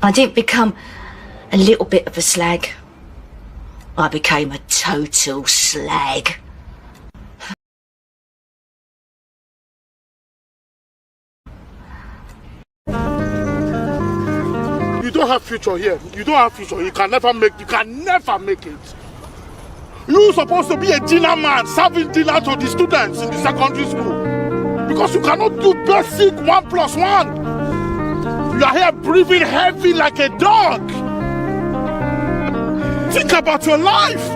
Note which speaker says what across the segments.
Speaker 1: I didn't become a little bit of a slag. I became a total slag.
Speaker 2: You don't have future here. You don't have future. You can never make it. You're supposed to be a dinner man, serving dinner to the students in the secondary school. Because you cannot do basic 1+1. You are here breathing heavy like a dog. Think about your life.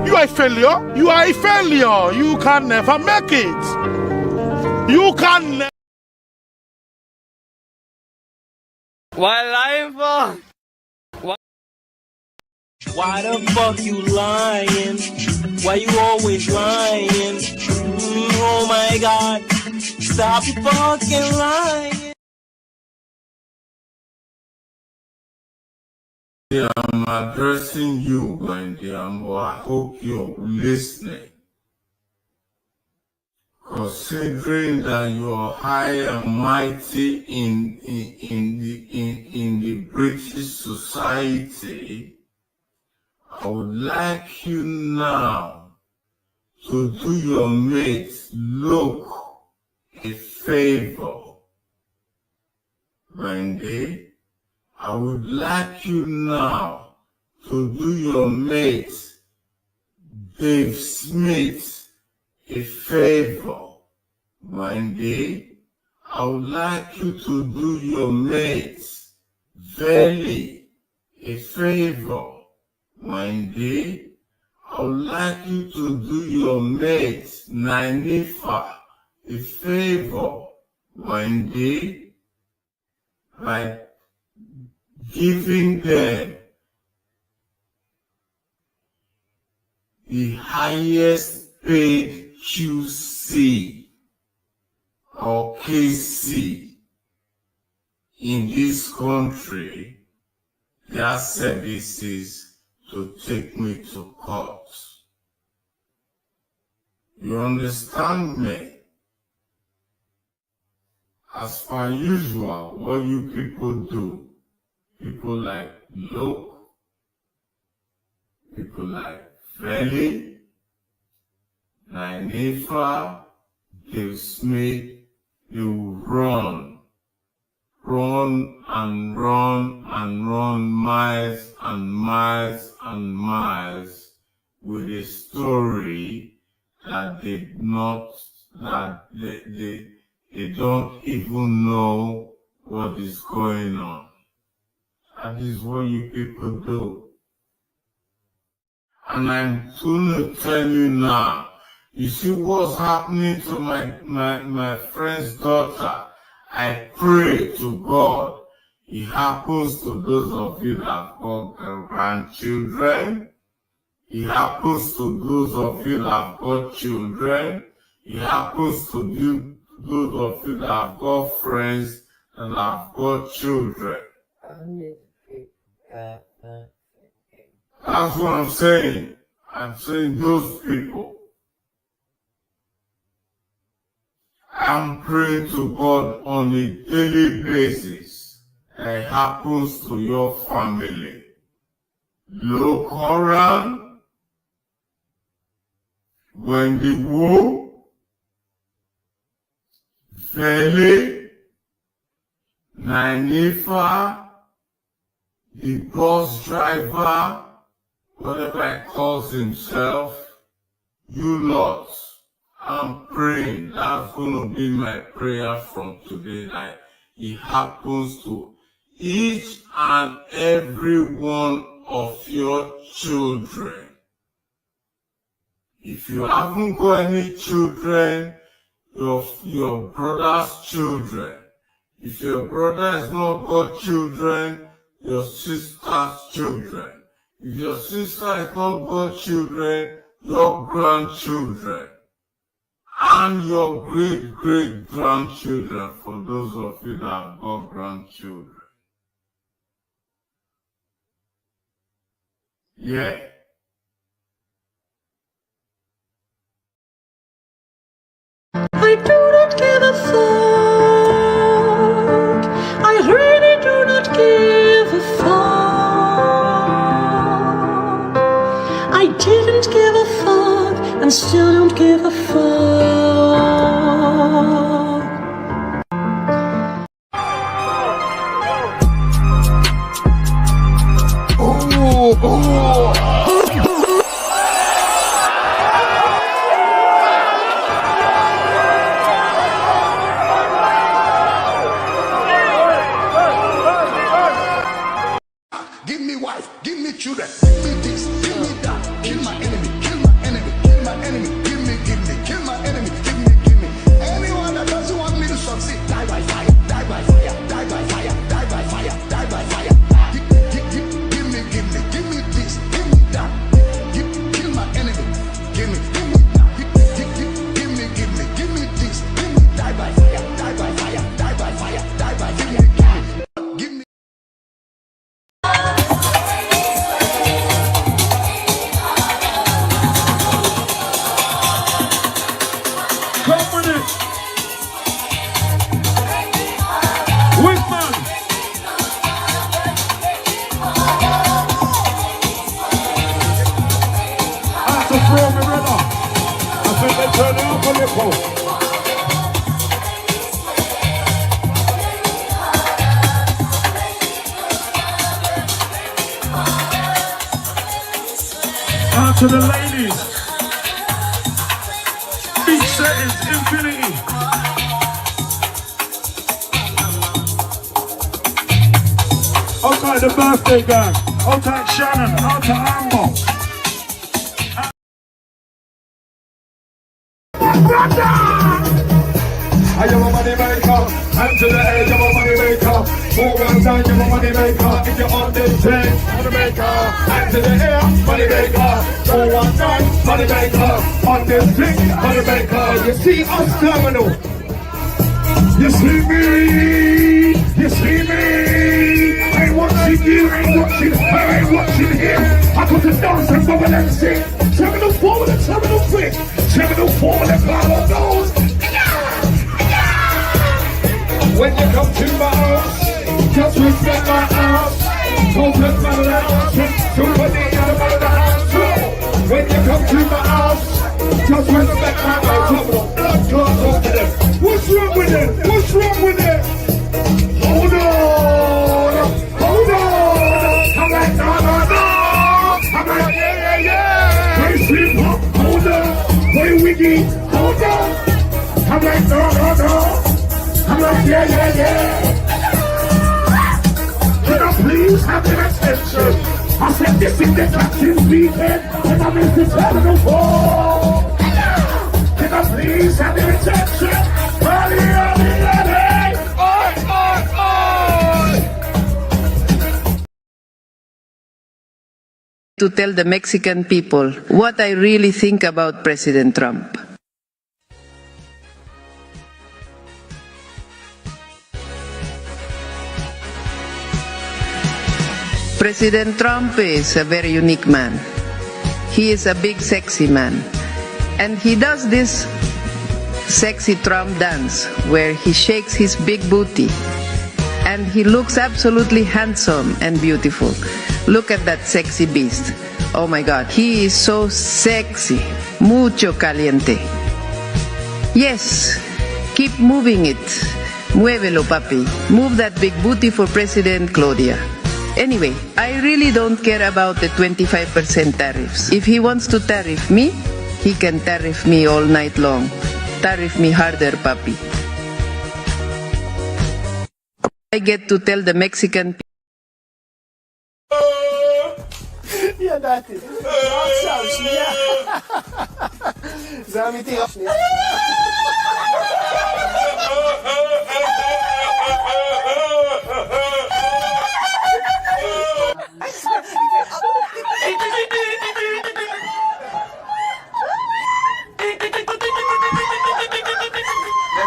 Speaker 2: You are a failure. You are a failure. You can never make it. You can never.
Speaker 3: Why lying for? Why the fuck you lying? Why you always lying? Oh my god, stop fucking lying.
Speaker 4: I'm addressing you, Wendy, and I hope you're listening. Considering that you're high and mighty in the British society, I would like you now to do your mates look a favor. Wendy, I would like you now to do your mate Dave Smith a favor. Wendy, I would like you to do your mate Veli a favor. Wendy, I would like you to do your mate Nanifa a favor. Wendy, by giving them the highest paid QC or KC in this country, their services to take me to court. You understand me? As per usual, what you people do, people like Luke, people like Freddy, Nanifa, Dave Smith, you run miles and miles and miles with a story that they don't even know what is going on. That is what you people do. And I'm going to tell you now, you see what's happening to my friend's daughter. I pray to God it happens to those of you that have got grandchildren. It happens to those of you that have got children. It happens to those of you that have got friends and have got children. That's what I'm saying. I'm saying those people. I'm praying to God on a daily basis that it happens to your family. Look around. Wendy Wu, Veli, Nanifa, the bus driver, whatever he calls himself, you lot. I'm praying, that's going to be my prayer from today, that it happens to each and every one of your children. If you haven't got any children, your brother's children. If your brother has not got children, your sister's children. If your sister has not got children, your grandchildren. And your great-great-grandchildren, for those of you that have got grandchildren. Yeah.
Speaker 1: I do not give a fuck. I really do not give still don't give a fuck.
Speaker 5: Give me wife, give me children, give me this, give me that. Kill my enemy, kill my enemy, kill my enemy. Give me, kill my enemy, give me. Anyone that doesn't want me to succeed, die by fire, die by fire, die by fire, die by fire, die by fire. Give me this, give me that. Kill my enemy, give me that. Give me this, give me die by fire, die by fire, die by fire, die by fire. Give me.
Speaker 6: Come with it. Whitman. That's a throw, my brother. I think they turn it up on your pole. Out to the ladies. Beach settings, infinity. Okay, the birthday gang. Okay, Shannon. Okay, Ammo. I am a money maker. Hand to the edge, I'm a money maker. Move on down, you're a money maker. If you're on this train, money maker. Hand to the air, money maker. Go on down, money maker. On this thing, money maker. You see us terminal. You see me. You see me. I ain't watching you, I ain't watching her, I ain't watching him. I got to dance and bubble and sing. Terminal 4 with a terminal 3. Terminal 4 with a power goes. When you come to my house, just respect my house. Don't let my house. Somebody out of the house. When you come to my house, just respect my house. Blood clots over them. What's wrong with it? What's wrong with it? Hold on. Hold on. I'm like, no. I'm like, yeah. Play sleep up. Hold on. Play wiggy. Hold on. I'm like, no. I'm like, yeah. Can I please have your attention? I said this is the captain's weekend, and I'm in the terminal 4. Can I please have your attention? Early.
Speaker 7: To tell the Mexican people what I really think about President Trump. President Trump is a very unique man. He is a big, sexy man. And he does this sexy Trump dance where he shakes his big booty. And he looks absolutely handsome and beautiful. Look at that sexy beast. Oh my God, he is so sexy. Mucho caliente. Yes, keep moving it. Muévelo, papi. Move that big booty for President Claudia. Anyway, I really don't care about the 25% tariffs. If he wants to tariff me, he can tariff me all night long. Tariff me harder, papi. I get to tell the Mexican people.
Speaker 8: Ja, dat is saus, ja. Zamiti afsnit.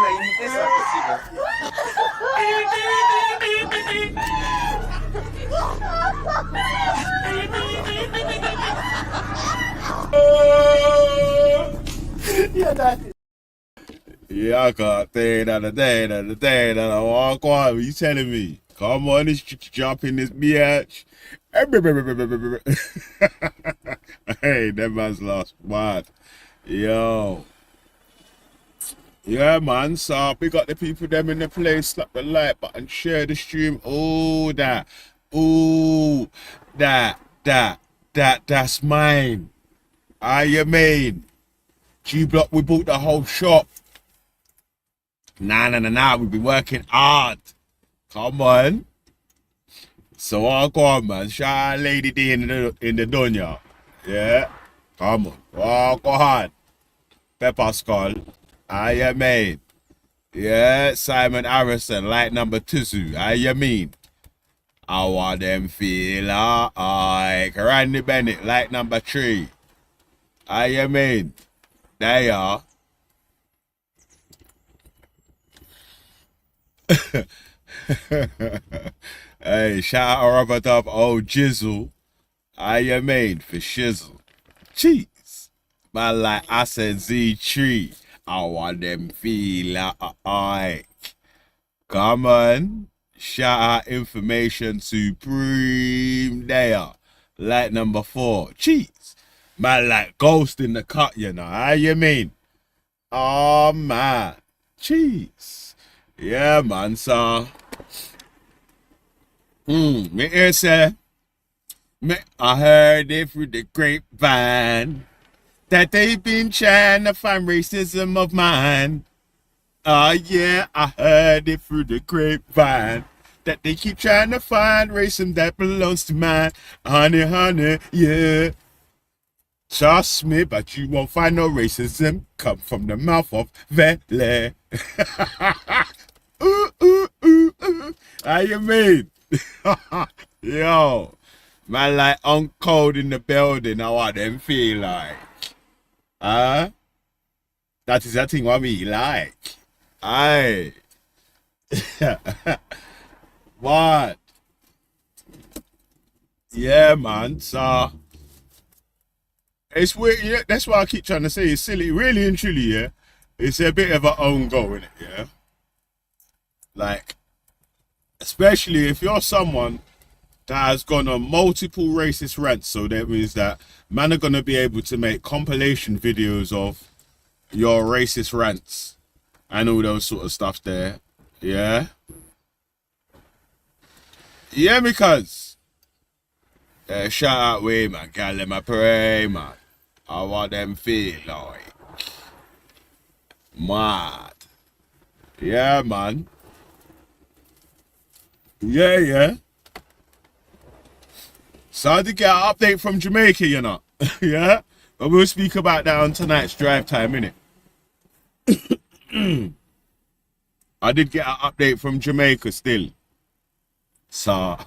Speaker 8: Nee, niet is dat possible. Ja, dat is.
Speaker 9: Yeah, I got the day that I walk on. You telling me? Come on, this jump in this bitch. Hey, that man's lost. What? Yo. Yeah, man. So big up the people them in the place. Slap the like button, share the stream. Oh, that. Ooh, that's mine. You mean? G-Block, we bought the whole shop. Nah. We've been working hard. Come on. So I'll go on, man. Shout out Lady D in the dunya. Yeah. Come on. Oh, go on. Pepper Skull. You mean? Yeah. Simon Harrison, like number 2. You mean? I want them feel like Randy Bennett, like number 3. You mean? There you are. Hey, shout out Robert up, oh Jizzle. You mean? For shizzle. Cheese. Man, like I said, Z3. I want them feel like. Come on. Shout out Information Supreme there. Like number 4. Cheese. Man, like Ghost in the cut, you know. How you mean? Oh, man. Cheese. Yeah, man, so. Me here say. I heard it through the grapevine that they've been trying to find racism of mine. Yeah, I heard it through the grapevine that they keep trying to find racism that belongs to mine. Honey, yeah. Trust me, but you won't find no racism come from the mouth of Vele. How you mean? Yo, man, like Uncle in the building, I want them feel like. That is that thing what me like. Aye. What? Yeah, man, so it's weird, yeah, that's why I keep trying to say it's silly, really and truly, yeah. It's a bit of an own goal, innit, yeah? Like, especially if you're someone that has gone on multiple racist rants, so that means that man are gonna be able to make compilation videos of your racist rants and all those sort of stuff there, yeah? Yeah, because shout out way, man, can't let me pray, man. I want them feel like mad. Yeah, man. Yeah. So I did get an update from Jamaica, you know. Yeah? But we'll speak about that on tonight's drive time, innit? I did get an update from Jamaica still. So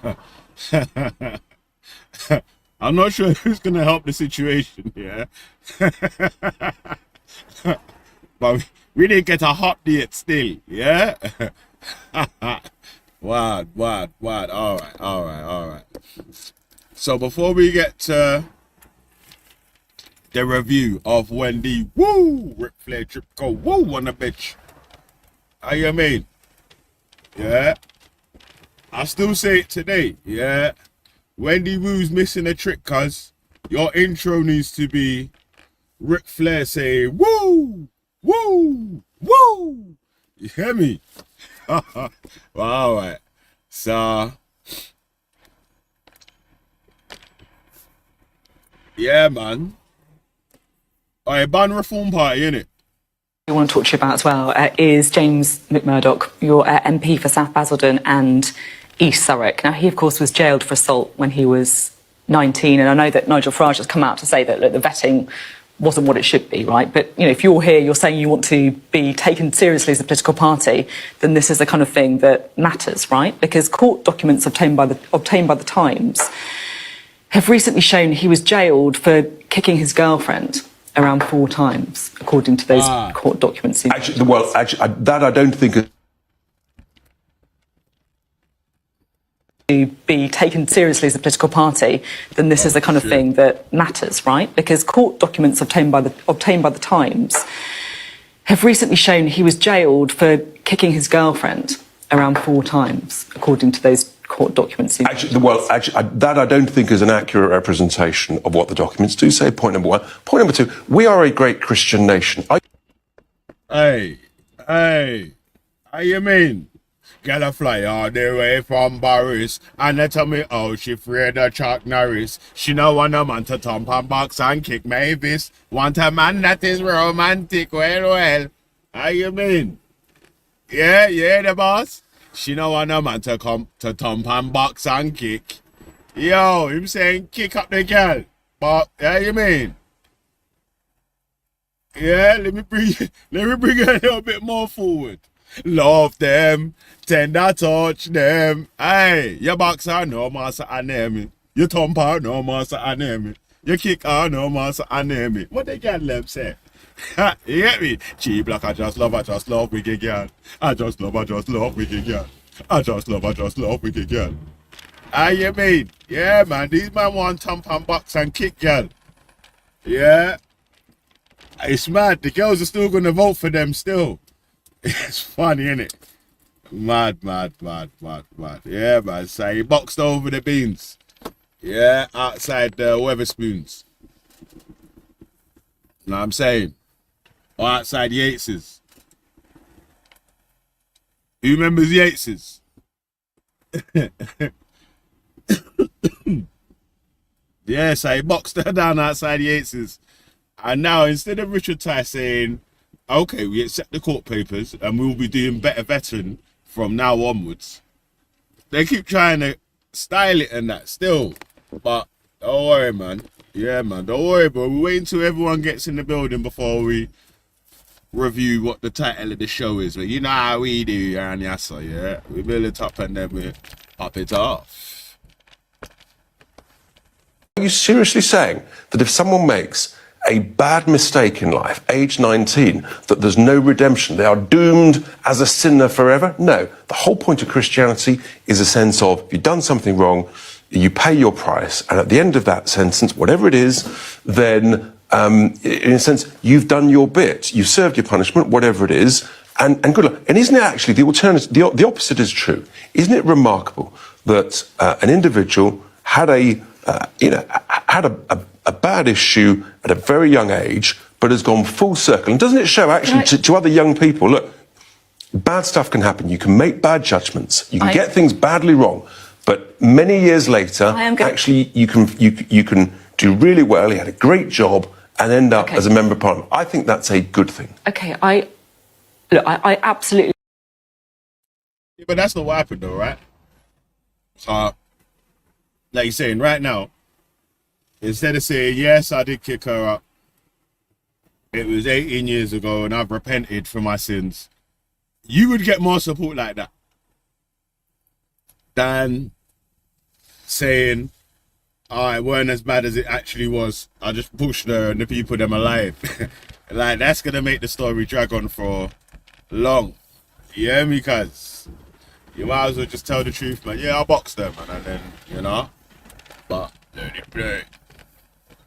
Speaker 9: I'm not sure who's gonna help the situation, yeah. But we didn't get a hot date still, yeah. Word. All right. So before we get to the review of Wendy, woo, Ric Flair trip go woo on the bitch. How you mean? Yeah. I still say it today, yeah. Wendy Woo's missing a trick, cuz your intro needs to be Ric Flair saying woo, woo, woo. You hear me? Well, alright. So yeah, man. Alright, ban reform party, innit?
Speaker 10: I want to talk to you about as well is James McMurdoch, your MP for South Basildon and East Surrey. Now, he, of course, was jailed for assault when he was 19, and I know that Nigel Farage has come out to say that look, the vetting wasn't what it should be, right? But, you know, if you're here, you're saying you want to be taken seriously as a political party, then this is the kind of thing that matters, right? Because court documents obtained by the Times have recently shown he was jailed for kicking his girlfriend around 4 times, according to those court documents.
Speaker 11: Actually, that I don't think.
Speaker 10: To be taken seriously as a political party, then this is the kind of thing that matters, right? Because court documents obtained by the Times have recently shown he was jailed for kicking his girlfriend around 4 times, according to those court court documents seem
Speaker 11: that I don't think is an accurate representation of what the documents do say, point number one. Point number two, we are a great Christian nation.
Speaker 9: Hey, how you mean? Get a fly all the way from Paris, and they tell me, oh, she afraid of Chuck Norris. She no want a man to thump and box and kick Mavis. Want a man that is romantic, well. How you mean? Yeah, the boss. She no want a man to come to thump and box and kick. Yo, him saying kick up the girl. But, how you mean? Yeah, let me bring it a little bit more forward. Love them, tender touch them. Hey, your boxer no master enemy. Your thumper no master enemy. Your kicker no master enemy. What they can them say? You get me? Cheap like I just love wicked girl. I just love wicked girl. I just love wicked girl. How you mean? Yeah, man, these man want thump and box and kick girl. Yeah. It's mad. The girls are still gonna vote for them still. It's funny, innit? Mad. Yeah, man. So he boxed over the beans. Yeah, outside the Weatherspoons. Know what I'm saying? Or outside Yates's. Who remembers Yates's? Yeah, so he boxed her down outside Yates's. And now, instead of Richard Ty saying, okay, we accept the court papers and we'll be doing better vetting from now onwards, they keep trying to style it and that still. But don't worry, man. Yeah, man, don't worry, bro. We wait until everyone gets in the building before we review what the title of the show is. But you know how we do, Aaron Yasser, yeah? We build it up and then we pop it off.
Speaker 11: Are you seriously saying that if someone makes a bad mistake in life, age 19, that there's no redemption, they are doomed as a sinner forever? No. The whole point of Christianity is a sense of, if you've done something wrong, you pay your price, and at the end of that sentence, whatever it is, then, in a sense, you've done your bit. You've served your punishment, whatever it is, and good luck. And isn't it actually the alternative, the opposite is true? Isn't it remarkable that an individual had a bad issue at a very young age, but has gone full circle? And doesn't it show actually to other young people, look, bad stuff can happen. You can make bad judgments. You can get things badly wrong. But many years later, actually, you can do really well. He had a great job and end up as a member of parliament. I think that's a good thing.
Speaker 10: Okay, I absolutely...
Speaker 9: Yeah, but that's not what happened though, right? So, like you're saying, right now, instead of saying, yes, I did kick her up, it was 18 years ago and I've repented for my sins, you would get more support like that than saying, oh, it weren't as bad as it actually was. I just pushed her and the people them alive. Like, that's going to make the story drag on for long. You hear me, cuz? You might as well just tell the truth, man. Yeah, I boxed them, man, and then, you know, but let it play.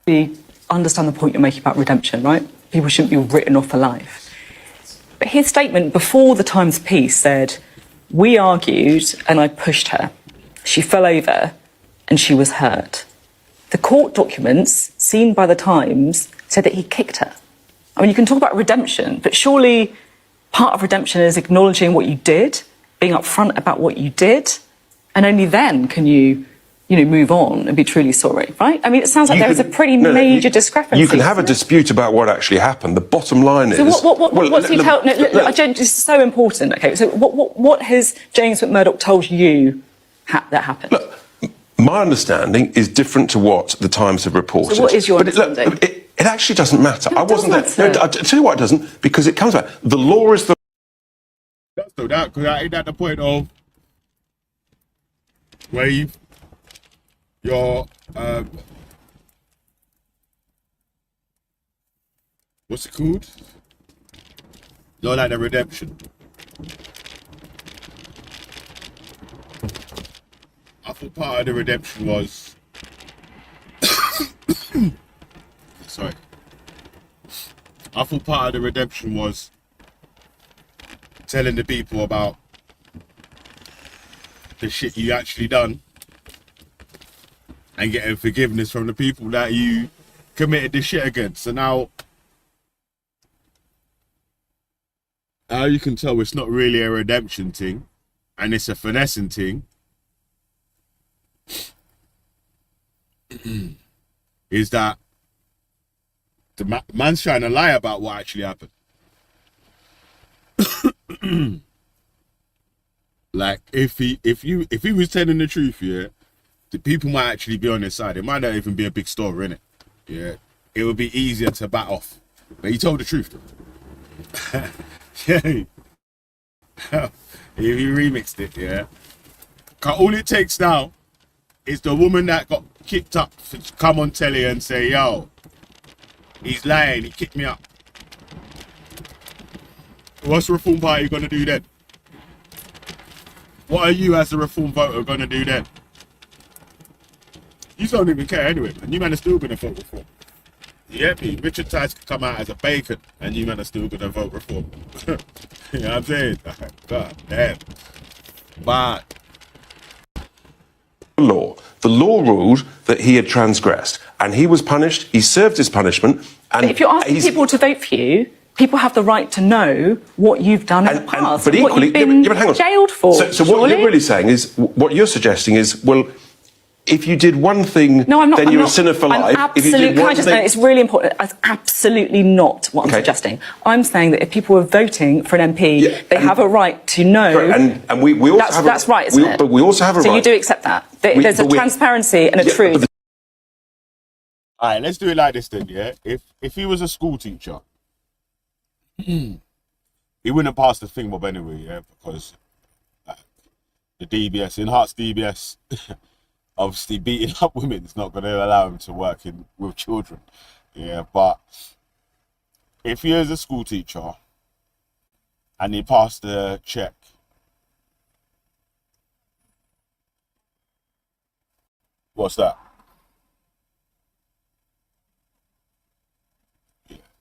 Speaker 10: We understand the point you're making about redemption, right? People shouldn't be written off for life. But his statement before the Times piece said, we argued and I pushed her. She fell over and she was hurt. The court documents seen by the Times said that he kicked her. I mean, you can talk about redemption, but surely part of redemption is acknowledging what you did, being upfront about what you did, and only then can you move on and be truly sorry, right? I mean, it sounds like there is a pretty major discrepancy.
Speaker 11: You can have a dispute about what actually happened. The bottom line is...
Speaker 10: So what's he tell... This is so important, okay? So what has James McMurdoch told you that happened?
Speaker 11: Look, my understanding is different to what the Times have reported.
Speaker 10: So what is your understanding?
Speaker 11: It actually doesn't matter. I wasn't there. No, I'll tell you why it doesn't, because it comes back. The law is the...
Speaker 9: That's no doubt, because I ain't at the point of where your what's it called? You're like the redemption. I thought part of the redemption was sorry. I thought part of the redemption was telling the people about the shit you actually done and getting forgiveness from the people that you committed this shit against. So now you can tell it's not really a redemption thing and it's a finessing thing is that the man's trying to lie about what actually happened. Like if he was telling the truth, yeah, the people might actually be on his side. It might not even be a big story, innit? Yeah, it would be easier to bat off. But he told the truth, though. Yeah, he remixed it. Yeah, 'cause all it takes now is the woman that got kicked up to come on telly and say, "Yo, he's lying. He kicked me up." What's the Reform Party gonna do then? What are you as a Reform voter gonna do then? You don't even care anyway, man. You man are still gonna vote Reform. Yeah, me. Richard Tice could come out as a bacon and you man are still gonna vote Reform. You know what I'm saying? God damn. But
Speaker 11: the law ruled that he had transgressed and he was punished. He served his punishment. And
Speaker 10: but if you're asking people to vote for you, people have the right to know what you've done in the past,
Speaker 11: but equally,
Speaker 10: what you've been
Speaker 11: hang on.
Speaker 10: jailed for.
Speaker 11: So what you're really saying is, what you're suggesting is, well, if you did one thing,
Speaker 10: no, I'm not,
Speaker 11: then
Speaker 10: I'm
Speaker 11: you're
Speaker 10: not,
Speaker 11: a sinner for life. If you did
Speaker 10: can
Speaker 11: one
Speaker 10: I just
Speaker 11: thing,
Speaker 10: know, it's really important. That's absolutely not what I'm suggesting. I'm saying that if people are voting for an MP, they have a right to know.
Speaker 11: And we also have
Speaker 10: that's right, isn't it?
Speaker 11: But we also have a right.
Speaker 10: So you do accept that? There's a transparency and a truth.
Speaker 9: All right, let's do it like this then, yeah? If he was a school teacher, he wouldn't have passed the thing mob anyway, yeah? Because the DBS, enhanced DBS, obviously beating up women is not going to allow him to work with children, yeah? But if he is a school teacher and he passed the check, what's that?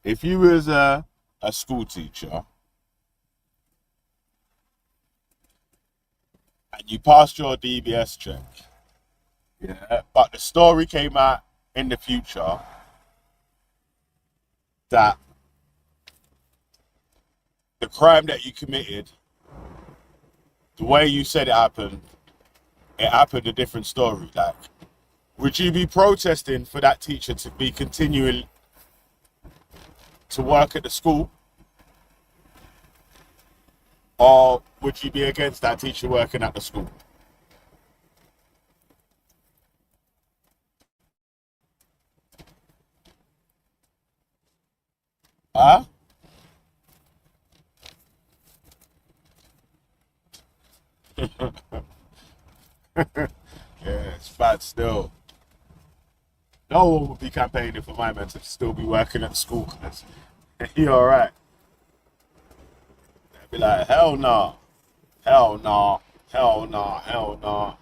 Speaker 9: If you was a school teacher and you passed your DBS check, yeah, but the story came out in the future that the crime that you committed, the way you said it happened a different story. Like, would you be protesting for that teacher to be continuing to work at the school, or would you be against that teacher working at the school? Huh? Yeah, it's bad still. No one would be campaigning for my man to still be working at the school because he alright. They'd be like, hell no, hell no, hell no, hell no.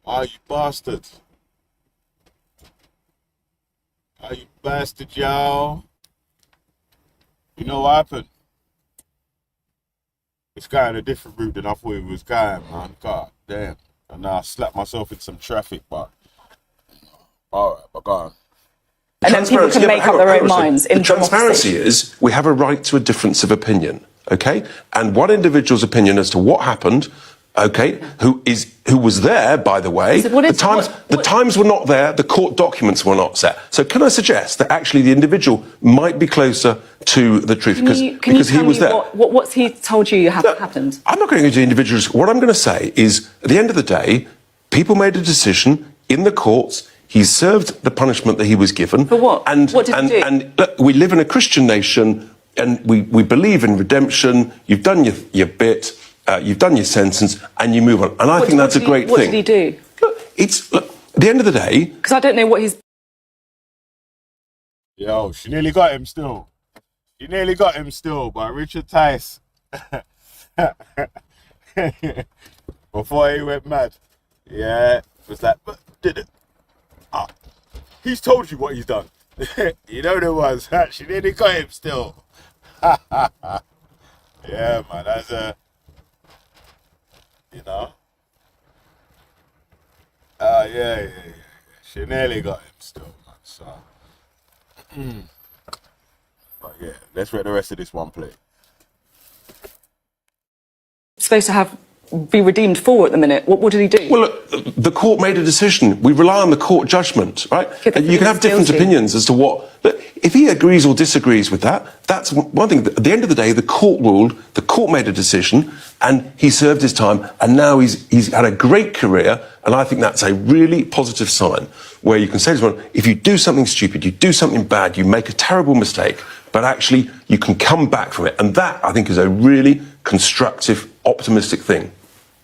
Speaker 9: Oh, you bastard. Oh, you bastard, y'all. You know what happened? It's going a different route than I thought it was going, man. God damn. And now I slapped myself in some traffic, but alright, but go on.
Speaker 10: And then people can make up their own minds in democracy.
Speaker 11: Transparency is we have a right to a difference of opinion, okay? And one individual's opinion as to what happened, okay, who was there, by the way.
Speaker 10: So
Speaker 11: the times were not there, the court documents were not set. So can I suggest that actually the individual might be closer to the truth because he was there?
Speaker 10: What's he told you happened?
Speaker 11: I'm not going to go into individuals. What I'm going to say is, at the end of the day, people made a decision in the courts. He served the punishment that he was given.
Speaker 10: For what? What did he do?
Speaker 11: And look, we live in a Christian nation, and we believe in redemption. You've done your bit. You've done your sentence, and you move on. And I think that's a great thing.
Speaker 10: What did he do?
Speaker 11: Look, at the end of the day.
Speaker 10: Because I don't know what he's.
Speaker 9: Yo, she nearly got him still. She nearly got him still, but Richard Tice, before he went mad, yeah, was like, but did it? He's told you what he's done. You know there was. She nearly got him still. Yeah, man. That's you know. Yeah. She nearly got him still, man. So, but yeah, let's let the rest of this one play.
Speaker 10: Supposed to be redeemed for at the minute. What did he do?
Speaker 11: Well, look, the court made a decision. We rely on the court judgment, right? And you can have different opinions as to what. Look, if he agrees or disagrees with that, that's one thing. At the end of the day, the court ruled, the court made a decision, and he served his time, and now he's had a great career, and I think that's a really positive sign, where you can say to someone, if you do something stupid, you do something bad, you make a terrible mistake, but actually you can come back from it, and that, I think, is a really constructive, optimistic thing.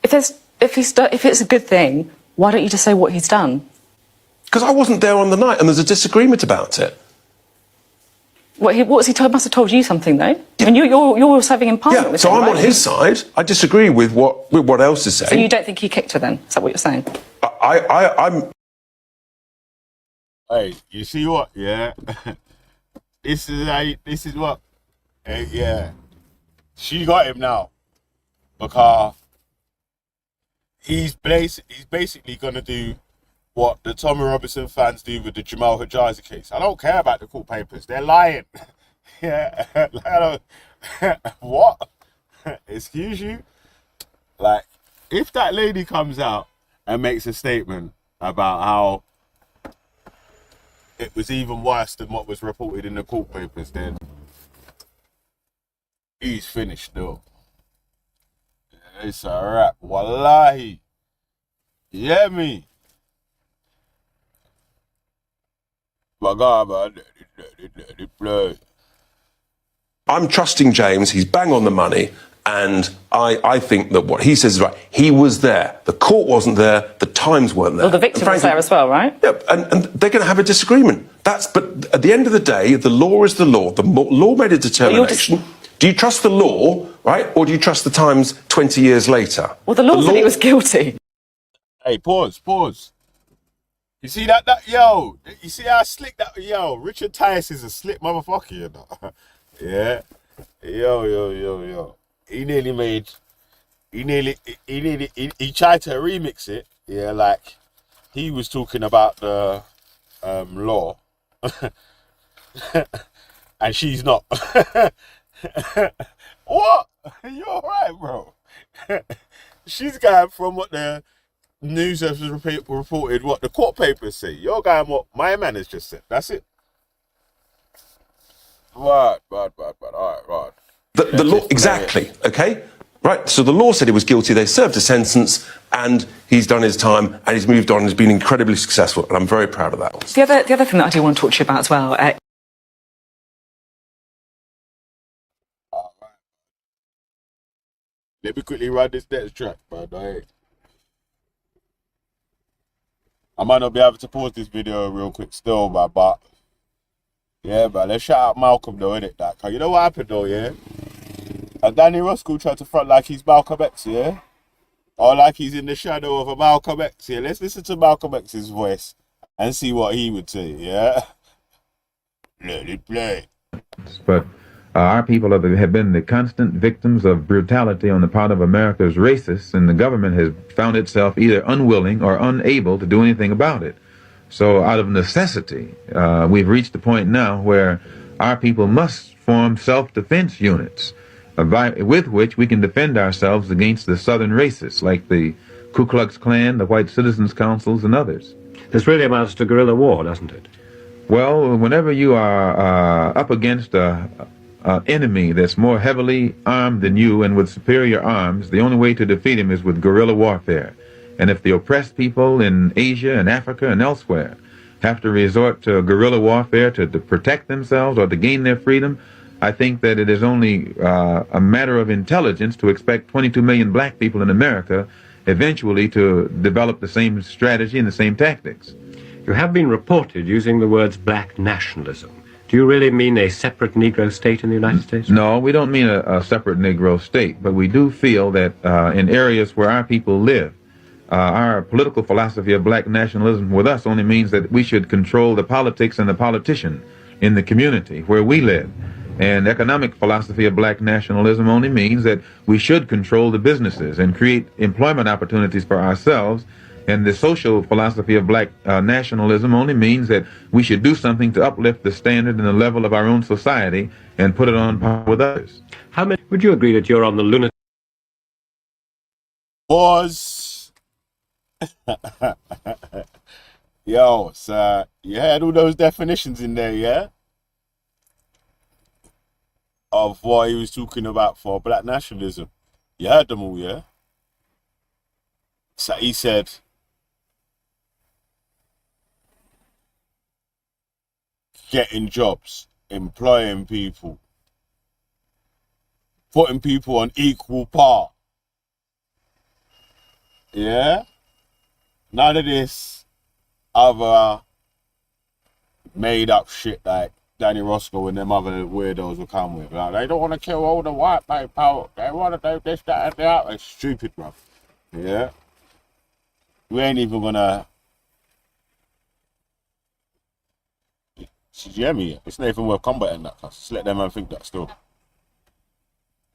Speaker 10: If it's a good thing, why don't you just say what he's done?
Speaker 11: Because I wasn't there on the night, and there's a disagreement about it.
Speaker 10: Must have told you something, though. I mean, you're serving in Parliament.
Speaker 11: Yeah, so I'm on his side. I disagree with what else is saying.
Speaker 10: So you don't think he kicked her, then? Is that what you're saying?
Speaker 11: I'm.
Speaker 9: Hey, you see what? Yeah, this is what. Yeah, she got him now because he's basically gonna do what the Tommy Robinson fans do with the Jamal Hijazi case. I don't care about the court papers. They're lying. Yeah. What? Excuse you? Like, if that lady comes out and makes a statement about how it was even worse than what was reported in the court papers, then he's finished though. It's a wrap. Wallahi. Yeah, me.
Speaker 11: I'm trusting James. He's bang on the money. And I think that what he says is right. He was there. The court wasn't there. The Times weren't there.
Speaker 10: Well, the victim was there as well, right?
Speaker 11: Yeah, and they're going to have a disagreement. But at the end of the day, the law is the law. The law made a determination. Do you trust the law, right? Or do you trust the Times 20 years later?
Speaker 10: Well, the law said he was guilty.
Speaker 9: Hey, pause. You see that yo? You see how slick that yo? Richard Tice is a slick motherfucker, you know. Yeah. Yo. He tried to remix it. Yeah, like he was talking about the law, and she's not. What? You alright, bro? She's going from what the news has reported, what the court papers say. You're going what my man has just said. That's it. Right. All right.
Speaker 11: The law, exactly, okay? Right, so the law said he was guilty, they served a sentence, and he's done his time, and he's moved on, and he's been incredibly successful, and I'm very proud of that.
Speaker 10: The other thing that I do want to talk to you about as well...
Speaker 9: Let me quickly run this next track, man. I might not be able to pause this video real quick still, man, but... Yeah, man, let's shout out Malcolm, though, innit? That, you know what happened, though, yeah? And Danny Roscoe tried to front like he's Malcolm X, yeah? Or like he's in the shadow of a Malcolm X, yeah? Let's listen to Malcolm X's voice and see what he would say, yeah? Let it play.
Speaker 12: But our people have been the constant victims of brutality on the part of America's racists, and the government has found itself either unwilling or unable to do anything about it. So out of necessity, we've reached a point now where our people must form self-defense units with which we can defend ourselves against the southern racists like the Ku Klux Klan, the White Citizens Councils, and others.
Speaker 13: This really amounts to guerrilla war, doesn't it?
Speaker 12: Well, whenever you are up against an enemy that's more heavily armed than you and with superior arms, the only way to defeat him is with guerrilla warfare. And if the oppressed people in Asia and Africa and elsewhere have to resort to guerrilla warfare to protect themselves or to gain their freedom, I think that it is only a matter of intelligence to expect 22 million black people in America eventually to develop the same strategy and the same tactics.
Speaker 13: You have been reported using the words black nationalism. Do you really mean a separate Negro state in the United States?
Speaker 12: No, we don't mean a separate Negro state, but we do feel that in areas where our people live, our political philosophy of black nationalism with us only means that we should control the politics and the politician in the community where we live. And economic philosophy of black nationalism only means that we should control the businesses and create employment opportunities for ourselves. And the social philosophy of black nationalism only means that we should do something to uplift the standard and the level of our own society and put it on par with others.
Speaker 13: How many would you agree that you're on the lunatic?
Speaker 9: Pause. Yo, so you had all those definitions in there, yeah? Of what he was talking about for black nationalism. You heard them all, yeah? So he said, getting jobs, employing people, putting people on equal par. Yeah? None of this other made up shit like Danny Roscoe and them other weirdos will come with. Like, they don't want to kill all the white people. They want to do this, that, and that. It's stupid, bro. Yeah? We ain't even gonna. You hear me? It's not even worth combating that. Just let them man think that still.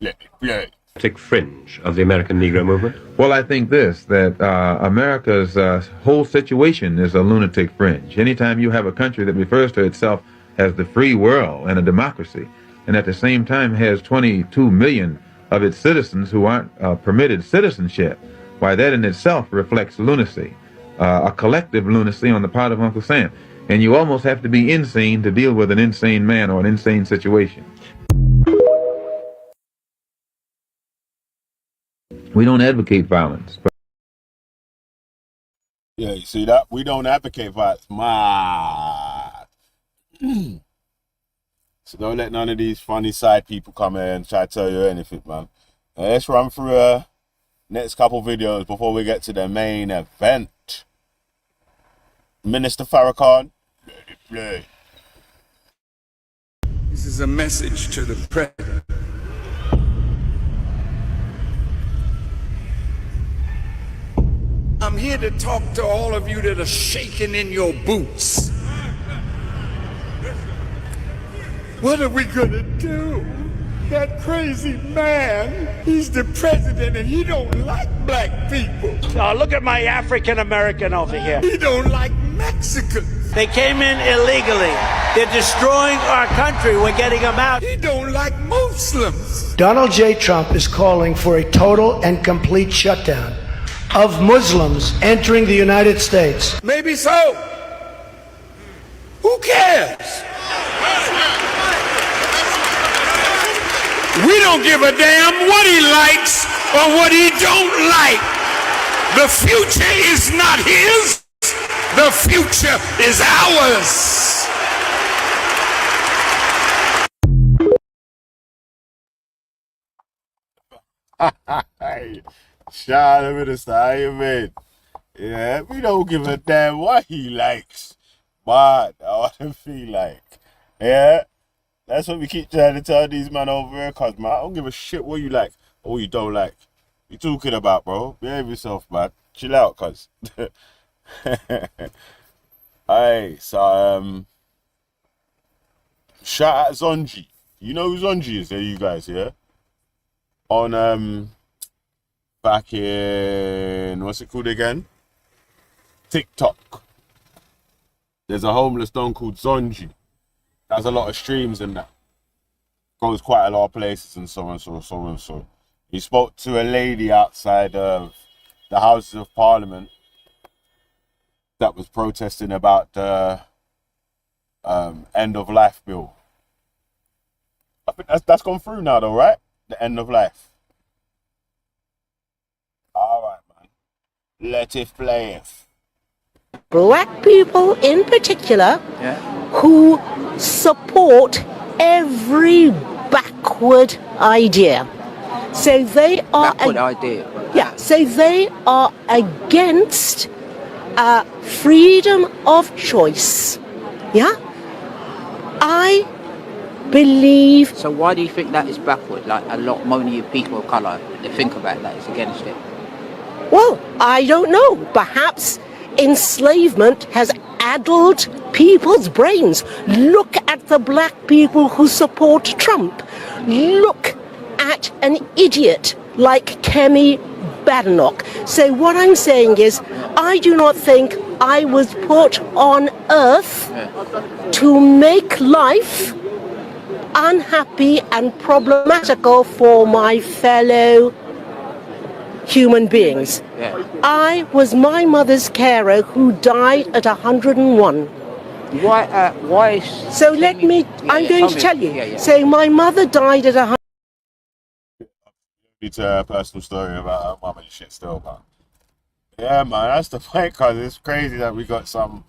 Speaker 9: Let me play.
Speaker 13: Fringe of the American Negro movement?
Speaker 12: Well, I think this, that America's whole situation is a lunatic fringe. Anytime you have a country that refers to itself as the free world and a democracy, and at the same time has 22 million of its citizens who aren't permitted citizenship, why that in itself reflects lunacy, a collective lunacy on the part of Uncle Sam. And you almost have to be insane to deal with an insane man or an insane situation. We don't advocate violence. But
Speaker 9: yeah, you see that? We don't advocate violence. So don't let none of these funny side people come here and try to tell you anything, man. Let's run through next couple videos before we get to the main event. Minister Farrakhan. Play.
Speaker 14: This is a message to the president. I'm here to talk to all of you that are shaking in your boots. What are we gonna do? That crazy man, he's the president and he don't like black people.
Speaker 8: Oh, look at my African American over here.
Speaker 14: He don't like Mexicans.
Speaker 8: They came in illegally. They're destroying our country. We're getting them out.
Speaker 14: He don't like Muslims.
Speaker 15: Donald J. Trump is calling for a total and complete shutdown of Muslims entering the United States.
Speaker 14: Maybe so. Who cares? We don't give a damn what he likes or what he don't like. The future is not his. The future is ours.
Speaker 9: Shout out, Minister. How you mean? Yeah, we don't give a damn what he likes. But I want to feel like. Yeah? That's what we keep trying to tell these men over here, cause man, I don't give a shit what you like or what you don't like. You talking about, bro? Behave yourself, man. Chill out, cuz. Alright, so shout out Zonji. You know who Zonji is, you guys, yeah? On back in what's it called again? TikTok. There's a homeless don called Zonji. Does a lot of streams and that. Goes quite a lot of places and so on, so. He spoke to a lady outside of the Houses of Parliament that was protesting about the end of life bill. I think that's gone through now though, right? The end of life. Alright, man. Let it play.
Speaker 1: Black people in particular who support every backward idea. So they are so they are against freedom of choice. Yeah? I believe.
Speaker 16: So why do you think that is backward? Like a lot many people of colour, they think about that, it's against it.
Speaker 1: Well, I don't know. Perhaps enslavement has addled
Speaker 17: people's brains. Look at the black people who support Trump. Look at an idiot like Kemi Badenoch. So what I'm saying is, I do not think I was put on earth to make life unhappy and problematical for my fellow human beings. I was my mother's carer who died at 101.
Speaker 16: Why?
Speaker 17: So let me, I'm going to tell you. So my mother died at 100.
Speaker 9: It's a personal story about her mum and shit still, but yeah, man, that's the point, cause it's crazy that we got some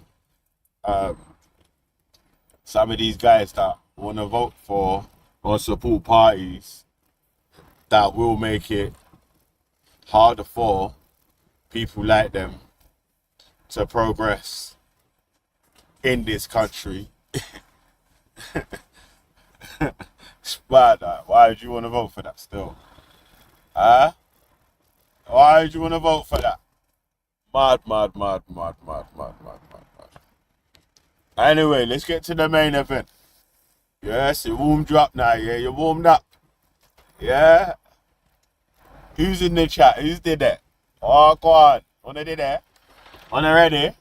Speaker 9: of these guys that want to vote for or support parties that will make it harder for people like them to progress in this country. It's bad, that. Why would you want to vote for that still? Huh? Why would you want to vote for that? Mad. Anyway, let's get to the main event. Yes, you warmed you up now, yeah? You warmed up. Yeah? Who's in the chat? Who's did that? Oh, go on. Wanna did that? Wanna ready?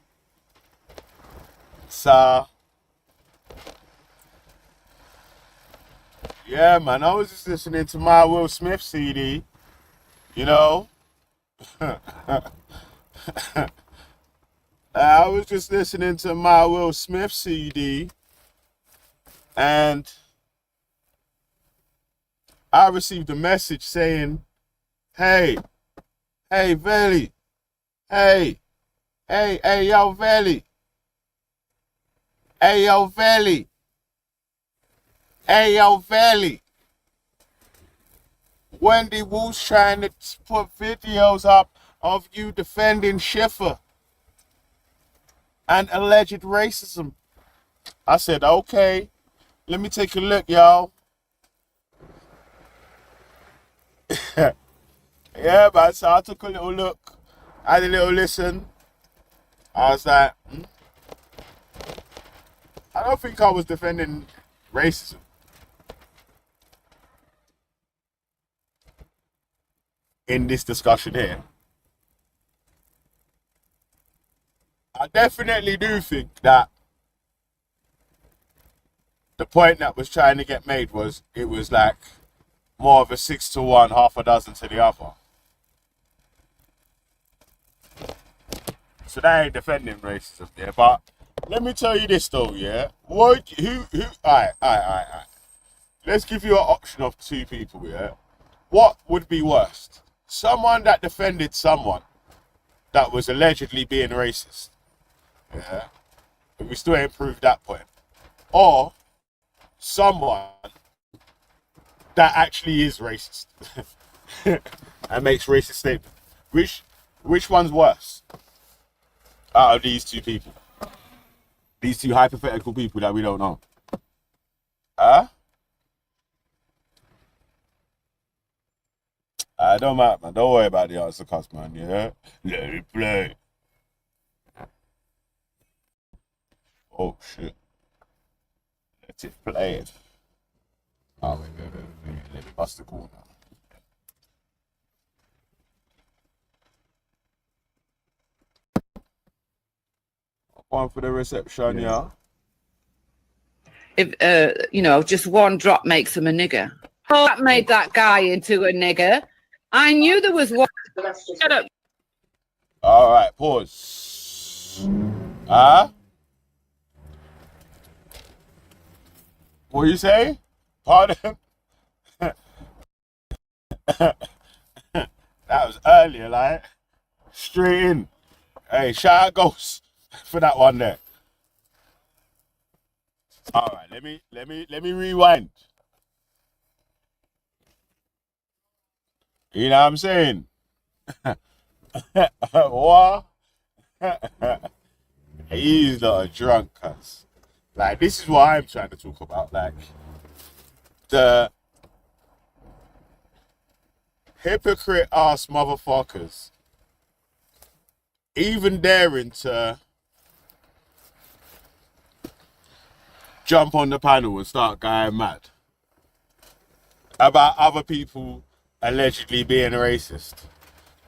Speaker 9: So, yeah, man, I was just listening to my Will Smith CD. You know? I was just listening to my Will Smith CD, and I received a message saying, hey, Veli, hey, yo, Veli, hey, yo, Veli, hey, yo, Veli. Wendy Wu's trying to put videos up of you defending Schiffer and alleged racism. I said, okay, let me take a look, y'all. Yeah, man, so I took a little look. I had a little listen. I was like, I don't think I was defending racism. In this discussion here. I definitely do think that the point that was trying to get made was it was like more of a 6-1, half a dozen to the other. So that ain't defending racism, yeah. But let me tell you this though, yeah. What? Who? Alright. Let's give you an option of two people, yeah. What would be worst? Someone that defended someone that was allegedly being racist, yeah. But we still ain't proved that point. Or someone that actually is racist and makes racist statements. Which one's worse out of these two people? These two hypothetical people that we don't know. Huh? I don't matter, man. Don't worry about the answer, cuz, man. Yeah? Let it play. Oh, shit. Let it play. Oh, wait. Let me bust the corner. One for the reception, yeah.
Speaker 16: If just one drop makes him a nigger. Oh, that made that guy into a nigger. I knew there was one. Shut up.
Speaker 9: All right, pause. Huh? What you say? Pardon? That was earlier, like straight in. Hey, shout out Ghost for that one there. All right, let me rewind. You know what I'm saying? What? He's not a drunk, cuz. Like, this is what I'm trying to talk about. Like, the hypocrite ass motherfuckers even daring to jump on the panel and start going mad about other people allegedly being a racist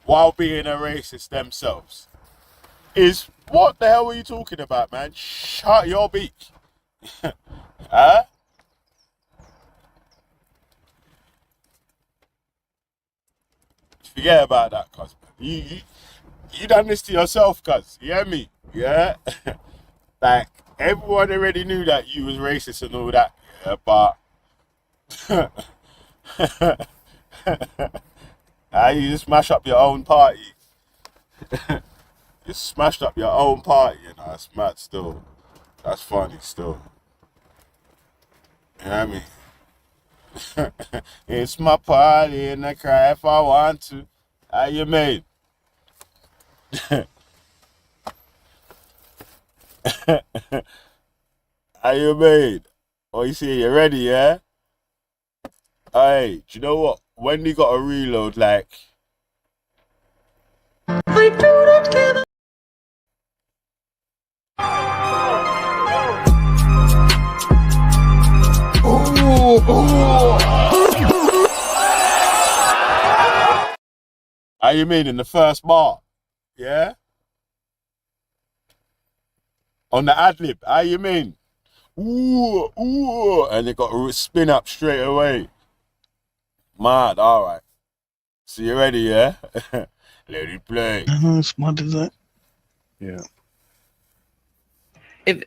Speaker 9: while being a racist themselves is, what the hell are you talking about, man? Shut your beak. Huh? Forget about that, cuz. You done this to yourself, cuz. You hear me? Yeah? Like, everyone already knew that you was racist and all that, yeah, but you just smash up your own party. You smashed up your own party, you know. That's mad still. That's funny still. You know what I mean? It's my party and I cry if I want to. How you made? How you made? Oh, you see, you ready, yeah? Hey, do you know what? Wendy got a reload like. We do not give a... How you mean in the first bar? Yeah? On the ad-lib, how you mean? Ooh, ooh, and it got a spin up straight away. Mad, alright. So you ready, yeah? Let it play.
Speaker 2: How smart is that?
Speaker 9: Yeah.
Speaker 16: If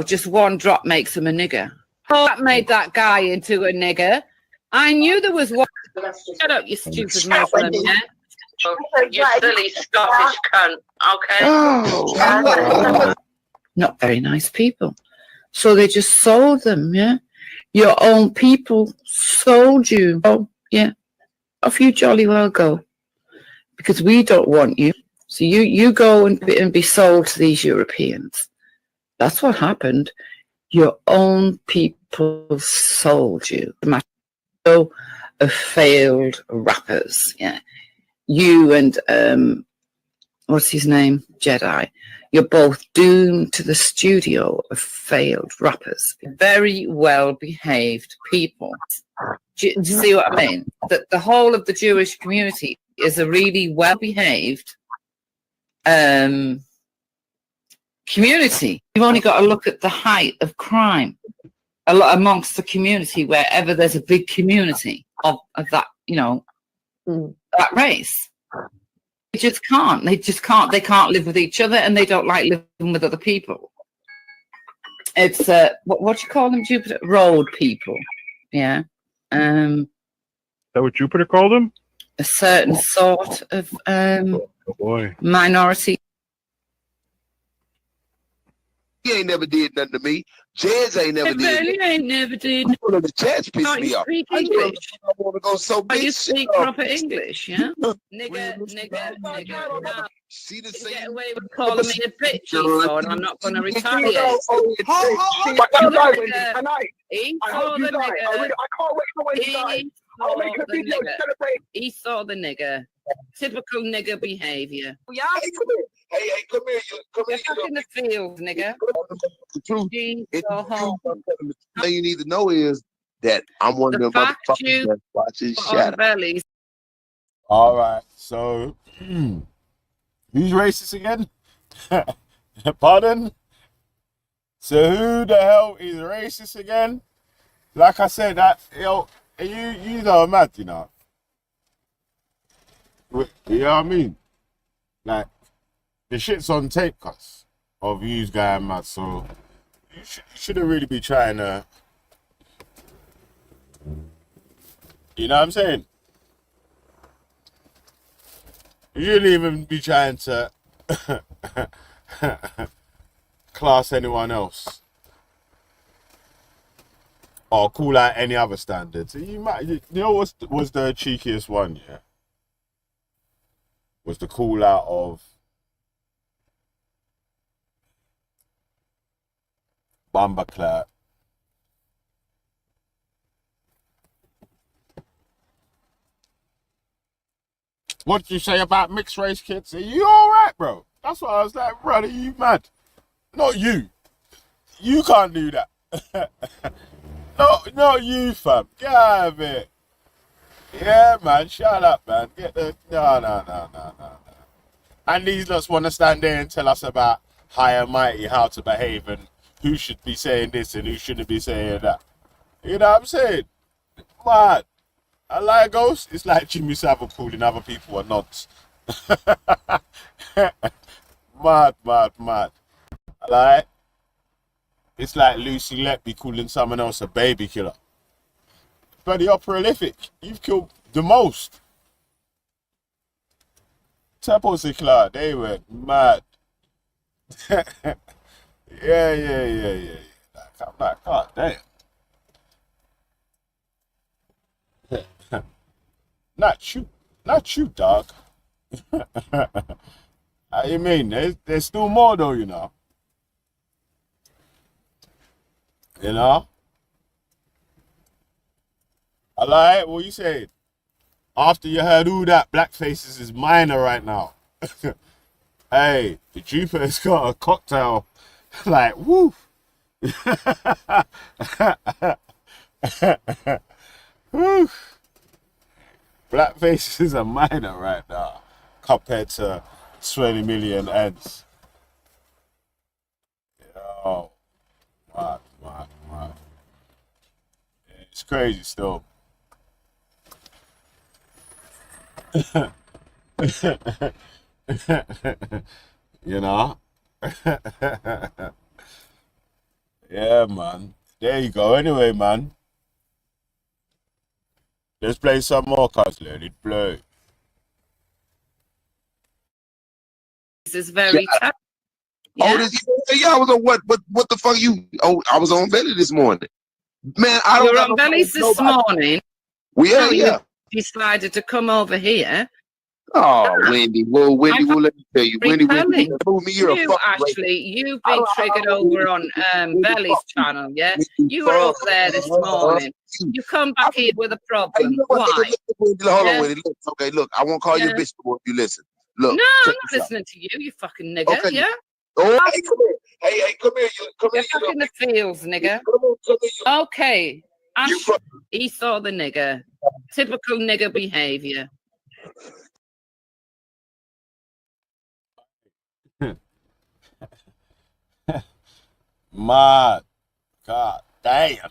Speaker 16: just one drop makes him a nigger. Oh, that made that guy into a nigger. I knew there was one. Shut up, you stupid Muslim, yeah?
Speaker 18: You silly Scottish cunt, okay?
Speaker 16: Oh. Not very nice people. So they just sold them, yeah? Your own people sold you. Oh, yeah. Off you jolly well go. Because we don't want you. So you go and be sold to these Europeans. That's what happened. Your own people sold you. Of failed rappers, yeah. You and what's his name? Jedi. You're both doomed to the studio of failed rappers. Very well behaved people. Do you see what I mean? That the whole of the Jewish community is a really well behaved community. You've only got to look at the height of crime a lot amongst the community, wherever there's a big community of that, that race. They just can't. They can't live with each other, and they don't like living with other people. It's what do you call them, Jupiter? Road people. Yeah.
Speaker 19: Is that what Jupiter called them?
Speaker 16: A certain sort of
Speaker 19: oh boy.
Speaker 16: Minority.
Speaker 20: He ain't never did nothing to me. Jazz ain't never did.
Speaker 16: Really ain't never did.
Speaker 20: The Jazz pissed me off.
Speaker 16: Speak English.
Speaker 20: I want to go so big.
Speaker 16: You speak proper English, yeah? Nigga.
Speaker 20: See the
Speaker 16: same. Get away with calling me a bitch, so, and I'm not going to retaliate. He saw the nigger. He saw the nigger. Typical nigger behavior.
Speaker 20: Hey, come here. Come here.
Speaker 16: You're in the field, nigga.
Speaker 20: The truth. Thing you need to know is that I'm one of them motherfuckers that watches Shadow.
Speaker 9: All right, so who's racist again? Pardon? So who the hell is racist again? Like I said, you know, mad, you know. You know what I mean? Like, the shit's on tape, cuz, of you going mad, so you shouldn't really be trying to, you know what I'm saying? You shouldn't even be trying to class anyone else or call out any other standards. You know what was the cheekiest one, yeah? Was the call out of Bumbleclap. What did you say about mixed race kids? Are you alright, bro? That's what I was like, brother, you mad? Not you. You can't do that. No, not you, fam. Get out of it. Yeah, man. Shut up, man. Get the no. And these lots want to stand there and tell us about high and mighty, how to behave, and who should be saying this and who shouldn't be saying that. You know what I'm saying? Man, I like ghosts. It's like Jimmy Savile calling other people a nonce. Mad. Like, it's like Lucy Letby calling someone else a baby killer. But you're prolific. You've killed the most. Temple Cloud, they went mad. Yeah. Like, I'm like, God damn. Not you, dog. How you mean? There's still more though, you know. You know? I like what you said. After you heard all that, Blackfaces is minor right now. Hey, the Jupiter has got a cocktail. Like, woo. Woo. Blackfaces are minor right now compared to 20 million ends. Yo, what? It's crazy still. You know? Yeah, man. There you go. Anyway, man. Let's play some more, cuz. Let it play.
Speaker 16: This is very tough.
Speaker 20: Yeah. I was on what the fuck you? Oh, I was on Belly this morning. Man, I don't.
Speaker 16: You're on Belly's this morning.
Speaker 20: Well, yeah.
Speaker 16: You decided to come over here.
Speaker 20: Oh, Wendy, Wendy, let me tell you, Wendy,
Speaker 16: you've been triggered over on Belly's channel, yeah? You were over there this morning. You come back here with a problem. Why?
Speaker 20: Hold on, Wendy. Look, okay, look, I won't call you a bitch if you listen. Look.
Speaker 16: No, I'm not listening to you, you fucking nigger,
Speaker 20: okay.
Speaker 16: Yeah?
Speaker 20: Oh, hey, come here. Hey, come here.
Speaker 16: You're back in the fields, nigger. Okay. He saw the nigger. Typical nigger behavior.
Speaker 9: Mad. God damn.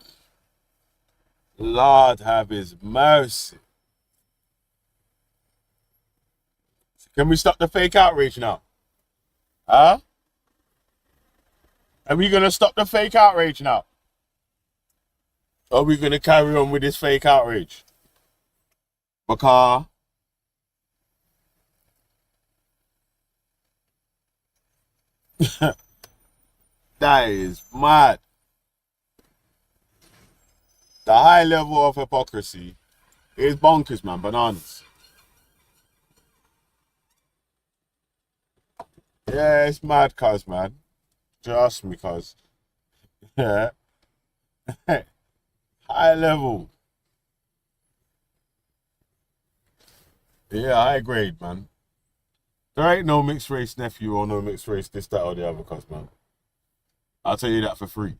Speaker 9: Lord have his mercy. Can we stop the fake outrage now? Huh? Are we going to stop the fake outrage now? Or are we going to carry on with this fake outrage? Because that is mad. The high level of hypocrisy is bonkers, man. Bananas. Yeah, it's mad, cuz, man. Trust me, cuz. Yeah. High level. Yeah, high grade, man. There ain't no mixed race nephew or no mixed race this, that, or the other, cuz, man. I'll tell you that for free.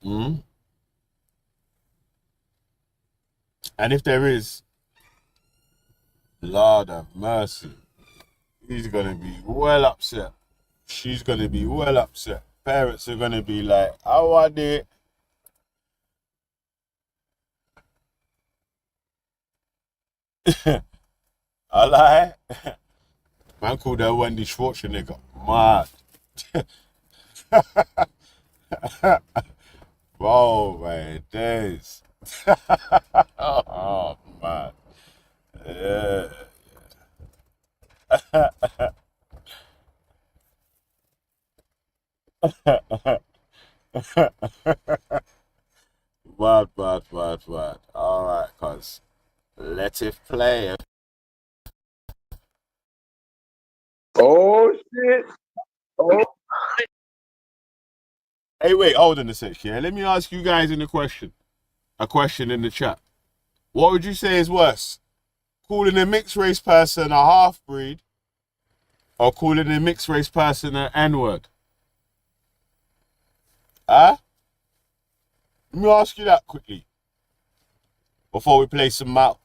Speaker 9: And if there is, Lord have mercy, he's gonna be well upset. She's gonna be well upset. Parents are gonna be like, how are they? I lie. Man called her Wendy Schwarzenegger. Mad. Bro, man, days. Oh, man. Yeah. Bad. All right, cuz. Let it play.
Speaker 20: Oh, shit. Oh.
Speaker 9: Hey, wait, hold on a sec, yeah? Let me ask you guys a question in the chat. What would you say is worse? Calling a mixed race person a half-breed or calling a mixed race person an N-word? Huh? Let me ask you that quickly before we play some out.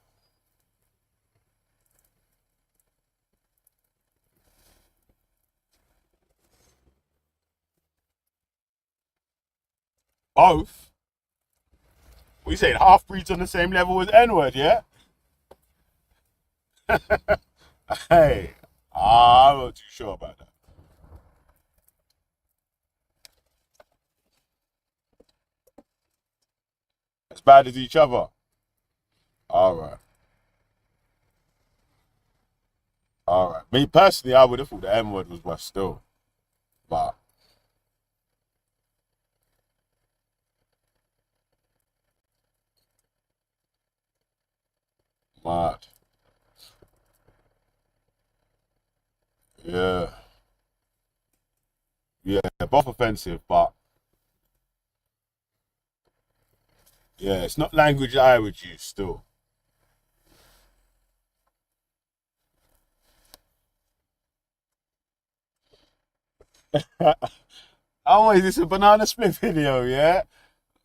Speaker 9: Both? What you saying? Half-breeds on the same level as N-word, yeah? Hey, I'm not too sure about that. As bad as each other. Alright. Alright. Me personally, I would have thought the N-word was worse still. But mad. Yeah. Yeah, both offensive, but yeah, it's not language I would use still. Oh, is this a banana split video, yeah?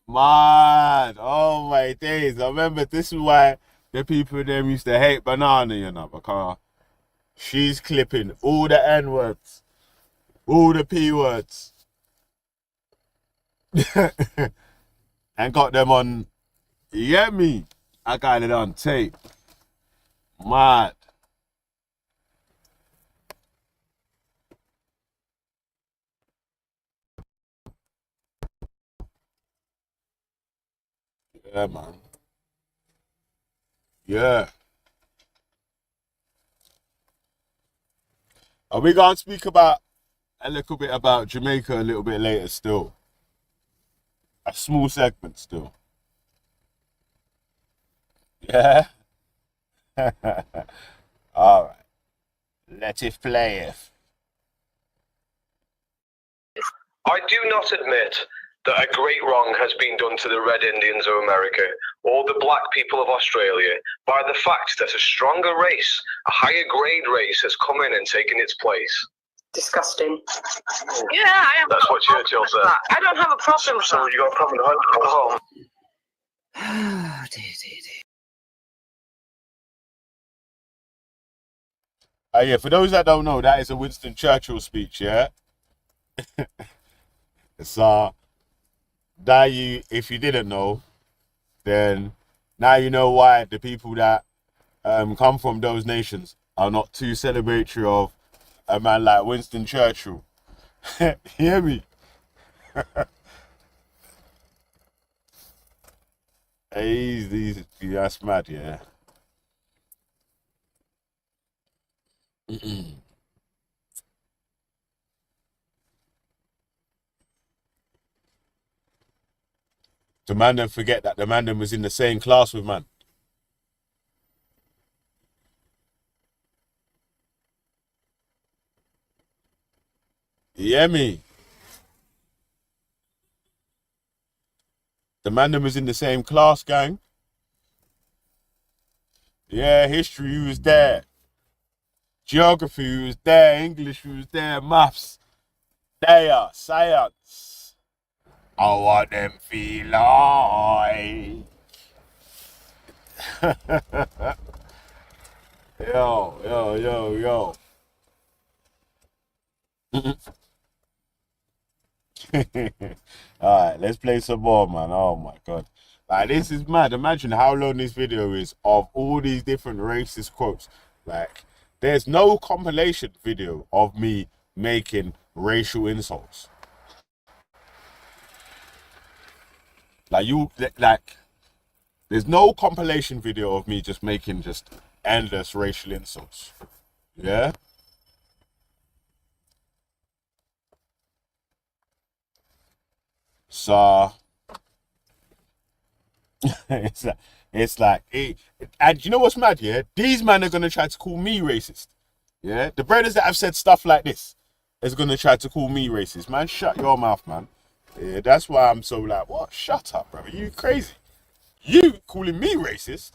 Speaker 9: Man, oh my days. I remember this is why the people them used to hate banana, you know, because she's clipping all the N-words, all the P-words, and got them on, you get me? I got it on tape. Mad. Yeah, man. Yeah. Are we going to speak about a little bit about Jamaica a little bit later still? A small segment still. Yeah? All right. Let it play it.
Speaker 21: I do not admit that a great wrong has been done to the Red Indians of America or the black people of Australia by the fact that a stronger race, a higher grade race, has come in and taken its place.
Speaker 22: Disgusting.
Speaker 21: Yeah, I have. That's what Churchill said.
Speaker 22: I don't have a problem with
Speaker 21: So you got a problem at home?
Speaker 22: Oh, dear.
Speaker 9: Yeah, for those that don't know, that is a Winston Churchill speech, yeah? So, now if you didn't know, then now you know why the people that come from those nations are not too celebratory of a man like Winston Churchill. You hear me? That's mad, yeah. The man don't forget that the man them was in the same class with man. You hear me? The man them was in the same class, gang. Yeah, history was there. Geography was there. English was there. Maths. There. Science. I want them feel like. Yo. Alright, let's play some more, man. Oh my god. Like, this is mad. Imagine how long this video is of all these different racist quotes. Like, there's no compilation video of me making racial insults. Like, there's no compilation video of me just making just endless racial insults. Yeah? So, it's like, and you know what's mad, yeah? These men are going to try to call me racist. Yeah? The brothers that have said stuff like this is going to try to call me racist. Man, shut your mouth, man. Yeah, that's why I'm so like, what? Shut up, brother. You crazy. You calling me racist?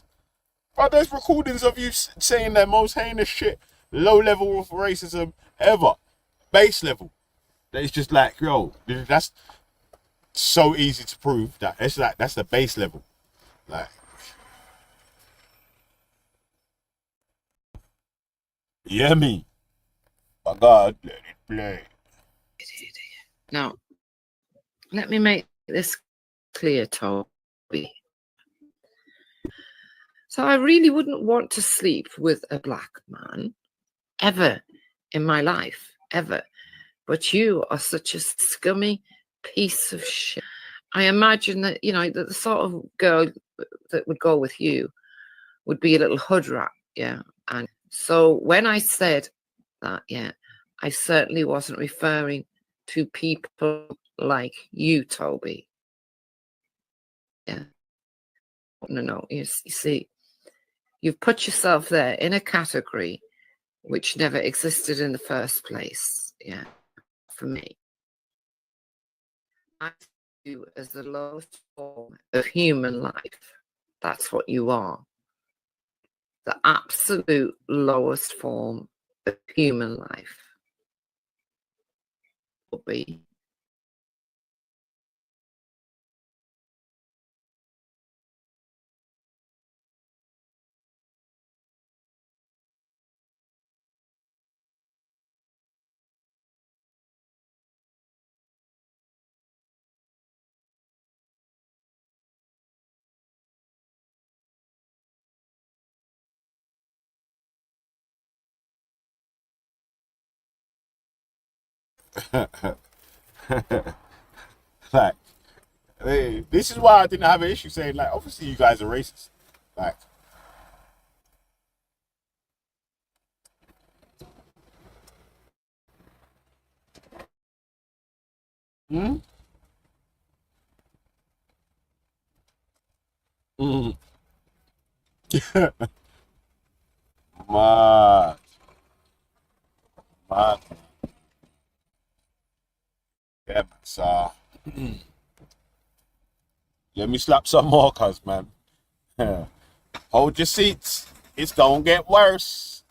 Speaker 9: But there's recordings of you saying the most heinous shit low level of racism ever. Base level. That it's just like, yo, that's so easy to prove that it's like that's the base level. Like, yeah, me. My God, let it play.
Speaker 16: Now, let me make this clear, Toby. So I really wouldn't want to sleep with a black man ever in my life, ever. But you are such a scummy piece of shit. I imagine that, you know, that the sort of girl that would go with you would be a little hood rat, yeah. And so when I said that, yeah, I certainly wasn't referring to people like you, Toby. Yeah. No. You see, you've put yourself there in a category which never existed in the first place. Yeah, for me. I see you as the lowest form of human life. That's what you are. The absolute lowest form of human life. Will be.
Speaker 9: Like, this is why I didn't have an issue saying, like, obviously you guys are racist. Like, hmm? Mm. Mad. Mad. Yeah, man. So, let me slap some more, cuz, man. Hold your seats. It's gonna get worse.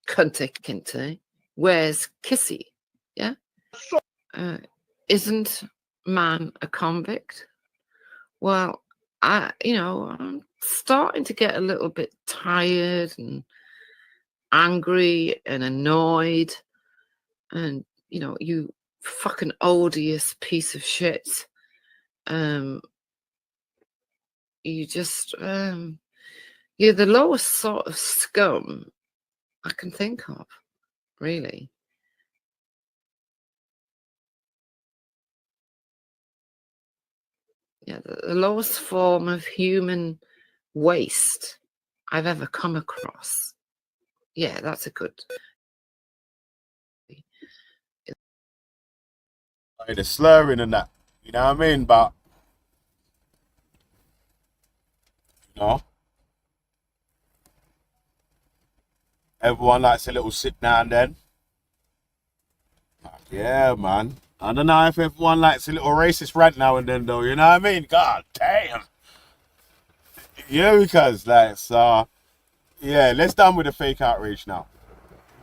Speaker 16: Cunty Kinte. Where's Kissy? Yeah? Isn't man a convict? Well, I'm starting to get a little bit tired and angry and annoyed. And, you fucking odious piece of shit. You just, you're the lowest sort of scum I can think of, really. Yeah, the lowest form of human waste I've ever come across. Yeah, that's a good.
Speaker 9: Like the slurring and that, you know what I mean? But, everyone likes a little sit now and then. Yeah, man. I don't know if everyone likes a little racist rant now and then, though. You know what I mean? God damn. Yeah, because, like, so, yeah, let's done with the fake outrage now.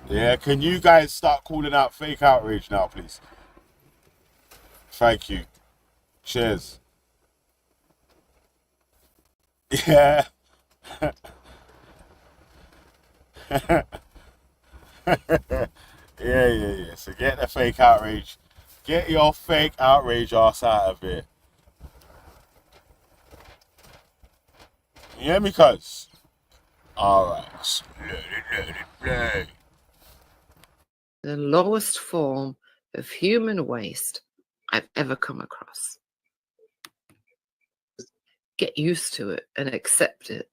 Speaker 9: Yeah, can you guys start calling out fake outrage now, please? Thank you. Cheers. Yeah. Yeah. So get the fake outrage. Get your fake outrage ass out of here. You hear me, cuz? Alright. So let it play.
Speaker 16: The lowest form of human waste I've ever come across. Get used to it and accept it.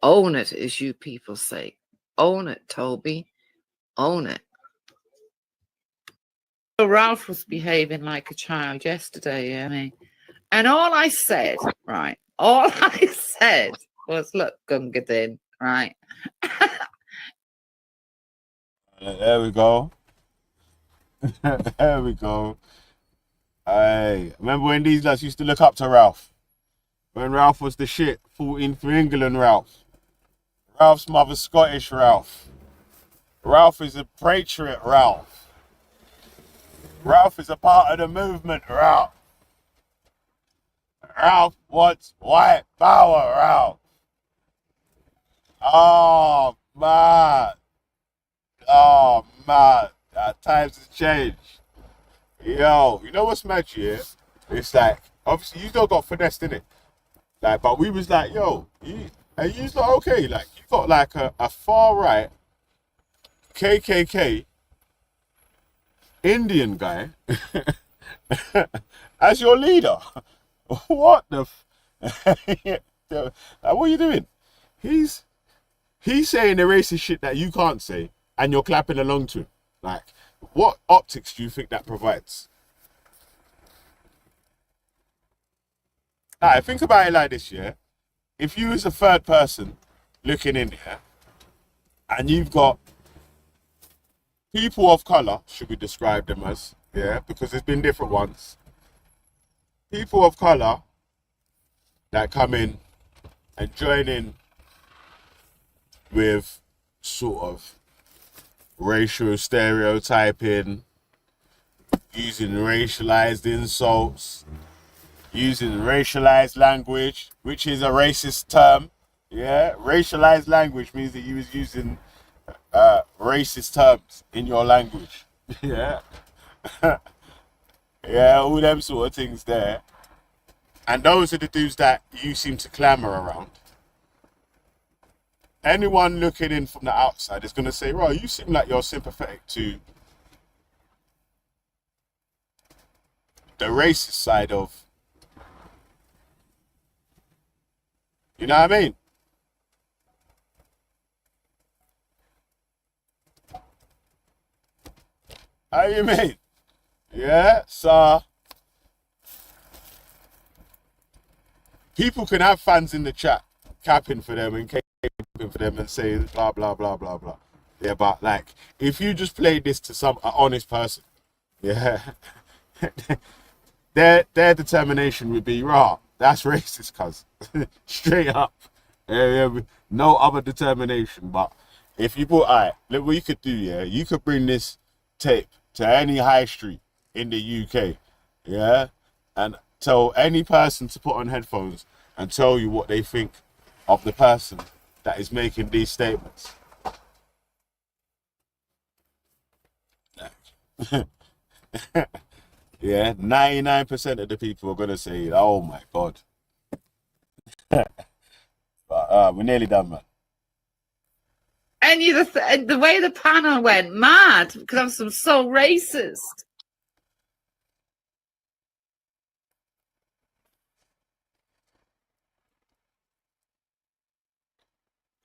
Speaker 16: Own it, as you people say. Own it, Toby. Own it. So Ralph was behaving like a child yesterday, and all I said was, look, Gungadin, right?
Speaker 9: There we go. There we go. Hey, remember when these lads used to look up to Ralph? When Ralph was the shit, 14 for England, Ralph. Ralph's mother's Scottish, Ralph. Ralph is a patriot, Ralph. Ralph is a part of the movement, Ralph. Ralph wants white power, Ralph. Oh, man. Oh, man. Times have changed. Yo, you know what's mad here? It's like, obviously, you still got finessed in it. Like, but we was like, yo, you's not okay. Like, you got like a far right KKK Indian guy as your leader. What the? Like, what are you doing? He's saying the racist shit that you can't say, and you're clapping along to him. Like, what optics do you think that provides? Alright, think about it like this, yeah? If you was a third person looking in here, and you've got people of colour, should we describe them as, yeah? Because there's been different ones. People of colour that come in and join in with sort of racial stereotyping, using racialized insults, using racialized language, which is a racist term. Yeah, racialized language means that you was using racist terms in your language. Yeah. Yeah, all them sort of things there. And those are the dudes that you seem to clamour around. Anyone looking in from the outside is going to say, "Right, you seem like you're sympathetic to the racist side of," you know what I mean? How you mean? Yeah, so people can have fans in the chat capping for them and caping for them and saying blah blah blah blah blah. Yeah, but like if you just played this to some honest person, yeah, their determination would be raw. That's racist, cuz straight up. No other determination. But if you put, alright, look what you could do. Yeah, you could bring this tape to any high street in the UK, yeah, and tell any person to put on headphones and tell you what they think of the person that is making these statements. Yeah, 99% of the people are gonna say, "Oh my god." But we're nearly done, man.
Speaker 16: And the way the panel went mad because I'm so racist.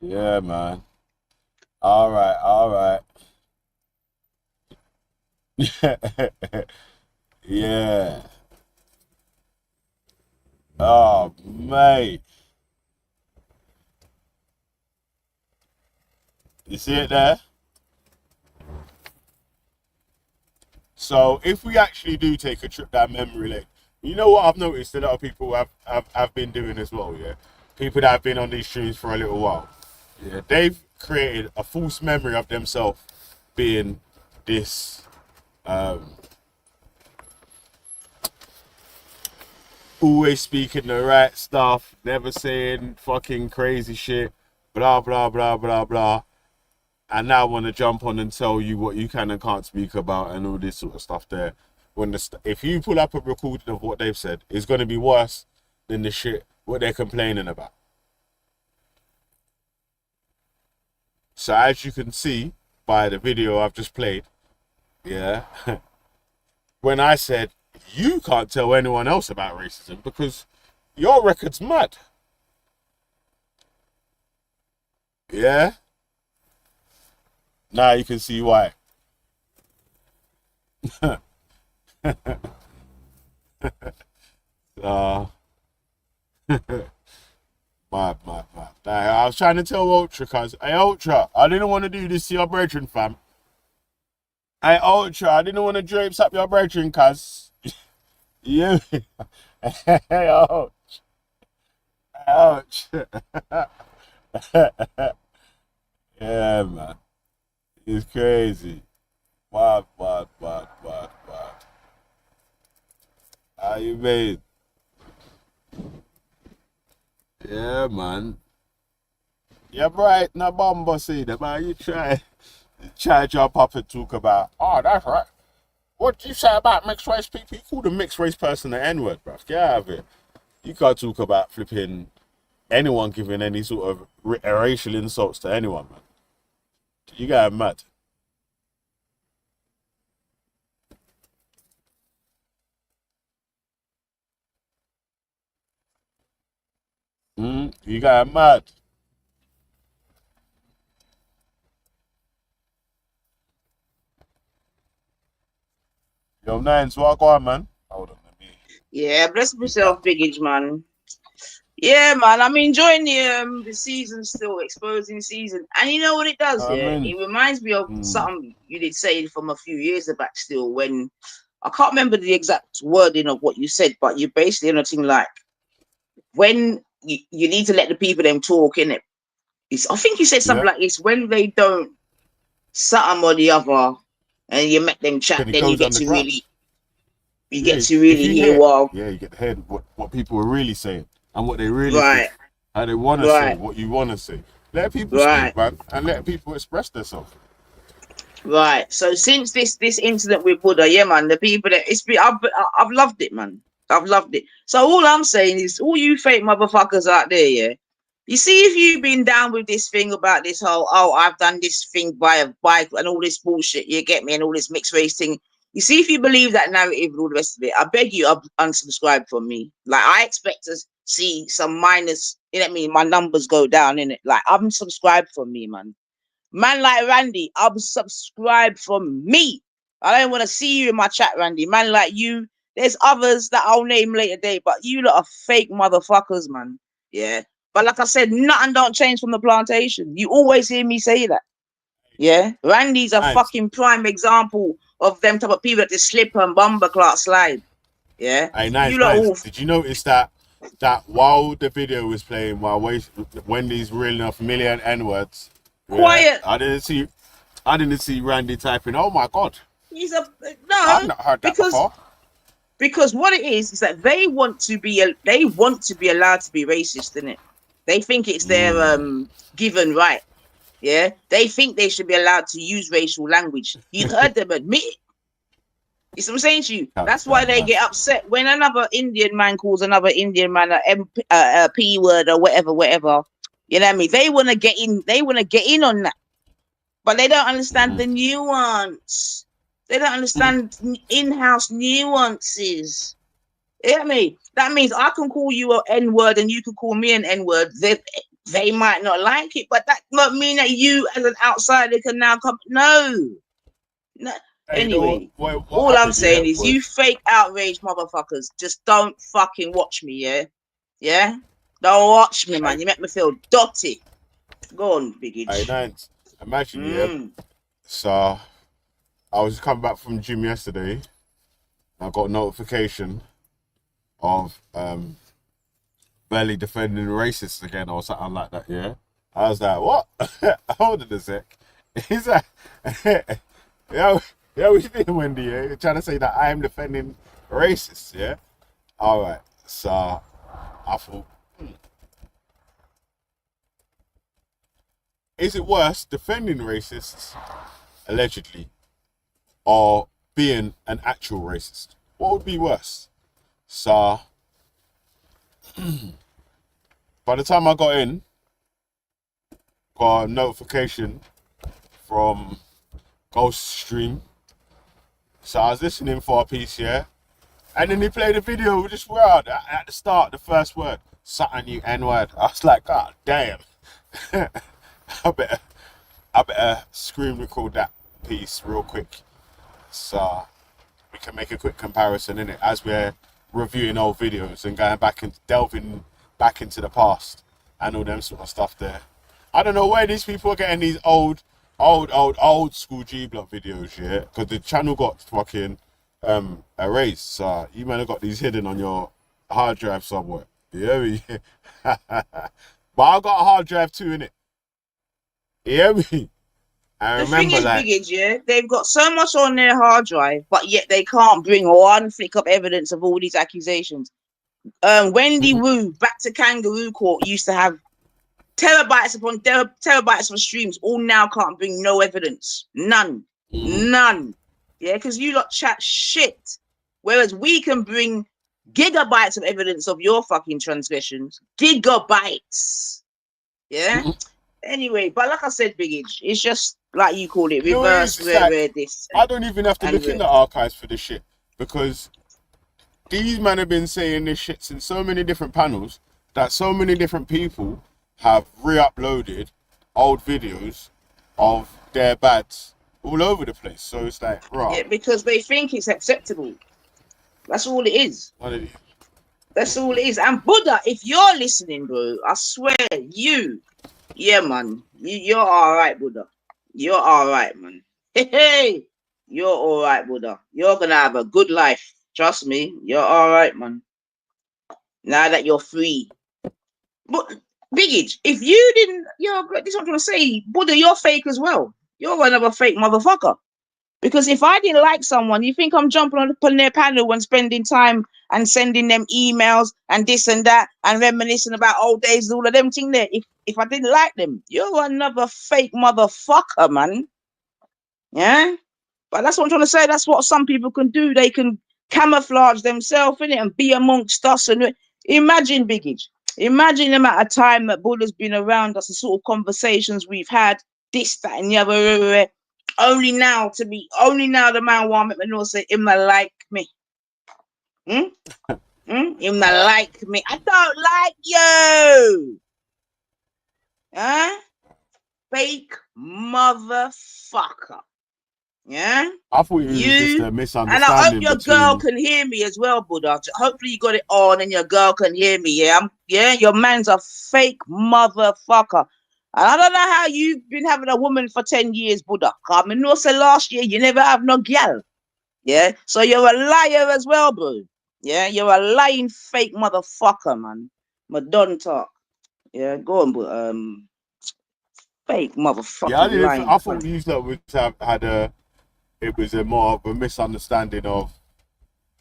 Speaker 9: Yeah, man. All right. Yeah. Oh, mate. You see it there? So if we actually do take a trip down memory lane, you know what I've noticed a lot of people have been doing as well, yeah? People that have been on these streams for a little while. Yeah, they've created a false memory of themselves being this always speaking the right stuff, never saying fucking crazy shit, blah blah blah blah blah. And now want to jump on and tell you what you can and can't speak about and all this sort of stuff there. When if you pull up a recording of what they've said, it's going to be worse than the shit what they're complaining about. So as you can see by the video I've just played, yeah, when I said you can't tell anyone else about racism because your record's mad. Yeah. Now you can see why. Mad. I was trying to tell Ultra, cuz, hey Ultra, I didn't want to do this to your brethren, fam. Hey Ultra, I didn't want to drapes up your brethren, cuz. You. Hey Ouch. Yeah, man. It's crazy. What. How you made? Yeah, man. Yeah, right. No bomber say that, man. You try jump up and talk about, oh, that's right. What you say about mixed race people? You call the mixed race person the N-word, bruv. Get out of it. You can't talk about flipping anyone giving any sort of racial insults to anyone, man. You got mad. You got mad. Yo, Nines, what go on, man? Hold on, let me.
Speaker 3: Yeah, bless myself, Biggage, man. Yeah, man, I'm enjoying the season still, exposing season. And you know what it does, yeah? It reminds me of something you did say from a few years back still, when I can't remember the exact wording of what you said, but you basically anything like when you need to let the people them talk, innit? I think you said something like this: when they don't something or the other, and you make them chat, then you get to really, hear what.
Speaker 9: Yeah, you get to hear what people are really saying and what they really think, how they want to say what you want to say. Let people speak, man, and let people express themselves.
Speaker 3: Right. So since this incident with Buddha, yeah, man, the people that I've loved it, man. I've loved it. So all I'm saying is, all you fake motherfuckers out there, yeah. You see, if you've been down with this thing about this whole, oh, I've done this thing by a bike and all this bullshit, you get me, and all this mixed race thing. You see, if you believe that narrative and all the rest of it, I beg you, unsubscribe from me. Like, I expect to see some minus, you know what I mean, my numbers go down, innit? Like, unsubscribe from me, man. Man like Randy, unsubscribe from me. I don't want to see you in my chat, Randy. Man like you, there's others that I'll name later date, but you lot are fake motherfuckers, man. Yeah. But like I said, nothing don't change from the plantation. You always hear me say that. Yeah. Randy's a fucking prime example of them type of people that just slip and bumper clock slide. Yeah.
Speaker 9: Hey, nice. Did you notice that while the video was playing, while Wendy's reeling off a million N-words,
Speaker 3: quiet.
Speaker 9: I didn't see Randy typing, oh my God.
Speaker 3: He's no.
Speaker 9: I've not heard that before.
Speaker 3: Because what it is that they want to be allowed to be racist, isn't it? They think it's their given right. Yeah, they think they should be allowed to use racial language. You heard them admit it. You see what I'm saying to you? That's why they get upset when another Indian man calls another Indian man a P word or whatever. You know what I mean? They want to get in. They want to get in on that, but they don't understand the nuance. They don't understand in-house nuances. You know what I mean? That means I can call you an N-word and you can call me an N-word. They might not like it, but that does not mean that you as an outsider can now come. No. Hey, anyway, all I'm saying is you fake outrage motherfuckers, just don't fucking watch me, yeah? Yeah? Don't watch me, man. You make me feel dirty. Go on, Biggie.
Speaker 9: Hey, Nance, imagine, so I was coming back from the gym yesterday. I got a notification of Belly defending racists again or something like that, yeah? I was like, what? Hold on a sec. He's like, yeah, what you doing, Wendy? Yeah? You're trying to say that I am defending racists, yeah? All right, so I thought, is it worse defending racists, allegedly, or being an actual racist? What would be worse? So, by the time I got in, got a notification from Ghost-Stream. So I was listening for a piece, yeah? And then he played a video with this word at the start, the first word, something you N-word. I was like, God damn. I better screen record that piece real quick. So we can make a quick comparison in it as we're reviewing old videos and going back and delving back into the past and all them sort of stuff there. I don't know where these people are getting these old school G-Block videos, yeah? Because the channel got fucking erased. So you might have got these hidden on your hard drive somewhere. Yeah, but I got a hard drive too, innit? You hear me? I
Speaker 3: The thing
Speaker 9: remember
Speaker 3: is,
Speaker 9: like
Speaker 3: Biggage, yeah, they've got so much on their hard drive, but yet they can't bring one flick of evidence of all these accusations. Wendy Wu, back to Kangaroo Court, used to have terabytes upon terabytes of streams. All now can't bring no evidence, none. Yeah, because you lot chat shit, whereas we can bring gigabytes of evidence of your fucking transgressions, gigabytes. Yeah. Anyway, but like I said, Biggage, it's just like you call it,
Speaker 9: You know what it is?
Speaker 3: reverse
Speaker 9: It's like,
Speaker 3: rare this.
Speaker 9: I don't even have to
Speaker 3: and
Speaker 9: look in the archives for this shit because these men have been saying this shit in so many different panels that so many different people have re-uploaded old videos of their bads all over the place. So it's like, right.
Speaker 3: Yeah, because they think it's acceptable. That's all it is.
Speaker 9: What it is.
Speaker 3: That's all it is. And Buddha, if you're listening, bro, I swear yeah, man, you're all right, Buddha. You're all right, man. Hey, you're all right, Buddha. You're gonna have a good life. Trust me, you're all right, man. Now that you're free. But Biggage, if you didn't, this is what I'm gonna say, Buddha, you're fake as well. You're another fake motherfucker. Because if I didn't like someone, you think I'm jumping on their panel and spending time and sending them emails and this and that and reminiscing about old days, all of them things there. If I didn't like them, you're another fake motherfucker, man. Yeah? But that's what I'm trying to say. That's what some people can do. They can camouflage themselves in it and be amongst us. And imagine, Biggage. Imagine the amount of time that Buddha's been around us, the sort of conversations we've had, this, that, and the other. Only now the man want me to say him not like me. Him not like me. I don't like you. Huh? Fake motherfucker. Yeah?
Speaker 9: I thought it was just a misunderstanding.
Speaker 3: And I hope your girl
Speaker 9: between-
Speaker 3: can hear me as well, Buddha. Hopefully you got it on and your girl can hear me. Yeah, your man's a fake motherfucker. And I don't know how you've been having a woman for 10 years, Buddha. I mean, no, say last year you never have no gal. Yeah, so you're a liar as well, bro. Yeah, you're a lying fake motherfucker, man. But don't talk. Yeah, go on, but fake motherfucker.
Speaker 9: Yeah, I thought you lot it was a more of a misunderstanding of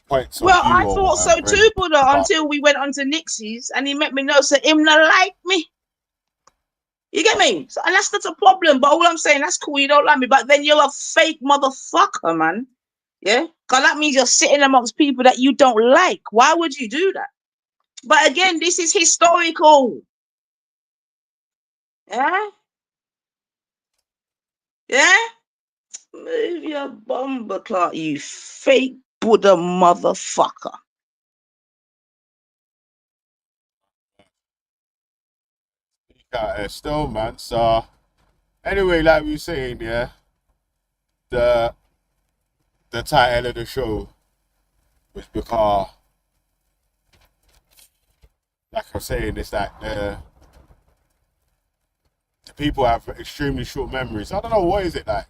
Speaker 9: points.
Speaker 3: Well,
Speaker 9: of view
Speaker 3: I
Speaker 9: or
Speaker 3: thought so
Speaker 9: whatever,
Speaker 3: too,
Speaker 9: really.
Speaker 3: Buddha, until we went on to Nixie's and he met me know so him not like me. You get me? So, and that's not a problem. But all I'm saying, that's cool. You don't like me, but then you're a fake motherfucker, man. Yeah, because that means you're sitting amongst people that you don't like. Why would you do that? But again, this is historical. Yeah, yeah. Move your bumper clock, you fake Buddha motherfucker.
Speaker 9: Still, man. So anyway, like we were saying, yeah, the title of the show was because, like I'm saying, it's that the people have extremely short memories. I don't know, what is it like?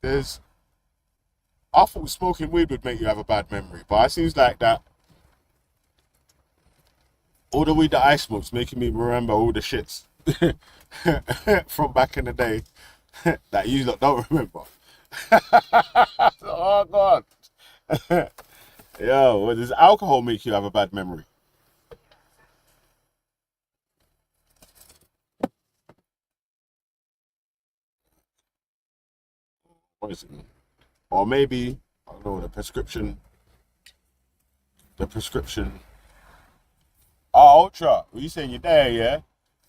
Speaker 9: I thought smoking weed would make you have a bad memory, but it seems like that all the weed that I smoke's making me remember all the shits from back in the day that you lot don't remember. Oh God. Yo, well, does alcohol make you have a bad memory? What is it? Or maybe, I don't know, the prescription. Oh, Ultra, what you saying? You're there, yeah?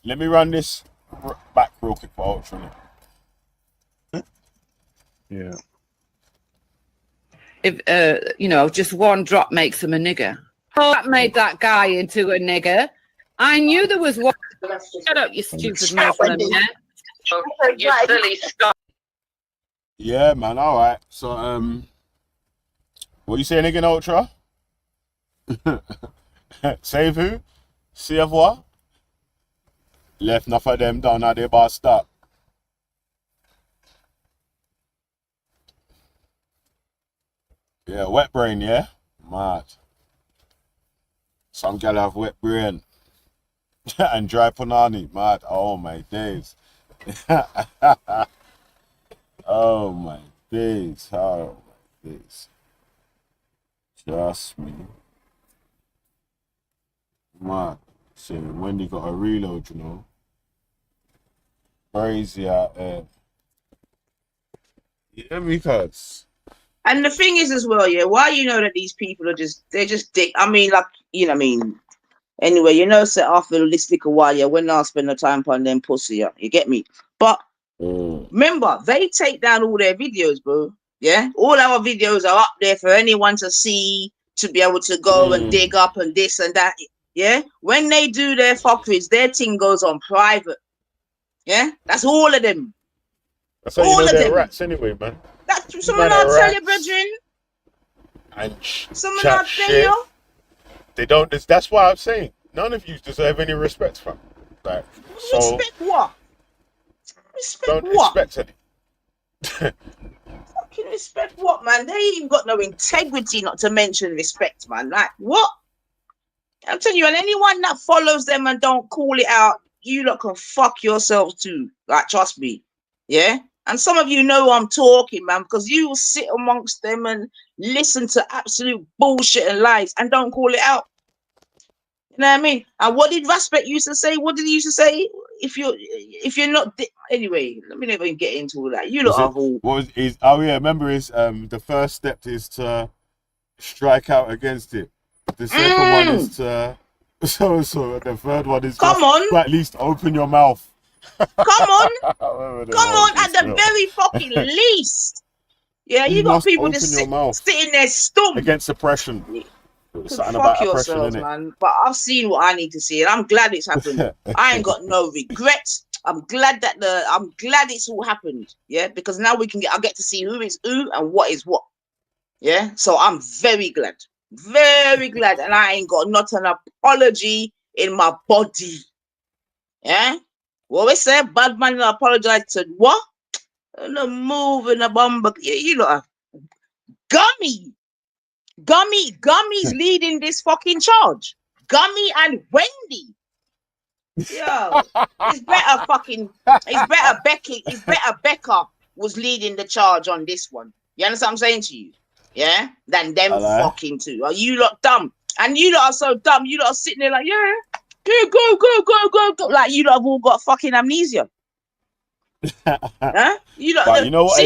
Speaker 9: Let me run this back real quick for Ultra.
Speaker 19: Yeah.
Speaker 16: If just one drop makes him a nigger. Oh, that made that guy into a nigger. I knew there was one. Shut up, you stupid Muslim. Yeah?
Speaker 18: You silly scum.
Speaker 9: Yeah, man. All right. So, what you saying again, Ultra? Save who? See of what? Left enough of them down at the bus stop. Yeah, wet brain, yeah? Mad. Some gal have wet brain. And dry punani, mad. Oh my days. Oh my days. Oh my days. Trust me. Man, so Wendy got a reload, you know. Crazy out there. Yeah, because.
Speaker 3: And the thing is as well, yeah, why you know that these people are they're just dick. I mean, like, you know what I mean? Anyway, you know, set off a this little while, yeah, when I spend the time on them pussy, yeah, you get me? But remember, they take down all their videos, bro. Yeah, all our videos are up there for anyone to see, to be able to go and dig up and this and that. Yeah, when they do their fuckeries, their thing goes on private. Yeah, that's all of them.
Speaker 9: That's how you know they're rats anyway, man.
Speaker 3: That's someone not tell you, brethren.
Speaker 9: And
Speaker 3: Someone
Speaker 9: chat
Speaker 3: not tell
Speaker 9: shit.
Speaker 3: you.
Speaker 9: They don't. That's why I'm saying none of you deserve any respect, fam. Like, so
Speaker 3: Respect what? Respect
Speaker 9: don't
Speaker 3: what?
Speaker 9: expect any.
Speaker 3: Fucking respect what, man? They ain't got no integrity, not to mention respect, man. Like, what? I'm telling you, and anyone that follows them and don't call it out, you lot can fuck yourselves too. Like, trust me. Yeah? And some of you know I'm talking, man, because you will sit amongst them and listen to absolute bullshit and lies and don't call it out. You know what I mean? And what did Respect used to say? What did he used to say? If you're not anyway, let me never even get into all that. You lot are all.
Speaker 9: What was his? Oh yeah, remember his the first step is to strike out against it. The second one is to so the third one is
Speaker 3: Come on,
Speaker 9: to at least open your mouth.
Speaker 3: Come on, at the very fucking least. Yeah, you got people just sitting there stumped
Speaker 9: against oppression.
Speaker 3: Something about yourselves, man. But I've seen what I need to see, and I'm glad it's happened. I ain't got no regrets. I'm glad it's all happened. Yeah, because now I get to see who is who and what is what. Yeah, so I'm very glad, and I ain't got not an apology in my body. Yeah. What we say, bad man apologize to what? No move in a bomb, you know, Gummy's leading this fucking charge. Gummy and Wendy. Yo, it's better Becca was leading the charge on this one. You understand what I'm saying to you? Yeah? Than them fucking two. Are you lot dumb? And you lot are so dumb, you lot are sitting there like, yeah. Go. Like you lot have all got fucking amnesia. Huh? You lot,
Speaker 9: you know what,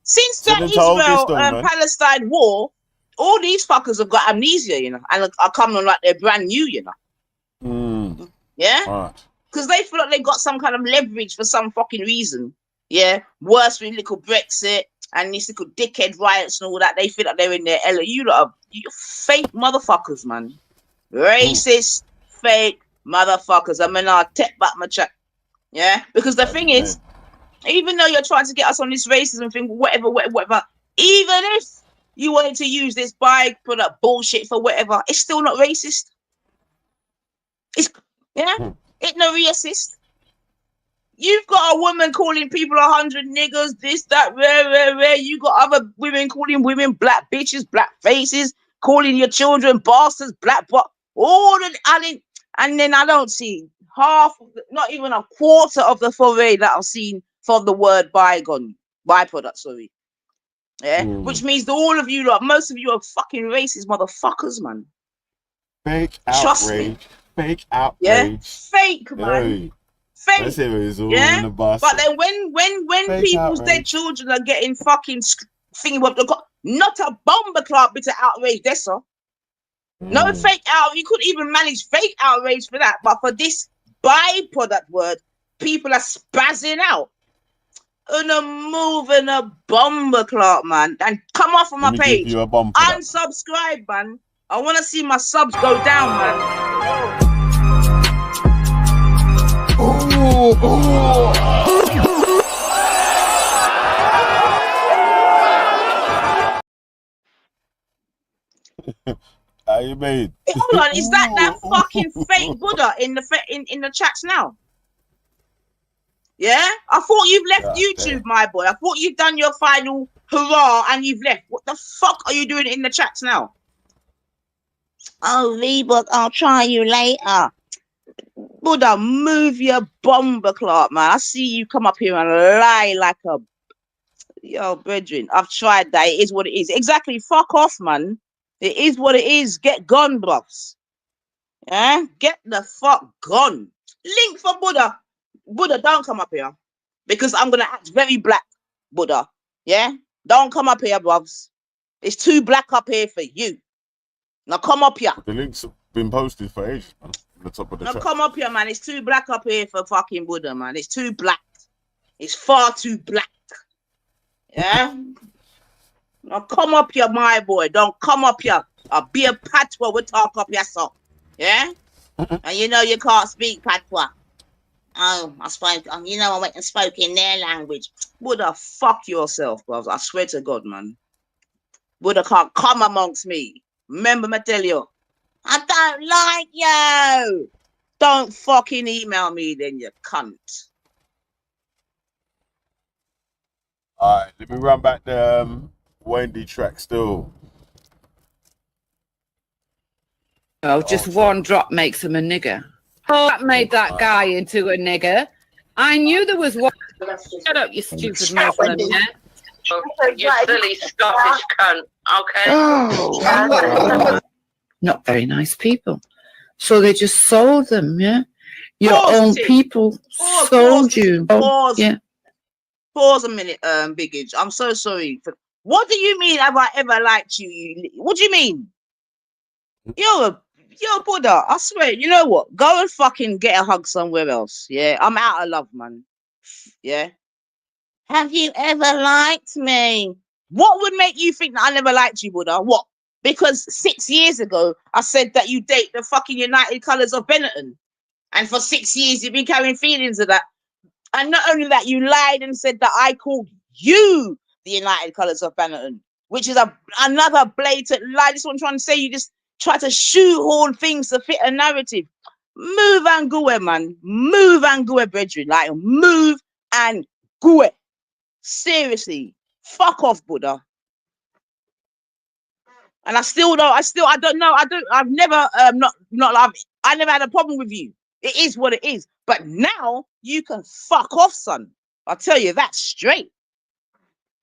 Speaker 3: since that Israel Palestine war, all these fuckers have got amnesia, you know, and are coming like they're brand new, you know. Yeah? Because they feel like they got some kind of leverage for some fucking reason. Yeah? Worse with little Brexit and these little dickhead riots and all that. They feel like they're in their element. You lot are fake motherfuckers, man. Racist. Fake motherfuckers. I'm gonna take back my chat. Yeah, because the thing is, even though you're trying to get us on this racism thing, whatever, even if you wanted to use this byproduct bullshit for whatever, it's still not racist. It's it's no racist. You've got a woman calling people 100 niggas, this, that, rare. You got other women calling women black bitches, black faces, calling your children bastards, all the and then I don't see half, not even a quarter of the foray that I've seen for the word byproduct, sorry. Yeah, which means that all of you lot, most of you are fucking racist motherfuckers, man.
Speaker 9: Fake outrage. Fake outrage.
Speaker 3: Yeah, fake, man. Fake.
Speaker 9: Yeah,
Speaker 3: but then when fake people's dead children are getting fucking thinking what they've got, not a bomber club bit of outrage, that's all. No fake out. You couldn't even manage fake outrage for that. But for this byproduct word, people are spazzing out. And a move and a bomber clock, man. And come off of my page. Unsubscribe, man. I want to see my subs go down, man.
Speaker 9: How you made?
Speaker 3: Hold on, is that fucking fake Buddha in the chats now? Yeah, I thought you've left YouTube, my boy. I thought you've done your final hurrah and you've left. What the fuck are you doing in the chats now? Oh, Reebok, I'll try you later. Buddha, move your bomber clock, man. I see you come up here and lie like a... Yo, brethren, I've tried that. It is what it is. Exactly. Fuck off, man. It is what it is. Get gone, bruv. Yeah? Get the fuck gone. Link for Buddha. Buddha, don't come up here. Because I'm going to act very black, Buddha. Yeah? Don't come up here, bruvs. It's too black up here for you. Now come up here.
Speaker 9: The link's been posted for ages, man. On the top of the
Speaker 3: Now
Speaker 9: chat.
Speaker 3: come up here, man. It's too black up here for fucking Buddha, man. It's too black. It's far too black. Yeah? Now come up here, my boy. Don't come up here. I'll be a patois. We'll talk up here, so. Yeah? And you know you can't speak patois. Oh, I spoke, you know, I went and spoke in their language. Buddha, fuck yourself, bro. I swear to God, man. Buddha can't come amongst me. Remember me tell you, I don't like you. Don't fucking email me then, you cunt.
Speaker 9: Alright, let me run back the Wendy track still.
Speaker 16: Oh, just one drop makes him a nigger. Oh, that made that guy into a nigger. I knew there was one. Shut up, you stupid Muslim, yeah?
Speaker 18: You silly Scottish cunt, okay?
Speaker 16: Oh, not very nice people. So they just sold them, yeah? Your own people sold you. Oh, yeah.
Speaker 3: Pause a minute, Biggage. I'm so sorry. What do you mean have I ever liked you? What do you mean? You're Buddha. I swear, you know what? Go and fucking get a hug somewhere else. Yeah, I'm out of love, man. Yeah. Have you ever liked me? What would make you think that I never liked you, Buddha? What? Because 6 years ago, I said that you date the fucking United Colours of Benetton. And for 6 years, you've been carrying feelings of that. And not only that, you lied and said that I called you the United Colours of Benetton, which is another blatant lie. This is what I'm trying to say. You just try to shoehorn things to fit a narrative. Move and go, man. Move and go, brethren. Like, move and go. Seriously. Fuck off, Buddha. And I don't know. I've never, I never had a problem with you. It is what it is. But now you can fuck off, son. I'll tell you that straight.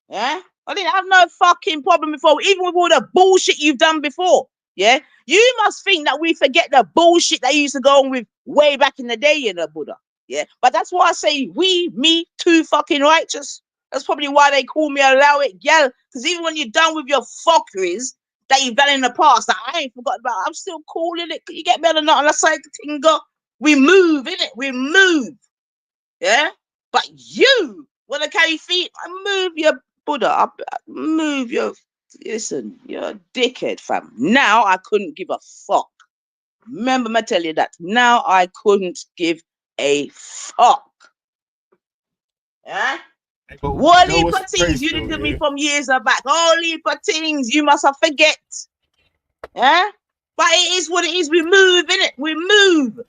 Speaker 3: Yeah? I didn't have no fucking problem before, even with all the bullshit you've done before. Yeah? You must think that we forget the bullshit that used to go on with way back in the day, you know, Buddha. Yeah? But that's why I say me, too fucking righteous. That's probably why they call me allow it, gal. Because even when you're done with your fuckeries that you've done in the past, that I ain't forgotten about, I'm still calling it. You get better than that. Unless I can go. We move, innit? We move. Yeah? But you want to carry feet? Move your Buddha. Move your... Listen, you're a dickhead, fam. Now I couldn't give a fuck. Remember me tell you that. Now I couldn't give a fuck. Yeah? What heap of things you did to me from years back. All heap of things you must have forget. Yeah? But it is what it is. We move, innit? We move.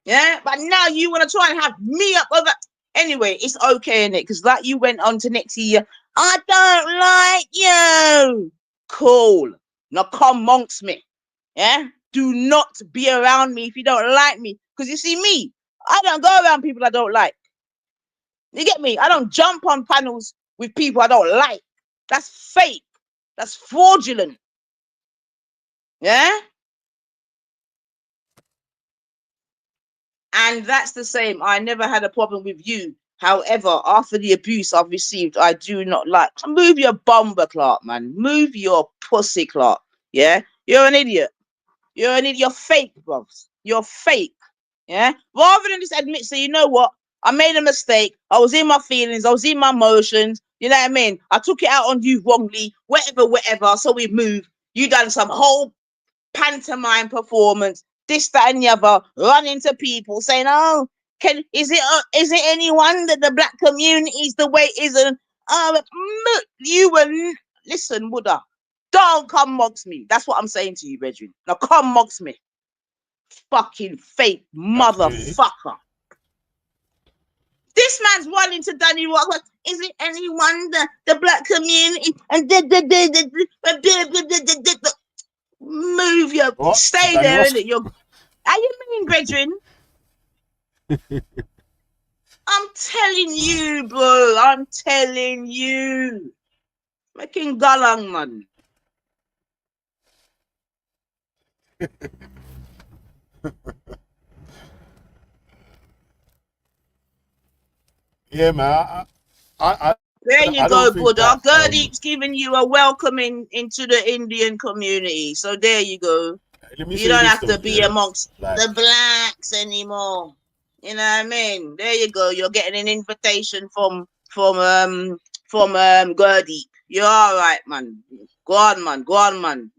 Speaker 3: Yeah? But now you want to try and have me up over... Anyway, it's okay, innit? Because like you went on to next year, I don't like you. Cool. Now come amongst me. Yeah? Do not be around me if you don't like me. Because you see me, I don't go around people I don't like. You get me? I don't jump on panels with people I don't like. That's fake. That's fraudulent. Yeah? And that's the same. I never had a problem with you. However, after the abuse I've received, I do not like. Move your bomber, Clark, man. Move your pussy, Clark. Yeah? You're an idiot. You're an idiot. You're fake, bros. You're fake. Yeah? Rather than just admit, say, you know what? I made a mistake. I was in my feelings. I was in my emotions. You know what I mean? I took it out on you wrongly. Whatever. So we moved. You done some whole pantomime performance. This, that, and the other. Run into people saying, oh, is it any wonder the black community is the way it is? And you were... Listen, Buddha. Don't come amongst me. That's what I'm saying to you, Reggie. Now come amongst me. Fucking fake motherfucker. This man's running to Danny Rock. Is it any wonder the black community and move your stay there, innit? How you mean, brethren? I'm telling you, bro. I'm telling you. Making galang, man.
Speaker 2: Yeah, man.
Speaker 3: There you
Speaker 2: I
Speaker 3: go,
Speaker 2: don't think
Speaker 3: Buddha.
Speaker 2: that,
Speaker 3: Gurdeep's giving you a welcome into the Indian community. So there you go.
Speaker 2: let me
Speaker 3: You
Speaker 2: say
Speaker 3: don't
Speaker 2: this
Speaker 3: have to
Speaker 2: though,
Speaker 3: be
Speaker 2: yeah.
Speaker 3: amongst
Speaker 2: Like,
Speaker 3: the blacks anymore. You know what I mean? There you go. You're getting an invitation from Gurdeep. You're all right, man. Go on, man. Go on, man.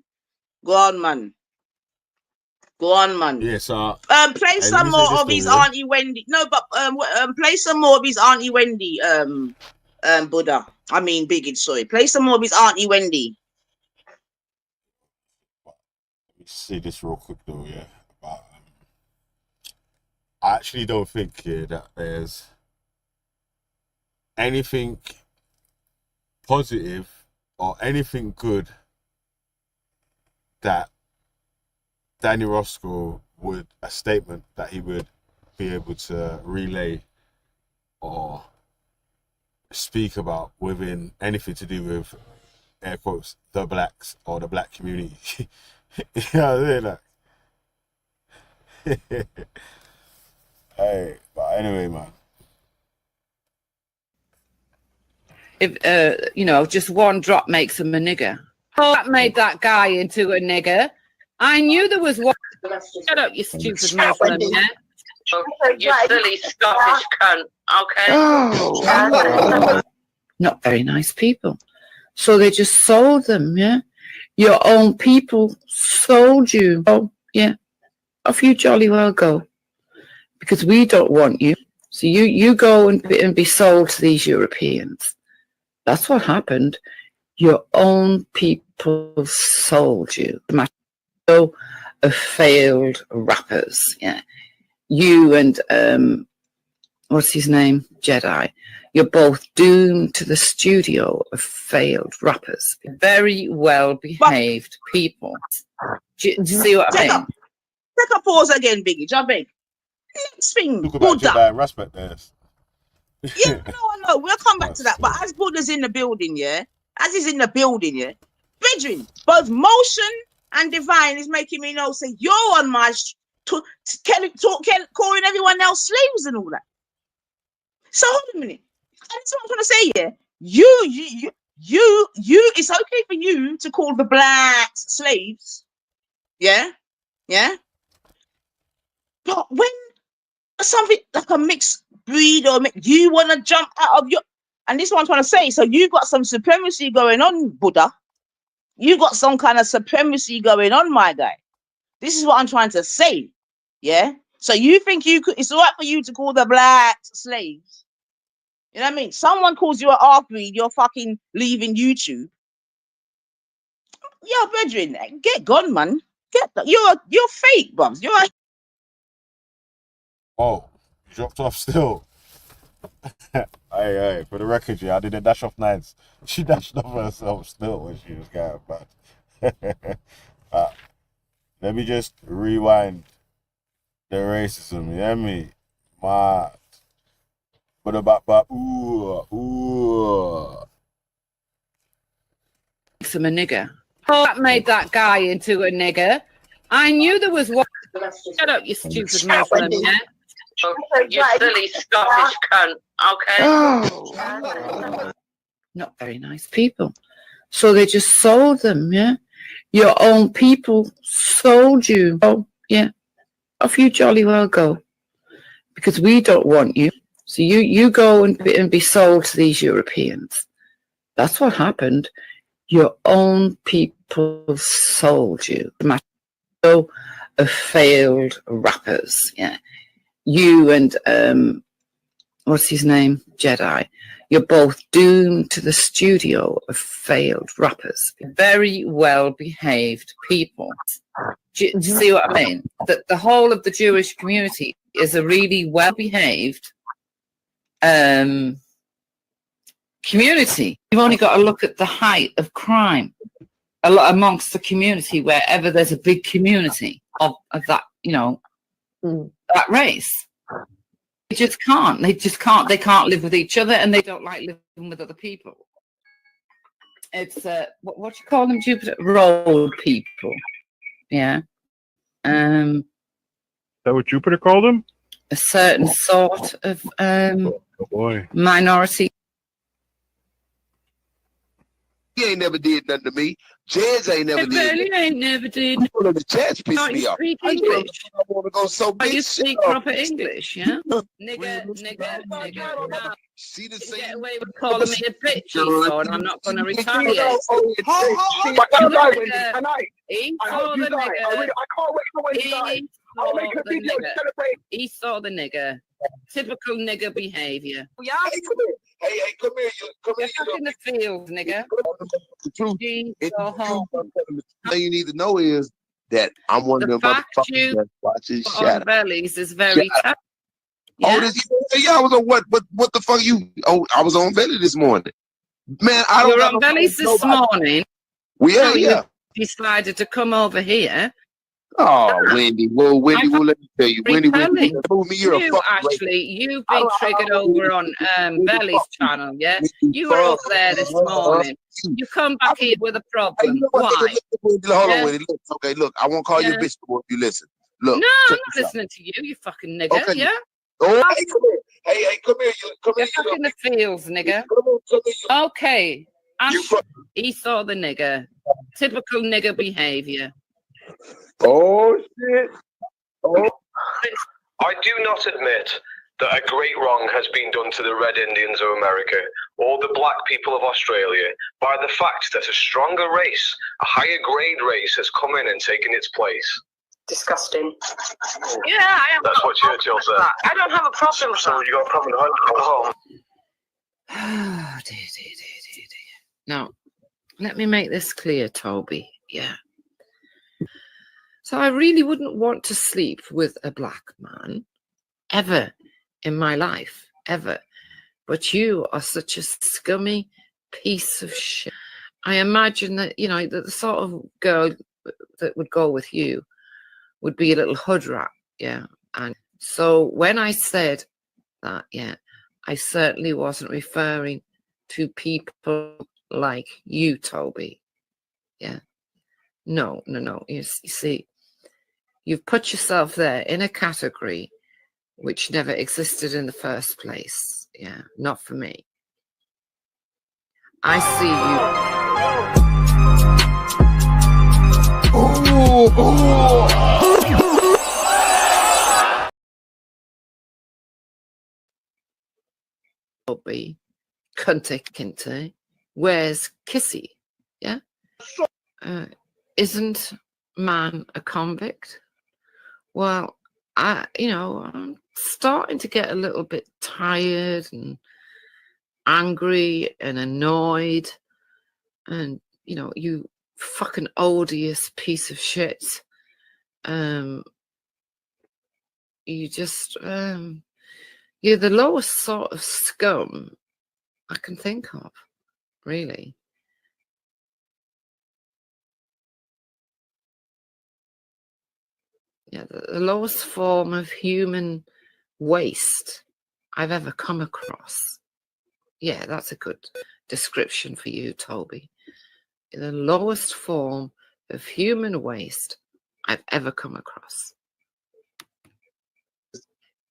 Speaker 3: Go on, man. Go on, man.
Speaker 2: yeah, so
Speaker 3: Play
Speaker 2: let
Speaker 3: some
Speaker 2: me say
Speaker 3: more
Speaker 2: this
Speaker 3: of
Speaker 2: though,
Speaker 3: his
Speaker 2: yeah.
Speaker 3: Auntie Wendy. No, but play some more of his Auntie Wendy. Buddha. I mean, Biggin. Sorry. Play some more of his Auntie Wendy.
Speaker 2: Let me say this real quick though, yeah. But, I actually don't think that there's anything positive or anything good that Danny Roscoe would, a statement that he would be able to relay or speak about within anything to do with, air quotes, the blacks or the black community. You know what I mean? Like, hey, but anyway, man.
Speaker 16: If just one drop makes him a nigger. Oh, that made that guy into a nigger. I knew there was one. Shut up, you stupid Muslim, yeah?
Speaker 18: You silly Scottish cunt, okay?
Speaker 16: Oh, not very nice people. So they just sold them, yeah? Your own people sold you. Oh, yeah. Off you jolly well go. Because we don't want you. So you go and be sold to these Europeans. That's what happened. Your own people sold you. Of failed rappers, yeah. You and what's his name? Jedi. You're both doomed to the studio of failed rappers. Very well behaved people. Do you see what I mean?
Speaker 3: Take a pause again, Biggie. I beg. Next thing,
Speaker 2: Talk about
Speaker 3: Buddha.
Speaker 2: Jedi and respect there.
Speaker 3: Yeah, no, we'll come back to that. But as Buddha's in the building, yeah, as he's in the building, yeah, brethren, both motion and divine is making me know. Say you're on my calling everyone else slaves and all that. So hold a minute. That's what I'm trying to say. Yeah, you. It's okay for you to call the blacks slaves. Yeah, yeah. But when something like a mixed breed or you want to jump out of your, and this is what I'm trying to say. So you got some supremacy going on, Buddha. You got some kind of supremacy going on, my guy. This is what I'm trying to say. Yeah. So you think it's all right for you to call the blacks slaves? You know what I mean? Someone calls you an half-breed, you're fucking leaving YouTube. Yo, brethren, get gone, man. You're fake, bums. You're a
Speaker 2: Oh, you dropped off still. Hey, for the record, yeah, I didn't dash off nines. She dashed off herself still when she was going back. Let me just rewind the racism, you hear me? Mad. But ooh.
Speaker 16: Some a nigger. Oh, that made that guy into a nigger. I knew there was one. Shut up, you stupid Muslim, yeah?
Speaker 18: You silly Scottish cunt, okay?
Speaker 16: Oh, not very nice people. So they just sold them, yeah? Your own people sold you. Oh, yeah. Off you jolly well go. Because we don't want you. So you go and be sold to these Europeans. That's what happened. Your own people sold you. Of failed rappers, yeah. You and what's his name? Jedi. You're both doomed to the studio of failed rappers. Very well behaved people. Do you see what I mean? That the whole of the Jewish community is a really well behaved community. You've only got to look at the height of crime a lot amongst the community, wherever there's a big community of that, that race. just can't. They just can't. They can't live with each other, and they don't like living with other people. It's what do you call them, Jupiter? Road people. Yeah.
Speaker 19: Is that what Jupiter called him?
Speaker 16: A certain sort of
Speaker 19: Oh boy.
Speaker 16: minority.
Speaker 20: He ain't never did nothing to me. Jez ain't never did.
Speaker 16: Really ain't never did.
Speaker 20: One of the Jez pissed
Speaker 16: Can't
Speaker 20: me
Speaker 16: you
Speaker 20: off.
Speaker 16: speak
Speaker 20: I
Speaker 16: English?
Speaker 20: want to go so
Speaker 16: Can't you
Speaker 20: big.
Speaker 16: speak proper English? Yeah. Nigga.
Speaker 20: See the
Speaker 16: You get away with calling me a bitch, Esau, and I'm not going to retaliate.
Speaker 6: Can I?
Speaker 16: Esau the nigger.
Speaker 6: I can't wait for Wednesday. I'll make a video celebrate.
Speaker 16: Esau the nigger. Typical nigger behavior.
Speaker 20: Hey, come here.
Speaker 16: You're stuck in the field, nigger.
Speaker 20: The truth.
Speaker 16: Go home.
Speaker 20: The thing you need to know is that I'm one of them
Speaker 16: fact
Speaker 20: motherfuckers
Speaker 16: you
Speaker 20: that watches
Speaker 16: put
Speaker 20: Shadow.
Speaker 16: on bellies is very tough.
Speaker 20: Oh, I was on what the fuck you? Oh, I was on belly this morning. Man, I don't.
Speaker 16: You're on bellies this morning.
Speaker 20: Yeah, yeah.
Speaker 16: You decided to come over here.
Speaker 20: Oh, Wendy. Well, Wendy, let me tell you. Wendy, move me. You're a fucking
Speaker 16: actually, you've been triggered over on Belly's channel, yeah? You were over there this morning. You come back here with a problem. Why?
Speaker 20: Hold on, Wendy. Look, okay, look. I won't call you a bitch if you listen. Look.
Speaker 16: No, I'm not listening to you, you fucking nigger,
Speaker 20: Okay.
Speaker 16: yeah?
Speaker 20: Oh, hey, come here. Hey, come here.
Speaker 16: You're stuck in the fields, nigger. Okay. Esau the nigger. Typical nigger behavior.
Speaker 20: Oh, shit. Oh.
Speaker 21: I do not admit that a great wrong has been done to the Red Indians of America or the black people of Australia by the fact that a stronger race, a higher grade race, has come in and taken its place.
Speaker 22: Disgusting.
Speaker 18: Yeah, I have
Speaker 21: That's what Churchill said.
Speaker 18: I don't have a problem with
Speaker 21: So
Speaker 18: that.
Speaker 21: you got a problem with home?
Speaker 16: Oh, dear. Now, let me make this clear, Toby. Yeah. So I really wouldn't want to sleep with a black man ever in my life, ever. But you are such a scummy piece of shit. I imagine that, that the sort of girl that would go with you would be a little hood rat, yeah. And so when I said that, yeah, I certainly wasn't referring to people like you, Toby. Yeah. No. You see, you've put yourself there in a category which never existed in the first place. Yeah, not for me. I see you. Toby, Cunty Kinte, where's Kissy? Yeah? Isn't man a convict? Well, I'm starting to get a little bit tired and angry and annoyed. And, you fucking odious piece of shit. You just, you're the lowest sort of scum I can think of, really. Yeah, the lowest form of human waste I've ever come across. Yeah, that's a good description for you, Toby. The lowest form of human waste I've ever come across.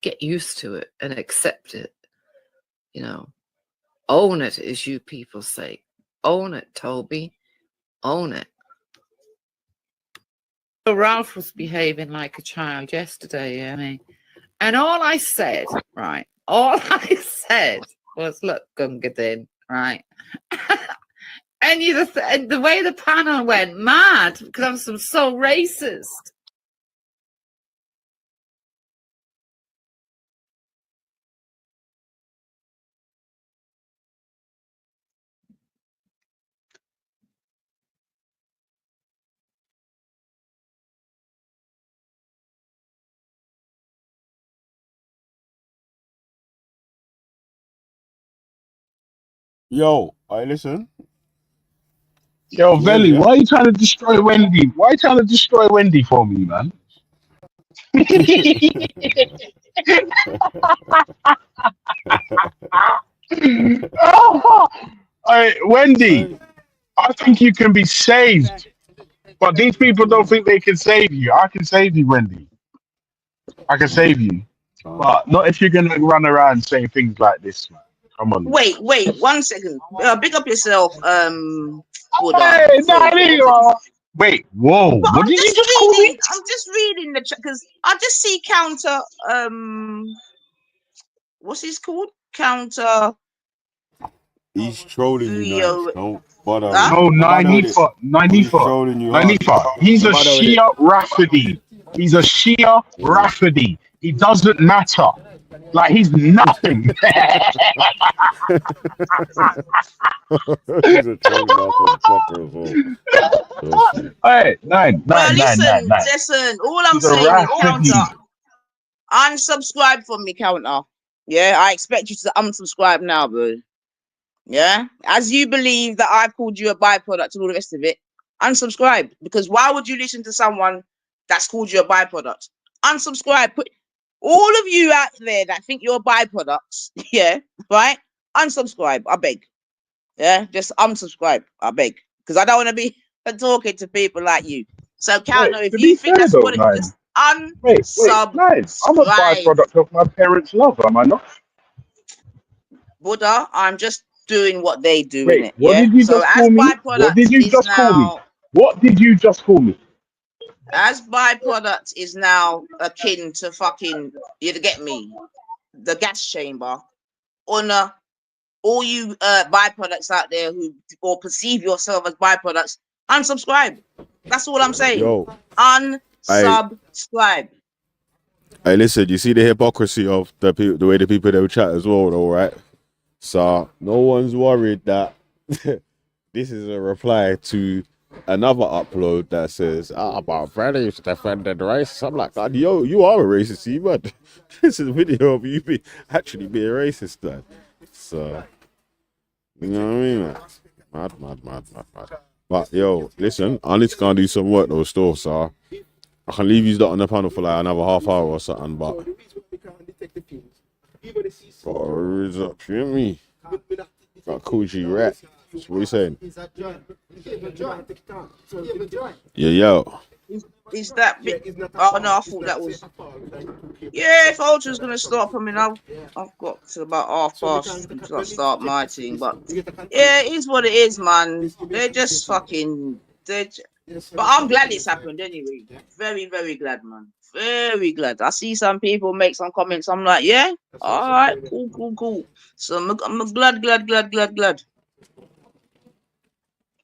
Speaker 16: Get used to it and accept it. Own it, as you people say. Own it, Toby. Own it. Ralph was behaving like a child yesterday, and all I said was, look, Gungadin, right? And and the way the panel went mad because I'm so racist.
Speaker 9: Yo, I listen.
Speaker 2: Yo, Velly, why are you trying to destroy Wendy? Why are you trying to destroy Wendy for me, man? Oh, Wendy, I think you can be saved, but these people don't think they can save you. I can save you, Wendy. I can save you, but not if you're gonna run around saying things like this, man. Come on.
Speaker 3: Wait, 1 second. Big up yourself, Buddha.
Speaker 2: Hey, Daddy, wait, whoa!
Speaker 3: But
Speaker 2: What did you just call me?
Speaker 3: I'm just reading the chat because I just see counter. What's his called? Counter.
Speaker 9: He's trolling you, Nige. Don't bother.
Speaker 2: No, 94.
Speaker 9: He's trolling you.
Speaker 2: 94. He's a Shia Rafidi. He's a Shia Rafidi. He doesn't matter. Like he's nothing.
Speaker 9: He's a trolling motherfucker as well.
Speaker 2: Hey, nine.
Speaker 3: Listen. All I'm saying, counter. Unsubscribe from me, counter. Yeah, I expect you to unsubscribe now, bro. Yeah, as you believe that I've called you a byproduct and all the rest of it, unsubscribe. Because why would you listen to someone that's called you a byproduct? Unsubscribe. Put all of you out there that think you're byproducts, yeah, right? Unsubscribe, I beg. Yeah, just unsubscribe, I beg. Because I don't want to be talking to people like you. So, counter, if you think that's what it is, unsubscribe.
Speaker 2: I'm a byproduct of my parents' love, am I not?
Speaker 3: Buddha, I'm just doing what they do.
Speaker 2: Wait, what did you just call me? What did you just call me? What did you just call me?
Speaker 3: As byproduct is now akin to fucking, you get me, the gas chamber. Honor all you byproducts out there who or perceive yourself as byproducts, unsubscribe. That's all I'm saying.
Speaker 9: Yo,
Speaker 3: unsubscribe.
Speaker 9: Hey, listen, you see the hypocrisy of the way the people they chat as well, though, right? So no one's worried that this is a reply to another upload that says, about Freddy's defended race. I'm like, God, yo, you are a racist, you man. This is a video of you actually being racist, man. So, you know what I mean, man? Mad. But yo, listen, I need to go and do some work though, still, so I can leave you on the panel for like another half hour or something, but got up, you hear me? Got Coogee rat. So what are you saying? Yeah, yo.
Speaker 3: Is that bit? Oh no, I thought that was. Yeah, if Ultra's gonna stop, I mean, I've got to about 1:30 until I start my team, but yeah, it is what it is, man. They're just fucking. But I'm glad it's happened anyway. Very, very glad, man. Very glad. I see some people make some comments. I'm like, yeah, all right, cool. So I'm glad.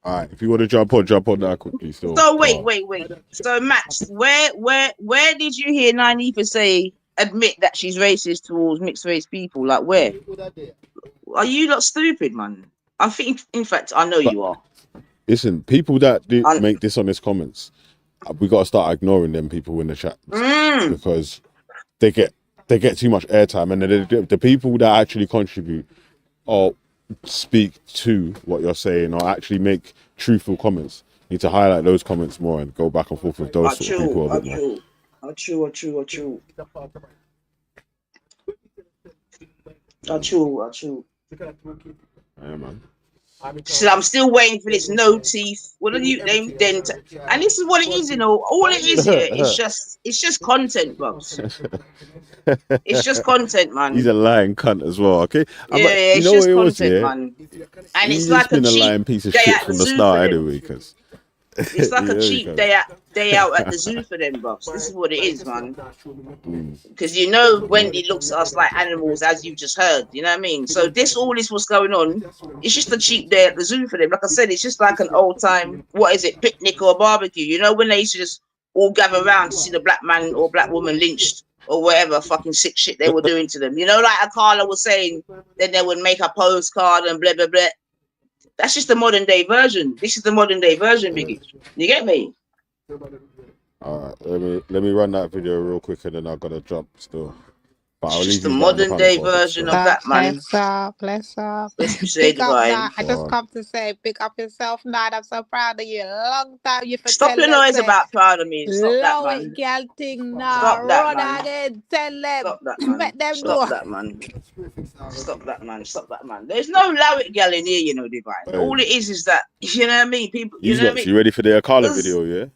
Speaker 9: All right, if you want to jump on that quickly. So
Speaker 3: wait. So Max, where did you hear Nyneefa say admit that she's racist towards mixed race people? Like where? Are you not stupid, man? I think, in fact, I know you are.
Speaker 9: Listen, people that make dishonest comments, we gotta start ignoring them people in the chat because they get too much airtime, and the people that actually contribute or speak to what you're saying or actually make truthful comments need to highlight those comments more and go back and forth with those sort of people a bit more.
Speaker 3: True.
Speaker 9: Yeah, man.
Speaker 3: So I'm still waiting for this no teeth. What are you name dent? And this is what it is, you know. All it is here is it's just content, bro. It's just content, man.
Speaker 9: He's a lying cunt as well, okay?
Speaker 3: It's just content, man. And it's like a
Speaker 9: lying piece of shit from the start anyway, because
Speaker 3: it's like a cheap day out at the zoo for them, bro. This is what it is, man. Because you know Wendy looks at us like animals, as you just heard. You know what I mean? So all this what's going on. It's just a cheap day at the zoo for them. Like I said, it's just like an old time, picnic or barbecue. You know when they used to just all gather around to see the black man or black woman lynched or whatever fucking sick shit they were doing to them. You know, like Akala was saying, then they would make a postcard and blah blah blah. That's just the modern day version. This is the modern day version, Biggie. You get me?
Speaker 9: All right, let me run that video real quick and then I've got to jump still. But I'll
Speaker 3: It's
Speaker 9: leave
Speaker 3: just the
Speaker 9: you guys in
Speaker 3: modern day
Speaker 9: politics,
Speaker 3: version
Speaker 9: so.
Speaker 3: of that, man.
Speaker 4: Bless up, bless up.
Speaker 3: Let's be say
Speaker 4: Big up,
Speaker 3: divine.
Speaker 4: Nat. I just
Speaker 9: Alright.
Speaker 4: come to say, big up yourself, Nat. I'm so proud of you. Long time you for
Speaker 3: Stop
Speaker 4: tell
Speaker 3: your
Speaker 4: them,
Speaker 3: noise
Speaker 4: say,
Speaker 3: about proud of me. Stop that,
Speaker 4: low
Speaker 3: man.
Speaker 4: it, girl thing, nah.
Speaker 3: Stop that,
Speaker 4: Run
Speaker 3: man.
Speaker 4: again, tell them.
Speaker 3: Stop that, man.
Speaker 4: Let them
Speaker 3: Stop
Speaker 4: know.
Speaker 3: that, man. Stop that, man. Stop that, man. There's no Lowit gal in here, you know, divine.
Speaker 9: Hey.
Speaker 3: All it is that, you know what I mean? People, you
Speaker 9: These
Speaker 3: know what I
Speaker 9: lots,
Speaker 3: mean?
Speaker 9: you ready for the Akala
Speaker 3: Because
Speaker 9: video, yeah?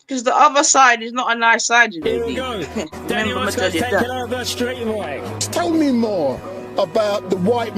Speaker 3: the other side is not a nice side, you know.
Speaker 5: Here we go. Danny
Speaker 3: Remember,
Speaker 5: Oscar's
Speaker 3: I tell you
Speaker 5: taking
Speaker 3: that.
Speaker 5: over straight away.
Speaker 6: Tell me more about the White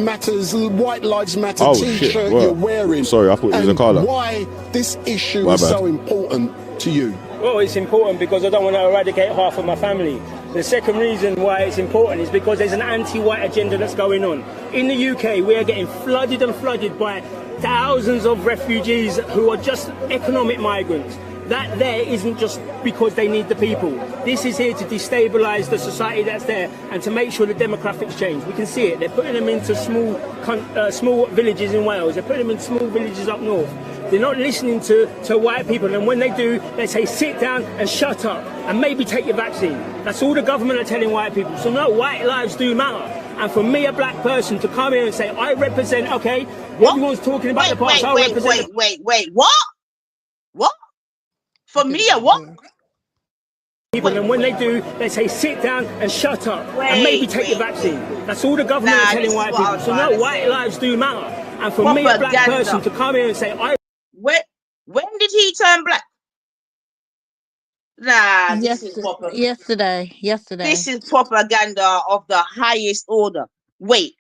Speaker 6: Lives Matter
Speaker 9: Oh, shit.
Speaker 6: T-shirt
Speaker 9: What?
Speaker 6: you're wearing.
Speaker 9: Sorry, I thought it was
Speaker 6: and
Speaker 9: Akala.
Speaker 6: why this issue
Speaker 9: My
Speaker 6: is
Speaker 9: bad.
Speaker 6: so important to you.
Speaker 5: Well, it's important because I don't want to eradicate half of my family. The second reason why it's important is because there's an anti-white agenda that's going on. In the UK, we are getting flooded and flooded by thousands of refugees who are just economic migrants. That there isn't just because they need the people. This is here to destabilise the society that's there and to make sure the demographics change. We can see it. They're putting them into small villages in Wales. They're putting them in small villages up north. They're not listening to white people, and when they do, they say sit down and shut up and maybe take your vaccine. That's all the government are telling white people. So no, white lives do matter. And for me, a black person, to come here and say, I represent, okay, everyone's talking about the past, I represent...
Speaker 3: Wait, what? What? For me, a what?
Speaker 5: People, and when they do, they say sit down and shut up and maybe take your vaccine. That's all the government are telling white people. So no, white lives do matter. And for me, a black person, to come here and say,
Speaker 3: When did he turn black? Nah, this is propaganda.
Speaker 4: Yesterday.
Speaker 3: This is propaganda of the highest order. Wait.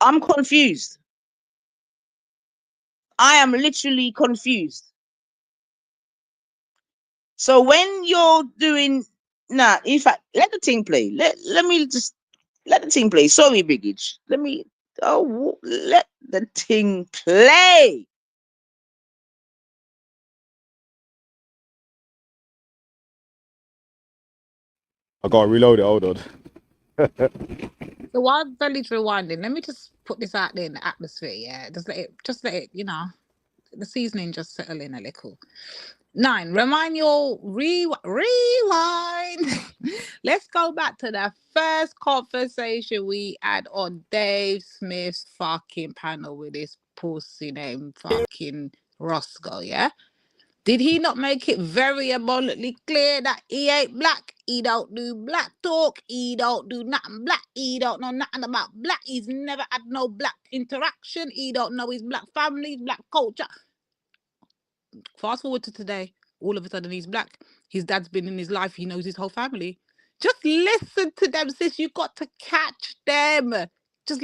Speaker 3: I'm confused. I am literally confused. So when you're doing, in fact, let the thing play. Let the thing play. Sorry, Biggage. Let the thing play.
Speaker 9: I gotta reload it, hold on.
Speaker 4: So while Dolly's rewinding, let me just put this out there in the atmosphere, yeah? Just let it, the seasoning just settle in a little. 9, remind your rewind. Let's go back to the first conversation we had on Dave Smith's fucking panel with this pussy named fucking Roscoe, yeah? Did he not make it very abundantly clear that he ain't black? He don't do black talk. He don't do nothing black. He don't know nothing about black. He's never had no black interaction. He don't know his black family, black culture. Fast forward to today. All of a sudden he's black. His dad's been in his life. He knows his whole family. Just listen to them, sis. You got to catch them. Just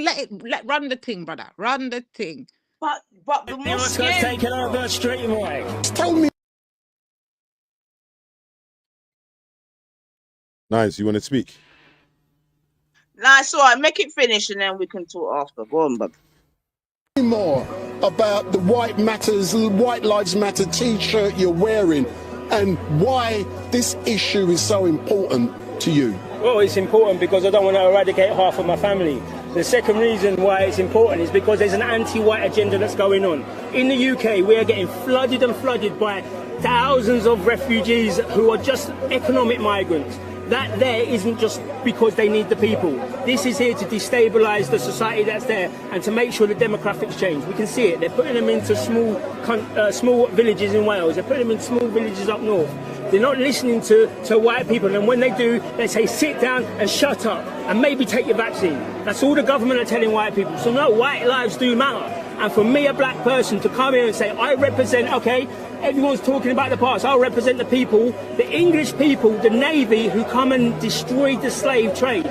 Speaker 4: run the thing, brother. Run the thing.
Speaker 3: But the more
Speaker 5: Oscar's taking over straight away.
Speaker 6: Tell me.
Speaker 9: Nice, you want to speak?
Speaker 3: Nah, it's all right. Make it finish and then we can talk after. Go on, bub.
Speaker 6: More about the White Lives Matter T-shirt you're wearing and why this issue is so important to you.
Speaker 5: Well, it's important because I don't want to eradicate half of my family. The second reason why it's important is because there's an anti-white agenda that's going on. In the UK, we are getting flooded and flooded by thousands of refugees who are just economic migrants. That there isn't just because they need the people. This is here to destabilise the society that's there and to make sure the demographics change. We can see it. They're putting them into small villages in Wales. They're putting them in small villages up north. They're not listening to white people, and when they do, they say sit down and shut up and maybe take your vaccine. That's all the government are telling white people. So no, white lives do matter. And for me, a black person, to come here and say, I represent, okay, everyone's talking about the past, I'll represent the people, the English people, the Navy, who come and destroyed the slave trade.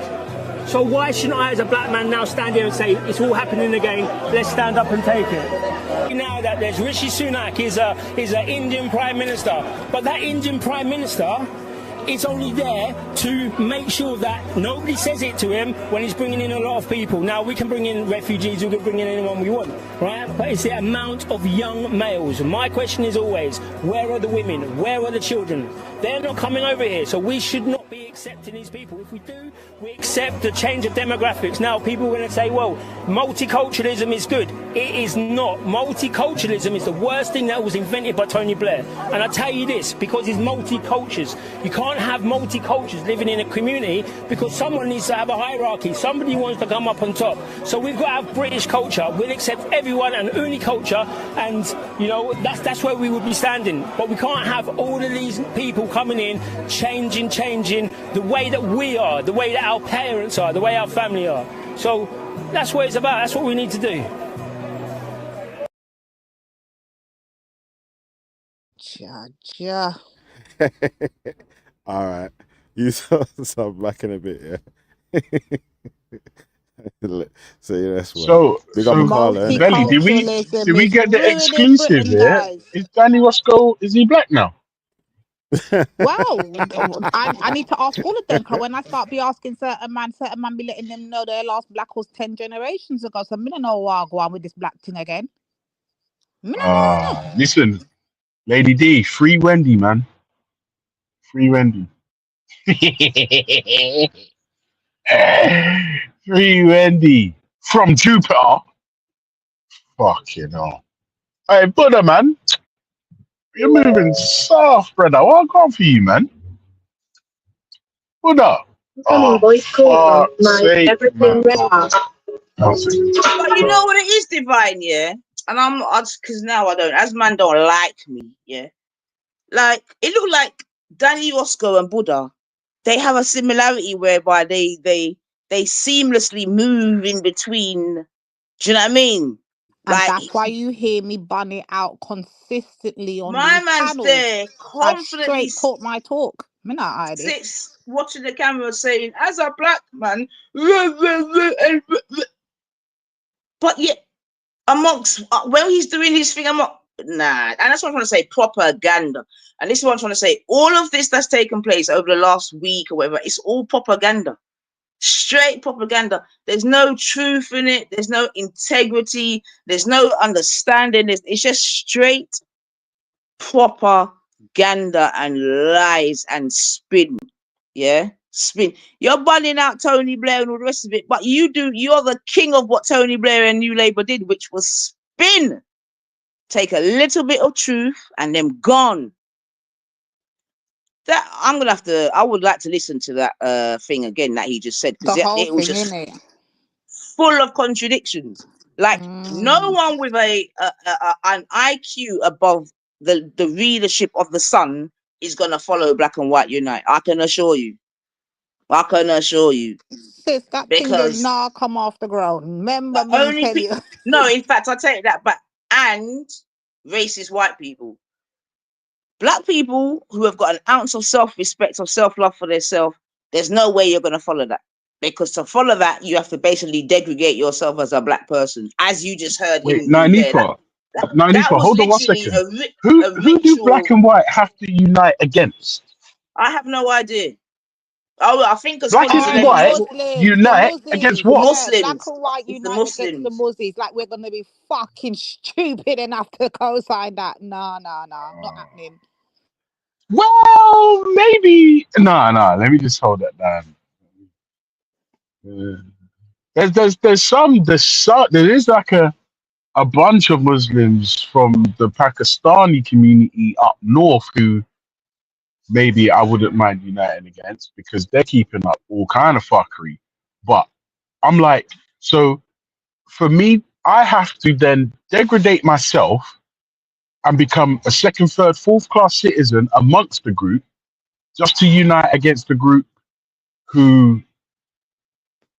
Speaker 5: So why shouldn't I, as a black man, now stand here and say, it's all happening again, let's stand up and take it? Now that there's Rishi Sunak, is an Indian Prime Minister, but that Indian Prime Minister is only there to make sure that nobody says it to him when he's bringing in a lot of people. Now, we can bring in refugees, we can bring in anyone we want, right? But it's the amount of young males. My question is always, where are the women? Where are the children? They're not coming over here, so we should not be accepting these people. If we do, we accept the change of demographics. Now, people are going to say, well, multiculturalism is good. It is not. Multiculturalism is the worst thing that was invented by Tony Blair. And I tell you this, because it's multicultures. You can't have multicultures living in a community because someone needs to have a hierarchy. Somebody wants to come up on top. So we've got to have British culture. We'll accept everyone and only culture. And, you know, that's where we would be standing. But we can't have all of these people coming in, changing the way that we are, the way that our parents are, the way our family are. So that's what it's about. That's what we need to do.
Speaker 4: Ja.
Speaker 9: All right. You saw back in a bit, yeah. So yeah, that's what.
Speaker 2: So
Speaker 9: Carla.
Speaker 2: Belly, did we get the exclusive here? Is Danny Roscoe, is he black now?
Speaker 4: Wow, I need to ask all of them, because when I start be asking certain man be letting them know their last black was 10 generations ago. So I don't know why I go on with this black thing again.
Speaker 2: Listen, Lady D, free Wendy, man. Free Wendy. Free Wendy from Jupiter. Fuck you know. Hey, Buddha, man. You're moving soft, brother. What going for you, man? Buddha.
Speaker 3: But you know what it is, Divine, yeah? And I'm because now I don't, as man don't like me, yeah. Like it looked like Danny Roscoe and Buddha, they have a similarity whereby they seamlessly move in between. Do you know what I mean?
Speaker 4: And
Speaker 3: Like,
Speaker 4: that's why you hear me bun it out consistently on
Speaker 3: my
Speaker 4: these
Speaker 3: man's
Speaker 4: panels.
Speaker 3: there,
Speaker 4: I
Speaker 3: confidently
Speaker 4: straight talk my talk. Me not hide it.
Speaker 3: sits watching the camera saying, as a black man, but yet amongst when he's doing his thing, I'm not nah, and that's what I'm trying to say, propaganda. And this is what I'm trying to say. All of this that's taken place over the last week or whatever, it's all propaganda. Straight propaganda. There's no truth in it, there's no integrity, there's no understanding. It's just straight propaganda and lies and spin. Yeah, spin. You're banning out Tony Blair and all the rest of it, but you're the king of what Tony Blair and New Labour did, which was spin. Take a little bit of truth and then gone. That I would like to listen to that thing again that he just said, because it was just full of contradictions. Like no one with an IQ above the readership of the Sun is gonna follow Black and White Unite. I can assure you.
Speaker 4: Sis, that thing did not come off the ground. Remember me tell you.
Speaker 3: No, in fact, I'll take that back. And racist white people. Black people who have got an ounce of self-respect or self-love for themselves, there's no way you're going to follow that. Because to follow that, you have to basically degrade yourself as a black person. As you just heard.
Speaker 2: Wait, Nifa, hold on 1 second. Who do Black and White have to unite against?
Speaker 3: I have no idea. Oh, I think it's
Speaker 2: Black and White unite against what?
Speaker 3: Muslims.
Speaker 4: Black and White unite
Speaker 3: against
Speaker 4: the Muslims. Like we're gonna be fucking stupid enough to co-sign that. No, not happening.
Speaker 2: Well, maybe. No. Let me just hold that down. There is like a bunch of Muslims from the Pakistani community up north who maybe I wouldn't mind uniting against, because they're keeping up all kind of fuckery. But I'm like, so for me, I have to then degrade myself and become a second, third, fourth class citizen amongst the group just to unite against the group who,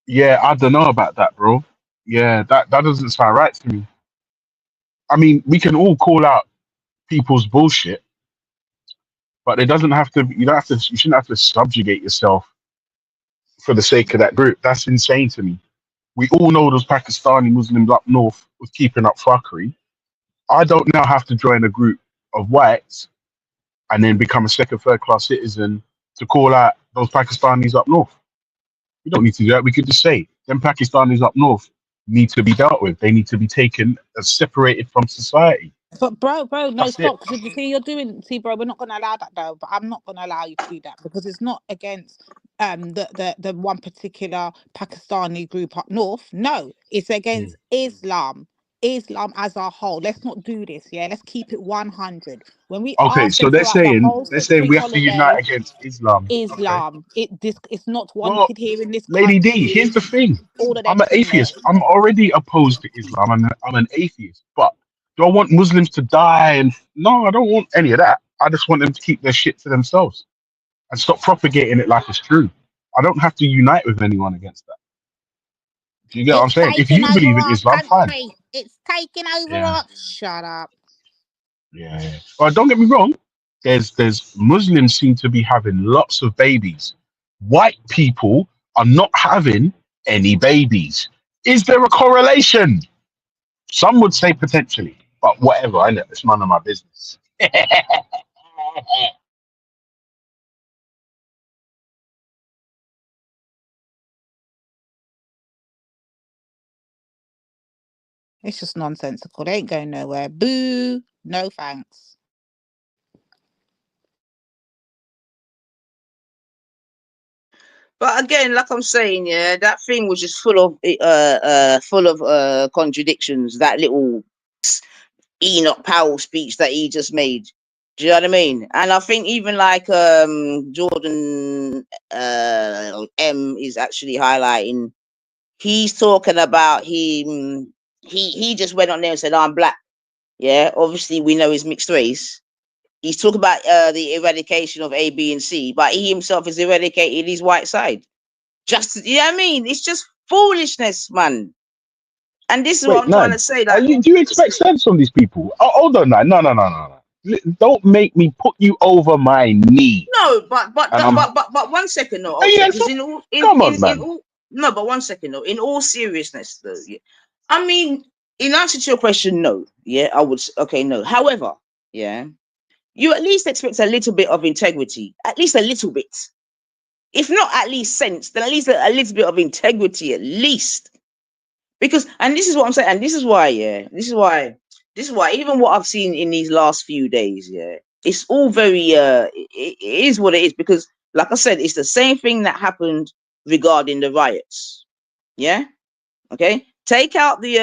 Speaker 2: yeah, I don't know about that, bro. Yeah, that doesn't sound right to me. I mean, we can all call out people's bullshit, but it doesn't have to. You shouldn't have to subjugate yourself for the sake of that group. That's insane to me. We all know those Pakistani Muslims up north was keeping up fuckery. I don't now have to join a group of whites and then become a second, third class citizen to call out those Pakistanis up north. We don't need to do that. We could just say them Pakistanis up north need to be dealt with. They need to be taken as separated from society.
Speaker 4: But bro, no,
Speaker 2: That's
Speaker 4: stop. Because see, bro, we're not gonna allow that though. But I'm not gonna allow you to do that, because it's not against the one particular Pakistani group up north. No, it's against Islam as a whole. Let's not do this. Yeah, let's keep it 100. When we
Speaker 7: Okay,
Speaker 4: asked
Speaker 7: so
Speaker 4: them
Speaker 7: they're
Speaker 4: throughout the
Speaker 7: saying
Speaker 4: whole
Speaker 7: they're saying
Speaker 4: 6-week
Speaker 7: we have to
Speaker 4: holiday,
Speaker 7: unite against Islam. Okay.
Speaker 4: Islam, it's not
Speaker 7: Well,
Speaker 4: wanted here in this
Speaker 7: Lady D,
Speaker 4: country.
Speaker 7: here's the thing.
Speaker 4: All of
Speaker 7: I'm
Speaker 4: them
Speaker 7: an
Speaker 4: thing there.
Speaker 7: atheist. I'm already opposed to Islam. I'm an atheist. But do I want Muslims to die? And no, I don't want any of that. I just want them to keep their shit to themselves and stop propagating it like it's true. I don't have to unite with anyone against that. Do you get what I'm
Speaker 4: It's
Speaker 7: saying? If
Speaker 4: taking
Speaker 7: you
Speaker 4: over
Speaker 7: believe in
Speaker 4: our
Speaker 7: Islam, fine.
Speaker 4: country. It's taking over
Speaker 7: Yeah.
Speaker 4: our. Shut up.
Speaker 7: Yeah. But don't get me wrong. There's Muslims seem to be having lots of babies. White people are not having any babies. Is there a correlation? Some would say potentially, but whatever. I know it's none of my business.
Speaker 4: It's just nonsensical. They ain't going nowhere. Boo. No thanks.
Speaker 3: But again, like I'm saying, yeah, that thing was just full of contradictions. That little Enoch Powell speech that he just made. Do you know what I mean? And I think even like Jordan M is actually highlighting. He's talking about him. He just went on there and said, "I'm black." Yeah, obviously we know he's mixed race. He's talking about the eradication of A, B, and C, but he himself has eradicated his white side. Just, you know what I mean? It's just foolishness, man. And this is what I'm trying to say. Like,
Speaker 7: do you expect sense from these people? Oh, hold on, now. No. Don't make me put you over my knee.
Speaker 3: no, but 1 second, no.
Speaker 7: Hey,
Speaker 3: Okay,
Speaker 7: yeah,
Speaker 3: 'cause
Speaker 7: come on, man.
Speaker 3: no, but 1 second, no. In all seriousness, though, yeah, I mean, in answer to your question, no. Yeah, I would. Okay, no. However, yeah, you at least expect a little bit of integrity, at least a little bit. If not at least sense, then at least a little bit of integrity, at least. Because, and this is what I'm saying, and this is why, yeah, this is why even what I've seen in these last few days, yeah, it's all very it is what it is, because like I said, it's the same thing that happened regarding the riots. Yeah, okay. Take out the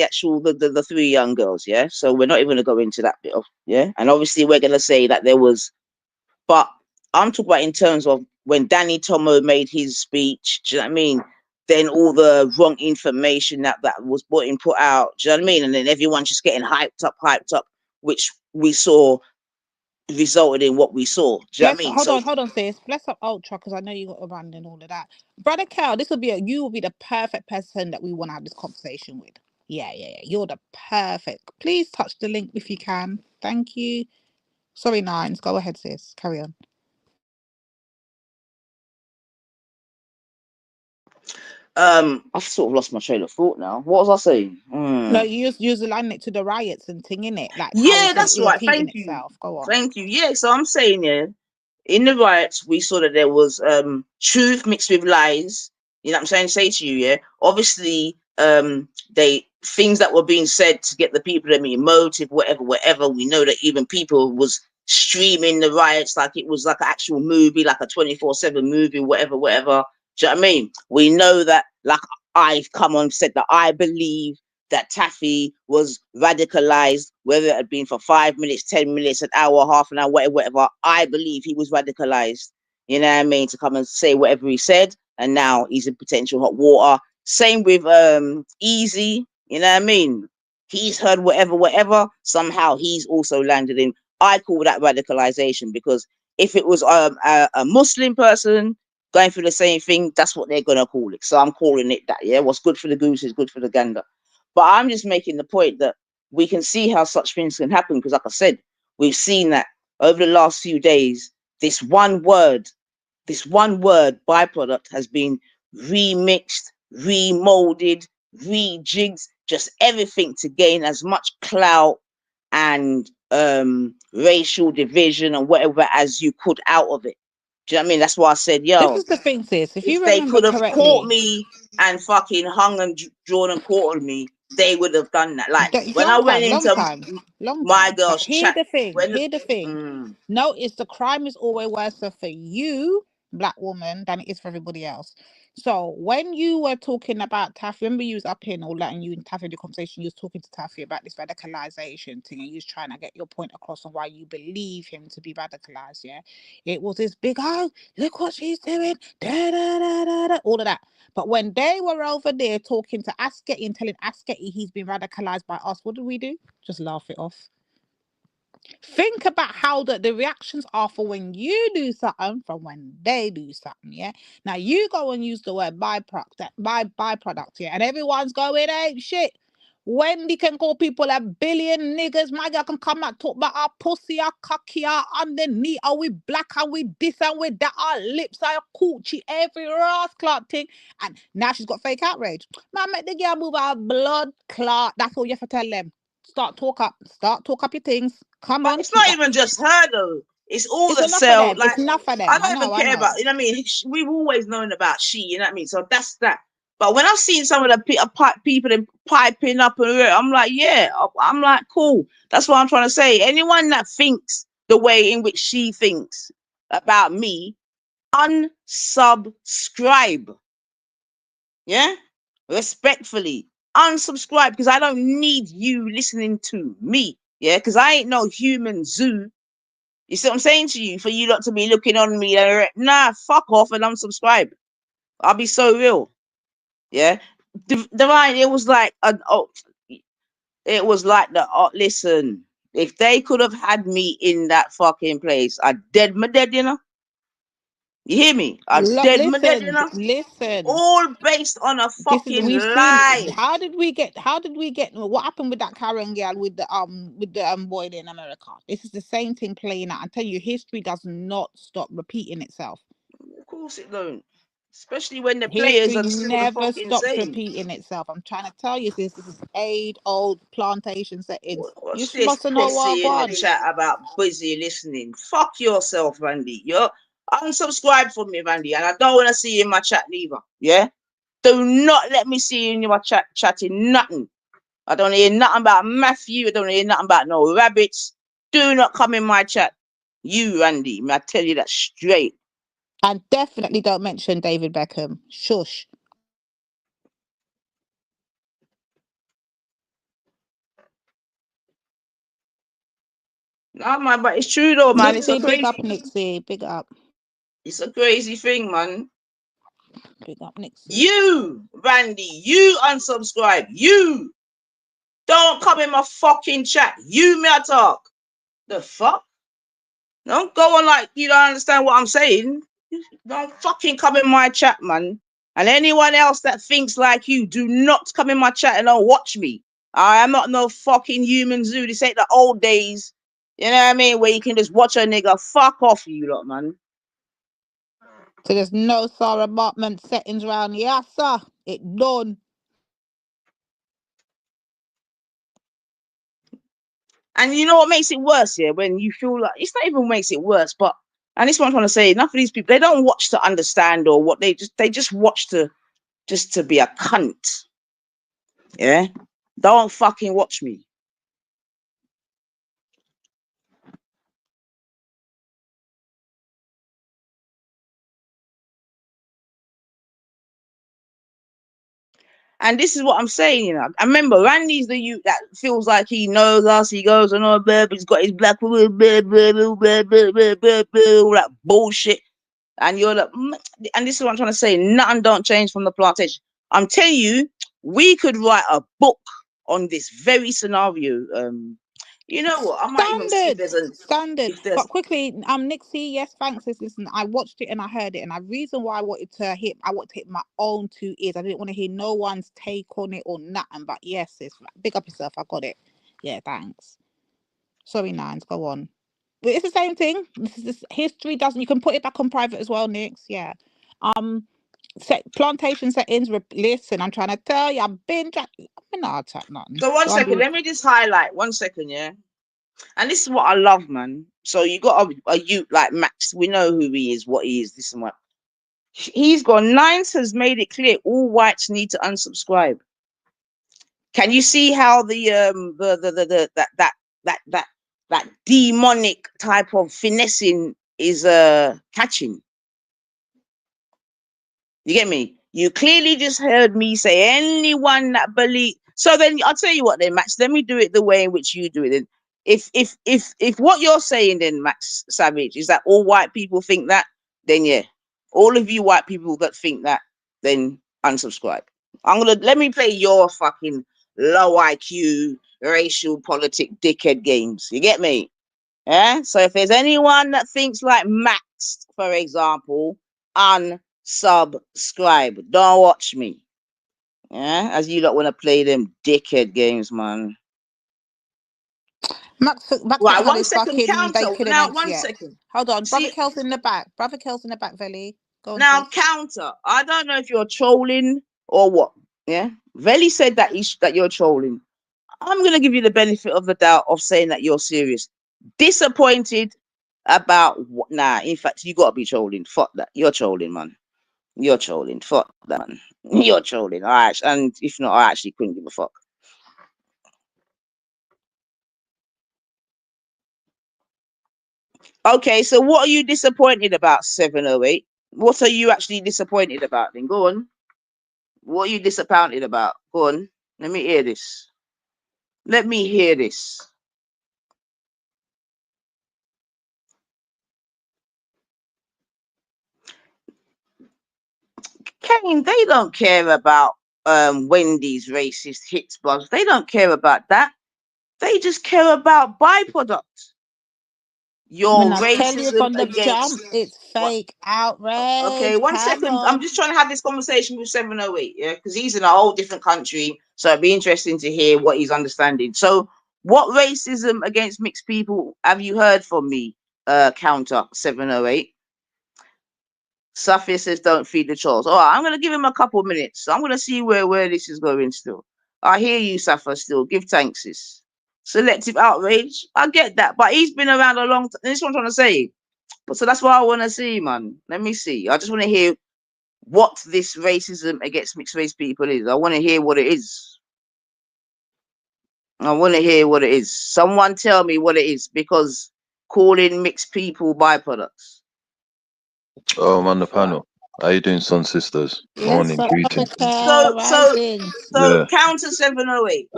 Speaker 3: actual the 3 young girls, yeah. So we're not even gonna go into that bit of, yeah, and obviously we're gonna say that there was, but I'm talking about in terms of when Danny Tomo made his speech. Do you know what I mean? Then all the wrong information that was put out. Do you know what I mean? And then everyone just getting hyped up, which we saw resulted in what we saw. Do you know what I mean?
Speaker 4: Hold on, sis. Bless up Ultra, because I know you got to run and all of that. Brother Cal, you will be the perfect person that we want to have this conversation with. Yeah. You're the perfect. Please touch the link if you can. Thank you. Sorry, Nines. Go ahead, sis. Carry on.
Speaker 3: I've sort of lost my train of thought now. What was I saying?
Speaker 4: No, you just align it to the riots and thing, innit? Like,
Speaker 3: yeah, that's right. Thank you.
Speaker 4: Itself. Go on.
Speaker 3: Thank you. Yeah, so I'm saying, yeah, in the riots, we saw that there was truth mixed with lies. You know what I'm saying? Say to you, yeah. Obviously, things that were being said to get the people to be emotive, whatever. We know that even people was streaming the riots like it was like an actual movie, like a 24/7 movie, whatever. Do you know what I mean? We know that, like I've come on said, that I believe that Taffy was radicalized, whether it had been for 5 minutes, 10 minutes, an hour, half an hour, whatever. I believe he was radicalized, you know what I mean, to come and say whatever he said, and now he's in potential hot water. Same with Easy, you know what I mean? He's heard whatever, somehow he's also landed in. I call that radicalization, because if it was a Muslim person going through the same thing, that's what they're gonna call it. So I'm calling it that. Yeah, what's good for the goose is good for the gander. But I'm just making the point that we can see how such things can happen, because, like I said, we've seen that over the last few days. This one word byproduct has been remixed, remolded, rejigged, just everything to gain as much clout and racial division and whatever as you could out of it. Do you know what I mean? That's why I said, yo,
Speaker 4: this is the thing, sis. If you
Speaker 3: they
Speaker 4: remember
Speaker 3: could have
Speaker 4: correctly,
Speaker 3: caught me and fucking hung and drawn and quartered me, they would have done that. Like when I went into my girl's
Speaker 4: Here's
Speaker 3: chat.
Speaker 4: the thing. Notice the crime is always worse for you black woman than it is for everybody else. So when you were talking about Taffy, remember you was up here and all that, and you and Taffy had your conversation, you was talking to Taffy about this radicalization thing, and you was trying to get your point across on why you believe him to be radicalized, yeah? It was this big, oh, look what she's doing, da, da, da, da, da, all of that. But when they were over there talking to Asketi and telling Asketi he's been radicalized by us, what do we do? Just laugh it off. Think about how the reactions are for when you do something from when they do something, yeah? Now, you go and use the word byproduct, yeah? And everyone's going, hey, shit. Wendy can call people a billion niggas. My girl can come out talk about our pussy, our cocky, our underneath, are we black, and we this and we that, our lips, our coochie, every ass clot thing. And now she's got fake outrage. Man, make the girl move our blood clot. That's all you have to tell them. Start talk up your things. Come on.
Speaker 3: It's not even just her though. It's all
Speaker 4: It's
Speaker 3: that
Speaker 4: enough
Speaker 3: sell.
Speaker 4: of them.
Speaker 3: Like,
Speaker 4: It's enough of them.
Speaker 3: I don't even care about. You know what I mean? We've always known about she. You know what I mean? So that's that. But when I've seen some of the people piping up and I'm like, yeah, I'm like, cool. That's what I'm trying to say. Anyone that thinks the way in which she thinks about me, unsubscribe. Yeah, respectfully, unsubscribe, because I don't need you listening to me. Yeah, because I ain't no human zoo. You see what I'm saying to you? For you not to be looking on me, nah, fuck off and unsubscribe. I'll be so real. Yeah, Divine. It was like listen. If they could have had me in that fucking place, I'd dead my dead, you know. You hear me? I'd dead my dead, you know.
Speaker 4: Listen.
Speaker 3: All based on a fucking
Speaker 4: We've
Speaker 3: lie.
Speaker 4: seen. How did we get? What happened with that Karen girl with the boy in America? This is the same thing playing out. I tell you, history does not stop repeating itself.
Speaker 3: Of course it don't. Especially when the players are still
Speaker 4: never
Speaker 3: the fucking
Speaker 4: stops
Speaker 3: same.
Speaker 4: repeating itself. I'm trying to tell you this is age-old plantation settings.
Speaker 3: What's
Speaker 4: You
Speaker 3: this
Speaker 4: must know what
Speaker 3: pussy in the chat about busy listening? Fuck yourself, Randy. You're unsubscribe from me, Randy, and I don't want to see you in my chat neither. Yeah? Do not let me see you in my chat chatting nothing. I don't hear nothing about Matthew. I don't hear nothing about no rabbits. Do not come in my chat. You, Randy. I tell you that straight.
Speaker 4: And definitely don't mention David Beckham. Shush.
Speaker 3: No, man, but it's true though, man.
Speaker 4: Nixie,
Speaker 3: It's a crazy.
Speaker 4: big up, Nixie. Big up.
Speaker 3: It's a crazy thing, man.
Speaker 4: Big up, Nixie.
Speaker 3: You, Randy, you unsubscribe. You don't come in my fucking chat. You me talk. The fuck? Don't go on like you don't understand what I'm saying. Don't fucking come in my chat, man. And anyone else that thinks like you, do not come in my chat and don't watch me. I am not no fucking human zoo. This ain't the old days. You know what I mean? Where you can just watch a nigga. Fuck off, you lot, man.
Speaker 4: So there's no Sarah Bartman settings around here, sir. It done.
Speaker 3: And you know what makes it worse, yeah? When you feel like it's not even makes it worse, but and this is what I'm trying to say. Enough of these people, they don't watch to understand or what they just watch to be a cunt. Yeah, don't fucking watch me. And this is what I'm saying, you know. I remember Randy's the youth that feels like he knows us. He goes, oh no, he's got his black that bullshit. And you're like, and this is what I'm trying to say. Nothing don't change from the plantation. I'm telling you, we could write a book on this very scenario. You know what? I might even see if there's a
Speaker 4: standard. But quickly, Nixie, yes, thanks. Listen, I watched it and I heard it, and the reason why I wanted to hit my own 2 ears. I didn't want to hear no one's take on it or nothing. But yes, sis, big up yourself. I got it. Yeah, thanks. Sorry, Nines, go on. But it's the same thing. This history doesn't. You can put it back on private as well, Nix. Yeah. Plantation settings. Listen, I'm trying to tell you, I've been. I'm not chat nothing.
Speaker 3: So 1 second, let me just highlight 1 second, yeah. And this is what I love, man. So you got a youth like Max. We know who he is, what he is. This and what he's got. Nines has made it clear all whites need to unsubscribe. Can you see how that demonic type of finessing is catching? You get me? You clearly just heard me say anyone that believe. So then I'll tell you what then, Max. Let me do it the way in which you do it. Then, if what you're saying then, Max Savage, is that all white people think that, then yeah, all of you white people that think that, then unsubscribe. Let me play your fucking low IQ racial politic dickhead games. You get me? Yeah. So if there's anyone that thinks like Max, for example, unsubscribe. Don't watch me. Yeah, as you don't want to play them dickhead games, man.
Speaker 4: Max
Speaker 3: Right,
Speaker 4: had
Speaker 3: one
Speaker 4: his
Speaker 3: second,
Speaker 4: fucking
Speaker 3: counter.
Speaker 4: bacon
Speaker 3: Now,
Speaker 4: and eggs
Speaker 3: one
Speaker 4: yet.
Speaker 3: second.
Speaker 4: Hold on,
Speaker 3: See-
Speaker 4: Brother Kel's in the back. Brother Kel's in the back, Veli. Go on,
Speaker 3: Now,
Speaker 4: sis.
Speaker 3: counter. I don't know if you're trolling or what. Yeah, Veli said that that you're trolling. I'm gonna give you the benefit of the doubt of saying that you're serious. Disappointed about what? Nah, in fact, you gotta be trolling. Fuck that. You're trolling, man. You're trolling. Fuck that, man. You're trolling. All right, and if not, I actually couldn't give a fuck. Okay, so what are you disappointed about, 708? What are you actually disappointed about? Then go on. What are you disappointed about? Go on. Let me hear this. Let me hear this. Kane, they don't care about Wendy's racist hits, bros. They don't care about that. They just care about byproducts. Your
Speaker 4: When I tell you
Speaker 3: racism
Speaker 4: from the
Speaker 3: against.
Speaker 4: jump, it's fake outrage.
Speaker 3: Okay, one second. I'm just trying to have this conversation with 708, yeah, because he's in a whole different country, so it'd be interesting to hear what he's understanding. So, what racism against mixed people have you heard from me? Counter 708. Safia says, "Don't feed the trolls." All right, I'm gonna give him a couple of minutes. I'm gonna see where this is going. Still, I hear you, Safia. Still, give thanks, sis. Selective outrage. I get that, but he's been around a long time. This is what I'm trying to say. But so that's what I want to see, man. Let me see. I just want to hear what this racism against mixed race people is. I want to hear what it is. I want to hear what it is. Someone tell me what it is, because calling mixed people byproducts.
Speaker 10: Oh, I'm on the panel. How you doing, son, sisters? Morning, greetings.
Speaker 3: So counter 708.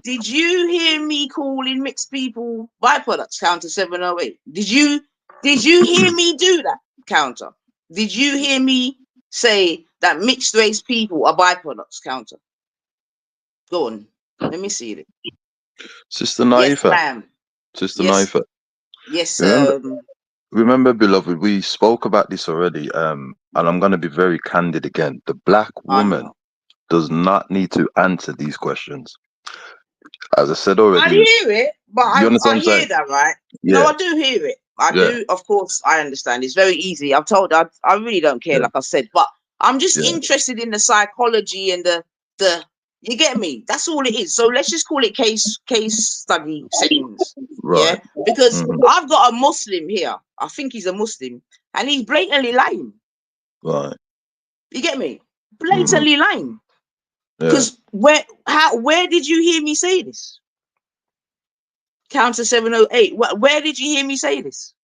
Speaker 3: Did you hear me calling mixed people byproducts? Counter 708. Did you hear me do that? Counter. Did you hear me say that mixed race people are byproducts? Counter. Go on. Let me see it.
Speaker 10: Sister Naifa.
Speaker 3: Yes, ma'am.
Speaker 10: Sister
Speaker 3: Yes.
Speaker 10: Naifa.
Speaker 3: Yes,
Speaker 10: Remember, beloved, we spoke about this already, and I'm going to be very candid again. The black woman does not need to answer these questions. As I said already.
Speaker 3: I hear it, but I hear
Speaker 10: saying?
Speaker 3: that, right?
Speaker 10: Yeah.
Speaker 3: No, I do hear it. I do. Of course, I understand. It's very easy. I've told. I really don't care, like I said, but I'm just interested in the psychology and the. You get me? That's all it is. So let's just call it case study settings.
Speaker 10: Right.
Speaker 3: Yeah, because I've got a Muslim here. I think he's a Muslim, and he's blatantly lying.
Speaker 10: Right.
Speaker 3: You get me? Blatantly lying.
Speaker 10: Yeah.
Speaker 3: Because where did you hear me say this? Counter 708. Where did you hear me say this?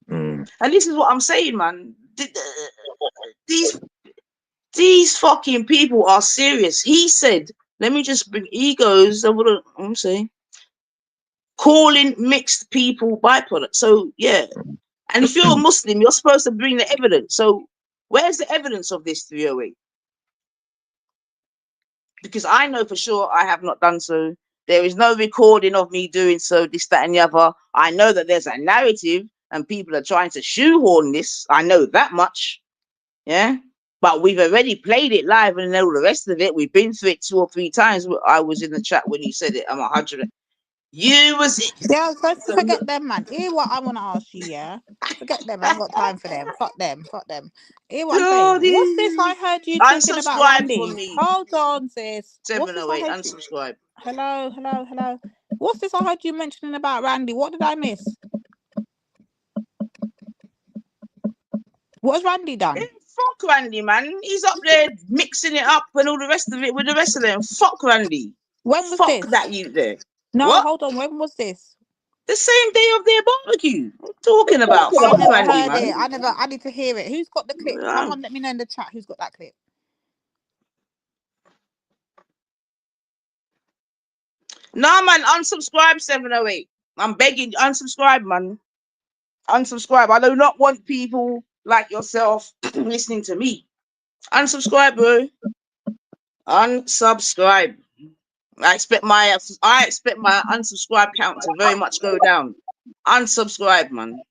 Speaker 3: And this is what I'm saying, man. These fucking people are serious. He said, let me just bring. He goes. I'm saying, calling mixed people byproduct. So yeah, and if you're a Muslim, you're supposed to bring the evidence. So where's the evidence of this 308? Because I know for sure I have not done so. There is no recording of me doing so, this, that, and the other. I know that there's a narrative and people are trying to shoehorn this. I know that much. Yeah. But we've already played it live and all the rest of it. We've been through it 2 or 3 times. I was in the chat when you said it. I'm 100. You was.
Speaker 4: Yeah, let's forget them, man. Hear what I want to ask you, yeah? Forget them. I ain't got time for them. Fuck them. Fuck them. Hear what I'm saying? What's this I heard you talking about Randy? Hold on, sis.
Speaker 3: 708, unsubscribe.
Speaker 4: Hello. What's this I heard you mentioning about Randy? What did I miss? What's Randy done?
Speaker 3: Fuck Randy, man. He's up there mixing it up and all the rest of it with the rest of them. Fuck Randy.
Speaker 4: When was
Speaker 3: Fuck
Speaker 4: this?
Speaker 3: that you there.
Speaker 4: No,
Speaker 3: what?
Speaker 4: Hold on. When was this?
Speaker 3: The same day of their barbecue. Talking about
Speaker 4: I
Speaker 3: fuck
Speaker 4: never
Speaker 3: Randy,
Speaker 4: heard it.
Speaker 3: man.
Speaker 4: I need to hear it. Who's got the clip?
Speaker 3: Yeah.
Speaker 4: Someone let me know in the chat who's got that clip.
Speaker 3: Nah, man, unsubscribe 708. I'm begging, unsubscribe, man. Unsubscribe. I do not want people like yourself listening to me. Unsubscribe, bro. Unsubscribe. I expect my unsubscribe count to very much go down. Unsubscribe, man.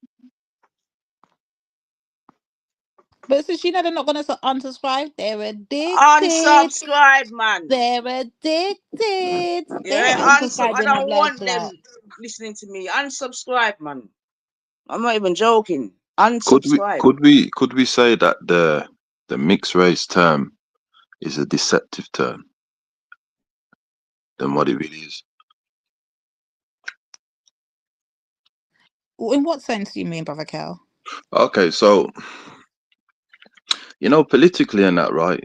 Speaker 4: But since you know they're not gonna unsubscribe, they're addicted.
Speaker 3: Unsubscribe, man.
Speaker 4: They're addicted.
Speaker 3: Yeah, I don't want them
Speaker 4: Clot.
Speaker 3: listening to me. Unsubscribe, man. I'm not even joking. Unsubscribe.
Speaker 10: Could we say that the mixed race term is a deceptive term than what it really is?
Speaker 4: In what sense do you mean, Brother Kel?
Speaker 10: Okay, so politically and that, right?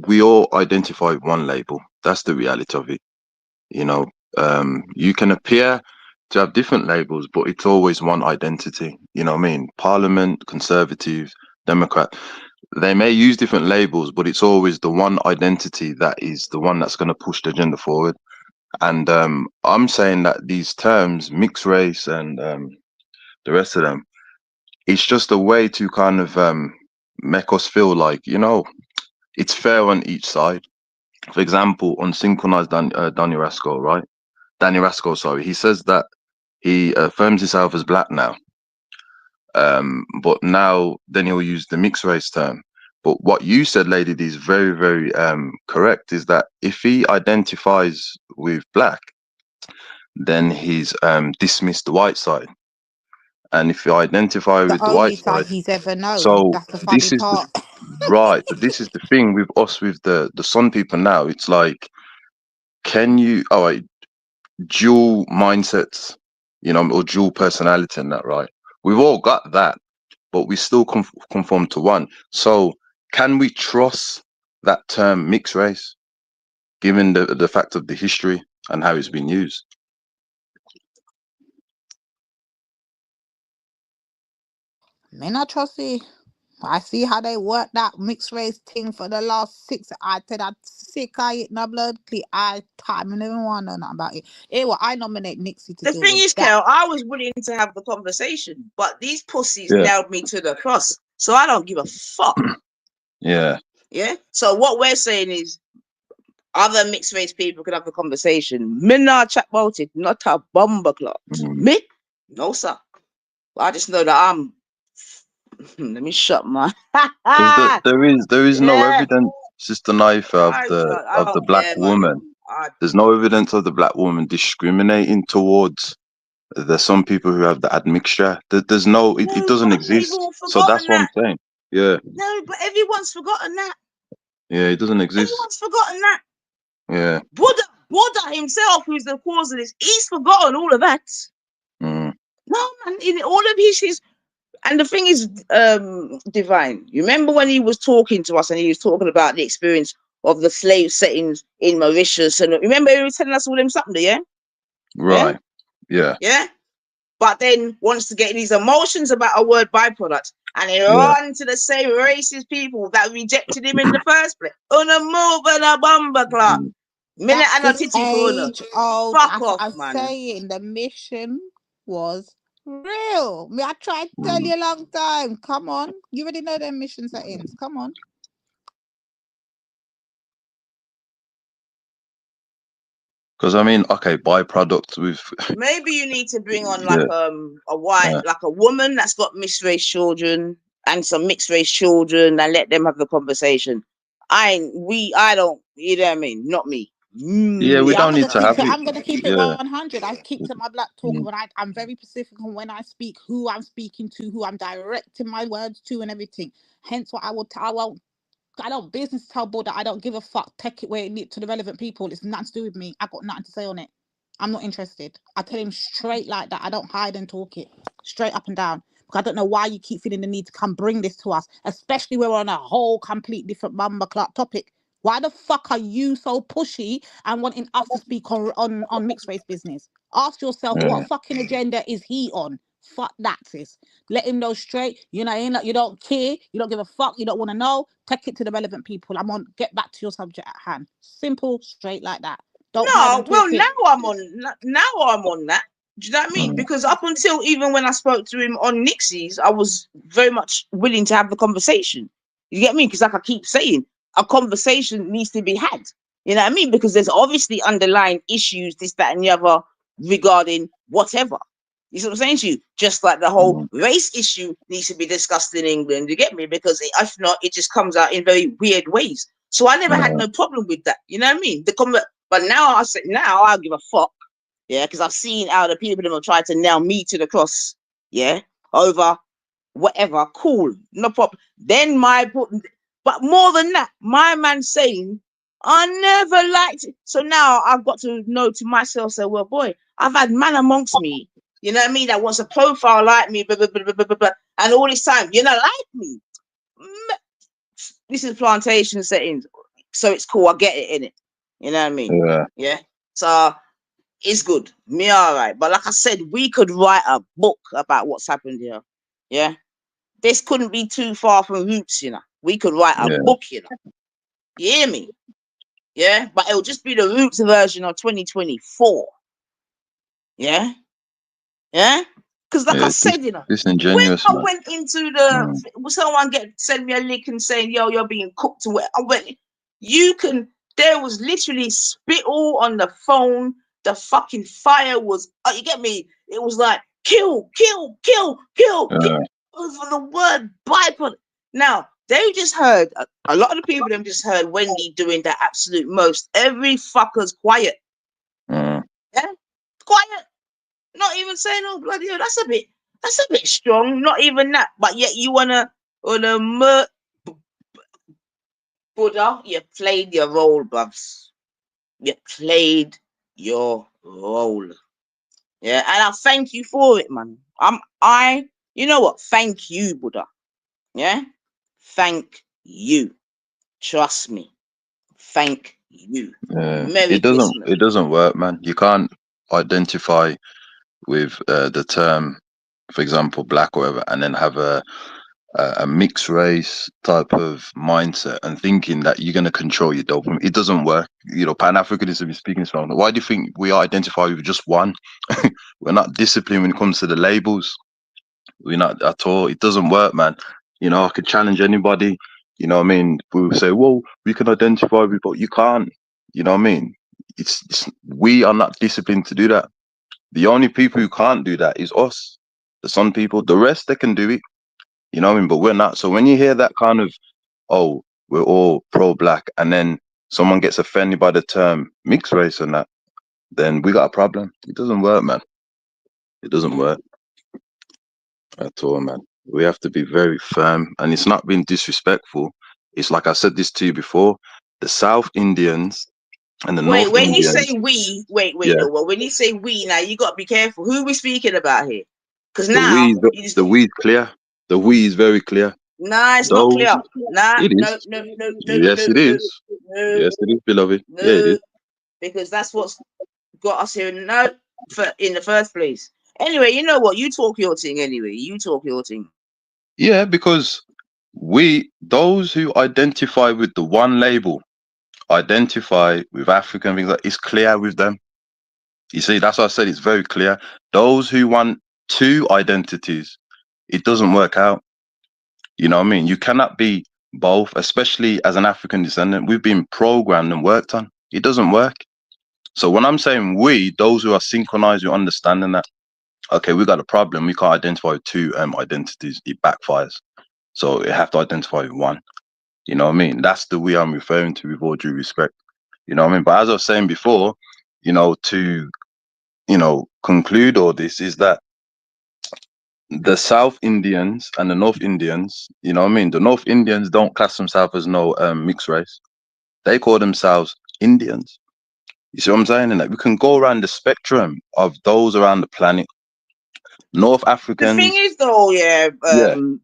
Speaker 10: We all identify one label. That's the reality of it. You can appear to have different labels, but it's always one identity. You know what I mean? Parliament, Conservative, Democrat. They may use different labels, but it's always the one identity that is the one that's going to push the agenda forward. And I'm saying that these terms, mixed race and the rest of them, it's just a way to kind of make us feel like, it's fair on each side. For example, on Synchronized Danny Rascal, right? Danny Rascal, sorry. He says that he affirms himself as black now. But now then he'll use the mixed race term. But what you said, Lady D, is very, very correct, is that if he identifies with black, then he's dismissed the white side. And if you identify with the white side,
Speaker 4: he's ever known.
Speaker 10: so
Speaker 4: That's the funny
Speaker 10: this is
Speaker 4: part.
Speaker 10: right. But this is the thing with us, with the Sun people now. It's like, can you? All right, dual mindsets, or dual personality, and that, right? We've all got that, but we still conform to one. So, can we trust that term mixed race, given the fact of the history and how it's been used?
Speaker 4: Me not trust it. I see how they work that mixed race thing for the last 6. I tell that sick I eat no blood clear. I don't even want to know nothing about it. Anyway, I nominate Nixie to
Speaker 3: The
Speaker 4: deal
Speaker 3: thing
Speaker 4: with
Speaker 3: is,
Speaker 4: that.
Speaker 3: Kel, I was willing to have the conversation, but these pussies
Speaker 10: Yeah.
Speaker 3: nailed me to the cross. So I don't give a fuck.
Speaker 10: Yeah.
Speaker 3: Yeah. So what we're saying is other mixed race people can have the conversation. Me not chat about it, not a bomber clock. Me? No, sir. I just know that I'm let me shut my
Speaker 10: Because there is no
Speaker 3: Yeah.
Speaker 10: evidence, Sister Knife, of
Speaker 3: I
Speaker 10: the
Speaker 3: don't
Speaker 10: black
Speaker 3: care, man.
Speaker 10: woman. There's no evidence of the black woman discriminating towards. There's some people who have the admixture. There's no, it doesn't exist.
Speaker 3: We've all
Speaker 10: So that's
Speaker 3: forgotten
Speaker 10: what I'm saying. Yeah,
Speaker 3: No, but everyone's forgotten that.
Speaker 10: yeah, it doesn't exist.
Speaker 3: Everyone's forgotten that.
Speaker 10: Yeah.
Speaker 3: Buddha himself, who's the cause of this, he's forgotten all of that.
Speaker 10: Mm.
Speaker 3: No, man, in all of his and the thing is, Divine, you remember when he was talking to us and he was talking about the experience of the slave settings in Mauritius, and remember he was telling us all them something, yeah?
Speaker 10: Right. Yeah.
Speaker 3: Yeah? But then wants to get these emotions about a word byproduct, and he
Speaker 10: Yeah.
Speaker 3: run to the same racist people that rejected him in the first place. On a move and a bomber clock. Minute and a
Speaker 4: That's
Speaker 3: titty corner.
Speaker 4: age-old.
Speaker 3: Fuck
Speaker 4: That's what
Speaker 3: off,
Speaker 4: I'm
Speaker 3: man.
Speaker 4: saying. The mission was real. Me, I tried to tell you a long time. Come on. You already know them mission settings. Come on.
Speaker 10: Because I mean, okay, byproduct with.
Speaker 3: Maybe you need to bring on like
Speaker 10: Yeah.
Speaker 3: a white, like a woman that's got mixed race children and some mixed race children, and let them have the conversation. I don't, you know what I mean? Not me.
Speaker 10: Yeah, we
Speaker 4: Yeah,
Speaker 10: don't need to have it.
Speaker 4: I'm gonna keep it
Speaker 10: Yeah.
Speaker 4: 100. I keep to my black talk when I'm very specific on when I speak, who I'm speaking to, who I'm directing my words to, and everything. Hence, what I don't business tell board that I don't give a fuck. Take it where it needs to the relevant people. It's nothing to do with me. I got nothing to say on it. I'm not interested. I tell him straight like that. I don't hide and talk it straight up and down. Because I don't know why you keep feeling the need to come bring this to us, especially when we're on a whole complete different mumba clock topic. Why the fuck are you so pushy and wanting us to speak on mixed race business? Ask yourself,
Speaker 10: Yeah.
Speaker 4: what fucking agenda is he on? Fuck that, sis. Let him know straight. You don't care. You don't give a fuck. You don't want to know. Take it to the relevant people. Get back to your subject at hand. Simple, straight like that. Don't
Speaker 3: No, well, now I'm on that. Do you know what I mean? Because up until even when I spoke to him on Nixie's, I was very much willing to have the conversation. You get me? Because like I keep saying, a conversation needs to be had. You know what I mean? Because there's obviously underlying issues, this, that, and the other regarding whatever. You see what I'm saying to you? Just like the whole race issue needs to be discussed in England. You get me? Because if not, it just comes out in very weird ways. So I never had no problem with that. You know what I mean? But now I say, now I'll give a fuck. Yeah, because I've seen how the people that have tried to nail me to the cross. Yeah, over whatever. Cool, no problem. Then but more than that, my man saying, I never liked it. So now I've got to know to myself, say, well, boy, I've had man amongst me. You know what I mean? That wants a profile like me, blah, blah, blah, blah, blah, blah, and all this time, you know, like me. This is plantation settings, so it's cool. I get it in it. You know what I mean? Yeah. So it's good. Me all right. But like I said, we could write a book about what's happened here. Yeah. This couldn't be too far from roots, you know. We could write a book, you know. You hear me? Yeah. But it'll just be the roots version of 2024. Yeah. Yeah. Because like I said, you know,
Speaker 10: disingenuous,
Speaker 3: when I went into someone send me a link and saying, yo, you're being cooked away. There was literally spittle on the phone. The fucking fire was, you get me? It was like, kill. Over the word bypass. Now, they just heard, a lot of the people them just heard Wendy doing the absolute most. Every fucker's quiet. Yeah? Quiet. Not even saying, oh, bloody hell, that's a bit strong. Not even that. But yet you wanna Buddha, you played your role, bubs. You played your role. Yeah, and I thank you for it, man. You know what? Thank you, Buddha. Yeah? Thank you. Trust me. Thank you.
Speaker 10: It doesn't work, man. You can't identify with the term, for example, black or whatever, and then have a mixed race type of mindset and thinking that you're going to control your dopamine. It doesn't work. You know, Pan-Africanism is speaking strong. Why do you think we identify with just one? We're not disciplined when it comes to the labels. We're not at all. It doesn't work, man. You know, I could challenge anybody. You know what I mean? We would say, well, we can identify with, but you can't. You know what I mean? We are not disciplined to do that. The only people who can't do that is us, the Sun people. The rest, they can do it. You know what I mean? But we're not. So when you hear that kind of, oh, we're all pro-black, and then someone gets offended by the term mixed race and that, then we got a problem. It doesn't work, man. It doesn't work at all, man. We have to be very firm, and it's not being disrespectful. It's like I said this to you before, the South Indians and the North Indians.
Speaker 3: When you say we, no, well, when you say we, now you got to be careful. Who are we speaking about here? Because now
Speaker 10: the we's clear. The we is very clear.
Speaker 3: Nah, it's not clear. Nah,
Speaker 10: it is.
Speaker 3: No.
Speaker 10: Yes, it is. Yes, it is, beloved. Yeah, it is.
Speaker 3: Because that's what's got us here in the first place. Anyway, you know what? You talk your thing anyway. You talk your thing.
Speaker 10: Yeah, because those who identify with the one label, identify with African things, like it's clear with them. You see, that's what I said. It's very clear. Those who want two identities, it doesn't work out. You know what I mean? You cannot be both, especially as an African descendant. We've been programmed and worked on. It doesn't work. So when I'm saying we, those who are synchronized, who understanding that, okay, we got a problem. We can't identify with two identities. It backfires. So you have to identify with one. You know what I mean? That's the we I'm referring to, with all due respect. You know what I mean? But as I was saying before, you know, to, you know, conclude all this is that the South Indians and the North Indians, you know what I mean? The North Indians don't class themselves as no mixed race. They call themselves Indians. You see what I'm saying? And that we can go around the spectrum of those around the planet. North Africans.
Speaker 3: The thing is, though,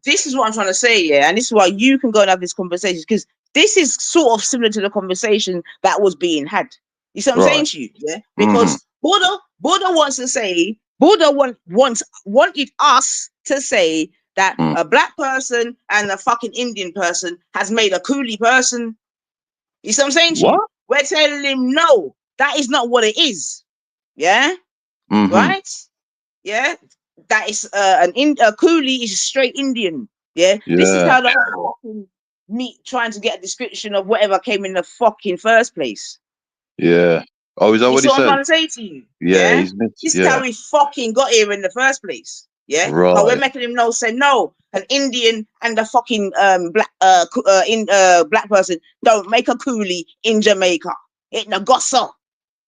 Speaker 3: this is what I'm trying to say, and this is why you can go and have this conversation, because this is sort of similar to the conversation that was being had. You see what I'm saying to you? Yeah, because Buddha wants to say Buddha wanted us to say that a black person and a fucking Indian person has made a coolie person. You see what I'm saying to you? We're telling him no, that is not what it is. Yeah, right? Yeah, that is a coolie is a straight Indian. Yeah, this is how the fucking meat trying to get a description of whatever came in the fucking first place.
Speaker 10: Yeah. Oh, is that what he
Speaker 3: You see what I'm
Speaker 10: said?
Speaker 3: trying to say to you?
Speaker 10: Yeah,
Speaker 3: This is how we fucking got here in the first place. Yeah, but we're
Speaker 10: Right.
Speaker 3: making him know. Say no, an Indian and a fucking black person don't make a coolie in Jamaica. It the gossip.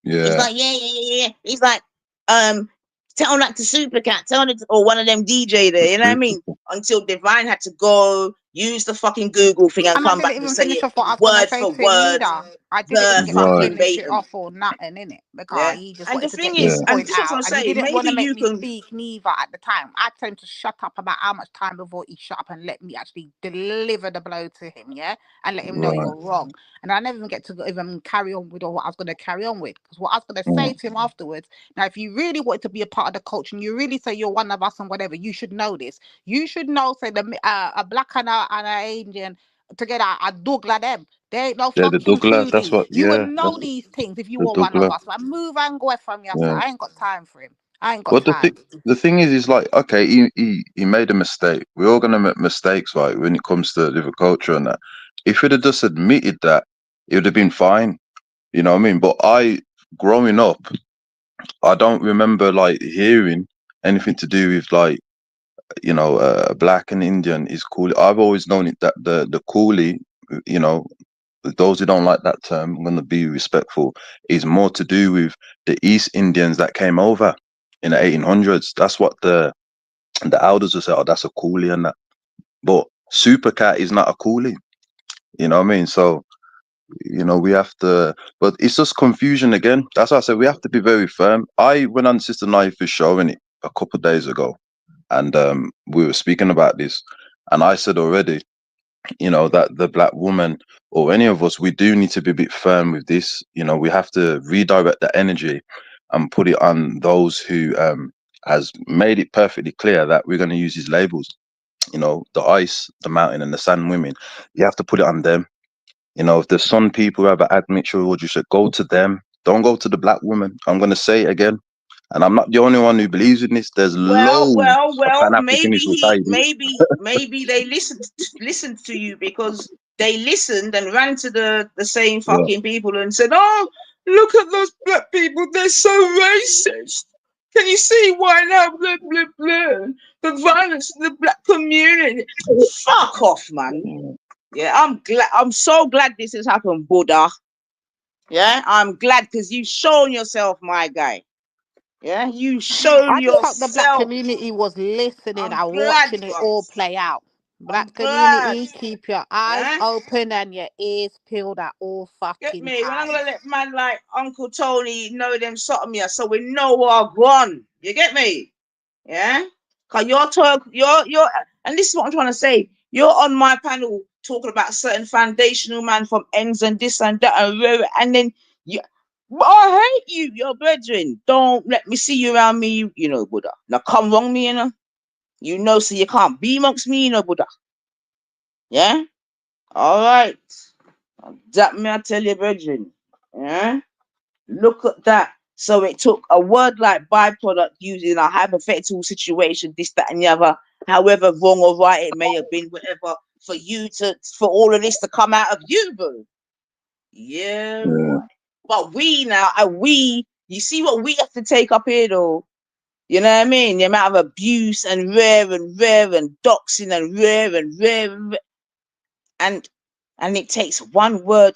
Speaker 3: He's
Speaker 10: Yeah.
Speaker 3: like, yeah. He's like, tell that to Supercat, tell it, or one of them DJ there. You know what I mean? Until Divine had to go use the fucking Google thing and
Speaker 4: And I
Speaker 3: come
Speaker 4: didn't
Speaker 3: back and
Speaker 4: even
Speaker 3: say
Speaker 4: finish
Speaker 3: it
Speaker 4: off what I was
Speaker 3: word
Speaker 4: gonna say
Speaker 3: for
Speaker 4: to him
Speaker 3: word.
Speaker 4: either. I didn't even get to
Speaker 3: Fucking
Speaker 4: finish it
Speaker 3: bacon.
Speaker 4: off or nothing in it because
Speaker 3: Yeah,
Speaker 4: he just
Speaker 3: and
Speaker 4: wanted
Speaker 3: the
Speaker 4: to
Speaker 3: thing
Speaker 4: get his
Speaker 3: is, and
Speaker 4: point
Speaker 3: this is what
Speaker 4: out,
Speaker 3: I'm
Speaker 4: and he
Speaker 3: saying.
Speaker 4: didn't want
Speaker 3: Maybe
Speaker 4: to make
Speaker 3: you
Speaker 4: me
Speaker 3: can.
Speaker 4: speak neither at the time. I told him to shut up about how much time before he shut up and let me actually deliver the blow to him, yeah, and let him know
Speaker 10: Right.
Speaker 4: you're wrong. And I never even get to even carry on with what I was going to carry on with, because what I was going to say to him afterwards. Now, if you really wanted to be a part of the culture and you really say you're one of us and whatever, you should know this. You should know, say a black and an Indian together, a Douglas them. They ain't no
Speaker 10: Yeah, the
Speaker 4: fucking
Speaker 10: Douglas. That's
Speaker 4: coolie.
Speaker 10: what.
Speaker 4: You would
Speaker 10: Yeah,
Speaker 4: know
Speaker 10: that's
Speaker 4: these things if you
Speaker 10: the
Speaker 4: were one of
Speaker 10: Douglas.
Speaker 4: us. But move and go from your side.
Speaker 10: Yeah.
Speaker 4: I ain't got time for him. I ain't got
Speaker 10: But
Speaker 4: time.
Speaker 10: the thing is like, okay, he made a mistake. We're all gonna make mistakes, right? When it comes to different culture and that. If he'd have just admitted that, it would have been fine. You know what I mean? But growing up, I don't remember like hearing anything to do with like, you know, black and Indian is cool. I've always known it that the coolie, you know, those who don't like that term, I'm gonna be respectful, is more to do with the East Indians that came over in the 1800s. That's what the elders will say, oh, that's a coolie and that. But Supercat is not a coolie. You know what I mean? So, you know, we have to, but it's just confusion again. That's why I said we have to be very firm. I went on Sister Knife's show in it a couple of days ago, and we were speaking about this, and I said already, you know, that the black woman or any of us, we do need to be a bit firm with this. You know, we have to redirect the energy and put it on those who has made it perfectly clear that we're going to use these labels. You know, the ice, the mountain, and the sand women. You have to put it on them. You know, if there's some people who have an admixture, you should go to them. Don't go to the black woman. I'm going to say it again. And I'm not the only one who believes in this. There's loads of Pan-Africanists who say this.
Speaker 3: Maybe they listened to you because they listened and ran to the same fucking people and said, "Oh, look at those black people, they're so racist. Can you see why now? Blah blah blah. The violence in the black community." Fuck off, man. Yeah, I'm so glad this has happened, Buddha. Yeah, I'm glad because you've shown yourself, my guy. Yeah, you shown
Speaker 4: I just hope the black
Speaker 3: yourself.
Speaker 4: community was listening and
Speaker 3: Glad,
Speaker 4: watching it
Speaker 3: bro.
Speaker 4: all play out. Black
Speaker 3: Glad.
Speaker 4: community, keep your eyes open and your ears peeled at all
Speaker 3: Get
Speaker 4: fucking
Speaker 3: me? When I'm
Speaker 4: times.
Speaker 3: gonna let man like Uncle Tony know them something here, so we know we're gone. You get me? Yeah. Cause you're, and this is what I'm trying to say. You're on my panel talking about certain foundational man from ends and this and that and then you. I hate you, your brethren. Don't let me see you around me, you know, Buddha. Now come wrong me, you know. You know, so you can't be amongst me, you know, Buddha. Yeah? All right. That me I tell you, brethren. Yeah? Look at that. So it took a word like byproduct using a hypothetical situation, this, that, and the other, however wrong or right it may have been, whatever, for all of this to come out of you, bro. Yeah, boy. But you see what we have to take up here, though. You know what I mean? The amount of abuse and rare and doxing and rare. And it takes one word,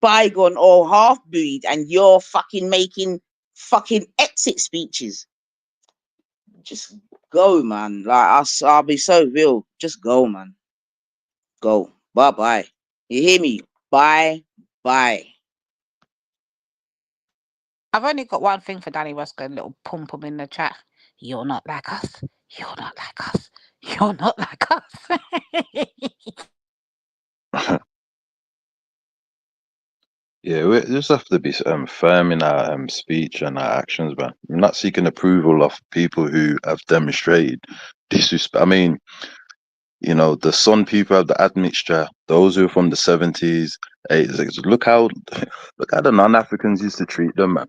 Speaker 3: bygone or half-breed, and you're fucking making fucking exit speeches. Just go, man. Like, I'll be so real. Just go, man. Go. Bye-bye. You hear me? Bye-bye.
Speaker 4: I've only got one thing for Danny Roscoe, a little pum-pum in the chat. You're not like us. You're not like us. You're not like us.
Speaker 10: Yeah, we just have to be firm in our speech and our actions, man. We're not seeking approval of people who have demonstrated disrespect. I mean, you know, the Sun people have the admixture. Those who are from the 70s, 80s. Look how the non-Africans used to treat them, man.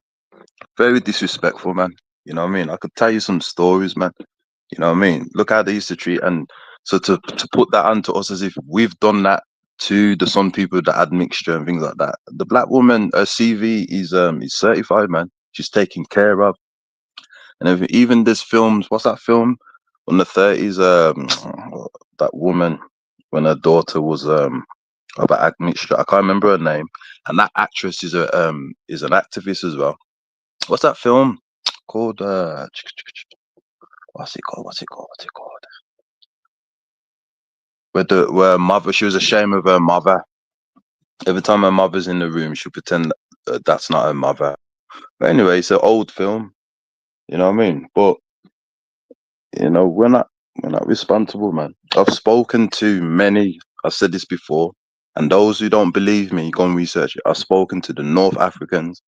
Speaker 10: Very disrespectful, man. You know what I mean? I could tell you some stories, man. You know what I mean? Look how they used to treat, and so to put that onto us as if we've done that to the Sun people, the admixture and things like that. The black woman, her CV is certified, man. She's taken care of, and even this films. What's that film? From the 30s, that woman when her daughter was of an admixture. I can't remember her name, and that actress is an activist as well. What's that film called? What's it called? Where mother, she was ashamed of her mother. Every time her mother's in the room, she'll pretend that's not her mother. But anyway, it's an old film. You know what I mean? But you know, we're not responsible, man. I've spoken to many. I've said this before, and those who don't believe me, go and research it. I've spoken to the North Africans.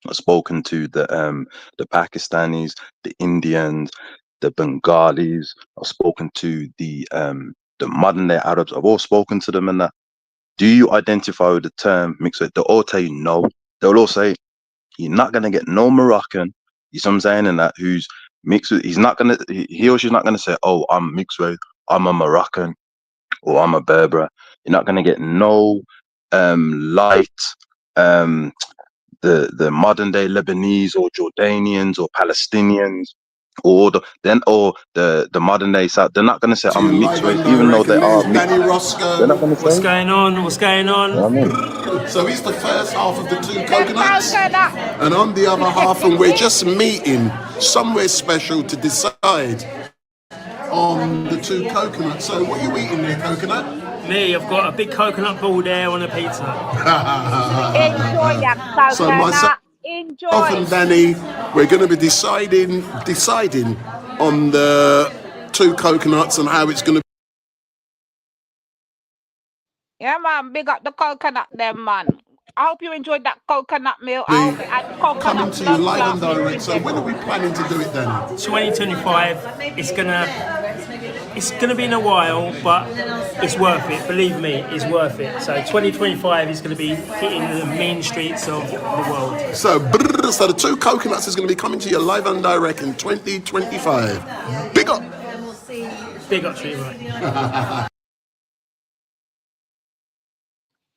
Speaker 10: I've spoken to the Pakistanis, the Indians, the Bengalis. I've spoken to the modern day Arabs. I've all spoken to them, and that. Do you identify with the term mixed race? They'll all tell you no. They'll all say you're not gonna get no Moroccan. You see what I'm saying? And that who's mixed with, he's not gonna, he or she's not gonna say, oh, I'm mixed race, I'm a Moroccan or I'm a Berber. You're not gonna get no light the modern day Lebanese or Jordanians or Palestinians or the modern day South. They're not gonna say I'm a mixed race, even though they are mixed.
Speaker 6: Danny Roscoe.
Speaker 10: They're not gonna say.
Speaker 5: What's going on? What's going on?
Speaker 10: You know what I mean?
Speaker 6: So he's the first half of the two coconuts, and I'm the other half, and we're just meeting somewhere special to decide on the two coconuts. So what are you eating there, coconut?
Speaker 5: Me, I've got a big coconut ball there on a pizza.
Speaker 4: Enjoy that
Speaker 6: So
Speaker 4: coconut.
Speaker 6: myself
Speaker 4: Enjoy.
Speaker 6: and Danny, we're going to be deciding on the two coconuts and how it's going to.
Speaker 4: Yeah, man, big up the coconut them, man. I hope you enjoyed that coconut meal. I hope it had
Speaker 6: Coming
Speaker 4: coconut
Speaker 6: to you live and
Speaker 4: blood
Speaker 6: direct. So when are we planning to do it then?
Speaker 5: 2025. It's gonna be in a while, but it's worth it. Believe me, it's worth it. So 2025 is gonna be hitting the main streets of the world.
Speaker 6: So the two coconuts is going to be coming to you live and direct in 2025. Big up.
Speaker 5: Big up to you, right?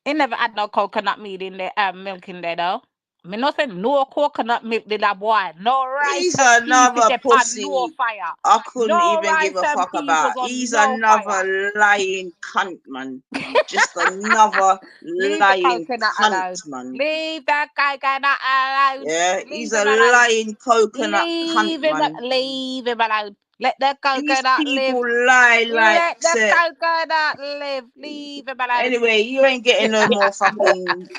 Speaker 4: He never had no coconut milk in there though. Me not say no coconut milk did that boy. No rice
Speaker 3: He's
Speaker 4: and peas
Speaker 3: another
Speaker 4: did on
Speaker 3: pussy.
Speaker 4: no fire.
Speaker 3: I couldn't
Speaker 4: No
Speaker 3: even give
Speaker 4: rice
Speaker 3: a
Speaker 4: and
Speaker 3: fuck
Speaker 4: peas
Speaker 3: about.
Speaker 4: was on
Speaker 3: He's
Speaker 4: no
Speaker 3: another
Speaker 4: fire.
Speaker 3: lying cunt, man. Just another
Speaker 4: Leave the
Speaker 3: lying
Speaker 4: coconut alone.
Speaker 3: cunt, man.
Speaker 4: Leave that coconut alone.
Speaker 3: Yeah,
Speaker 4: Leave
Speaker 3: he's
Speaker 4: him
Speaker 3: a
Speaker 4: alone.
Speaker 3: lying coconut
Speaker 4: Leave
Speaker 3: cunt,
Speaker 4: him,
Speaker 3: man.
Speaker 4: leave him alone. Let the
Speaker 3: These
Speaker 4: coconut live.
Speaker 3: people lie like
Speaker 4: Let the
Speaker 3: say.
Speaker 4: coconut live. Leave him alone.
Speaker 3: Anyway, you ain't getting no more fucking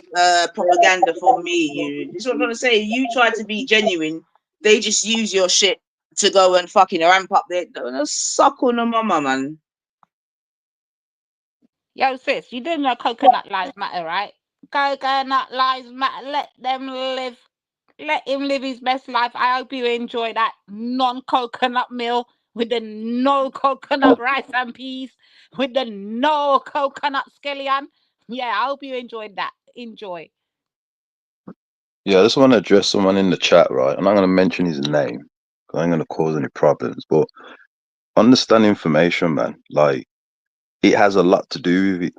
Speaker 3: propaganda from me. You. This is what I'm gonna say. You try to be genuine, they just use your shit to go and fucking ramp up their. Don't suck on the mama, man.
Speaker 4: Yo, sis, you do know coconut lives matter, right? Coconut lives matter. Let them live. Let him live his best life. I hope you enjoy that non-coconut meal with the no coconut rice and peas, with the no coconut scallion. Yeah, I hope you enjoyed that. Enjoy.
Speaker 10: Yeah, I just want to address someone in the chat, right? I'm not going to mention his name because I ain't going to cause any problems. But understand information, man. Like, it has a lot to do with it.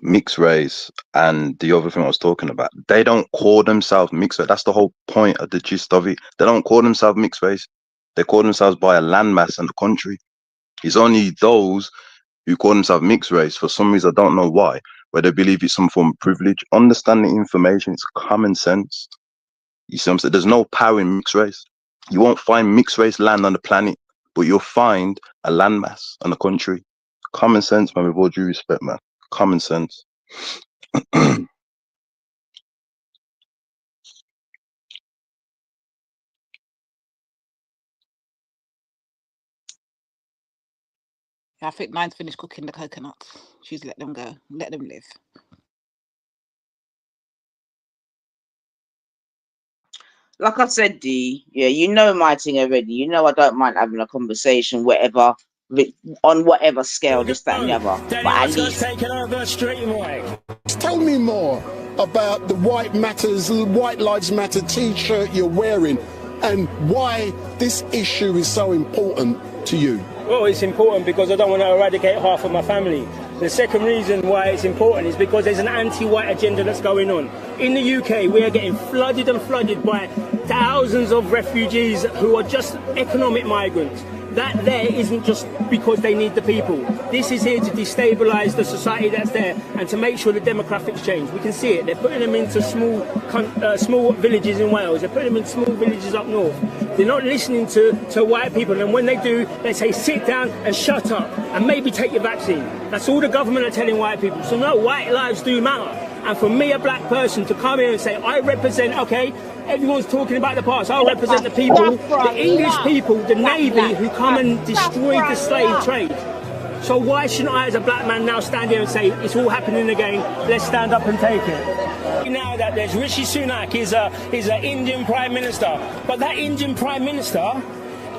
Speaker 10: Mixed race and the other thing I was talking about. They don't call themselves mixed race. That's the whole point of the gist of it. They don't call themselves mixed race. They call themselves by a landmass and the country. It's only those who call themselves mixed race, for some reason, I don't know why, where they believe it's some form of privilege. Understanding information, it's common sense. You see what I'm saying? There's no power in mixed race. You won't find mixed race land on the planet, but you'll find a landmass and a country. Common sense, man, with all due respect, man. Common sense.
Speaker 4: I think mine's finished cooking the coconuts. She's let them go. Let them live.
Speaker 3: like I said, D, yeah, you know my thing already. You know I don't mind having a conversation, whatever, on whatever scale, this, that, and the other. But at least
Speaker 5: taking over straight away.
Speaker 11: Tell me more about the White Lives Matter T-shirt you're wearing and why this issue is so important to you.
Speaker 5: Well, it's important because I don't want to eradicate half of my family. The second reason why it's important is because there's an anti-white agenda that's going on. In the UK, we are getting flooded and flooded by thousands of refugees who are just economic migrants. That there isn't just because they need the people. This is here to destabilise the society that's there and to make sure the demographics change. We can see it. They're putting them into small villages in Wales. They're putting them in small villages up north. They're not listening to white people. And when they do, they say, sit down and shut up and maybe take your vaccine. That's all the government are telling white people. So no, white lives do matter. And for me, a black person, to come here and say, I represent, okay, everyone's talking about the past, I'll represent the people, the English people, the Navy, who come and destroyed the slave trade. So why shouldn't I, as a black man, now stand here and say, it's all happening again, let's stand up and take it? Now that there's Rishi Sunak, is an Indian Prime Minister, but that Indian Prime Minister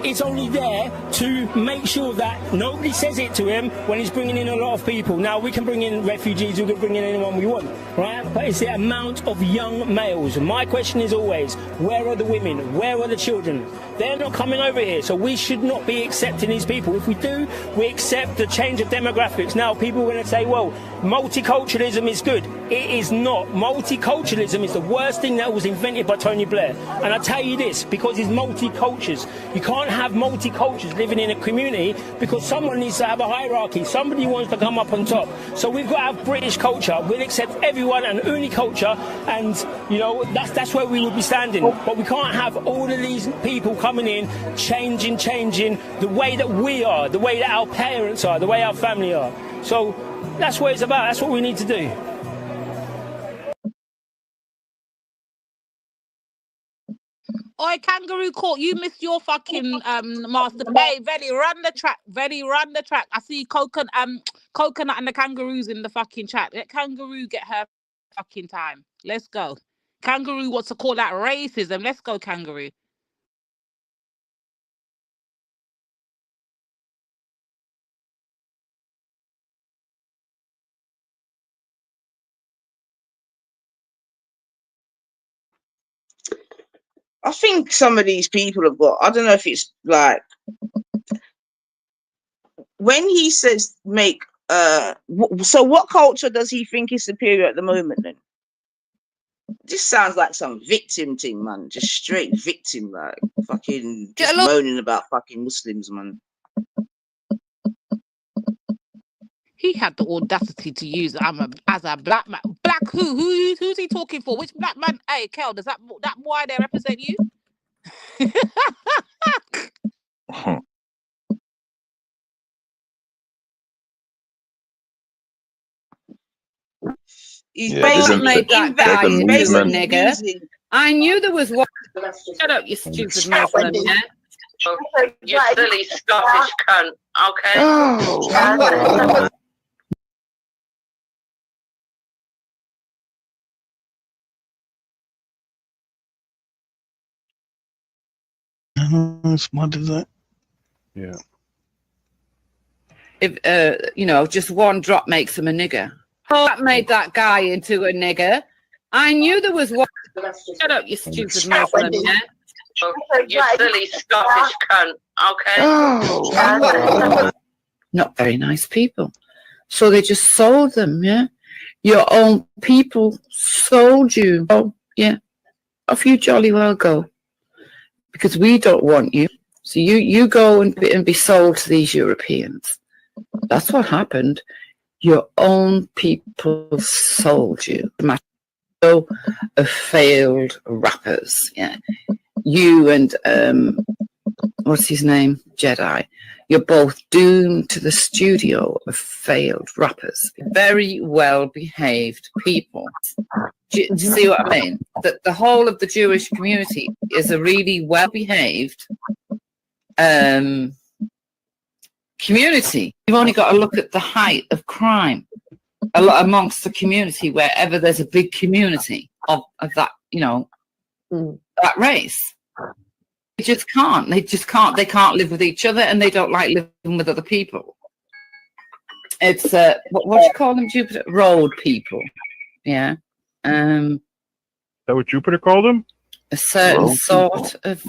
Speaker 5: is only there to make sure that nobody says it to him when he's bringing in a lot of people. Now, we can bring in refugees, we can bring in anyone we want, right? But it's the amount of young males. My question is always, where are the women? Where are the children? They're not coming over here, so we should not be accepting these people. If we do, we accept the change of demographics. Now, people are going to say, well, multiculturalism is good. It is not. Multiculturalism is the worst thing that was invented by Tony Blair. And I tell you this, because it's multi-cultures. You can't have multi-cultures living in a community because someone needs to have a hierarchy. Somebody wants to come up on top. So we've got to have British culture. We'll accept everyone and uni culture, and you know that's where we would be standing. But we can't have all of these people coming in, changing the way that we are, the way that our parents are, the way our family are. So that's what it's about. That's what we need to do.
Speaker 4: Oi, Kangaroo Court, you missed your fucking master. Hey, Velly, run the track. Velly, run the track. I see Coconut and the Kangaroos in the fucking chat. Let Kangaroo get her fucking time. Let's go. Kangaroo wants to call that racism. Let's go, Kangaroo.
Speaker 3: I think some of these people have got, I don't know if it's like, when he says make, so what culture does he think is superior at the moment then? This sounds like some victim thing, man. Just straight victim, like fucking just moaning about fucking Muslims, man.
Speaker 4: He had the audacity to use as a black man. Black who? Who's he talking for? Which black man? Hey, Kel, does that why they represent you?
Speaker 3: He's
Speaker 16: made that guy into a nigger. I knew there was one. Shut up, you stupid Muslim, yeah?
Speaker 22: You silly Scottish cunt, okay?
Speaker 16: Oh.
Speaker 2: Smart as that.
Speaker 19: Yeah.
Speaker 16: If you know, just one drop makes him a nigger. Oh, that made that guy into a nigger. I knew there was one. Shut up, you stupid Muslim, yeah?
Speaker 22: You silly Scottish cunt, okay?
Speaker 16: Oh. Not very nice people. So they just sold them, yeah? Your own people sold you. Oh, yeah. Off you jolly well go. Because we don't want you. So you go and be sold to these Europeans. That's what happened. Your own people sold you. Of failed rappers. Yeah. You and what's his name? Jedi. You're both doomed to the studio of failed rappers. Very well behaved people. Do you see what I mean? That the whole of the Jewish community is a really well behaved community. You've only got to look at the height of crime a lot amongst the community, wherever there's a big community of that, you know, that race. They just can't. They just can't. They can't live with each other, and they don't like living with other people. It's what do you call them, Jupiter? Road people. Yeah.
Speaker 19: Is that what Jupiter called them?
Speaker 16: A certain sort of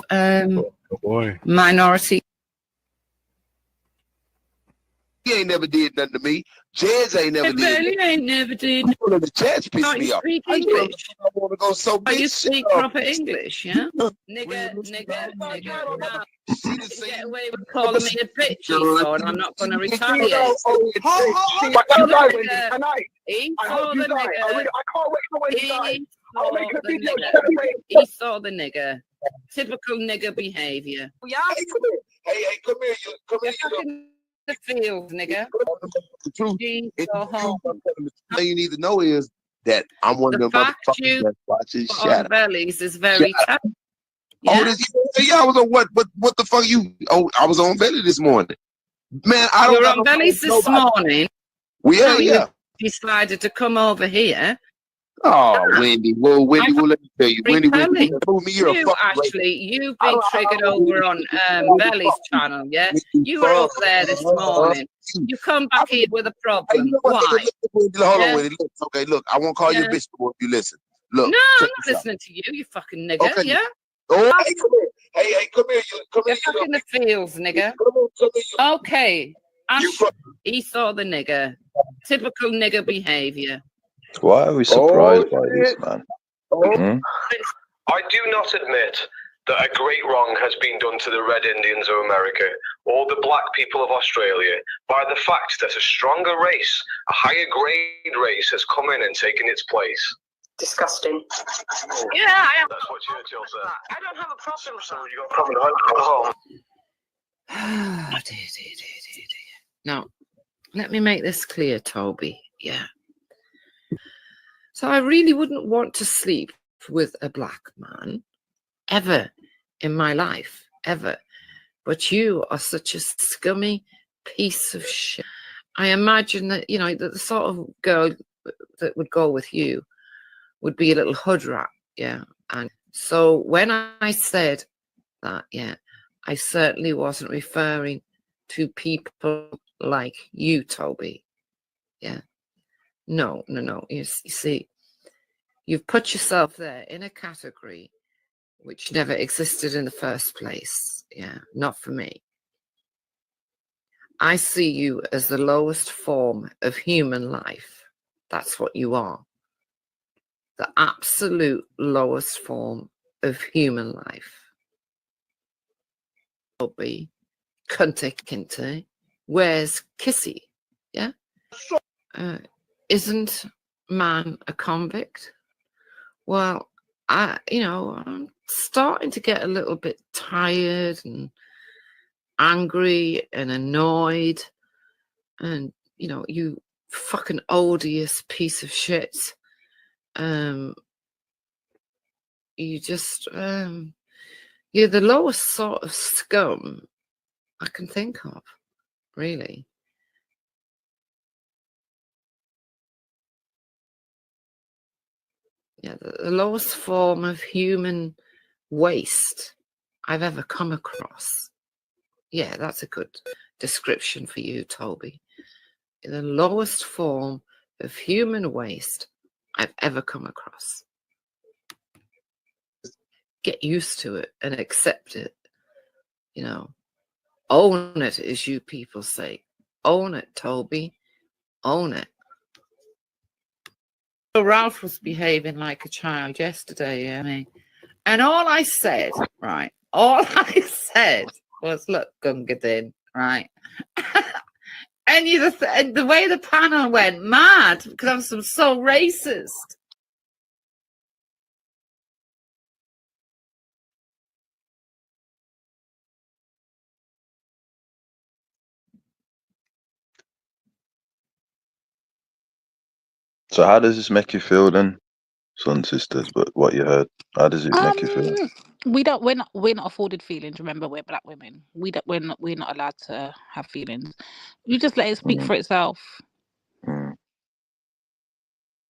Speaker 16: minority.
Speaker 20: He ain't never did nothing to me. Jez ain't never did.
Speaker 16: Ain't never did.
Speaker 20: One of the Jez pissed
Speaker 16: Can't
Speaker 20: me
Speaker 16: you
Speaker 20: off.
Speaker 16: speak
Speaker 20: I
Speaker 16: English?
Speaker 20: want to go so big.
Speaker 16: You speak proper English, yeah? Nigga. Get away with calling me a bitch, so and I'm not going to retaliate.
Speaker 6: Can I hope you die. I can't wait for when you die. I'll make a video.
Speaker 16: He saw the nigger. Typical nigger behavior.
Speaker 20: Hey, come here. Come here.
Speaker 16: The field, nigga.
Speaker 20: The truth. All you need to know is that I'm one of them motherfuckers that's watching Shadow.
Speaker 16: Bellies is very tough.
Speaker 20: Yeah, I was on what the fuck you? Oh, I was on Belly this morning. Man, I don't.
Speaker 16: You're on Bellies this morning.
Speaker 20: Yeah.
Speaker 16: You decided to come over here.
Speaker 20: Oh, Wendy. Well, Wendy, let me tell you. Wendy,
Speaker 16: you've been triggered over on Belly's channel, yeah? You were up there this morning. You come back here with a problem. Why?
Speaker 20: Hold on, Wendy. Okay, look, I won't call you a bitch if you listen. Look.
Speaker 16: No, I'm not listening to you, you fucking nigger,
Speaker 20: okay.
Speaker 16: yeah?
Speaker 20: Oh, hey, come here. Hey, come here.
Speaker 16: You're fucking the fields, nigger. Okay. He saw the nigger. Typical nigger behavior.
Speaker 10: Why are we surprised by this, man?
Speaker 21: I do not admit that a great wrong has been done to the Red Indians of America or the black people of Australia by the fact that a stronger race, a higher grade race has come in and taken its place.
Speaker 18: Disgusting.
Speaker 21: Yeah, I am. That's what Churchill said.
Speaker 18: I don't have a problem with that.
Speaker 21: You got a problem at home.
Speaker 16: Now, let me make this clear, Toby. Yeah. So I really wouldn't want to sleep with a black man ever in my life, ever. But you are such a scummy piece of shit. I imagine that, you know, the sort of girl that would go with you would be a little hood rat, yeah. And so when I said that, yeah, I certainly wasn't referring to people like you, Toby. Yeah. No. You see, you've put yourself there in a category which never existed in the first place. Yeah, not for me. I see you as the lowest form of human life. That's what you are. The absolute lowest form of human life. Toby, cunty kinte, where's Kissy? Yeah? Isn't man a convict? Well, I'm starting to get a little bit tired and angry and annoyed. And, you fucking odious piece of shit. You just, you're the lowest sort of scum I can think of, really. Yeah, the lowest form of human waste I've ever come across. Yeah, that's a good description for you, Toby. The lowest form of human waste I've ever come across. Get used to it and accept it. Own it, as you people say. Own it, Toby. Own it. So Ralph was behaving like a child yesterday, and all I said was, look, Gungadin, right? And and the way the panel went mad because I'm so racist.
Speaker 10: So how does this make you feel then, Sun Sisters? But what you heard, how does it make you feel?
Speaker 4: We're not afforded feelings. Remember, we're black women. We're not allowed to have feelings. You just let it speak for itself.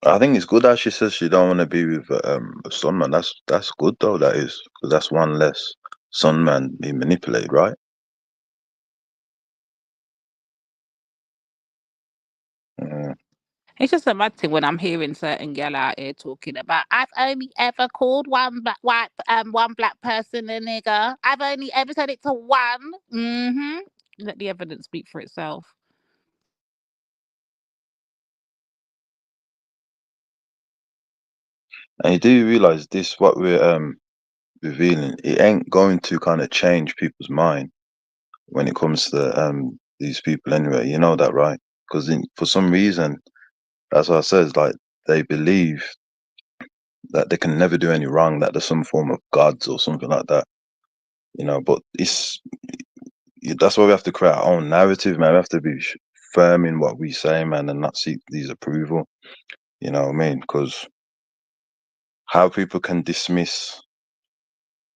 Speaker 10: I think it's good that she says she don't want to be with a son man. That's good though. That is, because that's one less son man being manipulated, right? Yeah.
Speaker 4: It's just a mad thing when I'm hearing certain gal out here talking about I've only ever called one black person a nigger. I've only ever said it to one. Let the evidence speak for itself.
Speaker 10: And you do realize this, what we're revealing, it ain't going to kind of change people's mind when it comes to these people anyway. You know that, right? Because for some reason, that's what I says. Like they believe that they can never do any wrong, that there's some form of gods or something like that. You know, but that's why we have to create our own narrative, man. We have to be firm in what we say, man, and not seek these approval. You know what I mean? Because how people can dismiss,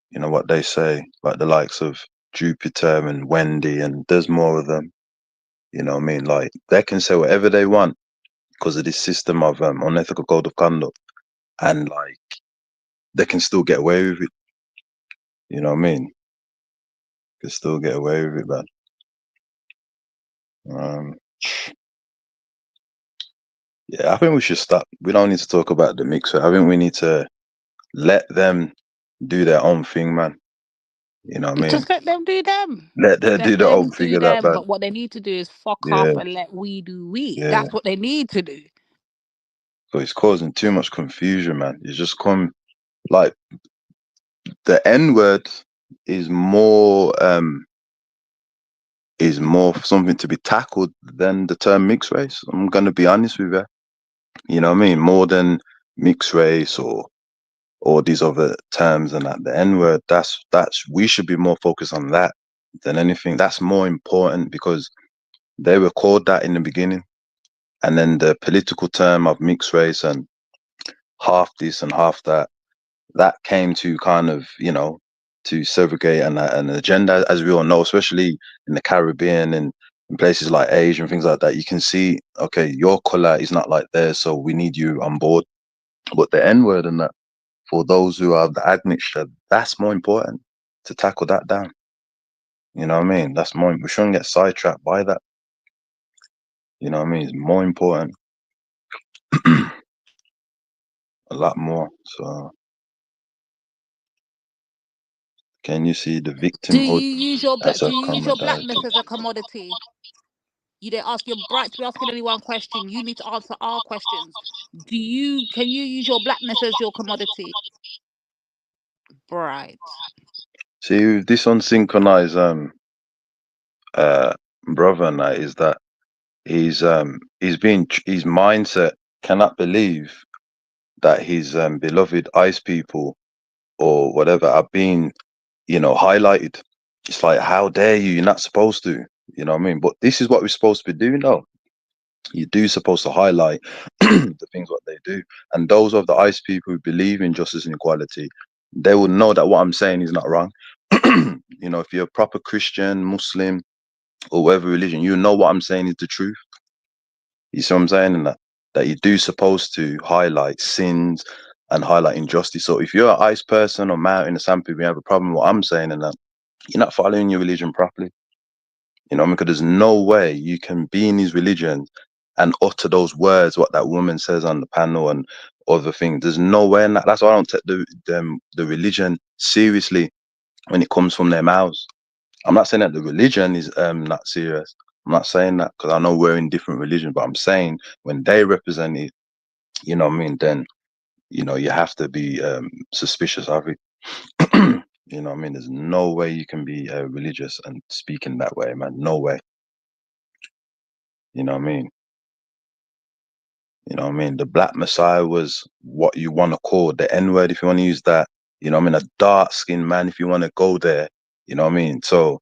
Speaker 10: you know, what they say, like the likes of Jupiter and Wendy, and there's more of them. You know what I mean? Like they can say whatever they want because of this system of unethical code of conduct, and like they can still get away with it. You know what I mean? Can still get away with it, man. Yeah, I think we should stop. We don't need to talk about the mixer. I think we need to let them do their own thing, man. You know what I mean?
Speaker 4: Just let them do them.
Speaker 10: Let them do their own figure that, man.
Speaker 4: But what they need to do is fuck
Speaker 10: Yeah.
Speaker 4: off and let we do we.
Speaker 10: Yeah.
Speaker 4: That's what they need to do.
Speaker 10: So it's causing too much confusion, man. It's just like the N word is more something to be tackled than the term mixed race. I'm gonna be honest with you. You know what I mean? More than mixed race or these other terms, and that the N word, that's we should be more focused on that than anything. That's more important because they were called that in the beginning, and then the political term of mixed race and half this and half that came to kind of, you know, to segregate an agenda, as we all know, especially in the Caribbean and in places like Asia and things like that. You can see, okay, your color is not like theirs, so we need you on board. But the N word and that, for those who have the admixture, that's more important to tackle that down. You know what I mean? That's more. We shouldn't get sidetracked by that. You know what I mean? It's more important, a lot more. So, can you see the victimhood?
Speaker 4: Do you use your
Speaker 10: commodity?
Speaker 4: blackness as a commodity? You didn't ask your right to be asking anyone question. You need to answer our questions. Can you use your blackness as your commodity? Right.
Speaker 10: See, this unsynchronized brother now is that his mindset cannot believe that his beloved ICE people or whatever are being, you know, highlighted. It's like, how dare you? You're not supposed to. You know what I mean? But this is what we're supposed to be doing, though. You do supposed to highlight the things what they do, and those of the ICE people who believe in justice and equality, they will know that what I'm saying is not wrong. You know, if you're a proper Christian, Muslim, or whatever religion, you know what I'm saying is the truth. You see what I'm saying? And that you do supposed to highlight sins and highlight injustice. So if you're an ICE person or Mountain or something, you have a problem with what I'm saying, and that you're not following your religion properly. You know, because there's no way you can be in these religions and utter those words, what that woman says on the panel and other things. There's no way in that. That's why I don't take the religion seriously when it comes from their mouths. I'm not saying that the religion is not serious. I'm not saying that because I know we're in different religions, but I'm saying when they represent it, you know what I mean, then, you know, you have to be suspicious of it. You know what I mean? There's no way you can be religious and speaking that way, man. No way. You know what I mean? You know what I mean? The Black Messiah was what you want to call the N-word, if you want to use that. You know what I mean? A dark-skinned man, if you want to go there. You know what I mean? So,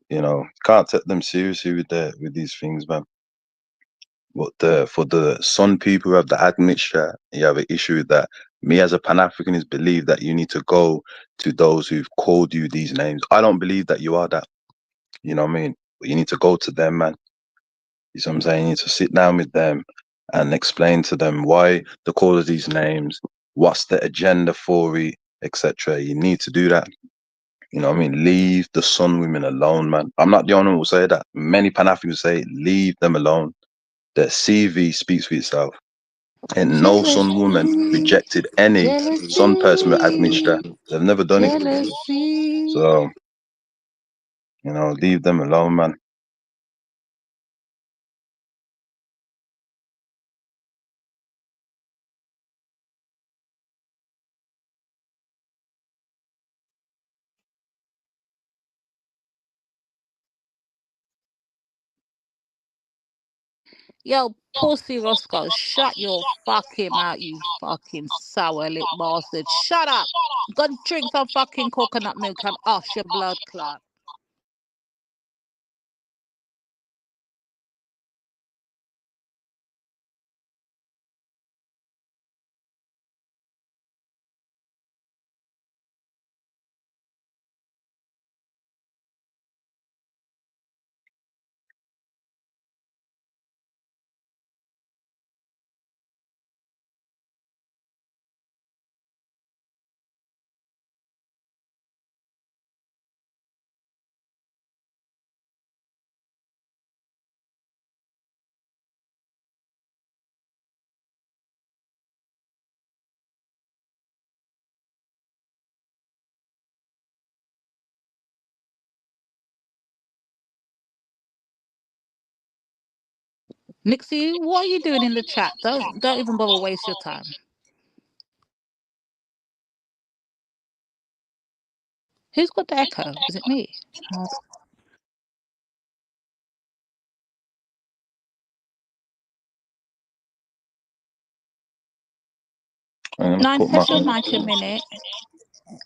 Speaker 10: you know, can't take them seriously with these things, man. But for the Sun people who have the admixture, you have an issue with that. Me as a Pan-Africanist believe that you need to go to those who've called you these names. I don't believe that you are that. You know what I mean? But you need to go to them, man. You see what I'm saying? You need to sit down with them and explain to them why they call it these names, what's the agenda for it, etc. You need to do that. You know what I mean? Leave the Sun women alone, man. I'm not the only one who say that. Many Pan-Africans say, leave them alone. Their CV speaks for itself. And no Sun woman rejected any Sun person with administrator. They've never done it.
Speaker 4: Jealousy.
Speaker 10: So, you know, leave them alone, man.
Speaker 4: Yo, Pussy Roscoe, shut your fucking mouth, you fucking sour lip bastard. Shut up. Go drink some fucking coconut milk and off your blood clot. Nixie, what are you doing in the chat? Don't even bother waste your time. Who's got the echo? Is it me? Nine, press your mic a minute.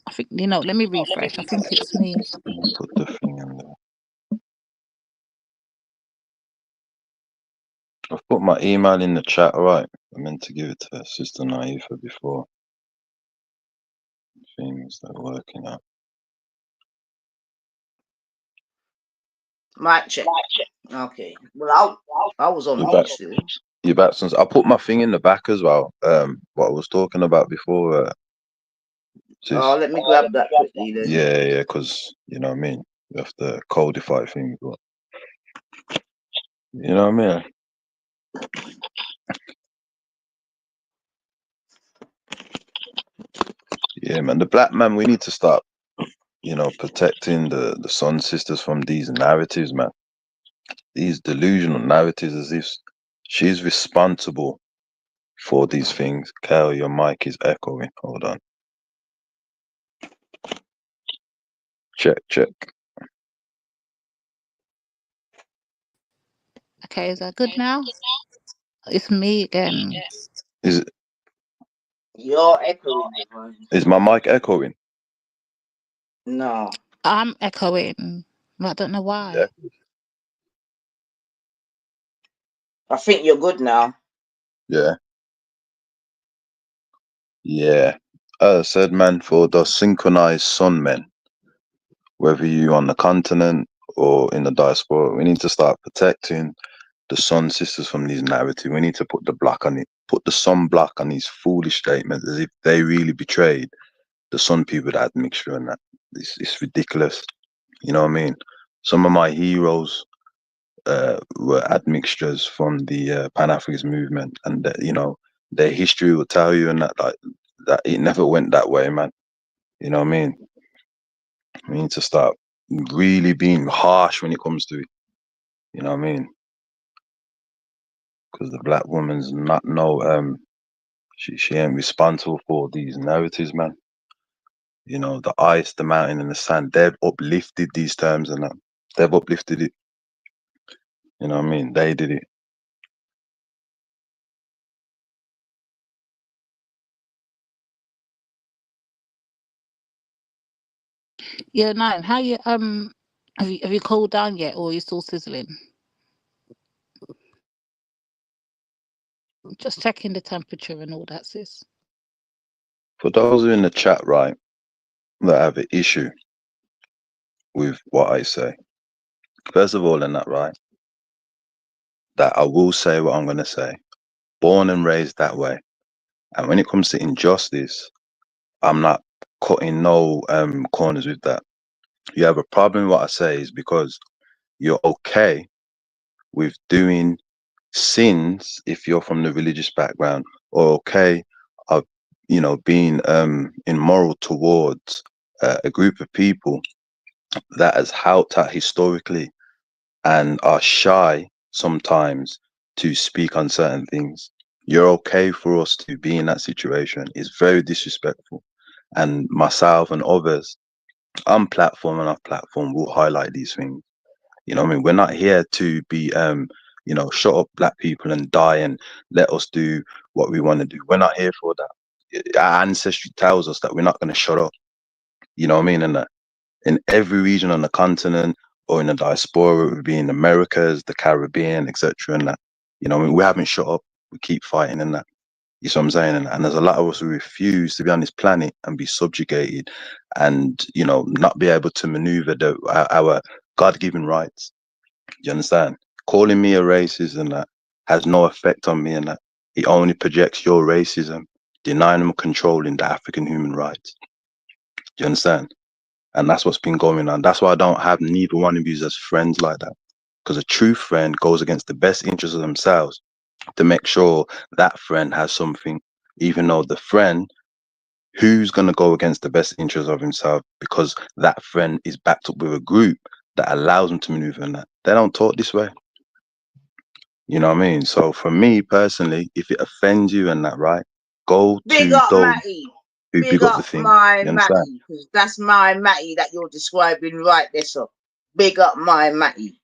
Speaker 4: I think, you know, let me refresh. I think it's me.
Speaker 10: Put the thing in there. I've put my email in the chat, alright. I meant to give it to Sister Naifa before. Things that are working out.
Speaker 3: Mic check. Okay. Well, I was on mute still.
Speaker 10: You're back since I put my thing in the back as well. What I was talking about before.
Speaker 3: Let me grab that quickly then.
Speaker 10: Yeah, because you know what I mean. You have to codify things, but you know what I mean. Yeah, man. The black man, we need to start, you know, protecting the Sun sisters from these narratives, man. These delusional narratives, as if she's responsible for these things. Cal, your mic is echoing. Hold on. Check.
Speaker 4: Okay, is that good now? It's me again.
Speaker 10: Is it?
Speaker 3: You're echoing.
Speaker 10: Is my mic echoing?
Speaker 3: No.
Speaker 4: I'm echoing. I don't know why.
Speaker 10: Yeah.
Speaker 3: I think you're good now.
Speaker 10: Yeah. Said man, for the synchronized Sun men, whether you on the continent or in the diaspora, we need to start protecting the Sun sisters from these narratives. We need to put the Sun block on these foolish statements as if they really betrayed the Sun people that had mixture and that. It's ridiculous. You know what I mean? Some of my heroes were admixtures from the Pan-Africanist movement, and you know, their history will tell you and that it never went that way, man. You know what I mean? We need to start really being harsh when it comes to it. You know what I mean? Because the black woman's not she ain't responsible for these narratives, man. You know, the ice, the mountain, and the sand, they've uplifted these terms and that. They've uplifted it. You know what I mean? They did it.
Speaker 4: Yeah, no. How you have you cooled down yet, or are you still sizzling? Just checking the temperature and all that, sis.
Speaker 10: For those who are in the chat, right, that have an issue with what I say, first of all, in that, right, that I will say what I'm going to say. born and raised that way. And when it comes to injustice, I'm not cutting no corners with that. You have a problem with what I say is because you're okay with doing sins if you're from the religious background, or okay of being immoral towards a group of people that has helped out historically and are shy sometimes to speak on certain things. You're okay for us to be in that situation. It's very disrespectful. And myself and others on platform and off platform will highlight these things. You know what I mean? We're not here to be shut up black people and die and let us do what we want to do. We're not here for that. Our ancestry tells us that we're not going to shut up. You know what I mean? And in every region on the continent or in the diaspora, it would be in Americas, the Caribbean, etc. And that, you know what I mean? We haven't shut up. We keep fighting in that. You see what I'm saying? And there's a lot of us who refuse to be on this planet and be subjugated and, not be able to maneuver our God-given rights. You understand? Calling me a racist and that has no effect on me and that. It only projects your racism, denying and controlling the African human rights. Do you understand? And that's what's been going on. That's why I don't have neither one of you as friends like that. Because a true friend goes against the best interests of themselves to make sure that friend has something, even though the friend who's going to go against the best interests of himself because that friend is backed up with a group that allows them to maneuver in that. They don't talk this way. You know what I mean? So for me personally, if it offends you and that, right, go
Speaker 3: Big
Speaker 10: to
Speaker 3: up
Speaker 10: those
Speaker 3: Matty.
Speaker 10: who
Speaker 3: Big
Speaker 10: big up the
Speaker 3: up
Speaker 10: thing.
Speaker 3: my
Speaker 10: You understand?
Speaker 3: Matty, because that's my Matty that you're describing right there, so big up my Matty.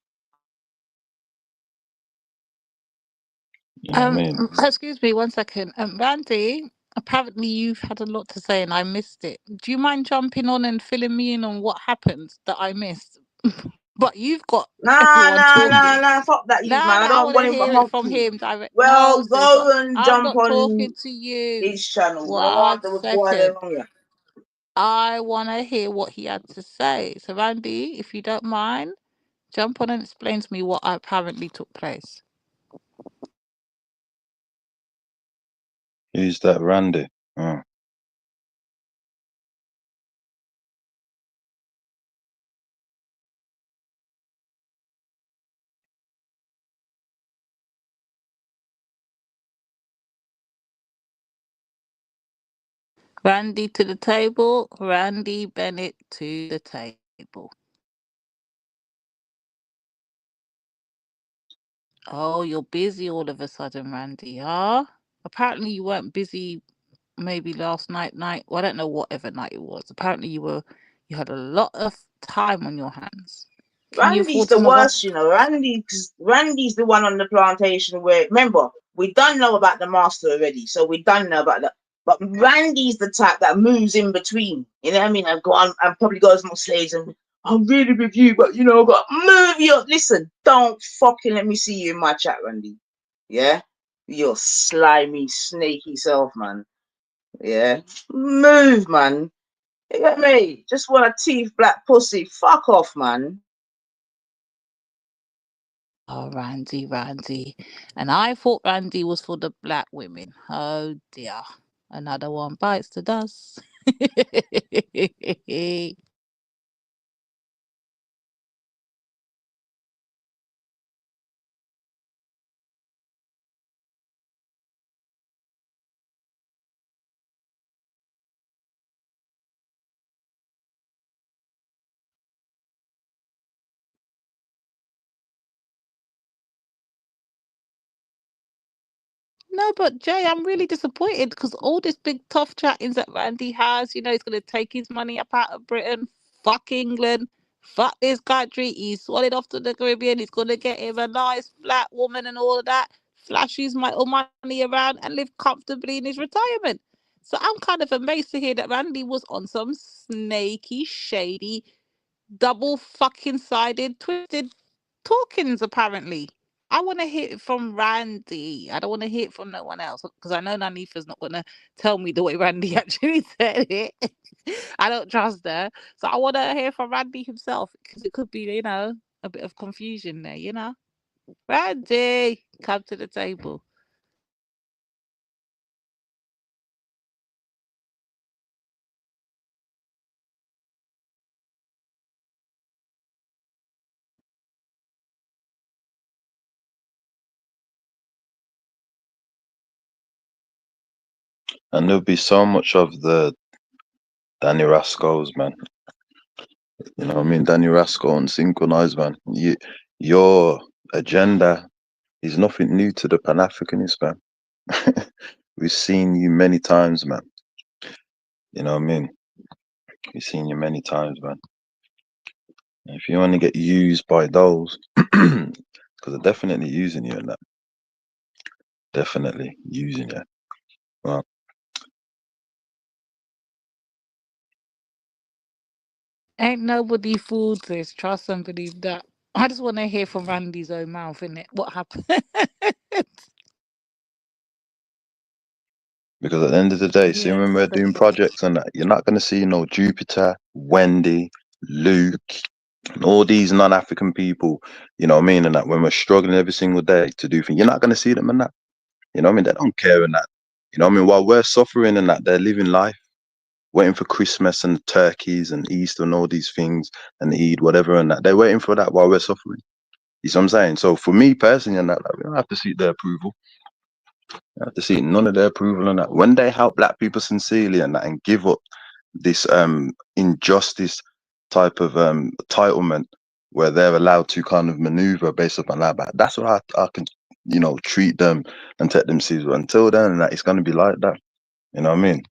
Speaker 10: You know what I mean?
Speaker 4: Excuse me 1 second. Randy, apparently you've had a lot to say and I missed it. Do you mind jumping on and filling me in on what happened that I missed? But you've got everyone talking.
Speaker 3: Fuck that, you man. I
Speaker 4: I
Speaker 3: don't
Speaker 4: want
Speaker 3: want
Speaker 4: to
Speaker 3: him
Speaker 4: hear it from
Speaker 3: monkey.
Speaker 4: him direct.
Speaker 3: Well,
Speaker 4: No, sis,
Speaker 3: go and
Speaker 4: I'm
Speaker 3: jump
Speaker 4: not talking
Speaker 3: on
Speaker 4: to you.
Speaker 3: his channel. I
Speaker 4: 1
Speaker 3: want to go there
Speaker 4: second.
Speaker 3: on you.
Speaker 4: I want to hear what he had to say. So, Randy, if you don't mind, jump on and explain to me what apparently took place.
Speaker 10: Who's that, Randy? Oh.
Speaker 4: Randy to the table. Randy Bennett to the table. Oh, you're busy all of a sudden, Randy, huh? Apparently you weren't busy maybe last night. Well, I don't know whatever night it was. Apparently you had a lot of time on your hands. Can you
Speaker 3: Randy's
Speaker 4: afford
Speaker 3: the
Speaker 4: some of
Speaker 3: worst,
Speaker 4: us?
Speaker 3: Randy's the one on the plantation where, remember, we don't know about the master already, so we don't know about that. But Randy's the type that moves in between. You know what I mean? And go on and probably goes more slaves and I'm really with you, but but move you. Listen, don't fucking let me see you in my chat, Randy. Yeah? Your slimy, snaky self, man. Yeah? Move, man. You get me? Just want a teeth black pussy. Fuck off, man.
Speaker 4: Oh, Randy. And I thought Randy was for the black women. Oh dear. Another one bites the dust. No, but Jay, I'm really disappointed because all this big tough chattings that Randy has, he's going to take his money up out of Britain, fuck England, fuck this country. He's swallowed off to the Caribbean. He's going to get him a nice black woman and all of that, flash his money around and live comfortably in his retirement. So I'm kind of amazed to hear that Randy was on some snaky, shady, double fucking sided, twisted talkings, apparently. I want to hear it from Randy. I don't want to hear it from no one else because I know Nanifa's not going to tell me the way Randy actually said it. I don't trust her. So I want to hear from Randy himself because it could be, a bit of confusion there, Randy, come to the table.
Speaker 10: And there'll be so much of the Danny Rascals, man. You know what I mean? Danny Rascal and Synchronize, man. Your agenda is nothing new to the Pan-Africanists, man. We've seen you many times, man. You know what I mean? We've seen you many times, man. If you want to get used by those, because they're definitely using you in that. Definitely using you. Well,
Speaker 4: Ain't nobody fooled this. Trust and believe that. I just want to hear from Randy's own mouth, innit? What happened?
Speaker 10: because at the end of the day, see,
Speaker 4: Yeah,
Speaker 10: when we're doing projects and that, you're not going to see no Jupiter, Wendy, Luke, and all these non-African people, you know what I mean? And that when we're struggling every single day to do things, you're not going to see them in that. You know what I mean? They don't care in that. You know what I mean? While we're suffering and that, they're living life, waiting for Christmas and turkeys and Easter and all these things and Eid, whatever, and that. They're waiting for that while we're suffering. You see what I'm saying? So for me personally, and that, like, we don't have to seek their approval. We have to seek none of their approval and that. When they help black people sincerely and that, and give up this injustice type of entitlement where they're allowed to kind of maneuver based upon that, that's what I can, you know, treat them and take them seriously. But until then, and that, it's going to be like that. You know what I mean?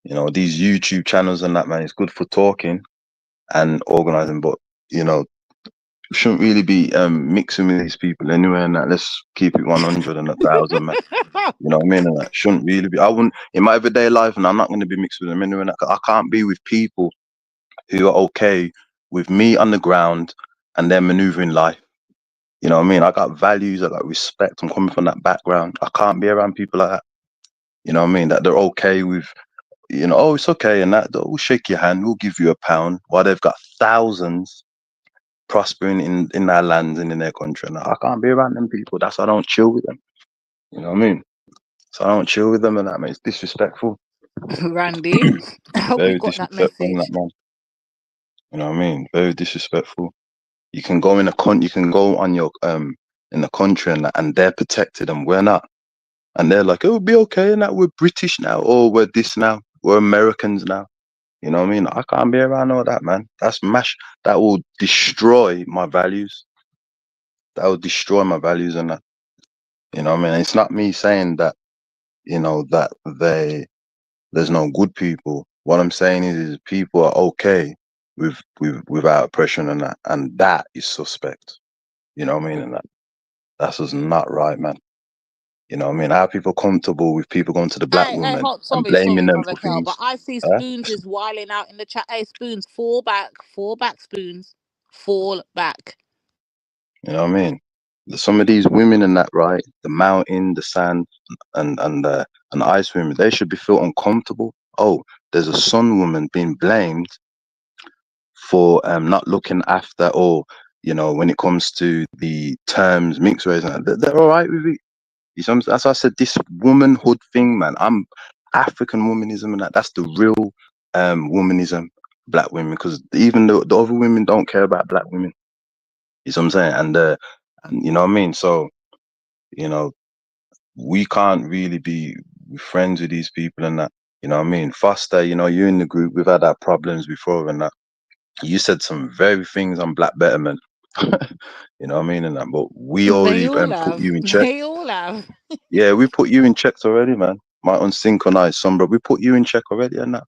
Speaker 10: You know, these YouTube channels and that, man, it's good for talking and organizing, but, you know, we shouldn't really be mixing with these people anyway, and that. Let's keep it 100 and 1,000, man. You know what I mean? And that shouldn't really be. I wouldn't, in my everyday life, and I'm not going to be mixed with them anyway. And I can't be with people who are okay with me on the ground and they're maneuvering life. You know what I mean? I got values, I got respect. I'm coming from that background. I can't be around people like that. You know what I mean? That they're okay with, you know, oh, it's okay, and that we'll shake your hand, we'll give you £1, while they've got thousands prospering in their lands and in their country. And I can't be around them people. That's why I don't chill with them. You know what I mean? So I don't chill with them, and that, man. It's disrespectful.
Speaker 4: Randy, I hope you
Speaker 10: Very
Speaker 4: got that
Speaker 10: disrespectful,
Speaker 4: message.
Speaker 10: that, man. You know what I mean? Very disrespectful. You can go in you can go on your in the country and that, and they're protected and we're not. And they're like, it'll be okay, and that we're British now, or we're this now, we're Americans now. You know what I mean? I can't be around all that, man. That's that will destroy my values. That will destroy my values and that. You know what I mean? It's not me saying that, you know, that there's no good people. What I'm saying is people are okay without oppression and that, and that is suspect. You know what I mean? And that's just not right, man. You know what I mean? How are people comfortable with people going to the black
Speaker 4: Hey,
Speaker 10: woman and
Speaker 4: sorry,
Speaker 10: blaming them
Speaker 4: Brother
Speaker 10: for
Speaker 4: Kel, but
Speaker 10: things?
Speaker 4: I see
Speaker 10: Huh?
Speaker 4: Spoons is wiling out in the chat. Hey, Spoons, fall back, Spoons, fall back.
Speaker 10: You know what I mean? Some of these women in that, right? The mountain, the sand, and the ice women, they should be feel uncomfortable. Oh, there's a sun woman being blamed for not looking after, or, you know, when it comes to the terms mixed race, they're all right with it. You know, that's why I said this womanhood thing, man. I'm African womanism, and that's the real womanism, black women, because even the other women don't care about black women. You know what I'm saying? And you know what I mean? So, you know, we can't really be friends with these people and that. You know what I mean? Foster, you know, you're in the group, we've had our problems before and that. You said some very things on black betterment. You know what I mean? And that, but we
Speaker 4: They
Speaker 10: already
Speaker 4: all
Speaker 10: put
Speaker 4: have.
Speaker 10: you in check.
Speaker 4: They all have.
Speaker 10: Yeah, we put you in checks already, man. My unsynchronized son, bro. We put you in check already and that.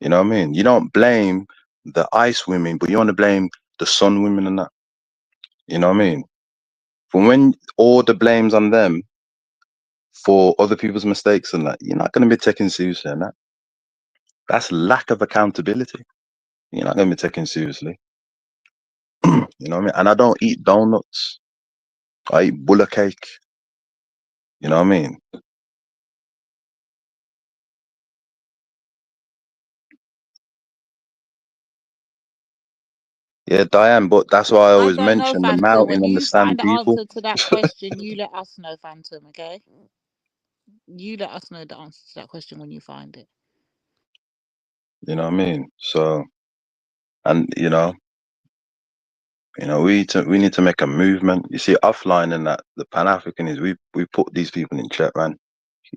Speaker 10: You know what I mean? You don't blame the ice women, but you want to blame the sun women and that. You know what I mean? From when all the blame's on them for other people's mistakes and that, you're not going to be taken seriously and that. That's lack of accountability. You're not going to be taken seriously. You know what I mean? And I don't eat donuts. I eat bulla cake. You know what I mean? Yeah, Diane, but that's why I
Speaker 4: I
Speaker 10: always
Speaker 4: don't know,
Speaker 10: mention the
Speaker 4: Phantom.
Speaker 10: mountain
Speaker 4: When
Speaker 10: and the
Speaker 4: you find
Speaker 10: sand
Speaker 4: the
Speaker 10: people.
Speaker 4: answer to that question, you let us know, Phantom, okay? You let us know the answer to that question when you find it.
Speaker 10: You know what I mean? So, and you know, we need to make a movement. You see, offline and that, the Pan African is we put these people in check, man.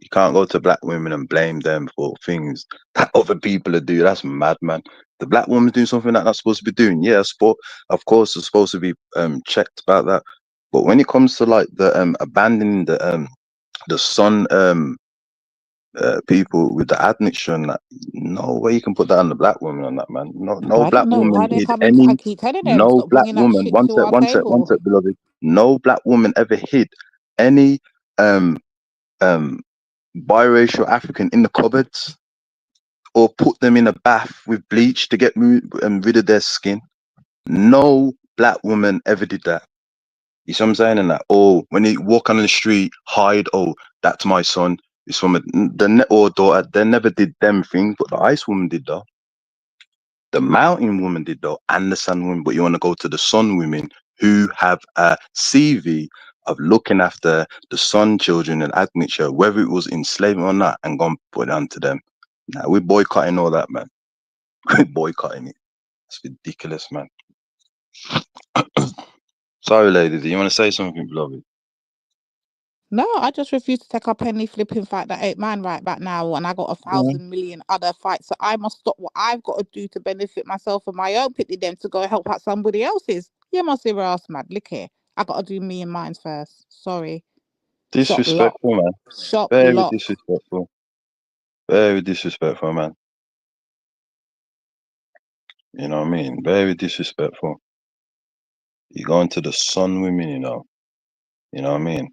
Speaker 10: You can't go to black women and blame them for things that other people are doing. That's mad, man. The black woman's doing something that not supposed to be doing. Yeah, of course, it's supposed to be checked about that. But when it comes to like the abandoning the son people with the admixture and that, no way you can put that on the black woman on that, man. No
Speaker 4: I
Speaker 10: black
Speaker 4: don't know
Speaker 10: woman
Speaker 4: why they
Speaker 10: hid
Speaker 4: come and
Speaker 10: any.
Speaker 4: keep telling them
Speaker 10: No
Speaker 4: stop
Speaker 10: black
Speaker 4: bringing that
Speaker 10: woman.
Speaker 4: shit
Speaker 10: One
Speaker 4: to
Speaker 10: sec,
Speaker 4: our
Speaker 10: one
Speaker 4: table.
Speaker 10: sec, beloved. No black woman ever hid any biracial African in the cupboards or put them in a bath with bleach to get rid of their skin. No black woman ever did that. You see what I'm saying? And that, or when they walk on the street, hide, oh, that's my son. It's from or daughter. They never did them things, but the ice woman did though. The mountain woman did though, and the sun woman. But you want to go to the sun women who have a CV of looking after the sun children and admixture, whether it was enslavement or not, and go and put it onto them. Now we're boycotting all that, man. We're boycotting it. It's ridiculous, man. Sorry, ladies. You want to say something, beloved?
Speaker 4: No, I just refuse to take up any flipping fight that ain't mine right back now, and I got 1,000 million other fights. So I must stop what I've got to do to benefit myself and my own pity them to go help out somebody else's. You must be ass mad. Look here. I got to do me and mine first. Sorry.
Speaker 10: Disrespectful, man.
Speaker 4: Shop
Speaker 10: Very
Speaker 4: lock.
Speaker 10: disrespectful. Very disrespectful, man. You know what I mean? Very disrespectful. You go into the sun women, you know what I mean?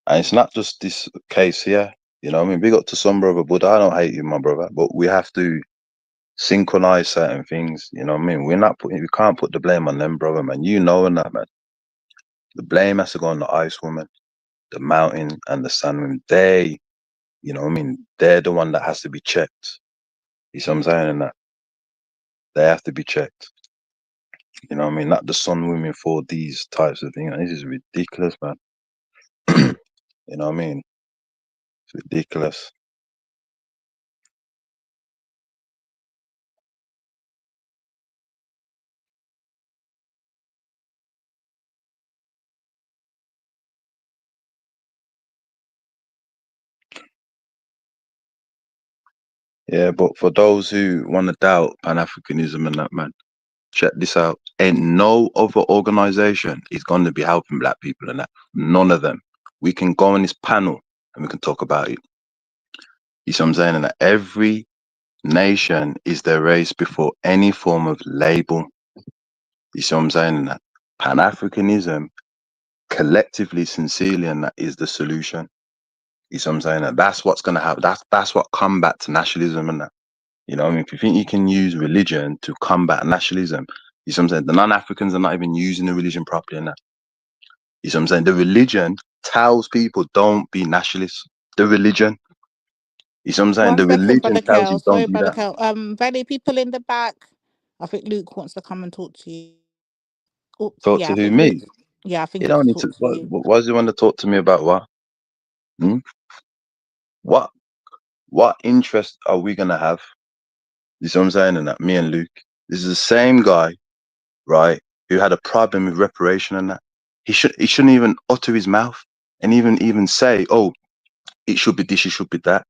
Speaker 10: And it's not just this case here, you know what I mean? Big up to some brother, but I don't hate you, my brother, but we have to synchronize certain things, you know what I mean? We can't put the blame on them, brother, man. You know that, man. The blame has to go on the ice woman, the mountain, and the sun women. They, you know what I mean? They're the one that has to be checked. You see what I'm saying? And that they have to be checked. You know what I mean? Not the sun women for these types of things. This is ridiculous, man. You know what I mean? It's ridiculous. Yeah, but for those who want to doubt Pan-Africanism and that, man, check this out. Ain't no other organization is going to be helping black people and that. None of them. We can go on this panel and we can talk about it. You see what I'm saying? And that every nation is their race before any form of label. You see what I'm saying? And that Pan-Africanism, collectively, sincerely, and that is the solution. You see what I'm saying? And that's what's going to happen. That's what combats nationalism and that. You know, I mean, if you think you can use religion to combat nationalism, you see what I'm saying? The non-Africans are not even using the religion properly in that. You see what I'm saying? The religion tells people don't be nationalists. The religion. You see what I'm saying?
Speaker 4: 1
Speaker 10: The
Speaker 4: second,
Speaker 10: religion
Speaker 4: Brother
Speaker 10: tells you
Speaker 4: Kel. Sorry,
Speaker 10: don't do
Speaker 4: Brother
Speaker 10: that.
Speaker 4: Kel. Valley, people in the back. I think Luke wants to come and talk to you. Oops,
Speaker 10: Talk
Speaker 4: yeah,
Speaker 10: to
Speaker 4: I
Speaker 10: who,
Speaker 4: think
Speaker 10: me?
Speaker 4: Luke. Yeah, I think
Speaker 10: You
Speaker 4: he
Speaker 10: don't
Speaker 4: wants to
Speaker 10: need
Speaker 4: talk
Speaker 10: to.
Speaker 4: to you.
Speaker 10: Why does he want to talk to me about what? What interest are we going to have? You see what I'm saying? And that, me and Luke. This is the same guy, right, who had a problem with reparation and that. He shouldn't even utter his mouth and even say, oh, it should be this, it should be that.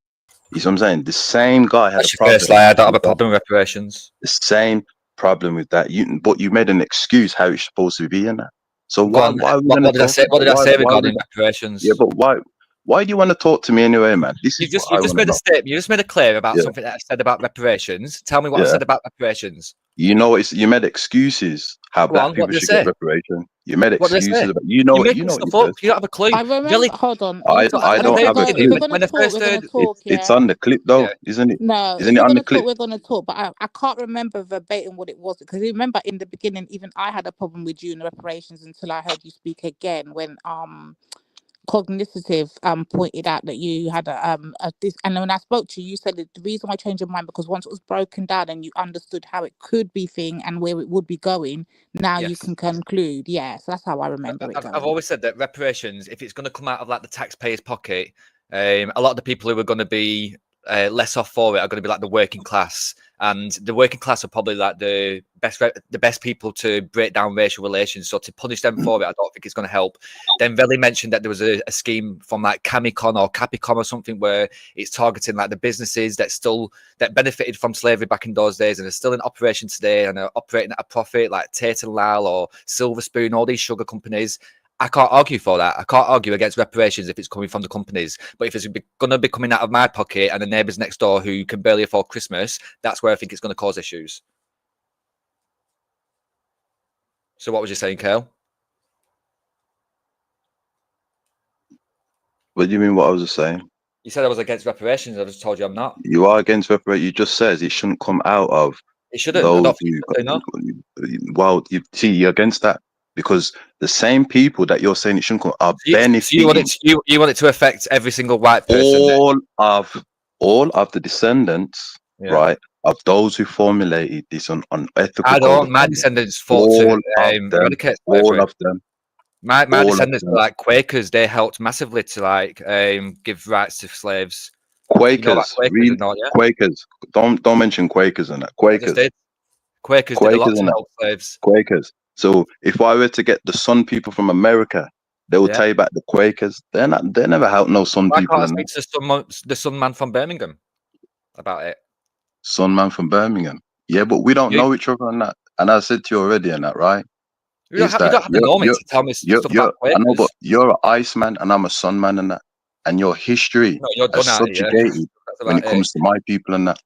Speaker 10: You see what I'm saying? The same guy had
Speaker 12: That's
Speaker 10: a
Speaker 12: your
Speaker 10: problem.
Speaker 12: first lie. I don't have a problem with reparations.
Speaker 10: The same problem with that. But you made an excuse how it's supposed to be in that. So why are we going to talk?
Speaker 12: What did I say regarding reparations?
Speaker 10: Yeah, but why do you want to talk to me anyway, man? This is
Speaker 12: You just made a statement. You just made a claim about something that I said about reparations. Tell me what I said about reparations.
Speaker 10: You know, you made excuses how black people should get reparation. You made excuses about you know
Speaker 12: You don't have a clue.
Speaker 4: I remember. Hold on.
Speaker 10: I don't have a clue.
Speaker 4: If we're gonna talk, we're gonna talk.
Speaker 10: It's on the clip though, isn't it?
Speaker 4: No,
Speaker 10: Isn't
Speaker 4: if
Speaker 10: it
Speaker 4: we're
Speaker 10: on the
Speaker 4: gonna
Speaker 10: clip?
Speaker 4: talk, we're gonna talk. But I can't remember verbatim what it was because remember in the beginning, even I had a problem with you and reparations until I heard you speak again when Cognitive pointed out that you had a this, and when I spoke to you, you said that the reason why I changed your mind because once it was broken down and you understood how it could be thing and where it would be going, now you can conclude. Yeah, so that's how I remember it going.
Speaker 12: I've always said that reparations, if it's going to come out of like the taxpayer's pocket, a lot of the people who are going to be less off for it are going to be like the working class and the working class are probably like the best people to break down racial relations. So to punish them for it, I don't think it's going to help. Then Veli mentioned that there was a scheme from like Camicon or Capicom or something where it's targeting like the businesses that benefited from slavery back in those days and are still in operation today and are operating at a profit, like Tate and Lyle or Silver Spoon, all these sugar companies. I can't argue for that. I can't argue against reparations if it's coming from the companies. But if it's going to be coming out of my pocket and the neighbours next door who can barely afford Christmas, that's where I think it's going to cause issues. So what was you saying, Kale?
Speaker 10: What do you mean what I was just saying?
Speaker 12: You said I was against reparations. I just told you I'm not.
Speaker 10: You are against reparations. You just said it shouldn't come out of
Speaker 12: it shouldn't.
Speaker 10: those well, you see, you're against that. Because the same people that you're saying it shouldn't come are benefiting.
Speaker 12: You want it to affect every single white
Speaker 10: person. All of the descendants, right, of those who formulated this unethical.
Speaker 12: I don't. My descendants fought to eradicate slavery.
Speaker 10: All of them.
Speaker 12: My descendants were like Quakers. They helped massively to like give rights to slaves.
Speaker 10: Quakers,
Speaker 12: you know Quakers,
Speaker 10: really?
Speaker 12: Yeah?
Speaker 10: Quakers. Don't mention Quakers and that. Quakers.
Speaker 12: Quakers did a lot to help slaves.
Speaker 10: Quakers. So if I were to get the Sun people from America, they will tell you about the Quakers. They never helped no Sun people.
Speaker 12: Why can't I speak to the Sun man from Birmingham about it?
Speaker 10: Sun man from Birmingham. Yeah, but we don't know each other on that. And I said to you already on that, right?
Speaker 12: You don't have to know me to tell me stuff about Quakers.
Speaker 10: I know, but you're an Ice man and I'm a Sun man and that. And your history is subjugated when it comes to my people and that.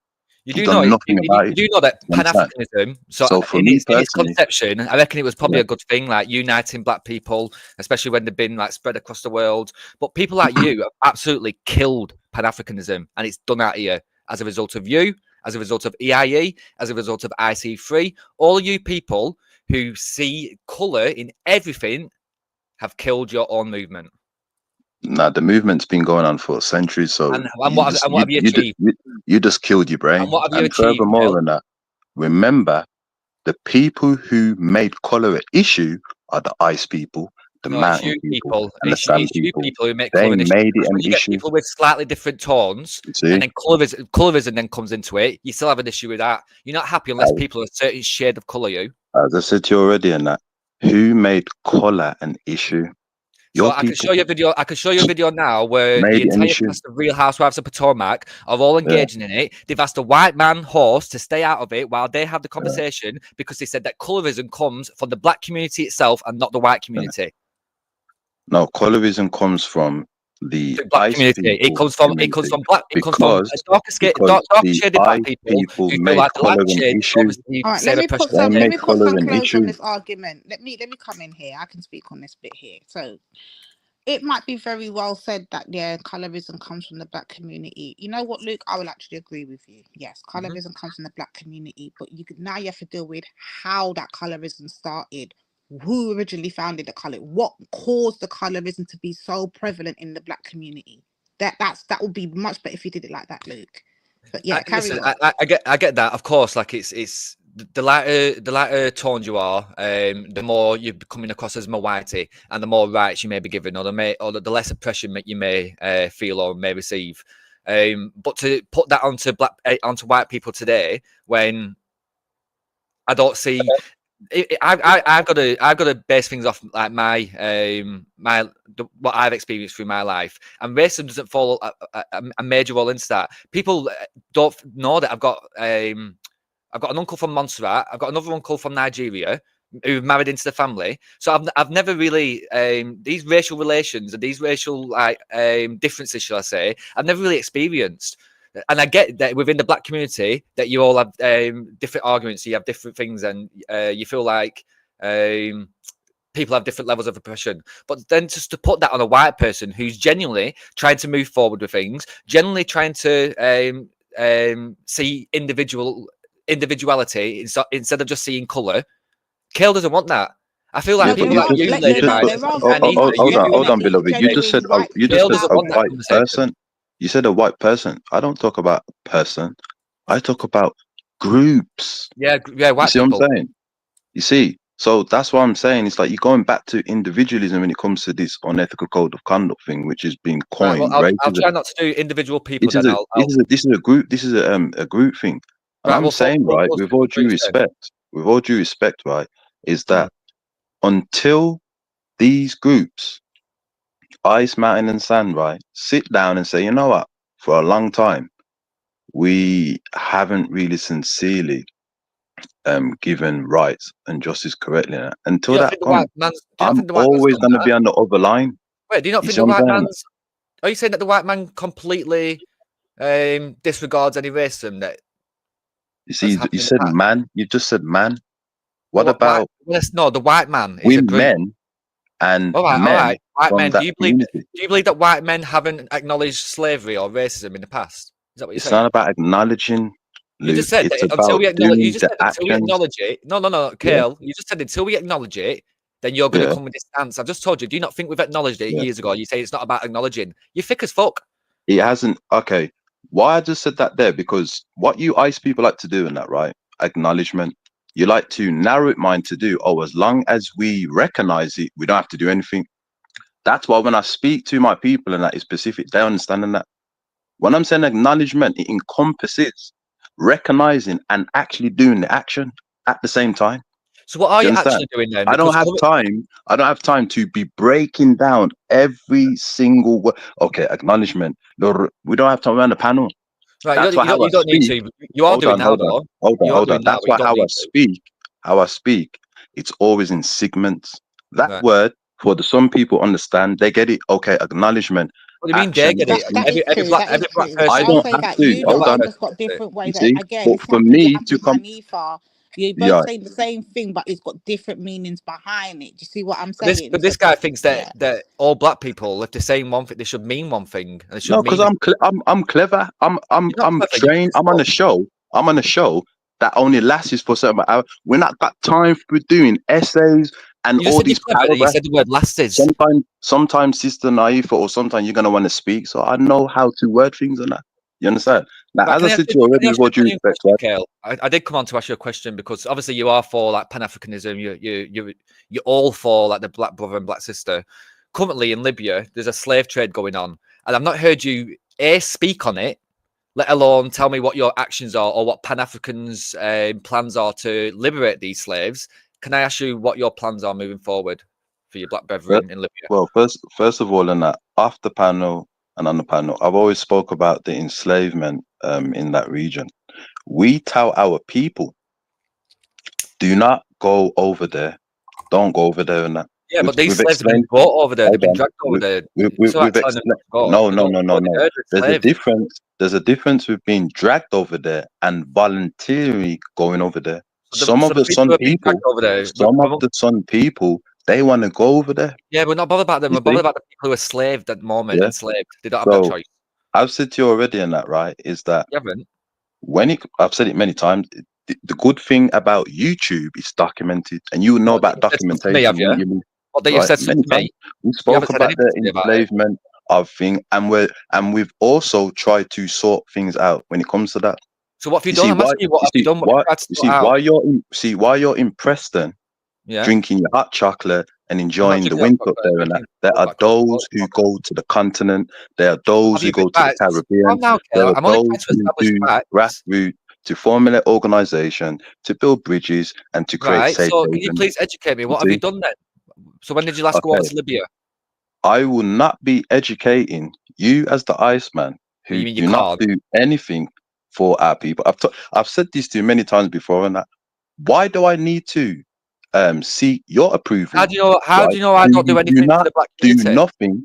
Speaker 12: You do know that Pan-Africanism, so in its conception, I reckon it was probably a good thing, like uniting black people, especially when they've been like spread across the world. But people like you have absolutely killed Pan-Africanism, and it's done out here as a result of you, as a result of EIE, as a result of IC3. All you people who see colour in everything have killed your own movement.
Speaker 10: Nah, the movement's been going on for centuries. So
Speaker 12: what have you achieved?
Speaker 10: You just killed your brain.
Speaker 12: And what have you achieved?
Speaker 10: Furthermore than that, remember, the people who made colour an issue are the Ice people, the Mountain people, and the Sand people.
Speaker 12: Who make
Speaker 10: they
Speaker 12: made
Speaker 10: it an issue.
Speaker 12: People with slightly different tones, and then colorism then comes into it. You still have an issue with that. You're not happy unless people are a certain shade of colour.
Speaker 10: As I said to you already, in that, who made colour an issue?
Speaker 12: So I can show you a video. I can show you a video now where the entire cast of Real Housewives of Potomac are all engaging in it. They've asked a white man host to stay out of it while they have the conversation because they said that colorism comes from the black community itself and not the white community.
Speaker 10: No, colorism comes from the
Speaker 12: black community. It comes from black. It comes from darker shaded black people who feel like the light shade.
Speaker 4: All right, let me put some clothes on this argument. Let me come in here. I can speak on this bit here. So it might be very well said that colorism comes from the black community. You know what, Luke? I will actually agree with you. Yes, colorism comes from the black community, but now you have to deal with how that colorism started. Who originally founded the colour? What caused the colorism to be so prevalent in the black community? That would be much better if you did it like that, Luke. But yeah,
Speaker 12: I get that. Of course, like it's the lighter toned you are, the more you're coming across as more whitey, and the more rights you may be given, or the less oppression you may feel or may receive. But to put that onto white people today, when I don't see. I've got to base things off like what I've experienced through my life, and racism doesn't fall a major role into that. People don't know that I've got an uncle from Montserrat, I've got another uncle from Nigeria who married into the family. So I've never really these racial relations and these racial differences, shall I say, I've never really experienced. And I get that within the black community that you all have different arguments, you have different things, and you feel like people have different levels of oppression. But then just to put that on a white person who's genuinely trying to move forward with things, genuinely trying to see individuality instead of just seeing colour, Kale doesn't want that. I feel like
Speaker 10: hold on, beloved. You just said a white person. You said a white person. I don't talk about person. I talk about groups.
Speaker 12: Yeah,
Speaker 10: You
Speaker 12: white
Speaker 10: see
Speaker 12: people.
Speaker 10: what I'm saying? You see, so that's what I'm saying. It's like you're going back to individualism when it comes to this unethical code of conduct thing, which has been coined.
Speaker 12: Right, well, I'll try not to do individual people.
Speaker 10: This is a group. This is a group thing. And
Speaker 12: Right,
Speaker 10: I'm
Speaker 12: well,
Speaker 10: saying, right, with all due respect, right, is that until these groups, Ice Mountain and Sand, right, sit down and say, you know what, for a long time, we haven't really sincerely given rights and justice correctly. Until
Speaker 12: You don't
Speaker 10: that
Speaker 12: think the
Speaker 10: comes,
Speaker 12: white man's? Do you not
Speaker 10: I'm
Speaker 12: think the white man's
Speaker 10: always
Speaker 12: done
Speaker 10: going to
Speaker 12: that?
Speaker 10: be on the other line.
Speaker 12: Wait, do you not
Speaker 10: You
Speaker 12: think
Speaker 10: see
Speaker 12: the
Speaker 10: what I'm
Speaker 12: white
Speaker 10: saying?
Speaker 12: man's? Are you saying that the white man completely disregards any racism that
Speaker 10: You
Speaker 12: has
Speaker 10: see,
Speaker 12: happened
Speaker 10: you
Speaker 12: in the
Speaker 10: said
Speaker 12: past?
Speaker 10: man. You just said man.
Speaker 12: No,
Speaker 10: What about
Speaker 12: no, the white man is
Speaker 10: we
Speaker 12: a group.
Speaker 10: men and
Speaker 12: All
Speaker 10: men
Speaker 12: right. White
Speaker 10: from
Speaker 12: men. Do
Speaker 10: that
Speaker 12: you
Speaker 10: community?
Speaker 12: believe that white men haven't acknowledged slavery or racism in the past? Is that what you're
Speaker 10: It's
Speaker 12: saying?
Speaker 10: not about acknowledging,
Speaker 12: You just
Speaker 10: Luke.
Speaker 12: said
Speaker 10: It's
Speaker 12: that until
Speaker 10: about
Speaker 12: we acknowledge. You
Speaker 10: doing
Speaker 12: just
Speaker 10: the
Speaker 12: said until we
Speaker 10: actions.
Speaker 12: acknowledge it. No,
Speaker 10: Yeah,
Speaker 12: Kale. You just said until we acknowledge it, then you're going to
Speaker 10: yeah,
Speaker 12: come with this stance. I've just told you. Do you not think we've acknowledged it
Speaker 10: yeah.
Speaker 12: years ago? You say it's not about acknowledging. You're thick as fuck.
Speaker 10: It hasn't. Okay. Why I just said that there? Because what you ice people like to do in that, right? Acknowledgement. You like to narrow it mind to do. Oh, as long as we recognize it, we don't have to do anything. That's why when I speak to my people and that is specific, they understand that. When I'm saying acknowledgement, it encompasses recognizing and actually doing the action at the same time.
Speaker 12: So what are
Speaker 10: Do
Speaker 12: you
Speaker 10: you understand?
Speaker 12: actually doing then?
Speaker 10: I don't
Speaker 12: Because
Speaker 10: have time. I don't have time to be breaking down every single word. Okay, acknowledgement. We don't have time on the panel.
Speaker 12: right,
Speaker 10: That's why how I
Speaker 12: you don't need
Speaker 10: speak.
Speaker 12: to. You are doing now,
Speaker 10: Hold
Speaker 12: though. You are
Speaker 10: on.
Speaker 12: doing now,
Speaker 10: That's
Speaker 12: but you
Speaker 10: why
Speaker 12: don't
Speaker 10: how I
Speaker 12: need to.
Speaker 10: speak. How I speak. It's always in segments. That
Speaker 12: Right.
Speaker 10: word for the some people understand. They get it. Okay, acknowledgement.
Speaker 12: What do you mean
Speaker 10: Action.
Speaker 12: they get it?
Speaker 4: That is
Speaker 12: Every
Speaker 4: true.
Speaker 12: black
Speaker 4: That is
Speaker 12: black
Speaker 4: true.
Speaker 10: I
Speaker 12: person.
Speaker 4: I'll
Speaker 10: don't
Speaker 4: say
Speaker 10: have
Speaker 4: that
Speaker 10: to.
Speaker 4: you
Speaker 12: Every
Speaker 4: lot
Speaker 10: Hold
Speaker 12: black
Speaker 4: have
Speaker 10: on.
Speaker 4: just got
Speaker 12: person.
Speaker 4: different
Speaker 10: You
Speaker 4: ways.
Speaker 10: see,
Speaker 4: Again,
Speaker 10: but
Speaker 4: this
Speaker 10: for
Speaker 4: happens. It
Speaker 10: me
Speaker 4: happened
Speaker 10: to
Speaker 4: with
Speaker 10: come,
Speaker 4: Hanifa. You're both
Speaker 10: yeah.
Speaker 4: saying the same thing, but it's got different meanings behind it. Do you see what I'm
Speaker 12: But this,
Speaker 4: saying?
Speaker 12: but
Speaker 4: So,
Speaker 12: this guy thinks
Speaker 4: yeah.
Speaker 12: that all black people, if they're saying one thing, they should mean one thing, and they should
Speaker 10: No, because
Speaker 12: mean.
Speaker 10: I'm clever. I'm
Speaker 12: You're not clever. You're
Speaker 10: trained.
Speaker 12: thick as fuck.
Speaker 10: I'm on a show that only lasts for a certain amount of hours. We're not got time for doing essays and
Speaker 12: You just
Speaker 10: all
Speaker 12: said you're
Speaker 10: these
Speaker 12: clever, and you
Speaker 10: paragraphs.
Speaker 12: said the word lasted.
Speaker 10: Sometimes Sister Naifa, or sometimes you're gonna want to speak. So I know how to word things and that. You understand? Now,
Speaker 12: Right,
Speaker 10: as I said to you
Speaker 12: can
Speaker 10: already,
Speaker 12: I
Speaker 10: with
Speaker 12: ask you
Speaker 10: all
Speaker 12: a
Speaker 10: due
Speaker 12: genuine
Speaker 10: respect,
Speaker 12: question,
Speaker 10: right?
Speaker 12: Kale? I did come on to ask you a question because obviously you are for like Pan-Africanism. You're all for like the black brother and black sister. Currently in Libya, there's a slave trade going on, and I've not heard you speak on it, let alone tell me what your actions are or what Pan-Africans' plans are to liberate these slaves. Can I ask you what your plans are moving forward for your black brethren in Libya?
Speaker 10: Well, first of all, in that off the panel and on the panel, I've always spoke about the enslavement in that region. We tell our people, do not go over there. Don't go over there and that.
Speaker 12: Yeah, but these
Speaker 10: We've
Speaker 12: slaves have been
Speaker 10: explained.
Speaker 12: brought over there. They've
Speaker 10: Hold
Speaker 12: been
Speaker 10: on.
Speaker 12: dragged over there.
Speaker 10: We've
Speaker 12: It's all right telling them
Speaker 10: explained.
Speaker 12: not to go.
Speaker 10: No,
Speaker 12: They
Speaker 10: no,
Speaker 12: don't
Speaker 10: no, no,
Speaker 12: go. They
Speaker 10: no.
Speaker 12: murder
Speaker 10: There's a
Speaker 12: slaves.
Speaker 10: difference. There's a difference with being dragged over there and voluntarily going over there. Some of the
Speaker 12: people
Speaker 10: Sun
Speaker 12: have been dragged
Speaker 10: people,
Speaker 12: over there.
Speaker 10: some of the Sun people, they want to go over there.
Speaker 12: Yeah, we're not bothered about them.
Speaker 10: You
Speaker 12: We're bothered
Speaker 10: see?
Speaker 12: about the people who are slaved at the moment,
Speaker 10: Yeah.
Speaker 12: enslaved. They don't have that
Speaker 10: So
Speaker 12: choice.
Speaker 10: I've said to you already in that, right, is that
Speaker 12: You haven't.
Speaker 10: I've said it many times, the good thing about YouTube is documented, and you will know about
Speaker 12: You said stuff to me, have
Speaker 10: documentation when
Speaker 12: you?
Speaker 10: you
Speaker 12: What that you've
Speaker 10: right
Speaker 12: said stuff
Speaker 10: many
Speaker 12: to me?
Speaker 10: times. We
Speaker 12: You
Speaker 10: spoke
Speaker 12: haven't said
Speaker 10: about
Speaker 12: anything
Speaker 10: the
Speaker 12: to me about it.
Speaker 10: enslavement of thing, and we've also tried to sort things out when it comes to that.
Speaker 12: So what have you
Speaker 10: You
Speaker 12: done?
Speaker 10: see
Speaker 12: I'm
Speaker 10: why?
Speaker 12: asking you what
Speaker 10: You
Speaker 12: have you
Speaker 10: see
Speaker 12: done? What
Speaker 10: why?
Speaker 12: you tried to
Speaker 10: You
Speaker 12: sort
Speaker 10: see
Speaker 12: out?
Speaker 10: why you're in Preston,
Speaker 12: Yeah.
Speaker 10: drinking your hot chocolate and
Speaker 12: I'm not
Speaker 10: enjoying the
Speaker 12: drinking hot
Speaker 10: winter up
Speaker 12: chocolate.
Speaker 10: there
Speaker 12: I'm
Speaker 10: and that.
Speaker 12: drinking
Speaker 10: There are
Speaker 12: black coffee.
Speaker 10: those who go to the continent. There are those
Speaker 12: Have
Speaker 10: who
Speaker 12: you been
Speaker 10: go to the
Speaker 12: right?
Speaker 10: Caribbean.
Speaker 12: Calm down,
Speaker 10: There
Speaker 12: Kale.
Speaker 10: are
Speaker 12: I'm only
Speaker 10: those
Speaker 12: trying to
Speaker 10: who
Speaker 12: establish
Speaker 10: do
Speaker 12: facts.
Speaker 10: grassroots to formulate organization, to build bridges, and to create
Speaker 12: Right.
Speaker 10: safe
Speaker 12: So can you
Speaker 10: havens.
Speaker 12: please educate me?
Speaker 10: You
Speaker 12: What have you
Speaker 10: see?
Speaker 12: done then? So when did you last go over
Speaker 10: Okay.
Speaker 12: to Libya?
Speaker 10: I will not be educating you as the Iceman
Speaker 12: What, you
Speaker 10: who
Speaker 12: mean you
Speaker 10: do not
Speaker 12: can't?
Speaker 10: do anything for our people. I've said this to you many times before, and that why do I need to seek your approval?
Speaker 12: How do you know? How do
Speaker 10: Right?
Speaker 12: you know I don't do
Speaker 10: You do
Speaker 12: anything for
Speaker 10: not
Speaker 12: the black
Speaker 10: do
Speaker 12: community?
Speaker 10: nothing.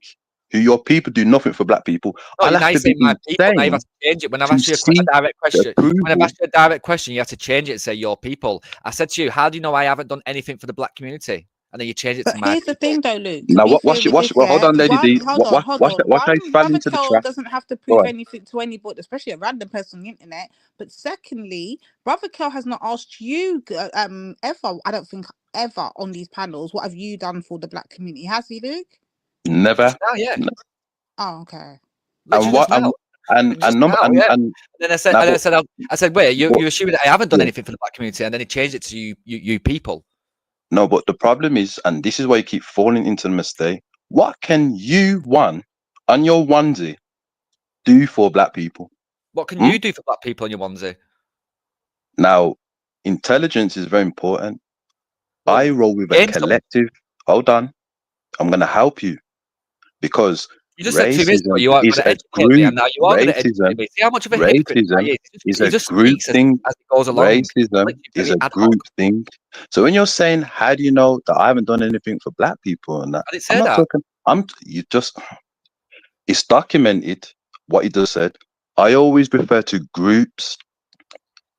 Speaker 10: Who your people do nothing for black people.
Speaker 12: No,
Speaker 10: I'll
Speaker 12: now
Speaker 10: have
Speaker 12: you're
Speaker 10: to be
Speaker 12: saying my people. Now you've
Speaker 10: insane
Speaker 12: had to change it. When I've
Speaker 10: to
Speaker 12: asked you a
Speaker 10: seek
Speaker 12: direct
Speaker 10: the
Speaker 12: question, when I've
Speaker 10: approval.
Speaker 12: asked you a direct question, you have to change it and say your people. I said to you, how do you know I haven't done anything for the black community? And then you change it
Speaker 4: But
Speaker 12: to my
Speaker 4: here's the
Speaker 12: people.
Speaker 4: thing, though, Luke. To
Speaker 10: Now,
Speaker 4: be fair with this,
Speaker 10: hold
Speaker 4: yeah,
Speaker 10: on, Lady
Speaker 4: one
Speaker 10: D.
Speaker 4: hold on,
Speaker 10: Watch how he
Speaker 4: one
Speaker 10: fell
Speaker 4: brother
Speaker 10: into the
Speaker 4: Kel
Speaker 10: trap.
Speaker 4: doesn't have to
Speaker 10: Go
Speaker 4: prove
Speaker 10: on.
Speaker 4: anything to anybody, especially a random person on the internet. But secondly, brother Kel has not asked you ever. I don't think ever on these panels. What have you done for the black community? Has he, Luke?
Speaker 10: Never.
Speaker 12: Oh yeah.
Speaker 4: Oh, okay.
Speaker 12: Literally
Speaker 10: And what?
Speaker 12: just now. Just now, yeah. And then I said,
Speaker 10: now,
Speaker 12: I said, wait, you're assuming that I haven't done
Speaker 10: yeah.
Speaker 12: anything for the black community, and then he changed it to you people.
Speaker 10: No, but the problem is, and this is why you keep falling into the mistake. What can you on your onesie do for black people?
Speaker 12: What can you do for black people in your onesie?
Speaker 10: Now, intelligence is very important. I roll with a collective. Hold on, I'm going to help you because
Speaker 12: You just said 2 minutes ago
Speaker 10: racism
Speaker 12: you aren't
Speaker 10: is
Speaker 12: going to
Speaker 10: a
Speaker 12: educate me, and
Speaker 10: group.
Speaker 12: now you are going to educate
Speaker 10: Racism,
Speaker 12: me. See how much of a hypocrite I
Speaker 10: racism
Speaker 12: is.
Speaker 10: is
Speaker 12: He
Speaker 10: a
Speaker 12: just
Speaker 10: group
Speaker 12: speaks
Speaker 10: thing.
Speaker 12: as it goes along.
Speaker 10: Racism is
Speaker 12: Very
Speaker 10: a
Speaker 12: ad hoc.
Speaker 10: group thing. So when you're saying, "How do you know that I haven't done anything for black people?" and that,
Speaker 12: I didn't
Speaker 10: I'm
Speaker 12: say
Speaker 10: not
Speaker 12: that.
Speaker 10: talking. You just. It's documented what he just said. I always refer to groups.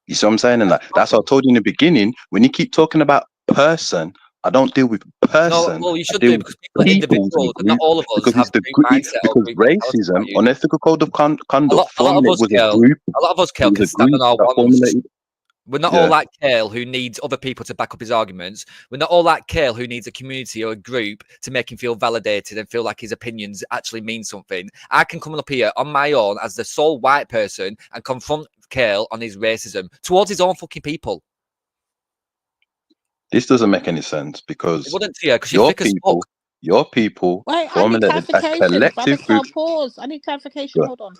Speaker 10: You see what I'm saying? And that's what I told you in the beginning. When you keep talking about person, I don't deal with
Speaker 12: No,
Speaker 10: person.
Speaker 12: well, you
Speaker 10: I
Speaker 12: should
Speaker 10: deal
Speaker 12: do
Speaker 10: with
Speaker 12: because people are
Speaker 10: people in
Speaker 12: individuals, and not
Speaker 10: group
Speaker 12: all of us
Speaker 10: because
Speaker 12: have
Speaker 10: it's the
Speaker 12: group
Speaker 10: group.
Speaker 12: mindset or
Speaker 10: Because
Speaker 12: group mentality.
Speaker 10: racism,
Speaker 12: About you.
Speaker 10: unethical code of
Speaker 12: A
Speaker 10: conduct
Speaker 12: lot of
Speaker 10: formulated
Speaker 12: us,
Speaker 10: was a
Speaker 12: Kale,
Speaker 10: group.
Speaker 12: a lot of us,
Speaker 10: It
Speaker 12: Kale,
Speaker 10: was
Speaker 12: can
Speaker 10: a
Speaker 12: stand on
Speaker 10: group
Speaker 12: our
Speaker 10: that
Speaker 12: ones.
Speaker 10: formulated.
Speaker 12: We're not all
Speaker 10: Yeah.
Speaker 12: like Kale, who needs other people to back up his arguments. We're not all like Kale, who needs a community or a group to make him feel validated and feel like his opinions actually mean something. I can come up here on my own as the sole white person and confront Kale on his racism towards his own fucking people.
Speaker 10: This doesn't make any sense
Speaker 12: It
Speaker 10: because
Speaker 12: wouldn't to you because you're thick as fuck.
Speaker 10: your people
Speaker 4: Wait, I need
Speaker 10: formulated a
Speaker 4: clarification. Brother
Speaker 10: collective group.
Speaker 4: Carl, pause. I need clarification.
Speaker 10: Go
Speaker 4: Hold on.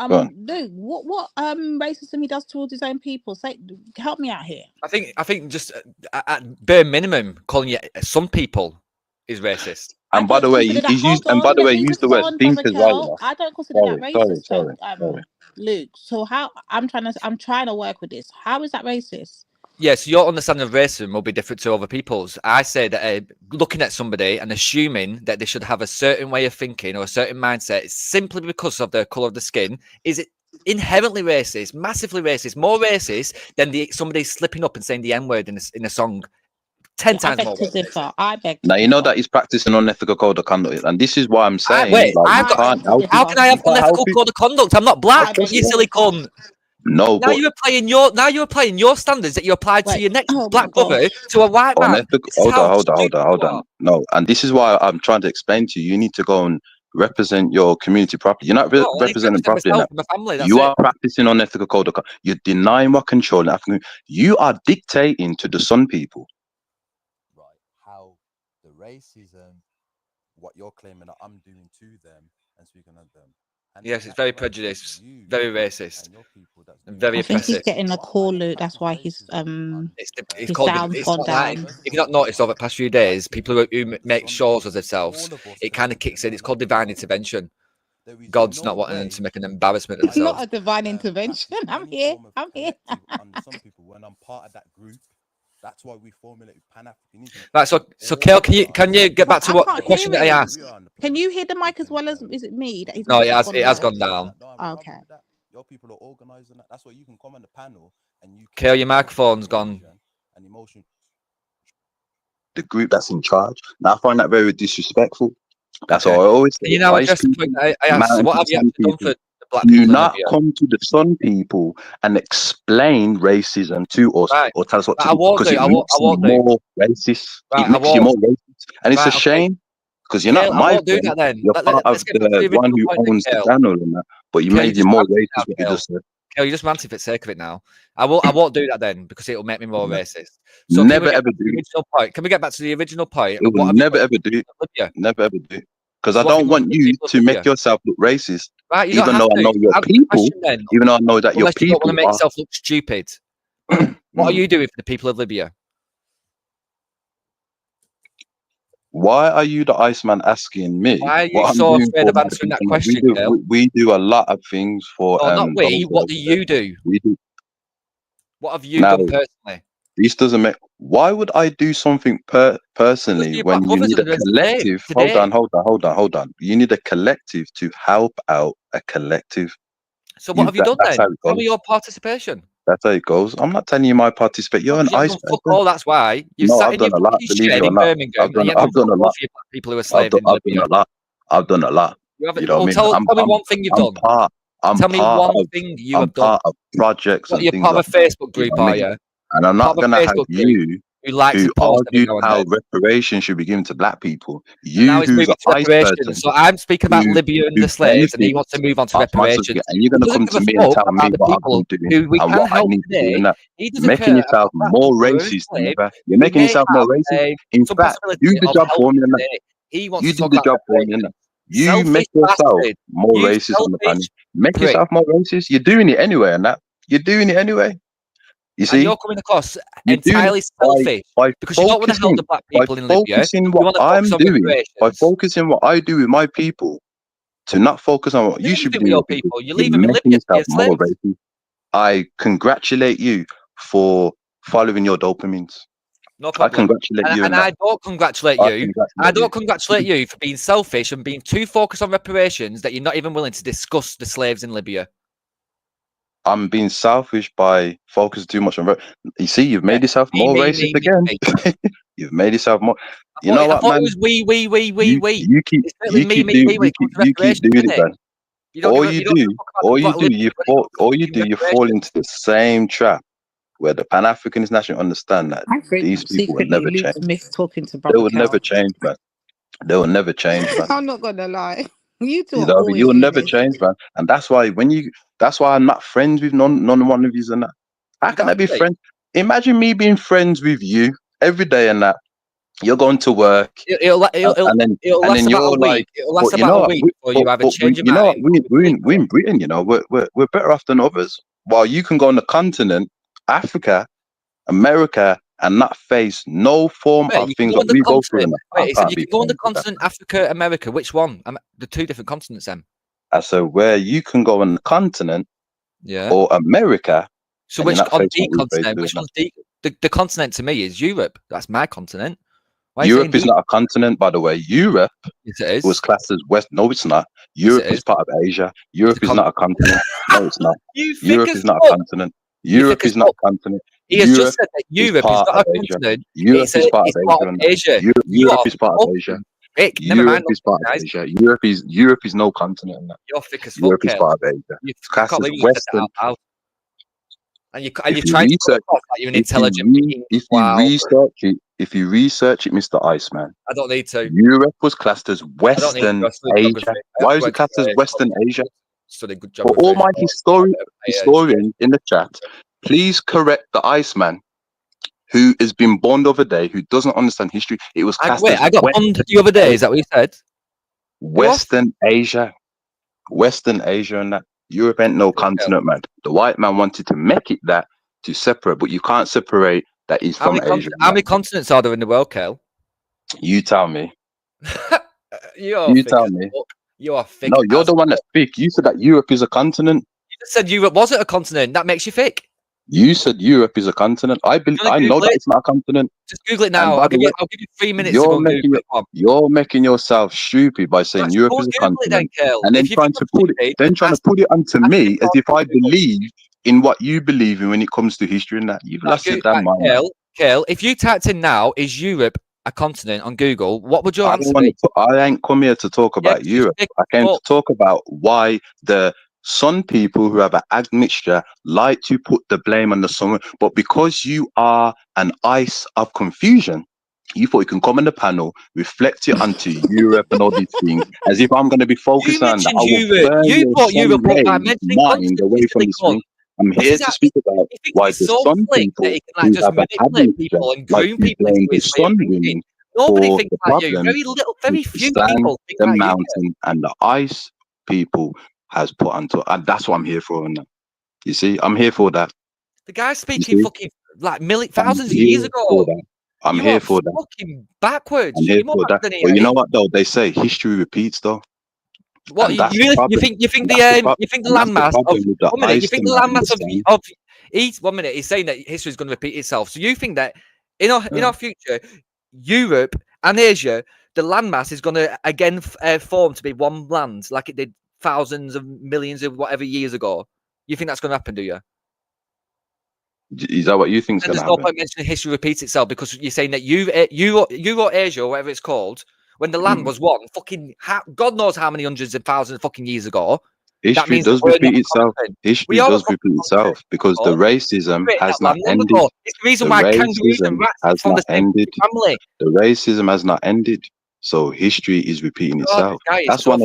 Speaker 10: go on.
Speaker 4: Luke, what racism he does towards his own people? Say, help me out here.
Speaker 12: I think just at bare minimum, calling it some people is racist.
Speaker 10: And by the way,
Speaker 4: Consider that.
Speaker 10: he's used.
Speaker 4: Hold
Speaker 10: And by
Speaker 4: on,
Speaker 10: the
Speaker 4: let
Speaker 10: way,
Speaker 4: me
Speaker 10: use the word
Speaker 4: respond,
Speaker 10: think
Speaker 4: Brother
Speaker 10: as well. You
Speaker 4: Carl.
Speaker 10: know.
Speaker 4: I don't consider that racist, though.
Speaker 10: Sorry.
Speaker 4: Luke. So how I'm trying to work with this. How is that racist?
Speaker 12: Yes, your understanding of racism will be different to other people's. I say that looking at somebody and assuming that they should have a certain way of thinking or a certain mindset simply because of the color of the skin is inherently racist, massively racist, more racist than somebody slipping up and saying the N-word in a song. 10 times more.
Speaker 4: I beg.
Speaker 10: Now you know that he's practicing unethical code of conduct, and this is why I'm saying.
Speaker 12: Wait,
Speaker 10: like,
Speaker 12: how can I have unethical code of conduct? I'm not black, you silly cunt.
Speaker 10: No,
Speaker 12: now you're applying your standards that you applied to your next black brother to a white man.
Speaker 10: Hold on. No, and this is why I'm trying to explain to you. You need to go and represent your community properly. You're not representing properly.
Speaker 12: My family,
Speaker 10: You are practicing unethical code of conduct. You're denying what controlling African. You are dictating to the Sun people.
Speaker 8: Right, how the racism, what you're claiming that I'm doing to them and speaking of them.
Speaker 12: Yes, it's very prejudiced, very racist, and very
Speaker 4: I think
Speaker 12: oppressive.
Speaker 4: he's getting a call, Luke. That's why his
Speaker 12: It's called,
Speaker 4: sound's gone down.
Speaker 12: If you've not noticed over the past few days, people who make shows of themselves, it kind of kicks in. It's called divine intervention. God's not wanting them to make an embarrassment of
Speaker 4: It's not
Speaker 12: themselves.
Speaker 4: a divine intervention. I'm here.
Speaker 8: Some people, when I'm part of that group, that's why we formulated Pan-Africanism.
Speaker 12: Right, so Kel, can you get back to what the question that I asked?
Speaker 4: Can you hear the mic as well as is it me? That
Speaker 12: No, it has gone down.
Speaker 4: Okay.
Speaker 8: Your people are organizing that. That's why you can come on the panel and you.
Speaker 12: Kel, your microphone's gone.
Speaker 8: And emotion.
Speaker 10: The group that's in charge. Now I find that very disrespectful. That's what I always say.
Speaker 12: Can you now address the point I asked? So what have you actually done for the black
Speaker 10: Do
Speaker 12: people in
Speaker 10: not
Speaker 12: Libya?
Speaker 10: come to the Sun people and explain racism to us or tell us what to
Speaker 12: I
Speaker 10: do
Speaker 12: won't
Speaker 10: because
Speaker 12: do.
Speaker 10: it
Speaker 12: I
Speaker 10: makes you
Speaker 12: won't do.
Speaker 10: more racist.
Speaker 12: Right,
Speaker 10: It
Speaker 12: I
Speaker 10: makes you more
Speaker 12: won't.
Speaker 10: racist, and it's
Speaker 12: Right,
Speaker 10: a
Speaker 12: okay.
Speaker 10: shame because you're
Speaker 12: Kale,
Speaker 10: not
Speaker 12: I
Speaker 10: my
Speaker 12: won't do
Speaker 10: friend.
Speaker 12: that then.
Speaker 10: You're part of
Speaker 12: Let's get back to
Speaker 10: the one
Speaker 12: original
Speaker 10: who
Speaker 12: point then,
Speaker 10: owns the
Speaker 12: Kale.
Speaker 10: channel and that. But you
Speaker 12: Kale,
Speaker 10: made
Speaker 12: you
Speaker 10: you more
Speaker 12: just ranted
Speaker 10: racist.
Speaker 12: now,
Speaker 10: What you
Speaker 12: Kale.
Speaker 10: just said.
Speaker 12: Kale, you just ranted for the sake of it now. I won't do that then because it will make me more racist. So
Speaker 10: Never
Speaker 12: can we get
Speaker 10: ever
Speaker 12: back to the
Speaker 10: do.
Speaker 12: original point? Can we get back to the original point?
Speaker 10: It will
Speaker 12: What have you
Speaker 10: never
Speaker 12: done
Speaker 10: ever do.
Speaker 12: for Libya?
Speaker 10: Never ever do. Because I
Speaker 12: What have
Speaker 10: don't
Speaker 12: you done
Speaker 10: want
Speaker 12: for the
Speaker 10: you
Speaker 12: people of
Speaker 10: to make
Speaker 12: Libya?
Speaker 10: yourself look racist.
Speaker 12: Right, you don't
Speaker 10: Even
Speaker 12: have
Speaker 10: though I
Speaker 12: to.
Speaker 10: know your
Speaker 12: Answer the
Speaker 10: people,
Speaker 12: question then.
Speaker 10: even though I know that your
Speaker 12: Unless you don't want
Speaker 10: people
Speaker 12: to make
Speaker 10: are.
Speaker 12: yourself look stupid. What are you doing for the people of Libya?
Speaker 10: Why are you the Iceman asking me
Speaker 12: Why are you
Speaker 10: what I'm
Speaker 12: so
Speaker 10: doing
Speaker 12: afraid
Speaker 10: for
Speaker 12: of
Speaker 10: my
Speaker 12: answering that
Speaker 10: people?
Speaker 12: question, Kale?
Speaker 10: We do a lot of things for
Speaker 12: No, not we.
Speaker 10: those
Speaker 12: What
Speaker 10: guys
Speaker 12: do
Speaker 10: there.
Speaker 12: you do?
Speaker 10: We do.
Speaker 12: What have you
Speaker 10: Now,
Speaker 12: done personally?
Speaker 10: this doesn't make. Why would I do something personally
Speaker 12: Your
Speaker 10: when
Speaker 12: black
Speaker 10: you
Speaker 12: brothers
Speaker 10: need
Speaker 12: are
Speaker 10: a
Speaker 12: enslaved
Speaker 10: collective?
Speaker 12: today.
Speaker 10: Hold on. You need a collective to help out a collective.
Speaker 12: So what have you done
Speaker 10: That's
Speaker 12: then?
Speaker 10: how it
Speaker 12: Tell me
Speaker 10: goes.
Speaker 12: your participation.
Speaker 10: That's how it goes. I'm not telling you my participate. You're
Speaker 12: No,
Speaker 10: an
Speaker 12: 'cause you haven't done fuck
Speaker 10: icebreaker.
Speaker 12: all, that's why. You
Speaker 10: No,
Speaker 12: sat
Speaker 10: I've
Speaker 12: in
Speaker 10: done
Speaker 12: your
Speaker 10: a lot.
Speaker 12: fucking
Speaker 10: Believe
Speaker 12: shed
Speaker 10: it or
Speaker 12: in
Speaker 10: not,
Speaker 12: Birmingham and you haven't
Speaker 10: I've
Speaker 12: done
Speaker 10: done a
Speaker 12: fuck all
Speaker 10: lot.
Speaker 12: for your black people who are
Speaker 10: I've
Speaker 12: enslaved
Speaker 10: done,
Speaker 12: in
Speaker 10: I've done
Speaker 12: Libya.
Speaker 10: a lot. I've done a lot.
Speaker 12: You haven't,
Speaker 10: You know
Speaker 12: well,
Speaker 10: what I mean?
Speaker 12: tell me one thing you've done.
Speaker 10: I'm
Speaker 12: Tell me
Speaker 10: part
Speaker 12: one
Speaker 10: of
Speaker 12: thing you have done.
Speaker 10: part of projects
Speaker 12: What,
Speaker 10: and
Speaker 12: you're
Speaker 10: things
Speaker 12: part
Speaker 10: like
Speaker 12: of a Facebook
Speaker 10: that. You know
Speaker 12: group,
Speaker 10: what I
Speaker 12: are
Speaker 10: mean?
Speaker 12: you?
Speaker 10: And I'm
Speaker 12: Part
Speaker 10: not
Speaker 12: of a
Speaker 10: gonna have
Speaker 12: Facebook group
Speaker 10: you
Speaker 12: who likes
Speaker 10: who
Speaker 12: to post every
Speaker 10: argued
Speaker 12: now and
Speaker 10: how
Speaker 12: then.
Speaker 10: reparations should be given to black people.
Speaker 12: And
Speaker 10: You
Speaker 12: now he's
Speaker 10: who's
Speaker 12: moving
Speaker 10: an
Speaker 12: to
Speaker 10: ice
Speaker 12: reparations.
Speaker 10: person
Speaker 12: So I'm speaking about
Speaker 10: who
Speaker 12: Libya and
Speaker 10: who
Speaker 12: the slaves, and he
Speaker 10: benefits
Speaker 12: wants to move on to
Speaker 10: off my
Speaker 12: reparations.
Speaker 10: subject, and you're
Speaker 12: He
Speaker 10: gonna
Speaker 12: doesn't
Speaker 10: come
Speaker 12: give
Speaker 10: to
Speaker 12: a
Speaker 10: me and
Speaker 12: fuck
Speaker 10: tell me
Speaker 12: about the
Speaker 10: what I've
Speaker 12: people
Speaker 10: been doing
Speaker 12: who we
Speaker 10: and
Speaker 12: can
Speaker 10: what I
Speaker 12: help
Speaker 10: need to do
Speaker 12: today.
Speaker 10: and that.
Speaker 12: He
Speaker 10: You're
Speaker 12: doesn't
Speaker 10: making
Speaker 12: care
Speaker 10: yourself
Speaker 12: about black
Speaker 10: more
Speaker 12: people who are
Speaker 10: racist than
Speaker 12: enslaved,
Speaker 10: ever. You're
Speaker 12: who
Speaker 10: making
Speaker 12: may
Speaker 10: yourself more
Speaker 12: have
Speaker 10: racist. In
Speaker 12: some
Speaker 10: fact,
Speaker 12: possibility
Speaker 10: do the
Speaker 12: of
Speaker 10: job for me
Speaker 12: helping
Speaker 10: and that.
Speaker 12: today. He wants
Speaker 10: You
Speaker 12: to
Speaker 10: do
Speaker 12: talk
Speaker 10: the
Speaker 12: about
Speaker 10: job for me and
Speaker 12: reparations.
Speaker 10: that. You
Speaker 12: Selfish
Speaker 10: make yourself
Speaker 12: bastard.
Speaker 10: more
Speaker 12: You
Speaker 10: racist on the panel.
Speaker 12: selfish
Speaker 10: Make
Speaker 12: prick.
Speaker 10: yourself more racist. You're doing it anyway and that. You're doing it anyway. You
Speaker 12: And
Speaker 10: see,
Speaker 12: you're coming across
Speaker 10: you do
Speaker 12: entirely selfish
Speaker 10: by
Speaker 12: because you don't want to help the black people in Libya.
Speaker 10: focusing
Speaker 12: You
Speaker 10: what
Speaker 12: want to
Speaker 10: I'm
Speaker 12: focus on
Speaker 10: doing, by
Speaker 12: reparations.
Speaker 10: focusing what I do with my people, to not focus on what
Speaker 12: You
Speaker 10: you
Speaker 12: leave
Speaker 10: should be
Speaker 12: it with
Speaker 10: doing
Speaker 12: your
Speaker 10: with people.
Speaker 12: people. You
Speaker 10: You're
Speaker 12: leave them in
Speaker 10: making
Speaker 12: Libya to be
Speaker 10: yourself more
Speaker 12: enslaved.
Speaker 10: racist. I congratulate you for following your dopamines.
Speaker 12: No
Speaker 10: I
Speaker 12: problem.
Speaker 10: congratulate you
Speaker 12: And
Speaker 10: on that.
Speaker 12: I don't congratulate
Speaker 10: I
Speaker 12: you. I
Speaker 10: congratulate
Speaker 12: don't
Speaker 10: you.
Speaker 12: congratulate you for being selfish and being too focused on reparations that you're not even willing to discuss the slaves in Libya.
Speaker 10: I'm being selfish by focusing too much on. You see, you've made yourself more racist again. You've made yourself more. You know
Speaker 12: I
Speaker 10: what,
Speaker 12: thought
Speaker 10: man?
Speaker 12: it was we.
Speaker 10: You keep
Speaker 12: It's certainly me when it comes to
Speaker 10: you keep
Speaker 12: reparations,
Speaker 10: doing
Speaker 12: isn't
Speaker 10: it,
Speaker 12: it?
Speaker 10: man.
Speaker 12: You don't give a fuck about
Speaker 10: All
Speaker 12: the
Speaker 10: you
Speaker 12: black
Speaker 10: do,
Speaker 12: Libyans when it comes to fucking
Speaker 10: you fall
Speaker 12: reparations.
Speaker 10: into the same trap where the Pan-Africanists nationally understand that
Speaker 4: I think
Speaker 10: these people will
Speaker 4: secretly
Speaker 10: never
Speaker 4: Luke
Speaker 10: change.
Speaker 4: Smith talking to
Speaker 10: They
Speaker 4: Brother
Speaker 10: will never
Speaker 4: Kel.
Speaker 10: change, man. They will never change, man.
Speaker 4: I'm not gonna lie. You two
Speaker 10: You
Speaker 4: are
Speaker 10: know,
Speaker 4: always
Speaker 10: you'll
Speaker 4: doing
Speaker 10: never
Speaker 4: this.
Speaker 10: change, man. And that's why that's why I'm not friends with none one of yous and that. How can I be friends? Imagine me being friends with you every day and that. You're going to work,
Speaker 12: It'll last
Speaker 10: you're
Speaker 12: about a
Speaker 10: like,
Speaker 12: week. It'll last
Speaker 10: but you
Speaker 12: about
Speaker 10: know
Speaker 12: a
Speaker 10: what?
Speaker 12: week before you either change your
Speaker 10: You know what?
Speaker 12: mind.
Speaker 10: We're in Britain, you know. We're better off than others. While you can go on the continent, Africa, America, and not face no form
Speaker 12: Wait,
Speaker 10: of
Speaker 12: you can
Speaker 10: things
Speaker 12: go
Speaker 10: that
Speaker 12: on the
Speaker 10: we go through.
Speaker 12: continent.
Speaker 10: I
Speaker 12: Wait, so
Speaker 10: can't
Speaker 12: you
Speaker 10: be
Speaker 12: can go on the
Speaker 10: friends with that.
Speaker 12: continent, Africa, America. Which one? The two different continents, then.
Speaker 10: So where you can go on the continent,
Speaker 12: Yeah.
Speaker 10: or America.
Speaker 12: So
Speaker 10: and you're
Speaker 12: which
Speaker 10: not
Speaker 12: on
Speaker 10: facing
Speaker 12: the
Speaker 10: what we face
Speaker 12: continent?
Speaker 10: doing
Speaker 12: Which
Speaker 10: that.
Speaker 12: one's the continent to me is Europe. That's my continent. Why are you
Speaker 10: Europe
Speaker 12: saying
Speaker 10: is
Speaker 12: the?
Speaker 10: not a continent, by the way. Europe
Speaker 12: Yes, it is.
Speaker 10: was classed as West. No, it's not.
Speaker 12: Yes,
Speaker 10: Europe
Speaker 12: it
Speaker 10: is
Speaker 12: is.
Speaker 10: part of Asia. Europe is not a continent. No, it's not.
Speaker 12: You thick
Speaker 10: Europe
Speaker 12: as
Speaker 10: is not a
Speaker 12: fuck.
Speaker 10: continent.
Speaker 12: You thick
Speaker 10: Europe
Speaker 12: as
Speaker 10: is not
Speaker 12: fuck.
Speaker 10: a continent.
Speaker 12: He has
Speaker 10: Europe
Speaker 12: just said that
Speaker 10: is
Speaker 12: Europe is
Speaker 10: part
Speaker 12: not
Speaker 10: of
Speaker 12: a
Speaker 10: Asia.
Speaker 12: continent.
Speaker 10: Europe is part of
Speaker 12: It's part
Speaker 10: Asia.
Speaker 12: of
Speaker 10: And that.
Speaker 12: Asia. You
Speaker 10: Europe
Speaker 12: are
Speaker 10: is part of Asia.
Speaker 12: fucking thick. Never mind.
Speaker 10: Europe is part of Asia. Europe is no continent. And that.
Speaker 12: You're thick as fuck,
Speaker 10: Europe is
Speaker 12: Kale.
Speaker 10: part of Asia.
Speaker 12: I
Speaker 10: Classed
Speaker 12: can't
Speaker 10: as
Speaker 12: believe you said that
Speaker 10: Western.
Speaker 12: out loud. And you're
Speaker 10: If you
Speaker 12: trying to come
Speaker 10: research,
Speaker 12: across like you're an intelligent being.
Speaker 10: if
Speaker 12: Wow.
Speaker 10: you research it, Mr. Iceman,
Speaker 12: I don't need to.
Speaker 10: Europe was classed as
Speaker 12: I don't need to.
Speaker 10: Western
Speaker 12: I studied
Speaker 10: Asia.
Speaker 12: geography.
Speaker 10: Why is it classed as Western Asia?
Speaker 12: Studied good
Speaker 10: For
Speaker 12: geography.
Speaker 10: all my historian in the chat, please correct the Iceman who has been bond over there, who doesn't understand history. It was classed as
Speaker 12: I got bond the other day. Is that what you said?
Speaker 10: Western Asia. Western Asia and that. Europe ain't no continent, man. The white man wanted to make it that to separate, but you can't separate that he's from Asia.
Speaker 12: How many continents are there in the world, Kale?
Speaker 10: You tell me.
Speaker 12: You
Speaker 10: tell me.
Speaker 12: You are thick.
Speaker 10: No, you're the one that thick. You said that Europe is a continent.
Speaker 12: You just said Europe wasn't a continent. That makes you thick.
Speaker 10: You said Europe is a continent. I know that it's not a continent.
Speaker 12: Just Google it now. I'll give you 3 minutes to go Google it.
Speaker 10: You're making yourself stupid by saying Europe is a continent, and then trying to put it onto me as if I believe in what you believe in when it comes to history and that. You've lost your damn mind.
Speaker 12: Kale, if you typed in now, is Europe a continent on Google, what would your answer be?
Speaker 10: I ain't come here to talk about Europe. I came to talk about why some people who have an admixture like to put the blame on the sun, but because you are an ice of confusion, you thought you can come on the panel, reflect it onto Europe and all these things, as if I'm going to be focused on that.
Speaker 12: You thought Europe, by mentioning
Speaker 10: mind away from this thing. I'm here to speak about why the sun people who have an admixture like to blame the sun women
Speaker 12: Nobody
Speaker 10: for
Speaker 12: thinks
Speaker 10: the
Speaker 12: like you.
Speaker 10: problem
Speaker 12: Very few
Speaker 10: sand,
Speaker 12: people think
Speaker 10: the
Speaker 12: like
Speaker 10: mountain and the ice people has put onto, and that's what I'm here for. And you see, I'm here for that.
Speaker 12: The guy's speaking fucking like thousands of years ago.
Speaker 10: I'm here for that.
Speaker 12: Fucking backwards.
Speaker 10: I'm here for that. But you know what though? They say history repeats though.
Speaker 12: What you think the landmass of each 1 minute he's saying that history is going to repeat itself. So you think that in our future, Europe and Asia, the landmass is going to again form to be one land like it did thousands of millions of whatever years ago? You think that's going to happen? Do you?
Speaker 10: Is that what you think is going to happen?
Speaker 12: There's no point mentioning history repeats itself because you're saying that Euro-Asia, or whatever it's called, when the land was one, fucking God knows how many hundreds of thousands of fucking years ago.
Speaker 10: History does repeat itself. History does repeat itself because the racism has not ended.
Speaker 12: It's the reason why kangaroos and rats
Speaker 10: has
Speaker 12: from
Speaker 10: not
Speaker 12: the same
Speaker 10: ended.
Speaker 12: family.
Speaker 10: The racism has not ended. So history is repeating itself. That's one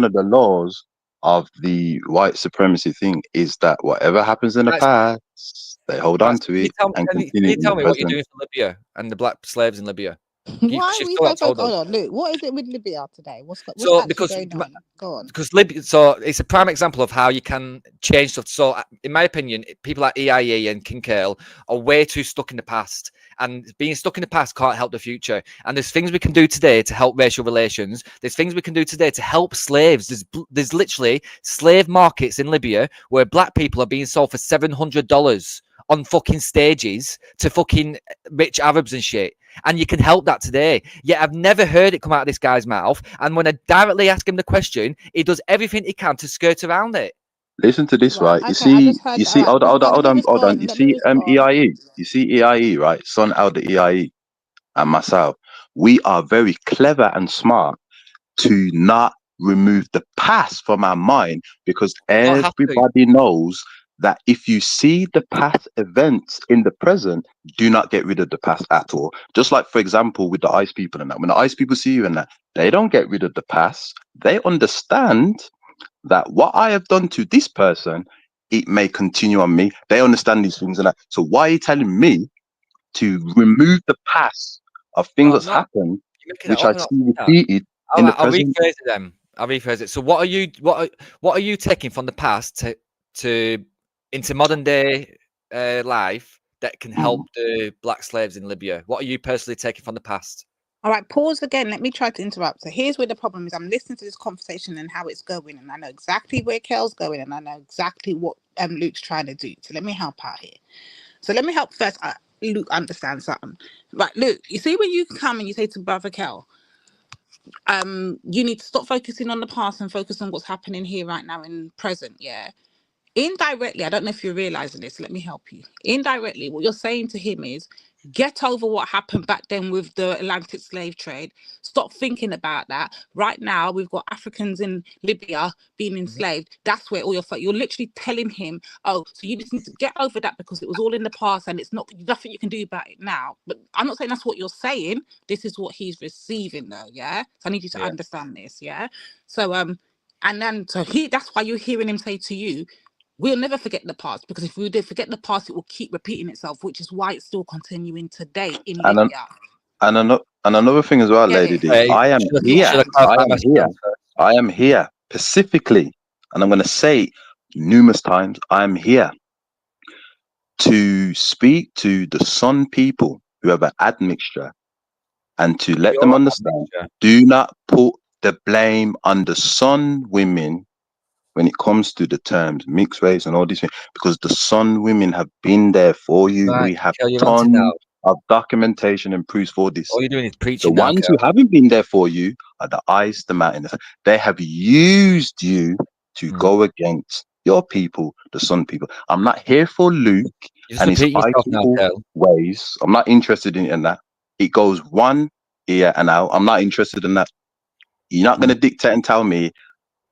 Speaker 10: of the laws of the white supremacy thing, is that whatever happens in the past, they hold on to it and continue.
Speaker 12: Can you tell me what you're doing for Libya and the black slaves in Libya?
Speaker 4: Why are
Speaker 12: You've
Speaker 4: we
Speaker 12: still
Speaker 4: so
Speaker 12: not told
Speaker 4: focused?
Speaker 12: us.
Speaker 4: Hold on, Luke. What is it with Libya today? What's
Speaker 12: So
Speaker 4: actually going on? Go on.
Speaker 12: because Libya, so it's a prime example of how you can change stuff. So in my opinion, people like EIE and Kinkale are way too stuck in the past, and being stuck in the past can't help the future. And there's things we can do today to help racial relations. There's things we can do today to help slaves. There's literally slave markets in Libya where black people are being sold for $700 on fucking stages to fucking rich Arabs and shit. And you can help that today. Yet I've never heard it come out of this guy's mouth. And when I directly ask him the question, he does everything he can to skirt around it.
Speaker 10: Listen to this, right? You
Speaker 4: Okay, I
Speaker 10: see,
Speaker 4: just heard
Speaker 10: you
Speaker 4: that.
Speaker 10: see,
Speaker 4: All right,
Speaker 10: hold on.
Speaker 4: respond.
Speaker 10: You
Speaker 4: Let me
Speaker 10: see,
Speaker 4: respond.
Speaker 10: EIE. You see, EIE, right? Son out the EIE and myself. We are very clever and smart to not remove the past from our mind, because
Speaker 12: don't have to.
Speaker 10: everybody knows that if you see the past events in the present, do not get rid of the past at all. Just like, for example, with the ice people and that, when the ice people see you and that, they don't get rid of the past. They understand that what I have done to this person, it may continue on me. They understand these things and that. So why are you telling me to remove the past of things that's happened, which I see repeated in the present?
Speaker 12: I'll rephrase it then. I'll rephrase it. So what are you taking from the past to into modern day life that can help the black slaves in Libya? What are you personally taking from the past?
Speaker 4: All right, pause again. Let me try to interrupt. So here's where the problem is. I'm listening to this conversation and how it's going, and I know exactly where Kel's going, and I know exactly what Luke's trying to do. So let me help out here. So let me help first. Luke understand something. Right, Luke, you see when you come and you say to Brother Kel, you need to stop focusing on the past and focus on what's happening here right now in present, yeah? Indirectly, I don't know if you're realizing this, let me help you. Indirectly, what you're saying to him is, get over what happened back then with the Atlantic slave trade. Stop thinking about that. Right now, we've got Africans in Libya being enslaved. That's where all you're literally telling him, oh, so you just need to get over that because it was all in the past and it's nothing you can do about it now. But I'm not saying that's what you're saying. This is what he's receiving though, yeah? So I need you to understand this, yeah? So, that's why you're hearing him say to you, we'll never forget the past, because if we did forget the past, it will keep repeating itself, which is why it's still continuing today in Libya.
Speaker 10: And another thing as well, Lady D, I am here specifically, and I'm going to say numerous times, I am here to speak to the Sun people who have an admixture and to let them understand, do not put the blame on the Sun women when it comes to the terms mixed race and all these things, because the Sun women have been there for you.
Speaker 12: Right,
Speaker 10: we have
Speaker 12: tons
Speaker 10: of documentation and proofs for this.
Speaker 12: All you're doing is preaching.
Speaker 10: The ones who haven't been there for you are the eyes, the mountains. They have used you to go against your people, the Sun people. I'm not here for Luke and his fighting ways. I'm not interested in that. It goes one ear and out. I'm not interested in that. You're not going to dictate and tell me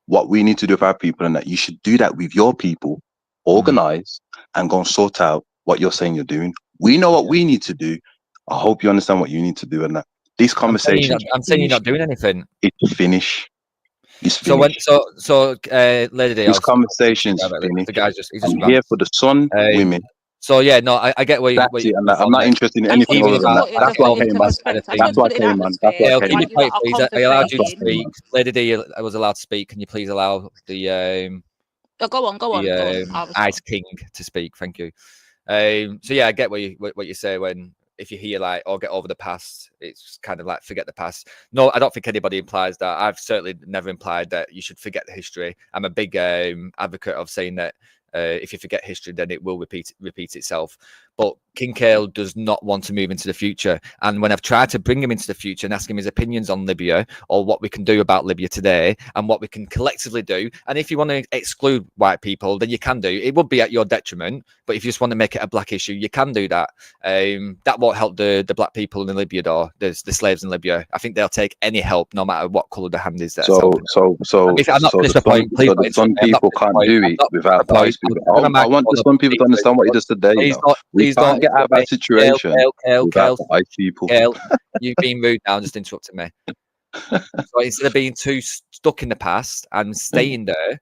Speaker 10: what we need to do with our people, and that you should do that with your people, organize and go and sort out what you're saying you're doing. We know what we need to do. I hope you understand what you need to do, and that this conversation.
Speaker 12: I'm saying you're not doing anything.
Speaker 10: It's finished. It's
Speaker 12: finished. So Lady D,
Speaker 10: this conversation's finished.
Speaker 12: The guy's
Speaker 10: I'm here for the Sun women.
Speaker 12: So yeah, no, I get what you.
Speaker 10: I'm not interested in anything other than that. That's okay, man. That's okay, man. That's okay.
Speaker 12: Can you please? I allowed you to speak. Lady D, I was allowed to speak. Can you please allow the
Speaker 4: go on.
Speaker 12: Ice King to speak? Thank you. So yeah, I get what you say when if you hear like, "Oh, get over the past," it's kind of like forget the past. No, I don't think anybody implies that. I've certainly never implied that you should forget the history. I'm a big advocate of saying that. If you forget history, then it will repeat itself. But Kinkale does not want to move into the future. And when I've tried to bring him into the future and ask him his opinions on Libya or what we can do about Libya today and what we can collectively do, and if you want to exclude white people, then you can do. It would be at your detriment. But if you just want to make it a black issue, you can do that. That won't help the black people in Libya, though. The slaves in Libya. I think they'll take any help, no matter what colour the hand is. There.
Speaker 10: So
Speaker 12: the
Speaker 10: point. So the Sun people can't do it without the Ice people. I want the Sun people to understand what he does today. We can't get out of that situation without the Ice people.
Speaker 12: You've been rude now and just interrupted me. So instead of being too stuck in the past and staying there,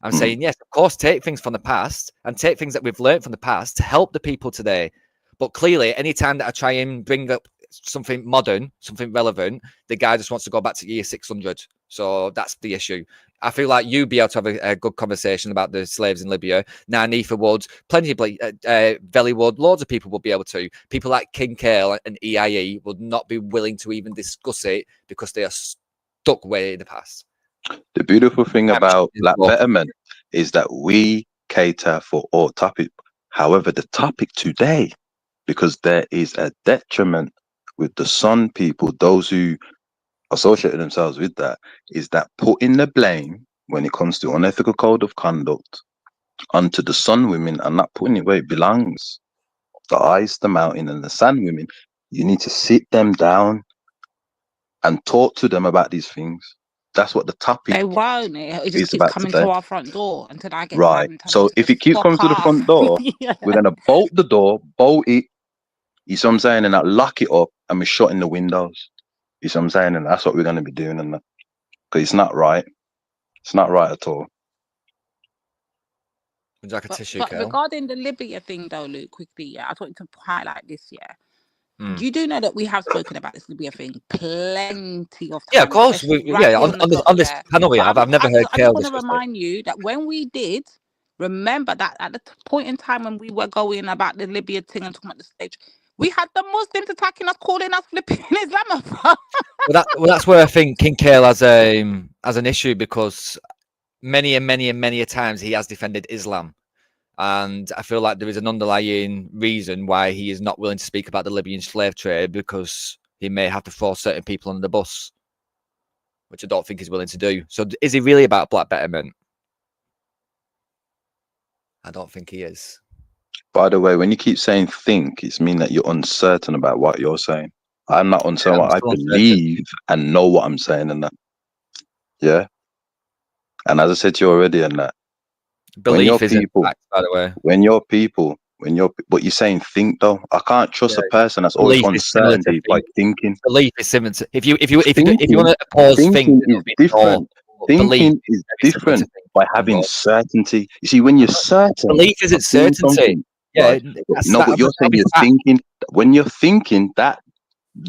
Speaker 12: I'm saying, yes, of course, take things from the past and take things that we've learned from the past to help the people today. But clearly, anytime that I try and bring up something modern, something relevant, the guy just wants to go back to year 600. So that's the issue. I feel like you'd be able to have a good conversation about the slaves in Libya. Now, Nifa would, plenty of Veli would, loads of people would be able to. People like King Kale and EIE would not be willing to even discuss it because they are stuck way in the past.
Speaker 10: The beautiful thing about Black Betterment is that we cater for all topics. However, the topic today, because there is a detriment with the Sun people, those who associated themselves with that, is that putting the blame when it comes to unethical code of conduct onto the Sun women and not putting it where it belongs. The ice, the mountain, and the sand women, you need to sit them down and talk to them about these things. That's what the topic
Speaker 4: They won't. It just
Speaker 10: is
Speaker 4: keeps
Speaker 10: about
Speaker 4: coming
Speaker 10: today.
Speaker 4: to our front door until I get
Speaker 10: Right.
Speaker 4: mad and tell
Speaker 10: So
Speaker 4: them to
Speaker 10: if it keeps
Speaker 4: fuck
Speaker 10: coming to the
Speaker 4: off.
Speaker 10: front door,
Speaker 4: Yeah.
Speaker 10: we're gonna bolt the door, bolt it. You see what I'm saying, and that lock it up, and we're shutting the windows. You see what I'm saying, and that's what we're gonna be doing, and because it's not right. It's not right at all.
Speaker 12: Would you like a tissue,
Speaker 4: But
Speaker 12: Kale?
Speaker 4: regarding the Libya thing, though, Luke, quickly, yeah, I just wanted to highlight this, yeah.
Speaker 12: Mm.
Speaker 4: You do know that we have spoken about this Libya thing plenty of times.
Speaker 12: Yeah, of course.
Speaker 4: especially
Speaker 12: Yeah,
Speaker 4: here
Speaker 12: on this,
Speaker 4: clock,
Speaker 12: on this
Speaker 4: yeah.
Speaker 12: panel we
Speaker 4: But
Speaker 12: have. I've never heard
Speaker 4: I
Speaker 12: Kale
Speaker 4: just want to
Speaker 12: discuss it.
Speaker 4: remind you that when we did, remember that at the point in time when we were going about the Libya thing and talking about the stage, we had the Muslims attacking us, calling us flipping Islamophobes.
Speaker 12: Well, that's where I think King Kale has an issue, because many a times he has defended Islam. And I feel like there is an underlying reason why he is not willing to speak about the Libyan slave trade, because he may have to force certain people under the bus, which I don't think he's willing to do. So is he really about Black Betterment? I don't think he is.
Speaker 10: By the way, when you keep saying think, it's mean that you're uncertain about what you're saying. I'm not uncertain.
Speaker 12: I'm
Speaker 10: I
Speaker 12: still uncertain.
Speaker 10: believe and know what I'm saying, and that. Yeah. And as I said to you already, and that.
Speaker 12: Belief isn't fact, by the way.
Speaker 10: But you're saying think though. I can't trust a person that's always
Speaker 12: Belief is similar to
Speaker 10: uncertainty by thinking.
Speaker 12: Belief is similar to, if you want to oppose
Speaker 10: Thinking
Speaker 12: think,
Speaker 10: is different. Thinking is different by having certainty. You see, when you're certain,
Speaker 12: belief isn't
Speaker 10: of doing
Speaker 12: certainty.
Speaker 10: something,
Speaker 12: Yeah,
Speaker 10: right? No, but you're saying you're thinking. When you're thinking, that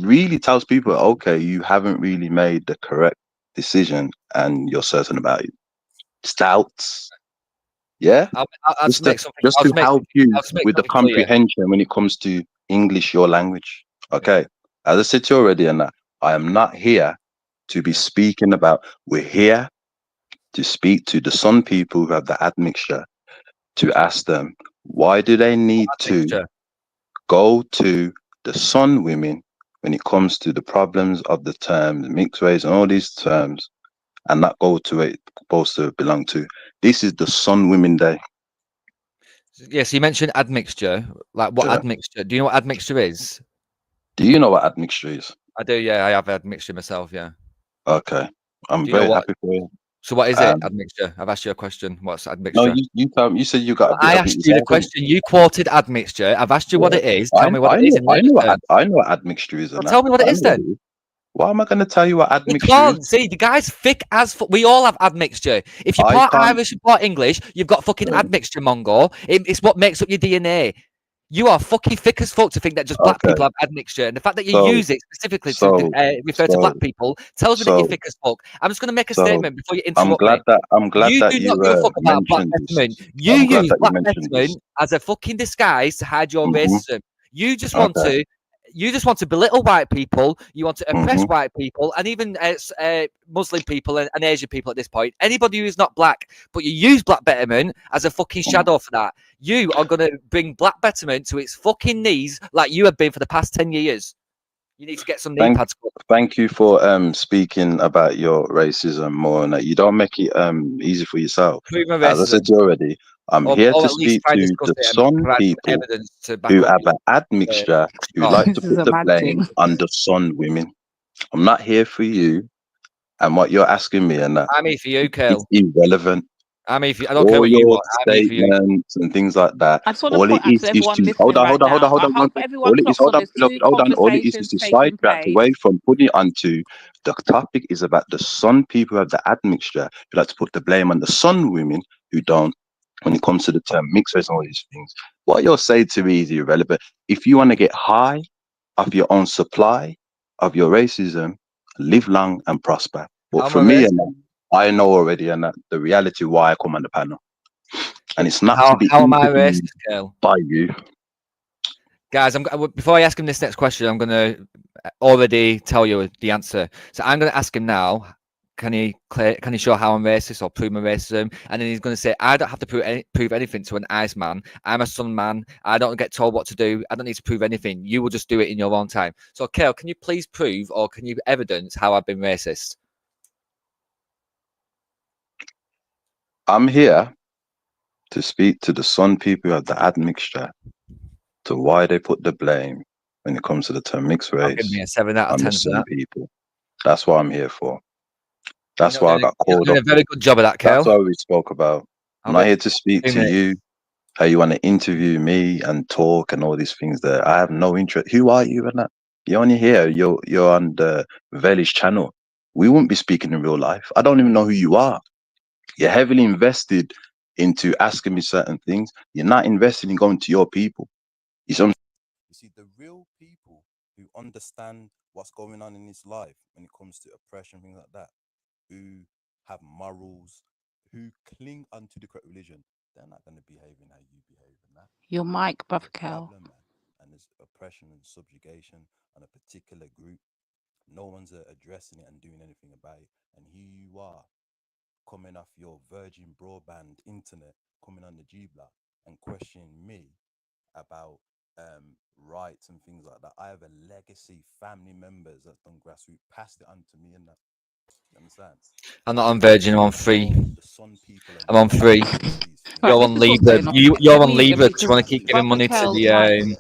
Speaker 10: really tells people, okay, you haven't really made the correct decision, and you're certain about it. Doubts. Yeah,
Speaker 12: I'll
Speaker 10: just
Speaker 12: make
Speaker 10: to,
Speaker 12: something.
Speaker 10: just
Speaker 12: I'll
Speaker 10: to
Speaker 12: make-
Speaker 10: help you
Speaker 12: I'll make
Speaker 10: with the
Speaker 12: something clear.
Speaker 10: comprehension when it comes to English, your language. Okay, as I said to you already, and that I am not here to be speaking about. We're here to speak to the Sun people who have the admixture, to ask them why do they need to go to the Sun women when it comes to the problems of the terms mixed race and all these terms, and not go to it supposed to belong to. This is the Sun Women Day.
Speaker 12: Yes, you mentioned admixture. Like, what
Speaker 10: Sure.
Speaker 12: admixture? Do you know what admixture is?
Speaker 10: Do you know what admixture is?
Speaker 12: I do. Yeah, I have admixture myself. Yeah.
Speaker 10: Okay, I'm
Speaker 12: Do you know
Speaker 10: very
Speaker 12: what-
Speaker 10: happy for you.
Speaker 12: So what is it?
Speaker 10: Um,
Speaker 12: Admixture. I've asked you a question. What's admixture?
Speaker 10: No, you tell me. You said you got. A bit
Speaker 12: I
Speaker 10: of it
Speaker 12: asked you the
Speaker 10: yourself,
Speaker 12: question. You quoted admixture. I've asked you what it is. Tell me what it is. in
Speaker 10: I know
Speaker 12: layman's
Speaker 10: what
Speaker 12: terms.
Speaker 10: I know what admixture is.
Speaker 12: Well,
Speaker 10: and
Speaker 12: tell
Speaker 10: that.
Speaker 12: me what it
Speaker 10: I
Speaker 12: is
Speaker 10: know
Speaker 12: then.
Speaker 10: Why am I going to tell you what
Speaker 12: You
Speaker 10: admixture
Speaker 12: can't
Speaker 10: is?
Speaker 12: see the guy's thick as we all have admixture. If you're
Speaker 10: I
Speaker 12: part
Speaker 10: can't-
Speaker 12: Irish and part English, you've got fucking admixture, Mongo. It's what makes up your DNA. You are fucking thick as fuck to think that just black
Speaker 10: Okay.
Speaker 12: people have admixture, and the fact that you
Speaker 10: So-
Speaker 12: use it specifically
Speaker 10: so-
Speaker 12: to refer to
Speaker 10: so-
Speaker 12: black people tells me that you're
Speaker 10: so-
Speaker 12: thick as fuck. I'm just going to make a
Speaker 10: so,
Speaker 12: statement before you
Speaker 10: I'm
Speaker 12: interrupt
Speaker 10: glad
Speaker 12: me.
Speaker 10: that I'm glad
Speaker 12: You
Speaker 10: that
Speaker 12: do
Speaker 10: you
Speaker 12: not give a fuck about black
Speaker 10: mentioned this.
Speaker 12: betterment. You
Speaker 10: I'm glad
Speaker 12: use
Speaker 10: that you
Speaker 12: black
Speaker 10: mentioned this.
Speaker 12: betterment as a fucking disguise to hide your
Speaker 10: Mhm.
Speaker 12: racism. You just want
Speaker 10: Okay.
Speaker 12: to. You just want to belittle white people. You want to oppress
Speaker 10: Mhm.
Speaker 12: white people, and even Muslim people and Asian people at this point. Anybody who is not black, but you use black betterment as a fucking shadow for that. You are going to bring black betterment to its fucking knees, like you have been for the past 10 years. You need to get some knee pads.
Speaker 10: Thank you for speaking about your racism more, and that you don't make it easy for yourself.
Speaker 12: Prove my
Speaker 10: As I said
Speaker 12: racism.
Speaker 10: to you already, I'm
Speaker 12: Or
Speaker 10: here to
Speaker 12: at least
Speaker 10: speak
Speaker 12: try and
Speaker 10: to
Speaker 12: discuss
Speaker 10: the
Speaker 12: it and
Speaker 10: Sun
Speaker 12: provide some
Speaker 10: people
Speaker 12: evidence to back
Speaker 10: who
Speaker 12: up
Speaker 10: have
Speaker 12: your-
Speaker 10: an admixture, who
Speaker 12: Oh.
Speaker 10: like to
Speaker 4: This is
Speaker 10: put
Speaker 4: a
Speaker 10: the
Speaker 4: mad
Speaker 10: blame
Speaker 4: thing.
Speaker 10: on the Sun women. I'm not here for you, and what you're asking me, and that
Speaker 12: I'm here for you,
Speaker 10: it's
Speaker 12: Kel.
Speaker 10: irrelevant.
Speaker 12: I'm here for you. I don't care
Speaker 10: All
Speaker 12: what you
Speaker 10: your
Speaker 12: want. I'm here for you.
Speaker 10: statements and things like that.
Speaker 4: I just want to
Speaker 10: All it
Speaker 4: point out
Speaker 10: is
Speaker 4: to everyone
Speaker 10: to
Speaker 4: listening
Speaker 10: hold on,
Speaker 4: right
Speaker 10: hold on, hold
Speaker 4: now.
Speaker 10: on, hold
Speaker 4: I
Speaker 10: on.
Speaker 4: hope
Speaker 10: All
Speaker 4: everyone
Speaker 10: it is,
Speaker 4: clocks
Speaker 10: hold
Speaker 4: on.
Speaker 10: on,
Speaker 4: There's
Speaker 10: beloved,
Speaker 4: two
Speaker 10: hold on. All it is
Speaker 4: conversations
Speaker 10: to
Speaker 4: taking
Speaker 10: sidetrack
Speaker 4: place.
Speaker 10: away from putting it onto the topic is about the Sun people who have the admixture. You like to put the blame on the Sun women who don't. When it comes to the term mixed race and all these things, what you're saying to me is irrelevant. If you want to get high, of your own supply of your racism, live long and prosper. But
Speaker 12: How
Speaker 10: for
Speaker 12: am I
Speaker 10: me,
Speaker 12: racist?
Speaker 10: and I know already, and the reality why I come on the panel, and it's not to
Speaker 12: How
Speaker 10: be
Speaker 12: am I
Speaker 10: interviewed
Speaker 12: racist, Kale?
Speaker 10: by you.
Speaker 12: Guys, before I ask him this next question, I'm going to already tell you the answer. So I'm going to ask him now. Can he show how I'm racist or prove my racism? And then he's going to say, I don't have to prove anything to an Iceman. I'm a Sun man. I don't get told what to do. I don't need to prove anything. You will just do it in your own time. So, Kale, can you please prove or can you evidence how I've been racist?
Speaker 10: I'm here to speak to the Sun people of the admixture to why they put the blame when it comes to the term mixed
Speaker 12: I'll give
Speaker 10: race
Speaker 12: me a 7 out of
Speaker 10: on
Speaker 12: 10
Speaker 10: the
Speaker 12: for
Speaker 10: Sun
Speaker 12: that.
Speaker 10: people. That's what I'm here for. That's
Speaker 12: You're
Speaker 10: why I
Speaker 12: not
Speaker 10: got
Speaker 12: you're
Speaker 10: called
Speaker 12: doing
Speaker 10: up.
Speaker 12: a very good job of that, Kale.
Speaker 10: That's what we spoke about. I'm not here to speak
Speaker 12: 2
Speaker 10: to
Speaker 12: minutes.
Speaker 10: you, how you want to interview me and talk and all these things there. I have no interest. Who are you and that? You're only here. You're on the Velish channel. We wouldn't be speaking in real life. I don't even know who you are. You're heavily invested into asking me certain things. You're not invested in going to your people.
Speaker 8: You see, the real people who understand what's going on in this life when it comes to oppression, things like that, who have morals, who cling unto the correct religion, they're not going to behave in how you behave in that.
Speaker 4: Your mic, Brother
Speaker 8: There's a
Speaker 4: Kel.
Speaker 8: problem, man, and there's oppression and subjugation on a particular group. No one's addressing it and doing anything about it. And here you are, coming off your Virgin broadband internet, coming on the G Block and questioning me about rights and things like that. I have a legacy, family members that done grassroots, passed it on to me and that. You understand?
Speaker 12: I'm not on Virgin. I'm on free.
Speaker 8: The Sun people and
Speaker 12: I'm on free.
Speaker 4: Right,
Speaker 12: You're
Speaker 4: this
Speaker 12: on
Speaker 4: is what's
Speaker 12: Libra.
Speaker 4: going on.
Speaker 12: You're
Speaker 4: Let
Speaker 12: on
Speaker 4: me
Speaker 12: Libra because you want
Speaker 4: because
Speaker 12: to keep giving
Speaker 4: Brother
Speaker 12: money to
Speaker 4: Kel's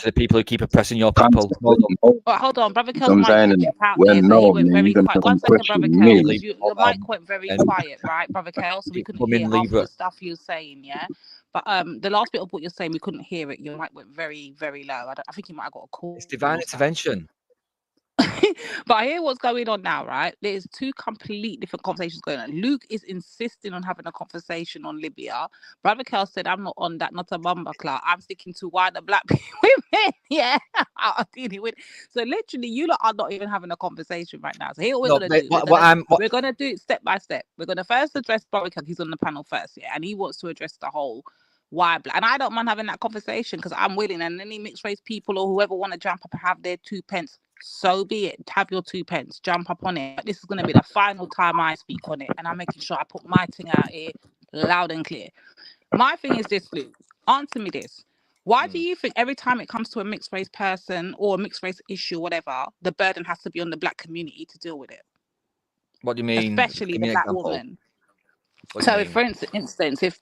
Speaker 12: the people who keep oppressing your people. Well done.
Speaker 4: Well, hold on, Brother
Speaker 10: You
Speaker 4: Kel's
Speaker 10: know what I'm
Speaker 4: mic
Speaker 10: saying?
Speaker 4: kept
Speaker 10: And
Speaker 4: chip out
Speaker 10: well,
Speaker 4: there, so he
Speaker 10: no,
Speaker 4: went
Speaker 10: man,
Speaker 4: very
Speaker 10: you're going to
Speaker 4: quiet.
Speaker 10: come
Speaker 4: 1 second, Brother
Speaker 10: question
Speaker 4: Kel,
Speaker 10: me.
Speaker 4: because your mic went very quiet, right, Brother Kel, so we couldn't
Speaker 12: Come
Speaker 4: hear
Speaker 12: in,
Speaker 4: half of
Speaker 12: Libra.
Speaker 4: the stuff you were saying, yeah. But the last bit of what you're saying, we couldn't hear it. Your mic went very, very low. I think you might have got a call.
Speaker 12: It's divine
Speaker 4: or something.
Speaker 12: intervention.
Speaker 4: But I hear what's going on now, right? There's 2 complete different conversations going on. Luke is insisting on having a conversation on Libya. Brother Kel said, I'm not on that, not a bumper clout. I'm sticking to why the black women, yeah, are dealing with. So literally, you lot are not even having a conversation right now. So here what we're
Speaker 12: No,
Speaker 4: going to do.
Speaker 12: what
Speaker 4: We're going to do it step by step. We're going to first address Brother Kel. He's on the panel first, yeah, and he wants to address the whole why black. And I don't mind having that conversation because I'm willing. And any mixed race people or whoever want to jump up and have their 2 pence, so be it. Have your 2 pence, jump up on it. But this is going to be the final time I speak on it, and I'm making sure I put my thing out here loud and clear. My thing is this, Luke. Answer me this. Why do you think every time it comes to a mixed race person or a mixed race issue, whatever, the burden has to be on the black community to deal with it?
Speaker 12: What do you mean?
Speaker 4: Especially
Speaker 12: Give
Speaker 4: the
Speaker 12: me an
Speaker 4: black
Speaker 12: example.
Speaker 4: woman.
Speaker 12: What do
Speaker 4: So,
Speaker 12: you
Speaker 4: if,
Speaker 12: mean?
Speaker 4: for instance, if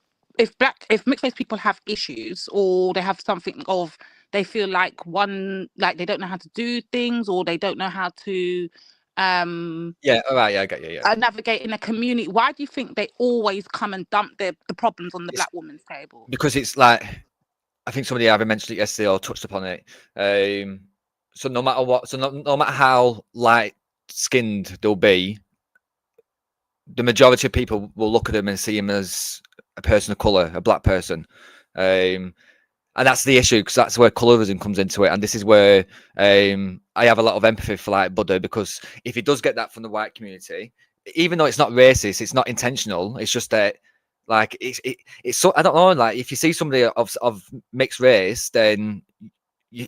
Speaker 4: mixed race people have issues or they have something of they feel like they don't know how to do things or they don't know how to
Speaker 12: Yeah, all right, yeah, I get you, yeah.
Speaker 4: navigate in a community, why do you think they always come and dump the problems on the black woman's table?
Speaker 12: Because it's like, I think somebody either mentioned it yesterday or touched upon it. So no matter what, so no matter how light skinned they'll be, the majority of people will look at them and see him as a person of color, a black person. And that's the issue, because that's where colorism comes into it. And this is where I have a lot of empathy for like Buddha, because if he does get that from the white community, even though it's not racist, it's not intentional. It's just that, like, it's so, I don't know, like if you see somebody of mixed race, then you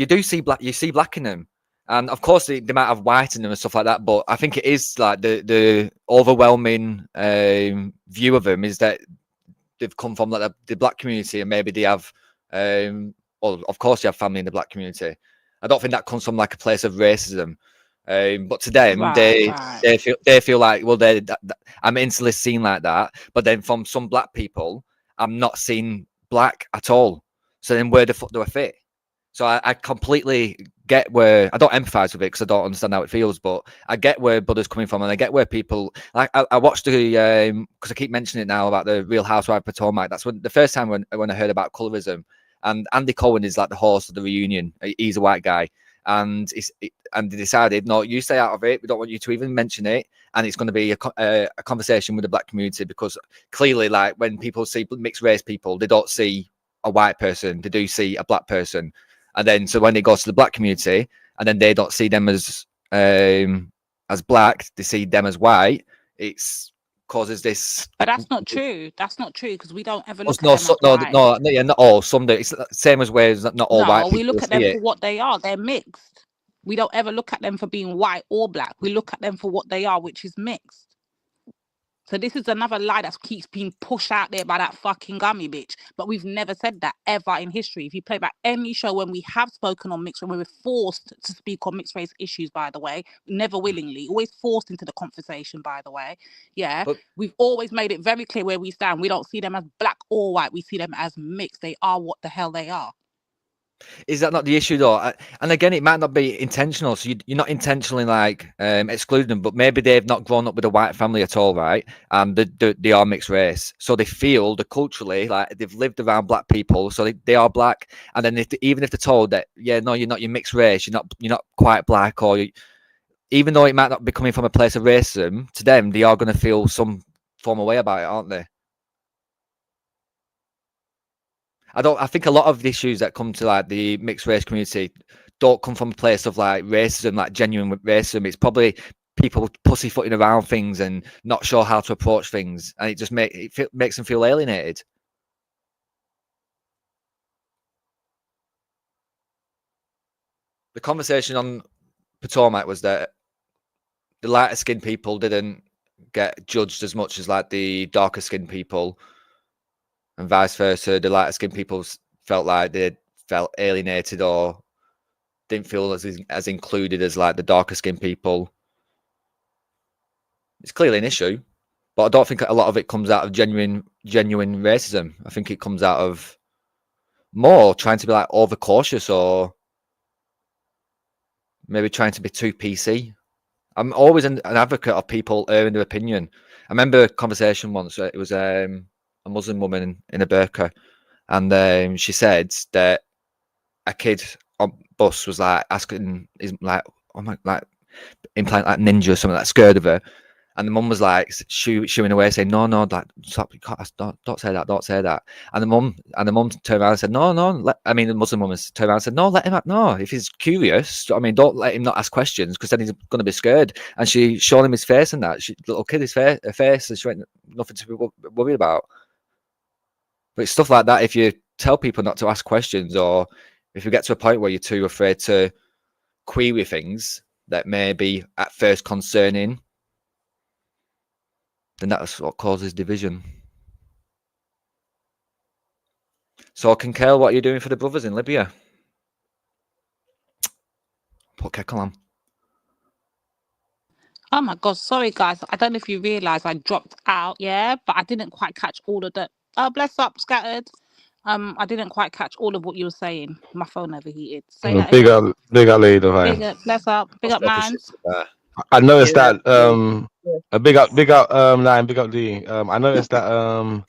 Speaker 12: do see black, you see black in them. And of course, they might have white in them and stuff like that. But I think it is like the overwhelming view of them is that they've come from like the black community, and maybe they have, well, of course, you have family in the black community. I don't think that comes from like a place of racism. But to them, they feel like, well, I'm instantly seen like that. But then from some black people, I'm not seen black at all. So then where the fuck do I fit? So I completely get where, I don't empathize with it because I don't understand how it feels, but I get where Buddha's coming from, and I get where people, like, I watched the, because I keep mentioning it now about the Real Housewives of Potomac. That's when the first time when I heard about colorism, and Andy Cohen is like the host of the reunion. He's a white guy, and they decided, no, you stay out of it. We don't want you to even mention it, and it's going to be a conversation with the black community, because clearly, like, when people see mixed race people, they don't see a white person, they do see a black person. And then so when it goes to the black community, and then they don't see them as black, they see them as white. It's causes this.
Speaker 4: But that's not true. That's not true because we don't ever
Speaker 12: Oh,
Speaker 4: look
Speaker 12: no,
Speaker 4: at them as white.
Speaker 12: yeah, not all. Some do. It's the same as ways not all white
Speaker 4: No,
Speaker 12: people
Speaker 4: we look at
Speaker 12: see
Speaker 4: them
Speaker 12: it.
Speaker 4: for what they are. They're mixed. We don't ever look at them for being white or black. We look at them for what they are, which is mixed. So this is another lie that keeps being pushed out there by that fucking gummy bitch. But we've never said that ever in history. If you play back any show when we have spoken on mixed, when we were forced to speak on mixed race issues, by the way, never willingly, always forced into the conversation, by the way. Yeah,
Speaker 12: But
Speaker 4: we've always made it very clear where we stand. We don't see them as black or white. We see them as mixed. They are what the hell they are.
Speaker 12: is that not the issue though? And again, it might not be intentional. So you're not intentionally like excluding them, but maybe they've not grown up with a white family at all, right? And they are mixed race, so they feel that culturally like they've lived around black people, so they are black. And then even if they're told that, yeah, no, you're not, you're mixed race, you're not quite black, or even though it might not be coming from a place of racism, to them they are going to feel some form of way about it, aren't they? I think a lot of the issues that come to like the mixed race community don't come from a place of like racism, like genuine racism. It's probably people pussyfooting around things and not sure how to approach things, and it just makes them feel alienated. The conversation on Potomac was that the lighter skinned people didn't get judged as much as like the darker skinned people. And vice versa, the lighter skinned people felt like they felt alienated or didn't feel as included as like the darker skinned people. It's clearly an issue, but I don't think a lot of it comes out of genuine racism. I think it comes out of more trying to be like overcautious or maybe trying to be too PC. I'm always an advocate of people airing their opinion. I remember a conversation once. It was a Muslim woman in a burqa, and she said that a kid on bus was like asking, is like, oh my, like implying like ninja or something, like scared of her, and the mum was like shooing away, saying no, like stop, you can't, don't say that. And the mum turned around and said no, the Muslim woman turned around and said no, let him up. No, if he's curious, I mean, don't let him not ask questions because then he's going to be scared. And she showed him his face and that little kid, his face, and she went, nothing to be worried about. But it's stuff like that. If you tell people not to ask questions, or if you get to a point where you're too afraid to query things that may be at first concerning, then that's what causes division. So, Kinkale, what are you doing for the brothers in Libya? Put Keckle on.
Speaker 4: Oh my God, sorry guys. I don't know if you realise I dropped out, yeah, but I didn't quite catch all of the. Oh, bless up, scattered. I didn't quite catch all of what you were saying. My phone overheated. Say that
Speaker 13: Big
Speaker 4: again.
Speaker 13: up, lady divine.
Speaker 4: Big up, bless up, big up, man.
Speaker 13: I noticed that a big up, Lion, big up D. I noticed that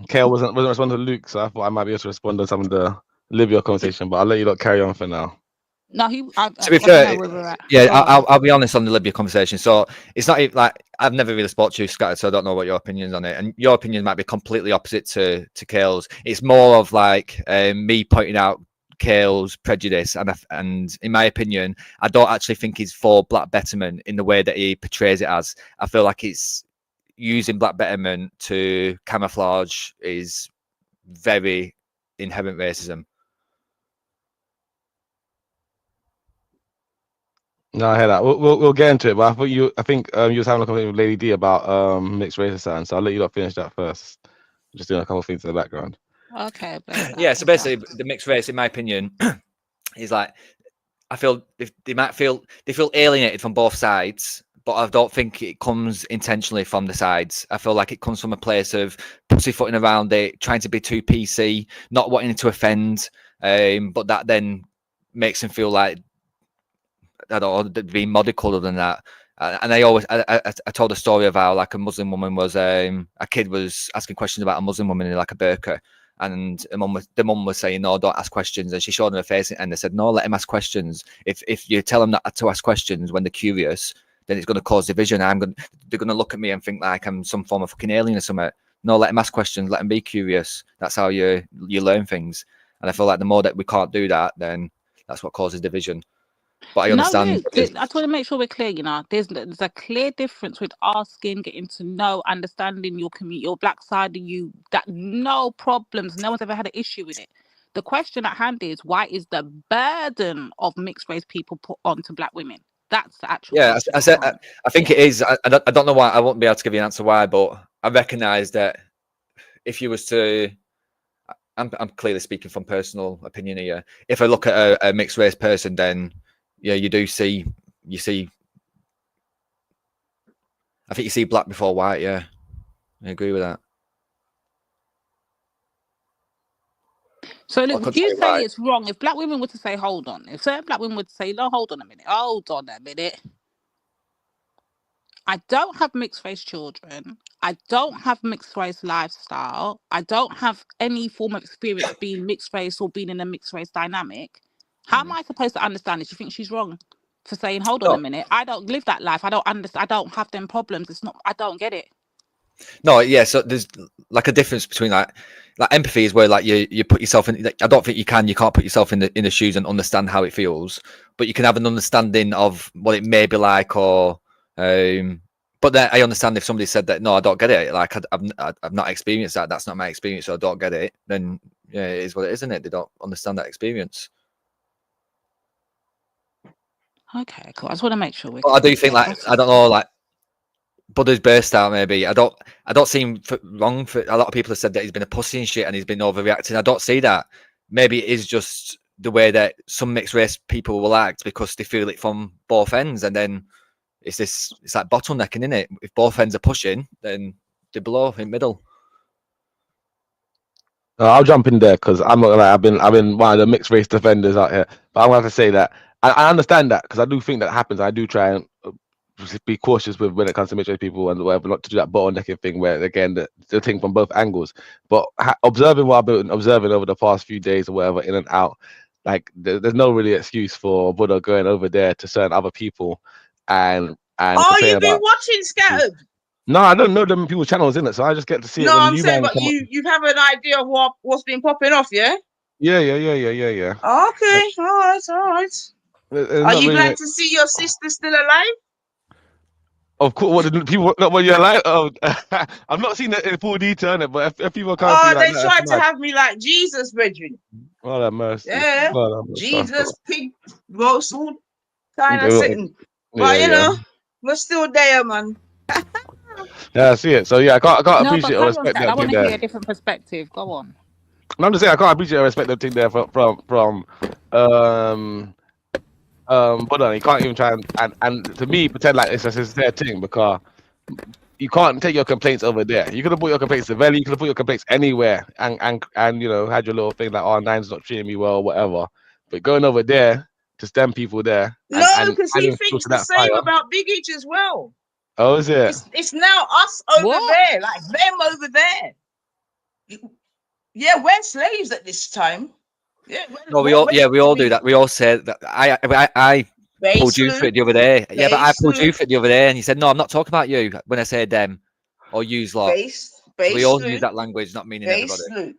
Speaker 13: Kale wasn't responding to Luke, so I thought I might be able to respond to some of the Libya conversation, but I'll let you lot carry on for now.
Speaker 4: No,
Speaker 12: to be fair, yeah, I'll be honest on the Libya conversation. So it's not even, like, I've never really spoke to you, Scattered, so I don't know what your opinions on it. And your opinion might be completely opposite to Kale's. It's more of like me pointing out Kale's prejudice, and in my opinion, I don't actually think he's for black betterment in the way that he portrays it as. I feel like it's using black betterment to camouflage is very inherent racism.
Speaker 13: No, I hear that. We'll get into it, but I think you was having a conversation with Lady D about mixed race and so I'll let you lot finish that first. Just doing a couple of things in the background.
Speaker 4: Okay.
Speaker 12: Yeah, so basically the mixed race, in my opinion, is like, I feel they feel alienated from both sides, but I don't think it comes intentionally from the sides. I feel like it comes from a place of pussyfooting around it, trying to be too PC, not wanting to offend, but that then makes them feel like, I don't know, being mollycoddled than that. And I told a story of how, like, a Muslim woman was, a kid was asking questions about a Muslim woman in like a burqa, and the mum was saying, no, don't ask questions, and she showed him her face, and they said, no, let him ask questions. If you tell them not to ask questions when they're curious, then it's going to cause division. They're going to look at me and think like I'm some form of fucking alien or something. No, let him ask questions, let him be curious. That's how you learn things. And I feel like the more that we can't do that, then that's what causes division. But I understand.
Speaker 4: I just want to make sure we're clear. You know, there's a clear difference with asking, getting to know, understanding your community, your black side of you. That no problems. No one's ever had an issue with it. The question at hand is, why is the burden of mixed race people put onto black women? That's the actual.
Speaker 12: Yeah, I think it is. I don't know why. I won't be able to give you an answer why, but I recognise that if you was to, I'm clearly speaking from personal opinion here. If I look at a mixed race person, then yeah, you see. I think you see black before white. Yeah, I agree with that.
Speaker 4: So look, if you say it's wrong, if black women were to say, hold on, if certain black women would say, no, hold on a minute, I don't have mixed race children, I don't have mixed race lifestyle, I don't have any form of experience being mixed race or being in a mixed race dynamic, how am I supposed to understand this? You think she's wrong for saying, hold on a minute, I don't live that life, I don't understand, I don't have them problems, it's not, I don't get it.
Speaker 12: No, yeah. So there's like a difference between like empathy is where like you put yourself in. Like, I don't think you can't put yourself in the shoes and understand how it feels, but you can have an understanding of what it may be like, or. But then I understand if somebody said that no, I don't get it. Like I've not experienced that. That's not my experience, so I don't get it. Then yeah, it is what it is, isn't it? They don't understand that experience.
Speaker 4: Okay, cool. I just want to make sure
Speaker 12: I do think like I don't know like. Buddha's burst out maybe. I don't seem wrong for a lot of people have said that he's been a pussy and shit and he's been overreacting. I don't see that. Maybe it is just the way that some mixed race people will act because they feel it from both ends, and then it's like bottlenecking, isn't it? If both ends are pushing, then they're below in middle.
Speaker 13: I'll jump in there because I'm not gonna lie, I've been one of the mixed race defenders out here, but I'm gonna have to say that I understand that because I do think that happens. I do try and be cautious with when it comes to mixed race people and whatever, not to do that bottlenecking thing where again the thing from both angles. But observing what I've been observing over the past few days or whatever, in and out, like there's no really excuse for Buddha going over there to certain other people and.
Speaker 3: Oh, you've been watching Scattered?
Speaker 13: No, I don't know them people's channels in it, so I just get to see it.
Speaker 3: No,
Speaker 13: when
Speaker 3: I'm saying, but you have an idea of what's been popping off, yeah?
Speaker 13: Yeah.
Speaker 3: Okay, all right. Are you glad to see your sister still alive?
Speaker 13: Of course, what the people when you're alive? Oh, I've not seen it in full detail on it, but if people can't see
Speaker 3: they tried to have me like Jesus, brethren.
Speaker 13: Oh, that mercy.
Speaker 3: Yeah, Jesus, pig, roast, all kind of sitting. But you know, we're still there, man.
Speaker 13: Yeah, I see it. So yeah, I can't appreciate or respect that.
Speaker 4: I want to hear a different perspective. Go on.
Speaker 13: No, I'm just saying I can't appreciate or respect the thing there from but you can't even try and to me pretend like it's a sincere thing because you can't take your complaints over there. You could have put your complaints to Valley, you could have put your complaints anywhere and you know had your little thing like Nine's not treating me well or whatever. But going over there to stem people there.
Speaker 3: No, because he thinks the same about Big H as well.
Speaker 13: Oh, is it?
Speaker 3: It's now us over there, like them over there. Yeah, we're slaves at this time. Yeah,
Speaker 12: no, we all do that. We all say that. I pulled you for it the other day. Yeah, but I pulled you for it the other day, and you said, "No, I'm not talking about you." When I say them or use lot, we all use that language, not meaning everybody.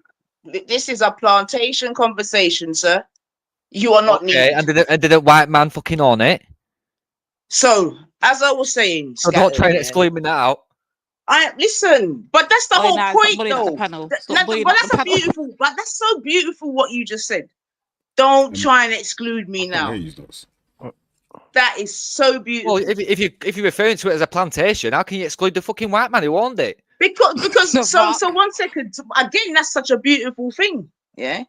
Speaker 3: This is a plantation conversation, sir. You are not needed.
Speaker 12: And did a white man fucking own it?
Speaker 3: So, as I was saying,
Speaker 12: so don't try and exclude me now.
Speaker 3: Listen, but that's the whole point, though. That's so beautiful what you just said. Don't try and exclude me now. That is so beautiful.
Speaker 12: Well, if you're referring to it as a plantation, how can you exclude the fucking white man who owned it?
Speaker 3: Because so 1 second again, that's such a beautiful thing. Yeah.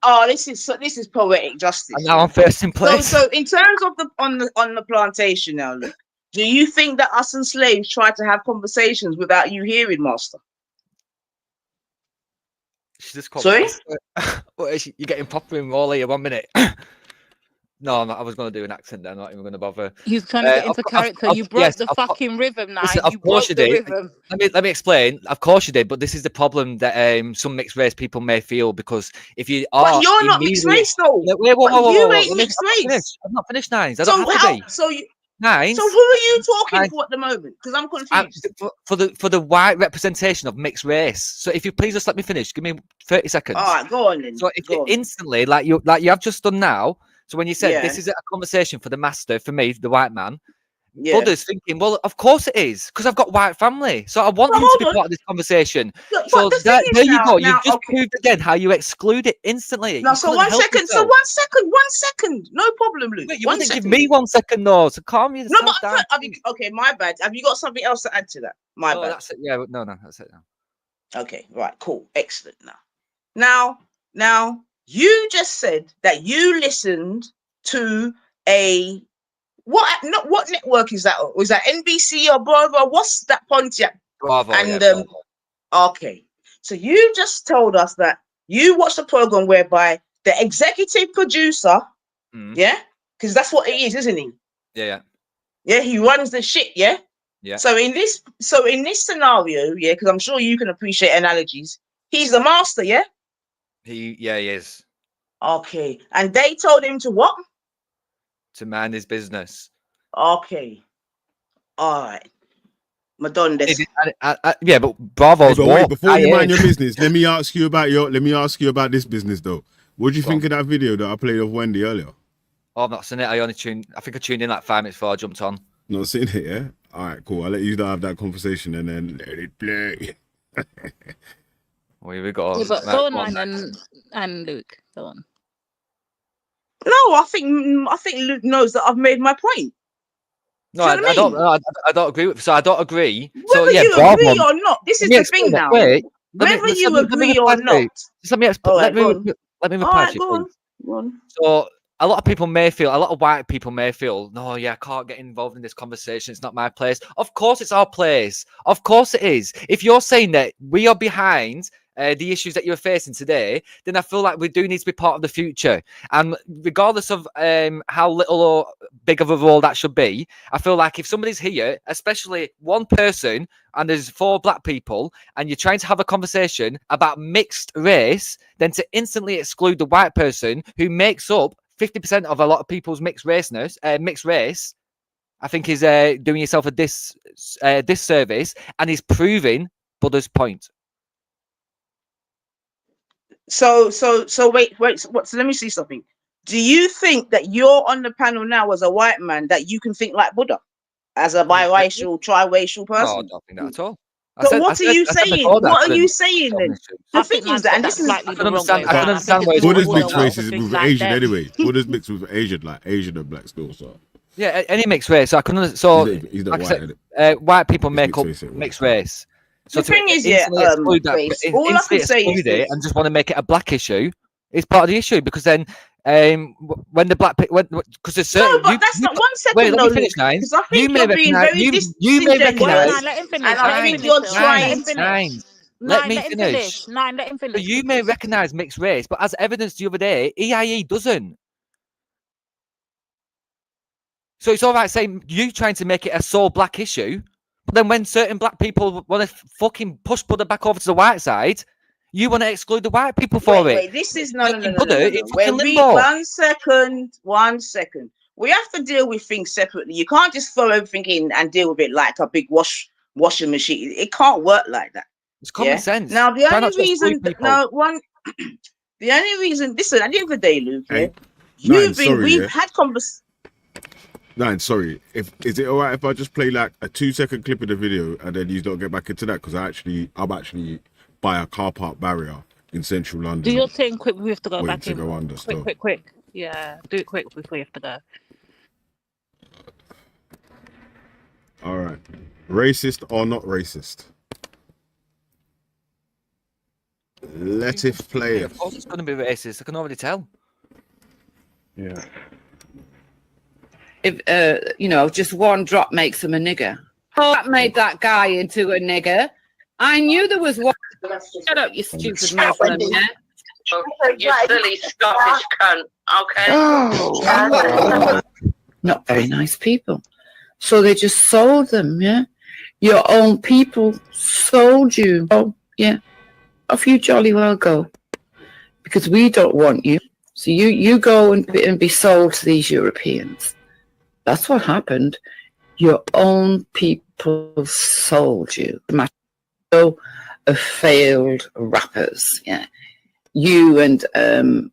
Speaker 3: Oh, this is poetic justice.
Speaker 12: And now I'm first in place.
Speaker 3: So in terms of on the plantation now, look. Do you think that us and slaves try to have conversations without you hearing, Master? Sorry?
Speaker 12: You're getting proper in all here 1 minute. No, I was going to do an accent there. I'm not even going to bother.
Speaker 4: He's trying to get into character. You broke the fucking rhythm now.
Speaker 12: Listen, of course you did. Let me explain. Of course you did, but this is the problem that some mixed race people may feel because if you are...
Speaker 3: But you're not mixed race, though.
Speaker 12: You ain't mixed race. I'm not finished, Nines. I don't have to be.
Speaker 3: So
Speaker 12: Nines.
Speaker 3: So who are you talking
Speaker 12: Nines.
Speaker 3: for at the moment? Because I'm confused.
Speaker 12: For the white representation of mixed race. So if you please just let me finish, give me 30 seconds.
Speaker 3: All right, go on then.
Speaker 12: So if
Speaker 3: Go
Speaker 12: you
Speaker 3: on.
Speaker 12: instantly, like you have just done now, so when you said
Speaker 3: Yeah.
Speaker 12: this is a conversation for the master, for me, the white man,
Speaker 3: Yeah.
Speaker 12: Buddha's thinking, well, of course it is, because I've got white family. So I want
Speaker 3: But
Speaker 12: him to be
Speaker 3: hold on.
Speaker 12: part of this conversation.
Speaker 3: But
Speaker 12: So
Speaker 3: the thing
Speaker 12: that,
Speaker 3: is
Speaker 12: there you
Speaker 3: now-
Speaker 12: go.
Speaker 3: now,
Speaker 12: You've just
Speaker 3: okay.
Speaker 12: proved again how you exclude it instantly.
Speaker 3: No,
Speaker 12: You
Speaker 3: so
Speaker 12: couldn't
Speaker 3: one
Speaker 12: help
Speaker 3: second. So
Speaker 12: yourself.
Speaker 3: one second. No problem, Luke.
Speaker 12: Wait, you
Speaker 3: One
Speaker 12: wouldn't give
Speaker 3: second.
Speaker 12: me 1 second, though. So calm
Speaker 3: No,
Speaker 12: yourself
Speaker 3: but
Speaker 12: down.
Speaker 3: okay, my bad. Have you got something else to add to that? My
Speaker 12: Oh,
Speaker 3: bad.
Speaker 12: that's it. Yeah, no, that's it. Now.
Speaker 3: Okay, right, cool, excellent. Now, you just said that you listened to a what network is that? Was that NBC or Bravo? What's that Pontiac?
Speaker 12: Bravo.
Speaker 3: And
Speaker 12: yeah, Bravo.
Speaker 3: okay, so you just told us that you watched a program whereby the executive producer, yeah, because that's what he is, isn't he?
Speaker 12: Yeah.
Speaker 3: Yeah, he runs the shit, yeah.
Speaker 12: Yeah.
Speaker 3: So in this scenario, yeah, because I'm sure you can appreciate analogies. He's the master, yeah.
Speaker 12: He is.
Speaker 3: Okay, and they told him to what?
Speaker 12: To mind his business.
Speaker 3: Okay, all right, Madonna.
Speaker 12: Yeah, but Bravo's
Speaker 9: But
Speaker 12: war.
Speaker 9: wait, before you mind
Speaker 12: is.
Speaker 9: your business, let me ask you about this business though. What do you think of that video that I played of Wendy earlier?
Speaker 12: Oh, I've not seen it. I think I tuned in like 5 minutes before I jumped on.
Speaker 9: Not seen it, yeah? All right, cool. I'll let you have that conversation and then let it play.
Speaker 12: Well, here we go.
Speaker 4: Yeah, but
Speaker 12: Right,
Speaker 4: go on,
Speaker 12: go on.
Speaker 4: man, and Luke, go on.
Speaker 3: No, I think Luke knows that I've made my point.
Speaker 12: No,
Speaker 3: Do
Speaker 12: I,
Speaker 3: you know what
Speaker 12: I
Speaker 3: I
Speaker 12: don't.
Speaker 3: mean?
Speaker 12: No, I don't agree with. So I don't agree. So
Speaker 3: Whether
Speaker 12: yeah,
Speaker 3: you
Speaker 12: Bravo.
Speaker 3: agree or not, this is
Speaker 12: Let me
Speaker 3: the thing
Speaker 12: explain that.
Speaker 3: now.
Speaker 12: Wait,
Speaker 3: Whether you
Speaker 12: let me
Speaker 3: agree
Speaker 12: reply
Speaker 3: or
Speaker 12: to you.
Speaker 3: not.
Speaker 12: Just let me
Speaker 3: All right,
Speaker 12: let me
Speaker 3: go on.
Speaker 12: let me
Speaker 3: All
Speaker 12: reply
Speaker 3: right,
Speaker 12: to you.
Speaker 3: go on.
Speaker 12: please.
Speaker 3: Go on.
Speaker 12: So a lot of white people may feel, no, yeah, I can't get involved in this conversation. It's not my place. Of course, it's our place. Of course, it is. If you're saying that we are behind the issues that you're facing today, then I feel like we do need to be part of the future. And regardless of how little or big of a role that should be, I feel like if somebody's here, especially one person, and there's 4 black people, and you're trying to have a conversation about mixed race, then to instantly exclude the white person who makes up 50% of a lot of people's mixed race, I think is doing yourself a disservice, and is proving Buddha's point.
Speaker 3: So wait. So let me see something. Do you think that you're on the panel now as a white man that you can think like Buddha, as a biracial, triracial
Speaker 12: No, I
Speaker 3: person?
Speaker 12: don't think that at all.
Speaker 3: But what are you saying? What are you saying then? The
Speaker 4: I
Speaker 3: thing
Speaker 4: think
Speaker 3: is that, and this is
Speaker 12: I can understand where it's
Speaker 9: Buddha's
Speaker 12: coming
Speaker 9: mixed
Speaker 12: from.
Speaker 9: races with Asian anyway. Buddha's mixed with Asian, like Asian and black still. So
Speaker 12: Yeah, any mixed race. So I can so
Speaker 9: he's not
Speaker 12: like I
Speaker 9: white,
Speaker 12: said, white people
Speaker 9: He's
Speaker 12: make up
Speaker 9: mixed race,
Speaker 12: mixed race. So
Speaker 3: The thing is, yeah,
Speaker 12: exclude that,
Speaker 3: Grace, all I can say is
Speaker 12: exclude it
Speaker 3: this.
Speaker 12: and just want to make it a black issue, it's part of the issue, because then when the black because there's certain
Speaker 3: No, but that's not 1 second.
Speaker 12: wait, let
Speaker 3: though,
Speaker 12: me finish,
Speaker 3: Luke,
Speaker 12: Nines.
Speaker 3: because I think
Speaker 12: You may
Speaker 3: you're being
Speaker 12: recognize
Speaker 3: very
Speaker 12: you may
Speaker 3: disingenuous,
Speaker 12: recognize.
Speaker 4: Let him finish.
Speaker 3: and I think you're trying.
Speaker 12: Nines.
Speaker 4: Let
Speaker 12: Let me
Speaker 4: him
Speaker 12: finish.
Speaker 4: finish. Nine, let him
Speaker 12: So
Speaker 4: finish.
Speaker 12: you may recognize mixed race, but as evidenced the other day, EIE doesn't. So it's all right saying you trying to make it a sole black issue, but then when certain black people want to fucking push Buddha back over to the white side, you want to exclude the white people for it.
Speaker 3: Wait, this is no.
Speaker 12: Buddha in fucking
Speaker 3: When we,
Speaker 12: limbo.
Speaker 3: 1 second. We have to deal with things separately. You can't just throw everything in and deal with it like a big washing machine. It can't work like that.
Speaker 12: It's common sense.
Speaker 3: Now the
Speaker 12: Try
Speaker 3: only
Speaker 12: not to exclude
Speaker 3: reason,
Speaker 12: people.
Speaker 3: the only reason. Listen, at the end of the day, Luke,
Speaker 9: Hey,
Speaker 3: we've had conversations.
Speaker 9: Nine, sorry. Is it alright if I just play like a 2-second clip of the video and then you don't get back into that? Because I'm actually by a car park barrier in central London.
Speaker 4: Do your thing quick. We have to go
Speaker 9: Waiting
Speaker 4: back
Speaker 9: to
Speaker 4: in.
Speaker 9: go under still.
Speaker 4: Quick. Yeah, do it quick before you have to go.
Speaker 9: All right. Racist or not racist? Let it play.
Speaker 12: Of course it's going to be racist. I can already tell.
Speaker 9: Yeah.
Speaker 16: If just one drop makes him a nigger. Oh, that made that guy into a nigger. I knew there was one. Shut up, you stupid Muslim, yeah?
Speaker 22: You silly Scottish cunt. Okay.
Speaker 16: Oh, not very nice people. So they just sold them, yeah? Your own people sold you. Oh, yeah. Off you jolly well go. Because we don't want you. So you go and be sold to these Europeans. That's what happened. Your own people sold you. So failed rappers. Yeah. You and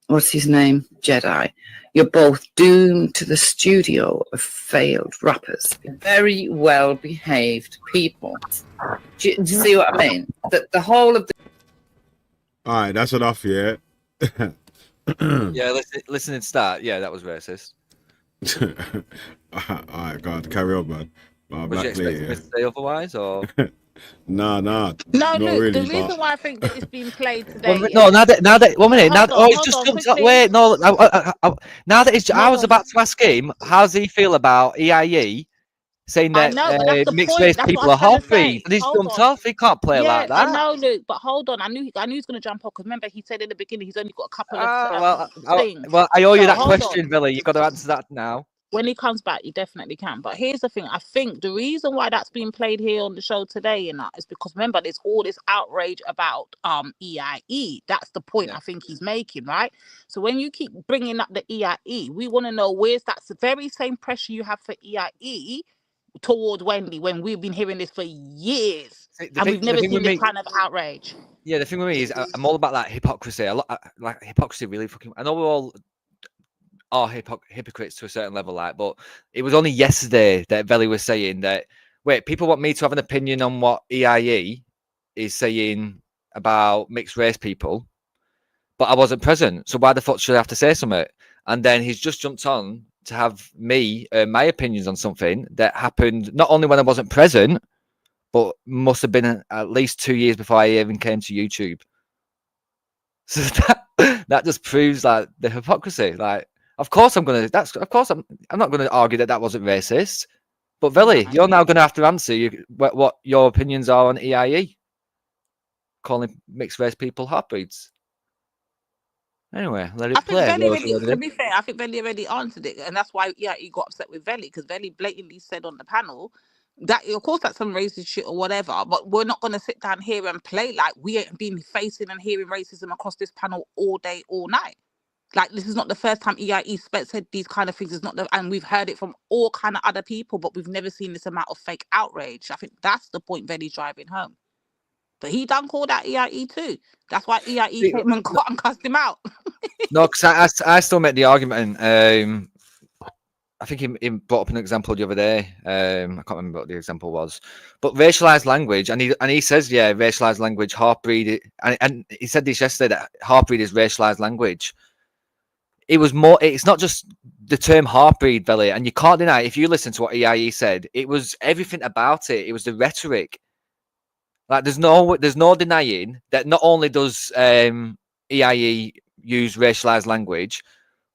Speaker 16: what's his name? Jedi. You're both doomed to the studio of failed rappers. Very well behaved people. Do you see what I mean? The whole of the
Speaker 9: All right, that's enough, yeah.
Speaker 12: Yeah, listening to that, yeah, that was racist.
Speaker 9: All right, God, carry on, man.
Speaker 12: Was you expecting me to say otherwise, or?
Speaker 9: Nah,
Speaker 4: No,
Speaker 9: not
Speaker 4: look,
Speaker 9: really.
Speaker 4: the reason
Speaker 9: But
Speaker 4: why I think that it's being played today.
Speaker 12: No, now that 1 minute, now
Speaker 4: Hold on,
Speaker 12: it's just
Speaker 4: hold on,
Speaker 12: jumped up.
Speaker 4: quickly.
Speaker 12: Wait, no, now that it's, I was
Speaker 4: No.
Speaker 12: about to ask him, how does he feel about EIE saying
Speaker 4: I
Speaker 12: that
Speaker 4: know, but that's the
Speaker 12: mixed
Speaker 4: point.
Speaker 12: race
Speaker 4: That's
Speaker 12: people
Speaker 4: what
Speaker 12: are
Speaker 4: I'm trying to say.
Speaker 12: half-breed, and he's
Speaker 4: Hold
Speaker 12: jumped
Speaker 4: on.
Speaker 12: off. He can't play
Speaker 4: Yeah,
Speaker 12: like
Speaker 4: I
Speaker 12: that.
Speaker 4: know, Luke, but hold on. I knew he was going to jump off because remember he said in the beginning he's only got a couple of things.
Speaker 12: Well, I owe you
Speaker 4: So
Speaker 12: that
Speaker 4: hold
Speaker 12: question,
Speaker 4: on.
Speaker 12: Billy. You've got to answer that now.
Speaker 4: When he comes back, you definitely can. But here's the thing: I think the reason why that's being played here on the show today, and that is because remember, there's all this outrage about EIE. That's the point I think he's making, right? So when you keep bringing up the EIE, we want to know where's that very same pressure you have for EIE towards Wendy when we've been hearing this for years and we've never seen this kind of outrage.
Speaker 12: Yeah, the thing with me is I'm all about that hypocrisy. Like hypocrisy, really fucking. I know we're all are hypocrites to a certain level, like, but it was only yesterday that Veli was saying that, wait, people want me to have an opinion on what EIE is saying about mixed race people, but I wasn't present, so why the fuck should I have to say something? And then he's just jumped on to have me my opinions on something that happened not only when I wasn't present, but must have been at least 2 years before I even came to YouTube. So that just proves like the hypocrisy. Like, of course I'm not gonna argue that wasn't racist. But Veli, you're now gonna have to answer what your opinions are on EIE, calling mixed race people half-breeds. Anyway, let it play.
Speaker 4: To be fair, I think Veli already answered it, and that's why he got upset with Veli because Veli blatantly said on the panel that, of course, that's some racist shit or whatever, but we're not going to sit down here and play like we ain't been facing and hearing racism across this panel all day, all night. Like, this is not the first time EIE said these kind of things. It's not and we've heard it from all kind of other people, but we've never seen this amount of fake outrage. I think that's the point Veli's driving home. But he done call that EIE too. That's why EIE came and cussed him out.
Speaker 12: No, because I still make the argument. I think he brought up an example the other day. I can't remember what the example was, but racialized language, and he says, yeah, racialized language, half-breed, and he said this yesterday that half-breed is racialized language. It was more. It's not just the term half-breed, Veli, and you can't deny. If you listen to what EIE said, it was everything about it. It was the rhetoric. Like, there's no denying that not only does EIE use racialized language,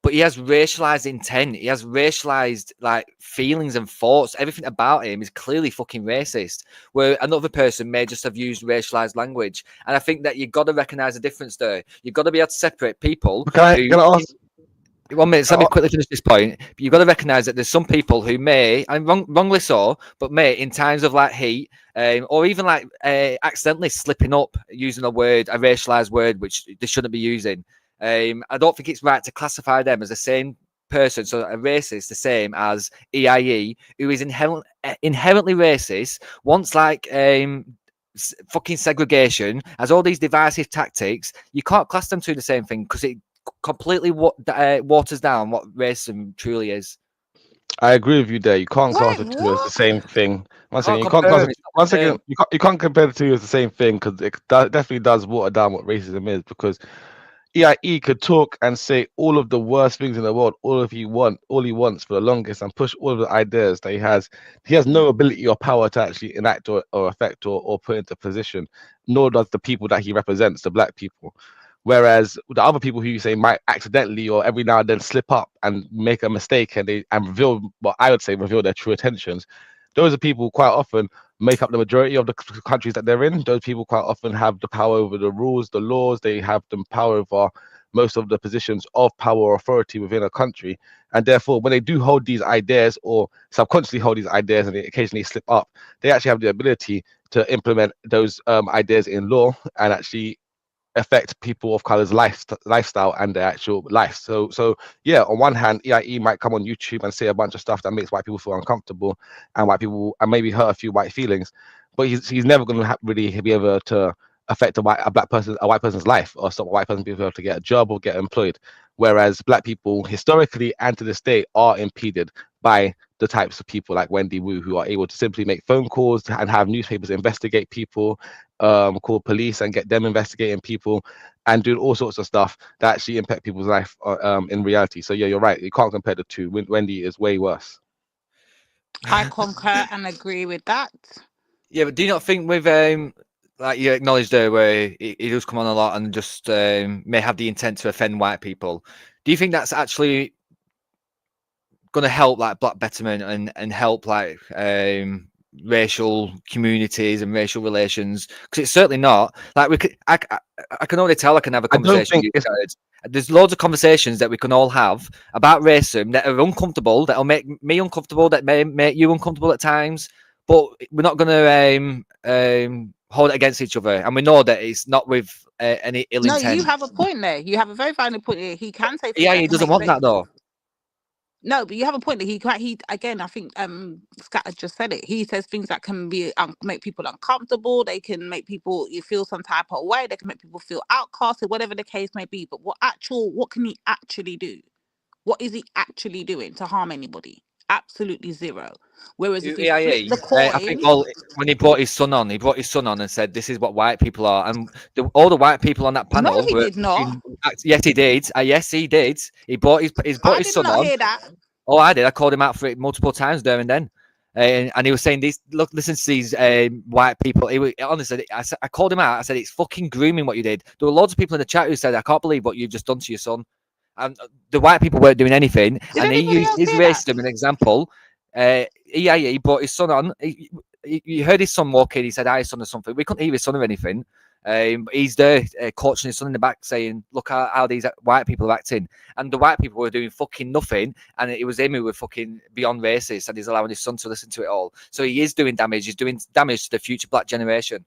Speaker 12: but he has racialized intent. He has racialized like feelings and thoughts. Everything about him is clearly fucking racist. Where another person may just have used racialized language. And I think that you've got to recognize the difference there. You've got to be able to separate people.
Speaker 13: Can I ask?
Speaker 12: 1 minute, let me quickly finish this point. But you've got to recognize that there's some people who may, and wrongly so, but may, in times of like heat, or even like accidentally slipping up using a racialized word, which they shouldn't be using. I don't think it's right to classify them as the same person, so a racist, the same as EIE, who is inherently racist, wants like fucking segregation, has all these divisive tactics. You can't class them to the same thing because it completely waters down what racism truly is.
Speaker 13: I agree with you there. You can't class the two as the same thing. One second, you can't compare the two as the same thing because it definitely does water down what racism is. Because EIE could talk and say all of the worst things in the world, all he wants for the longest, and push all of the ideas that he has. He has no ability or power to actually enact or affect or put into position, nor does the people that he represents, the black people. Whereas the other people who you say might accidentally or every now and then slip up and make a mistake and reveal what I would say reveal their true intentions, those are people quite often make up the majority of the countries that they're in. Those people quite often have the power over the rules, the laws. They have the power over most of the positions of power or authority within a country. And therefore, when they do hold these ideas or subconsciously hold these ideas and they occasionally slip up, they actually have the ability to implement those ideas in law and actually affect people of color's lifestyle and their actual life. So yeah, on one hand, EIE might come on YouTube and say a bunch of stuff that makes white people feel uncomfortable and maybe hurt a few white feelings, but he's never going to really be able to affect a white person's life, or stop a white person being able to get a job or get employed. Whereas black people historically and to this day are impeded by the types of people like Wendy Wu, who are able to simply make phone calls and have newspapers investigate people, call police and get them investigating people, and doing all sorts of stuff that actually impact people's life in reality. So yeah, you're right. You can't compare the two. Wendy is way worse.
Speaker 4: I concur and agree with that.
Speaker 12: Yeah, but do you not think with like you acknowledged there, where he does come on a lot and just may have the intent to offend white people? Do you think that's actually going to help like black betterment and help like racial communities and racial relations? Because it's certainly not. Like I can already tell I can have a conversation with you guys. There's loads of conversations that we can all have about racism that are uncomfortable, that'll make me uncomfortable, that may make you uncomfortable at times, but we're not going to hold it against each other, and we know that it's not with any ill intent.
Speaker 4: No, you have a point there. You have a very valid point there. He can say.
Speaker 12: Yeah, he doesn't want that though.
Speaker 4: No, but you have a point that he again. I think Scatter just said it. He says things that can be make people uncomfortable. They can make people you feel some type of way. They can make people feel outcasted, whatever the case may be. But what can he actually do? What is he actually doing to harm anybody? Absolutely zero. Whereas if he flipped the coin,
Speaker 12: I think when he brought his son on, and said, "This is what white people are," and all the white people on that panel.
Speaker 4: No, he did not.
Speaker 12: Yes, he did. Yes, he did. He brought his son on.
Speaker 4: Hear that.
Speaker 12: Oh, I did. I called him out for it multiple times there and then. And he was saying, listen to these white people. Honestly, I called him out. I said, it's fucking grooming what you did. There were loads of people in the chat who said, I can't believe what you've just done to your son. And the white people weren't doing anything. And he used his racism as an example. He brought his son on. He heard his son walk in. He said, hi, son, or something. We couldn't hear his son or anything. But he's there coaching his son in the back saying, look how these white people are acting. And the white people were doing fucking nothing. And it was him who were fucking beyond racist. And he's allowing his son to listen to it all. So he is doing damage. He's doing damage to the future black generation.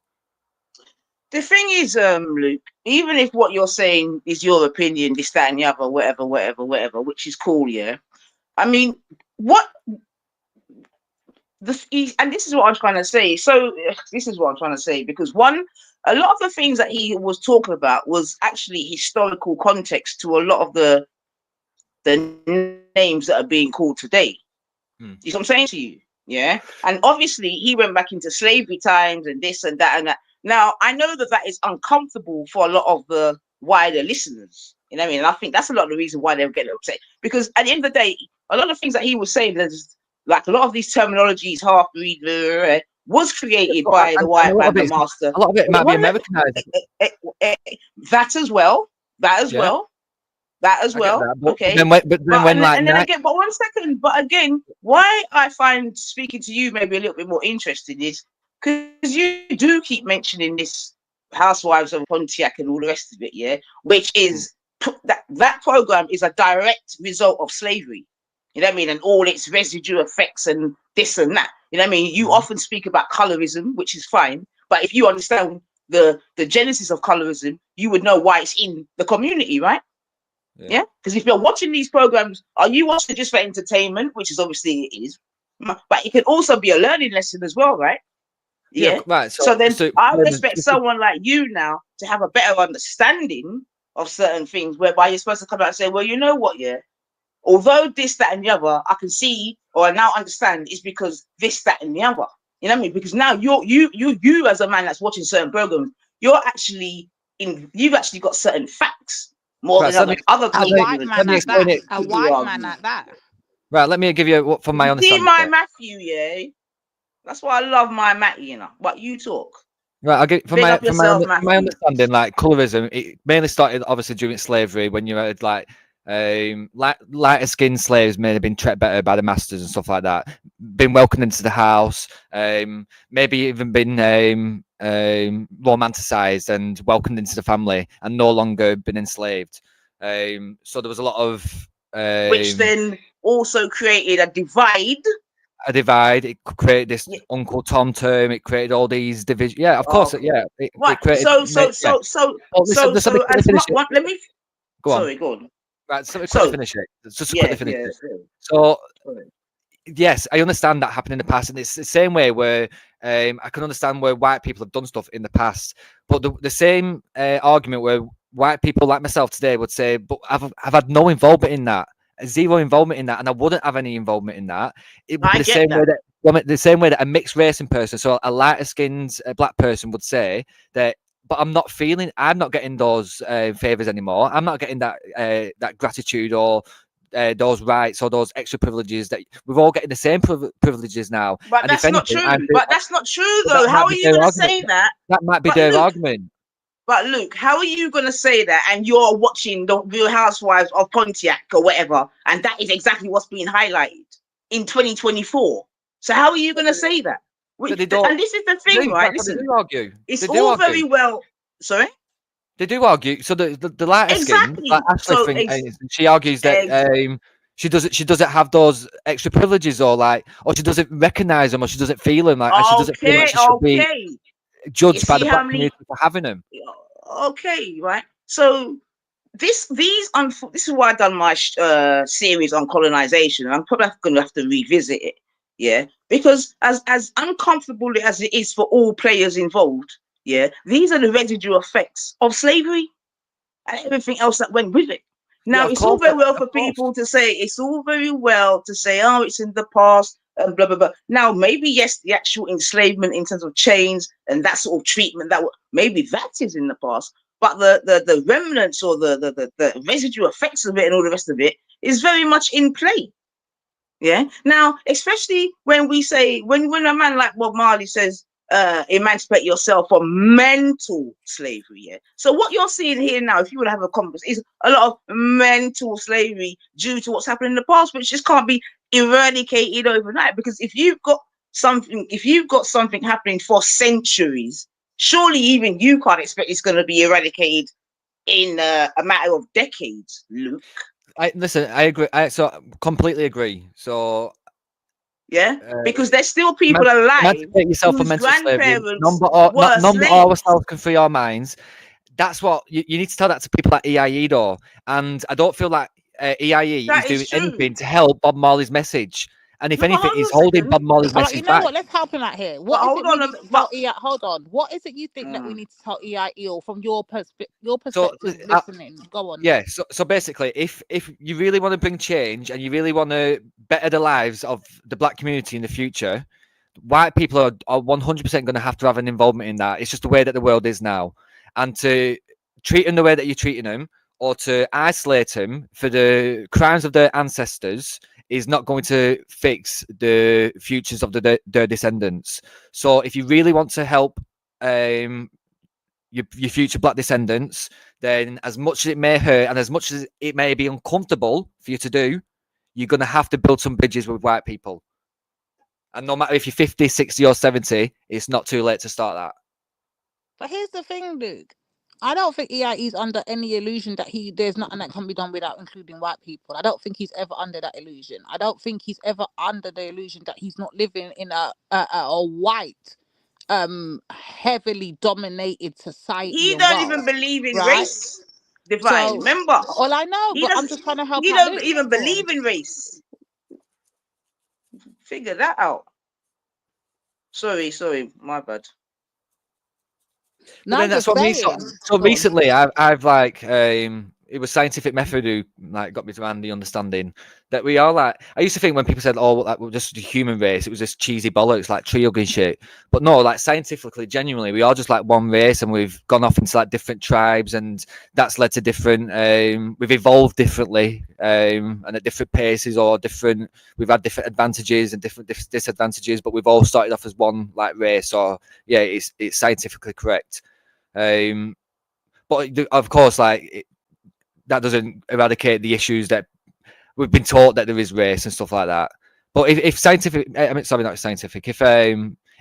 Speaker 3: The thing is, Luke, even if what you're saying is your opinion, this, that, and the other, whatever, which is cool, yeah. I mean, and this is what I'm trying to say. So this is what I'm trying to say, because a lot of the things that he was talking about was actually historical context to a lot of the names that are being called today. You know what I'm saying to you? Yeah. And obviously he went back into slavery times and this and that and that. Now, I know that is uncomfortable for a lot of the wider listeners. You know what I mean? And I think that's a lot of the reason why they're getting upset. Because at the end of the day, a lot of things that he was saying, there's like a lot of these terminologies, half-breed, was created by the white man, the master.
Speaker 12: A lot of it might be Americanized.
Speaker 3: That as well. Okay.
Speaker 12: But
Speaker 3: one second. But again, why I find speaking to you maybe a little bit more interesting is because you do keep mentioning this Housewives of Pontiac and all the rest of it, yeah, which is that program is a direct result of slavery. You know what I mean? And all its residue effects and this and that. You know what I mean? You often speak about colorism, which is fine. But if you understand the genesis of colorism, you would know why it's in the community, right? Yeah. Because if you're watching these programs, are you watching just for entertainment, which is obviously it is, but it can also be a learning lesson as well, right? Yeah.
Speaker 12: Right.
Speaker 3: So I would expect someone like you now to have a better understanding of certain things, whereby you're supposed to come out and say, well, you know what, yeah, although this, that, and the other, I can see or I now understand is because this, that, and the other. You know what I mean? Because now you as a man that's watching certain programs, you've actually got certain facts more than other people.
Speaker 4: A white man at that.
Speaker 12: Right, let me give you from my understanding.
Speaker 3: See my Matthew, yeah. That's why I love my Matty, you know. But you talk.
Speaker 12: Right, I'll get from my understanding, like colorism, it mainly started obviously during slavery when you had like lighter skinned slaves may have been treated better by the masters and stuff like that, been welcomed into the house, maybe even been romanticized and welcomed into the family and no longer been enslaved. So there was a lot of
Speaker 3: which then also created a divide
Speaker 12: a divide. It created this Uncle Tom term. It created all these divisions. Yeah, of course. Yeah, it
Speaker 3: Right.
Speaker 12: created.
Speaker 3: So
Speaker 12: Well, listen,
Speaker 3: as let me.
Speaker 12: Go on.
Speaker 3: Sorry, go on.
Speaker 12: Right, so quickly
Speaker 3: So
Speaker 12: finish it. Just
Speaker 3: yeah,
Speaker 12: quickly finish
Speaker 3: yeah.
Speaker 12: it.
Speaker 3: Sorry.
Speaker 12: So
Speaker 3: Sorry.
Speaker 12: yes, I understand that happened in the past, and it's the same way where I can understand where white people have done stuff in the past, but the same argument where white people like myself today would say, but I've had no involvement in that, zero involvement in that, and I wouldn't have any involvement in that. It would be
Speaker 3: I
Speaker 12: the
Speaker 3: get
Speaker 12: same way
Speaker 3: that.
Speaker 12: that the same way that a mixed racing person, so a lighter skinned black person would say that. But I'm not getting those favors anymore. I'm not getting that gratitude or those rights or those extra privileges that we're all getting the same privileges now.
Speaker 3: But
Speaker 12: And if
Speaker 3: that's not
Speaker 12: anything,
Speaker 3: true. But that's not true,
Speaker 12: but
Speaker 3: though.
Speaker 12: that
Speaker 3: How
Speaker 12: might
Speaker 3: are
Speaker 12: be
Speaker 3: you
Speaker 12: their
Speaker 3: going to
Speaker 12: argument.
Speaker 3: say that?
Speaker 12: That might be
Speaker 3: But
Speaker 12: their
Speaker 3: Luke,
Speaker 12: argument.
Speaker 3: But Luke, how are you going to say that? And you're watching the Real Housewives of Pontiac or whatever, and that is exactly what's being highlighted in 2024. So how are you going to say that?
Speaker 12: But they don't.
Speaker 3: And this is the thing, right?
Speaker 12: That's what
Speaker 3: Listen,
Speaker 12: they do argue.
Speaker 3: it's
Speaker 12: They do
Speaker 3: all
Speaker 12: argue.
Speaker 3: very well. Sorry.
Speaker 12: They do argue. So the lighter skin,
Speaker 3: Exactly.
Speaker 12: like Ashley,
Speaker 3: So
Speaker 12: she argues that she doesn't have those extra privileges, or she doesn't recognize them, or she doesn't feel them, and she doesn't feel like she should be judged by the black community for having them.
Speaker 3: Okay, right. So this is why I've done my series on colonization, and I'm probably going to have to revisit it. Yeah, because as uncomfortable as it is for all players involved, yeah, these are the residual effects of slavery and everything else that went with it. Now, it's all very well for people to say, oh, it's in the past and blah, blah, blah. Now, maybe, yes, the actual enslavement in terms of chains and that sort of treatment, maybe that is in the past. But the remnants or the residual effects of it and all the rest of it is very much in play. Yeah. Now, especially when we say, when a man like Bob Marley says, emancipate yourself from mental slavery. Yeah. So what you're seeing here now, if you want to have a conversation, is a lot of mental slavery due to what's happened in the past, which just can't be eradicated overnight. Because if you've got something happening for centuries, surely even you can't expect it's going to be eradicated in a matter of decades, Luke.
Speaker 12: I agree. So completely agree. So
Speaker 3: yeah, because there's still people alive
Speaker 12: yourself
Speaker 3: whose grandparents
Speaker 12: none but ourselves can free our minds. That's what you need to tell that to people like EIE though. And I don't feel like EIE is doing anything to help Bob Marley's message. And if anything, he's holding Bob Marley's message
Speaker 4: you know
Speaker 12: back.
Speaker 4: what? Let's help him out here. Hold on. What is it you think that we need to tell EIE, or from your perspective, listening? Go on.
Speaker 12: Yeah. So basically, if you really want to bring change and you really want to better the lives of the black community in the future, white people are 100% going to have an involvement in that. It's just the way that the world is now, and to treat them the way that you're treating them, or to isolate them for the crimes of their ancestors, is not going to fix the futures of their descendants. So if you really want to help your future black descendants, then as much as it may hurt and as much as it may be uncomfortable for you to do, you're going to have to build some bridges with white people. And no matter if you're 50, 60 or 70, it's not too late to start that.
Speaker 4: But here's the thing, Luke. I don't think EIE is under any illusion that there's nothing that can be done without including white people. I don't think he's ever under that illusion. I don't think he's ever under the illusion that he's not living in a white, heavily dominated society.
Speaker 3: He don't even believe in race, Divine.
Speaker 4: So,
Speaker 3: remember,
Speaker 4: all I know, but I'm just trying to help.
Speaker 3: He don't even believe in race. Figure that out. Sorry, my bad.
Speaker 12: No, that's what I mean. So recently, I've it was Scientific Method who got me to the understanding that we are I used to think when people said, "Oh, we're just a human race," it was just cheesy bollocks, like tree hugging shit. But no, scientifically, genuinely, we are just one race, and we've gone off into different tribes, and that's led to different. We've evolved differently, and at different paces, or different. We've had different advantages and different disadvantages, but we've all started off as one race. So yeah, it's scientifically correct. But of course, that doesn't eradicate the issues that we've been taught that there is race and stuff like that. But if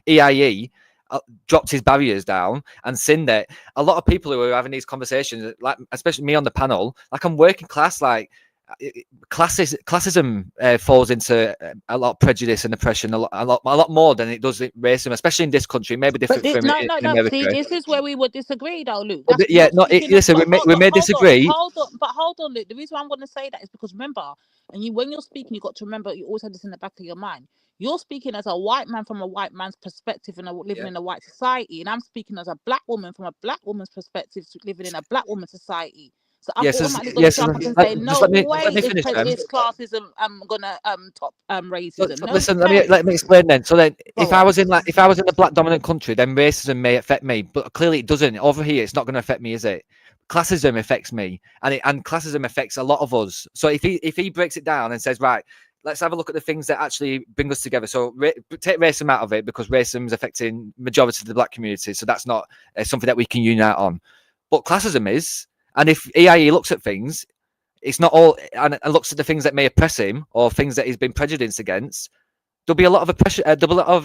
Speaker 12: EIE dropped his barriers down and seen that a lot of people who are having these conversations, especially me on the panel, I'm working class, classism falls into a lot of prejudice and oppression, a lot more than it does racism, especially in this country. Maybe different from
Speaker 4: no.
Speaker 12: in
Speaker 4: See,
Speaker 12: America.
Speaker 4: this is where we would disagree, though, Luke.
Speaker 12: Well,
Speaker 4: That's,
Speaker 12: yeah,
Speaker 4: you're
Speaker 12: no.
Speaker 4: speaking
Speaker 12: Listen, we may disagree.
Speaker 4: Hold on, Luke. The reason why I'm going to say that is because remember, when you're speaking, you got to remember you always have this in the back of your mind. You're speaking as a white man from a white man's perspective and living in a white society, and I'm speaking as a black woman from a black woman's perspective, living in a black woman's society. So I'm automatically going to jump up and say, no way is classism gonna top racism.
Speaker 12: So
Speaker 4: No
Speaker 12: listen,
Speaker 4: way.
Speaker 12: let me explain then. So then, if
Speaker 4: Go
Speaker 12: I
Speaker 4: on.
Speaker 12: was in a black dominant country, then racism may affect me, but clearly it doesn't. Over here, it's not going to affect me, is it? Classism affects me, and classism affects a lot of us. So if he breaks it down and says, right, let's have a look at the things that actually bring us together. So take racism out of it, because racism is affecting majority of the black community. So that's not something that we can unite on. But classism is. And if EIE looks at things, it's not all, and looks at the things that may oppress him or things that he's been prejudiced against, there'll be a lot of oppression, there'll be a lot of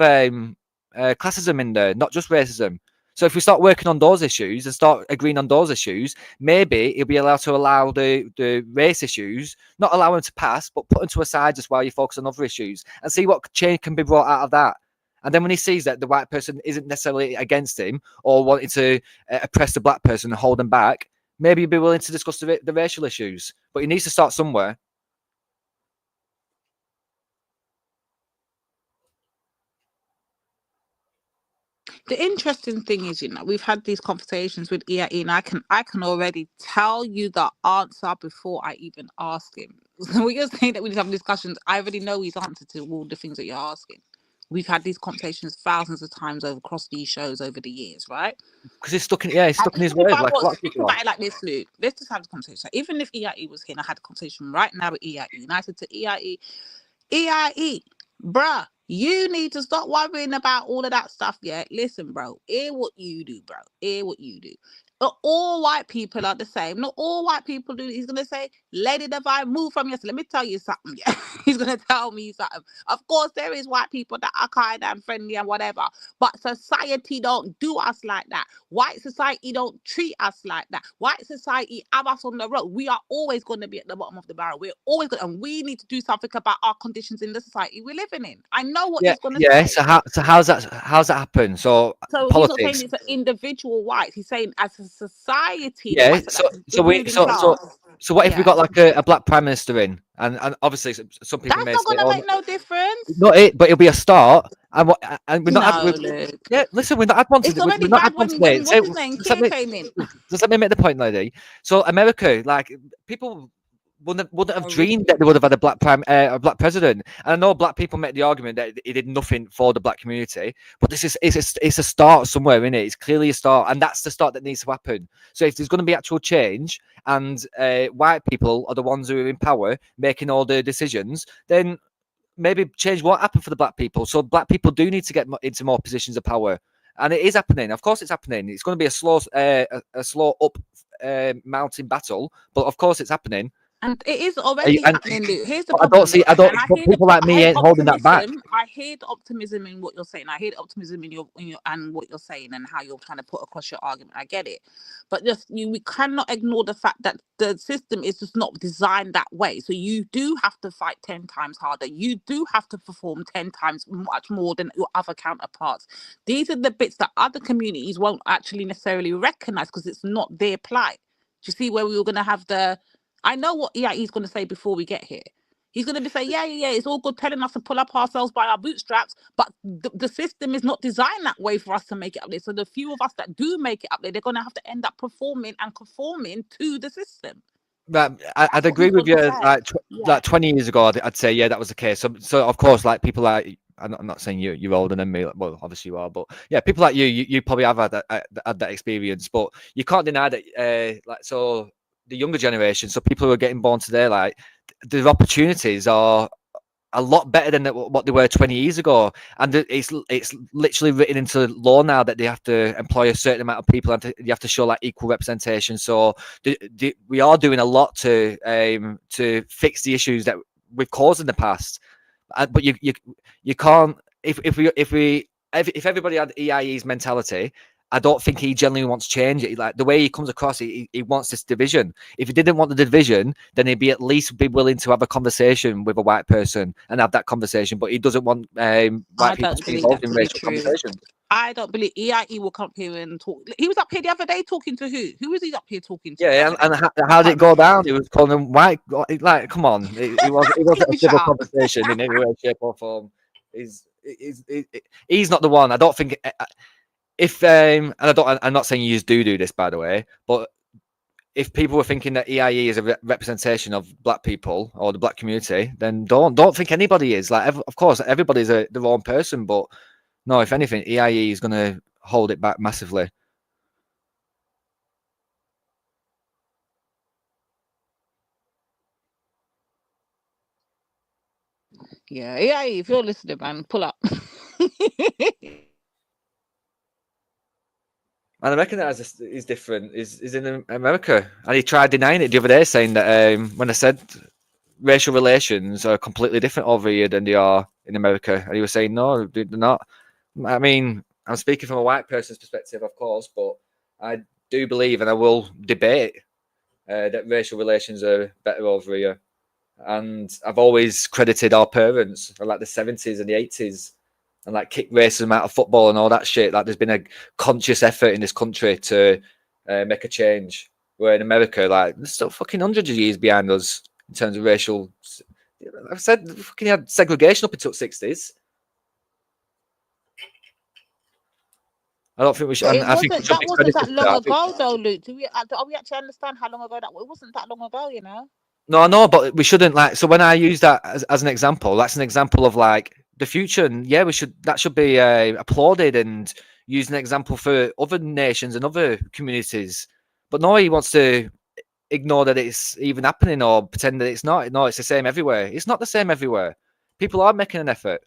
Speaker 12: classism in there, not just racism. So if we start working on those issues and start agreeing on those issues, maybe he'll be allowed to allow the race issues, not allow them to pass, but put them to a side just while you focus on other issues and see what change can be brought out of that. And then when he sees that the white person isn't necessarily against him or wanting to oppress the black person and hold them back, maybe he'd be willing to discuss the racial issues. But he needs to start somewhere.
Speaker 4: The interesting thing is, we've had these conversations with EIE, and I can already tell you the answer before I even ask him. So when you're saying that we just have discussions, I already know his answer to all the things that you're asking. We've had these conversations thousands of times across these shows over the years, right?
Speaker 12: Because he's stuck in his ways. Like,
Speaker 4: think about it like this, Luke. Let's just have the conversation. Even if EIE was here and I had a conversation right now with EIE, and I said to EIE, bruh, you need to stop worrying about all of that stuff. Yeah, listen, bro. Hear what you do, bro. Hear what you do. Not all white people are the same. Not all white people do. He's gonna say, "Lady Divine, move from yes." Let me tell you something. Yeah, he's gonna tell me something. Of course, there is white people that are kind and friendly and whatever, but society don't do us like that. White society don't treat us like that. White society have us on the road. We are always going to be at the bottom of the barrel. We're always going, and we need to do something about our conditions in the society we're living in. I know what he's going to say.
Speaker 12: So how's that happen? So politics.
Speaker 4: He's not saying it's an individual white. He's saying as a society.
Speaker 12: Yeah. So what if we got like a black prime minister in, and obviously some people
Speaker 4: that's
Speaker 12: may
Speaker 4: not
Speaker 12: say,
Speaker 4: going to make no difference.
Speaker 12: Not it, but it'll be a start. And we're not.
Speaker 4: Luke.
Speaker 12: Yeah, listen, we're not had one
Speaker 4: It's
Speaker 12: today.
Speaker 4: already
Speaker 12: We're not
Speaker 4: bad
Speaker 12: had one
Speaker 4: when
Speaker 12: today.
Speaker 4: what's his name? Keir came in.
Speaker 12: Does that make the point, lady? So America, like people wouldn't have dreamed that they would have had a black president. And I know black people make the argument that he did nothing for the black community, but it's a start somewhere, isn't it? It's clearly a start, and that's the start that needs to happen. So if there's going to be actual change, and white people are the ones who are in power making all the decisions, then maybe change what happened for the black people. So black people do need to get into more positions of power, and it is happening. Of course, it's happening. It's going to be a slow up mountain battle, but of course, it's happening.
Speaker 4: And it is already happening, Luke. Here's the
Speaker 12: I
Speaker 4: problem.
Speaker 12: People like me ain't holding that back.
Speaker 4: I hear the optimism in what you're saying. I hear the optimism in your and what you're saying and how you're trying to put across your argument. I get it, but we cannot ignore the fact that the system is just not designed that way. So you do have to fight 10 times harder. You do have to perform 10 times much more than your other counterparts. These are the bits that other communities won't actually necessarily recognize because it's not their plight. Do you see where we were going to have I know what he's going to say before we get here. He's going to be saying, yeah, it's all good telling us to pull up ourselves by our bootstraps, but the system is not designed that way for us to make it up there. So the few of us that do make it up there, they're going to have to end up performing and conforming to the system.
Speaker 12: But I'd agree with you. Like 20 years ago, I'd say, yeah, that was the case. So of course, like people like, I'm not saying you're older than me. Well, obviously you are, but yeah, people like you probably have had that experience. But you can't deny that. The younger generation, so people who are getting born today, like the opportunities are a lot better than what they were 20 years ago, and it's literally written into law now that they have to employ a certain amount of people and you have to show like equal representation. So we are doing a lot to fix the issues that we've caused in the past, but you can't if everybody had EIE's mentality I don't think he genuinely wants change. Like the way he comes across, he wants this division. If he didn't want the division, then he'd be at least be willing to have a conversation with a white person and have that conversation. But he doesn't want white people to be involved in racial conversations.
Speaker 4: I don't believe EIE will come up here and talk. He was up here the other day talking to who? Who was he up here talking to?
Speaker 12: Yeah, and how did it go down? He was calling them white. Like, come on, it wasn't a civil conversation in any way, shape, or form. He's not the one. I don't think. If and I'm not saying you do this, by the way, but if people were thinking that EIE is a representation of black people or the black community, then don't think anybody is. Like, of course, everybody's their own person, but no, if anything, EIE is going to hold it back massively.
Speaker 4: Yeah, EIE, if you're listening, man, pull up.
Speaker 12: And I reckon that is different. Is in America, and he tried denying it the other day, saying that when I said racial relations are completely different over here than they are in America, and he was saying no, they're not. I mean, I'm speaking from a white person's perspective, of course, but I do believe, and I will debate that racial relations are better over here. And I've always credited our parents, like the 70s and the 80s. And like kick racism out of football and all that shit. Like there's been a conscious effort in this country to make a change. Where in America, like there's still fucking hundreds of years behind us in terms of racial. I've said fucking had segregation up until the 60s. I don't think we should. I think
Speaker 4: that wasn't that long ago, though, Luke. Do we actually understand how long ago that was? It wasn't that long ago, you know.
Speaker 12: No, I know, but we shouldn't like. So when I use that as an example, that's an example of like. The future, and yeah, that should be applauded and used an example for other nations and other communities. But no, he wants to ignore that it's even happening or pretend that it's not. No, it's the same everywhere. It's not the same everywhere. People are making an effort.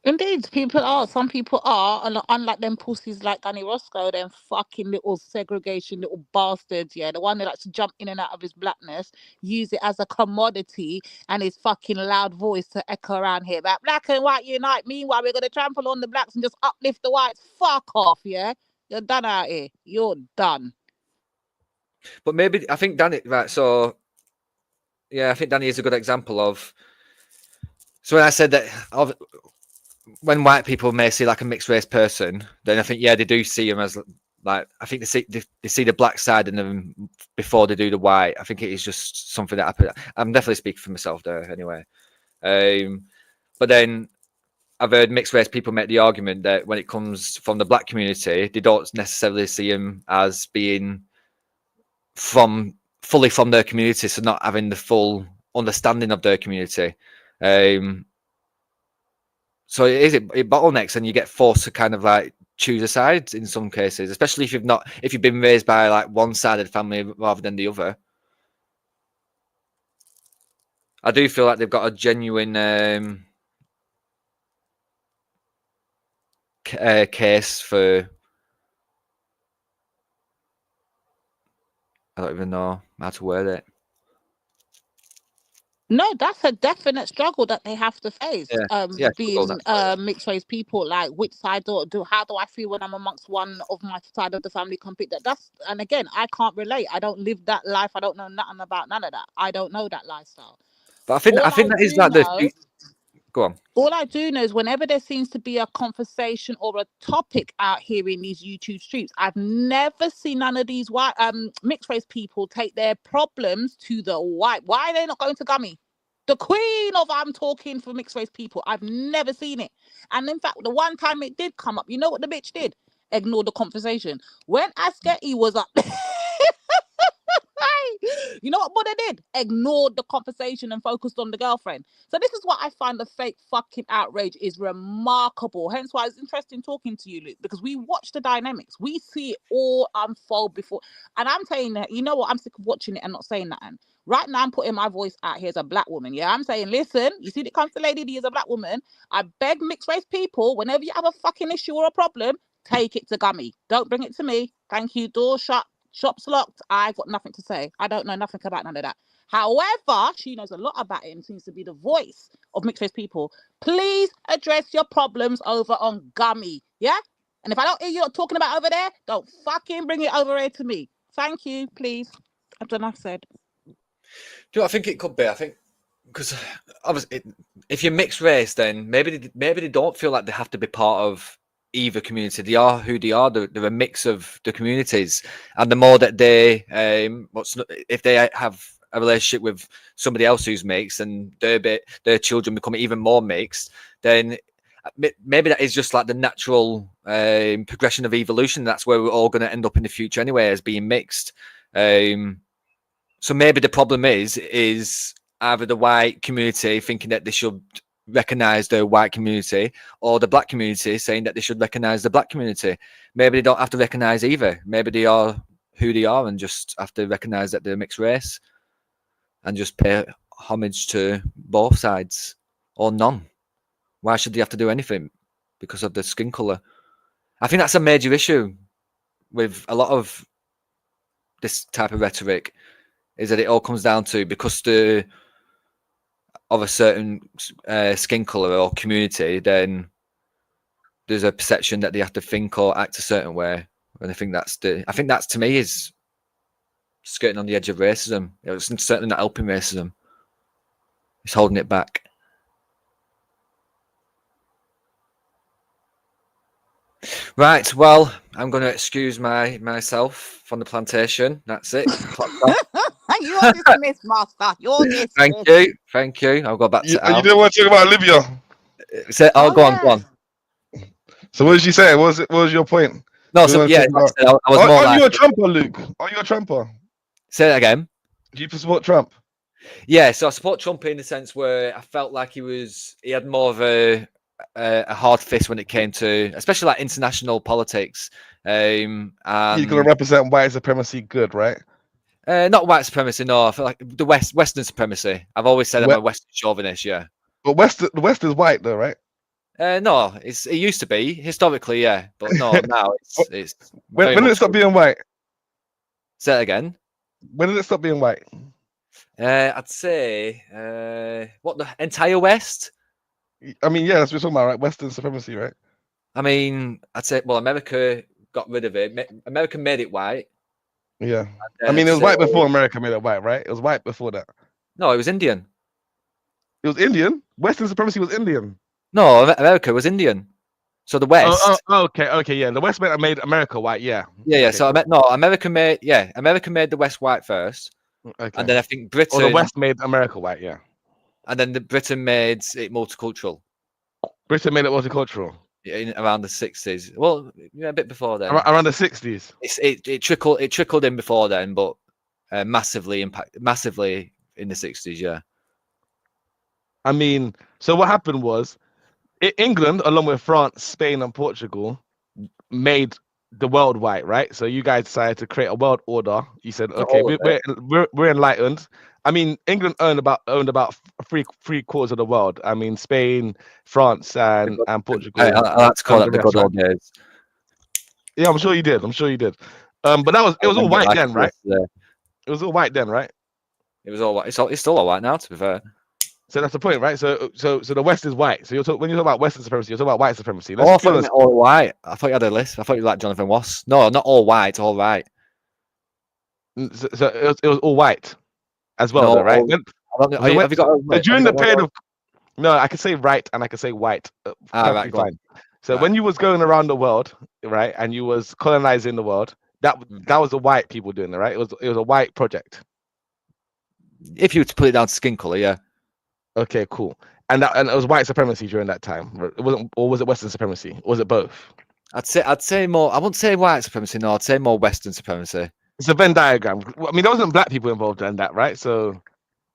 Speaker 4: Indeed, people are. Some people are, and unlike them pussies like Danny Roscoe, them fucking little segregation little bastards, yeah, the one that likes to jump in and out of his blackness, use it as a commodity, and his fucking loud voice to echo around here about black and white unite. Meanwhile, we're gonna trample on the blacks and just uplift the whites. Fuck off, yeah. You're done out here. You're done.
Speaker 12: But maybe I think Danny, right? So, yeah, I think Danny is a good example of. So when I said that. When white people may see like a mixed race person, then I think they do see him as like I think they see the black side in them before they do the white. I think it is just something that I'm definitely speaking for myself there anyway. But then I've heard mixed race people make the argument that when it comes from the black community, they don't necessarily see him as being fully from their community, so not having the full understanding of their community. So it bottlenecks, and you get forced to kind of like choose a side in some cases, especially if you've been raised by like one side of the family rather than the other. I do feel like they've got a genuine case for. I don't even know how to word it.
Speaker 4: No, that's a definite struggle that they have to face. Being mixed race people, like which side how do I feel when I'm amongst one of my side of the family compete? And again, I can't relate. I don't live that life. I don't know nothing about none of that. I don't know that lifestyle.
Speaker 12: But I think that is like the. Go on.
Speaker 4: All I do know is whenever there seems to be a conversation or a topic out here in these YouTube streets, I've never seen none of these white mixed race people take their problems to the white. Why are they not going to Gummy? The queen of I'm talking for mixed race people. I've never seen it. And in fact, the one time it did come up, you know what the bitch did? Ignore the conversation. When Asketi was up, you know what Buddha did? Ignored the conversation and focused on the girlfriend. So this is what I find the fake fucking outrage is remarkable. Hence why it's interesting talking to you, Luke, because we watch the dynamics. We see it all unfold before. And I'm saying that, you know what? I'm sick of watching it and not saying nothing. Right now, I'm putting my voice out here as a black woman. Yeah, I'm saying, listen, you see, it comes to Lady D as a black woman. I beg mixed race people, whenever you have a fucking issue or a problem, take it to Gummy. Don't bring it to me. Thank you. Door shut. Shop's locked. I've got nothing to say. I don't know nothing about none of that. However, she knows a lot about it and seems to be the voice of mixed race people. Please address your problems over on Gummy. Yeah? And if I don't hear you talking about over there, don't fucking bring it over here to me. Thank you, please. I've done enough said.
Speaker 12: Do you know what I think it could be? I think because obviously, if you're mixed race, then maybe they don't feel like they have to be part of either community. They are who they are. They're a mix of the communities, and the more that they, if they have a relationship with somebody else who's mixed, and their children become even more mixed, then maybe that is just like the natural progression of evolution. That's where we're all going to end up in the future anyway, as being mixed. So maybe the problem is either the white community thinking that they should recognize the white community, or the black community saying that they should recognize the black community. Maybe they don't have to recognize either. Maybe they are who they are and just have to recognize that they're mixed race and just pay homage to both sides, or none. Why should they have to do anything because of the skin color? I think that's a major issue with a lot of this type of rhetoric, is that it all comes down to, because of a certain skin color or community, then there's a perception that they have to think or act a certain way. And I think that's to me is skirting on the edge of racism. It's certainly not helping racism. It's holding it back. Right, well, I'm going to excuse myself from the plantation. That's it.
Speaker 4: You're dismissed, master. You're dismissed.
Speaker 12: Thank you. I'll go back to Al.
Speaker 13: You didn't want to talk about Libya.
Speaker 12: Go on.
Speaker 13: So what did you say? What was your point?
Speaker 12: No, so yeah, I was more
Speaker 13: Are you a Trumper, Luke? Are you a Trumper?
Speaker 12: Say that again.
Speaker 13: Do you support Trump?
Speaker 12: Yeah, so I support Trump in the sense where I felt like he had more of a hard fist when it came to, especially like international politics.
Speaker 13: He's going to represent white supremacy good, right?
Speaker 12: Not white supremacy, no. I feel like the Western supremacy. I've always said I'm a Western chauvinist, yeah.
Speaker 13: But the West is white, though, right?
Speaker 12: No, it used to be historically, yeah, but no, now it's.
Speaker 13: When did it stop being white?
Speaker 12: Say that again.
Speaker 13: When did it stop being white?
Speaker 12: I'd say what, the entire West.
Speaker 13: I mean, yeah, that's what we're talking about, right? Western supremacy, right?
Speaker 12: I mean, I'd say, well, America got rid of it. America made it white.
Speaker 13: Yeah. I mean, it was white before America made it white, right? It was white before that.
Speaker 12: No, it was Indian.
Speaker 13: It was Indian? Western supremacy was Indian.
Speaker 12: No, America was Indian. So the West.
Speaker 13: Okay, yeah. The West made America white, yeah.
Speaker 12: Yeah.
Speaker 13: Okay,
Speaker 12: So America made the West white first. Okay. And then I think Britain.
Speaker 13: Or the West made America white, yeah.
Speaker 12: And then Britain made it multicultural.
Speaker 13: Britain made it multicultural.
Speaker 12: Around the 60s. Well, yeah, a bit before then.
Speaker 13: Around the 60s.
Speaker 12: It trickled in before then, but massively in the 60s, yeah.
Speaker 13: I mean, so what happened was England, along with France, Spain, and Portugal, made the world white, right? So you guys decided to create a world order. You said, okay, we're enlightened. I mean, England owned about three quarters of the world. I mean, Spain, France, and Portugal.
Speaker 12: I like to call it the good old days.
Speaker 13: Yeah, I'm sure you did. But it was all white then, right? It was all white then, right?
Speaker 12: It was all white. It's still all white now, to be fair.
Speaker 13: So that's the point, right? So the West is white. So when you talk about Western supremacy, you're talking about white supremacy.
Speaker 12: I thought you meant all white. I thought you had a list. I thought you liked Jonathan Ross. No, not all white. All right.
Speaker 13: So it was all white as well, though, right?
Speaker 12: Have you got
Speaker 13: during the period of I can say right and I can say white.
Speaker 12: Right,
Speaker 13: fine. So when you was going around the world, right, and you was colonizing the world, that was the white people doing it, right? It was a white project.
Speaker 12: If you were to put it down to skin color, yeah.
Speaker 13: Okay, cool. And it was white supremacy during that time. It wasn't, or was it Western supremacy? Or was it both?
Speaker 12: I'd say more. I wouldn't say white supremacy. No, I'd say more Western supremacy.
Speaker 13: It's a Venn diagram. I mean, there wasn't black people involved in that, right? So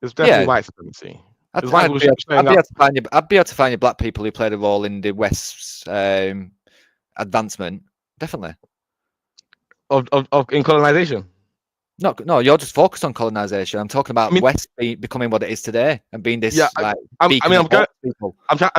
Speaker 13: it's definitely white supremacy.
Speaker 12: I'd be able to find you black people who played a role in the West's advancement. Definitely.
Speaker 13: In colonization.
Speaker 12: No, you're just focused on colonization. I'm talking about West becoming what it is today and being this.
Speaker 13: Yeah, I'm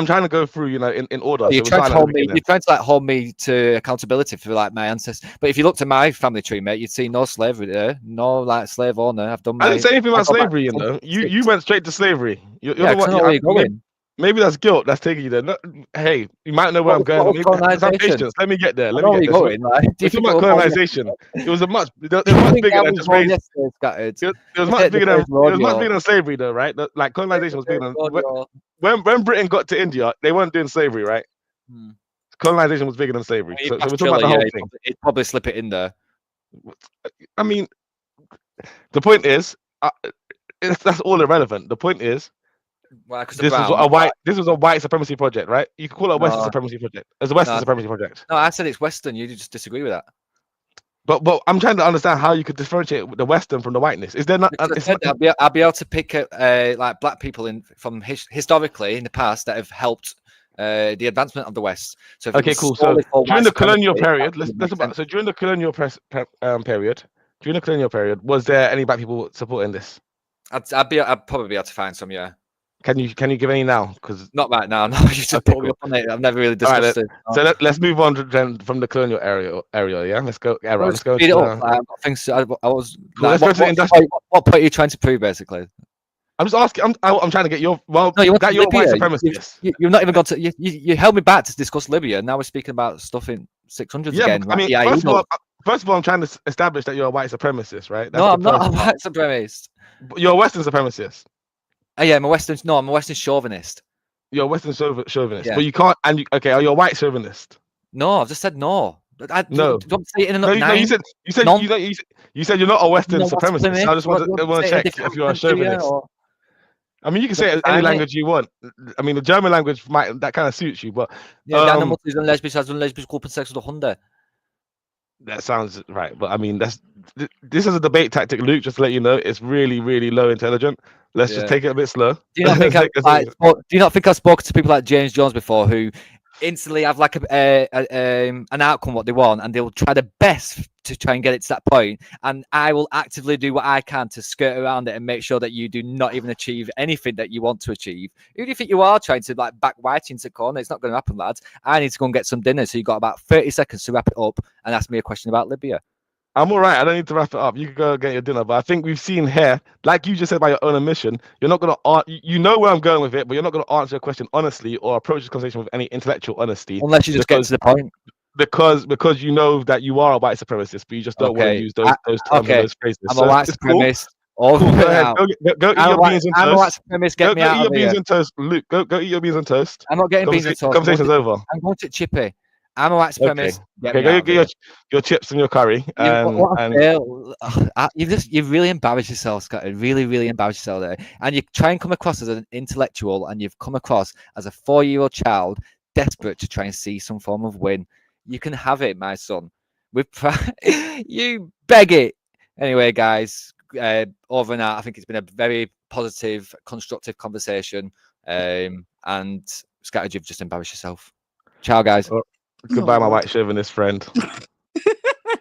Speaker 13: trying to go through, in order.
Speaker 12: You're trying to hold me to accountability for my ancestors. But if you looked at my family tree, mate, you'd see no slavery there, no slave owner.
Speaker 13: I didn't say anything about slavery. You went straight to slavery. You're the one. Maybe that's guilt. That's taking you there. No, hey, you might know where I'm going.
Speaker 12: What
Speaker 13: Maybe
Speaker 12: was
Speaker 13: have
Speaker 12: colonisation?
Speaker 13: patience. Let me get there.
Speaker 12: I
Speaker 13: Let
Speaker 12: know
Speaker 13: me
Speaker 12: where
Speaker 13: get
Speaker 12: you're
Speaker 13: there.
Speaker 12: going. Like, do
Speaker 13: We're
Speaker 12: you
Speaker 13: talking
Speaker 12: think
Speaker 13: about
Speaker 12: it was
Speaker 13: colonization. It was a much. It was
Speaker 12: Do you
Speaker 13: much
Speaker 12: think
Speaker 13: bigger
Speaker 12: that
Speaker 13: than
Speaker 12: was
Speaker 13: just
Speaker 12: more
Speaker 13: race.
Speaker 12: yesterday, Scattered?
Speaker 13: It was
Speaker 12: The
Speaker 13: much bigger than.
Speaker 12: first
Speaker 13: It was much
Speaker 12: rodeo.
Speaker 13: bigger than slavery, though, right? Like colonization was bigger
Speaker 12: First
Speaker 13: than
Speaker 12: rodeo.
Speaker 13: when Britain got to India, they weren't doing slavery, right?
Speaker 12: Hmm.
Speaker 13: Colonization was bigger than slavery.
Speaker 12: I mean,
Speaker 13: So we're
Speaker 12: past
Speaker 13: talking about
Speaker 12: Triller,
Speaker 13: the
Speaker 12: yeah,
Speaker 13: whole thing.
Speaker 12: he'd probably slip it in there.
Speaker 13: I mean, the point is, that's all irrelevant. The point is,
Speaker 12: Why? Because
Speaker 13: this was a white supremacy project, right? You could call it a Western
Speaker 12: No,
Speaker 13: supremacy project. It's a Western
Speaker 12: no,
Speaker 13: supremacy project.
Speaker 12: no. I said it's Western. You just disagree with that.
Speaker 13: But I'm trying to understand how you could differentiate the Western from the whiteness. Is there not?
Speaker 12: Because I
Speaker 13: It's
Speaker 12: said
Speaker 13: not
Speaker 12: I'll be able to pick like black people from historically in the past that have helped the advancement of the West. So if it
Speaker 13: okay,
Speaker 12: was
Speaker 13: cool. So
Speaker 12: solely for
Speaker 13: during
Speaker 12: white
Speaker 13: the colonial
Speaker 12: supremacy, that
Speaker 13: period,
Speaker 12: wouldn't
Speaker 13: let's
Speaker 12: make
Speaker 13: about
Speaker 12: sense.
Speaker 13: so during the colonial period, was there any black people supporting this?
Speaker 12: I'd probably be able to find some. Yeah.
Speaker 13: Can you give any now? Because
Speaker 12: Not right now. No, you just
Speaker 13: okay,
Speaker 12: put me
Speaker 13: cool.
Speaker 12: up on it. I've never really
Speaker 13: All right,
Speaker 12: discussed it. No.
Speaker 13: so let's move on then from the colonial area. Yeah, let's go. Era.
Speaker 12: Well,
Speaker 13: Let's go
Speaker 12: speed it
Speaker 13: to.
Speaker 12: up. I've got things. I was.
Speaker 13: Cool,
Speaker 12: Like,
Speaker 13: let's go to the industrial.
Speaker 12: what point are you trying to prove, basically?
Speaker 13: I'm just asking. I'm trying to get your
Speaker 12: No, you want
Speaker 13: that
Speaker 12: to
Speaker 13: you're white
Speaker 12: Libya.
Speaker 13: supremacist.
Speaker 12: You've not even got to. You held me back to discuss Libya. Now we're speaking about stuff in 600s
Speaker 13: Yeah,
Speaker 12: again.
Speaker 13: I mean,
Speaker 12: Like,
Speaker 13: first of all, I'm trying to establish that you're a white supremacist, right?
Speaker 12: no, I'm
Speaker 13: the
Speaker 12: not
Speaker 13: first
Speaker 12: a
Speaker 13: part.
Speaker 12: white supremacist.
Speaker 13: You're a Western supremacist.
Speaker 12: Yeah, I'm a Western. No, I'm a Western chauvinist.
Speaker 13: You're a Western chauvinist,
Speaker 12: Yeah.
Speaker 13: but you can't. Okay, are you a white chauvinist?
Speaker 12: No, I've just said no.
Speaker 13: No.
Speaker 12: Don't say it in
Speaker 13: No,
Speaker 12: another
Speaker 13: you said you said you're not a Western supremacist. So I just want to check if you're a chauvinist. I mean, you can say it in any language you want. I mean, the German language that kind of suits you, but
Speaker 12: Ja, is een lesbisch groep en seks door honden.
Speaker 13: That sounds right, but I mean, this is a debate tactic, Luke. Just to let you know, it's really, really low intelligent. Let's just take it a bit slow.
Speaker 12: Do you not think do you not think I've spoken to people like James Jones before who instantly have like an outcome what they want, and they'll try their best to try and get it to that point, and I will actively do what I can to skirt around it and make sure that you do not even achieve anything that you want to achieve. Who do you think you are trying to like back white into the corner? It's not going to happen, lads. I need to go and get some dinner, so you've got about 30 seconds to wrap it up and ask me a question about Libya.
Speaker 13: I'm all right. I don't need to wrap it up. You can go get your dinner. But I think we've seen here, like you just said by your own admission, you're not going to, you know where I'm going with it, but you're not going to answer a question honestly or approach this conversation with any intellectual honesty.
Speaker 12: Unless you just get to the point.
Speaker 13: Because you know that you are a white supremacist, but you just don't want to use those terms and those phrases.
Speaker 12: I'm a white supremacist.
Speaker 13: Cool. Go ahead. Go eat your beans and toast.
Speaker 12: I'm a white supremacist. Get me out
Speaker 13: eat your
Speaker 12: of
Speaker 13: beans
Speaker 12: here.
Speaker 13: and toast. Luke, go eat your beans and toast.
Speaker 12: I'm not getting beans and toast.
Speaker 13: Conversation's over.
Speaker 12: I'm going to Chippy. I'm a white supremacist.
Speaker 13: Okay, go get your chips and your curry.
Speaker 12: You've really embarrassed yourself, Scott. Really, really embarrassed yourself there. And you try and come across as an intellectual, and you've come across as a 4-year-old child desperate to try and see some form of win. You can have it, my son. You beg it. Anyway, guys, over and out. I think it's been a very positive, constructive conversation. And Scattered, you've just embarrassed yourself. Ciao, guys.
Speaker 13: Goodbye, my white chauvinist friend.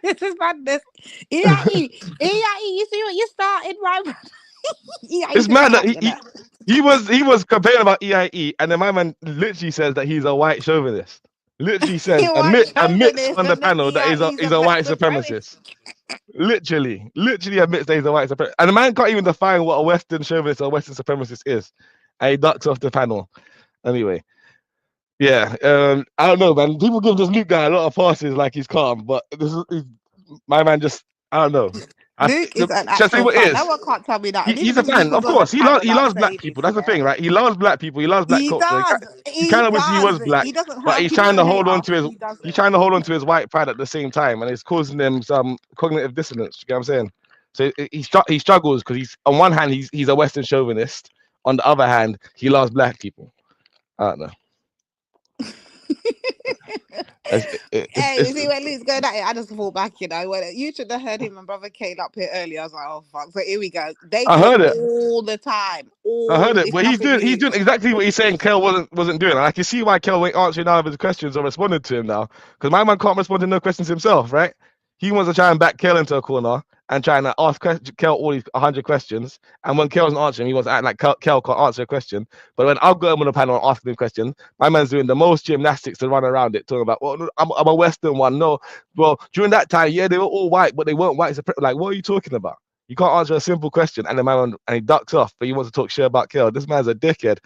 Speaker 4: This is madness. EIE, you see what you started, right?
Speaker 13: It's mad that he was complaining about EIE, and then my man literally says that he's a white chauvinist. Literally says admits on the panel that he's a white supremacist. Literally admits that he's a white supremacist, and the man can't even define what a Western chauvinist or a Western supremacist is, and he ducks off the panel. Anyway. Yeah, I don't know, man. People give this Luke guy a lot of passes like he's calm, but this is my man. Just I don't know.
Speaker 4: Luke is an
Speaker 13: actual
Speaker 4: fan.
Speaker 13: What it is.
Speaker 4: No one can't tell me that.
Speaker 13: He's a fan, of course. He loves black people. That's the thing, right? He loves black people. He loves black culture. He kind of wish he was black, but he's trying to hold on to his white pride at the same time, and it's causing him some cognitive dissonance. You get what I'm saying? So he struggles because he's on one hand he's a Western chauvinist, on the other hand he loves black people. I don't know.
Speaker 4: You see when Luke's going at it, I just fall back, you should have heard him and brother Kane up here earlier. I was like, oh fuck. So here we go. I heard it all the time.
Speaker 13: I heard it, but he's doing exactly what he's saying Kel wasn't doing. And I can see why Kel ain't answering none of his questions or responding to him now. Because my man can't respond to no questions himself, right? He wants to try and back Kel into a corner and trying to ask Kel all these 100 questions. And when Kel's not answering, he wants to act like Kel can't answer a question. But when I've got him on the panel and asking him questions, my man's doing the most gymnastics to run around it, talking about, well, I'm a Western one. No, well, during that time, yeah, they were all white, but they weren't white. Like, what are you talking about? You can't answer a simple question. And the man, and he ducks off, but he wants to talk shit about Kel. This man's a dickhead.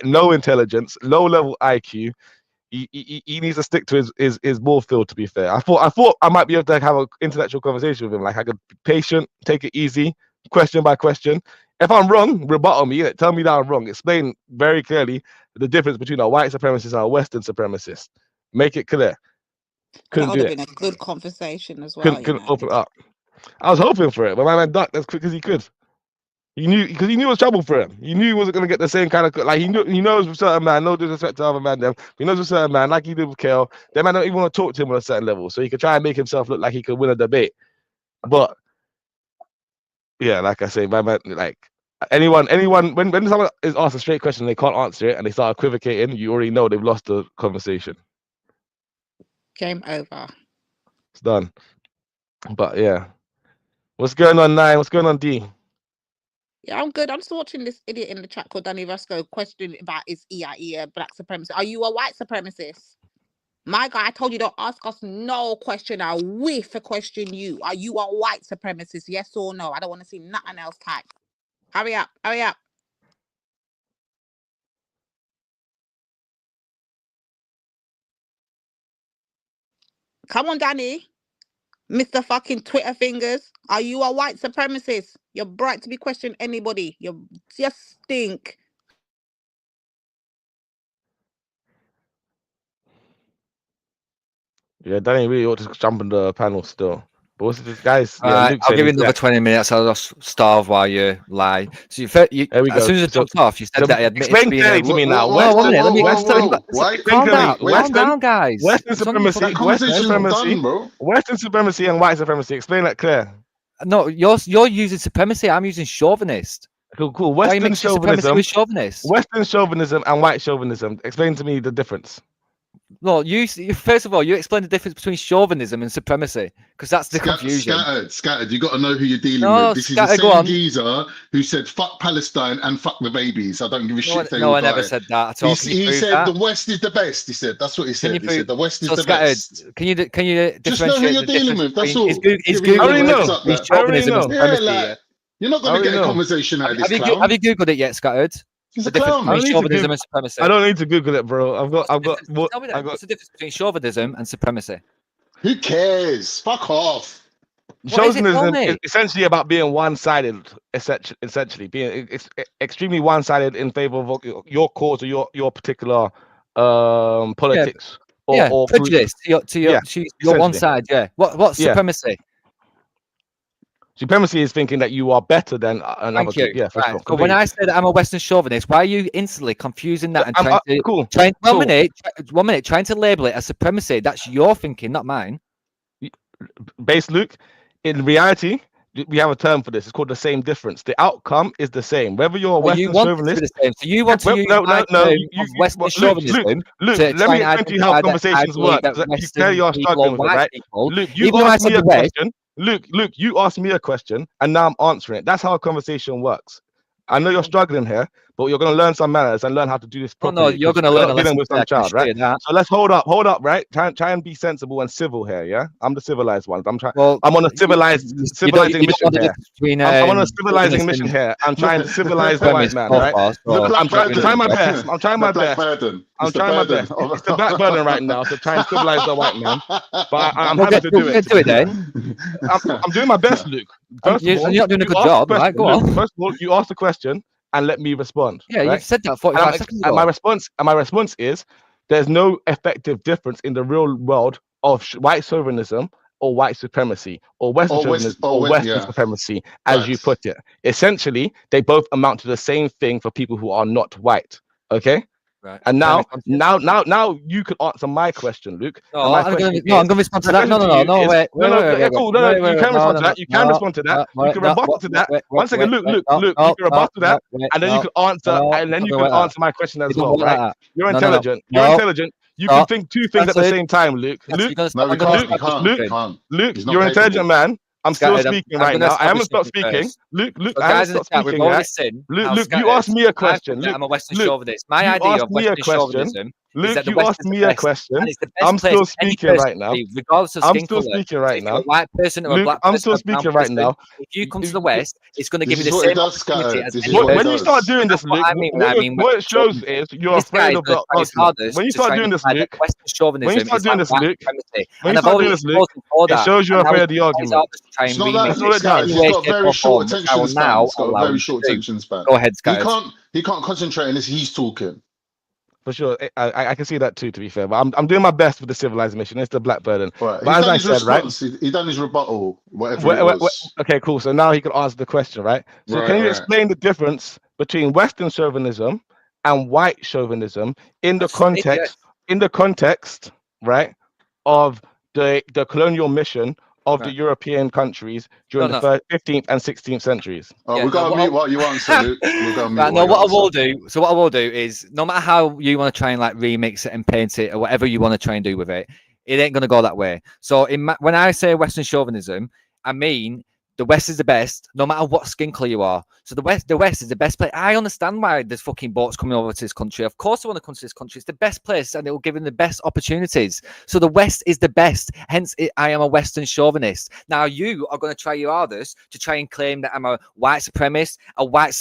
Speaker 13: no intelligence, low level IQ. He needs to stick to his ball field. To be fair, I thought I might be able to have an intellectual conversation with him. Like I could be patient, take it easy, question by question. If I'm wrong, rebuttal me. Tell me that I'm wrong. Explain very clearly the difference between a white supremacist and a Western supremacist. Make it clear.
Speaker 4: That
Speaker 13: Couldn't
Speaker 4: would
Speaker 13: do
Speaker 4: have
Speaker 13: it.
Speaker 4: been a good conversation as well.
Speaker 13: Couldn't open it up. I was hoping for it, but my man ducked as quick as he could. He knew because he knew it was trouble for him. He knew he wasn't gonna get the same kind of like he knows with certain man. No disrespect to other man, them. He knows with certain man, like he did with Kel. That man don't even want to talk to him on a certain level, so he could try and make himself look like he could win a debate. But yeah, like I say, my man, like anyone, when someone is asked a straight question, and they can't answer it, and they start equivocating, you already know they've lost the conversation.
Speaker 4: Game over.
Speaker 13: It's done. But yeah, what's going on, Nine? What's going on, D?
Speaker 4: Yeah, I'm good. I'm just watching this idiot in the chat called Danny Roscoe questioning about is EIE a black supremacist. Are you a white supremacist? My guy, I told you don't ask us no question. I whiff a question you. Are you a white supremacist? Yes or no? I don't want to see nothing else type. Hurry up, hurry up. Come on, Danny. Mr. fucking Twitter fingers. Are you a white supremacist? You're bright to be questioning anybody. You just stink.
Speaker 13: Yeah, Danny really ought to jump on the panel still. But what's this, guys? Yeah, Luke
Speaker 12: I'll
Speaker 13: said
Speaker 12: give you
Speaker 13: he's
Speaker 12: another
Speaker 13: black.
Speaker 12: 20 minutes. I'll just starve while you lie. So
Speaker 13: There we
Speaker 12: as
Speaker 13: go.
Speaker 12: soon as it
Speaker 13: So-
Speaker 12: jumped off, you said
Speaker 13: so
Speaker 12: that he admitted
Speaker 13: explain
Speaker 12: to being
Speaker 13: clearly to me now.
Speaker 12: Whoa, one minute. Let me
Speaker 13: Why?
Speaker 12: calm down, guys.
Speaker 13: Western
Speaker 12: It's only for
Speaker 13: supremacy,
Speaker 12: that
Speaker 13: Western
Speaker 12: conversation
Speaker 13: supremacy,
Speaker 12: done, bro.
Speaker 13: Western supremacy, and white supremacy. Explain that clear.
Speaker 12: No, you're using supremacy. I'm using chauvinist.
Speaker 13: Cool.
Speaker 12: Why are you
Speaker 13: Western
Speaker 12: mixing supremacy
Speaker 13: chauvinism,
Speaker 12: with chauvinist?
Speaker 13: Western chauvinism, and white chauvinism. Explain to me the difference.
Speaker 12: No, you first of all, you explain the difference between chauvinism and supremacy, because that's the confusion.
Speaker 14: Scattered. You got to know who you're dealing
Speaker 12: No,
Speaker 14: with. This
Speaker 12: Scattered,
Speaker 14: is the
Speaker 12: go
Speaker 14: same
Speaker 12: on.
Speaker 14: geezer who said "fuck Palestine" and "fuck the babies." I don't give a shit. if they all
Speaker 12: I never
Speaker 14: die.
Speaker 12: said that at all. Can you
Speaker 14: He
Speaker 12: prove
Speaker 14: said
Speaker 12: that?
Speaker 14: the West is the best. He said that's what he said.
Speaker 12: Can you
Speaker 14: He
Speaker 12: prove?
Speaker 14: said the West is
Speaker 12: So
Speaker 14: the
Speaker 12: Scattered,
Speaker 14: best.
Speaker 12: can you
Speaker 14: Just know who
Speaker 12: differentiate
Speaker 14: you're
Speaker 12: the
Speaker 14: dealing
Speaker 12: difference
Speaker 14: with. That's
Speaker 12: between
Speaker 14: all.
Speaker 12: is
Speaker 14: Give me
Speaker 12: Google
Speaker 14: a
Speaker 12: the
Speaker 14: heads
Speaker 12: difference
Speaker 14: up
Speaker 12: between
Speaker 14: there.
Speaker 12: chauvinism and
Speaker 14: Yeah,
Speaker 12: supremacy?
Speaker 14: like you're not going to get a conversation out of this clown.
Speaker 12: Have you Googled it yet, Scattered?
Speaker 14: He's
Speaker 12: The
Speaker 14: a
Speaker 12: difference
Speaker 14: clown.
Speaker 12: between chauvinism and supremacy.
Speaker 13: I don't need to Google it, bro. I've got.
Speaker 12: Tell me that. What's the difference between chauvinism and supremacy?
Speaker 14: Who cares? Fuck off.
Speaker 12: What is it? Tell
Speaker 13: Chauvinism
Speaker 12: me.
Speaker 13: is essentially about being one-sided. Essentially, being extremely one-sided in favor of your cause or your particular politics or group.
Speaker 12: prejudice to your one
Speaker 13: essentially.
Speaker 12: side. Yeah. What's
Speaker 13: Yeah.
Speaker 12: supremacy?
Speaker 13: Supremacy is thinking that you are better than another
Speaker 12: Thank you.
Speaker 13: group. Yeah, for
Speaker 12: Right.
Speaker 13: sure.
Speaker 12: So when
Speaker 13: Completely.
Speaker 12: I say that I'm a Western chauvinist, why are you instantly confusing that and
Speaker 13: I'm-
Speaker 12: trying to
Speaker 13: cool,
Speaker 12: One
Speaker 13: cool.
Speaker 12: minute, trying to label it as supremacy? That's your thinking, not mine.
Speaker 13: Base Luke, in reality, we have a term for this. It's called the same difference. The outcome is the same. Whether you're a
Speaker 12: Well,
Speaker 13: Western
Speaker 12: you want it to be
Speaker 13: chauvinist,
Speaker 12: the same. So you want to use
Speaker 13: no,
Speaker 12: my
Speaker 13: no,
Speaker 12: term
Speaker 13: you,
Speaker 12: of Western
Speaker 13: Luke,
Speaker 12: chauvinism
Speaker 13: Luke,
Speaker 12: to
Speaker 13: let
Speaker 12: try
Speaker 13: me
Speaker 12: and
Speaker 13: explain to you how
Speaker 12: identify that I
Speaker 13: conversations
Speaker 12: believe
Speaker 13: work.
Speaker 12: that
Speaker 13: You
Speaker 12: Western
Speaker 13: clearly are
Speaker 12: people
Speaker 13: struggling
Speaker 12: are
Speaker 13: with it,
Speaker 12: white
Speaker 13: right?
Speaker 12: people.
Speaker 13: Luke, you
Speaker 12: Even though I
Speaker 13: asked
Speaker 12: said
Speaker 13: me a
Speaker 12: the West,
Speaker 13: question. Luke, you asked me a question, and now I'm answering it. That's how a conversation works. I know you're struggling here, but you're going to learn some manners and learn how to do this
Speaker 12: Oh,
Speaker 13: properly.
Speaker 12: no, you're
Speaker 13: because
Speaker 12: going to
Speaker 13: you're
Speaker 12: learn
Speaker 13: not
Speaker 12: a
Speaker 13: dealing
Speaker 12: lesson
Speaker 13: with
Speaker 12: today,
Speaker 13: some
Speaker 12: I can
Speaker 13: child,
Speaker 12: assure you
Speaker 13: right?
Speaker 12: that.
Speaker 13: So let's hold up, right? Try and be sensible and civil here, yeah? I'm the civilized one. I'm on a civilizing
Speaker 12: you don't
Speaker 13: mission
Speaker 12: know the
Speaker 13: here.
Speaker 12: difference between
Speaker 13: I'm on a civilizing
Speaker 12: chauvinist
Speaker 13: mission
Speaker 12: and
Speaker 13: here. I'm trying to civilize the white
Speaker 12: supremacist
Speaker 13: man,
Speaker 12: so
Speaker 13: right?
Speaker 12: far, so
Speaker 13: I'm trying my best. I'm trying my
Speaker 14: The black
Speaker 13: best.
Speaker 14: burden.
Speaker 13: I'm
Speaker 14: It's the
Speaker 13: trying my
Speaker 14: burden.
Speaker 13: best. It's the black burden right now to try and civilize the white man. But I'm
Speaker 12: We'll
Speaker 13: happy
Speaker 12: get
Speaker 13: to
Speaker 12: to
Speaker 13: do
Speaker 12: it.
Speaker 13: it.
Speaker 12: Do it then.
Speaker 13: I'm doing my best, Luke. First of
Speaker 12: You're
Speaker 13: all,
Speaker 12: not doing a
Speaker 13: you
Speaker 12: good
Speaker 13: asked the
Speaker 12: job, right?
Speaker 13: question,
Speaker 12: Go
Speaker 13: Luke,
Speaker 12: on.
Speaker 13: First of all, you asked the question and let me respond.
Speaker 12: Yeah,
Speaker 13: right?
Speaker 12: you've said that
Speaker 13: And
Speaker 12: 45 seconds
Speaker 13: and my
Speaker 12: ago.
Speaker 13: response is there's no effective difference in the real world of white chauvinism or white supremacy or Western chauvinism or Western supremacy, as you put it. Essentially, they both amount to the same thing for people who are not white. Okay.
Speaker 12: Right.
Speaker 13: And now you could answer my question, Luke.
Speaker 12: No,
Speaker 13: And my
Speaker 12: I'm
Speaker 13: question
Speaker 12: going to
Speaker 13: is-
Speaker 12: respond to
Speaker 13: my
Speaker 12: that. No,
Speaker 13: question to you is-
Speaker 12: wait.
Speaker 13: cool. You can respond to that. You can respond to that. You can rebuttal to that. One second, Luke. You can rebuttal to that, and then you can answer, and then you can answer my question as well, right? You're intelligent. You're intelligent. You can think two things at the same time, Luke. Luke, you're an intelligent man. I'm still speaking right now. I haven't stopped speaking. Luke, I haven't stopped speaking. Luke, you asked me a question.
Speaker 12: I'm a Western
Speaker 13: Luke,
Speaker 12: chauvinist. My
Speaker 13: you
Speaker 12: idea
Speaker 13: asked
Speaker 12: of
Speaker 13: me a
Speaker 12: Western
Speaker 13: question.
Speaker 12: chauvinism is
Speaker 13: Luke,
Speaker 12: that the
Speaker 13: you
Speaker 12: West
Speaker 13: asked
Speaker 12: is the
Speaker 13: me a
Speaker 12: best,
Speaker 13: question.
Speaker 12: and it's the best
Speaker 13: I'm
Speaker 12: place
Speaker 13: still
Speaker 12: for any
Speaker 13: speaking
Speaker 12: person
Speaker 13: right
Speaker 12: to
Speaker 13: now.
Speaker 12: be, regardless of
Speaker 13: I'm
Speaker 12: skin
Speaker 13: still
Speaker 12: color.
Speaker 13: speaking
Speaker 12: So
Speaker 13: right
Speaker 12: if you're a
Speaker 13: now.
Speaker 12: white person or a
Speaker 13: Luke,
Speaker 12: black
Speaker 13: I'm
Speaker 12: person
Speaker 13: still
Speaker 12: or a brown
Speaker 13: speaking right
Speaker 12: person,
Speaker 13: now.
Speaker 12: if you come to the West, it's going to
Speaker 14: This
Speaker 12: give you
Speaker 14: is
Speaker 12: the
Speaker 14: what he
Speaker 12: same
Speaker 14: does,
Speaker 12: opportunity
Speaker 14: Scattered.
Speaker 12: as
Speaker 14: This is
Speaker 12: any
Speaker 14: what he
Speaker 13: When you
Speaker 12: person.
Speaker 13: start
Speaker 14: does.
Speaker 13: doing
Speaker 12: That's
Speaker 13: this,
Speaker 12: what
Speaker 13: Luke,
Speaker 12: I mean when I mean
Speaker 13: what
Speaker 12: Western
Speaker 13: it shows
Speaker 12: chauvinism.
Speaker 13: is you're
Speaker 12: This guy
Speaker 13: afraid
Speaker 12: is
Speaker 13: of
Speaker 12: going
Speaker 13: the
Speaker 12: to try his
Speaker 13: answer.
Speaker 12: hardest
Speaker 13: When you
Speaker 12: to
Speaker 13: start
Speaker 12: try and
Speaker 13: doing this,
Speaker 12: imply that
Speaker 13: Luke,
Speaker 12: Western
Speaker 13: when you
Speaker 12: chauvinism
Speaker 13: start
Speaker 12: is
Speaker 13: doing
Speaker 12: like
Speaker 13: this,
Speaker 12: white
Speaker 13: Luke,
Speaker 12: supremacy.
Speaker 13: when
Speaker 12: And
Speaker 13: you
Speaker 12: I've
Speaker 13: start doing
Speaker 12: already
Speaker 13: this, Luke,
Speaker 12: exposed him for
Speaker 13: it
Speaker 12: that.
Speaker 13: shows you're
Speaker 12: And now
Speaker 13: afraid
Speaker 12: he's
Speaker 13: of the
Speaker 12: going to try his
Speaker 13: argument.
Speaker 12: hardest to try
Speaker 14: It's
Speaker 12: and
Speaker 14: not
Speaker 12: remix
Speaker 13: That's
Speaker 14: that
Speaker 13: all
Speaker 12: it
Speaker 13: it
Speaker 14: Scattered.
Speaker 13: does.
Speaker 12: in any
Speaker 14: He's
Speaker 12: way,
Speaker 14: got a
Speaker 12: shape,
Speaker 14: very
Speaker 12: or
Speaker 14: short
Speaker 12: form, which I
Speaker 14: attention
Speaker 12: will
Speaker 14: span.
Speaker 12: now
Speaker 14: He's got a
Speaker 12: allow
Speaker 14: very
Speaker 12: him
Speaker 14: short
Speaker 12: to do.
Speaker 14: attention span.
Speaker 12: Go ahead,
Speaker 14: He
Speaker 12: Scatters.
Speaker 14: can't concentrate unless he's talking.
Speaker 13: For sure, I can see that too. To be fair, but I'm doing my best with the civilized mission. It's the Black Burden.
Speaker 14: Right.
Speaker 13: But
Speaker 14: He's
Speaker 13: as
Speaker 14: done
Speaker 13: I
Speaker 14: his
Speaker 13: said, right?
Speaker 14: response. He done his rebuttal, whatever it was.
Speaker 13: Okay, cool. So now he can answer the question, right? So
Speaker 14: Right,
Speaker 13: can you
Speaker 14: right.
Speaker 13: explain the difference between Western chauvinism and white chauvinism in the context, right, of the colonial mission of the
Speaker 12: Right.
Speaker 13: European countries during
Speaker 12: No,
Speaker 13: the 15th and 16th centuries?
Speaker 14: Oh,
Speaker 12: Yeah,
Speaker 14: we got to mute what you answer, Luke. We've got to mute
Speaker 12: Right, no,
Speaker 14: what you
Speaker 12: what I
Speaker 14: answer.
Speaker 12: will do. So what I will do is, no matter how you want to try and like remix it and paint it or whatever you want to try and do with it, it ain't gonna go that way. So when I say Western chauvinism, I mean the West is the best, no matter what skin color you are. So the West is the best place. I understand why there's fucking boats coming over to this country. Of course, I want to come to this country. It's the best place, and it will give them the best opportunities. So the West is the best. Hence, I am a Western chauvinist. Now, you are going to try your hardest to try and claim that I'm a white supremacist, a white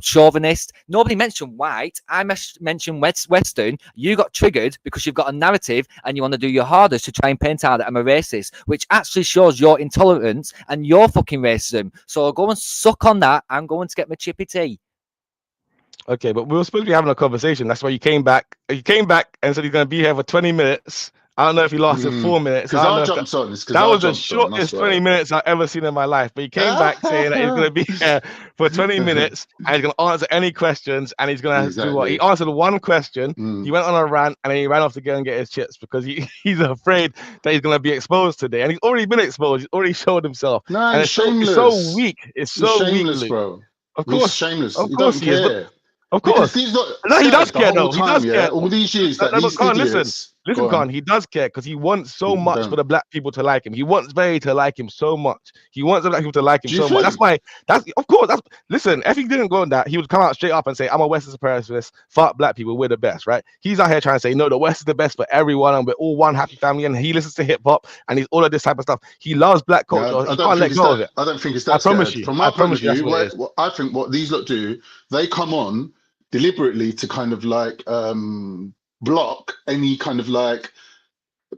Speaker 12: chauvinist. Nobody mentioned white. I mentioned Western. You got triggered because you've got a narrative, and you want to do your hardest to try and paint out that I'm a racist, which actually shows your intolerance and your fucking racism. So go and suck on that. I'm going to get my chippy tea.
Speaker 13: Okay, but we were supposed to be having a conversation. That's why you came back. You came back and said he's going to be here for 20 minutes. I don't know if he lasted 4 minutes.
Speaker 14: Because I jumped on.
Speaker 13: That was the shortest 20 minutes I've ever seen in my life. But he came back saying that he's going to be here for 20 minutes and he's going to answer any questions. And he's going to do what? He answered one question. He went on a rant and then he ran off to go and get his chips because he's afraid that he's going to be exposed today. And he's already been exposed. He's already showed himself.
Speaker 14: No,
Speaker 13: and
Speaker 14: he's shameless.
Speaker 13: It's so weak. It's so
Speaker 14: shameless,
Speaker 13: weak,
Speaker 14: bro.
Speaker 13: Of course,
Speaker 14: he's shameless.
Speaker 13: Of
Speaker 14: He
Speaker 13: course
Speaker 14: don't
Speaker 13: he is.
Speaker 14: care.
Speaker 13: Of course.
Speaker 14: No,
Speaker 13: he does care though.
Speaker 14: Time,
Speaker 13: He does care.
Speaker 14: All these years that
Speaker 13: but
Speaker 14: these
Speaker 13: Khan,
Speaker 14: idiots.
Speaker 13: Listen, Khan, he does care because he wants so much for the black people to like him. He wants Very to like him so much. He wants the black people to like him so much. That's of course. Listen, if he didn't go on that, he would come out straight up and say, I'm a Western supremacist, fuck black people, we're the best, right? He's out here trying to say, no, the West is the best for everyone and we're all one happy family, and he listens to hip hop and he's all of this type of stuff. He loves black culture.
Speaker 14: I don't think it's that.
Speaker 13: I promise you.
Speaker 14: From my point of view, I think what these lot do, they come on deliberately to kind of like block any kind of like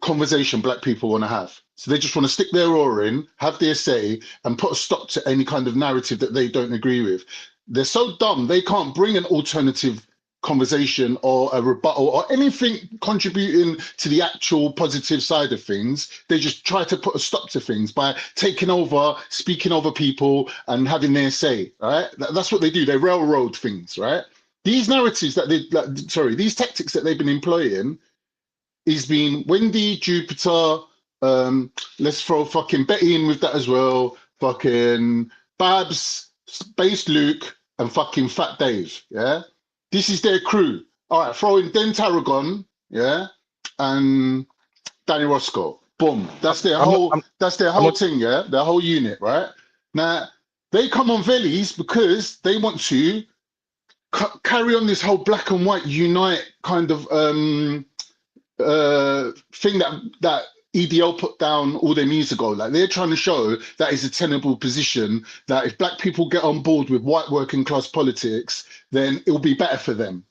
Speaker 14: conversation black people want to have. So they just want to stick their oar in, have their say, and put a stop to any kind of narrative that they don't agree with. They're so dumb, they can't bring an alternative conversation or a rebuttal or anything contributing to the actual positive side of things. They just try to put a stop to things by taking over, speaking over people, and having their say, right? That's what they do. They railroad things, right? These narratives these tactics that they've been employing is being Wendy, Jupiter, let's throw fucking Betty in with that as well, fucking Babs, Space Luke, and fucking Fat Dave, yeah? This is their crew. All right, throw in Den Tarragon, yeah, and Danny Roscoe. Boom. That's their whole thing, yeah? Their whole unit, right? Now, they come on Vellies because they want to carry on this whole black and white unite kind of thing that EDL put down all them years ago. Like, they're trying to show that it's a tenable position, that if black people get on board with white working class politics, then it'll be better for them,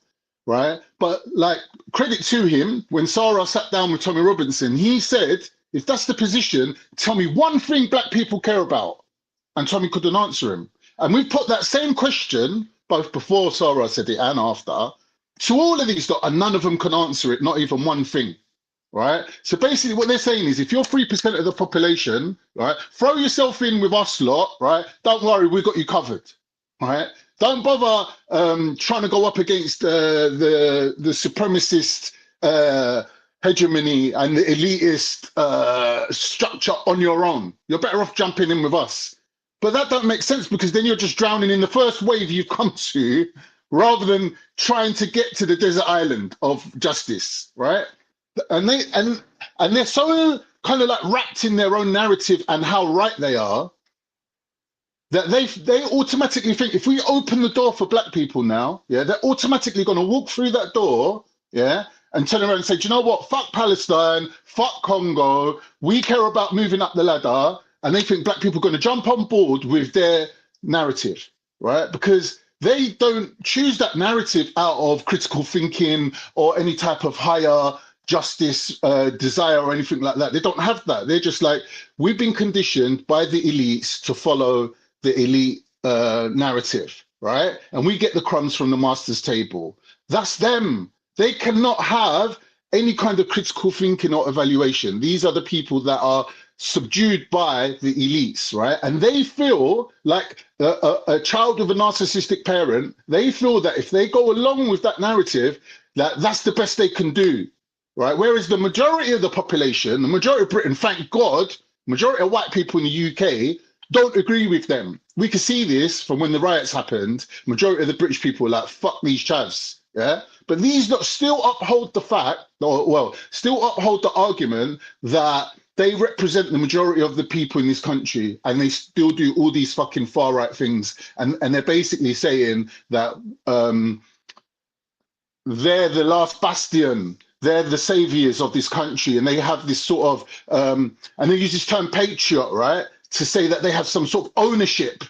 Speaker 14: right? But like, credit to him, when Sarah sat down with Tommy Robinson, he said, if that's the position, tell me one thing black people care about. And Tommy couldn't answer him. And we put that same question, both before Sarah said it and after, to all of these, and none of them can answer it, not even one thing, right? So basically what they're saying is, if you're 3% of the population, right, throw yourself in with us lot, right? Don't worry, we've got you covered, right? Don't bother trying to go up against the supremacist hegemony and the elitist structure on your own. You're better off jumping in with us. But that don't make sense, because then you're just drowning in the first wave you've come to, rather than trying to get to the desert island of justice, right? And they're so kind of like wrapped in their own narrative and how right they are, that they automatically think, if we open the door for black people now, yeah, they're automatically going to walk through that door, yeah,
Speaker 11: and turn around and say, do you know what? Fuck Palestine, fuck Congo. We care about moving up the ladder. And they think black people are going to jump on board with their narrative, right? Because they don't choose that narrative out of critical thinking or any type of higher justice desire or anything like that. They don't have that. They're just like, we've been conditioned by the elites to follow the elite narrative, right? And we get the crumbs from the master's table. That's them. They cannot have any kind of critical thinking or evaluation. These are the people that are subdued by the elites, right? And they feel like a child of a narcissistic parent, they feel that if they go along with that narrative, that that's the best they can do, right? Whereas the majority of the population, the majority of Britain, thank God, majority of white people in the UK don't agree with them. We can see this from when the riots happened. Majority of the British people were like, fuck these chavs, yeah? But these lot still uphold the fact, or well, still uphold the argument that they represent the majority of the people in this country, and they still do all these fucking far right things. And they're basically saying that they're the last bastion, they're the saviors of this country, and they have this sort of, and they use this term patriot, right, to say that they have some sort of ownership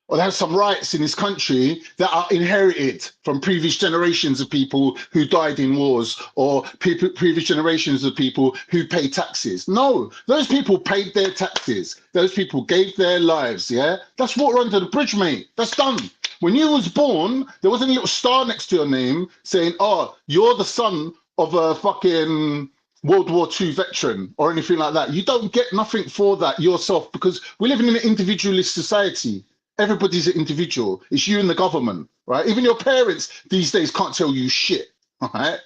Speaker 11: or they have some rights in this country that are inherited from previous generations of people who died in wars or previous generations of people who pay taxes. No, those people paid their taxes. Those people gave their lives, yeah? That's water under the bridge, mate. That's done. When you was born, there wasn't a little star next to your name saying, oh, you're the son of a fucking World War II veteran or anything like that. You don't get nothing for that yourself because we're living in an individualist society. Everybody's an individual. It's you and the government, right? Even your parents these days can't tell you shit, right?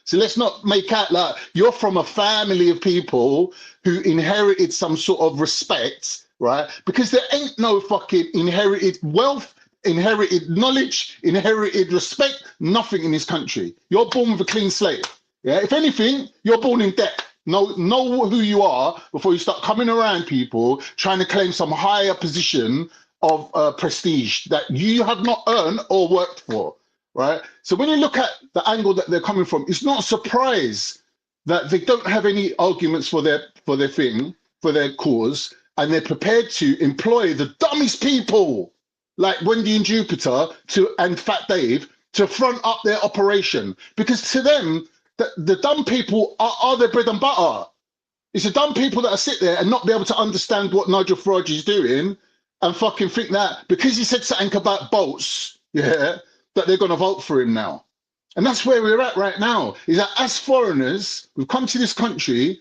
Speaker 11: So let's not make out like you're from a family of people who inherited some sort of respect, right? Because there ain't no fucking inherited wealth, inherited knowledge, inherited respect, nothing in this country. You're born with a clean slate, yeah? If anything, you're born in debt. Know who you are before you start coming around people trying to claim some higher position of prestige that you have not earned or worked for, right? So when you look at the angle that they're coming from, it's not a surprise that they don't have any arguments for their thing, for their cause, and they're prepared to employ the dumbest people like Wendy and Jupiter and Fat Dave to front up their operation, because to them, the dumb people are their bread and butter. It's the dumb people that are sit there and not be able to understand what Nigel Farage is doing and fucking think that because he said something about boats, yeah, that they're going to vote for him now. And that's where we're at right now, is that as foreigners, we've come to this country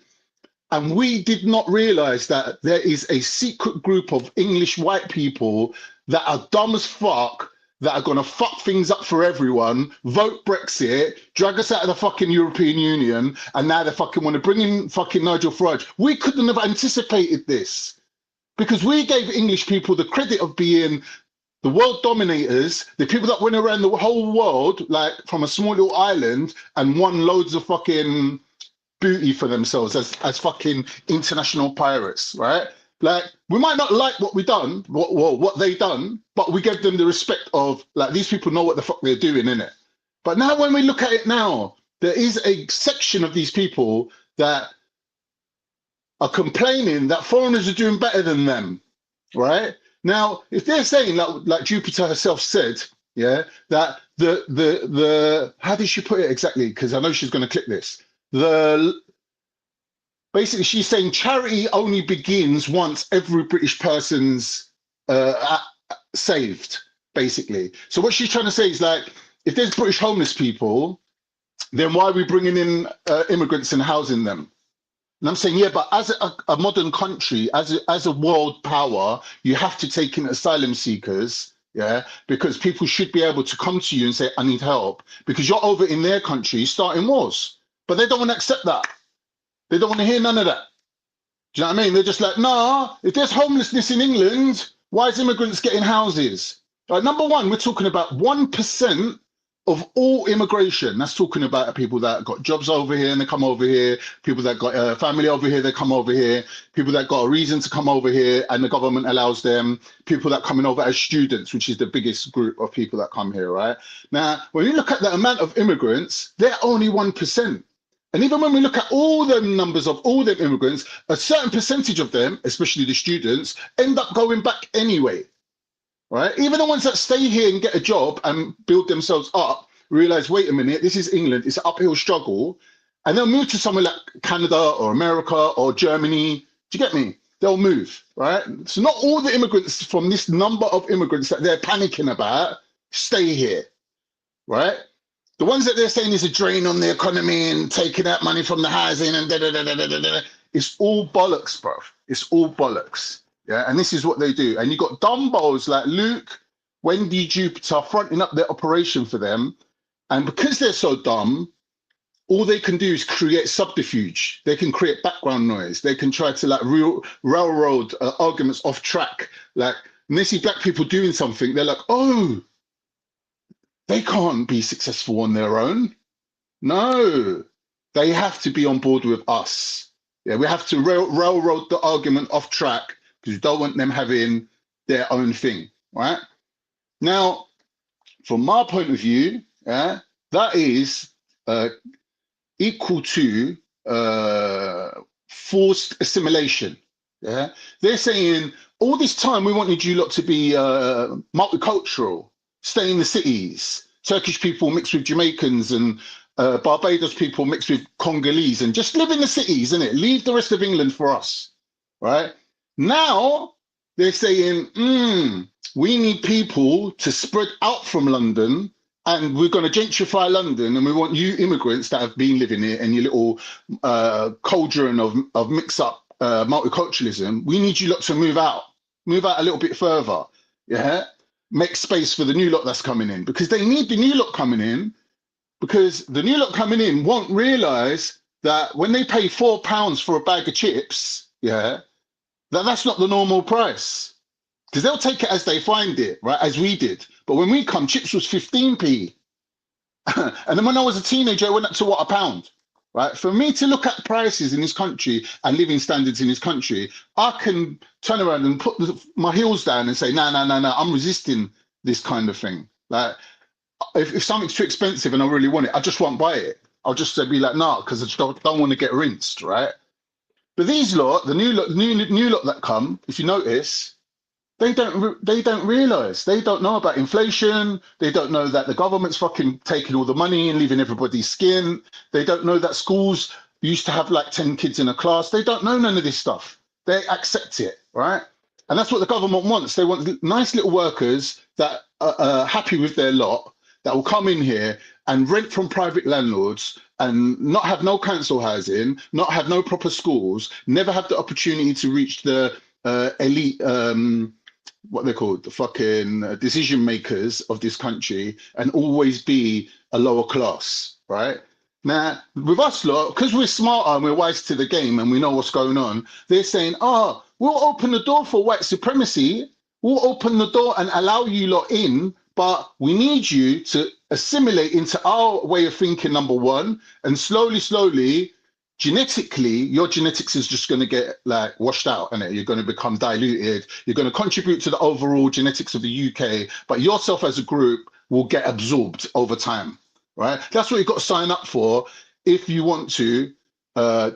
Speaker 11: and we did not realize that there is a secret group of English white people that are dumb as fuck, that are going to fuck things up for everyone, vote Brexit, drag us out of the fucking European Union, and now they fucking want to bring in fucking Nigel Farage. We couldn't have anticipated this, because we gave English people the credit of being the world dominators, the people that went around the whole world, like from a small little island, and won loads of fucking booty for themselves as fucking international pirates, right? Like, we might not like what we done, what they done, but we gave them the respect of, like, these people know what the fuck they're doing, innit? But now when we look at it now, there is a section of these people that are complaining that foreigners are doing better than them, right? Now, if they're saying, like Jupiter herself said, yeah, that the how did she put it exactly? Because I know she's going to click this. Basically, she's saying charity only begins once every British person's saved, basically. So what she's trying to say is, like, if there's British homeless people, then why are we bringing in immigrants and housing them? And I'm saying, yeah, but as a modern country, as a world power, you have to take in asylum seekers, yeah, because people should be able to come to you and say, I need help, because you're over in their country starting wars. But they don't want to accept that. They don't want to hear none of that. Do you know what I mean? They're just like, nah, if there's homelessness in England, why is immigrants getting houses? Like, number one, we're talking about 1%
Speaker 14: of all immigration, that's talking about people that got jobs over here and they come over here, people that got a family over here, they come over here, people that got a reason to come over here and the government allows them, people that coming over as students, which is the biggest group of people that come here, right? Now, when you look at the amount of immigrants, they're only 1%. And even when we look at all the numbers of all the immigrants, a certain percentage of them, especially the students, end up going back anyway. Right? Even the ones that stay here and get a job and build themselves up, realize, wait a minute, this is England, it's an uphill struggle, and they'll move to somewhere like Canada or America or Germany. Do you get me? They'll move, right? So not all the immigrants from this number of immigrants that they're panicking about stay here, right? The ones that they're saying is a drain on the economy and taking out money from the housing and da-da-da-da-da-da, it's all bollocks, bro. It's all bollocks. Yeah, and this is what they do. And you got dumbos like Luke, Wendy, Jupiter fronting up their operation for them. And because they're so dumb, all they can do is create subterfuge. They can create background noise. They can try to like railroad arguments off track. Like when they see black people doing something, they're like, oh, they can't be successful on their own. No, they have to be on board with us. Yeah, we have to railroad the argument off track, because you don't want them having their own thing, right? Now, from my point of view, yeah, that is equal to forced assimilation. Yeah, they're saying all this time we wanted you lot to be multicultural, stay in the cities, Turkish people mixed with Jamaicans and Barbados people mixed with Congolese, and just live in the cities, innit? Leave the rest of England for us, right? Now they're saying, we need people to spread out from London, and we're going to gentrify London, and we want you immigrants that have been living here and your little cauldron of mix-up multiculturalism. We need you lot to move out a little bit further, yeah? Make space for the new lot that's coming in, because they need the new lot coming in, because the new lot coming in won't realise that when they pay £4 for a bag of chips, yeah, that's not the normal price, because they'll take it as they find it, right? As we did. But when we come, chips was 15p. And then when I was a teenager, it went up to what, £1, right? For me to look at prices in this country and living standards in this country, I can turn around and put my heels down and say, no, I'm resisting this kind of thing. Like, if something's too expensive and I really want it, I just won't buy it. I'll just be like, no, because I just don't want to get rinsed, right? But these lot, the new lot that come, if you notice, they don't realise. They don't know about inflation. They don't know that the government's fucking taking all the money and leaving everybody's skin. They don't know that schools used to have like 10 kids in a class. They don't know none of this stuff. They accept it, right? And that's what the government wants. They want nice little workers that are happy with their lot, that will come in here and rent from private landlords and not have no council housing, not have no proper schools, never have the opportunity to reach the elite, what they're called, the fucking decision makers of this country, and always be a lower class, right? Now, with us lot, because we're smarter and we're wise to the game and we know what's going on, they're saying, we'll open the door for white supremacy, we'll open the door and allow you lot in, but we need you to assimilate into our way of thinking, number one, and slowly, genetically, your genetics is just going to get like washed out, and you're going to become diluted. You're going to contribute to the overall genetics of the UK, but yourself as a group will get absorbed over time, right? That's what you've got to sign up for if you want to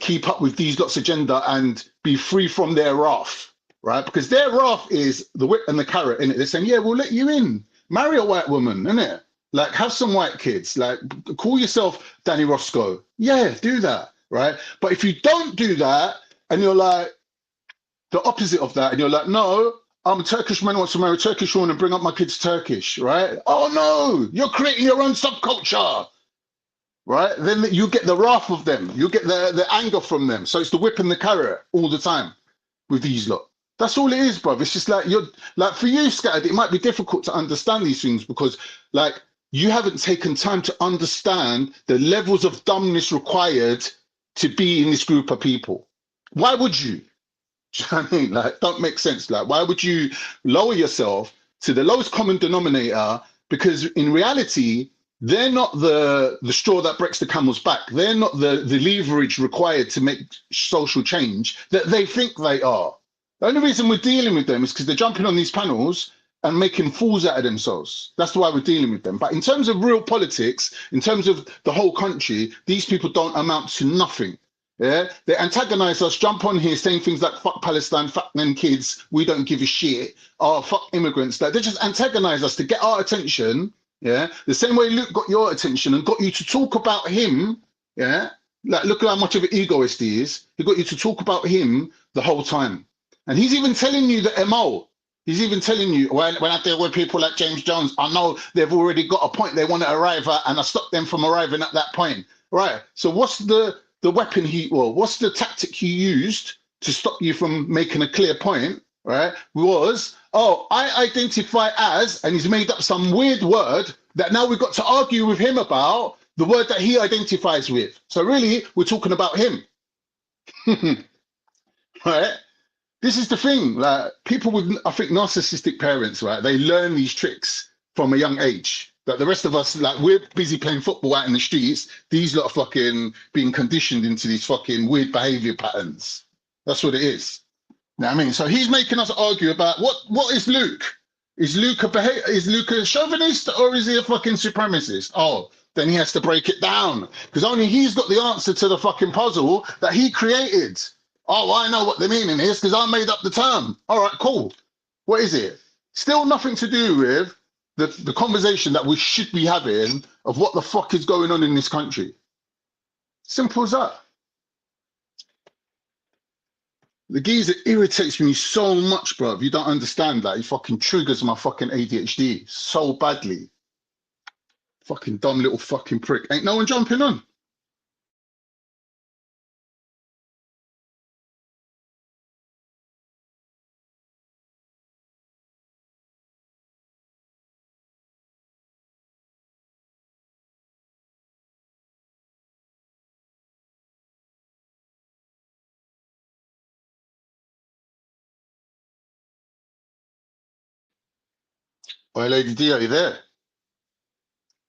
Speaker 14: keep up with these lots of agenda and be free from their wrath, right? Because their wrath is the whip and the carrot, innit? They're saying, yeah, we'll let you in. Marry a white woman, innit? Like, have some white kids. Like, call yourself Danny Roscoe. Yeah, do that, right? But if you don't do that, and you're like the opposite of that, and you're like, no, I'm a Turkish man who wants to marry a Turkish woman and bring up my kids Turkish, right? Oh no, you're creating your own subculture, right? Then you get the wrath of them. You get the anger from them. So it's the whip and the carrot all the time with these lot. That's all it is, bruv. It's just like, you're like, for you, Scattered, it might be difficult to understand these things because like you haven't taken time to understand the levels of dumbness required to be in this group of people. Why would you? Do you know what I mean? Like, don't make sense. Like, why would you lower yourself to the lowest common denominator? Because in reality,
Speaker 11: They're not the straw that breaks the camel's back. They're not the leverage required to make social change that they think they are. The only reason we're dealing with them is because they're jumping on these panels and making fools out of themselves. That's why we're dealing with them. But in terms of real politics, in terms of the whole country, these people don't amount to nothing. Yeah, they antagonize us, jump on here saying things like fuck Palestine, fuck them kids, we don't give a shit, or fuck immigrants. Like, they just antagonize us to get our attention. Yeah, the same way Luke got your attention and got you to talk about him. Yeah, like look at how much of an egoist he is. He got you to talk about him the whole time. And he's even telling you the MO. He's even telling you, when I deal with people like James Jones, I know they've already got a point they want to arrive at, and I stop them from arriving at that point. Right. So what's the weapon what's the tactic he used to stop you from making a clear point? Right. Was, oh, I identify as, and he's made up some weird word that now we've got to argue with him about the word that he identifies with. So really, we're talking about him. Right. This is the thing, like people with, I think, narcissistic parents, right? They learn these tricks from a young age. Like the rest of us, like we're busy playing football out in the streets. These lot are fucking being conditioned into these fucking weird behavior patterns. That's what it is. You know what I mean? So he's making us argue about what is Luke? Is Luke a chauvinist or is he a fucking supremacist? Oh, then he has to break it down because only he's got the answer to the fucking puzzle that he created. Oh, I know what the meaning is because I made up the term. All right, cool. What is it? Still nothing to do with the conversation that we should be having of what the fuck is going on in this country. Simple as that. The geezer irritates me so much, bro. You don't understand that. He fucking triggers my fucking ADHD so badly. Fucking dumb little fucking prick. Ain't no one jumping on. Oi, Lady D, are you there?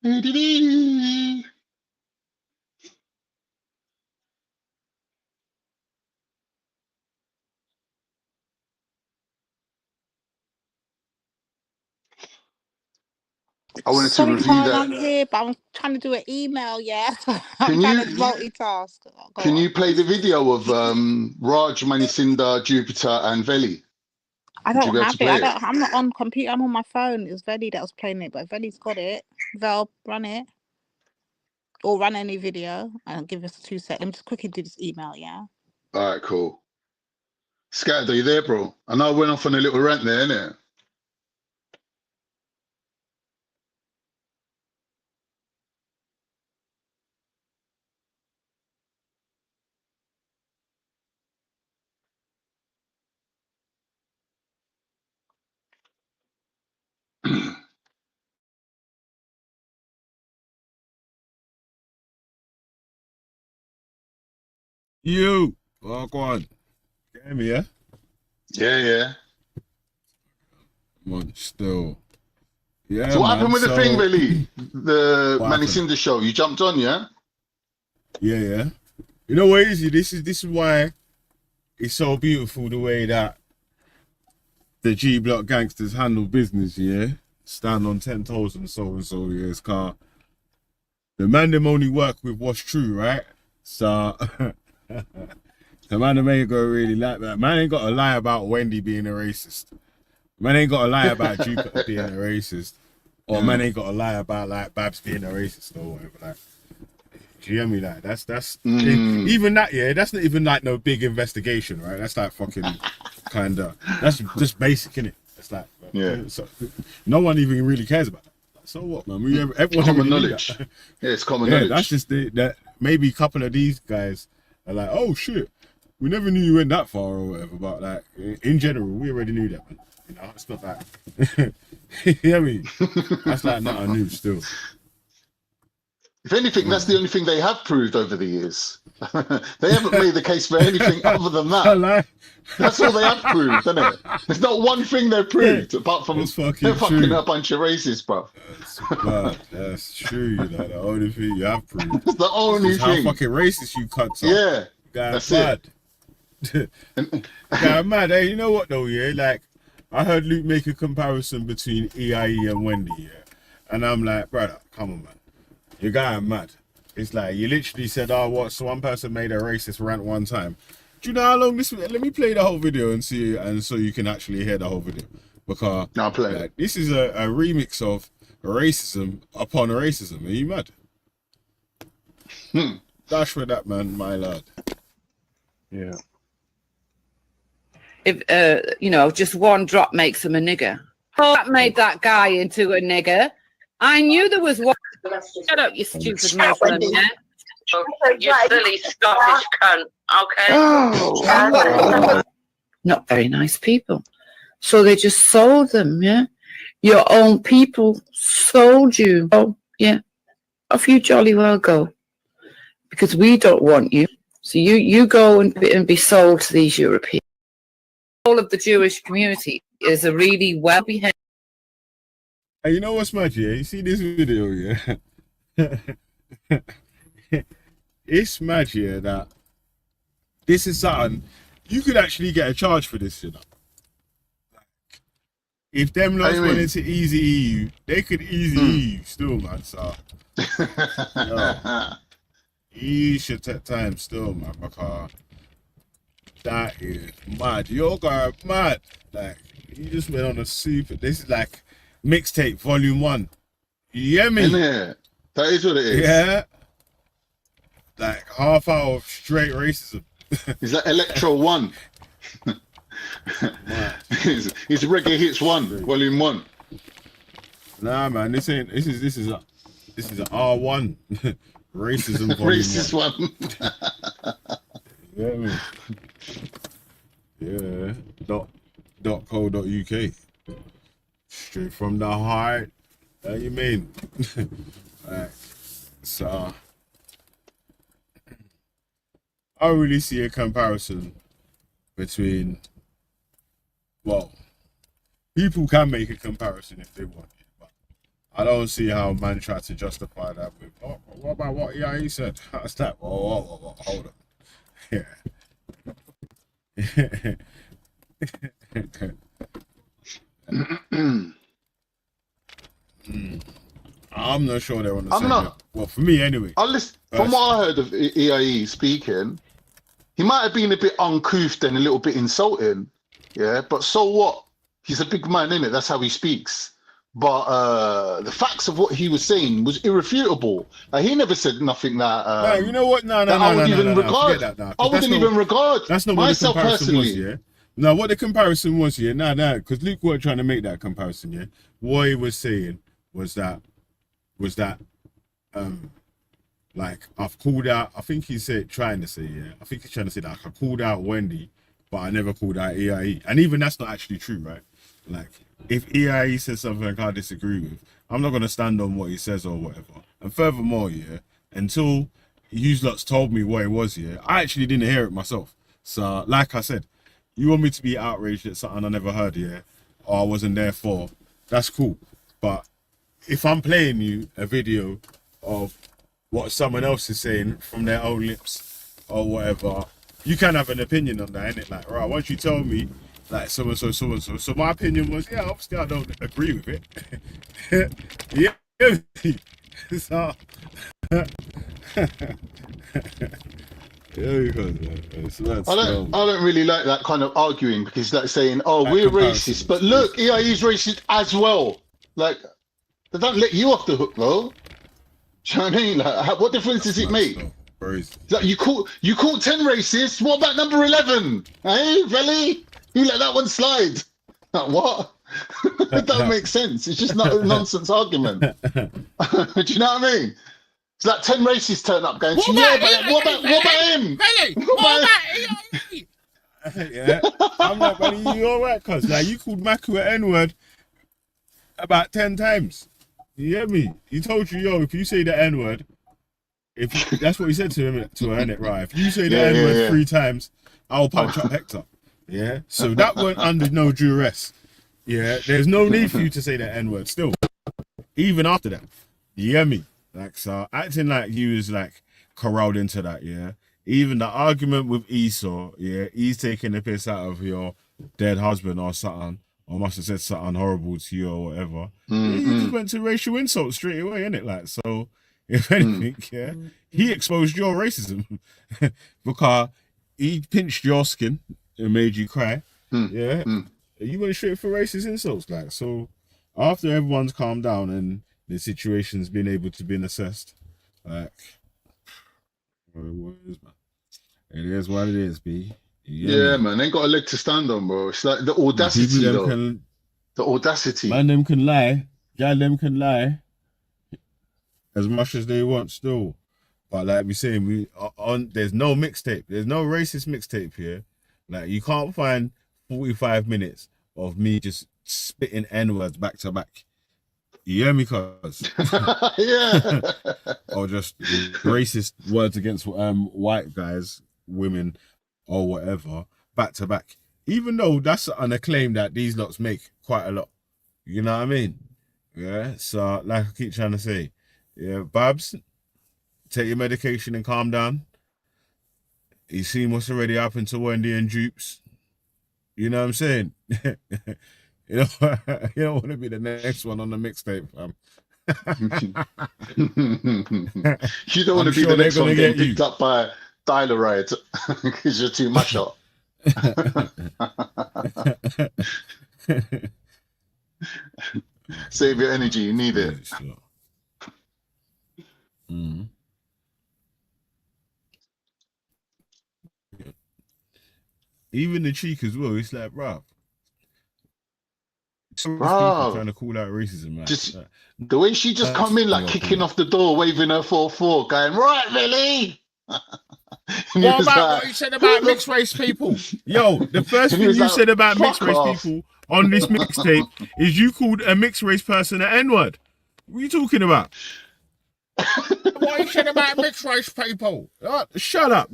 Speaker 11: Lady D. I wanted to
Speaker 4: Sorry,
Speaker 11: review
Speaker 4: Kyle,
Speaker 11: that.
Speaker 4: I'm here, but I'm trying to do an email, yeah? I'm
Speaker 11: Can
Speaker 4: trying to
Speaker 11: you
Speaker 4: multitask. Go
Speaker 11: can
Speaker 4: on.
Speaker 11: you play the video of Raj, Manisinda, Jupiter, and Veli?
Speaker 4: I
Speaker 11: Would you
Speaker 4: don't
Speaker 11: be able
Speaker 4: have
Speaker 11: to
Speaker 4: it.
Speaker 11: play it?
Speaker 4: I'm not on computer. I'm on my phone. It's Veli that was playing it, but Veli's got it. Vel, run it. Or run any video and give us 2 seconds. Let me just quickly do this email, yeah?
Speaker 11: All right, cool. Scat, are you there, bro? I know I went off on a little rant there, innit?
Speaker 9: You. Oh, go on. Get me, yeah?
Speaker 11: Yeah, yeah.
Speaker 9: Come on, still. Yeah,
Speaker 11: So what
Speaker 9: man,
Speaker 11: happened with the
Speaker 9: so-
Speaker 11: thing, Veli? The
Speaker 9: What
Speaker 11: Manny
Speaker 9: happened?
Speaker 11: Cinder show. You jumped on, yeah?
Speaker 9: Yeah. You know what, Easy? This is why it's so beautiful the way that the G Block gangsters handle business, yeah? Stand on 10 toes and so, yeah. It's car. The man them only work with what's true, right? So the man them ain't gonna really like that. Man ain't gotta lie about Wendy being a racist. Man ain't gotta lie about Jupiter being a racist. Or man ain't gotta lie about like Babs being a racist or whatever. Like, do you hear me? Like that's even that, yeah, that's not even like no big investigation, right? That's like fucking kinda that's just basic, innit? It's like so, no one even really cares about that. Like, so what, man? Everyone
Speaker 11: Common
Speaker 9: already knew
Speaker 11: knowledge.
Speaker 9: that.
Speaker 11: Yeah, it's common
Speaker 9: Yeah,
Speaker 11: knowledge.
Speaker 9: that's just that maybe a couple of these guys are like, oh shit, we never knew you went that far or whatever. But like in general, we already knew that, man. You know, it's not that. You know what I mean? That's like not new still.
Speaker 11: If anything, that's the only thing they have proved over the years. They haven't made the case for anything other than that. That's all they have proved, isn't it? There's not one thing they've proved apart from they're fucking a bunch of racists, bro.
Speaker 9: That's true, you know. The only thing you have proved.
Speaker 11: That's the only thing.
Speaker 9: How fucking racist you cunts are.
Speaker 11: Yeah,
Speaker 9: Guys
Speaker 11: that's
Speaker 9: mad. Guy mad. Hey, you know what though, yeah? Like, I heard Luke make a comparison between EIE and Wendy, yeah? And I'm like, brother, come on, man. Your guy mad. It's like, you literally said, oh, what? So one person made a racist rant one time. Do you know how long this? Let me play the whole video and see, and so you can actually hear the whole video, because
Speaker 11: I'll play it.
Speaker 9: This is a remix of racism upon racism. Are you mad? Dash for that, man, my lad.
Speaker 19: Yeah.
Speaker 16: If just one drop makes him a nigger. Oh, that made that guy into a nigger. I knew there was one. Shut up, you stupid Muslim, yeah?
Speaker 22: You silly Scottish cunt, okay?
Speaker 16: Oh, not very nice people. So they just sold them, yeah? Your own people sold you. Oh, yeah. Off you jolly well go. Because we don't want you. So you go and be sold to these Europeans. All of the Jewish community is a really well-behaved.
Speaker 9: Hey, you know what's mad, yeah? You see this video, yeah? It's mad, yeah, that this is something you could actually get a charge for this, you know. Like, if them lots wanted to easy EU, they could easy EU still, man. So EU should take time still, man, because that is mad. Your guy mad. Like, you just went on a super. This is like mixtape volume 1. You hear me?
Speaker 11: Innit? That is what it is.
Speaker 9: Yeah. Like half hour of straight racism.
Speaker 11: Is that Electro 1? It's Reggae Hits 1, Volume 1.
Speaker 9: Nah, man, this is a R1 racism volume.
Speaker 11: Racist 1.
Speaker 9: Yeah, man. Yeah. .co.uk. Straight from the heart. What you mean? Right. So I don't really see a comparison between, well, people can make a comparison if they want it, but I don't see how man tried to justify that with, oh, what about what he said? How's that? Whoa, hold up. I'm not sure they're on the same level. Well, for me anyway.
Speaker 11: From what I heard of EIE speaking, he might have been a bit uncouth and a little bit insulting, yeah, but so what? He's a big man, innit? That's how he speaks. But the facts of what he was saying was irrefutable. He never said nothing that.
Speaker 9: No, you know what? No.
Speaker 11: I wouldn't even regard. I wouldn't even regard.
Speaker 9: That's not
Speaker 11: myself
Speaker 9: what the comparison
Speaker 11: personally.
Speaker 9: was, yeah. No, what the comparison was, yeah. No, because Luke weren't trying to make that comparison, yeah. What he was saying was that, like I've called out. I think he said trying to say, yeah. I think he's trying to say that I called out Wendy, but I never called out EIE, and even that's not actually true, right? Like, if EIE says something I disagree with, I'm not going to stand on what he says or whatever. And furthermore, yeah, until you lots told me what it was, yeah, I actually didn't hear it myself. So, like I said, you want me to be outraged at something I never heard, yeah, or I wasn't there for, that's cool. But if I'm playing you a video of what someone else is saying from their own lips or whatever, you can have an opinion on that, innit? Like, right, once you tell me, like, so-and-so. So my opinion was, yeah, obviously I don't agree with it. Yeah. So,
Speaker 11: I don't really like that kind of arguing, because that's saying, oh, we're racist, but look, EIE is racist as well. Like, they don't let you off the hook, though. Do you know what I mean? Like, what difference does it make? Like, you call 10 racists. What about number 11? Hey, really? You let that one slide? Like, what? It doesn't make sense. It's just not a nonsense argument. Do you know what I mean? It's like 10 racists turn up going, what about him?
Speaker 9: What about him? Yeah, I'm like, buddy, you all right? Cause like you called Maku an N-word about 10 times. You hear me? He told you, yo, if you say the N-word, If that's what he said to her, innit? Right. If you say the
Speaker 11: Yeah,
Speaker 9: N word
Speaker 11: yeah,
Speaker 9: 3 times, I'll punch
Speaker 11: yeah.
Speaker 9: up Hector. Yeah. So that weren't under no duress. Yeah. There's no need for you to say that N word still. Even after that. You hear me? Like, so acting like you is like corralled into that, yeah. Even the argument with Esau, yeah, he's taking the piss out of your dead husband or something, or must have said something horrible to you or whatever. Yeah, you just went to racial insult straight away, innit? Like, so if anything, yeah, he exposed your racism because he pinched your skin and made you cry. Yeah. You went straight for racist insults, like, so after everyone's calmed down and the situation's been able to be assessed, like, it is what it is, B.
Speaker 11: Yeah, man, ain't got a leg to stand on, bro. It's like the audacity, though. The audacity.
Speaker 9: Man, them can lie. Gal, them can lie as much as they want still. But like we saying, there's no mixtape. There's no racist mixtape here. Like, you can't find 45 minutes of me just spitting N-words back to back. You hear me, cuz?
Speaker 11: Yeah.
Speaker 9: Or just racist words against white guys, women, or whatever, back to back. Even though that's an acclaim that these lots make quite a lot. You know what I mean? Yeah. So, like I keep trying to say, yeah, Babs, take your medication and calm down. You seen what's already happened to Wendy and Jupes. You know what I'm saying? You don't want to be the next one on the mixtape, fam.
Speaker 11: You don't want to be the next one getting picked up by Dial-A-Ride because you're too much up. Save your energy, you need it.
Speaker 9: Even the cheek as well, it's like, bruv. People trying to call out racism, man.
Speaker 11: Just the way she just come in, like kicking off the door, waving her 4-4, going, right, Billy.
Speaker 9: What about what you said about mixed race people? Yo, the first thing you said about mixed race people on this mixtape is you called a mixed race person an N-word. What are you talking about? What you said about mixed race people? Shut up.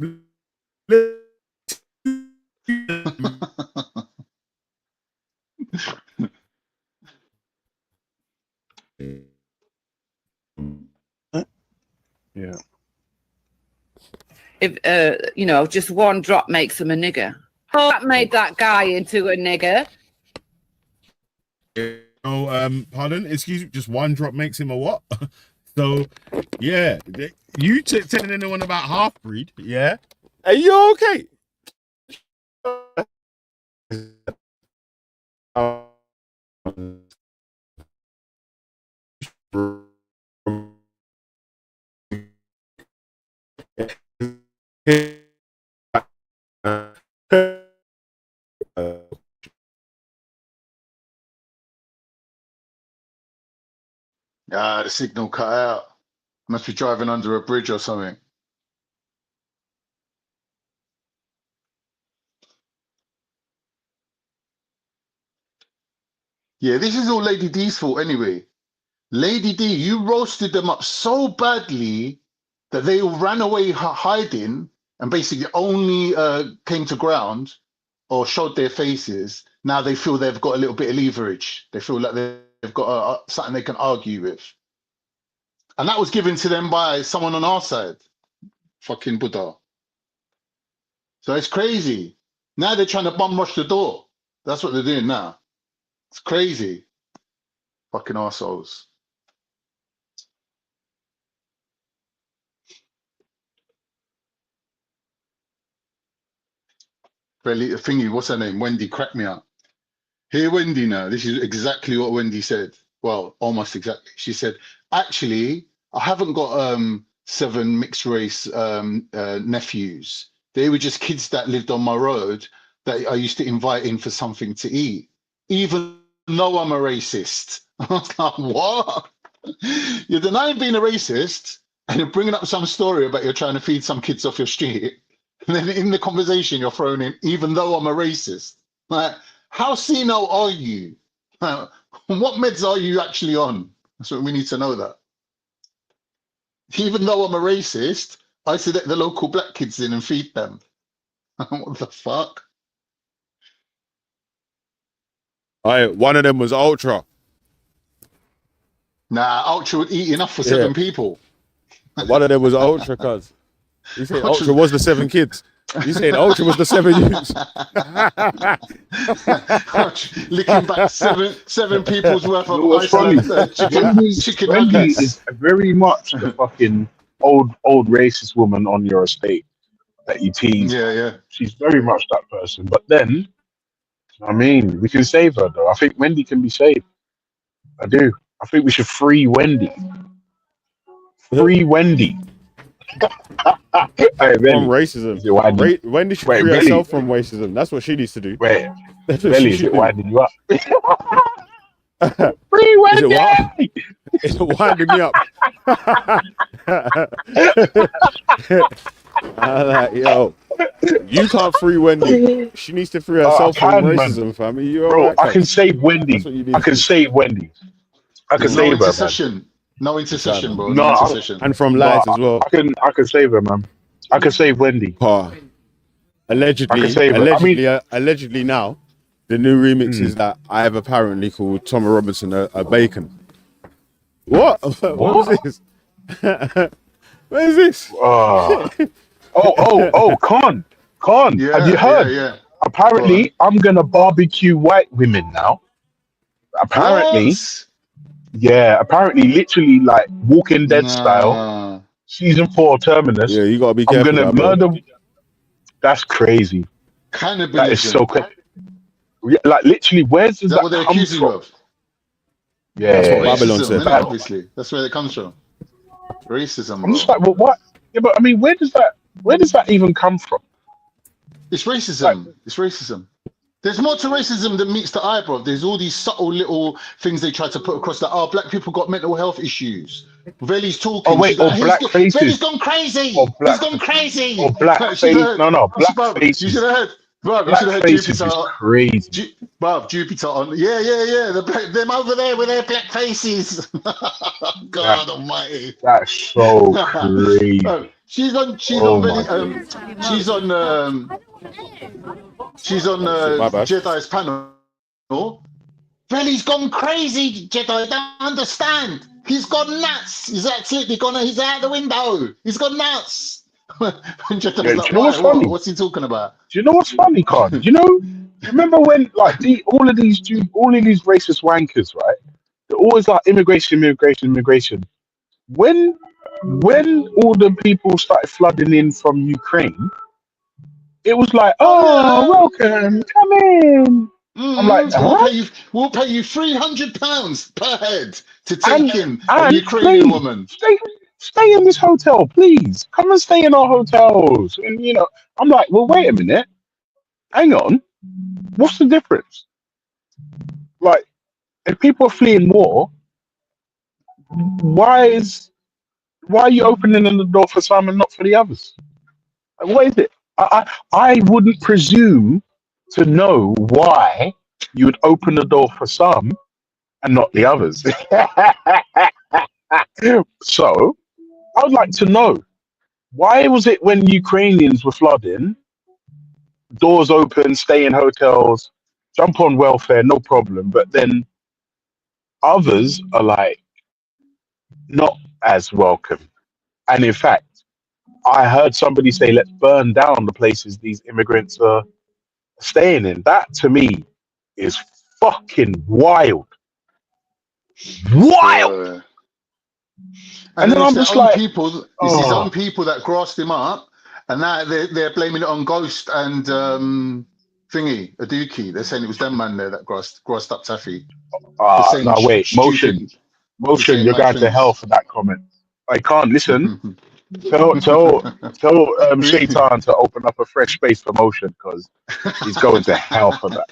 Speaker 19: Yeah.
Speaker 16: If just one drop makes him a nigger. Oh, that made that guy into a nigger.
Speaker 9: Oh, pardon? Excuse me. Just one drop makes him a what? So, yeah, you telling anyone about half breed? Yeah. Are you okay?
Speaker 11: The signal cut out. Must be driving under a bridge or something. Yeah, this is all Lady D's fault anyway. Lady D, you roasted them up so badly that they all ran away hiding and basically only came to ground or showed their faces. Now they feel they've got a little bit of leverage. They feel like they've got something they can argue with. And that was given to them by someone on our side. Fucking Buddha. So it's crazy. Now they're trying to bum rush the door. That's what they're doing now. It's crazy. Fucking arseholes. Thingy, what's her name? Wendy, crack me up. Here, Wendy, now. This is exactly what Wendy said. Well, almost exactly. She said, actually, I haven't got 7 mixed race nephews. They were just kids that lived on my road that I used to invite in for something to eat, even though I'm a racist. I was like, what? You're denying being a racist and you're bringing up some story about you're trying to feed some kids off your street. And then in the conversation, you're throwing in, even though I'm a racist. Like, how senile are you? What meds are you actually on? That's what we need to know that. Even though I'm a racist, I used to let the local black kids in and feed them. What the fuck?
Speaker 9: One of them was Ultra.
Speaker 11: Nah, Ultra would eat enough for 7 people.
Speaker 9: One of them was Ultra, cuz. You saying
Speaker 11: Ultra-
Speaker 9: Ultra was the 7 kids? You saying Ultra was the 7 youths?
Speaker 11: Licking back seven people's worth of
Speaker 7: What's funny?
Speaker 11: chicken
Speaker 7: Wendy
Speaker 11: nuggets.
Speaker 7: is very much the fucking old racist woman on your estate that you tease.
Speaker 11: Yeah.
Speaker 7: She's very much that person. But then, I mean, we can save her though. I think Wendy can be saved. I do. I think we should free Wendy. Free Wendy. Hey,
Speaker 9: From racism. Wendy should free herself from racism. That's what she needs to do.
Speaker 7: Wait,
Speaker 9: That's what
Speaker 7: Belly,
Speaker 9: she
Speaker 7: is
Speaker 9: should
Speaker 7: it
Speaker 9: do.
Speaker 7: winding you up?
Speaker 9: Free Wendy! Is it winding me up? Yo, you can't free Wendy. She needs to free herself from racism, fam. You
Speaker 7: Bro,
Speaker 9: alright,
Speaker 7: I can save Wendy. I can save Wendy. I can save her, man.
Speaker 11: No intercession, bro.
Speaker 7: No,
Speaker 11: No intercession.
Speaker 9: And from lies as well.
Speaker 7: I can save her, man. I can save Wendy.
Speaker 9: Allegedly,
Speaker 7: I can save her.
Speaker 9: allegedly now, the new remix is that I have apparently called Tom Robinson a bacon. What? What was this? What is this?
Speaker 7: Con. Have you heard?
Speaker 11: Yeah.
Speaker 7: Apparently, I'm gonna barbecue white women now. Apparently, literally like Walking Dead style. Season 4 Terminus.
Speaker 9: Yeah, you gotta be careful.
Speaker 7: I'm gonna murder. That's crazy.
Speaker 11: Cannibalism.
Speaker 7: That is so crazy. Like literally, where's does
Speaker 11: Is that what they're
Speaker 7: come
Speaker 11: accusing
Speaker 7: from?
Speaker 11: you of?
Speaker 7: Yeah,
Speaker 9: That's what Babylon
Speaker 11: Racism,
Speaker 9: said.
Speaker 11: innit? Obviously, that's where it comes from. Racism.
Speaker 7: I'm just like, well, what? Yeah, but I mean, where does that even come from?
Speaker 11: It's racism. It's racism. There's more to racism than meets the eye, bro. There's all these subtle little things they try to put across that, black people got mental health issues. Veli's talking.
Speaker 7: Oh, wait,
Speaker 11: she's like,
Speaker 7: or black faces.
Speaker 11: Veli's gone crazy.
Speaker 7: Or black-
Speaker 11: He's gone crazy.
Speaker 7: Or black
Speaker 11: Like,
Speaker 7: face.
Speaker 11: she's heard-
Speaker 7: No, black
Speaker 11: bruv,
Speaker 7: faces.
Speaker 11: You should have heard. Bro, you
Speaker 7: Black
Speaker 11: should have heard
Speaker 7: faces
Speaker 11: Jupiter.
Speaker 7: is crazy.
Speaker 11: Jupiter on. Yeah. The black, them over there with their black faces. God Almighty.
Speaker 7: That's so crazy.
Speaker 11: She's on
Speaker 7: Oh my
Speaker 11: Veli, she's on Jedi's panel. Veli's gone crazy, Jedi. I don't understand. He's gone nuts. He's absolutely gone. He's out the window. He's gone nuts. Jedi's
Speaker 7: Yeah,
Speaker 11: like,
Speaker 7: do you know what's
Speaker 11: "Why?
Speaker 7: funny?
Speaker 11: What's he talking about?
Speaker 7: Do you know what's funny, Con? You remember when like all of these racist wankers, right? They're always like immigration. When all the people started flooding in from Ukraine, it was like, welcome, come in. I'm like,
Speaker 11: we'll pay you £300 per head to take in a
Speaker 7: and
Speaker 11: Ukrainian
Speaker 7: please,
Speaker 11: woman.
Speaker 7: Stay in this hotel, please. Come and stay in our hotels. And I'm like, well, wait a minute. Hang on. What's the difference? Like, if people are fleeing war, why are you opening the door for some and not for the others? Like, what is it? I wouldn't presume to know why you would open the door for some and not the others. So, I would like to know, why was it when Ukrainians were flooding, doors open, stay in hotels, jump on welfare, no problem, but then others are like not as welcome? And in fact, I heard somebody say, let's burn down the places these immigrants are staying in. That to me is fucking wild. Wild!
Speaker 11: And then
Speaker 7: I'm
Speaker 11: it's
Speaker 7: just
Speaker 11: his own
Speaker 7: like,
Speaker 11: people. It's his own people that grassed him up, and now they're blaming it on Ghost and thingy Aduki. They're saying it was them man there that grassed up Taffy.
Speaker 7: No, wait, Motion, you're going to hell for that comment. I can't listen. Tell Shaitan to open up a fresh space for Motion, because he's going to hell for that.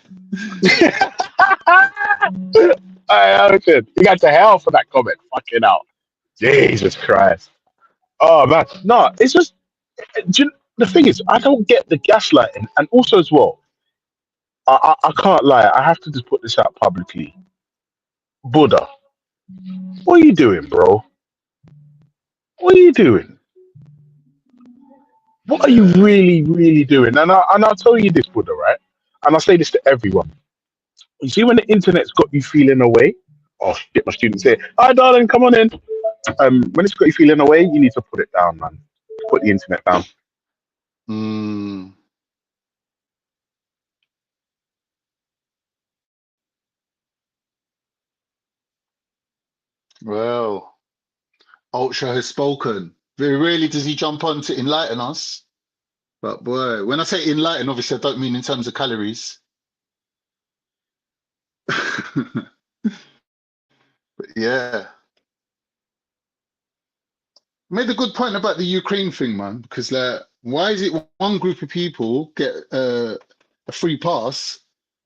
Speaker 7: He got to hell for that comment. Fucking out. Jesus Christ. Oh man, no, it's just the thing is, I don't get the gaslighting, and also as well, I can't lie. I have to just put this out publicly. Buddha, what are you doing, bro? What are you doing? What are you really, really doing? And I'll tell you this, Buddha, right? And I'll say this to everyone. You see, when the internet's got you feeling away, oh shit, my students say, "Hi, darling, come on in." When it's got you feeling away, you need to put it down, man. Put the internet down.
Speaker 11: Well, Ultra has spoken. Very rarely does he jump on to enlighten us. But boy, when I say enlighten, obviously I don't mean in terms of calories. But yeah. Made a good point about the Ukraine thing, man. Because like, why is it one group of people get a free pass,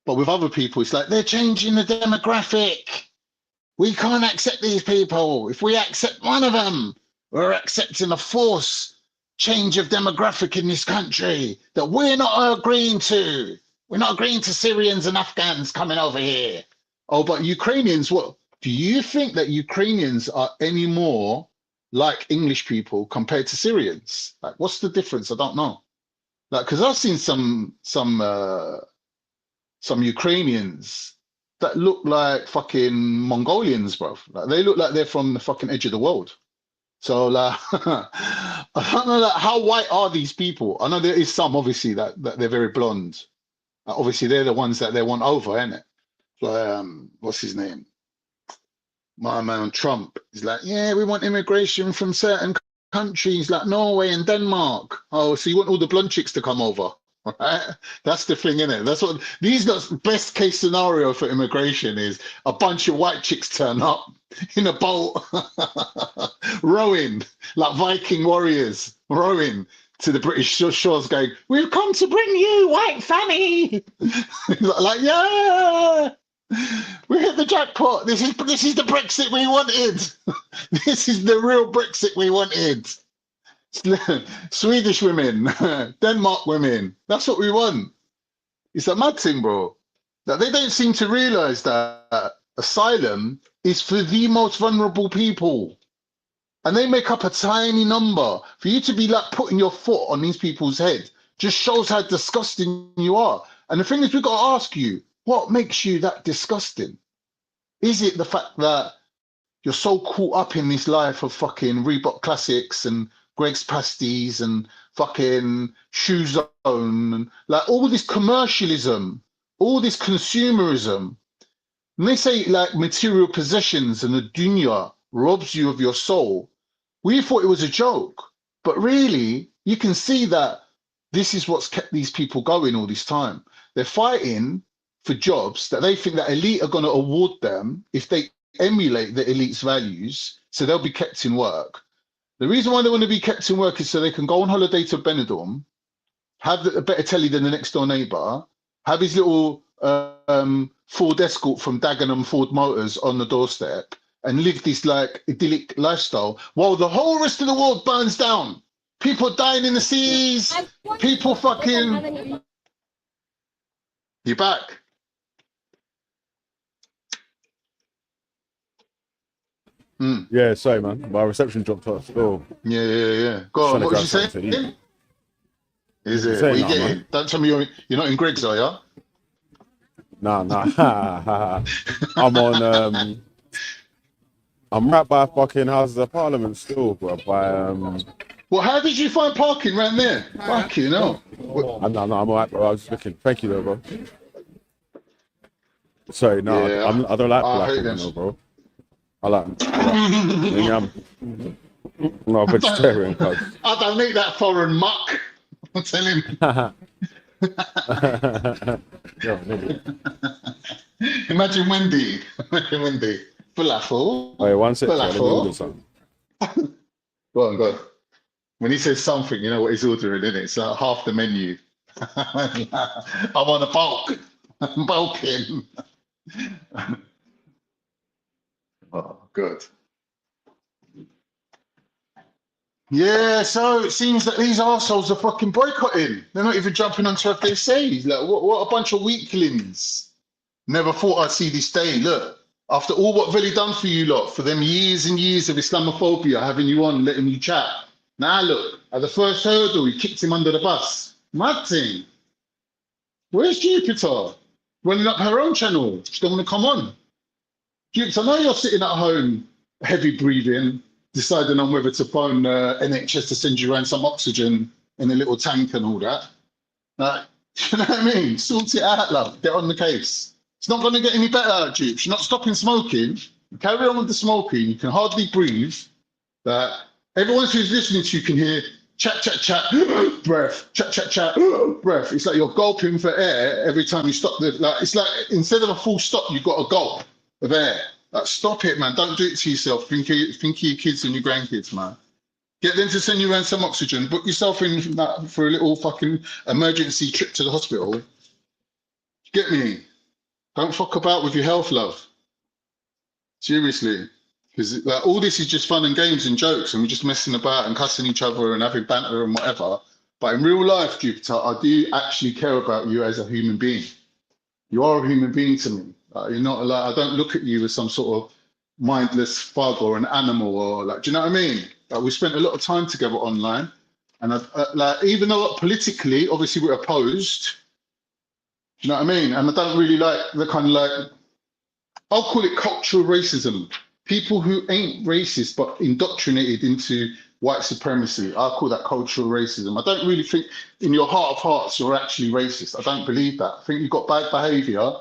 Speaker 11: but with other people, it's like they're changing the demographic. We can't accept these people. If we accept one of them, we're accepting a forced change of demographic in this country that we're not agreeing to. We're not agreeing to Syrians and Afghans coming over here. Oh, but Ukrainians, what? Do you think that Ukrainians are any more like English people compared to Syrians? Like, what's the difference? I don't know. Like, because I've seen some Ukrainians that look like fucking Mongolians, bro. Like, they look like they're from the fucking edge of the world. So, like, I don't know, like, how white are these people? I know there is some, obviously, that they're very blonde. Obviously, they're the ones that they want over, isn't it? Like, what's his name? My man Trump is like, yeah, we want immigration from certain countries like Norway and Denmark. Oh, so you want all the blonde chicks to come over? Right? That's the thing, isn't it? That's what these guys' best case scenario for immigration is: a bunch of white chicks turn up in a boat, rowing like Viking warriors, rowing to the British shores, going, "We've come to bring you white Fanny." Like, yeah, we hit the jackpot. This is the Brexit we wanted. This is the real Brexit we wanted. Swedish women, Denmark women. That's what we want. It's a mad thing, bro. That they don't seem to realize that asylum is for the most vulnerable people. And they make up a tiny number. For you to be like putting your foot on these people's head just shows how disgusting you are. And the thing is, we've got to ask you, what makes you that disgusting? Is it the fact that you're so caught up in this life of fucking Reebok Classics and Greg's Pasties and fucking Shoe Zone and like all this commercialism, all this consumerism? And they say like material possessions and the dunya robs you of your soul. We thought it was a joke, but really you can see that this is what's kept these people going all this time. They're fighting for jobs that they think that elite are going to award them if they emulate the elite's values, so they'll be kept in work. The reason why they want to be kept in work is so they can go on holiday to Benidorm, have a better telly than the next door neighbour, have his little Ford Escort from Dagenham Ford Motors on the doorstep, and live this like idyllic lifestyle while the whole rest of the world burns down. People dying in the seas, people fucking... You're back.
Speaker 9: Yeah, sorry, man. My reception dropped off. Oh.
Speaker 11: Yeah. Go on, what was you saying? Is it? What are you getting? Don't tell me you're not in Greg's, are you?
Speaker 9: Nah. I'm on, I'm right by fucking Houses of Parliament still, bro.
Speaker 11: Well, how did you find parking around there? Fucking hell.
Speaker 9: No, I'm alright, bro. I was just looking. Thank you, though, bro. Sorry, no,
Speaker 11: Yeah,
Speaker 9: I don't like
Speaker 11: I
Speaker 9: black
Speaker 11: hate
Speaker 9: people,
Speaker 11: them.
Speaker 9: no, bro. I'm not a vegetarian, cuz.
Speaker 11: I don't eat that foreign muck. I'm telling you. Imagine Wendy. Falafel.
Speaker 9: Wait, 1 second. Let me order
Speaker 11: Falafel.
Speaker 9: something.
Speaker 11: Go on. When he says something, you know what he's ordering, isn't it? It's like half the menu. I'm on a bulk. I'm bulking. Oh, good. Yeah, so it seems that these arseholes are fucking boycotting. They're not even jumping onto FSA. Like, what a bunch of weaklings. Never thought I'd see this day. Look, After all what Veli done for you lot, for them years and years of Islamophobia, having you on, letting you chat. Now look, at the first hurdle, he kicked him under the bus. Mad thing. Where's Jupiter? Running up her own channel. She don't want to come on. Jupiter, I know you're sitting at home, heavy breathing, deciding on whether to phone NHS to send you around some oxygen in a little tank and all that. Like, you know what I mean? Sort it out, love. Get on the case. It's not going to get any better, Duke. You're not stopping smoking. Carry on with the smoking. You can hardly breathe. That everyone who's listening to you can hear chat, chat, chat, breath, chat, chat, chat, breath. It's like you're gulping for air every time you stop. It's like instead of a full stop, you've got a gulp of air. Like, stop it, man. Don't do it to yourself. Think of your kids and your grandkids, man. Get them to send you around some oxygen. Book yourself in for a little fucking emergency trip to the hospital. Get me? Don't fuck about with your health, love. Seriously. Because like, all this is just fun and games and jokes, and we're just messing about and cussing each other and having banter and whatever. But in real life, Jupiter, I do actually care about you as a human being. You are a human being to me. You're not like, I don't look at you as some sort of mindless thug or an animal, or like, do you know what I mean? Like, we spent a lot of time together online, and like, even though politically, obviously we're opposed, do you know what I mean? And I don't really like the kind of like, I'll call it cultural racism. People who ain't racist but indoctrinated into white supremacy, I'll call that cultural racism. I don't really think in your heart of hearts you're actually racist. I don't believe that. I think you've got bad behaviour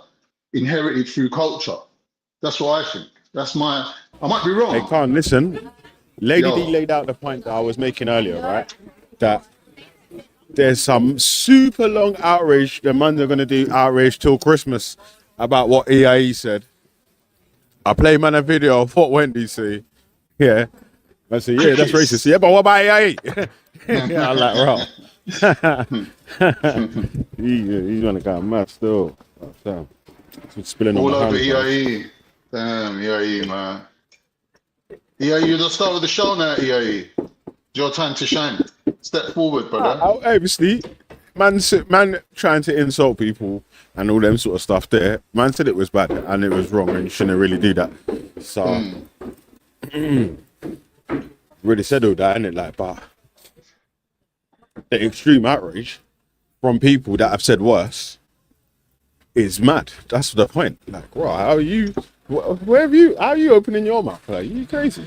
Speaker 11: inherited through culture. That's what I think. That's my, I might be wrong.
Speaker 9: Hey, Khan, listen. Lady
Speaker 11: Yo.
Speaker 9: D laid out the point that I was making earlier, right? That there's some super long outrage. The man are going to do outrage till Christmas about what EIE said. I play man a video of what Wendy say. Yeah. I say, yeah, that's racist. Yeah, but what about EIE? Yeah, I'm like, bro. He's going to go mad still. So, spilling
Speaker 11: All
Speaker 9: on
Speaker 11: over
Speaker 9: my hands,
Speaker 11: EIE. Damn, EIE, man. EIE, you'll start with the show now, EIE. It's your time to shine. Step forward, brother.
Speaker 9: Obviously, man trying to insult people and all them sort of stuff there. Man said it was bad and it was wrong and you shouldn't really do that. So, really said all that, innit? Like, but the extreme outrage from people that have said worse is mad. That's the point. Like, right, how are you? How are you opening your mouth? Like, you crazy?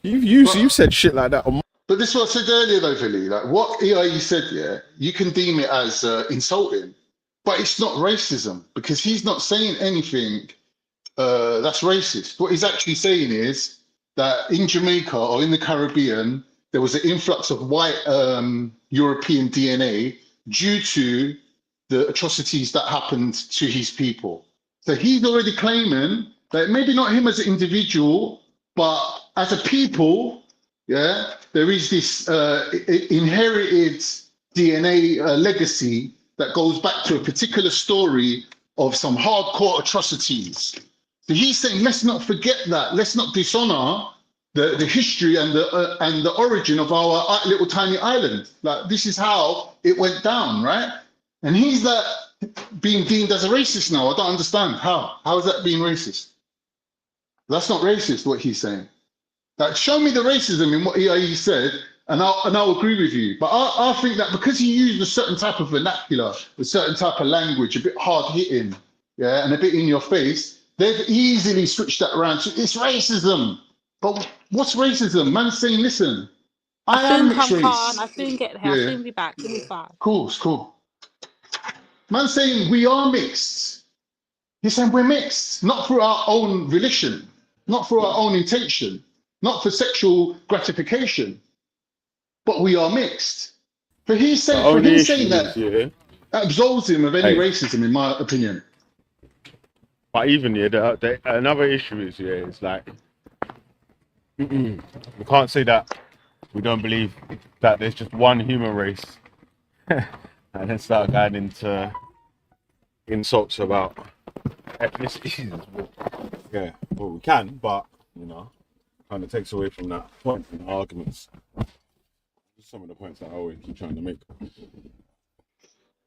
Speaker 9: You said shit like that on.
Speaker 11: But this is what I said earlier, though, Billy. Like, what EIE said, yeah, you can deem it as insulting, but it's not racism because he's not saying anything that's racist. What he's actually saying is that in Jamaica or in the Caribbean, there was an influx of white European DNA due to the atrocities that happened to his people. So he's already claiming that maybe not him as an individual, but as a people, yeah, there is this inherited DNA legacy that goes back to a particular story of some hardcore atrocities. So he's saying, let's not forget that. Let's not dishonor the history and the origin of our little tiny island. Like, this is how it went down, right? And he's being deemed as a racist now. I don't understand how. How is that being racist? That's not racist, what he's saying. Like, show me the racism in what EIE said, and I'll agree with you. But I think that because he used a certain type of vernacular, a certain type of language, a bit hard hitting, yeah, and a bit in your face, they've easily switched that around. So it's racism. But what's racism? Man's saying, listen, I am mixed race.
Speaker 4: I soon get here.
Speaker 11: Yeah.
Speaker 4: I'll soon be back. Give me 5.
Speaker 11: Cool. Man's saying we are mixed. He's saying we're mixed, not for our own volition, not for our own intention, not for sexual gratification, but we are mixed. For he's saying, that absolves him of any racism, in my opinion.
Speaker 9: But even another issue is it's like we can't say that we don't believe that there's just one human race, and then start going into insults about ethnicities. Yeah, well, we can, but kind of takes away from that point in the arguments. Just some of the points that I always keep trying to make.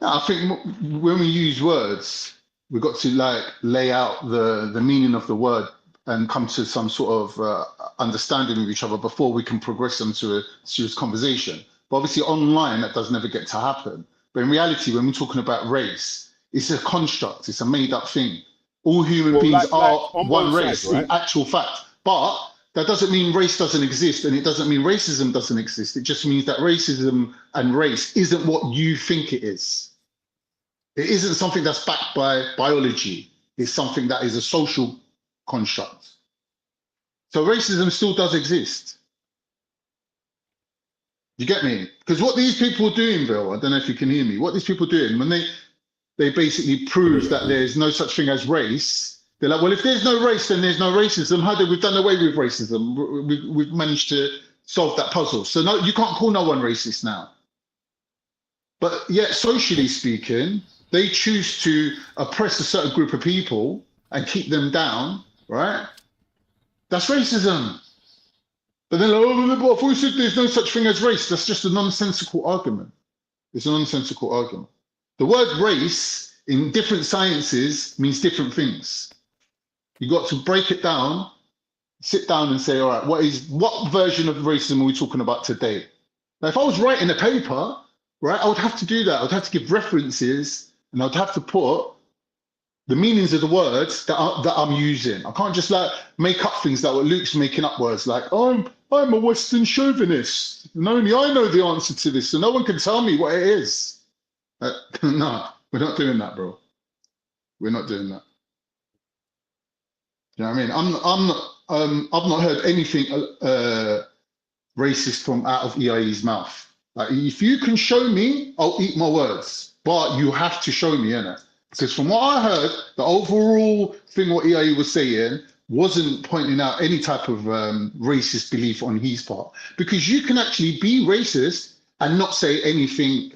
Speaker 11: I think when we use words, we've got to like lay out the meaning of the word and come to some sort of understanding of each other before we can progress into a serious conversation. But obviously online, that does never get to happen. But in reality, when we're talking about race, it's a construct, it's a made up thing. All human beings are
Speaker 2: on
Speaker 11: one
Speaker 2: both
Speaker 11: race
Speaker 2: sides, right?
Speaker 11: in actual fact. But that doesn't mean race doesn't exist, and it doesn't mean racism doesn't exist. It just means that racism and race isn't what you think it is. It isn't something that's backed by biology. It's something that is a social construct. So racism still does exist. You get me? Because what these people are doing, Bill, I don't know if you can hear me, what these people are doing, when they basically prove that there's no such thing as race, they're like, well, if there's no race, then there's no racism. How did we've done away with racism? We've managed to solve that puzzle. So no, you can't call no one racist now. But yet, socially speaking, they choose to oppress a certain group of people and keep them down, right? That's racism. But then, oh, but I thought you said there's no such thing as race. That's just a nonsensical argument. It's a nonsensical argument. The word race in different sciences means different things. You got to break it down, sit down and say, all right, what version of racism are we talking about today? Now, if I was writing a paper, right, I would have to do that. I would have to give references and I'd have to put the meanings of the words that I'm using. I can't just like make up things like what Luke's making up words like, oh, I'm a Western chauvinist and only I know the answer to this, so no one can tell me what it is. No, we're not doing that, bro. We're not doing that. You know what I mean? I've not heard anything racist from out of EIE's mouth. Like, if you can show me, I'll eat my words. But you have to show me, innit? Because from what I heard, the overall thing what EIE was saying wasn't pointing out any type of racist belief on his part. Because you can actually be racist and not say anything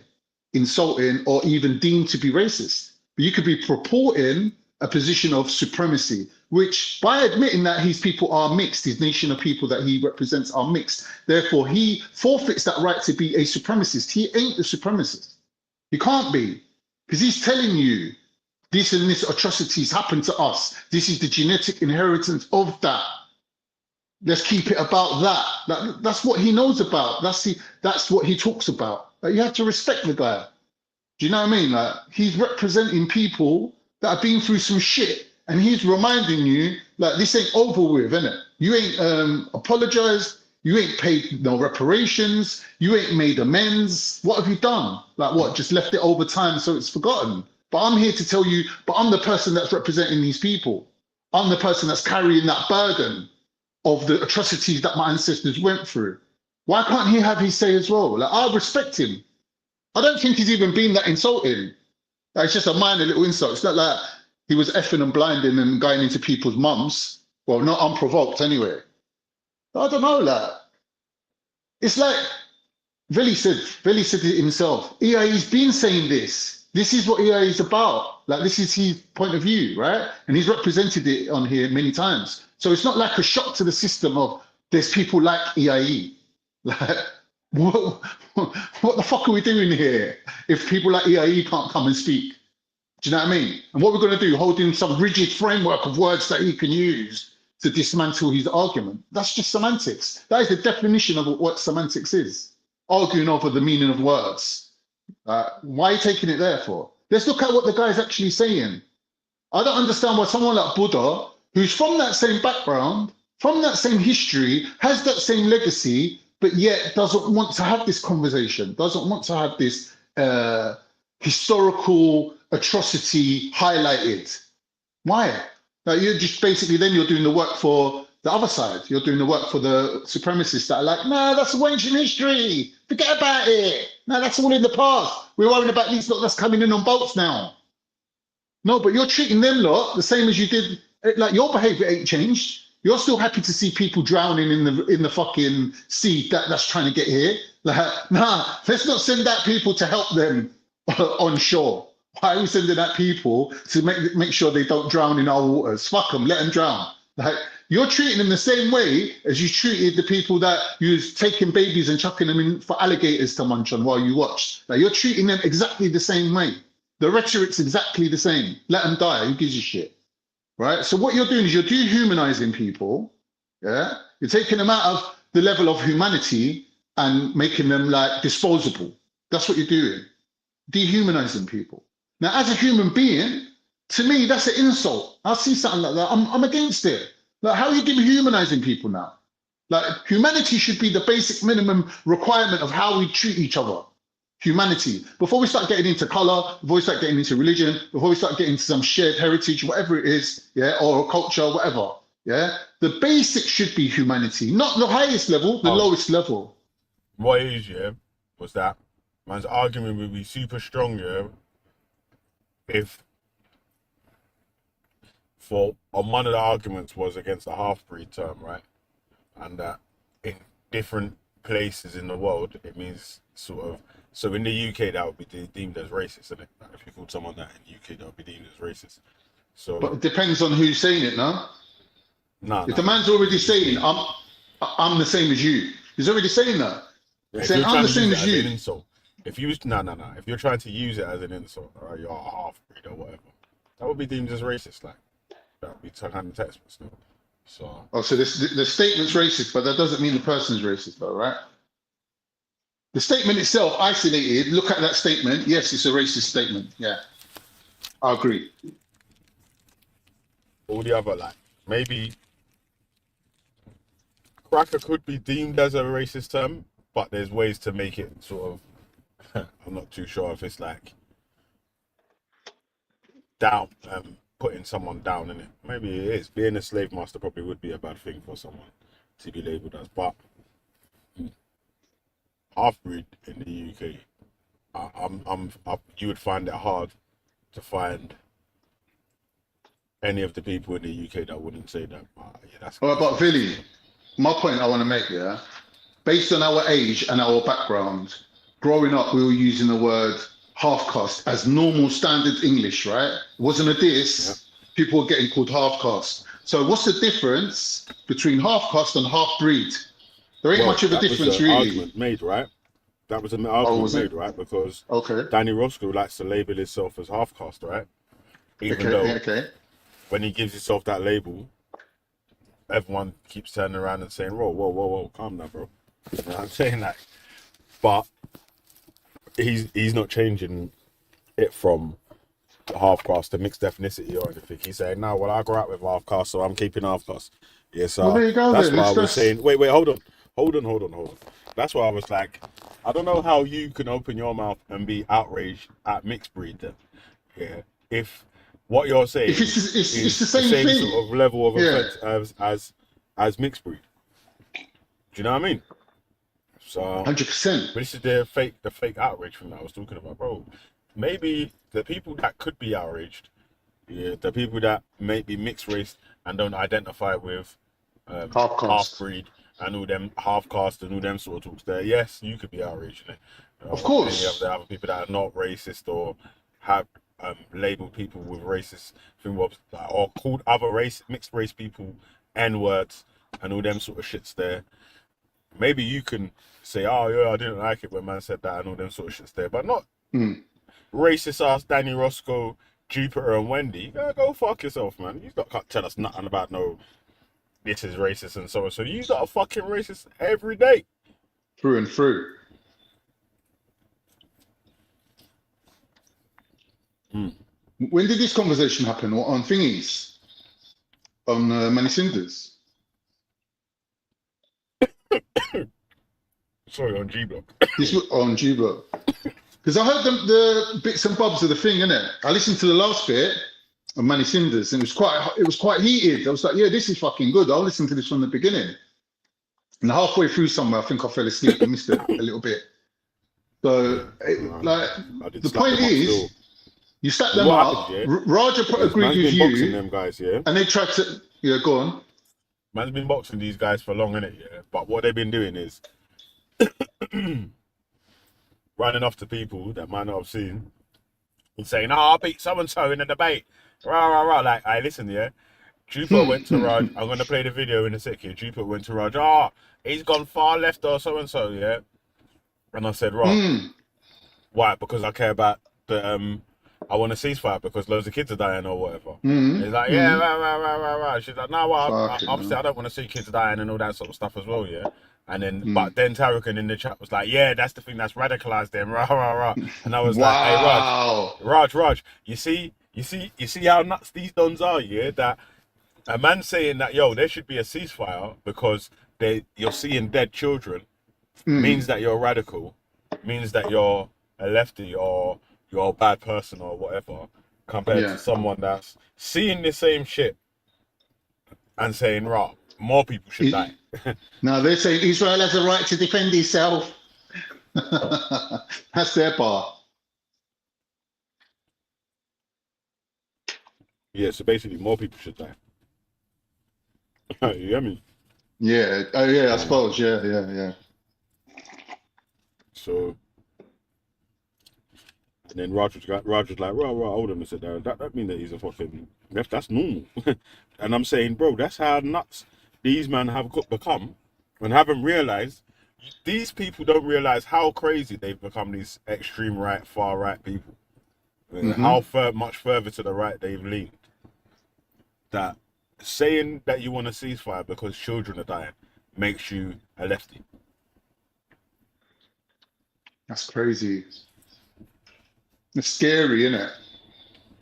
Speaker 11: insulting or even deemed to be racist. But you could be purporting a position of supremacy, which by admitting that his people are mixed, his nation of people that he represents are mixed, therefore he forfeits that right to be a supremacist. He ain't a supremacist. He can't be, because he's telling you this and this atrocities happen to us. This is the genetic inheritance of that. Let's keep it about that. That's what he knows about. That's what he talks about. Like, you have to respect the guy. Do you know what I mean? Like, he's representing people that have been through some shit, and he's reminding you, like, this ain't over with, innit? You ain't apologized. You ain't paid no reparations. You ain't made amends. What have you done? Like, what? Just left it over time so it's forgotten. But I'm here to tell you, but I'm the person that's representing these people. I'm the person that's carrying that burden of the atrocities that my ancestors went through. Why can't he have his say as well? Like, I respect him. I don't think he's even been that insulting. Like, it's just a minor little insult. It's not like he was effing and blinding and going into people's mums. Well, not unprovoked anyway. I don't know, like, it's like Veli said it himself. EIE's been saying this. This is what EIE is about. Like, this is his point of view, right? And he's represented it on here many times. So it's not like a shock to the system of there's people like EIE. Like, what the fuck are we doing here if people like EIE can't come and speak? Do you know what I mean? And what we're going to do, hold him some rigid framework of words that he can use to dismantle his argument. That's just semantics. That is the definition of what semantics is. Arguing over the meaning of words. Why are you taking it there for? Let's look at what the guy's actually saying. I don't understand why someone like Buddha, who's from that same background, from that same history, has that same legacy, but yet doesn't want to have this conversation, doesn't want to have this historical atrocity highlighted. Why? Like, you're just basically, then you're doing the work for the other side. You're doing the work for the supremacists that are like, no, that's ancient history. Forget about it. No, that's all in the past. We're worrying about these lot that's coming in on boats now. No, but you're treating them lot the same as you did. Like, your behavior ain't changed. You're still happy to see people drowning in the fucking sea that's trying to get here. Like, nah, let's not send out people to help them on shore. Why are we sending out people to make sure they don't drown in our waters? Fuck them, let them drown. Like, you're treating them the same way as you treated the people that you was taking babies and chucking them in for alligators to munch on while you watched. Like, you're treating them exactly the same way. The rhetoric's exactly the same. Let them die. Who gives a shit? Right? So what you're doing is you're dehumanizing people. Yeah? You're taking them out of the level of humanity and making them like disposable. That's what you're doing. Dehumanizing people. Now, as a human being, to me, that's an insult. I see something like that. I'm against it. Like, how are you dehumanizing people now? Like, humanity should be the basic minimum requirement of how we treat each other. Humanity. Before we start getting into color, before we start getting into religion, before we start getting into some shared heritage, whatever it is, yeah, or culture, whatever, yeah, the basic should be humanity, not the highest level, the lowest level.
Speaker 9: What it is, yeah, was that man's argument would be super strong, yeah, if one of the arguments was against the half-breed term, right? And that in different places in the world, it means sort of. So in the UK, that would be deemed as racist, isn't it? Like if you called someone that in the UK, that would be deemed as racist. So,
Speaker 11: but it depends on who's saying it, no?
Speaker 9: No.
Speaker 11: If the man's already saying, I'm the same as you, he's already saying that.
Speaker 9: Yeah,
Speaker 11: Saying, I'm the same as you.
Speaker 9: An insult. If you if you're trying to use it as an insult, or you're a half-breed or whatever, that would be deemed as racist. Like that would be some kind of text message. So.
Speaker 11: Oh, so the statement's racist, but that doesn't mean the person's racist, though, right? The statement itself, isolated, look at that statement. Yes, it's a racist statement. Yeah, I agree.
Speaker 9: All the other, like, maybe cracker could be deemed as a racist term, but there's ways to make it sort of, I'm not too sure if it's like down, putting someone down in it. Maybe it is. Being a slave master probably would be a bad thing for someone to be labelled as, but half-breed in the UK, you would find it hard to find any of the people in the UK that wouldn't say that. Yeah, that's.
Speaker 11: All right, but Billy, my point I want to make, yeah, based on our age and our background, growing up, we were using the word half-caste as normal standard English, right? It wasn't a diss. Yeah. People were getting called half-caste. So what's the difference between half-caste and half-breed? There ain't much of a difference, really.
Speaker 9: Argument made, right? That was an argument made, right? Because Danny Roscoe likes to label himself as half-caste, right? Even though when he gives himself that label, everyone keeps turning around and saying, whoa, calm down, bro. You know what I'm saying? Like, but he's not changing it from half-caste to mixed ethnicity or anything. He's saying, no, well, I grew up with half-caste, so I'm keeping half-caste. Yeah, so
Speaker 11: there you go,
Speaker 9: that's why I was saying, wait, hold on. That's why I was like, I don't know how you can open your mouth and be outraged at mixed breed then. Yeah. If what you're saying
Speaker 11: it's the same thing.
Speaker 9: Sort of level of offense as mixed breed. Do you know what I mean? So
Speaker 11: 100%.
Speaker 9: This is the fake outrage thing that I was talking about, bro. Maybe the people that could be outraged, yeah, the people that may be mixed race and don't identify with half breed and all them half-caste and all them sort of talks there. Yes, you could be outraged in it.
Speaker 11: Of course.
Speaker 9: Any of the other people that are not racist or have labeled people with racist thing, or called other mixed race people N-words and all them sort of shits there. Maybe you can say, oh yeah, I didn't like it when man said that and all them sort of shits there, but not racist ass Danny Roscoe, Jupiter and Wendy. Go fuck yourself, man. You can't tell us nothing about no this is racist and so on. So you got a fucking racist every day.
Speaker 11: Through and through. When did this conversation happen? On thingies? On Many Cinders?
Speaker 9: Sorry, on G-Block.
Speaker 11: This was on G-Block. Because I heard the bits and bobs of the thing, innit? I listened to the last bit of Many Cinders, and it was quite heated. I was like, yeah, this is fucking good. I'll listen to this from the beginning. And halfway through somewhere, I think I fell asleep and missed it a little bit. So, the point is, you sat them up. Raja agreed with you,
Speaker 9: them guys, yeah?
Speaker 11: And they tried to, go on.
Speaker 9: Man's been boxing these guys for long, innit? Yeah, but what they've been doing is running off to people that might not have seen and saying, "Oh, I beat so and so in a debate." Rah. Like, I listen, yeah. Jupiter went to Raj. I'm gonna play the video in a sec here. Jupiter went to Raj. Oh, he's gone far left or so and so, yeah. And I said, right, why? Because I care about the I want a ceasefire because loads of kids are dying or whatever.
Speaker 11: Mhm,
Speaker 9: It's like, yeah,
Speaker 11: mhm.
Speaker 9: right. She's like, no, well,
Speaker 11: Fucking
Speaker 9: obviously
Speaker 11: hell.
Speaker 9: I don't want to see kids dying and all that sort of stuff as well, yeah. And then,
Speaker 11: Mm.
Speaker 9: but then Tariq in the chat was like, yeah, that's the thing that's radicalized them, rah. And I was
Speaker 11: Wow.
Speaker 9: like, hey, Raj, you see how nuts these dons are, yeah? That a man saying that, yo, there should be a ceasefire because you're seeing dead children means that you're radical, means that you're a lefty or you're a bad person or whatever, compared
Speaker 11: Yeah.
Speaker 9: to someone that's seeing the same shit and saying, right, more people should die.
Speaker 11: No, they say Israel has a right to defend itself. That's their part.
Speaker 9: Yeah, so basically more people should die. You get me?
Speaker 11: Yeah. Oh, yeah. I suppose. Yeah.
Speaker 9: So, and then Raj was like, hold on a second. That mean that he's a fucking, that's normal. And I'm saying, bro, that's how nuts these men have become and haven't realized. These people don't realize how crazy they've become, these extreme right, far right people. And how much further to the right they've leaned. That saying that you want a ceasefire because children are dying makes you a lefty.
Speaker 11: That's crazy. It's scary, isn't it?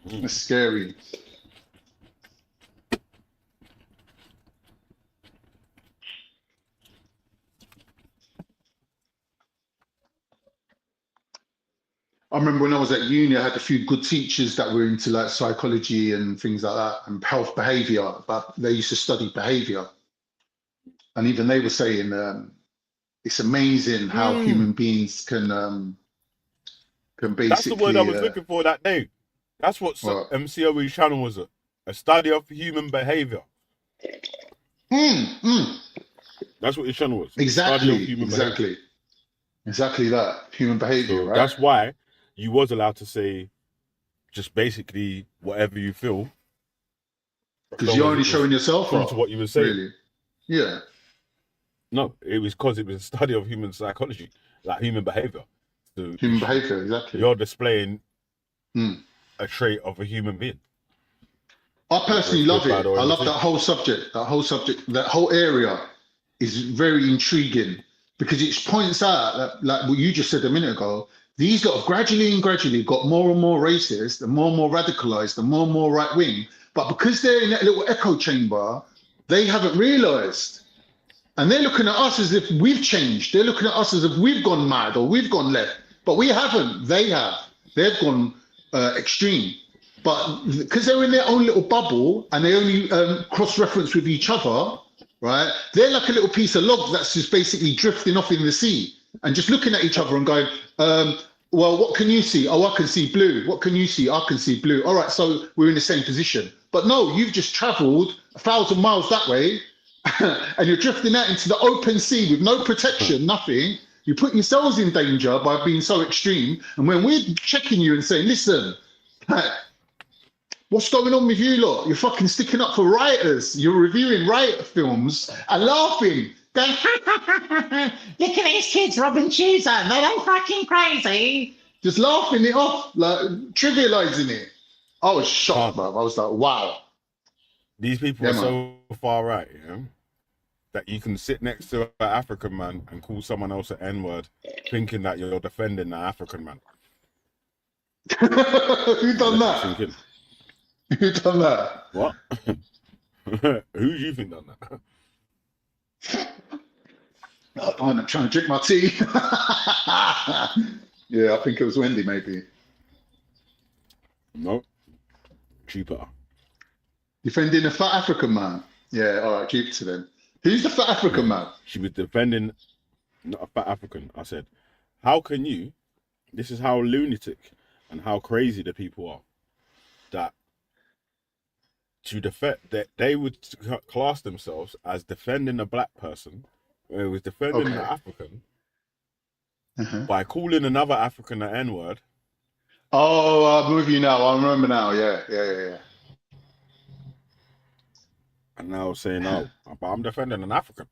Speaker 11: It's scary. I remember when I was at uni, I had a few good teachers that were into like psychology and things like that and health behavior, but they used to study behavior. And even they were saying it's amazing how human beings can basically.
Speaker 9: That's the word I was looking for that day. That's what MCOE's channel was, a study of human behavior. That's what his channel was.
Speaker 11: Exactly that, human behavior,
Speaker 9: So
Speaker 11: right?
Speaker 9: that's why you was allowed to say just basically whatever you feel.
Speaker 11: Because you're only showing yourself
Speaker 9: true
Speaker 11: up.
Speaker 9: to what you were saying.
Speaker 11: Really? Yeah.
Speaker 9: No, it was because it was a study of human psychology, like human behavior. So
Speaker 11: Human behavior, exactly.
Speaker 9: you're displaying a trait of a human being.
Speaker 11: I personally
Speaker 9: Good,
Speaker 11: love it.
Speaker 9: bad, or
Speaker 11: I love
Speaker 9: indifferent.
Speaker 11: that whole area is very intriguing because it points out that, like what you just said a minute ago, these lot have gradually got more and more racist and more radicalized and more right wing. But because they're in that little echo chamber, they haven't realized. And they're looking at us as if we've changed. They're looking at us as if we've gone mad or we've gone left. But we haven't. They have. They've gone extreme. But because they're in their own little bubble and they only cross-reference with each other, right? They're like a little piece of log that's just basically drifting off in the sea and just looking at each other and going, well, what can you see? Oh, I can see blue. What can you see? I can see blue. All right, so we're in the same position. But no, you've just traveled 1,000 miles that way and you're drifting out into the open sea with no protection, nothing. You put yourselves in danger by being so extreme. And when we're checking you and saying, listen, what's going on with you lot? You're fucking sticking up for rioters. You're reviewing riot films and laughing. Going, look at these kids robbing shoes on. They're all fucking crazy. Just laughing it off, like trivializing it. I was shocked, bro. I was like, wow.
Speaker 9: These people
Speaker 11: Yeah,
Speaker 9: are
Speaker 11: man.
Speaker 9: so far right, that you can sit next to an African man and call someone else an N-word, thinking that you're defending the African man.
Speaker 11: Who done that?
Speaker 9: Sink in.
Speaker 11: Who done that?
Speaker 9: What? Who do you think done that?
Speaker 11: Oh, I'm trying to drink my tea. Yeah, I think it was Wendy, maybe.
Speaker 9: No. Cheaper.
Speaker 11: Defending a fat African man. Yeah, all right, keep it to them. Who's the fat African man?
Speaker 9: She was defending not a fat African. I said, how can you, this is how lunatic and how crazy the people are, that to defend, that they would class themselves as defending a black person, when it was defending an African, by calling another African an N-word.
Speaker 11: Oh, I'm with you now. I remember now. Yeah.
Speaker 9: And now saying, no, but I'm defending an African.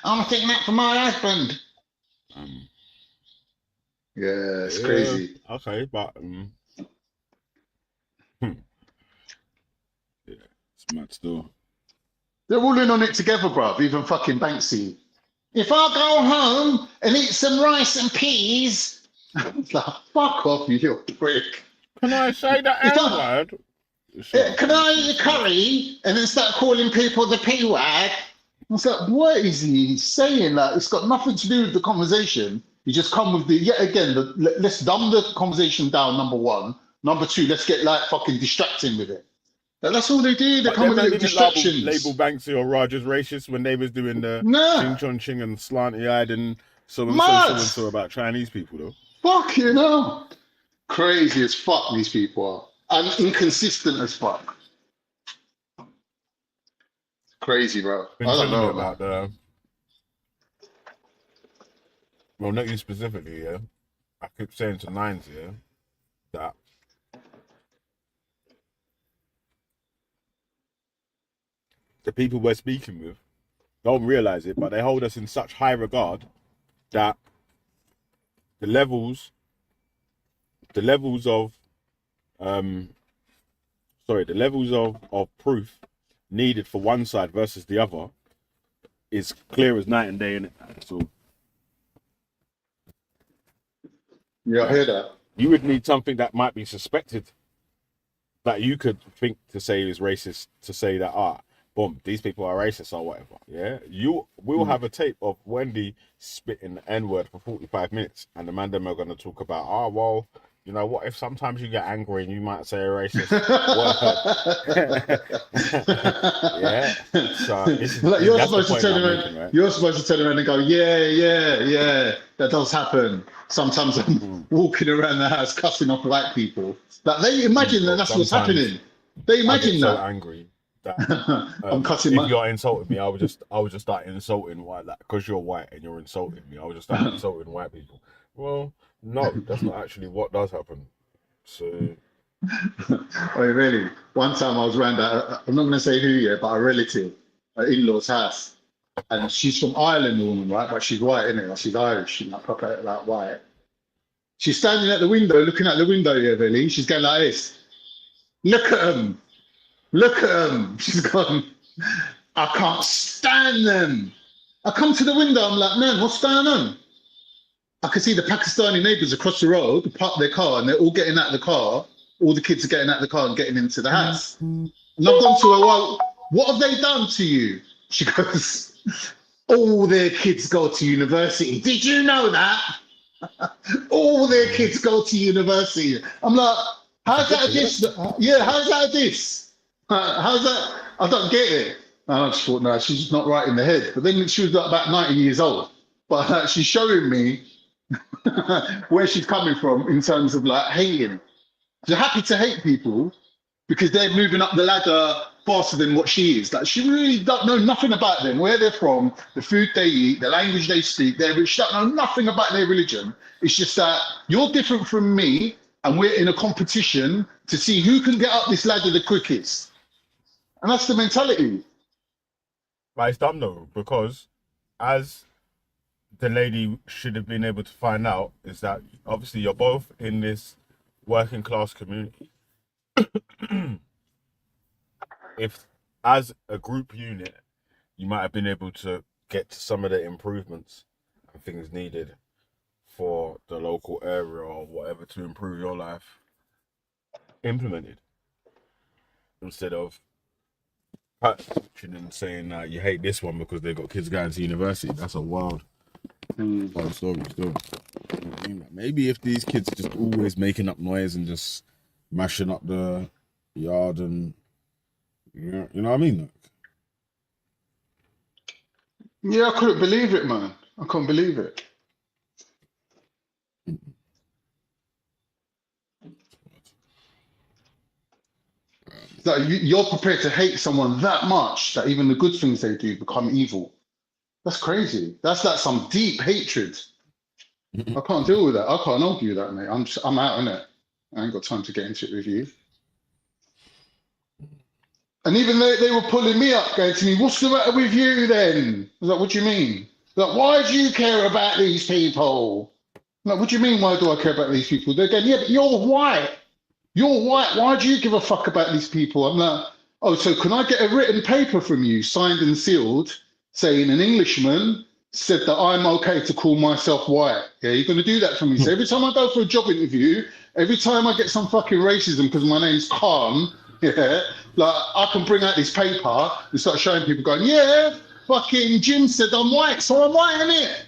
Speaker 11: I'm taking that for my husband. Yeah, it's
Speaker 9: Yeah,
Speaker 11: crazy.
Speaker 9: okay, but yeah, it's mad still.
Speaker 11: They're all in on it together, bruv. Even fucking Banksy. If I go home and eat some rice and peas, it's like, fuck off, you little prick.
Speaker 9: Can I say the
Speaker 11: If
Speaker 9: N
Speaker 11: I,
Speaker 9: word?
Speaker 11: can I eat a curry and then start calling people the P word? It's like, what is he saying? Like, it's got nothing to do with the conversation. You just come with the, yet again, let's dumb the conversation down, number one. Number two, let's get like fucking distracting with it. Like, that's all they do. They
Speaker 9: But
Speaker 11: come
Speaker 9: them
Speaker 11: with
Speaker 9: man
Speaker 11: little
Speaker 9: didn't
Speaker 11: distractions.
Speaker 9: label Banksy or Raj as racist when they was doing the
Speaker 11: Nah.
Speaker 9: ching chong ching and slanty eyed and so and
Speaker 11: Mad.
Speaker 9: so about Chinese people though.
Speaker 11: Fuck, you know. Crazy as fuck these people are. And inconsistent as fuck. Crazy, bro.
Speaker 9: Been
Speaker 11: I don't
Speaker 9: telling you
Speaker 11: know,
Speaker 9: about
Speaker 11: man.
Speaker 9: well, not you specifically, yeah. I keep saying to Nines, yeah, that the people we're speaking with don't realize it, but they hold us in such high regard that the levels of proof needed for one side versus the other is clear as night and day, innit? So
Speaker 11: yeah, I hear that.
Speaker 9: you would need something that might be suspected that you could think to say is racist to say that boom, these people are racist or whatever. Yeah, we'll have a tape of Wendy spitting the N-word for 45 minutes, and the man them are going to talk about, well, you know, what if sometimes you get angry and you might say a racist word? Yeah. So
Speaker 11: Like, you're
Speaker 9: that's the
Speaker 11: supposed to
Speaker 9: point
Speaker 11: turn
Speaker 9: I'm
Speaker 11: around.
Speaker 9: making, right?
Speaker 11: You're supposed to turn around and go, yeah, that does happen. Sometimes I'm walking around the house cussing off white people. Like, they imagine that that's what's
Speaker 9: Sometimes
Speaker 11: happening. They
Speaker 9: I
Speaker 11: imagine
Speaker 9: get so
Speaker 11: that.
Speaker 9: angry that
Speaker 11: I'm cussing
Speaker 9: if
Speaker 11: my.
Speaker 9: you're insulting me, I would just start insulting white, like, because you're white and you're insulting me, I would just start insulting white people. Well, no, that's not actually what does happen. So
Speaker 11: Oh, really? One time I was around, I'm not going to say who yet, but a relative, an in-law's house. And she's from Ireland, the woman, right? But she's white, innit? Like, she's Irish, she's not proper like white. She's standing at the window, looking at the window here, Billy. She's going like this. Look at them. Look at them. She's gone, I can't stand them. I come to the window, I'm like, man, what's going on? I can see the Pakistani neighbors across the road park their car and they're all getting out of the car. All the kids are getting out of the car and getting into the house. And I've gone to her, well, what have they done to you? She goes, all their kids go to university. Did you know that? All their kids go to university. I'm like, how's that a diss? Yeah, how's that a diss? How's that? I don't get it. And I just thought, no, she's just not right in the head. But then she was like about 90 years old. But she's showing me where she's coming from in terms of like hating. She's happy to hate people because they're moving up the ladder faster than what she is. Like, she really don't know nothing about them, where they're from, the food they eat, the language they speak. She don't know nothing about their religion. It's just that you're different from me and we're in a competition to see who can get up this ladder the quickest. And that's the mentality.
Speaker 9: But it's dumb though, because as the lady should have been able to find out, is that obviously you're both in this working class community. If as a group unit, you might have been able to get to some of the improvements and things needed for the local area or whatever to improve your life implemented, instead of and saying that you hate this one because they've got kids going to university. That's a wild story still. Maybe if these kids are just always making up noise and just mashing up the yard and you know what I mean?
Speaker 11: Yeah, I couldn't believe it, man. I couldn't believe it. That you're prepared to hate someone that much that even the good things they do become evil. That's crazy. That's like some deep hatred. I can't deal with that. I can't argue that, mate. I'm out in it. I ain't got time to get into it with you. And even they were pulling me up, going to me, what's the matter with you then? I was like, what do you mean? Like, why do you care about these people? Like, what do you mean, why do I care about these people? They're going, yeah, but you're white. You're white. Why do you give a fuck about these people? I'm like, oh, so can I get a written paper from you, signed and sealed, saying an Englishman said that I'm okay to call myself white? Yeah, you're going to do that for me. So every time I go for a job interview, every time I get some fucking racism because my name's Khan, yeah, like I can bring out this paper and start showing people going, yeah, fucking Jim said I'm white, so I'm white, innit?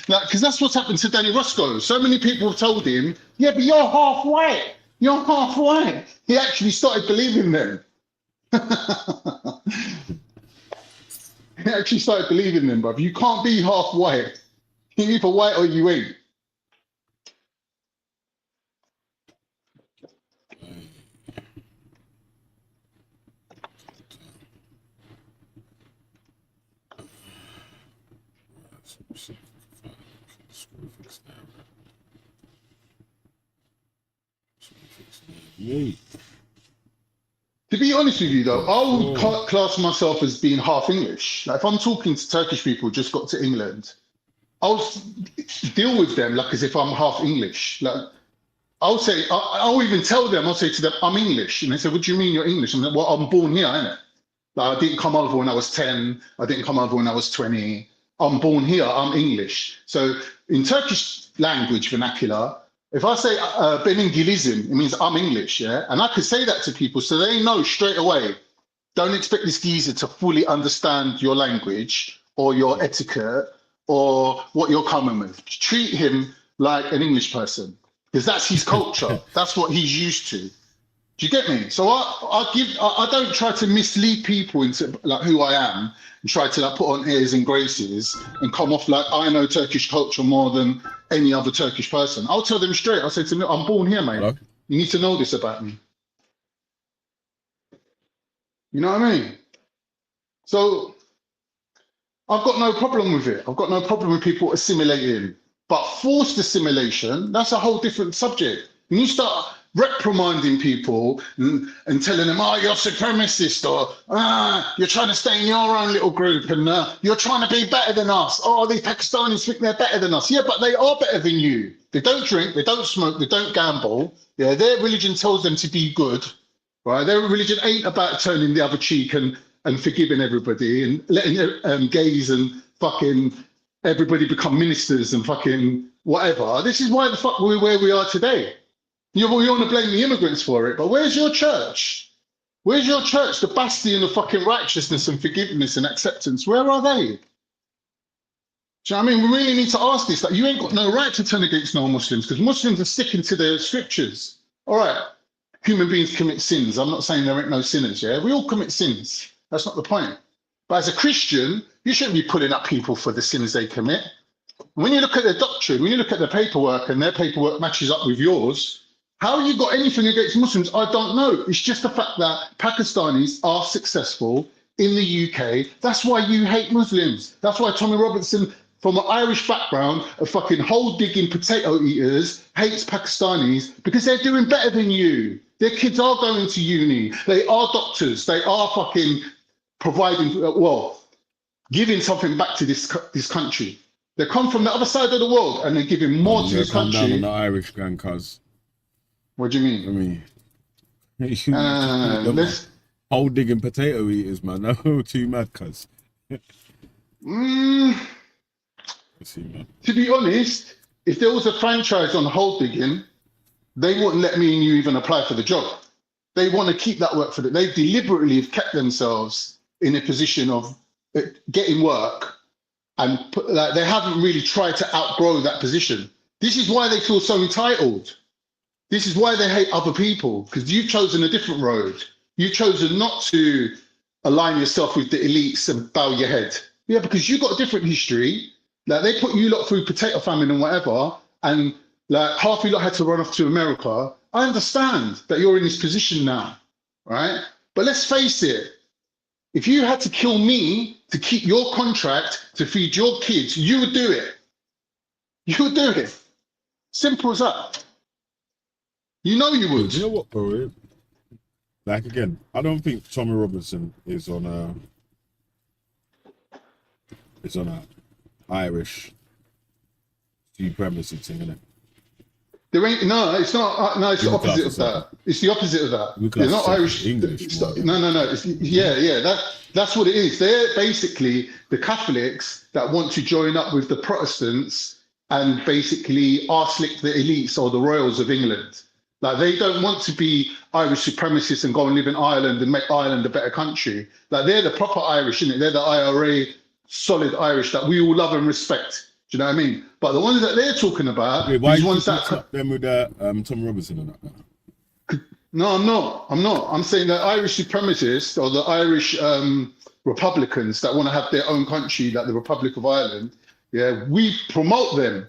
Speaker 11: Like, because that's what's happened to Danny Roscoe. So many people have told him, yeah, but you're half white. You're half white. He actually started believing them. He actually started believing them, bruv. You can't be half white. You're either white or you ain't.
Speaker 9: Yay.
Speaker 11: To be honest with you, though, I would class myself as being half English. Like, if I'm talking to Turkish people who just got to England, I'll deal with them like as if I'm half English. Like, I'll say, I'll even tell them, I'll say to them, I'm English. And they say, what do you mean you're English? I'm like, well, I'm born here, innit? Like, I didn't come over when I was 10. I didn't come over when I was 20. I'm born here, I'm English. So in Turkish language vernacular, if I say ben İngilizim, it means I'm English, yeah? And I could say that to people so they know straight away, don't expect this geezer to fully understand your language or your etiquette or what you're coming with. Treat him like an English person because that's his culture. That's what he's used to. Do you get me? So I don't try to mislead people into like who I am and try to like put on airs and graces and come off like I know Turkish culture more than any other Turkish person. I'll tell them straight. I'll say to them, I'm born here, mate. Hello? You need to know this about me. You know what I mean? So I've got no problem with it. I've got no problem with people assimilating. But forced assimilation, that's a whole different subject. When you start reprimanding people and telling them, oh, you're supremacist, or you're trying to stay in your own little group and you're trying to be better than us. Oh, these Pakistanis think they're better than us. Yeah, but they are better than you. They don't drink, they don't smoke, they don't gamble. Yeah, their religion tells them to be good, right? Their religion ain't about turning the other cheek and forgiving everybody and letting gays and fucking everybody become ministers and fucking whatever. This is why the fuck we're where we are today. You want to blame the immigrants for it, but where's your church? Where's your church, the bastion of fucking righteousness and forgiveness and acceptance? Where are they? Do you know what I mean? We really need to ask this. Like, you ain't got no right to turn against non-Muslims because Muslims are sticking to their scriptures. All right, human beings commit sins. I'm not saying there ain't no sinners, yeah? We all commit sins. That's not the point. But as a Christian, you shouldn't be pulling up people for the sins they commit. When you look at their doctrine, when you look at their paperwork and their paperwork matches up with yours, how you got anything against Muslims, I don't know. It's just the fact that Pakistanis are successful in the UK. That's why you hate Muslims. That's why Tommy Robinson, from an Irish background, a fucking hole-digging potato eaters, hates Pakistanis because they're doing better than you. Their kids are going to uni. They are doctors. They are fucking providing, giving something back to this country. They come from the other side of the world and they're giving more to this country.
Speaker 9: Down on the Irish gang, cuz.
Speaker 11: What do you mean?
Speaker 9: Let's hole digging potato eaters, man. No, too mad, cuz. See, man.
Speaker 11: To be honest, if there was a franchise on hole digging, they wouldn't let me and you even apply for the job. They want to keep that work for them. They deliberately have kept themselves in a position of getting work, and they haven't really tried to outgrow that position. This is why they feel so entitled. This is why they hate other people, because you've chosen a different road. You've chosen not to align yourself with the elites and bow your head. Yeah, because you've got a different history. Like, they put you lot through potato famine and whatever, and like half you lot had to run off to America. I understand that you're in this position now, right? But let's face it, if you had to kill me to keep your contract to feed your kids, you would do it. You would do it. Simple as that. You know you would.
Speaker 9: You know what, bro? Like, again, I don't think Tommy Robinson is on a Irish supremacy thing, isn't it?
Speaker 11: There ain't no. It's not. No, it's the opposite of that. It's the opposite of that. They're not Irish.
Speaker 9: English.
Speaker 11: No. That's what it is. They're basically the Catholics that want to join up with the Protestants and basically arse lick the elites or the royals of England. Like they don't want to be Irish supremacists and go and live in Ireland and make Ireland a better country. Like they're the proper Irish, isn't it? They're the IRA solid Irish that we all love and respect. Do you know what I mean? But the ones that they're talking about,
Speaker 9: Wait, why
Speaker 11: these
Speaker 9: you
Speaker 11: ones that
Speaker 9: up them with Tom Robinson and that?
Speaker 11: No, I'm not. I'm saying that Irish supremacists or the Irish Republicans that want to have their own country, like the Republic of Ireland, yeah, we promote them.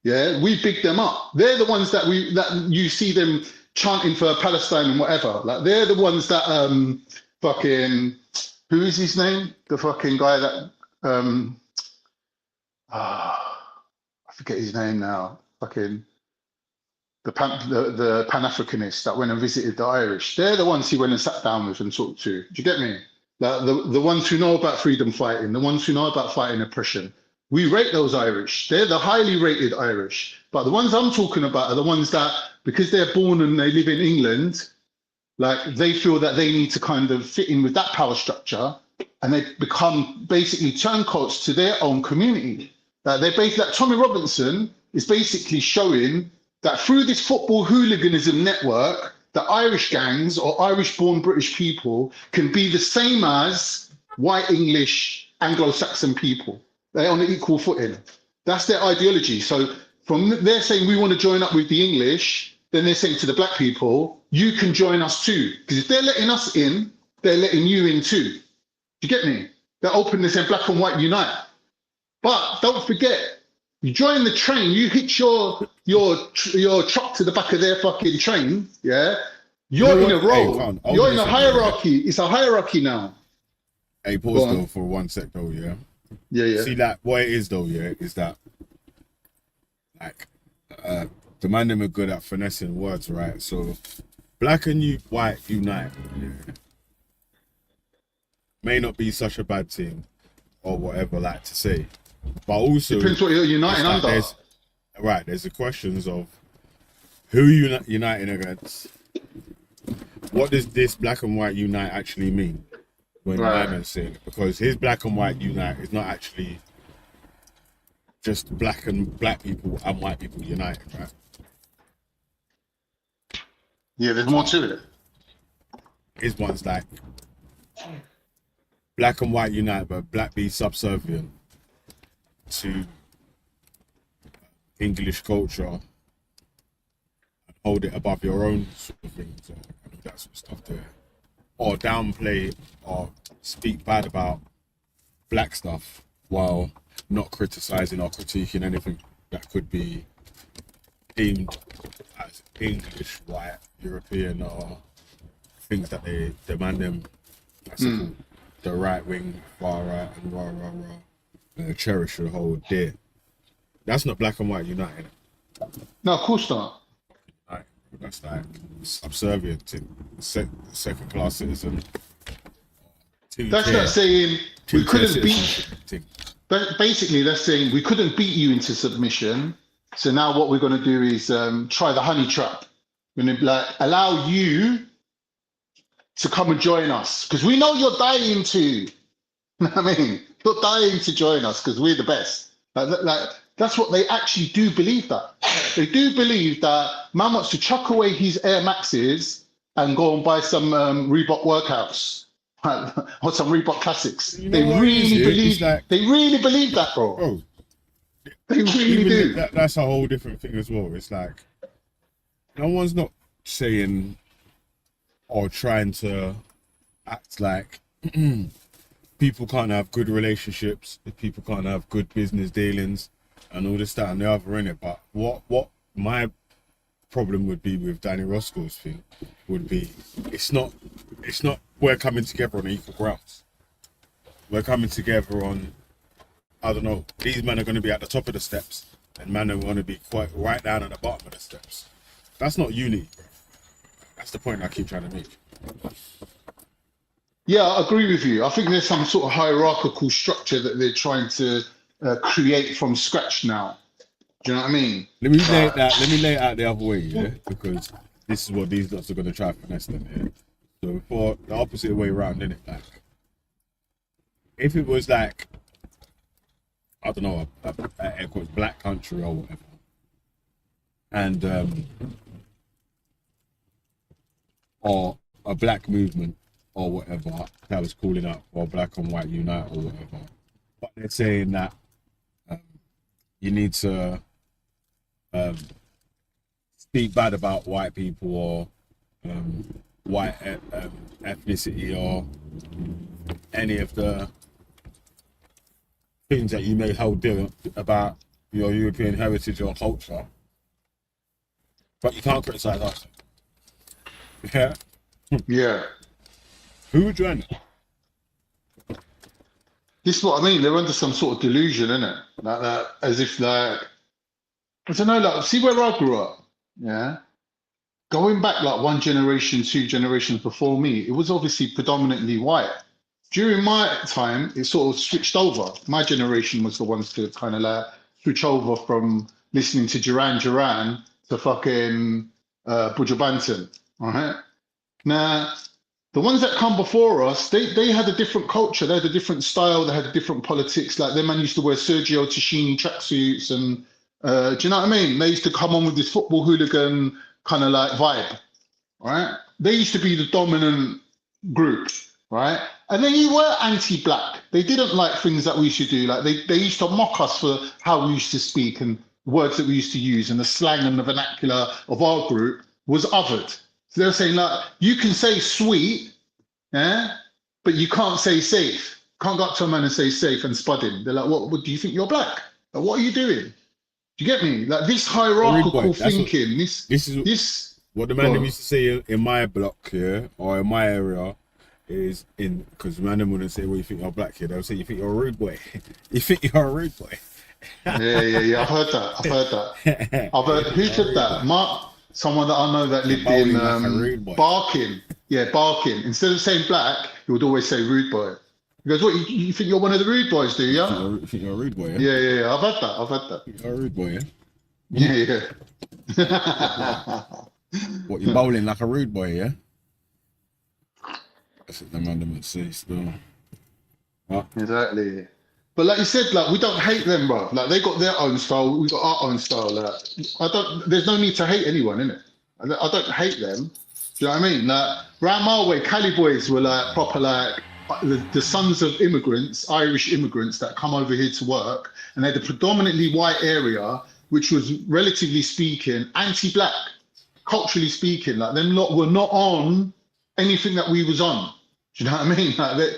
Speaker 11: Yeah, we big them up. They're the ones that you see them chanting for Palestine and whatever. Like they're the ones that fucking who is his name? The fucking guy that I forget his name now. Fucking the Pan-Africanist that went and visited the Irish. They're the ones he went and sat down with and talked to. Do you get me? The ones who know about freedom fighting, the ones who know about fighting oppression. We rate those Irish. They're the highly rated Irish. But the ones I'm talking about are the ones that, because they're born and they live in England, like they feel that they need to kind of fit in with that power structure, and they become basically turncoats to their own community. They basically, like Tommy Robinson is basically showing that through this football hooliganism network, the Irish gangs or Irish-born British people can be the same as white English Anglo-Saxon people. They're on an equal footing. That's their ideology. So they're saying we want to join up with the English, then they're saying to the black people, you can join us too. Because if they're letting us in, they're letting you in too. Do you get me? They're open and saying black and white unite. But don't forget, you join the train, you hitch your truck to the back of their fucking train, yeah? You're in a row. You're in a hierarchy. It's a hierarchy now.
Speaker 9: Hey, pause though for 1 sec though, yeah?
Speaker 11: Yeah.
Speaker 9: See that what it is though, yeah, is that like the man them are good at finessing words, right? So black and white unite, yeah, may not be such a bad thing or whatever, like to say. But also
Speaker 11: depends what you're uniting under.
Speaker 9: There's the questions of who you uniting against. What does this black and white unite actually mean when Lyman's saying it? Because his black and white unite is not actually just black people and white people united, right?
Speaker 11: Yeah, there's more to it.
Speaker 9: His one's like black and white unite, but black be subservient to English culture and hold it above your own sort of things, or that sort of stuff there. Or downplay or speak bad about black stuff while not criticizing or critiquing anything that could be deemed as English, white, European, or things that they demand them. That's the right wing, far right, and rah. Cherish the whole dear. That's not black and white united.
Speaker 11: No, of course not.
Speaker 9: Like, that's like subservient to second class citizen.
Speaker 11: That's not saying we couldn't beat. Basically, that's saying we couldn't beat you into submission. So now what we're going to do is try the honey trap. We're going to allow you to come and join us because we know you're dying to. You know what I mean? You're dying to join us because we're the best. That's what they actually do believe that. They do believe that man wants to chuck away his Air Maxes and go and buy some Reebok workouts or some Reebok classics. They really believe that, bro. They really do.
Speaker 9: That's a whole different thing as well. It's like no one's not saying or trying to act like people can't have good relationships, people can't have good business dealings and all this, that and the other in it. But what my problem would be with Danny Roscoe's thing would be it's not we're coming together on equal grounds. We're coming together on, I don't know, these men are going to be at the top of the steps and men are going to be quite right down at the bottom of the steps. That's not unity, bro. That's the point I keep trying to make.
Speaker 11: Yeah, I agree with you. I think there's some sort of hierarchical structure that they're trying to create from scratch now. Do you know what I mean?
Speaker 9: Let me lay it out the other way, yeah, because this is what these lots are gonna try to finesse them, yeah. So for the opposite way around, innit? Like, if it was like, I don't know, a black country or whatever, and or a black movement or whatever that was calling out for black and white unite or whatever, but they're saying that you need to speak bad about white people or white ethnicity or any of the things that you may hold dear about your European heritage or culture, but you can't criticize us. Yeah.
Speaker 11: Yeah.
Speaker 9: Who would join it?
Speaker 11: This is what I mean. They're under some sort of delusion, innit? Like that, as if like, I don't know, like, see where I grew up, yeah? Going back like one generation, 2 generations before me, it was obviously predominantly white. During my time, it sort of switched over. My generation was the ones to kind of like switch over from listening to Duran Duran to fucking Buju Banton, all right? Now, the ones that come before us, they had a different culture, they had a different style, they had a different politics. Like, their man used to wear Sergio Tacchini tracksuits and, do you know what I mean? They used to come on with this football hooligan kind of like vibe, right? They used to be the dominant group, right? And then you were anti-black. They didn't like things that we used to do. Like, they used to mock us for how we used to speak and words that we used to use, and the slang and the vernacular of our group was othered. So they're saying, like, you can say sweet, yeah, but you can't say safe. Can't go up to a man and say safe and spud him. They're like, what do you think you're black? Like, what are you doing? Do you get me? Like, this hierarchical thinking, this
Speaker 9: is what the man used to say in my block here, or in my area, is in, because man them wouldn't say, well, you think you're black here, they'll say, you think you're a rude boy. You think you're a rude boy.
Speaker 11: Yeah, I've heard that. I've heard, who said that? Someone that I know that lived in Barking. Yeah, Barking. Instead of saying black, he would always say rude boy. He goes, what, you think you're one of the rude boys, do you?
Speaker 9: You think you're a rude boy, yeah?
Speaker 11: Yeah. I've had that.
Speaker 9: You're a rude boy, yeah?
Speaker 11: Yeah.
Speaker 9: What, you bowling like a rude boy, yeah? That's what the man would say still. What?
Speaker 11: Exactly. But like you said, like, we don't hate them, bro. Like, they got their own style, we got our own style. Like, there's no need to hate anyone, innit? I don't hate them. Do you know what I mean? Like, round my way, Cali boys were like proper, like, the sons of immigrants, Irish immigrants that come over here to work, and they're the predominantly white area, which was, relatively speaking, anti-black, culturally speaking. Like, them lot were not on anything that we was on. Do you know what I mean? Like,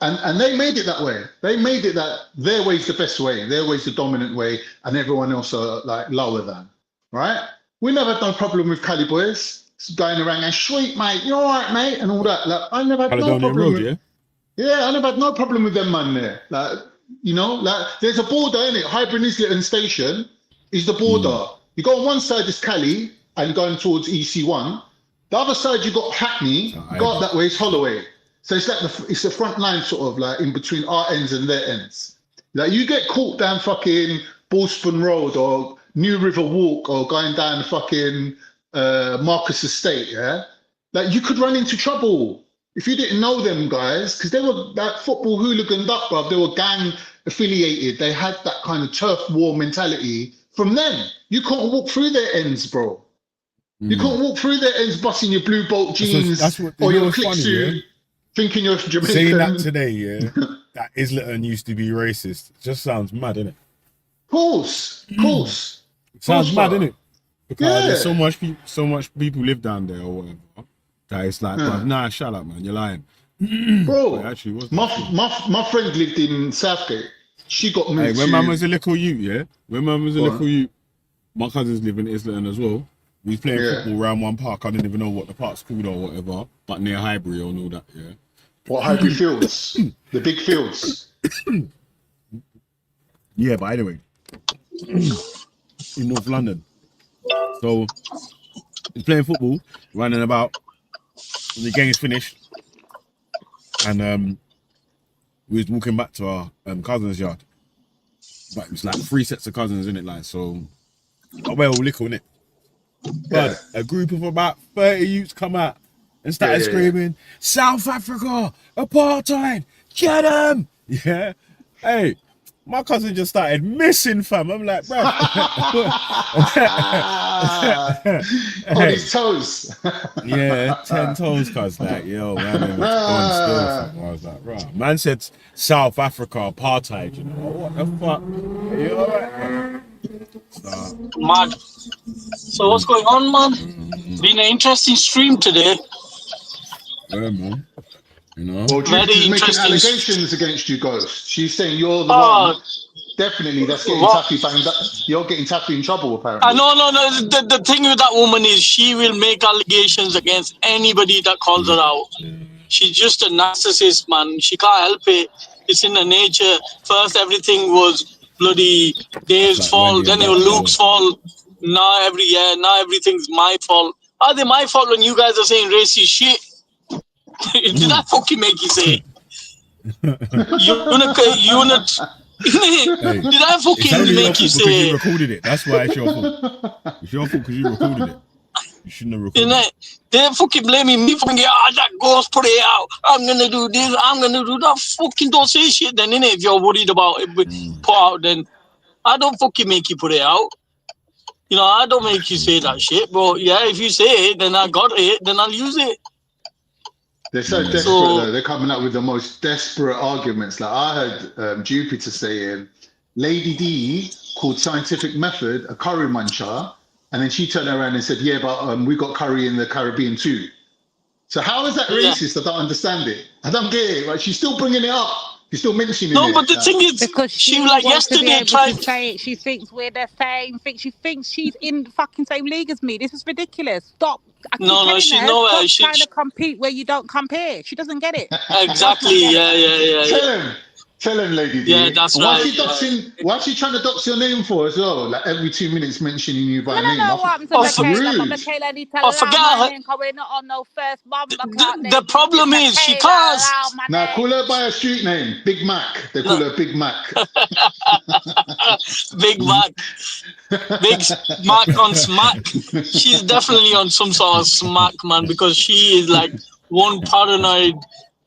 Speaker 11: and they made it that way. They made it that their way's the best way, their way's the dominant way, and everyone else are like lower than, right? We never had no problem with Cali boys going around and sweet mate, you all right, mate, and all that. Like, I never had no problem. Yeah, I never had no problem with them man there. Like, you know, like, there's a border, innit? Highbury Islington Station is the border. You go on one side is Cali and going towards EC1. The other side you got Hackney. Go up that way is Holloway. So it's like it's the front line, sort of like in between our ends and their ends. Like, you get caught down fucking Ballston Road or New River Walk or going down fucking Marcus Estate, yeah? Like, you could run into trouble if you didn't know them guys, because they were that football hooliganed up, bruv. They were gang affiliated. They had that kind of turf war mentality from them. You can't walk through their ends, bro. You can't walk through their ends busting your blue bolt jeans or your click suit, thinking you're Jamaican.
Speaker 9: Saying that today, yeah, that Islington used to be racist. Just sounds mad, innit?
Speaker 11: Of course.
Speaker 9: Sounds mad, innit? Because there's so much people live down there or whatever. That it's like, bruv, nah, shut up, man, you're lying.
Speaker 11: Bro,
Speaker 9: actually,
Speaker 11: my friend lived in Southgate. She got moved.
Speaker 9: Hey, when man was a little youth, yeah? When man was a little youth, my cousins live in Islington as well. We was playing football around one park. I didn't even know what the park's called or whatever, but near Highbury and all that, yeah.
Speaker 11: What, Highbury Fields? The big fields?
Speaker 9: Yeah, but anyway, in North London. So, he's playing football, running about. The game is finished, and we was walking back to our cousin's yard. but it was like 3 sets of cousins in it, like so. We're all little, innit? But a group of about 30 youths come out and started screaming, "South Africa, apartheid, get them!" Yeah, hey. My cousin just started missing, fam. I'm like, bro.
Speaker 11: On his toes.
Speaker 9: Yeah, 10 toes, cuz. Like, yo, man, was on still, fam. I was like, right. Man said South Africa, apartheid, you know. What the fuck? Are you alright?
Speaker 1: Mad. So what's going on, man? Been an interesting stream today.
Speaker 9: Yeah, man. You know,
Speaker 11: well, she's making allegations against you, Ghost. She's saying you're the one. Definitely, that's getting Taffy banged up. You're getting Taffy in trouble, apparently.
Speaker 1: No. The thing with that woman is she will make allegations against anybody that calls her out. She's just a narcissist, man. She can't help it. It's in her nature. First, everything was bloody Dave's fault. Then it was Luke's fault. Now everything's my fault. Are they my fault when you guys are saying racist shit? Did I fucking make you say it? Did I fucking make you say
Speaker 9: it? You recorded it. That's why it's your fault. It's your fault because you recorded it. You shouldn't have recorded it.
Speaker 1: They're fucking blaming me for that Ghost put it out. I'm gonna do this. I'm gonna do that. Fucking don't say shit then, innit? If you're worried about it put out, then I don't fucking make you put it out. You know, I don't make you say that shit. But yeah, if you say it, then I got it. Then I'll use it.
Speaker 11: They're so desperate, though. They're coming up with the most desperate arguments. Like I heard Jupiter saying, Lady D called Scientific Method a curry muncher, and then she turned around and said, yeah, but we got curry in the Caribbean too. So how is that racist? I don't understand it. I don't get it. Right? She's still bringing it up. She's still mentioning it.
Speaker 1: No, but the thing is,
Speaker 4: because
Speaker 1: she
Speaker 4: wants to be
Speaker 1: yesterday
Speaker 4: able
Speaker 1: tried
Speaker 4: to say it. She thinks we're the same. She thinks she's in the fucking same league as me. This is ridiculous. Stop.
Speaker 1: No, she's nowhere.
Speaker 4: Stop trying to compete where you don't compare. She doesn't get it.
Speaker 1: Exactly. Yeah.
Speaker 11: Tell him, Lady D.
Speaker 1: Yeah, that's right.
Speaker 11: Why's she trying to dox your name for as well? Like every 2 minutes mentioning you by name.
Speaker 4: No, what happened to Michaela? Michaela need to allow my name because we're not on no first bomber clock.
Speaker 1: The problem is she can't.
Speaker 11: Now call her by a street name. Big Mac. They call her Big Mac.
Speaker 1: Big Mac. Big Mac on smack. She's definitely on some sort of smack, man, because she is like one paranoid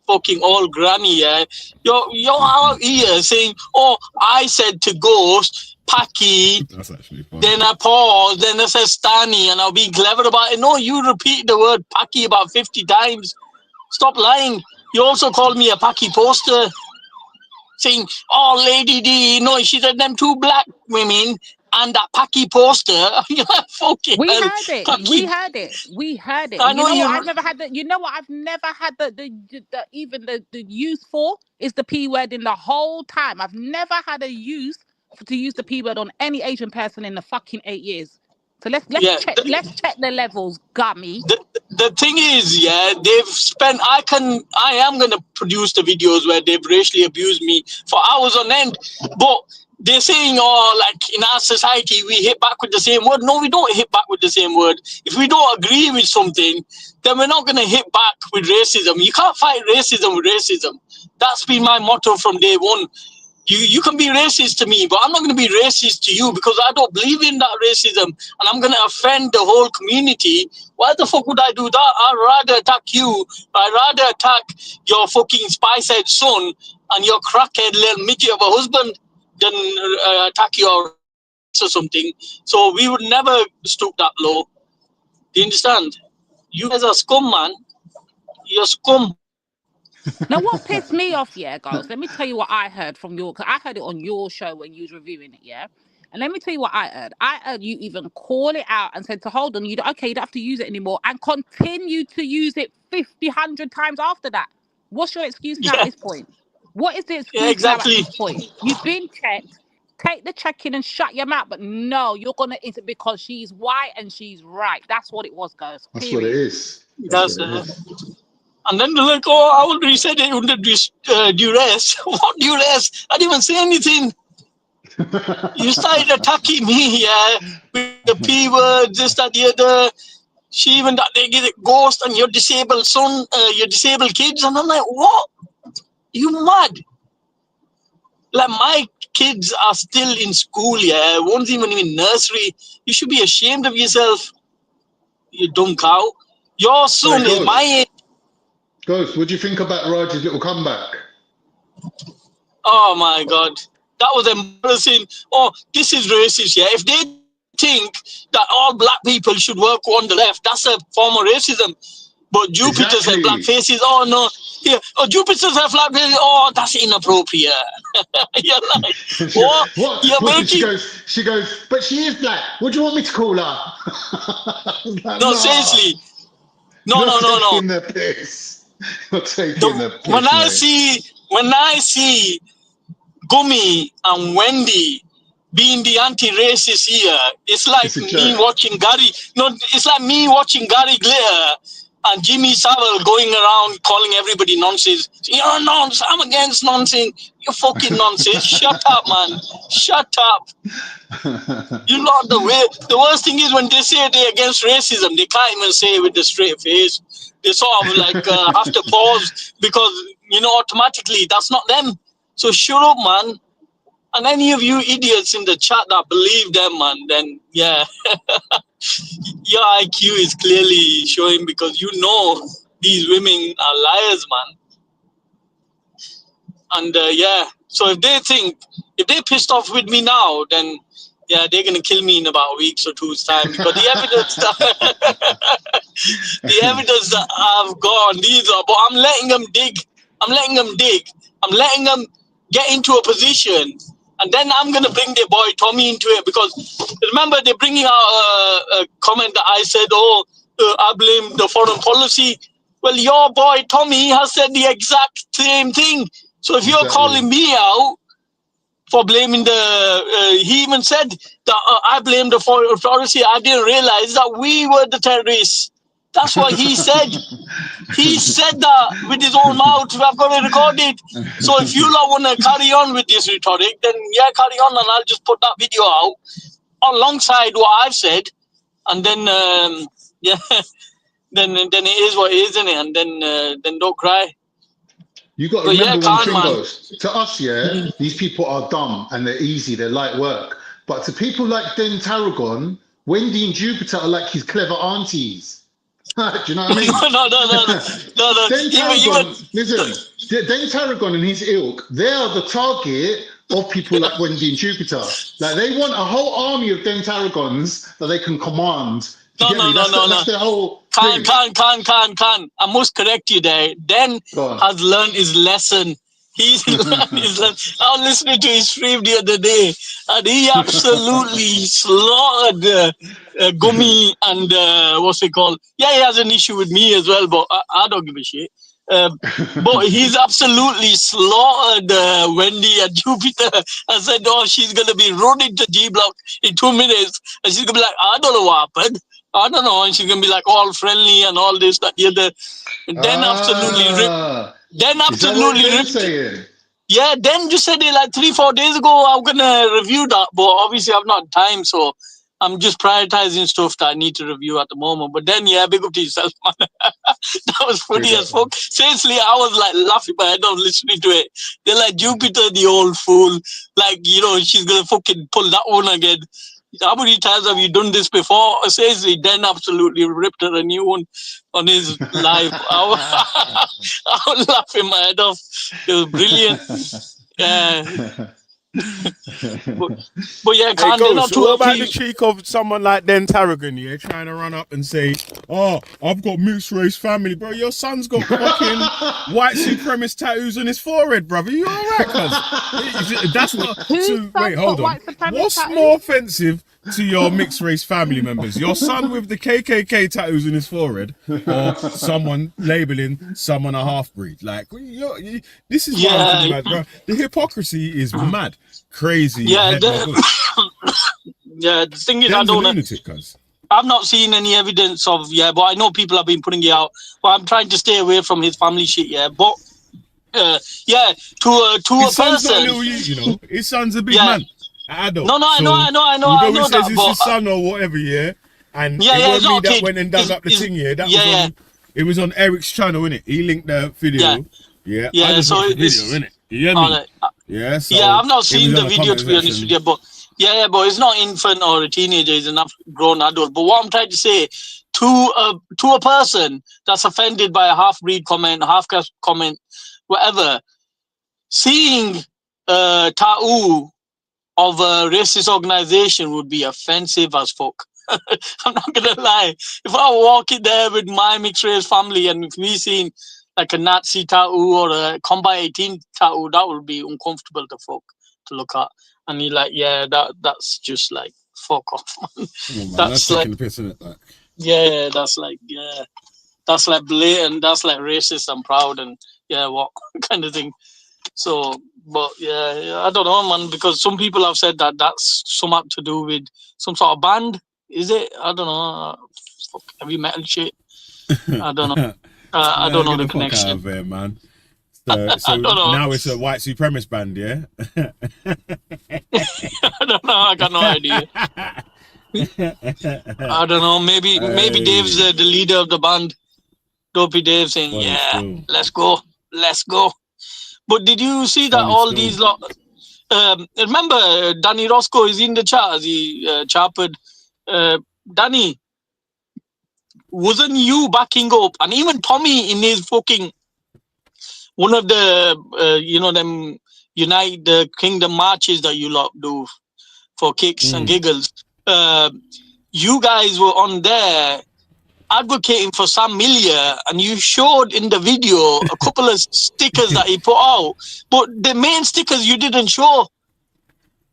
Speaker 1: fucking old granny, yeah. You're out here saying, oh, I said to Ghost, Paki,
Speaker 9: that's actually fun.
Speaker 1: Then I pause, then I said Stani, and I'll be clever about it. No, you repeat the word Paki about 50 times. Stop lying. You also called me a Paki poster, saying, oh, Lady D, no, she said them 2 black women and that Paki poster. Fucking
Speaker 4: We
Speaker 1: hell.
Speaker 4: heard it.
Speaker 1: Paki.
Speaker 4: We heard it.
Speaker 1: I know you.
Speaker 4: I've never had the. You know what? I've never had the use for is the P word in the whole time. I've never had a use to use the P word on any Asian person in the fucking 8 years. So let's check the levels, gummy.
Speaker 1: The thing is, yeah, they've spent. I am gonna produce the videos where they've racially abused me for hours on end, but they're saying, oh, like in our society we hit back with the same word. No, we don't hit back with the same word. If we don't agree with something, then we're not gonna hit back with racism. You can't fight racism with racism. That's been my motto from day one. You can be racist to me, but I'm not going to be racist to you because I don't believe in that racism and I'm going to offend the whole community. Why the fuck would I do that? I'd rather attack you. I'd rather attack your fucking spice-head son and your crackhead little midget of a husband than attack your or something. So we would never stoop that low. Do you understand? You guys are scum, man. You're scum.
Speaker 4: Now, what pissed me off, yeah, guys, let me tell you what I heard from your, because I heard it on your show when you was reviewing it, yeah? And let me tell you what I heard. I heard you even call it out and said to Holden, you don't have to use it anymore, and continue to use it 50, 100 times after that. What's your excuse now at this point? What is the excuse now at this point? You've been checked. Take the check-in and shut your mouth. But no, you're going to eat it because she's white and she's right. That's what it was, guys.
Speaker 11: That's what it is.
Speaker 1: And then they're like, oh, I already said it under duress. What duress? I didn't even say anything. You started attacking me, yeah, with the P word, this, that, the other. She even that they get a Ghost and your disabled son, your disabled kids. And I'm like, what? You mad? Like, my kids are still in school, yeah. One's even in nursery. You should be ashamed of yourself, you dumb cow. Your son is my age.
Speaker 11: Ghost, what do you think about Raj's little comeback?
Speaker 1: Oh my God, that was embarrassing. Oh, this is racist, yeah. If they think that all black people should work on the left, that's a form of racism. But Jupiter said black faces. Oh no, yeah. Oh, Jupiter said black faces. Oh, that's inappropriate. You're like, what?
Speaker 11: What?
Speaker 1: You're
Speaker 11: What did
Speaker 1: making.
Speaker 11: she goes, but she is black. What do you want me to call her? I was like,
Speaker 1: No,
Speaker 11: nah.
Speaker 1: seriously. No,
Speaker 11: You're
Speaker 1: no, no, no.
Speaker 11: taking the piss. You're taking the piss,
Speaker 1: When I
Speaker 11: mate.
Speaker 1: see Gumi and Wendy being the anti-racist here, it's like
Speaker 11: It's a
Speaker 1: me
Speaker 11: joke.
Speaker 1: watching Gary. No, it's like me watching Gary Glitter and Jimmy Savile going around calling everybody nonsense. You're nonsense. I'm against nonsense. You're fucking nonsense. Shut up, man. Shut up. You know the way. The worst thing is when they say they're against racism, they can't even say it with a straight face. They sort of like have to pause because automatically that's not them. So shut up, man. And any of you idiots in the chat that believe them, man, then yeah, your IQ is clearly showing because these women are liars, man. And yeah, so if they're pissed off with me now, then yeah, they're gonna kill me in about a week or two's time because the evidence that I've got on these are, but I'm letting them dig. I'm letting them get into a position, and then I'm gonna bring their boy Tommy into it because remember they're bringing out a comment that I said, I blame the foreign policy. Well, your boy Tommy has said the exact same thing. So if you're calling me out for blaming he even said that I blame the foreign authority. I didn't realize that we were the terrorists. That's what he said. He said that with his own mouth. I've got it recorded. So if you lot want to carry on with this rhetoric, then yeah, carry on, and I'll just put that video out alongside what I've said, and then yeah, then it is what it is, isn't it? And then don't cry.
Speaker 11: You got to remember one thing, Ghost. To us, yeah, these people are dumb and they're easy, they're light work. But to people like Den Tarragon, Wendy and Jupiter are like his clever aunties. Do you know what I mean?
Speaker 1: No.
Speaker 11: Den Tarragon, listen, Den Tarragon and his ilk, they are the target of people like Wendy and Jupiter. Like they want a whole army of Den Tarragons that they can command.
Speaker 1: No.
Speaker 11: That's their whole thing.
Speaker 1: Khan. I must correct you there. Den has learned his lesson. He's learned his lesson. I was listening to his stream the other day, and he absolutely slaughtered Gumi and what's it called? Yeah, he has an issue with me as well, but I don't give a shit. But he's absolutely slaughtered Wendy and Jupiter and said, she's going to be running to G Block in 2 minutes. And she's going to be like, I don't know what happened. I don't know. And she's going to be like all friendly and all this, that, the other. And then absolutely ripped it. Yeah, then just said it like 3-4 days ago. I'm going to review that. But obviously I've not time. So I'm just prioritizing stuff that I need to review at the moment. But then, yeah, big up to yourself, man. That was funny as fuck. Seriously, I was like laughing my head off listening to it. They're like, Jupiter, the old fool. Like, she's going to fucking pull that one again. How many times have you done this before? Seriously, Dan absolutely ripped her a new one on his live. I was laughing my head off. It was brilliant. Yeah. but yeah,
Speaker 9: hey, Ghost, what about the cheek of someone like Den Tarragon, yeah, trying to run up and say, I've got mixed race family, bro. Your son's got fucking white supremacist tattoos on his forehead, brother. You alright, cuz? That's not. So, wait, hold on. What's more offensive to your mixed race family members? Your son with the KKK tattoos on his forehead, or someone labeling someone a half breed? Like, this is what I'm thinking about, bro. The hypocrisy is mad. Crazy.
Speaker 1: Yeah, the thing is, I've not seen any evidence of, but I know people have been putting it out. But I'm trying to stay away from his family shit, but to a
Speaker 9: his son's
Speaker 1: person,
Speaker 9: not little you know. His son's a big man, adult.
Speaker 1: No, I know
Speaker 9: He says
Speaker 1: that,
Speaker 9: it's his son or whatever, and it wasn't me that went and dug up the thing, That was on. It was on Eric's channel, innit? He linked the video. I just watched the video, innit? You hear me? Yeah, so
Speaker 1: Yeah, I've not
Speaker 9: it
Speaker 1: seen
Speaker 9: was
Speaker 1: the
Speaker 9: on the
Speaker 1: video,
Speaker 9: comment
Speaker 1: to be honest with
Speaker 9: section.
Speaker 1: you, but yeah, but it's not infant or a teenager, it's enough grown adult. But what I'm trying to say, to a person that's offended by a half-breed comment, half-caste comment, whatever, seeing tattoo of a racist organization would be offensive as fuck. I'm not gonna lie. If I walk in there with my mixed race family and if we seen like a Nazi tattoo or a Combat 18 tattoo, that would be uncomfortable to look at. And you're like, yeah, that's just like fuck off.
Speaker 9: Come on, man.
Speaker 1: That's
Speaker 9: That's
Speaker 1: like,
Speaker 9: taking the piss in it. Like,
Speaker 1: yeah, that's like blatant, that's like racist and proud and yeah, what kind of thing. So, but yeah, I don't know, man, because some people have said that that's something to do with some sort of band. Is it? I don't know. Fuck, heavy metal shit. I don't know. I don't know
Speaker 9: get
Speaker 1: the
Speaker 9: the fuck out
Speaker 1: connection.
Speaker 9: of there, man.
Speaker 1: I
Speaker 9: So
Speaker 1: don't know.
Speaker 9: now it's a white supremacist band, yeah?
Speaker 1: I don't know. I got no idea. I don't know. Maybe Dave's the leader of the band. Dopey Dave saying,
Speaker 9: Funny
Speaker 1: "Yeah,
Speaker 9: still.
Speaker 1: let's go." But did you see that
Speaker 9: Funny
Speaker 1: all
Speaker 9: still.
Speaker 1: these lot? Remember, Danny Roscoe is in the chat as he chirped. Danny, wasn't you backing up? And even Tommy in his fucking one of the them Unite the Kingdom marches that you lot do for kicks and giggles. You guys were on there advocating for Sam Millia, and you showed in the video a couple of stickers that he put out, but the main stickers you didn't show,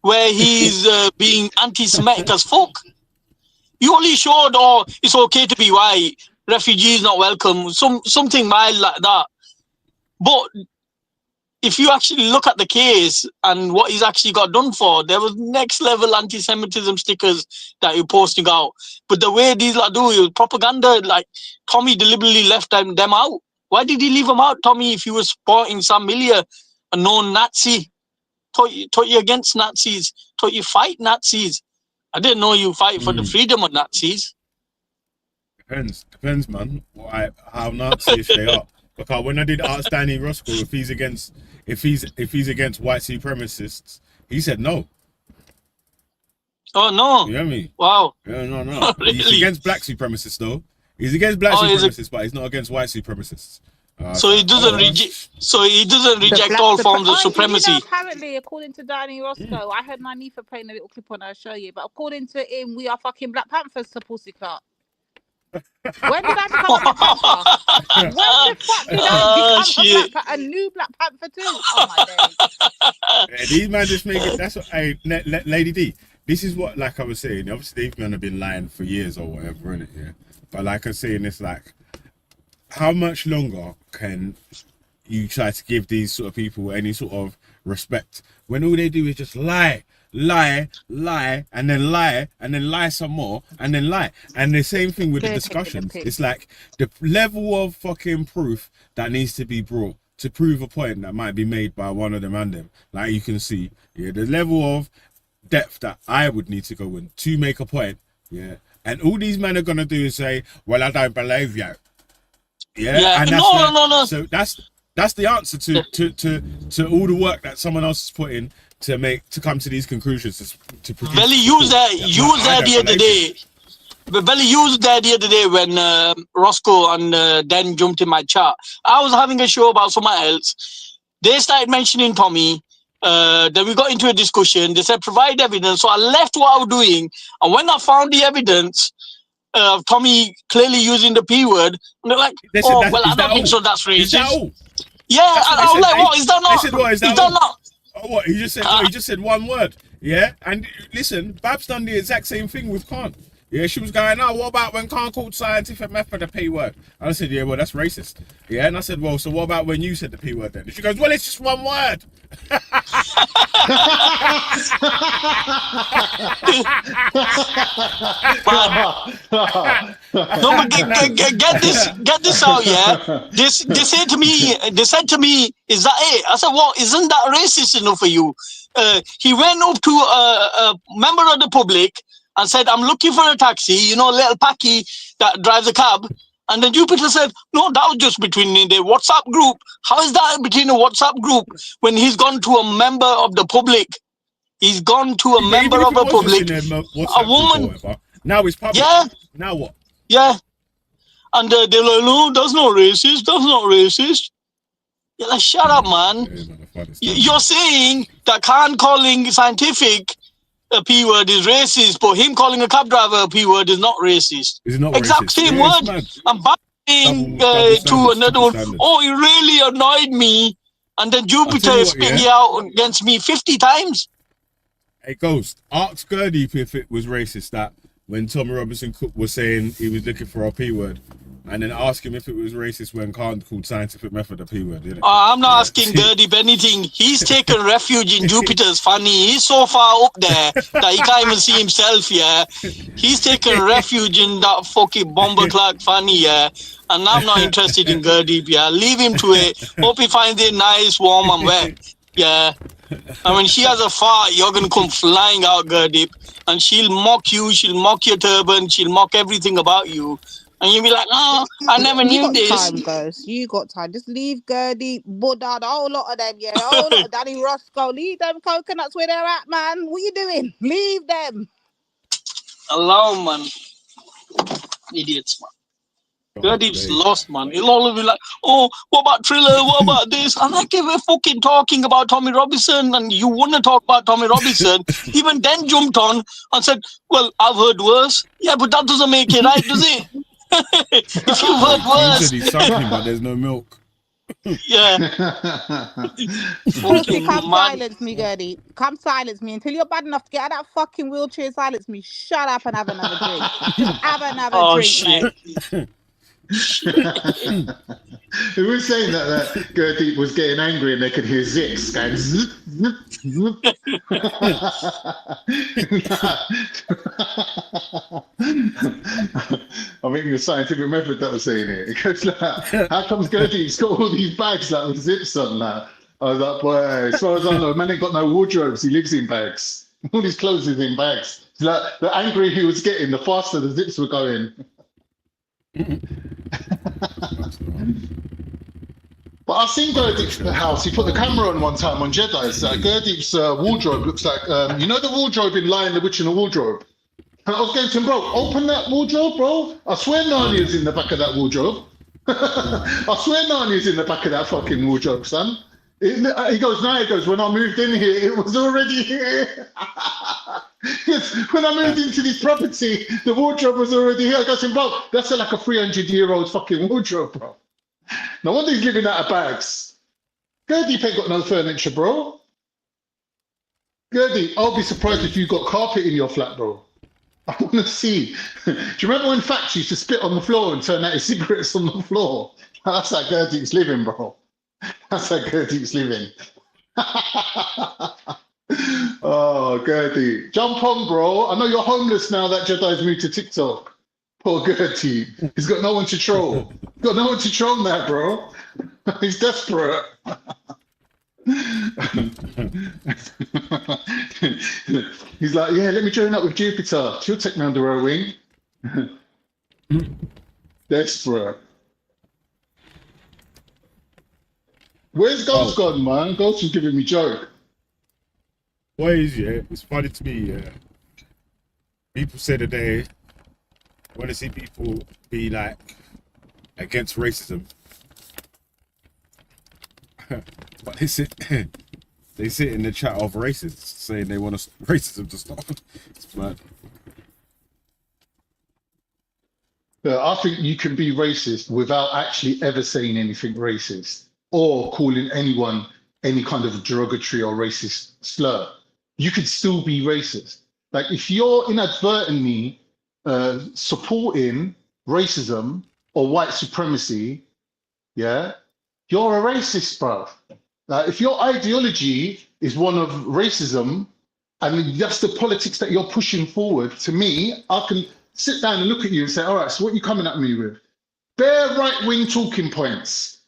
Speaker 1: where he's being anti-Semitic as fuck. You only showed, oh, it's okay to be white, refugees not welcome, something mild like that. But if you actually look at the case and what he's actually got done for, there was next level anti-Semitism stickers that you're posting out. But the way these lot do it, propaganda, like Tommy deliberately left them out. Why did he leave them out, Tommy, if he was supporting Sam Millia, a known Nazi? Thought you against Nazis, thought you fight Nazis. I didn't know you fight for the freedom of Nazis.
Speaker 9: Depends, man. How Nazi-ish they are. Because when I did ask Danny Roscoe if he's against white supremacists, he said no.
Speaker 1: Oh no!
Speaker 9: You know what I mean?
Speaker 1: Wow.
Speaker 9: Yeah, no.
Speaker 1: Really?
Speaker 9: He's against black supremacists though. He's against black supremacists, but he's not against white supremacists.
Speaker 1: So he doesn't reject. So he doesn't reject all forms of supremacy.
Speaker 4: You know, apparently, according to Danny Roscoe, I heard Manifa playing a little clip on her show, but according to him, we are fucking Black Panthers to Pussycat. When did I become a Black Panther? When the fuck did I become a new Black Panther too? Oh my days.
Speaker 9: Yeah, these man just make it. That's what Lady D. This is what, like I was saying. Obviously, these men have been lying for years or whatever, innit? Yeah. But like I was saying, it's like, how much longer can you try to give these sort of people any sort of respect when all they do is just lie, and then lie some more, and then lie? And the same thing with the discussions. It's like the level of fucking proof that needs to be brought to prove a point that might be made by one of them and them. Like you can see, yeah, the level of depth that I would need to go in to make a point, yeah. And all these men are gonna do is say, "Well, I don't believe you." Yeah, and that's
Speaker 1: no.
Speaker 9: So that's the answer to all the work that someone else has put in to come to these conclusions to produce.
Speaker 1: Belly used that the other day. But Belly used that the other day when Roscoe and Dan jumped in my chat. I was having a show about someone else. They started mentioning Tommy. Then we got into a discussion. They said provide evidence. So I left what I was doing, and when I found the evidence of Tommy clearly using the P word, and they're like, I don't think so. That's racist.
Speaker 9: Is that all?
Speaker 1: Yeah, I was like, what? Is that not?
Speaker 9: I said, what is that?
Speaker 1: Is that not?
Speaker 9: Oh, what? He just said one word. Yeah, and listen, Babs done the exact same thing with Khan. Yeah, she was going, "Oh, what about when Khan called scientific method a P word?" And I said, "Yeah, well, that's racist." Yeah, and I said, "Well, so what about when you said the P word then?" And she goes, "Well, it's just one word."
Speaker 1: No, but get this out, yeah. They said to me, "Is that it?" I said, "Well, isn't that racist enough for you?" He went up to a member of the public and said, "I'm looking for a taxi, you know, little Packy that drives a cab." And then Jupiter said, no, that was just between the WhatsApp group. How is that between a WhatsApp group when he's gone to a member of the public? He's gone to a member of the public, a woman.
Speaker 9: Now it's public.
Speaker 1: Yeah.
Speaker 9: Now what?
Speaker 1: Yeah. And they're like, no, that's not racist. That's not racist. You're like, shut up, man. You're saying that Khan calling scientific a P word is racist, but him calling a cab driver a P word is not racist.
Speaker 9: It's not
Speaker 1: exact
Speaker 9: racist.
Speaker 1: same
Speaker 9: Yeah,
Speaker 1: word. I'm buying to another one. Oh, it really annoyed me. And then Jupiter spit you out against me 50 times.
Speaker 9: Hey, Ghost, ask Gurdeep if it was racist that when Tommy Robinson Cook was saying he was looking for a P word, and then ask him if it was racist when Khan called scientific method a P word, didn't it?
Speaker 1: I'm not asking Gurdeep anything. He's taken refuge in Jupiter's funny. He's so far up there that he can't even see himself, yeah. He's taken refuge in that fucking Bomber Clark funny, yeah. And I'm not interested in Gurdeep, yeah. Leave him to it. Hope he finds it nice, warm and wet, yeah. And when she has a fart, you're going to come flying out, Gurdeep. And she'll mock you, she'll mock your turban, she'll mock everything about you. And you'll be like, oh, I never knew this.
Speaker 4: You got time, Ghost. You got time. Just leave Gurdeep, Buddha, the whole lot of them, yeah. The whole lot of Danny Roscoe. Leave them coconuts where they're at, man. What you doing? Leave them.
Speaker 1: Allow, man. Idiots, man. Gurdeep's lost, man. He'll always be like, oh, what about Thriller? What about this? I'm like, we're fucking talking about Tommy Robinson, and you want to talk about Tommy Robinson. Even then jumped on and said, well, I've heard worse. Yeah, but that doesn't make it right, does it? If you've heard worse.
Speaker 9: He's sucking, but there's no milk.
Speaker 1: Yeah.
Speaker 4: Pussy, come silence me, Gurdeep. Come silence me. Until you're bad enough to get out of that fucking wheelchair, silence me. Shut up and have another drink. Have another drink, mate.
Speaker 11: Who was saying that Gurdeep was getting angry and they could hear zips going zip, zip, zip. I think the scientific method that was saying it. It goes like, how comes Gurdeep's got all these bags like with zips on that? I was like, boy, as far as I know, man ain't got no wardrobes, he lives in bags. All his clothes is in bags. It's like the angrier he was getting, the faster the zips were going. But I've seen Gurdeep's house. He put the camera on one time on Jedi's. Gurdeep's wardrobe looks like, you know the wardrobe in Lion, the Witch and the Wardrobe? And I was going to him, bro, open that wardrobe, bro. I swear Narnia's in the back of that wardrobe. I swear Narnia's in the back of that fucking wardrobe, son. He goes, no, he goes, when I moved in here, it was already here. When I moved into this property, the wardrobe was already here. I go to him, bro, that's like a 300-year-old fucking wardrobe, bro. No wonder he's living out of bags. Gurdeep ain't got no furniture, bro. Gurdeep, I'll be surprised if you got carpet in your flat, bro. I want to see. Do you remember when Fax used to spit on the floor and turn out his cigarettes on the floor? That's how Gurdeep's living, bro. That's how Gurdeep's living. Oh, Gurdeep. Jump on, bro. I know you're homeless now that Jedi's moved to TikTok. Poor Gurdeep. He's got no one to troll. Got no one to troll now, bro. He's desperate. He's like, yeah, let me join up with Jupiter. She'll take me under her wing. Desperate. Where's Ghost gone, man? Ghost was giving me joke.
Speaker 9: Ways, yeah, it's funny to me, yeah. People say that they want to see people be like against racism. But they sit in the chat of racists saying they want racism to stop. It's mad.
Speaker 11: I think you can be racist without actually ever saying anything racist or calling anyone any kind of derogatory or racist slur. You could still be racist. Like if you're inadvertently supporting racism or white supremacy, yeah, you're a racist, bro. If your ideology is one of racism and that's the politics that you're pushing forward, to me, I can sit down and look at you and say, all right, so what are you coming at me with? Bare right-wing talking points.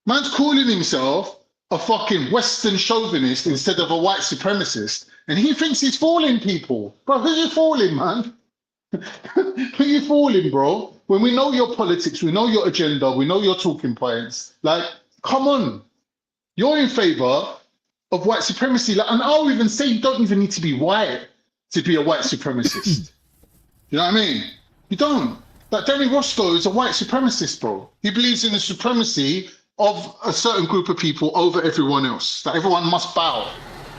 Speaker 11: Man's calling himself a fucking Western chauvinist instead of a white supremacist, and he thinks he's fooling people. Bro, who you fooling, man? Who you fooling, bro? when we know your politics, we know your agenda, we know your talking points. Like, come on, you're in favor of white supremacy. Like, and I'll even say you don't even need to be white to be a white supremacist. You know what I mean? You don't. Like, Danny Roscoe is a white supremacist, bro. He believes in the supremacy of a certain group of people over everyone else. That everyone must bow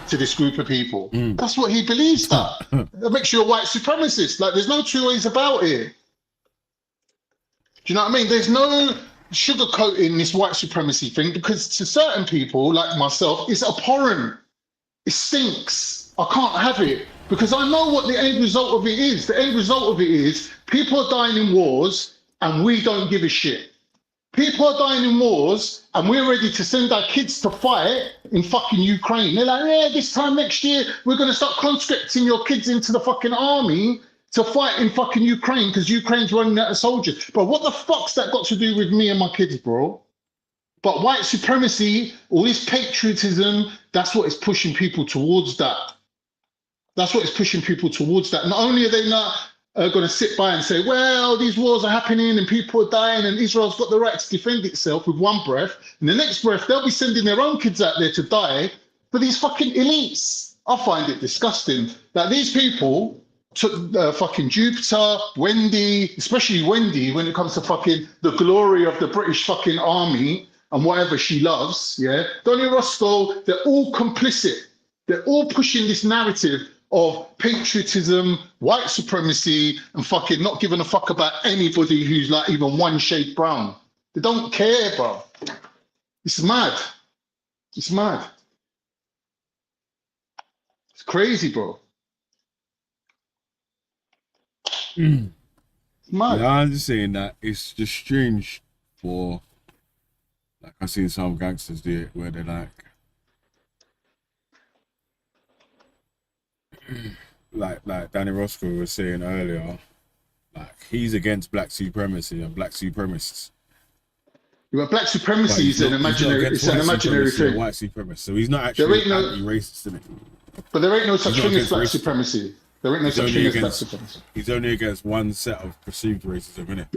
Speaker 11: to this group of people. That's what he believes. That makes you a white supremacist. Like, there's no two ways about it. Do you know what I mean? There's no sugarcoating this white supremacy thing, because to certain people like myself, it's abhorrent. It stinks. I can't have it, because I know what the end result of it is. The end result of it is people are dying in wars and we don't give a shit. People are dying in wars and we're ready to send our kids to fight in fucking Ukraine. They're like, yeah, this time next year, we're going to start conscripting your kids into the fucking army to fight in fucking Ukraine because Ukraine's running out of soldiers. But what the fuck's that got to do with me and my kids, bro? But white supremacy, all this patriotism, that's what is pushing people towards that. That's what is pushing people towards that. Not only are they not going to sit by and say, well, these wars are happening and people are dying and Israel's got the right to defend itself with one breath. In the next breath, they'll be sending their own kids out there to die for these fucking elites. I find it disgusting that these people took fucking Jupiter, Wendy, especially Wendy, when it comes to fucking the glory of the British fucking army and whatever she loves, yeah? Donny Roscoe, they're all complicit. They're all pushing this narrative of patriotism, white supremacy, and fucking not giving a fuck about anybody who's like even one shade brown. They don't care, bro. It's mad. It's mad. It's crazy, bro.
Speaker 9: Mm.
Speaker 11: Mad.
Speaker 9: Yeah, I'm just saying that it's just strange for, like, I've seen some gangsters do it where they're like Danny Roscoe was saying earlier, like he's against black supremacy and black supremacists.
Speaker 11: But black supremacy is an imaginary thing.
Speaker 9: White supremacist, so he's not actually anti-racist, isn't it?
Speaker 11: But there ain't no such thing as black supremacy. There ain't no such thing as black supremacy.
Speaker 9: He's only against one set of perceived racism, isn't it?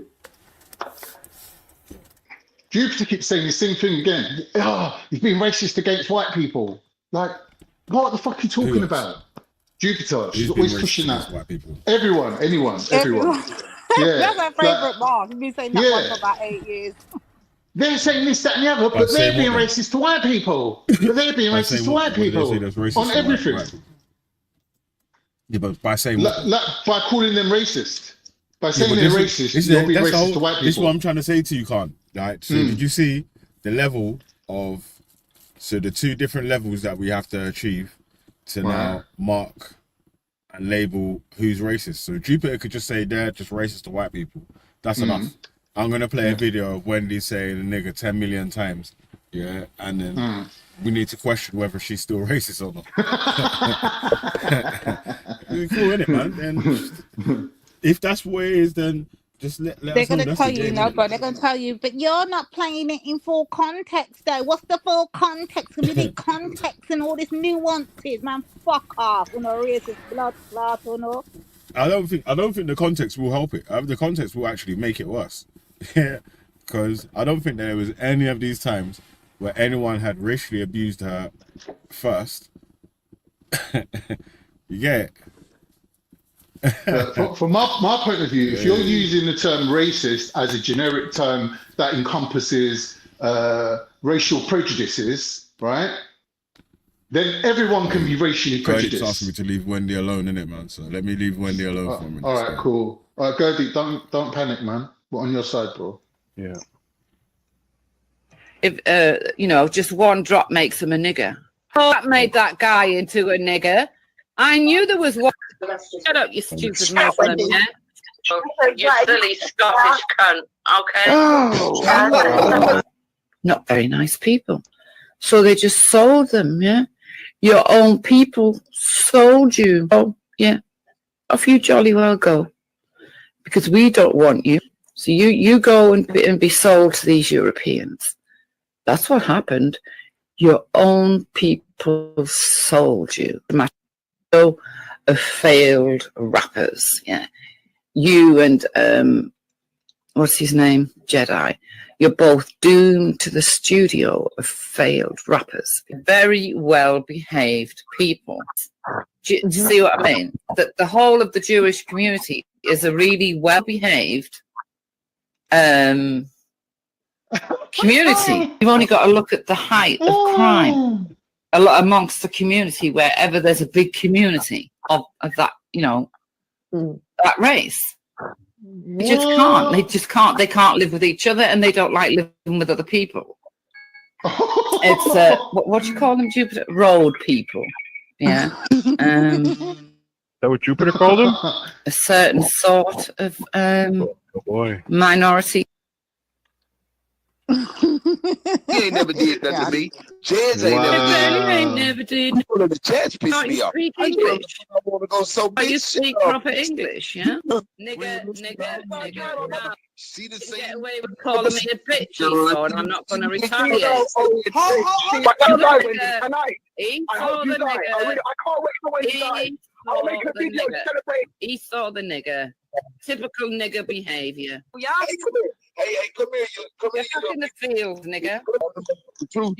Speaker 11: Jupiter keeps saying the same thing again. Oh, he's being racist against white people. Like, what the fuck are you talking about? Jupiter, she's always pushing that.
Speaker 9: White people.
Speaker 11: Everyone. Yeah.
Speaker 4: That's my favorite boss. You've been saying that one for about 8 years.
Speaker 11: They're saying this, that, and the other, but they're being racist to white people. But they're being racist to white people on everything.
Speaker 9: Yeah, but by saying
Speaker 11: by calling them racist. By saying they're racist, you'll be racist to white people.
Speaker 9: This is what I'm trying to say to you, Khan. Right? So did you see the level of, so the two different levels that we have to achieve to now mark and label who's racist? So Jupiter could just say they're just racist to white people. That's enough. I'm going to play a video of Wendy saying a nigga 10 million times. Yeah. And then we need to question whether she's still racist or not. Cool, innit, man? And if that's what it is, then just let
Speaker 4: they're
Speaker 9: us know.
Speaker 4: going to tell you, no, but they're going to tell you, but you're not playing it in full context, though. What's the full context? We need context and all this nuances, man. Fuck off. You know, racist blood clot, you know.
Speaker 9: I don't think the context will help it. The context will actually make it worse. Yeah, because I don't think there was any of these times where anyone had racially abused her first. You get
Speaker 11: it? From my point of view, if you're using the term racist as a generic term that encompasses racial prejudices, right? Then everyone can be racially prejudiced.
Speaker 9: Asked me to leave Wendy alone, innit, man? So let me leave Wendy alone for a minute.
Speaker 11: All right, cool. All right, Gerdy, don't panic, man. We're on your side, bro.
Speaker 9: Yeah.
Speaker 16: If just one drop makes him a nigger. Oh, that made that guy into a nigger. I knew there was one. Shut up, you stupid Muslim, yeah?
Speaker 22: You silly Scottish cunt, okay?
Speaker 16: Oh, not very nice people. So they just sold them, yeah? Your own people sold you. Oh, yeah. Off you jolly well go. Because we don't want you. So you go and be sold to these Europeans. That's what happened. Your own people sold you. Of failed rappers, yeah. You and what's his name, Jedi, you're both doomed to the studio of failed rappers, very well behaved people. Do you see what I mean? That the whole of the Jewish community is a really well behaved community. You've only got to look at the height of crime a lot amongst the community, wherever there's a big community of that, you know, that race. They just can't. They just can't. They can't live with each other, and they don't like living with other people. It's what do you call them, Jupiter? Road people. Yeah.
Speaker 19: Is that what Jupiter called him?
Speaker 16: A certain sort of
Speaker 19: Oh boy.
Speaker 16: minority.
Speaker 20: He ain't never did that to me. Jazz ain't
Speaker 16: Never did.
Speaker 20: One of the Jazz pissed
Speaker 16: Can't
Speaker 20: me
Speaker 16: you
Speaker 20: off.
Speaker 16: speak
Speaker 20: I
Speaker 16: English?
Speaker 20: want to go so
Speaker 16: Can you
Speaker 20: big.
Speaker 16: speak proper English? Yeah. Nigga.
Speaker 20: See the
Speaker 16: You get away with calling me a bitch, Esau, and I'm not going to retaliate. Esau the nigger. Typical nigger behavior.
Speaker 20: Hey, come here. Come here.
Speaker 16: You're in the field, nigga.
Speaker 20: The truth.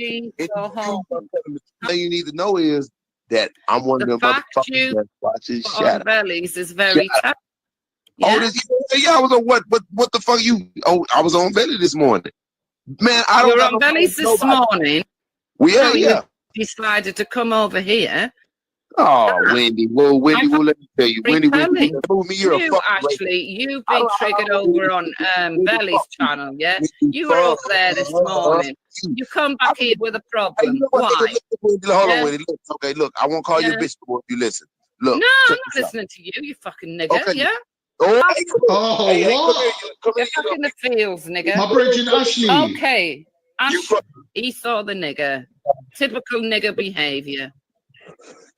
Speaker 16: Go home.
Speaker 20: All you need to know is that I'm one of them motherfuckers that watches
Speaker 16: On
Speaker 20: Shadow.
Speaker 16: bellies is very tough.
Speaker 20: Oh, yeah, I was on what the fuck you? Oh, I was on Belly this morning. Man, I don't.
Speaker 16: You're
Speaker 20: got
Speaker 16: on
Speaker 20: no
Speaker 16: bellies
Speaker 20: problem with
Speaker 16: this
Speaker 20: nobody.
Speaker 16: morning.
Speaker 20: Yeah,
Speaker 16: So
Speaker 20: yeah.
Speaker 16: You decided to come over here.
Speaker 20: Oh, Wendy, well, let me tell you, Wendy,
Speaker 16: telling
Speaker 20: prove me you're a
Speaker 16: you
Speaker 20: fucking
Speaker 16: actually, you've been triggered over on Belly's channel, yeah? You were up there this morning. You come back here with a problem. Why?
Speaker 20: Hold on,
Speaker 16: Yeah.
Speaker 20: Wendy. Look, okay, look, I won't call you a
Speaker 16: Yeah.
Speaker 20: bitch before you listen. Look,
Speaker 16: No, I'm
Speaker 20: check
Speaker 16: not
Speaker 20: this out.
Speaker 16: listening to you, you fucking nigger,
Speaker 20: Okay.
Speaker 16: yeah?
Speaker 20: Oh,
Speaker 16: You're fucking in the fields, nigger.
Speaker 11: My bridging Ashley.
Speaker 16: Okay. Esau the nigger. Typical nigger behavior.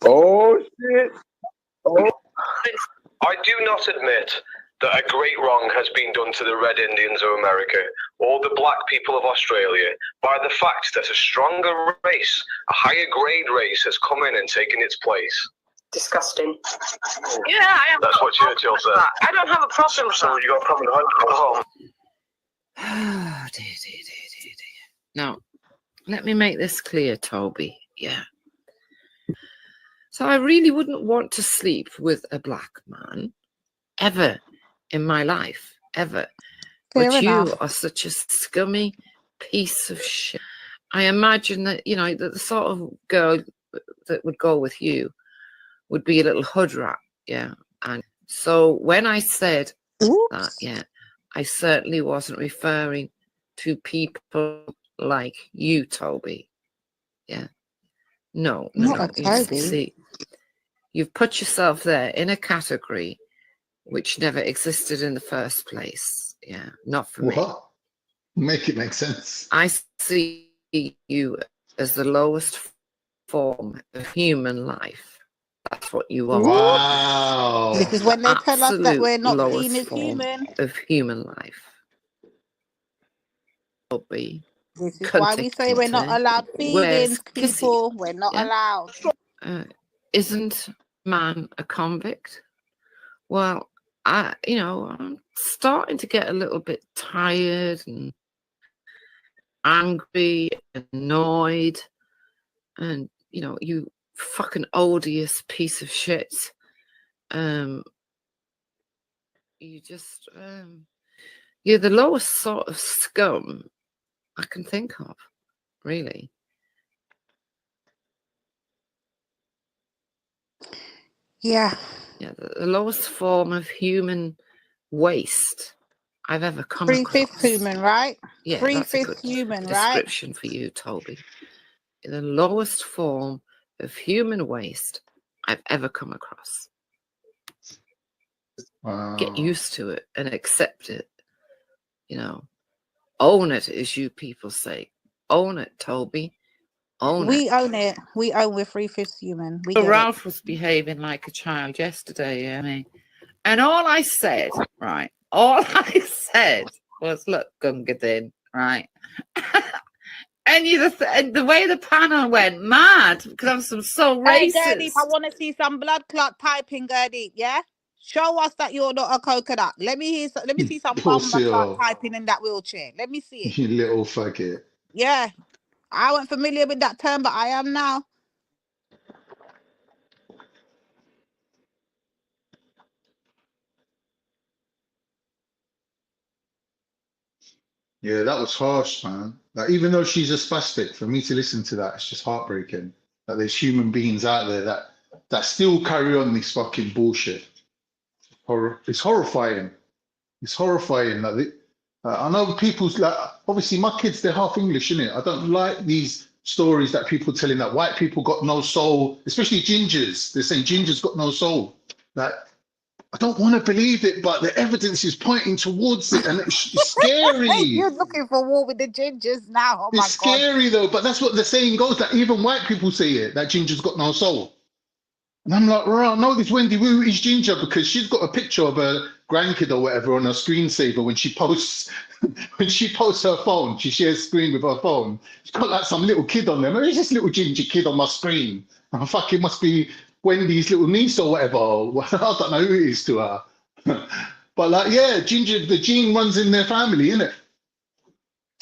Speaker 20: Oh, shit. Oh.
Speaker 21: I do not admit that a great wrong has been done to the Red Indians of America or the black people of Australia by the fact that a stronger race, a higher grade race, has come in and taken its place.
Speaker 18: Disgusting.
Speaker 22: Yeah, I have
Speaker 21: That's
Speaker 22: got
Speaker 21: what
Speaker 22: a problem
Speaker 21: Churchill
Speaker 22: with
Speaker 21: said.
Speaker 22: that. I don't have a problem with
Speaker 21: So
Speaker 22: that.
Speaker 21: you got a problem with home.
Speaker 16: Oh, dear. Now, let me make this clear, Toby. Yeah. So I really wouldn't want to sleep with a black man ever in my life, ever.
Speaker 4: Fair
Speaker 16: But you
Speaker 4: enough.
Speaker 16: are such a scummy piece of shit. I imagine that, you know, that the sort of girl that would go with you would be a little hood rat. Yeah. And so when I said that, yeah, I certainly wasn't referring to people like you, Toby. Yeah. No.
Speaker 4: Not a
Speaker 16: You
Speaker 4: Toby.
Speaker 16: see, you've put yourself there in a category which never existed in the first place. Yeah, not for me.
Speaker 11: What? Make it make sense.
Speaker 16: I see you as the lowest form of human life. That's what you are.
Speaker 11: Wow.
Speaker 4: This is when they tell us that we're not
Speaker 16: Absolute
Speaker 4: seen as
Speaker 16: lowest form
Speaker 4: human.
Speaker 16: of human life. Toby.
Speaker 4: This is why we say we're not allowed feelings, people. We're not allowed.
Speaker 16: Isn't man a convict? Well, I'm starting to get a little bit tired and angry, annoyed, and you fucking odious piece of shit. You just you're the lowest sort of scum I can think of, really.
Speaker 4: Yeah.
Speaker 16: Yeah, the lowest form of human waste I've ever come across.
Speaker 4: 3/5 human, right?
Speaker 16: Yeah, that's a
Speaker 4: 3/5
Speaker 16: good
Speaker 4: human, right?
Speaker 16: description for you, Toby. The lowest form of human waste I've ever come across.
Speaker 11: Wow.
Speaker 16: Get used to it and accept it. Own it, as you people say. Own it, Toby. Own it.
Speaker 4: We own it. We own we're 3/5 human. We
Speaker 16: So
Speaker 4: get it.
Speaker 16: Ralph was behaving like a child yesterday, yeah. And all I said was, look, Gunga Din, right? And and the way the panel went mad because I'm so
Speaker 4: Hey,
Speaker 16: racist.
Speaker 4: Gurdeep, I want to see some blood clot typing, Gurdeep, yeah? Show us that you're not a coconut. Let me hear. Let me see some
Speaker 11: Pussy,
Speaker 4: bumba start
Speaker 11: oh,
Speaker 4: typing in that wheelchair. Let me see it.
Speaker 11: you little faggot.
Speaker 4: Yeah, I wasn't familiar with that term, but I am now.
Speaker 11: Yeah, that was harsh, man. Like, even though she's a spastic, for me to listen to that, it's just heartbreaking. That there's human beings out there that still carry on this fucking bullshit. It's horrifying. It's horrifying. I know people's like, obviously my kids, they're half English, innit? I don't like these stories that people telling that white people got no soul, especially gingers. They're saying gingers got no soul. Like, I don't want to believe it, but the evidence is pointing towards it, and it's scary.
Speaker 4: You're looking for war with the gingers now. Oh my
Speaker 11: It's
Speaker 4: god.
Speaker 11: scary though, but that's what the saying goes, that even white people say it, that ginger's got no soul. And I'm like, right, I know this Wendy Wu is ginger because she's got a picture of her grandkid or whatever on her screensaver when she posts her phone. She shares screen with her phone. She's got like some little kid on there. Where's this little ginger kid on my screen? I fucking must be Wendy's little niece or whatever. I don't know who it is to her. But like, yeah, ginger, the gene runs in their family, innit?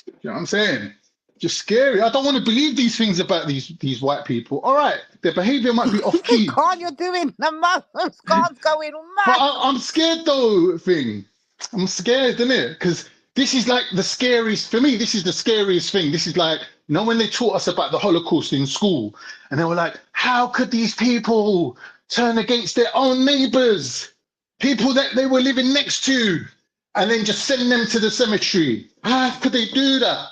Speaker 11: You know what I'm saying? Just scary. I don't want to believe these things about these white people. All right, their behavior might be off key.
Speaker 4: Khan, you're doing the most. Khan's going
Speaker 11: But
Speaker 4: mad.
Speaker 11: I'm scared though, thing. I'm scared, innit? Because this is like the scariest, for me, this is the scariest thing. This is like, you know, when they taught us about the Holocaust in school, and they were like, how could these people turn against their own neighbors, people that they were living next to, and then just send them to the cemetery? How could they do that?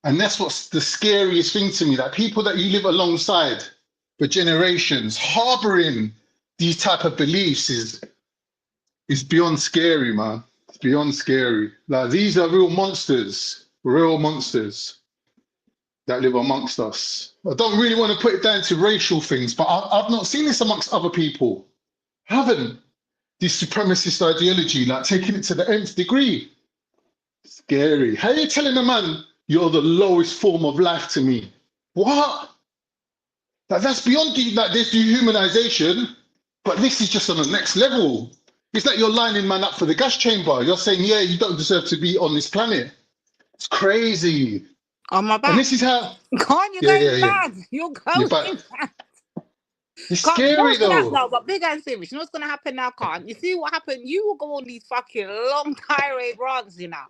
Speaker 11: And that's what's the scariest thing to me, that people that you live alongside for generations harboring these type of beliefs is beyond scary, man. It's beyond scary. Like, these are real monsters that live amongst us. I don't really want to put it down to racial things, but I've not seen this amongst other people. I haven't. This supremacist ideology, like taking it to the nth degree. Scary. How are you telling a man you're the lowest form of life to me? What? Like, that's beyond like this dehumanization, but this is just on the next level. It's like you're lining man up for the gas chamber. You're saying, yeah, you don't deserve to be on this planet. It's crazy.
Speaker 4: On my back.
Speaker 11: And this is how.
Speaker 4: Khan, you're going mad. You're going mad.
Speaker 11: It's
Speaker 4: Khan, you know
Speaker 11: scary
Speaker 4: what's gonna happen-
Speaker 11: though.
Speaker 4: No, but big and serious. You know what's gonna happen now, Khan? You see what happened? You will go on these fucking long tirade runs, you know.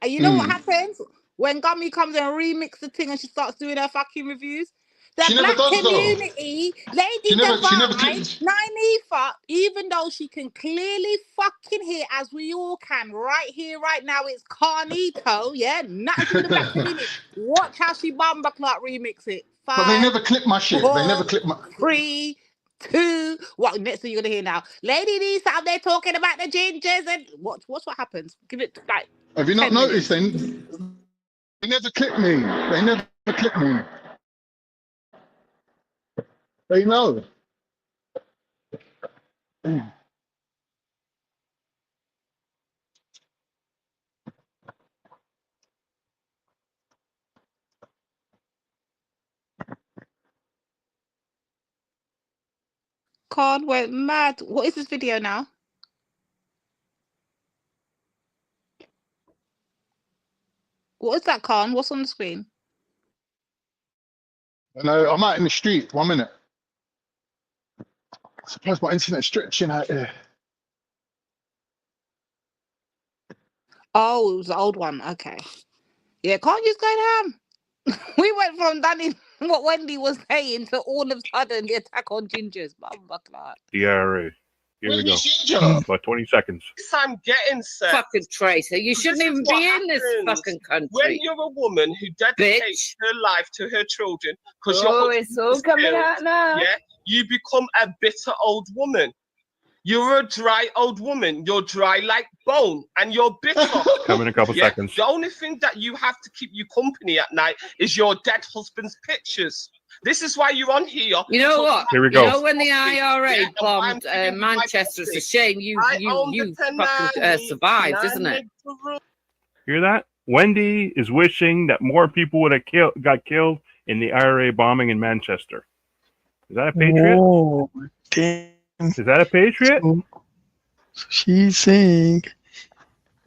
Speaker 4: And you know what happens? When Gummy comes and remix the thing and she starts doing her fucking reviews, the
Speaker 11: She never
Speaker 4: black
Speaker 11: does, though.
Speaker 4: community, Lady
Speaker 11: She never
Speaker 4: Divine,
Speaker 11: clips.
Speaker 4: Nynefa, even though she can clearly fucking hear, as we all can, right here, right now, it's Carnito, yeah? Nothing to the black community. Watch how she bumba clock remix it.
Speaker 11: But they
Speaker 4: 5,
Speaker 11: never clip my shit. They never clip my.
Speaker 4: 3, 2. What next thing you're gonna hear now? Lady D's out there talking about the gingers and what's what happens? Give it like.
Speaker 11: Have you not
Speaker 4: 10 minutes.
Speaker 11: noticed? They never clip me. They never clip me. They know.
Speaker 4: Khan went mad. What is this video now? What is that, Khan? What's on the screen?
Speaker 11: No, I'm out in the street. 1 minute. I suppose my internet's stretching out here.
Speaker 4: Oh, it was the old one. Okay. Yeah, Khan just going ham. We went from Danny, what Wendy was saying, to all of a sudden the attack on gingers.
Speaker 19: The IRA. Here we go.
Speaker 11: Ginger?
Speaker 19: About 20 seconds.
Speaker 15: I'm getting set.
Speaker 16: Fucking traitor. You shouldn't
Speaker 15: This is
Speaker 16: even
Speaker 15: what
Speaker 16: be in this
Speaker 15: happens
Speaker 16: fucking country.
Speaker 15: When you're a woman who dedicates her life to her children, because
Speaker 16: Oh, it's all coming out now.
Speaker 15: yeah, you become a bitter old woman. You're a dry old woman. You're dry like bone, and you're bitter.
Speaker 19: Come in a couple seconds.
Speaker 15: The only thing that you have to keep you company at night is your dead husband's pictures. This is why you're on here.
Speaker 16: You know what?
Speaker 19: Here we go.
Speaker 16: You know when the IRA bombed Manchester, it's a shame you fucking survived, isn't it?
Speaker 19: Hear that? Wendy is wishing that more people would have got killed in the IRA bombing in Manchester. Is that a patriot?
Speaker 1: Oh, damn.
Speaker 19: Is that a patriot?
Speaker 5: So she's saying,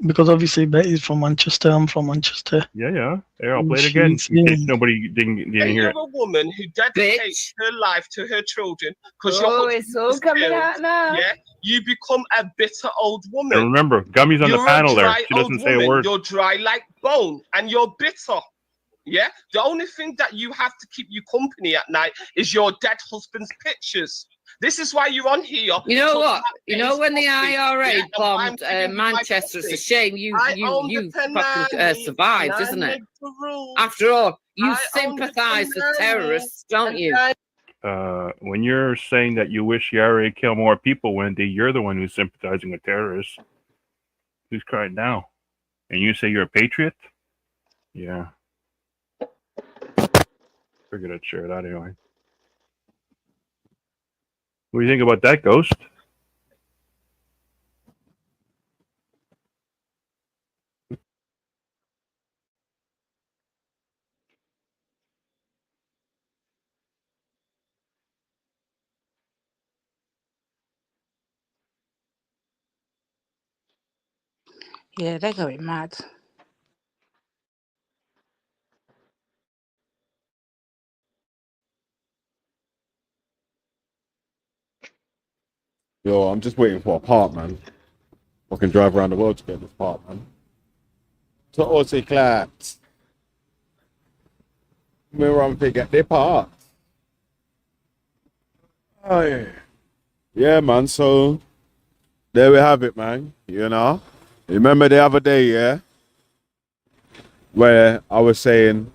Speaker 5: because obviously Betty's from Manchester, I'm from Manchester.
Speaker 19: Yeah. Here, I'll
Speaker 5: and
Speaker 19: play it again
Speaker 5: she's
Speaker 19: in case
Speaker 5: saying,
Speaker 19: nobody didn't
Speaker 15: Hey,
Speaker 19: hear
Speaker 15: you're
Speaker 19: it.
Speaker 15: a woman who dedicates her life to her children because your
Speaker 16: Oh,
Speaker 15: husband
Speaker 16: it's all
Speaker 15: was
Speaker 16: coming
Speaker 15: killed.
Speaker 16: out now.
Speaker 15: Yeah, you become a bitter old
Speaker 19: And
Speaker 15: woman.
Speaker 19: remember, Gummy's on the
Speaker 15: You're
Speaker 19: panel
Speaker 15: a
Speaker 19: there.
Speaker 15: dry
Speaker 19: She
Speaker 15: old
Speaker 19: doesn't say a
Speaker 15: woman.
Speaker 19: word.
Speaker 15: You're dry like bone, and you're bitter. Yeah, the only thing that you have to keep you company at night is your dead husband's pictures. This is why you're on here.
Speaker 16: You know
Speaker 15: talking
Speaker 16: what?
Speaker 15: about
Speaker 16: You know
Speaker 15: Betty's
Speaker 16: when the
Speaker 15: pussy,
Speaker 16: IRA
Speaker 15: yeah, and
Speaker 16: bombed
Speaker 15: I'm giving you my
Speaker 16: Manchester, it's a
Speaker 15: pussy.
Speaker 16: shame you
Speaker 15: I own the
Speaker 16: fucking
Speaker 15: Penani,
Speaker 16: survived,
Speaker 15: and I
Speaker 16: isn't it?
Speaker 15: make the rules.
Speaker 16: After all, you
Speaker 15: I own the
Speaker 16: sympathise with
Speaker 15: Penani,
Speaker 16: terrorists, don't
Speaker 15: and
Speaker 16: you?
Speaker 15: I
Speaker 19: When you're saying that you wish the IRA kill more people, Wendy, you're the one who's sympathizing with terrorists. Who's crying now? And you say you're a patriot? Yeah. Figured I'd share that anyway. What do you think about that, Ghost?
Speaker 4: Yeah, they're going mad.
Speaker 9: Yo, I'm just waiting for a part, man. I can drive around the world to get this part, man. To autoclat. We're on to get the part. Oh, yeah. Yeah, man. So, there we have it, man. You know? Remember the other day, yeah? Where I was saying,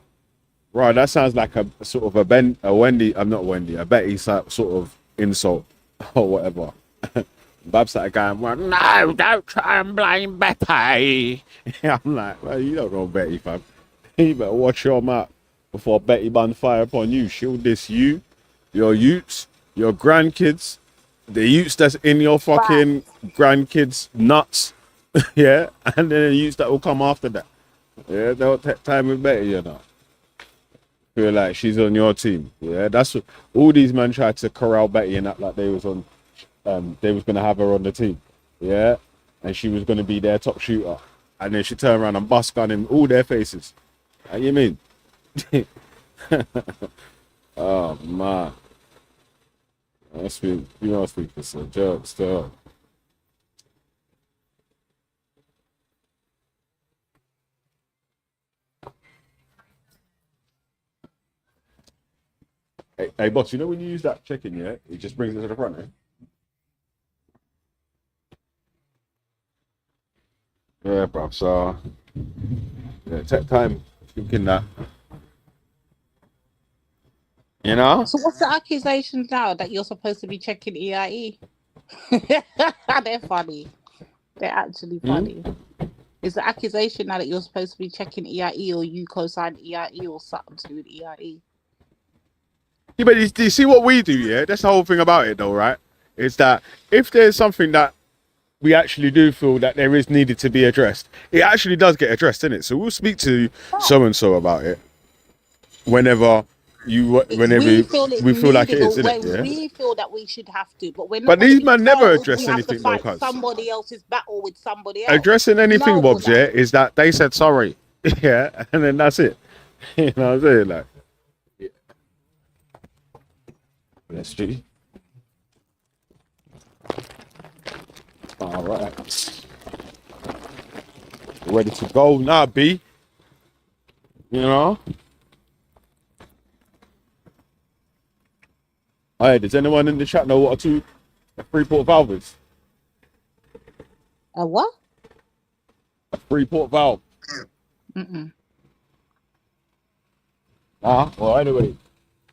Speaker 9: right, that sounds like a sort of a Betty sort of insult or whatever. Babs started going, well, no, don't try and blame Betty. I'm like, well, you don't know Betty, fam. You better watch your mouth before Betty bun fire upon you. She'll diss you, your youths, your grandkids, the youths that's in your fucking grandkids' nuts. Yeah, and then the youths that will come after that. Yeah, they'll take time with Betty, you know. Feel like she's on your team. Yeah, that's what all these men tried to corral Betty and act like they was on. They was gonna have her on the team, yeah, and she was gonna be their top shooter, and then she turned around and bust gun in all their faces. How you mean? Oh man, you must be for some jokes still. Hey, boss, you know when you use that check-in, yeah, it just brings it to the front, eh? Yeah, bro. So, yeah, take time thinking that. You know?
Speaker 4: So what's the accusation now that you're supposed to be checking EIE? They're funny. They're actually funny. Is the accusation now that you're supposed to be checking EIE or you co-signed EIE or something to do with EIE?
Speaker 9: Yeah, but do you see what we do, yeah? That's the whole thing about it, though, right? Is that if there's something that we actually do feel that there is needed to be addressed, it actually does get addressed, innit? So we'll speak to so-and-so about it whenever we feel like it is, innit? Yeah?
Speaker 4: We feel that we should have to, but we're not.
Speaker 9: But these men never address
Speaker 4: we have
Speaker 9: anything,
Speaker 4: to
Speaker 9: though,
Speaker 4: fight
Speaker 9: cuz.
Speaker 4: somebody else's battle with somebody else.
Speaker 9: Addressing anything,
Speaker 4: No,
Speaker 9: Bobs, yeah, is that they said sorry. Yeah, and then that's it. You know what I'm saying? Like, yeah. Let's see. All right. Ready to go now, B. You know? Hey, does anyone in the chat know what a three-port valve is?
Speaker 4: A what?
Speaker 9: A three-port valve.
Speaker 4: Mm-mm.
Speaker 9: Well, anyway,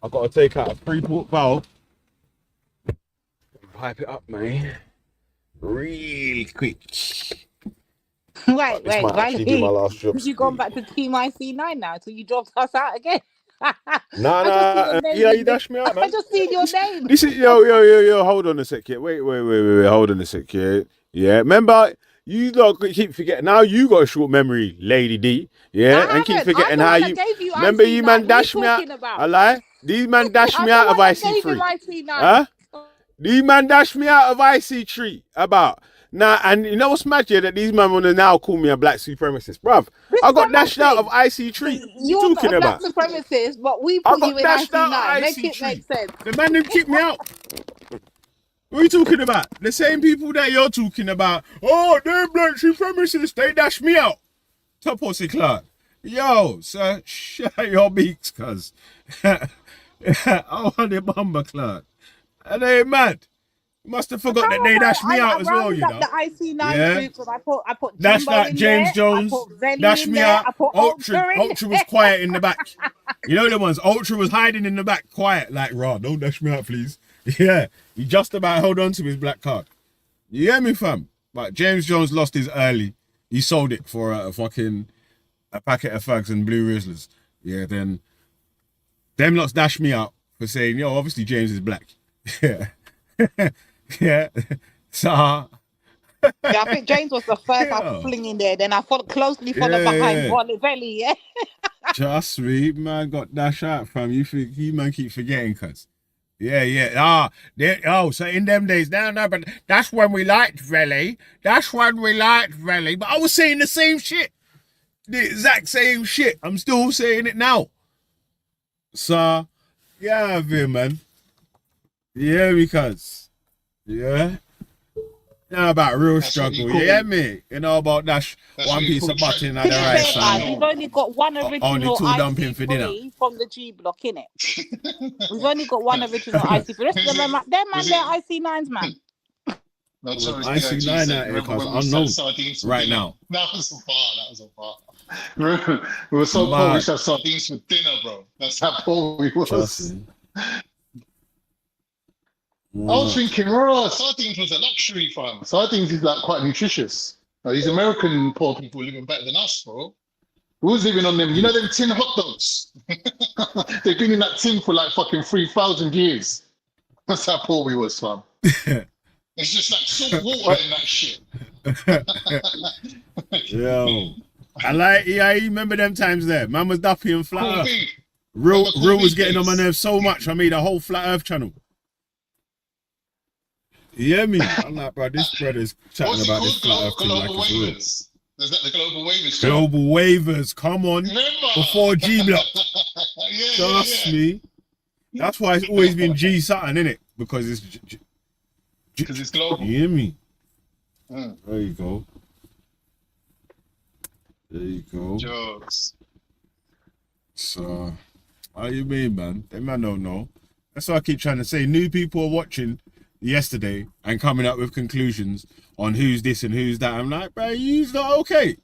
Speaker 9: I've got to take out a three-port valve. Pipe it up, man. Real quick.
Speaker 4: Wait,
Speaker 9: This might actually be my last job.
Speaker 4: you gone back to Team IC9 now, so you dropped us out again.
Speaker 9: Nah, yeah, you dashed me out, man.
Speaker 4: I just seen your name.
Speaker 9: This is yo. Hold on a sec, yeah. Wait. Hold on a sec, yeah. Yeah, remember you lot keep forgetting. Now you got a short memory, Lady D. Yeah, and keep forgetting how you. Remember you man dashed me out. I lie. These man dashed me out of IC3. Huh? These man dashed me out of IC3 about. Nah, and you know what's mad, yeah? That these men wanna now call me a black supremacist, bruv. I got dashed out of IC Tree. What you
Speaker 4: You're not
Speaker 9: talking
Speaker 4: a black
Speaker 9: about?
Speaker 4: supremacist, but we
Speaker 9: I
Speaker 4: put you
Speaker 9: got
Speaker 4: in
Speaker 9: dashed out
Speaker 4: IC9.
Speaker 9: of
Speaker 4: Make
Speaker 9: IC
Speaker 4: it
Speaker 9: Tree.
Speaker 4: make sense.
Speaker 9: The man them kicked me out. What are you talking about? The same people that you're talking about. Oh, they're black supremacists. They dashed me out. Top pussy Clark. Yo, sir, shut your beaks, cuz. I want the bomber, Clark. And they ain't mad. You must have forgot that they dashed me out as well, you know.
Speaker 4: The IC9
Speaker 9: Yeah.
Speaker 4: groups, and I put
Speaker 9: That's
Speaker 4: Jimbo
Speaker 9: like
Speaker 4: in
Speaker 9: James
Speaker 4: there,
Speaker 9: Jones.
Speaker 4: I put Venny
Speaker 9: Dash
Speaker 4: in
Speaker 9: me
Speaker 4: there,
Speaker 9: out.
Speaker 4: I put
Speaker 9: Ultra,
Speaker 4: in
Speaker 9: Ultra was quiet in the back. You know the ones. Ultra was hiding in the back, quiet, like, raw. Don't dash me out, please. Yeah, he just about held on to his black card. You hear me, fam? But James Jones lost his early. He sold it for a packet of fags and blue Rizzlers. Yeah, then them lots dashed me out for saying, yo, obviously James is black. Yeah. Yeah. So
Speaker 4: Yeah, I think James was the first I fling in there. Then I closely followed behind Velly. Yeah.
Speaker 9: Trust me, man got dashed out, fam. You man keep forgetting, cuz. Yeah. So in them days, no, but that's when we liked Velly. That's when we liked Velly. But I was saying the same shit. The exact same shit. I'm still saying it now. So, yeah, man. Yeah, because, yeah. You know about real struggle, you hear me? You know about dash one piece of button at the right side.
Speaker 4: We've only got one original
Speaker 9: Only two dumping for dinner.
Speaker 4: IC3 from the G block, innit? We've only got one original IC3. The rest of them, they're IC9s, man.
Speaker 14: No,
Speaker 9: I see 9 out here because unknown right now.
Speaker 14: That was a bar. Remember, we were so poor we had sardines for dinner, bro. That's how poor we was. I was thinking, sardines was a luxury, fam. Sardines is like quite nutritious. Now, these American poor people living better than us, bro. We was living on them, you know, them tin hot dogs. They've been in that tin for like fucking 3,000 years. That's how poor we was, fam. It's just like salt water in that shit.
Speaker 9: Yo, I remember them times there. Man was duffy and flat earth. Real was getting on my nerves so much. I made a whole flat earth channel. You hear me? I'm like, bro, this brother's chatting about this flat earth thing like it's real.
Speaker 14: Is that the Global Waivers?
Speaker 9: Global Waivers, come on. Before G Block. Trust me. That's why it's always been G something, innit? Because it's
Speaker 14: global.
Speaker 9: You hear me? There you go.
Speaker 14: Jokes.
Speaker 9: So, how you mean, man? They man don't know. That's what I keep trying to say. New people are watching yesterday and coming up with conclusions on who's this and who's that. I'm like, bro, you's not okay.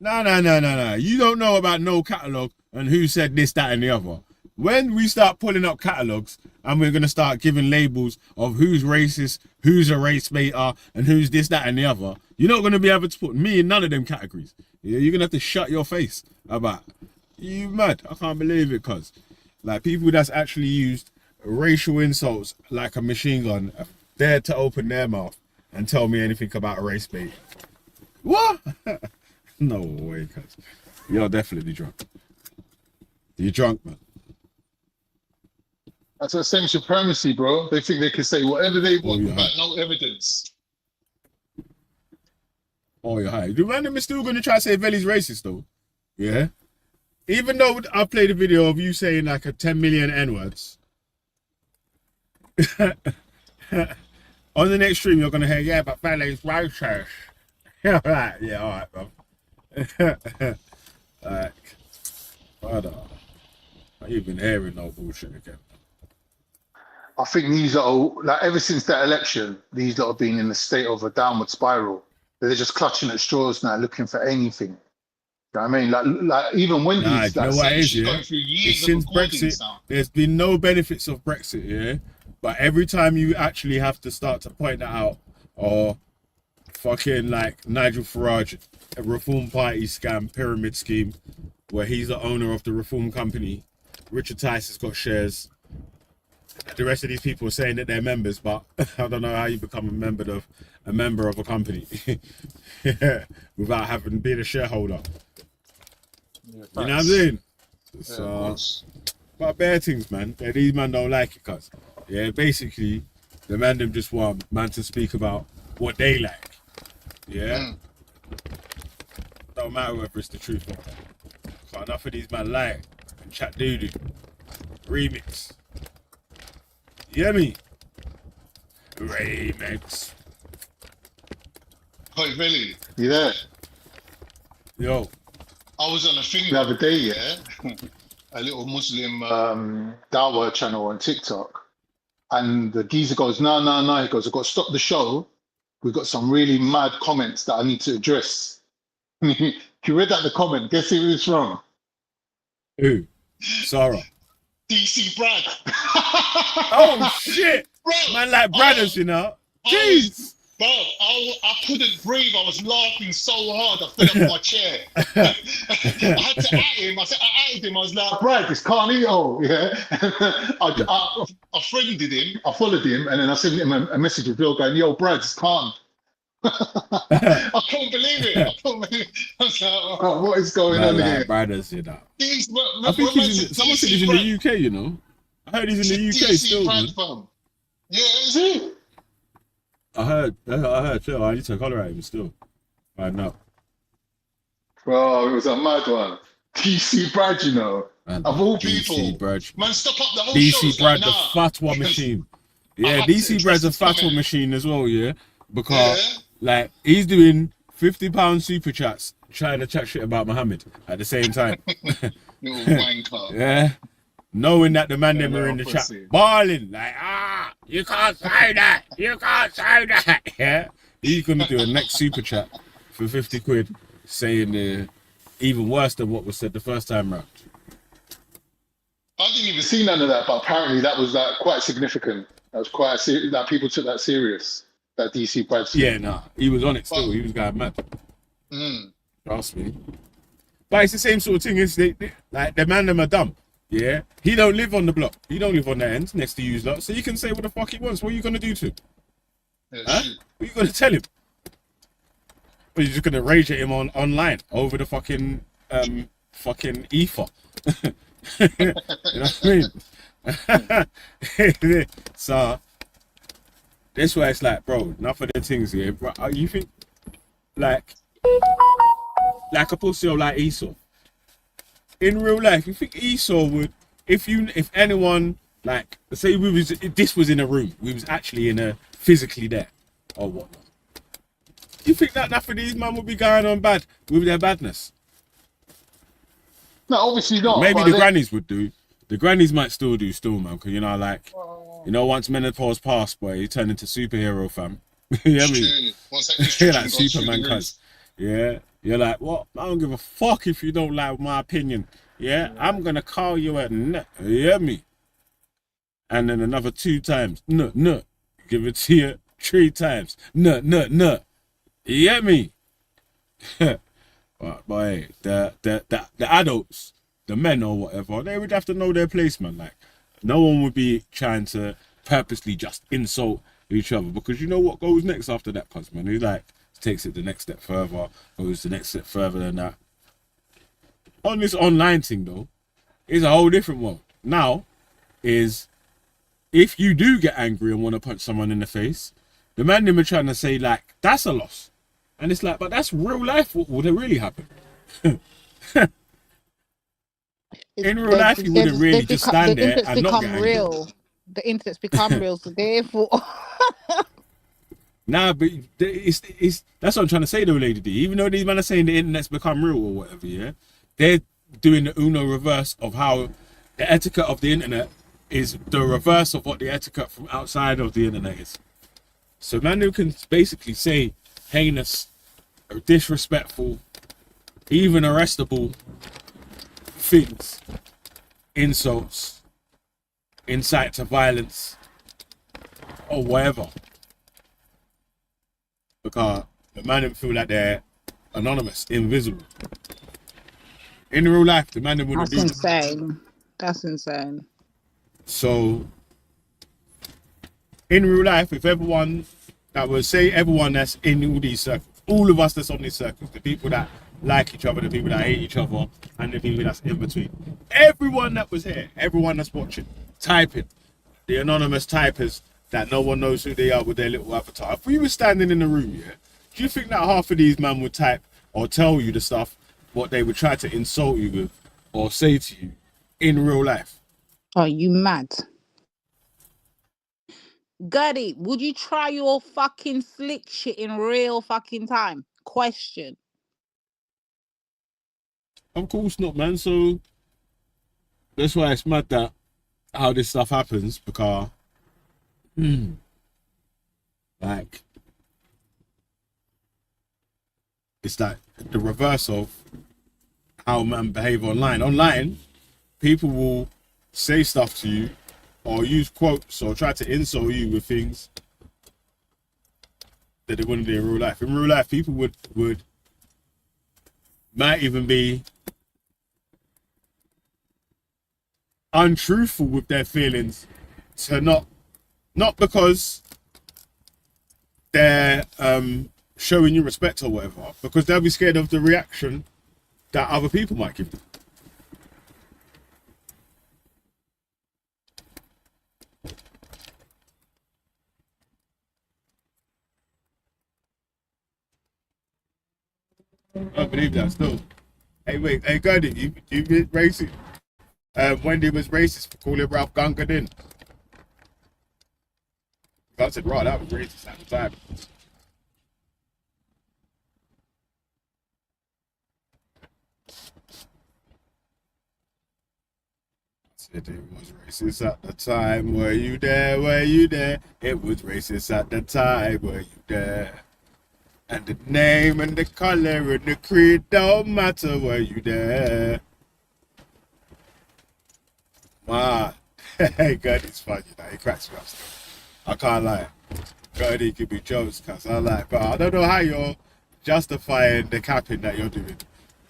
Speaker 9: No. You don't know about no catalogue and who said this, that, and the other. When we start pulling up catalogues and we're going to start giving labels of who's racist, who's a race baiter, and who's this, that, and the other, you're not going to be able to put me in none of them categories. You're going to have to shut your face about. You mad? I can't believe it, cuz. Like, people that's actually used racial insults like a machine gun dare to open their mouth and tell me anything about race bait. What? No way, cuz. You're definitely drunk. You're drunk, man.
Speaker 14: That's the same supremacy, bro. They think they can say whatever they want without no evidence.
Speaker 9: Oh, you're high. The random is still going to try to say Velly's racist, though. Yeah? Even though I played a video of you saying like a 10 million N-words. On the next stream, you're going to hear, yeah, but Velly's racist. Yeah, right. Yeah, all right, bro. Like, brother. I ain't even hearing no bullshit again.
Speaker 14: I think these are like ever since that election, these lot have been in a state of a downward spiral. They're just clutching at straws now, looking for anything. You know what I mean? Like even Wendy's
Speaker 9: you know what it is, yeah?
Speaker 14: going through years
Speaker 9: Since
Speaker 14: of
Speaker 9: Brexit,
Speaker 14: now.
Speaker 9: there's been no benefits of Brexit, yeah? But every time you actually have to start to point that out, or fucking like Nigel Farage, a Reform Party scam, pyramid scheme, where he's the owner of the Reform Company, Richard Tice has got shares. The rest of these people are saying that they're members, but I don't know how you become a member of a company without having been a shareholder. You know what I'm saying? So, but bare things, man. Yeah, these man don't like it, cuz. Yeah, basically, the man them just want man to speak about what they like. Yeah. Don't matter whether it's the truth or not. Got enough of these man lying and chat doo-doo. Remix. You hear me? Remix.
Speaker 14: Hey, Billy, you there?
Speaker 9: Yo.
Speaker 14: I was on a thing the other day, yeah? A little Muslim dawah channel on TikTok. And the geezer goes, no. He goes, I've got to stop the show. We've got some really mad comments that I need to address. You read out the comment. Guess who it's from?
Speaker 9: Who? Sarah.
Speaker 14: DC Brad.
Speaker 9: Oh, shit. Bro, man like brothers, you know. Jeez.
Speaker 14: Bro, I couldn't breathe. I was laughing so hard. I fell off my chair. I had to at him. I added him. I was like, Brad, it's Carlito. Yeah. I friended him. I followed him. And then I sent him a message with Bill going, yo, Brad, it's Khan. I couldn't believe it. I was like, oh, what is going on here?
Speaker 9: Brothers, you know. I think someone said he's in the UK, you know. I heard he's in the UK still, man.
Speaker 14: Yeah, is he?
Speaker 9: I heard too. I need to holler at him still. Right now.
Speaker 14: Bro, it was a mad one. DC Brad, you know.
Speaker 9: Man,
Speaker 14: of all
Speaker 9: DC
Speaker 14: people.
Speaker 9: Brad.
Speaker 14: Man, stop up the whole show.
Speaker 9: DC Brad,
Speaker 14: like,
Speaker 9: the fatwa machine. Yeah, DC Brad's a fatwa machine as well, yeah. Because like he's doing £50 super chats trying to chat shit about Muhammad at the same time.
Speaker 14: Little wanker.
Speaker 9: Yeah. Knowing that the man them are in the chat bawling, like, you can't say that, you can't say that. Yeah. He's gonna do a next super chat for 50 quid saying even worse than what was said the first time round.
Speaker 14: I didn't even see none of that, but apparently that was like quite significant. That was quite that people took that serious. That DC Brad.
Speaker 9: Yeah, nah, he was on it still. He was going mad. Trust me. But it's the same sort of thing. Is like the man them are dumb. Yeah, he don't live on the block. He don't live on the end next to you lot. So you can say what the fuck he wants. What are you gonna do to him?
Speaker 14: Yeah,
Speaker 9: huh? What are you gonna tell him? Or you're just gonna rage at him online over the fucking ether. You know what I mean? So that's why it's like, bro, enough of the things here. Bro, you think like a pussy or like Esau? In real life, you think Esau would, if anyone, like, say this was in a room, we was actually physically there, or whatnot. You think that enough of these man would be going on bad with their badness?
Speaker 14: No, obviously not.
Speaker 9: Maybe the grannies would do. The grannies might still do, man, because you know, like, once menopause passed, boy, you turn into superhero, fam. You know what I mean? You're like Superman, cuz. Yeah. You're like, what? I don't give a fuck if you don't like my opinion. Yeah, I'm gonna call you a nut. You hear me? And then another 2 times. Nut. Give it to you 3 times. Nut. You hear me? But boy, the adults, the men or whatever, they would have to know their place, man. Like, no one would be trying to purposely just insult each other, because you know what goes next after that, cuz, man. He's like, takes it the next step further, goes the next step further than that. On this online thing though, it's a whole different one. Now, is if you do get angry and want to punch someone in the face, the man them are trying to say like, that's a loss. And it's like, but that's real life. What would it really happen? In real life, you wouldn't really just stand there and not get angry.
Speaker 4: Real. The internet's become real, so therefore...
Speaker 9: Nah, but it's that's what I'm trying to say though, Lady D. Even though these men are saying the internet's become real or whatever, yeah, they're doing the Uno reverse of how the etiquette of the internet is the reverse of what the etiquette from outside of the internet is. So man who can basically say heinous, disrespectful, even arrestable things, insults, incite to violence, or whatever. Because the man didn't feel like they're anonymous, invisible. In real life, the man didn't want to do
Speaker 4: insane. That's insane.
Speaker 9: So, in real life, if everyone everyone that's in all these circles, all of us that's on these circles, the people that like each other, the people that hate each other, and the people that's in between, everyone that was here, everyone that's watching, typing, the anonymous typers that no one knows who they are with their little avatar. If we were standing in the room, yeah, Do you think that half of these men would type or tell you the stuff what they would try to insult you with or say to you in real life?
Speaker 4: Are you mad? Gutty, would you try your fucking slick shit in real fucking time? Question.
Speaker 9: Of course not, man. So that's why it's mad that how this stuff happens, because like it's like the reverse of how men behave online. Online, people will say stuff to you or use quotes or try to insult you with things that they wouldn't do in real life. In real life, people might even be untruthful with their feelings, to not because they're showing you respect or whatever, because they'll be scared of the reaction that other people might give them. I don't believe that still. Hey, wait, hey, Gurdie, you been racist. Wendy was racist for calling Ralph Gunga in. I said, right, that was racist at the time. Said it was racist at the time. Were you there? Were you there? It was racist at the time. Were you there? And the name and the color and the creed don't matter. Were you there? Man, hey, Gurdie's funny. He cracks me up still. I can't lie. Gurdie give me jokes, cause I like, but I don't know how you're justifying the capping that you're doing.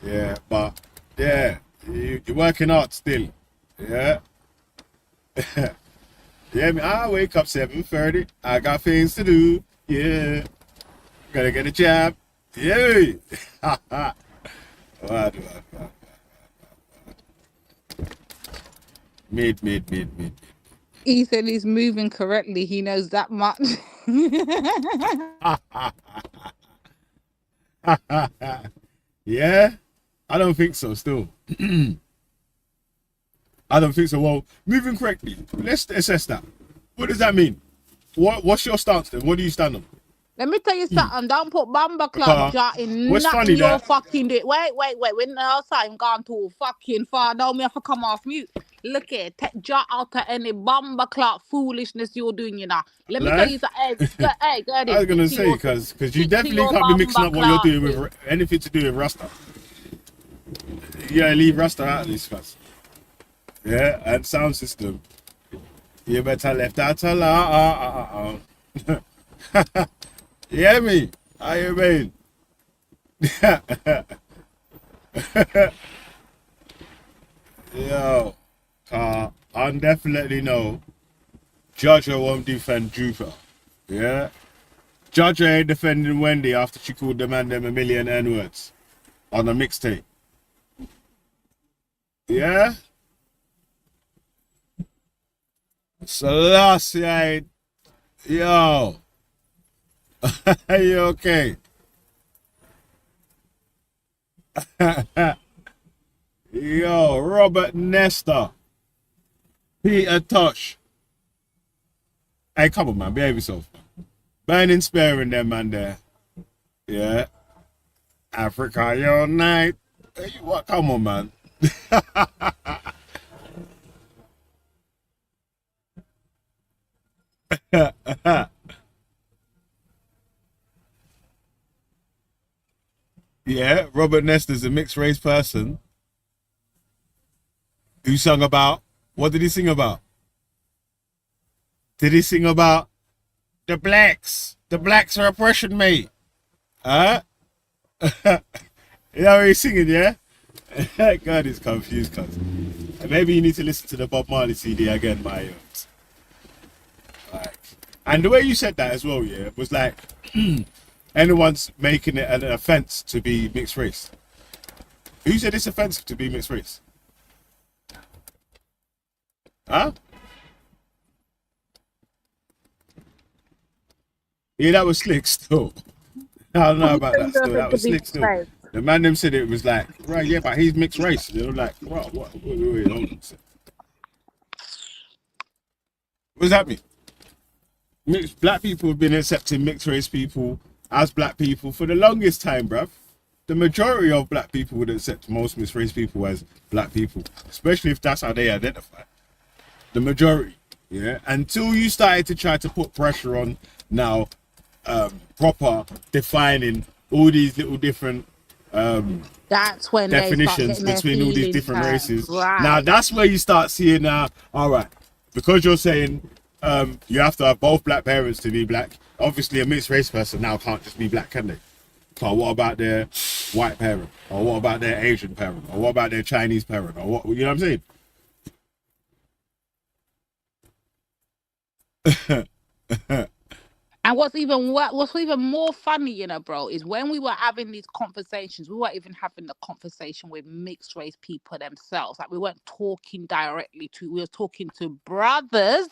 Speaker 9: Yeah, but yeah, you're working hard still. Yeah. Yeah, I wake up 7:30. I got things to do. Yeah. Gotta get a job. Yeah. Mid.
Speaker 4: He said he's moving correctly. He knows that much.
Speaker 9: Yeah? I don't think so still. I don't think so. Well, moving correctly, let's assess that. What does that mean? What's your stance then? What do you stand on?
Speaker 4: Let me tell you something. Don't put Bamba Club Jar in
Speaker 9: what's
Speaker 4: nothing
Speaker 9: funny
Speaker 4: your
Speaker 9: that
Speaker 4: fucking do. Wait. When else I'm gone too fucking far, now me have to come off mute. Look at take Jar out of any Bamba Club foolishness you're doing, you know. Let me tell you something. Hey,
Speaker 9: I was gonna say because you definitely can't be mixing up what you're doing with anything to do with Rasta. Yeah, leave Rasta out of this fuss. Yeah, and sound system. You better left that alone. You hear me? How you mean? Yo, I definitely know Jaja won't defend Jupiter. Yeah? Jaja ain't defending Wendy after she called the man them a million N-words on a mixtape. Yeah? Selassie, yo. Are you okay? Yo, Robert Nesta. Peter Tosh. Hey, come on, man. Behave yourself. Burning Spare in there, man, there. Yeah. Africa Unite. Hey, what? Come on, man. Yeah, Robert Nesta's a mixed race person who sung about, what did he sing about? Did he sing about the blacks? The blacks are oppression, mate. Huh? You know what he's singing, yeah? God, he's confused, cuz. Maybe you need to listen to the Bob Marley CD again, my youth. Like, and the way you said that as well, yeah, was like, anyone's making it an offense to be mixed race. Who said it's offensive to be mixed race? Huh? Yeah, that was slick still. I don't know
Speaker 4: Who
Speaker 9: about
Speaker 4: said
Speaker 9: that
Speaker 4: you don't
Speaker 9: still.
Speaker 4: think
Speaker 9: That was
Speaker 4: to be
Speaker 9: slick still.
Speaker 4: safe?
Speaker 9: The man them said it was like, right, yeah, but he's mixed race. They were like, what, wait, hold on a second. What does that mean? Black people have been accepting mixed race people as black people for the longest time, bruv. The majority of black people would accept most mixed race people as black people, especially if that's how they identify. The majority, yeah. Until you started to try to put pressure on now, proper defining all these little different
Speaker 4: That's when they start
Speaker 9: definitions
Speaker 4: getting their
Speaker 9: between all these
Speaker 4: feelings
Speaker 9: different
Speaker 4: hurt.
Speaker 9: races.
Speaker 4: Right.
Speaker 9: Now that's where you start seeing all right, because you're saying you have to have both black parents to be black. Obviously, a mixed race person now can't just be black, can they? But what about their white parent? Or what about their Asian parent? Or what about their Chinese parent? Or what, you know what I'm saying?
Speaker 4: And what's even more funny, you know, bro, is when we were having these conversations, we weren't even having the conversation with mixed race people themselves. Like we weren't talking directly to, we were talking to brothers,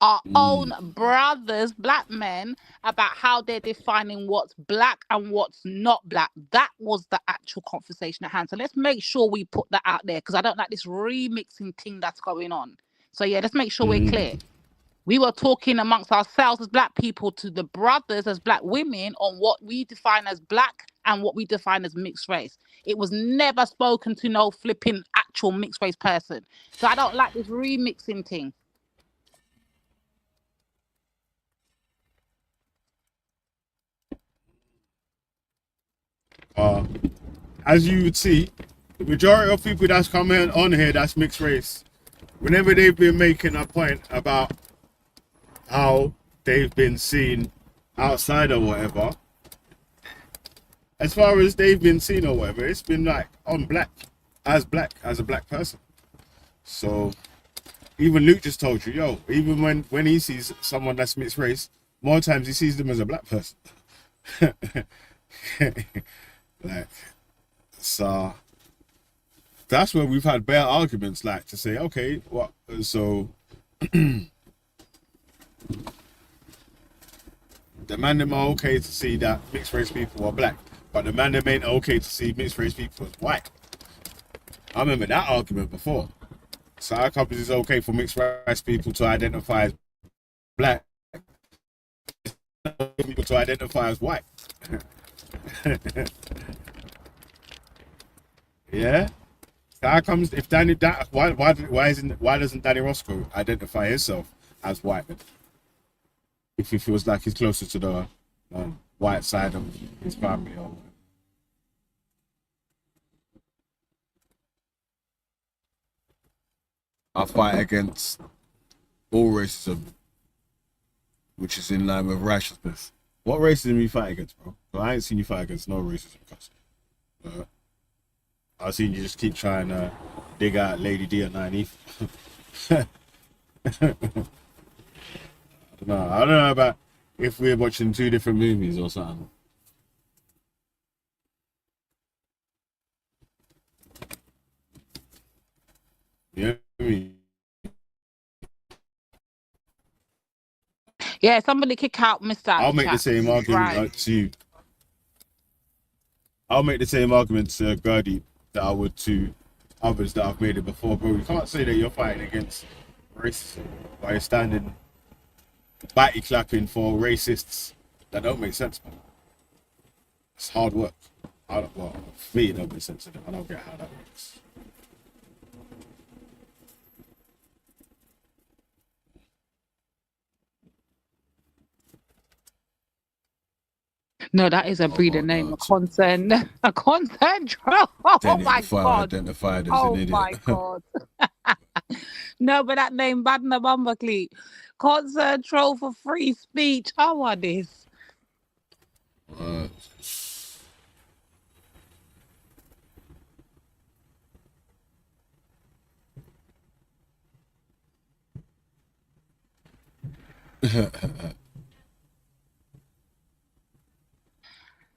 Speaker 4: our own brothers, black men, about how they're defining what's black and what's not black. That was the actual conversation at hand. So let's make sure we put that out there, because I don't like this remixing thing that's going on. So yeah, let's make sure we're clear. We were talking amongst ourselves as black people to the brothers as black women on what we define as black and what we define as mixed race. It was never spoken to no flipping actual mixed race person. So I don't like this remixing thing.
Speaker 9: As you would see, the majority of people that's coming on here that's mixed race, whenever they've been making a point about how they've been seen outside or whatever, as far as they've been seen or whatever, it's been like on black, as a black person. So even Luke just told you, yo, even when he sees someone that's mixed race, more times he sees them as a black person. Like, so that's where we've had bare arguments, like to say, okay, what, so the man them are okay to see that mixed race people are black, but the man them ain't okay to see mixed race people as white. I remember that argument before. So how come it's okay for mixed race people to identify as black, people to identify as white? Yeah. So how comes if Danny why doesn't Danny Roscoe identify himself as white? If he feels like he's closer to the white side of his family, or I fight against all racism, which is in line with righteousness. What racism you fight against, bro? So I ain't seen you fight against no racism, cuz. I've seen you just keep trying to dig out Lady D at 90. I don't know about if we're watching two different movies or something. You know what I mean?
Speaker 4: Yeah, somebody kick out Mr.
Speaker 9: I'll make the same argument to you. I'll make the same argument to Gertie that I would to others that I've made it before, bro. You can't say that you're fighting against racism while you're standing batty clapping for racists. That don't make sense, man. It's hard work. Well, for me, it don't make sense. I don't get how that works.
Speaker 4: No, that is a breeder name, a concern troll. Oh my god.
Speaker 9: Identified as
Speaker 4: Oh
Speaker 9: an idiot.
Speaker 4: my god. No, but that name bad in the bumper cleat. Concern troll for free speech. I want this.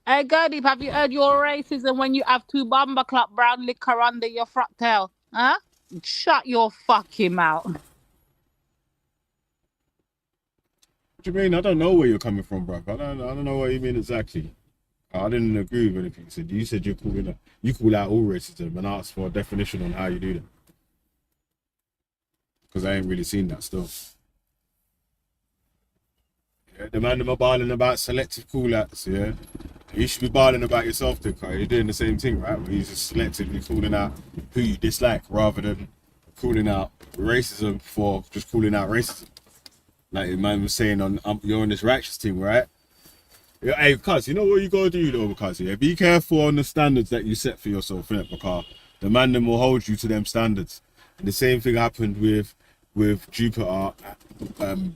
Speaker 4: Hey, Gertie, have you heard your racism when you have two bomber clap brown liquor under your front tail? Huh? Shut your fucking mouth.
Speaker 9: What do you mean? I don't know where you're coming from, bro. I don't know what you mean exactly. I didn't agree with anything you said. You said you call out all racism and ask for a definition on how you do that. Because I ain't really seen that still. Yeah, the man them are barling about selective call outs, yeah. You should be barling about yourself too, Kai. You're doing the same thing, right? Where you're just selectively calling out who you dislike rather than calling out racism for just calling out racism. Like the man was saying on you're on this righteous team, right? Yeah, hey, cuz, you know what you gotta do though, because yeah, be careful on the standards that you set for yourself, innit? Because the man them will hold you to them standards. And the same thing happened with Jupiter,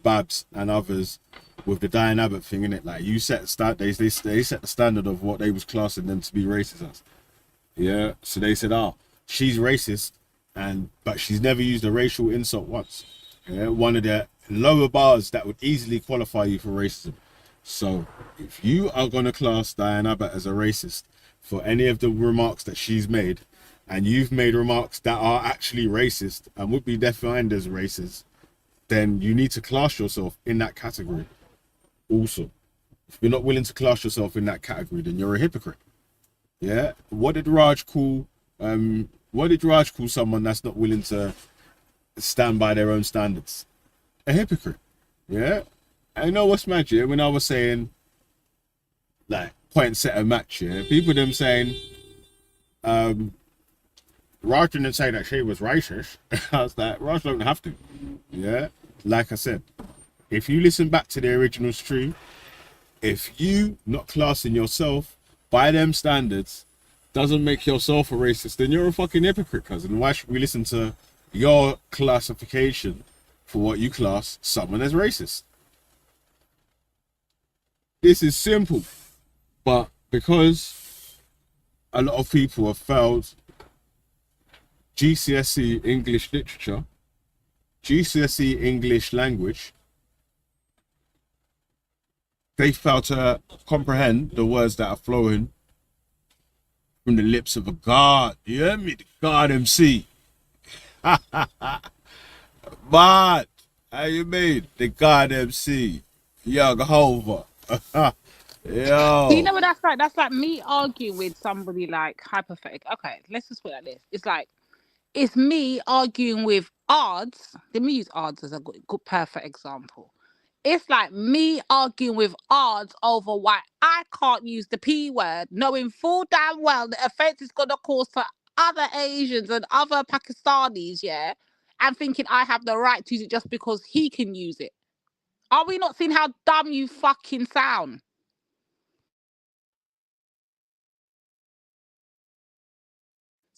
Speaker 9: Babs and others with the Diane Abbott thing, innit? Like you set they set the standard of what they was classing them to be racist as. Yeah. So they said, she's racist, but she's never used a racial insult once. Yeah, one of the lower bars that would easily qualify you for racism. So if you are going to class Diane Abbott as a racist for any of the remarks that she's made, and you've made remarks that are actually racist and would be defined as racist, then you need to class yourself in that category also. If you're not willing to class yourself in that category, then you're a hypocrite. Yeah. What did Raj call someone that's not willing to stand by their own standards? A hypocrite. Yeah. I know what's mad, yeah, when I was saying like point set a match, yeah, people them saying Raj didn't say that she was racist. I was like, Raj don't have to. Yeah. Like I said, if you listen back to the original stream, if you not classing yourself by them standards doesn't make yourself a racist, then you're a fucking hypocrite, cousin. Why should we listen to your classification for what you class someone as racist? This is simple, but because a lot of people have failed GCSE English literature, GCSE English language, they fail to comprehend the words that are flowing from the lips of a God. You hear me? The God MC. But how you mean? The God MC. Jehovah. Yo.
Speaker 4: Do you know what that's like? That's like me arguing with somebody like hypothetical. Okay, let's just put it like this. It's like it's me arguing with odds. Let me use odds as a good perfect example. It's like me arguing with odds over why I can't use the P word, knowing full damn well the offense is gonna cause for other Asians and other Pakistanis, yeah, and thinking I have the right to use it just because he can use it. Are we not seeing how dumb you fucking sound?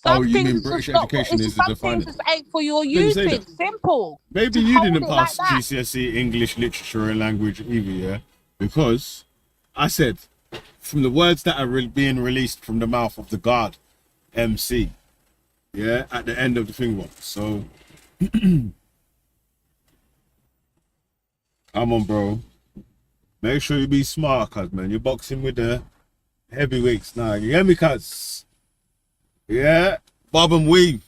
Speaker 9: Oh, you mean British education is the defining?
Speaker 4: Some things just ain't for your usage. Simple.
Speaker 9: Maybe you didn't pass GCSE English literature and language either, yeah? Because I said, from the words that are being released from the mouth of the God MC, yeah, at the end of the thing was. So, come on, bro. Make sure you be smart, cuz, man. You're boxing with the heavyweights now. You hear me, cuz? Yeah, bob and weave.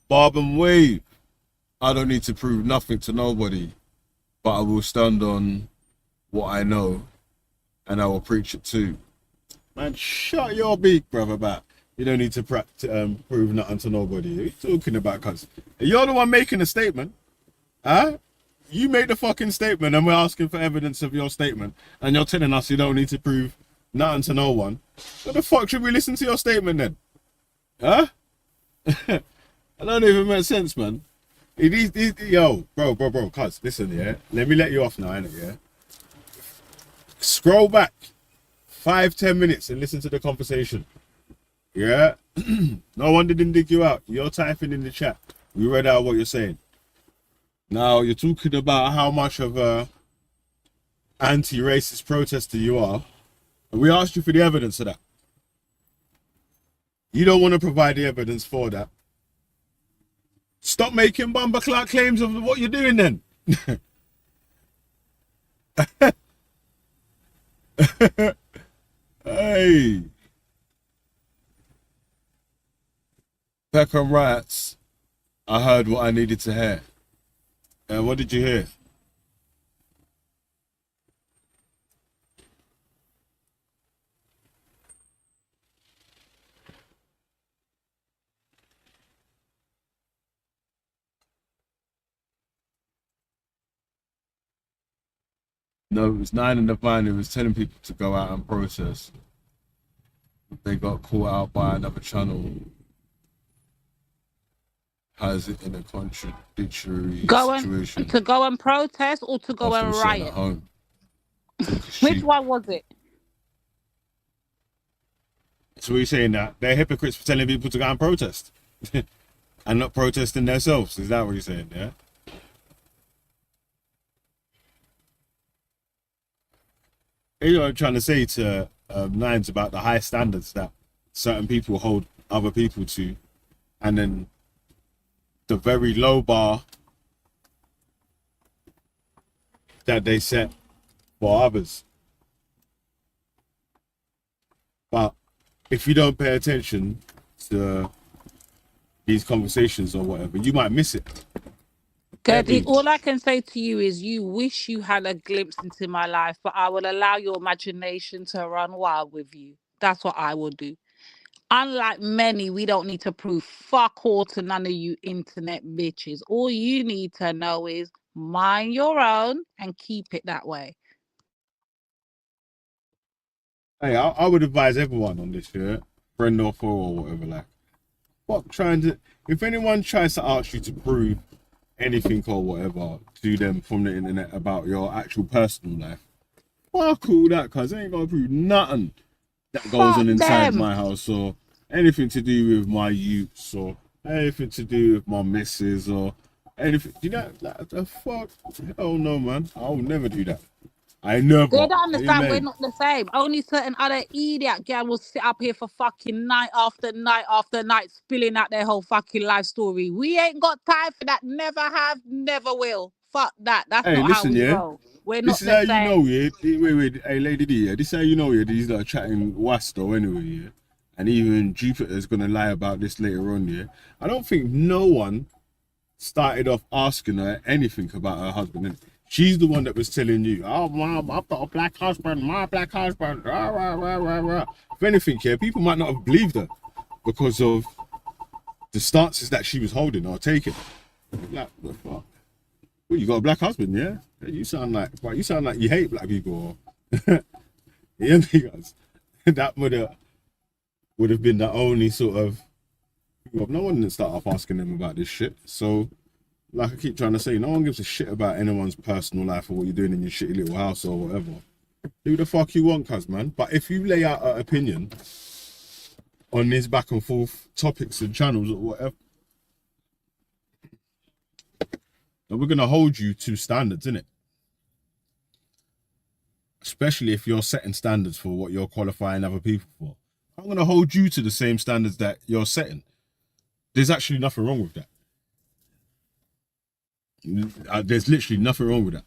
Speaker 9: Bob and weave. I don't need to prove nothing to nobody, but I will stand on what I know and I will preach it too. Man, shut your beak, brother, back. You don't need to prove nothing to nobody. What are you talking about, cuz? You're the one making a statement. Huh? You made the fucking statement and we're asking for evidence of your statement and you're telling us you don't need to prove nothing to no one. What the fuck should we listen to your statement then? Huh? I don't even make sense, man. Yo, bro, cuz, listen, yeah? Let me let you off now, innit, yeah? Scroll back 5-10 minutes and listen to the conversation. Yeah? No one didn't dig you out. You're typing in the chat. We read out what you're saying. Now, you're talking about how much of a anti-racist protester you are. And we asked you for the evidence of that. You don't want to provide the evidence for that. Stop making bumbleclot claims of what you're doing then. Hey. Peckham writes, I heard what I needed to hear. What did you hear? No, it was 9 in the van who was telling people to go out and protest. They got caught out by another channel. Has it in a contradictory situation.
Speaker 4: To go and protest or to go and riot?
Speaker 9: Home.
Speaker 4: Which one was it?
Speaker 9: So we're saying that they're hypocrites for telling people to go and protest and not protesting themselves. Is that what you're saying? Yeah. You know, I'm trying to say to Nines about the high standards that certain people hold other people to, and then the very low bar that they set for others. But if you don't pay attention to these conversations or whatever, you might miss it.
Speaker 4: Gertie, all I can say to you is you wish you had a glimpse into my life, but I will allow your imagination to run wild with you. That's what I will do. Unlike many, we don't need to prove fuck all to none of you internet bitches. All you need to know is mind your own and keep it that way.
Speaker 9: Hey, I would advise everyone on this, yeah, friend or foe or whatever, like, fuck trying to, if anyone tries to ask you to prove anything or whatever to them from the internet about your actual personal life, fuck all that, cuz they ain't gonna prove nothing that goes on inside my house, or anything to do with my youths, or anything to do with my missus, or anything. You know, like, the fuck? Oh no, man, I will never do that. I never.
Speaker 4: They don't understand we're not the same. Only certain other idiot girl will sit up here for fucking night after night after night spilling out their whole fucking life story. We ain't got time for that. Never have, never will. Fuck that. That's not how we roll. We're not the same.
Speaker 9: This is how you know, yeah. Wait, hey, Lady D, yeah. This is how you know, yeah. These are chatting Wasto anyway, yeah. And even Jupiter's gonna lie about this later on, yeah. I don't think no one started off asking her anything about her husband. And she's the one that was telling you, oh, mom, I've got a black husband, my black husband, rah, rah, rah, rah, rah. If anything, yeah, people might not have believed her because of the stances that she was holding or taking. Like, what the fuck? Well, you got a black husband, yeah? You sound like you hate black people. Yeah, because that would have been the only sort of, no one didn't start off asking them about this shit. So, like I keep trying to say, no one gives a shit about anyone's personal life or what you're doing in your shitty little house or whatever. Do the fuck you want, cuz, man. But if you lay out an opinion on these back and forth topics and channels or whatever, then we're going to hold you to standards, innit? Especially if you're setting standards for what you're qualifying other people for. I'm going to hold you to the same standards that you're setting. There's actually nothing wrong with that. There's literally nothing wrong with that.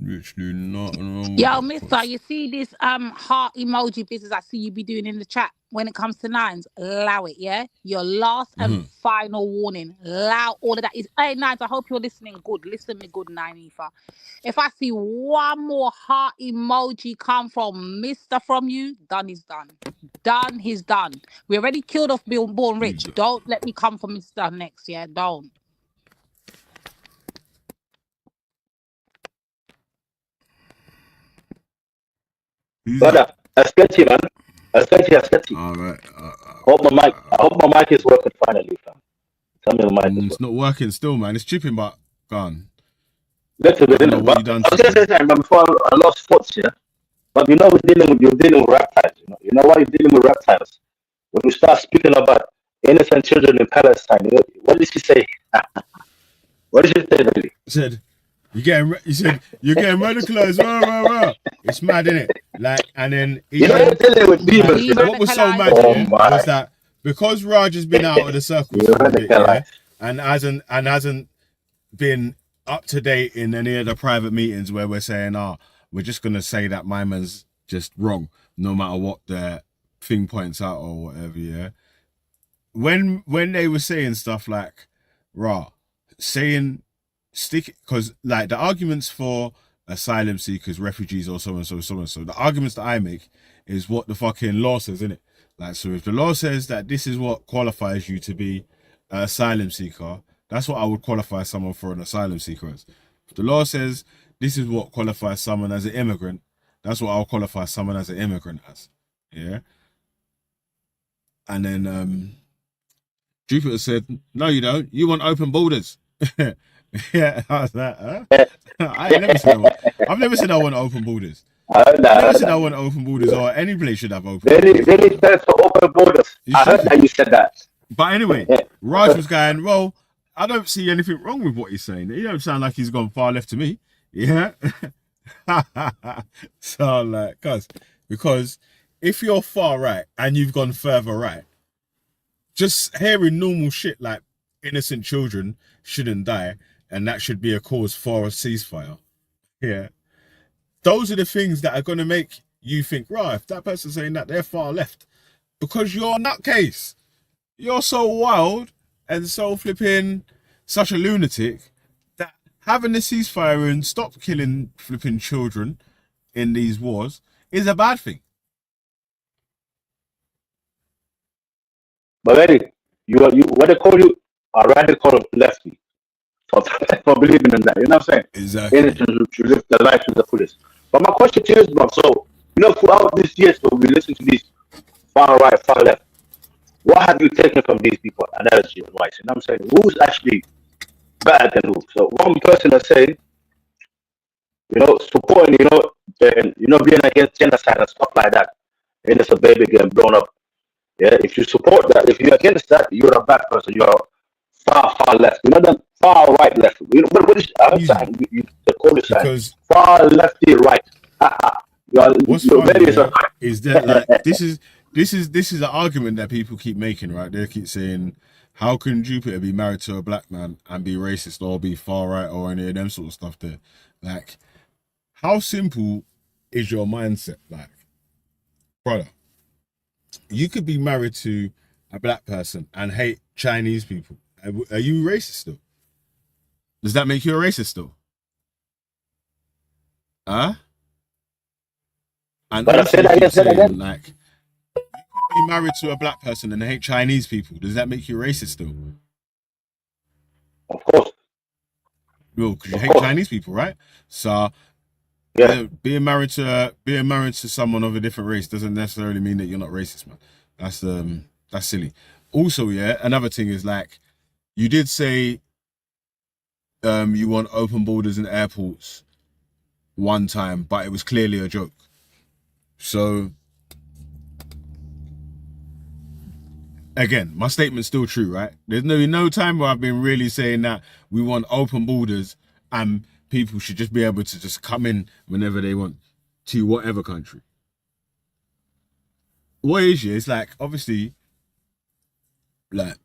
Speaker 9: Literally nothing wrong with
Speaker 4: Yo,
Speaker 9: that.
Speaker 4: mister, you see this heart emoji business I see you be doing in the chat when it comes to Nines? Allow it, yeah? Your last and final warning. Allow all of that. Hey, Nines, I hope you're listening good. Listen me good, Nine-Ether. If I see one more heart emoji come from Mr. from you, done is done. Done is done. We already killed off Bill Born Rich. Don't let me come for Mr. next, yeah? Don't.
Speaker 6: Brother, I sketch you, man. I sketch you.
Speaker 9: All right.
Speaker 6: I hope my mic is working finally, fam. Tell me the mic is
Speaker 9: it's not working still, man. It's chipping, but gone.
Speaker 6: Little bit, innit? But I was gonna say something, but before I lost thoughts, yeah. But you know, you're dealing with reptiles. You know why you're dealing with reptiles? When you start speaking about innocent children in Palestine, what did she say? What did she say, really?
Speaker 9: Said you're getting radicalized. Rah, rah, rah. It's mad, isn't it? Like, and then what was so mad was that because Raj has been out of the circle for a bit, yeah, and hasn't been up to date in any of the private meetings where we're saying, we're just gonna say that my man's just wrong, no matter what the thing points out or whatever, yeah. When they were saying stuff like, because like the arguments for asylum seekers, refugees, or so and so, the arguments that I make is what the fucking law says, innit? Like, so if the law says that this is what qualifies you to be an asylum seeker, that's what I would qualify someone for an asylum seeker as. If the law says this is what qualifies someone as an immigrant, that's what I'll qualify someone as an immigrant as. Yeah. And then Jupiter said, no, you don't. You want open borders. Yeah, how's that? Huh? I've never said I want open borders. I never said I want open borders, or any place should have open borders.
Speaker 6: Really stands for open borders. I heard that you said that.
Speaker 9: But anyway, Raj was going, well, I don't see anything wrong with what he's saying. He don't sound like he's gone far left to me. Yeah. So like, because if you're far right and you've gone further right, just hearing normal shit like innocent children shouldn't die and that should be a cause for a ceasefire. Yeah. Those are the things that are going to make you think, right, if that person's saying that, they're far left. Because you're a nutcase. You're so wild and so flipping such a lunatic that having a ceasefire and stop killing flipping children in these wars is a bad thing.
Speaker 6: But Eddie, you what they call you a radical lefty for believing in that. You know what I'm saying?
Speaker 9: Exactly.
Speaker 6: Innocent should live their life to the fullest. But my question to you is, bro, so throughout these years when we listen to these far right, far left, what have you taken from these people? Analogy advice. You know what I'm saying? Who's actually better than who? So one person is saying, supporting, being against genocide and stuff like that. Innocent baby getting blown up. Yeah, if you support that, if you're against that, you're a bad person. You're far, far left. The far right left. What is the call is because far lefty right.
Speaker 9: What's funny is that like this is an argument that people keep making, right? They keep saying, how can Jupiter be married to a black man and be racist or be far right or any of them sort of stuff there? Like, how simple is your mindset? Like, brother, you could be married to a black person and hate Chinese people. Are you racist still? Does that make you a racist still? Huh? And
Speaker 6: but say that again.
Speaker 9: Like, you could be married to a black person and hate Chinese people. Does that make you racist still?
Speaker 6: Of course.
Speaker 9: Well, because you hate Chinese people, right? So yeah, being married to someone of a different race doesn't necessarily mean that you're not racist, man. That's silly. Also, yeah, another thing is like, you did say you want open borders in airports one time, but it was clearly a joke. So again, my statement's still true, right? There's no time where I've been really saying that we want open borders and people should just be able to just come in whenever they want to whatever country. What is it? It's like, obviously, like,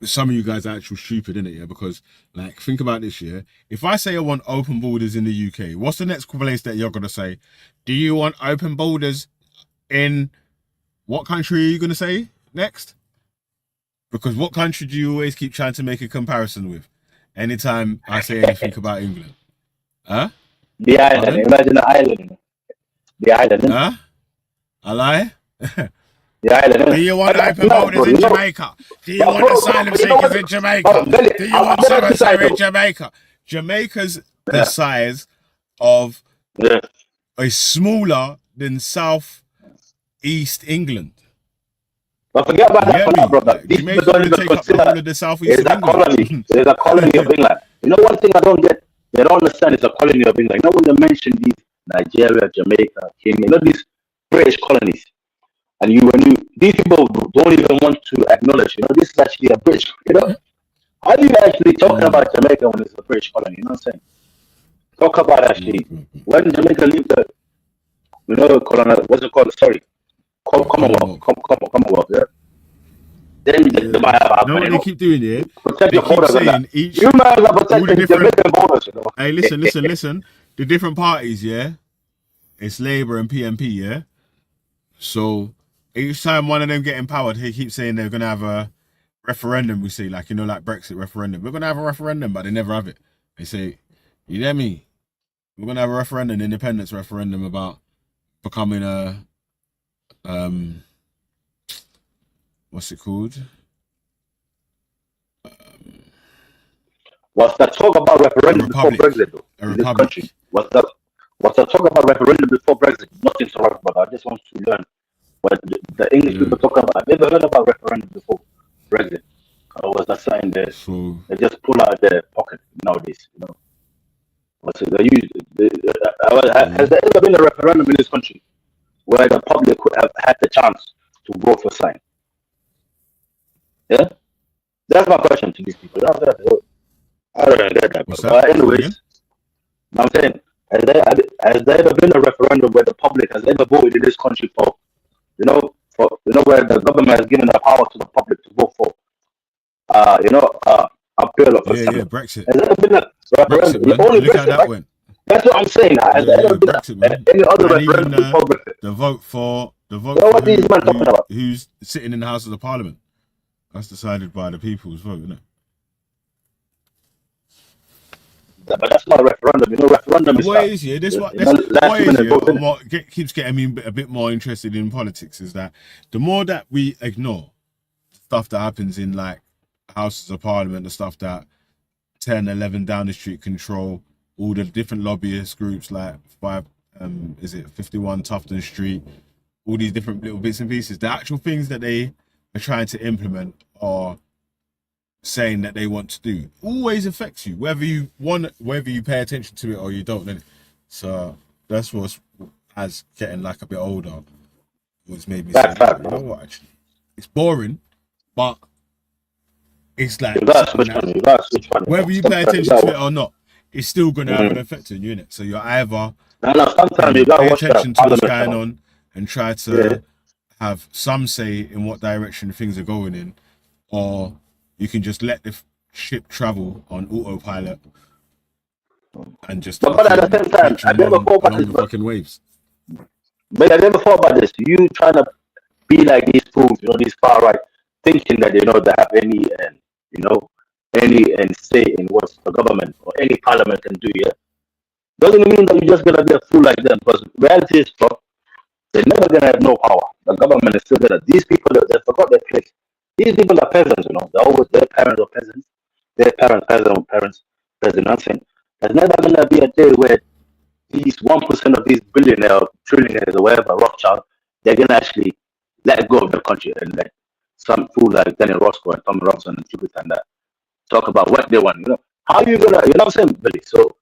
Speaker 9: some of you guys are actually stupid, innit? Yeah, because like, think about this, yeah. If I say I want open borders in the UK, what's the next place that you're gonna say? Do you want open borders in what country are you gonna say next? Because what country do you always keep trying to make a comparison with? Anytime I say anything about England, huh?
Speaker 6: The island. Pardon? Imagine the island. The island.
Speaker 9: Huh? I lie.
Speaker 6: The island.
Speaker 9: Do you want open borders in Jamaica? Do you want asylum seekers in Jamaica? Do you want so-and-so in Jamaica? Jamaica's the size of is smaller than South East England.
Speaker 6: But forget about that for now, brother. These people don't even consider
Speaker 9: the Southeast
Speaker 6: there's a colony. There's a colony of England. One thing I don't get, they don't understand is a colony of England. When they mention these Nigeria, Jamaica, Kenya, these British colonies. And these people don't even want to acknowledge, this is actually a British, How do you actually talking about Jamaica when it's a British colony? You know what I'm saying? Talk about actually, when Jamaica leave the, what's it called? Sorry. Commonwealth, yeah? Then they might have
Speaker 9: what they keep doing here?
Speaker 6: Protect
Speaker 9: the borders saying each,
Speaker 6: you might have protected the Jamaican borders,
Speaker 9: Hey, listen. The different parties, yeah? It's Labour and PMP, yeah? So each time one of them get empowered, he keeps saying they're gonna have a referendum. We say, like Brexit referendum. We're gonna have a referendum, but they never have it. They say, you get me? We're gonna have a referendum, independence referendum about becoming a what's it called?
Speaker 6: What's that talk about referendum before Brexit, though?
Speaker 9: A
Speaker 6: In this
Speaker 9: republic.
Speaker 6: country, what's that talk about referendum before Brexit? Nothing to write about. I just want to learn what the English people talk about. I've never heard about referendum before Brexit. Or was that something that they just pull out of their pocket nowadays? You know, what's it? They use. Has there ever been a referendum in this country where the public could have had the chance to vote for something? Yeah, that's my question to these people. I don't get that. But anyways, I'm saying, has there ever been a referendum where the public has ever voted in this country for where the government has given the power to the public to vote for, a bill of
Speaker 9: Brexit.
Speaker 6: Has there ever been a referendum?
Speaker 9: Brexit,
Speaker 6: Only
Speaker 9: look
Speaker 6: Brexit,
Speaker 9: how that
Speaker 6: right?
Speaker 9: went.
Speaker 6: That's what I'm saying. Has there ever been any other
Speaker 9: And
Speaker 6: referendum
Speaker 9: even
Speaker 6: before Brexit?
Speaker 9: the vote for
Speaker 6: what these men talking about?
Speaker 9: who's sitting in the House of the Parliament. That's decided by the people's vote, isn't it?
Speaker 6: But that's not a referendum. You know, referendum is
Speaker 9: What is, yeah, this what keeps getting me a bit more interested in politics is that the more that we ignore stuff that happens in like Houses of Parliament, the stuff that 10, 11 Downing Street control, all the different lobbyist groups like 51 Tufton Street, all these different little bits and pieces, the actual things that they are trying to implement or saying that they want to do always affects you, whether you pay attention to it or you don't. Then, so that's what's as getting like a bit older, what's made me say, you know what? Actually, it's boring, but it's like whether you pay attention to it or not, it's still going to have an effect on you, innit? So you're either pay attention to what's going on and try to have some say in what direction things are going in, or you can just let the ship travel on autopilot and just.
Speaker 6: But at the same time, I never thought about this.
Speaker 9: Fucking waves.
Speaker 6: But I never thought about this. You trying to be like these fools, these far right, thinking that they have any say in what the government or any parliament can do. Yeah, doesn't mean that you're just gonna be a fool like them. Because reality is, they're never gonna have no power. The government is still gonna. These people, they forgot their place. These people are peasants, They're always their parents are peasants. Their parents, peasants, nothing. There's never gonna be a day where these 1% of these billionaires, trillionaires, or whatever, Rothschild, they're gonna actually let go of the country and let some fool like Daniel Roscoe and Tom Robinson and Jupiter and that talk about what they want. How are you gonna? You know what I'm saying, Billy? So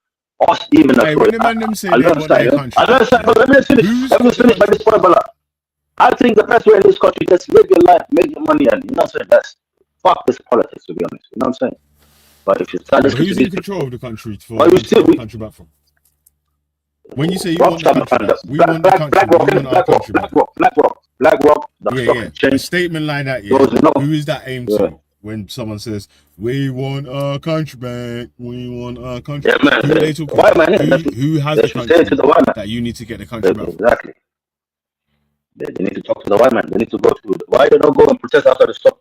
Speaker 6: us even
Speaker 9: hey, when the man them say they want their country,
Speaker 6: but let me finish. Let me finish by this point, Bala. I think the best way in this country is just live your life, make your money, and that's fuck this politics, to be honest. You know what I'm saying? But if you start listening
Speaker 9: who's
Speaker 6: to
Speaker 9: in control of the country for
Speaker 6: why you still
Speaker 9: the country back from? When you say you want the country back, we want the country,
Speaker 6: BlackRock, the stock
Speaker 9: a
Speaker 6: exchange.
Speaker 9: statement like that, who is that aimed to? When someone says, we want our country back, we want our country back. Who are they talking about? Who has the country that you need to get the country back?
Speaker 6: Exactly. They need to talk to the white man. They need to go to why they don't go and protest outside the stock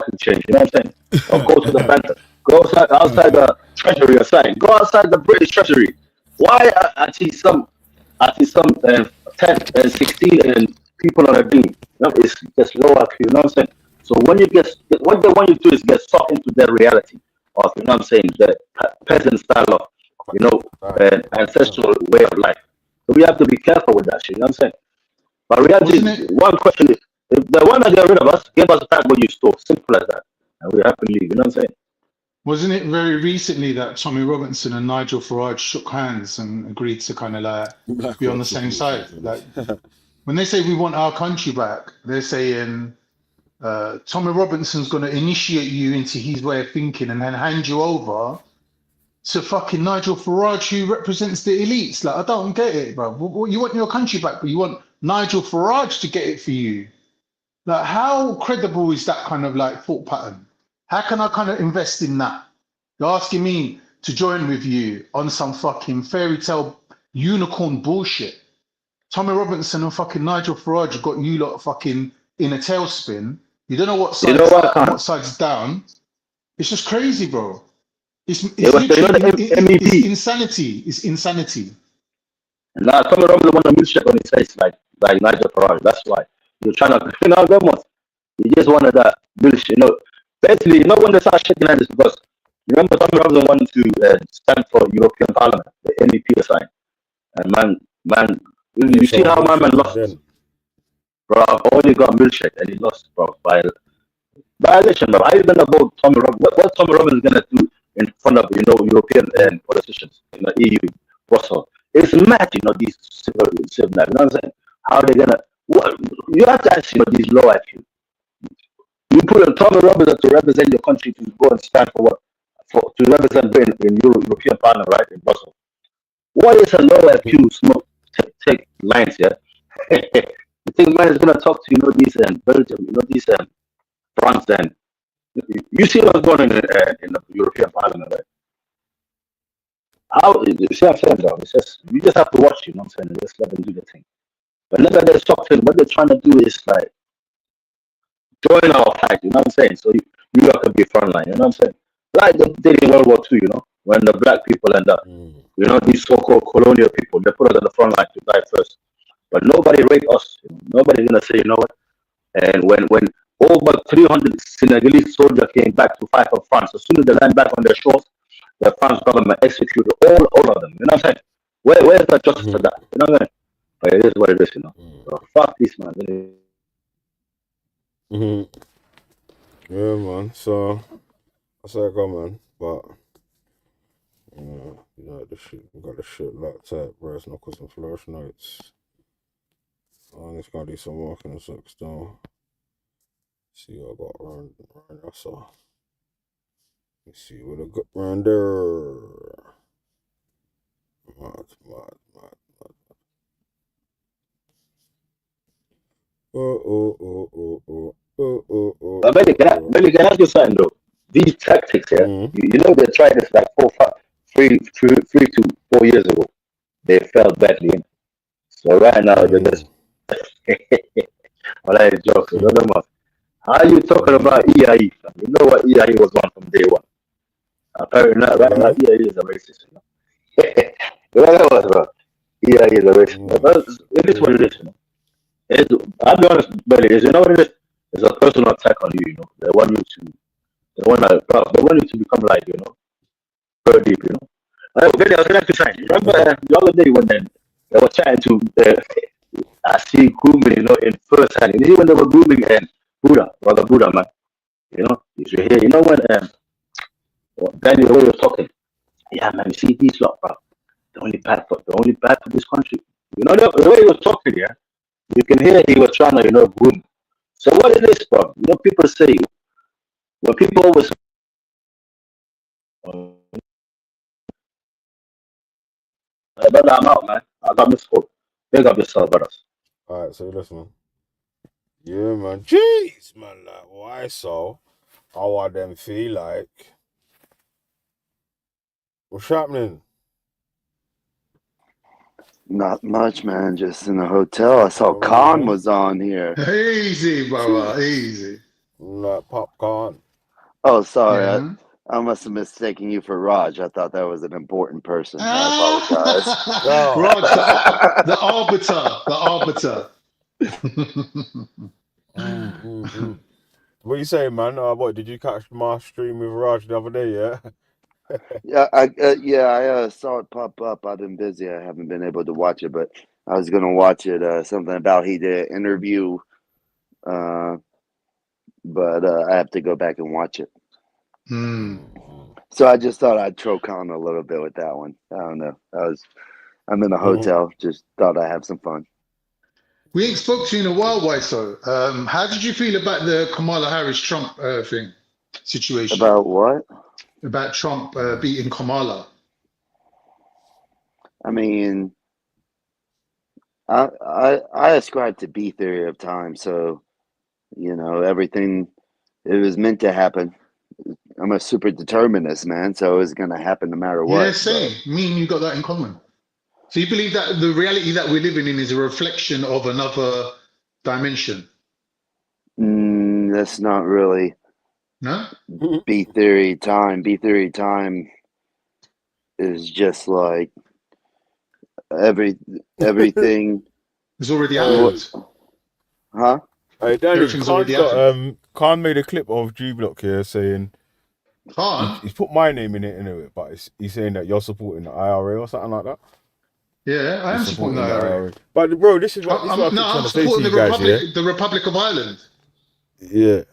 Speaker 6: exchange. You know what I'm saying? Or go to the bank. Go outside the treasury or something. Go outside the British treasury. Why I see some 10 and 16 and people on a thing. It's just low IQ. You know what I'm saying? So what they want you to do is get sucked into their reality of, you know what I'm saying, the peasant style of, ancestral way of life. So we have to be careful with that shit. You know what I'm saying? But reality, one question is, if the one that got rid of us, give us back what you stole. Simple as that. And we have to leave. You know what I'm saying?
Speaker 11: Wasn't it very recently that Tommy Robinson and Nigel Farage shook hands and agreed to kind of like be on the same side? Like when they say we want our country back, they're saying Tommy Robinson's going to initiate you into his way of thinking and then hand you over to fucking Nigel Farage, who represents the elites. Like, I don't get it, bro. You want your country back, but you want Nigel Farage to get it for you. Like, how credible is that kind of like thought pattern? How can I kind of invest in that? You're asking me to join with you on some fucking fairy tale unicorn bullshit. Tommy Robinson and fucking Nigel Farage got you lot fucking in a tailspin. You don't know what side's up and what side's down. It's just crazy, bro. It's insanity. It's insanity.
Speaker 6: And now Tommy Robinson want to milkshake on his face like Nigel Farage. That's why you're trying to, them ones. He just wanted that bullshit. Basically, when they start shaking hands, because remember Tommy Robinson wanted to stand for European Parliament, the MEP sign. And man, you see how my man lost, bro. I've only got milkshake and he lost, bro, by election, bro. I even know about Tommy Robinson. What Tommy Robinson is gonna do in front of European politicians in the EU, Brussels? It's mad, these civil, you know what I'm saying? How they gonna? You have to ask, these low IQ. You put a Tommy Robinson to represent your country to go and stand for what? To represent in European Parliament, right, in Brussels. What is a low IQ smoke take lines here? You think man is gonna talk to these Belgium, these France, and you see what's going on in the European Parliament, right? How you see what I'm saying, though? It's just you just have to watch, what I'm saying, and just let them do their thing. But look at their something. What they're trying to do is like join our fight, you know what I'm saying? So you lot can be frontline, you know what I'm saying? Like they did in World War II, when the black people and these so-called colonial people, they put us at the front line to die first. But nobody rate us. Nobody's gonna say, you know what? And when over 300 Senegalese soldiers came back to fight for France, as soon as they land back on their shores, the French government executed all of them. You know what I'm saying? Where's the justice for that? You know what I'm saying? But it is what it is, So fuck this, man.
Speaker 9: Yeah, man. So that's how I go, man. But we got the shit locked up, bro. It's knuckles and flourish notes. I'm just gonna do some work in a sec still. See what I got around there. So let's see what I got around there. Mad.
Speaker 6: But Belly, can I ask you something though? These tactics here, they tried this like 3 to 4 years ago. They failed badly. So right now they're just well, I joke. How are you talking about EIE? You know what EIE was on from day one. Apparently not right now EIE is a racist. EIE is a racist. But it is what it is. I'll be honest, Belly, you know what it is? It's a personal attack on you, They want you to become like, very deep, Belly, I was going to say, remember the other day when they were trying to I see grooming, in first hand. You see when they were grooming Brother Buddha, man. You should hear, when Daniel was talking. Yeah, man, you see these lot, bro. They're only bad for this country. The way he was talking, yeah. You can hear he was trying to, groom. So what it is, bro? People say when people always brother, I'm out, man. I got missed call. Big up yourself, brothers.
Speaker 9: Alright, so listen. Yeah, man. Jeez, man. Like, why so? How I them feel like? What's happening?
Speaker 8: Not much, man. Just in the hotel. I saw Khan was on here.
Speaker 11: Easy, brother. Easy.
Speaker 9: Like popcorn.
Speaker 8: Oh, sorry.
Speaker 11: Yeah.
Speaker 8: I must have mistaken you for Raj. I thought that was an important person. I apologize.
Speaker 11: Raj, the arbiter.
Speaker 9: What you say, man? What did you catch my stream with Raj the other day? Yeah.
Speaker 8: I saw it pop up. I've been busy. I haven't been able to watch it, but I was gonna watch it. Something about he did an interview, but I have to go back and watch it. So I just thought I'd troll on a little bit with that one. I don't know. I'm in a hotel. Just thought I'd have some fun.
Speaker 11: We ain't spoke to you in a while, why so? How did you feel about the Kamala Harris-Trump situation?
Speaker 8: About what?
Speaker 11: About Trump beating Kamala.
Speaker 8: I mean, I ascribe to B theory of time, so everything it was meant to happen. I'm a super determinist, man, so it's gonna happen no matter what.
Speaker 11: Yeah, same. Me and you got that in common. So you believe that the reality that we're living in is a reflection of another dimension?
Speaker 8: That's not really.
Speaker 11: No?
Speaker 8: B theory time. B theory time is just like everything.
Speaker 11: It's already happened.
Speaker 8: Huh?
Speaker 9: Hey, Danny,
Speaker 11: Everything's
Speaker 9: Khan's
Speaker 11: already
Speaker 9: got
Speaker 11: happened.
Speaker 9: Khan made a clip of G Block here saying
Speaker 11: Khan?
Speaker 9: he's put my name in it anyway, but he's saying that you're supporting the IRA or something like that.
Speaker 11: Yeah, I am supporting the IRA.
Speaker 9: But bro, this is what I keep trying
Speaker 11: I'm
Speaker 9: to say to
Speaker 11: supporting
Speaker 9: you
Speaker 11: the
Speaker 9: guys,
Speaker 11: Republic,
Speaker 9: yeah.
Speaker 11: the Republic of Ireland.
Speaker 9: Yeah,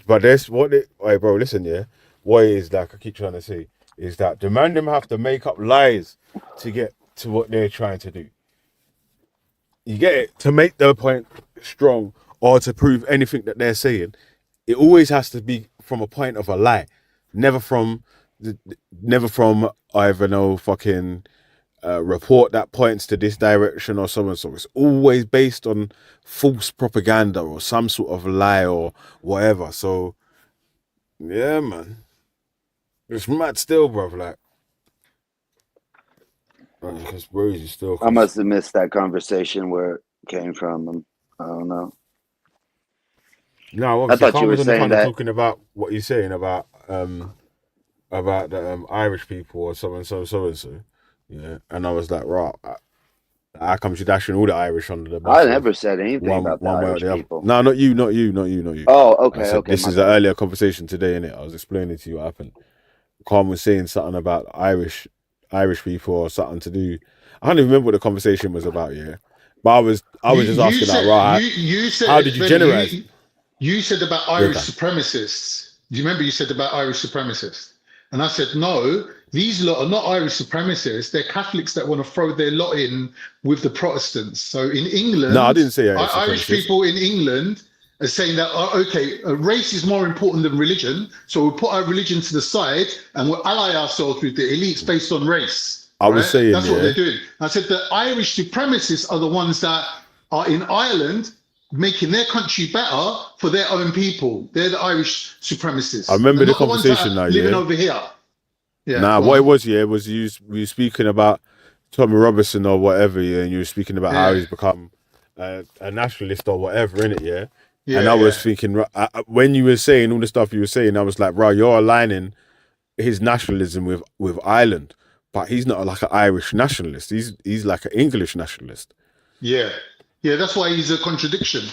Speaker 9: but that's what it. Hey, bro, listen, yeah. What it is like I keep trying to say is that the man them have to make up lies to get to what they're trying to do. You get it? To make their point strong or to prove anything that they're saying, it always has to be from a point of a lie, never from either no fucking report that points to this direction or so and so. It's always based on false propaganda or some sort of lie or whatever. So yeah, man, it's mad still, bro. Like, because Rosie still.
Speaker 8: I must have missed that conversation where it came from. I don't know.
Speaker 9: No,
Speaker 8: I
Speaker 9: obviously,
Speaker 8: thought you were
Speaker 9: Khan was
Speaker 8: saying
Speaker 9: kind of
Speaker 8: that.
Speaker 9: talking about what you're saying about the Irish people or so and so. Yeah, and I was like, right, how come you dashing all the Irish under the bus?
Speaker 8: I never said anything about the
Speaker 9: one way or
Speaker 8: Irish
Speaker 9: the other.
Speaker 8: people.
Speaker 9: No, not you.
Speaker 8: Oh, okay,
Speaker 9: I said,
Speaker 8: okay.
Speaker 9: this
Speaker 8: My
Speaker 9: is an
Speaker 8: bad.
Speaker 9: earlier conversation today, innit? I was explaining to you what happened. Khan was saying something about Irish people or something to do. I can't even remember what the conversation was about, yeah. But I was just asking,
Speaker 11: said,
Speaker 9: like, right,
Speaker 11: you said,
Speaker 9: how did you
Speaker 11: Ben,
Speaker 9: generate?
Speaker 11: You said about
Speaker 9: Yeah,
Speaker 11: Irish
Speaker 9: okay.
Speaker 11: supremacists. Do you remember you said about Irish supremacists? And I said, no, these lot are not Irish supremacists. They're Catholics that want to throw their lot in with the Protestants. So in England,
Speaker 9: No, I didn't say Irish
Speaker 11: Irish
Speaker 9: supremacists.
Speaker 11: people in England are saying that, okay, race is more important than religion. So we'll put our religion to the side and we'll ally ourselves with the elites based on race.
Speaker 9: I was saying,
Speaker 11: That's what
Speaker 9: yeah.
Speaker 11: they're doing. I said the Irish supremacists are the ones that are in Ireland making their country better for their own people. They're the Irish supremacists.
Speaker 9: I remember
Speaker 11: They're
Speaker 9: the
Speaker 11: not the ones that
Speaker 9: conversation
Speaker 11: are
Speaker 9: now,
Speaker 11: living
Speaker 9: yeah.
Speaker 11: over here. Yeah,
Speaker 9: Nah,
Speaker 11: go
Speaker 9: what
Speaker 11: on.
Speaker 9: it was, yeah, was we were speaking about Tommy Robinson or whatever, yeah, and you were speaking about how
Speaker 11: Yeah.
Speaker 9: he's become a nationalist or whatever, innit, yeah?
Speaker 11: Yeah,
Speaker 9: And I was
Speaker 11: yeah.
Speaker 9: thinking, when you were saying all the stuff you were saying, I was like, bro, you're aligning his nationalism with Ireland, but he's not like an Irish nationalist. He's like an English nationalist.
Speaker 11: Yeah. Yeah, that's why he's a contradiction.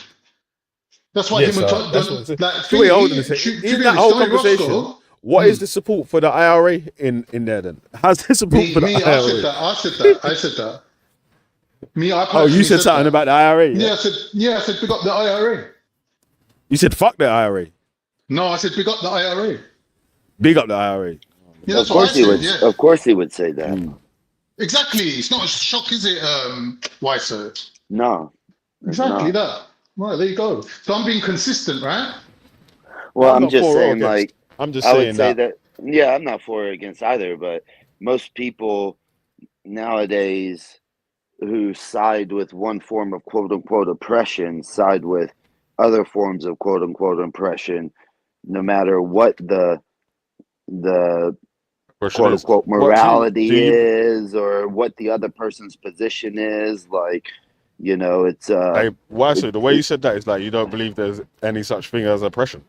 Speaker 11: That's why
Speaker 9: Yeah,
Speaker 11: him and
Speaker 9: so that's what I'm saying.
Speaker 11: like
Speaker 9: So wait, hold on a second. In that whole conversation, what is the support for the IRA in there then? How's the support for the
Speaker 11: I
Speaker 9: IRA?
Speaker 11: said that. Me, I
Speaker 9: Oh, you
Speaker 11: personally
Speaker 9: said something
Speaker 11: that.
Speaker 9: about the IRA, yeah?
Speaker 11: I said pick up the IRA.
Speaker 9: You said fuck the IRA.
Speaker 11: No, I said pick up the IRA.
Speaker 9: Big up the IRA.
Speaker 11: Yeah, that's
Speaker 8: Of
Speaker 11: what I
Speaker 8: course he
Speaker 11: said,
Speaker 8: would.
Speaker 11: yeah.
Speaker 8: Of course he would say that.
Speaker 11: Exactly. It's not a shock, is it, Weiser?
Speaker 8: No. it's
Speaker 11: Exactly
Speaker 8: not.
Speaker 11: that. Right, there you go. So I'm being consistent, right?
Speaker 8: Well,
Speaker 9: I'm
Speaker 8: I'm
Speaker 9: not
Speaker 8: just
Speaker 9: for or
Speaker 8: saying,
Speaker 9: against.
Speaker 8: like,
Speaker 9: I'm just
Speaker 8: I would
Speaker 9: saying
Speaker 8: say
Speaker 9: that.
Speaker 8: yeah, I'm not for or against either, but most people nowadays who side with one form of quote unquote oppression side with other forms of quote unquote oppression, no matter what the
Speaker 9: Question
Speaker 8: quote
Speaker 9: is,
Speaker 8: unquote
Speaker 9: what do
Speaker 8: morality
Speaker 9: you?
Speaker 8: is or what the other person's position is. Like, you know, it's
Speaker 9: Hey, why?
Speaker 8: it,
Speaker 9: So the way you
Speaker 8: it
Speaker 9: said that is like you don't believe there's any such thing as oppression.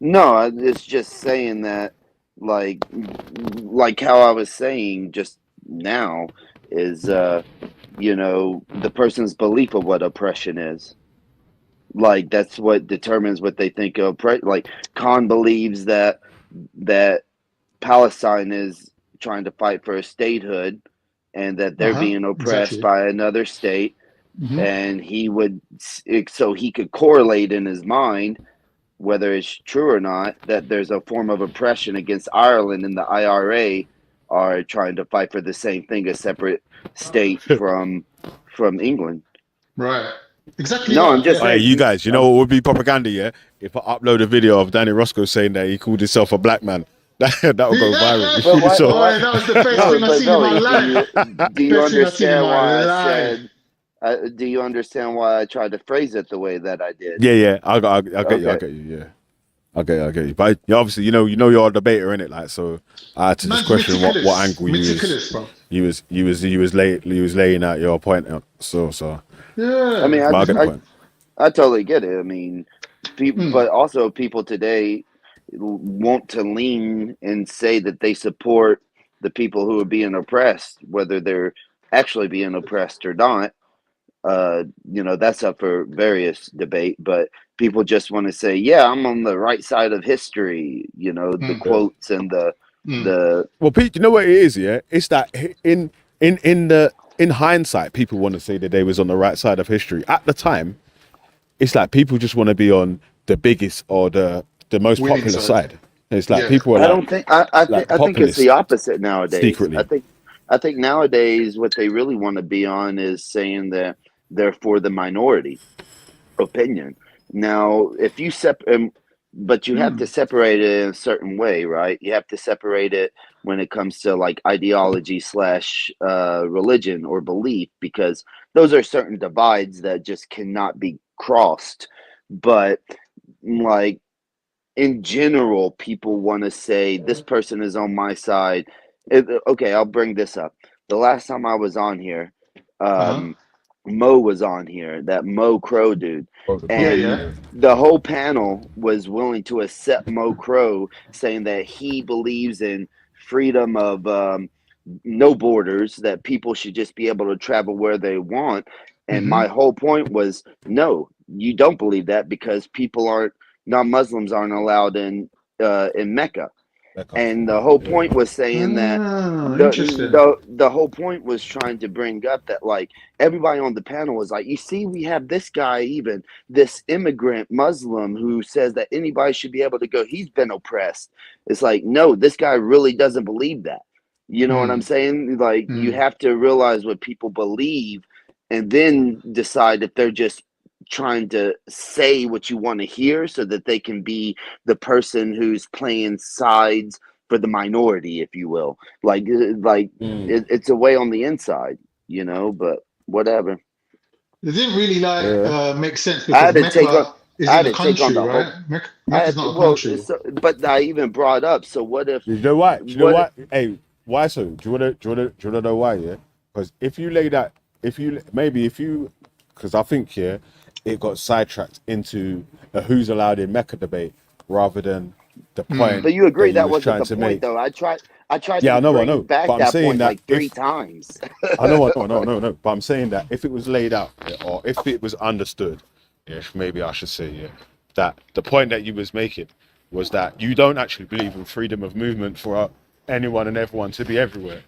Speaker 8: no, it's just saying that like how I was saying just now is you know, the person's belief of what oppression is. Like that's what determines what they think of like Khan believes that Palestine is trying to fight for a statehood and that they're being oppressed
Speaker 11: Exactly.
Speaker 8: by another state,
Speaker 11: Mhm.
Speaker 8: and he would so he could correlate in his mind whether it's true or not that there's a form of oppression against Ireland, and the IRA are trying to fight for the same thing, a separate state from England.
Speaker 11: Right. Exactly
Speaker 8: No,
Speaker 11: that.
Speaker 8: I'm just
Speaker 9: Hey,
Speaker 8: saying.
Speaker 9: you guys, you know what would be propaganda, yeah? If I upload a video of Danny Roscoe saying that he called himself a black man, that will go viral.
Speaker 8: But why?
Speaker 9: So,
Speaker 11: Boy, that was the best
Speaker 8: No,
Speaker 11: thing I
Speaker 8: but
Speaker 11: seen in my
Speaker 8: Billy,
Speaker 11: life.
Speaker 8: do you
Speaker 11: Best thing I seen in
Speaker 8: understand
Speaker 11: my
Speaker 8: why I
Speaker 11: life.
Speaker 8: said? Do you understand why I tried to phrase it the way that I did?
Speaker 9: yeah, I get you,
Speaker 8: Okay.
Speaker 9: I get you, yeah. I get you. But you obviously, you know you're a debater, innit? Like, so I had to just
Speaker 11: Man's
Speaker 9: question what
Speaker 11: meticulous.
Speaker 9: angle
Speaker 11: Meticulous, bro.
Speaker 9: you was laying out your point out. So
Speaker 11: Yeah.
Speaker 8: I mean,
Speaker 9: but I get the point.
Speaker 8: I totally get it. I mean, people, but also people today want to lean and say that they support the people who are being oppressed, whether they're actually being oppressed or not. That's up for various debate, but people just want to say, yeah, I'm on the right side of history, the quotes and the
Speaker 9: Well, Pete, you know what it is, yeah? It's that in hindsight, people want to say that they was on the right side of history. At the time, it's like people just want to be on the biggest or the most
Speaker 11: Winning
Speaker 9: popular
Speaker 11: side.
Speaker 9: side. It's like
Speaker 11: Yeah.
Speaker 9: people are
Speaker 8: I
Speaker 9: like,
Speaker 8: don't think I think it's the
Speaker 9: populist
Speaker 8: opposite nowadays.
Speaker 9: secretly.
Speaker 8: I think nowadays what they really want to be on is saying that they're for the minority opinion. Now, if you but you have to separate it in a certain way, right? You have to separate it when it comes to like ideology / religion or belief, because those are certain divides that just cannot be crossed. But like in general, people want to say this person is on my side. Okay, I'll bring this up. The last time I was on here, Mo was on here, that Mo Crow dude, and the whole panel was willing to accept Mo Crow, saying that he believes in freedom of no borders, that people should just be able to travel where they want. And my whole point was, no, you don't believe that, because non-Muslims aren't allowed in Mecca. And the whole point was saying that the whole point was trying to bring up that like everybody on the panel was like, you see, we have this guy, even this immigrant Muslim who says that anybody should be able to go. He's been oppressed. It's like, no, this guy really doesn't believe that. You know what I'm saying? Like you have to realize what people believe and then decide if they're just trying to say what you want to hear so that they can be the person who's playing sides for the minority, if you will. It's a way on the inside, but whatever.
Speaker 11: It didn't really make sense,
Speaker 8: I had
Speaker 11: because
Speaker 8: to
Speaker 11: Mecca isn't a country, right? Mecca's not a country.
Speaker 8: But I even brought up, so what if
Speaker 9: You know why? Do you know why? Hey, why so? Do you wanna know why? Yeah, because if you because I think it got sidetracked into a who's allowed in Mecca debate rather than the point.
Speaker 8: But you agree that
Speaker 9: was
Speaker 8: wasn't
Speaker 9: trying
Speaker 8: the
Speaker 9: to
Speaker 8: point,
Speaker 9: make.
Speaker 8: though. I tried
Speaker 9: Yeah, I
Speaker 8: to
Speaker 9: know.
Speaker 8: bring back
Speaker 9: But I'm
Speaker 8: that
Speaker 9: saying
Speaker 8: point
Speaker 9: that
Speaker 8: like three times.
Speaker 9: I know. But I'm saying that if it was laid out, or if it was understood, maybe I should say, that the point that you was making was that you don't actually believe in freedom of movement for anyone and everyone to be everywhere,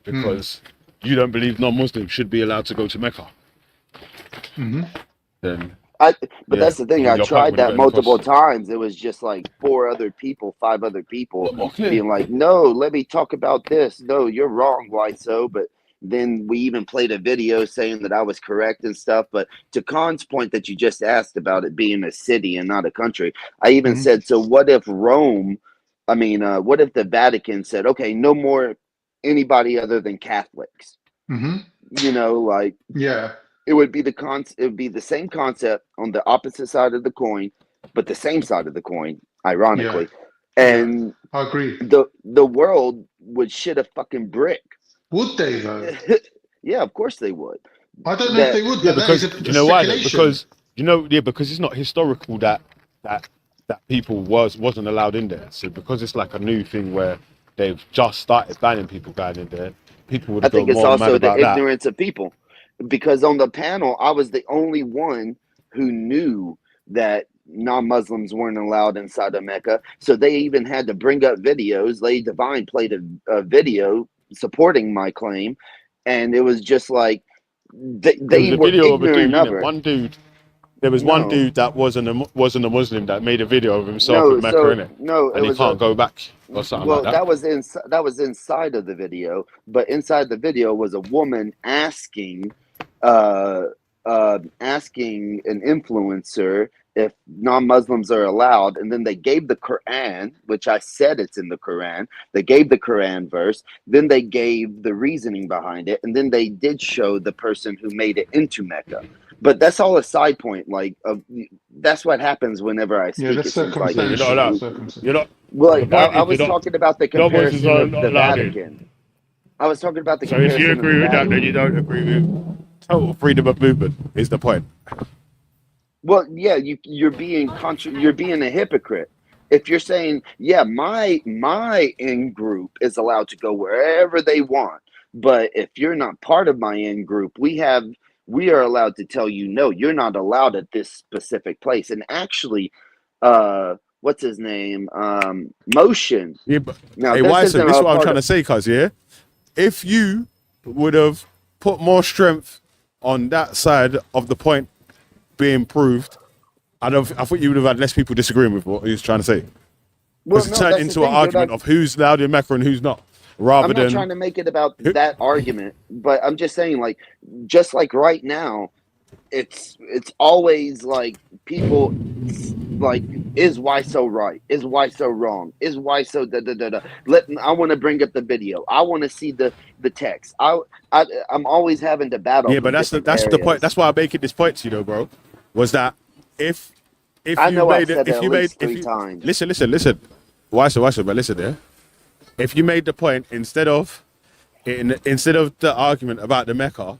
Speaker 9: because you don't believe non-Muslims should be allowed to go to Mecca. Then.
Speaker 8: But that's the thing. I tried that multiple times. It was just like 5 other people being like, no, let me talk about this. No, you're wrong, why so? But then we even played a video saying that I was correct and stuff. But to Khan's point that you just asked about it being a city and not a country, I even said, so what if what if the Vatican said, okay, no more anybody other than Catholics? It would be the same concept on the opposite side of the coin, but the same side of the coin, ironically. And
Speaker 11: I agree.
Speaker 8: The world would shit a fucking brick.
Speaker 11: Would they though?
Speaker 8: Yeah, of course they would.
Speaker 11: I don't know if they would.
Speaker 9: Yeah,
Speaker 11: but
Speaker 9: because
Speaker 11: that is
Speaker 9: you know why?
Speaker 11: speculation.
Speaker 9: Because it's not historical that people wasn't allowed in there. So because it's like a new thing where they've just started banning people going in there, people would
Speaker 8: I
Speaker 9: have gone
Speaker 8: think it's
Speaker 9: more mad
Speaker 8: also the
Speaker 9: about that.
Speaker 8: ignorance of people. Because on the panel, I was the only one who knew that non-Muslims weren't allowed inside of Mecca. So they even had to bring up videos. Lady Divine played a video supporting my claim. And it was just like, they were ignorant of her.
Speaker 9: One dude. There was one dude that wasn't a Muslim that made a video of himself with Mecca in it. And he can't go back or something like that.
Speaker 8: That was inside of the video. But inside the video was a woman asking an influencer if non-Muslims are allowed, and then they gave the Quran, which I said it's in the Quran. They gave the Quran verse, then they gave the reasoning behind it, and then they did show the person who made it into Mecca. But that's all a side point. That's what happens whenever I speak.
Speaker 11: Yeah, that's circumstantial.
Speaker 9: You're not.
Speaker 8: Well, I was talking about the comparison of the Vatican. I was talking about the comparison.
Speaker 9: So if you agree with that, then you don't agree with total freedom of movement. Is the point?
Speaker 8: Well, yeah, you're being a hypocrite. If you're saying, yeah, my in group is allowed to go wherever they want, But if you're not part of my in group, we are allowed to tell you, no, you're not allowed at this specific place. And actually, what's his name? Motion.
Speaker 9: Yeah, but
Speaker 8: Now,
Speaker 9: hey,
Speaker 8: this
Speaker 9: Wyson,
Speaker 8: isn't
Speaker 9: this is
Speaker 8: a
Speaker 9: what I'm
Speaker 8: part
Speaker 9: trying to
Speaker 8: of.
Speaker 9: say, cuz, yeah? If you would have put more strength on that side of the point being proved, I thought you would have had less people disagreeing with what he was trying to say.
Speaker 8: Well,
Speaker 9: Because it
Speaker 8: no,
Speaker 9: turned
Speaker 8: that's the
Speaker 9: into an
Speaker 8: thing, dude.
Speaker 9: argument of who's loud in Mecca and who's not, rather
Speaker 8: I'm not
Speaker 9: than
Speaker 8: trying to make it about that argument, but I'm just saying, like, just like right now, it's always like people like, is why so right? Is why so wrong? Is why so da da da da? I want to bring up the video. I want to see the text. I'm always having to battle.
Speaker 9: yeah, but that's the point.
Speaker 8: areas.
Speaker 9: That's why I'm making this point to you, though, bro. Was that if
Speaker 8: I
Speaker 9: you
Speaker 8: know I've
Speaker 9: made it,
Speaker 8: said that
Speaker 9: if
Speaker 8: at
Speaker 9: you made,
Speaker 8: least
Speaker 9: if
Speaker 8: 3
Speaker 9: you
Speaker 8: times.
Speaker 9: listen, why so, but listen there. If you made the point instead of the argument about the Mecca,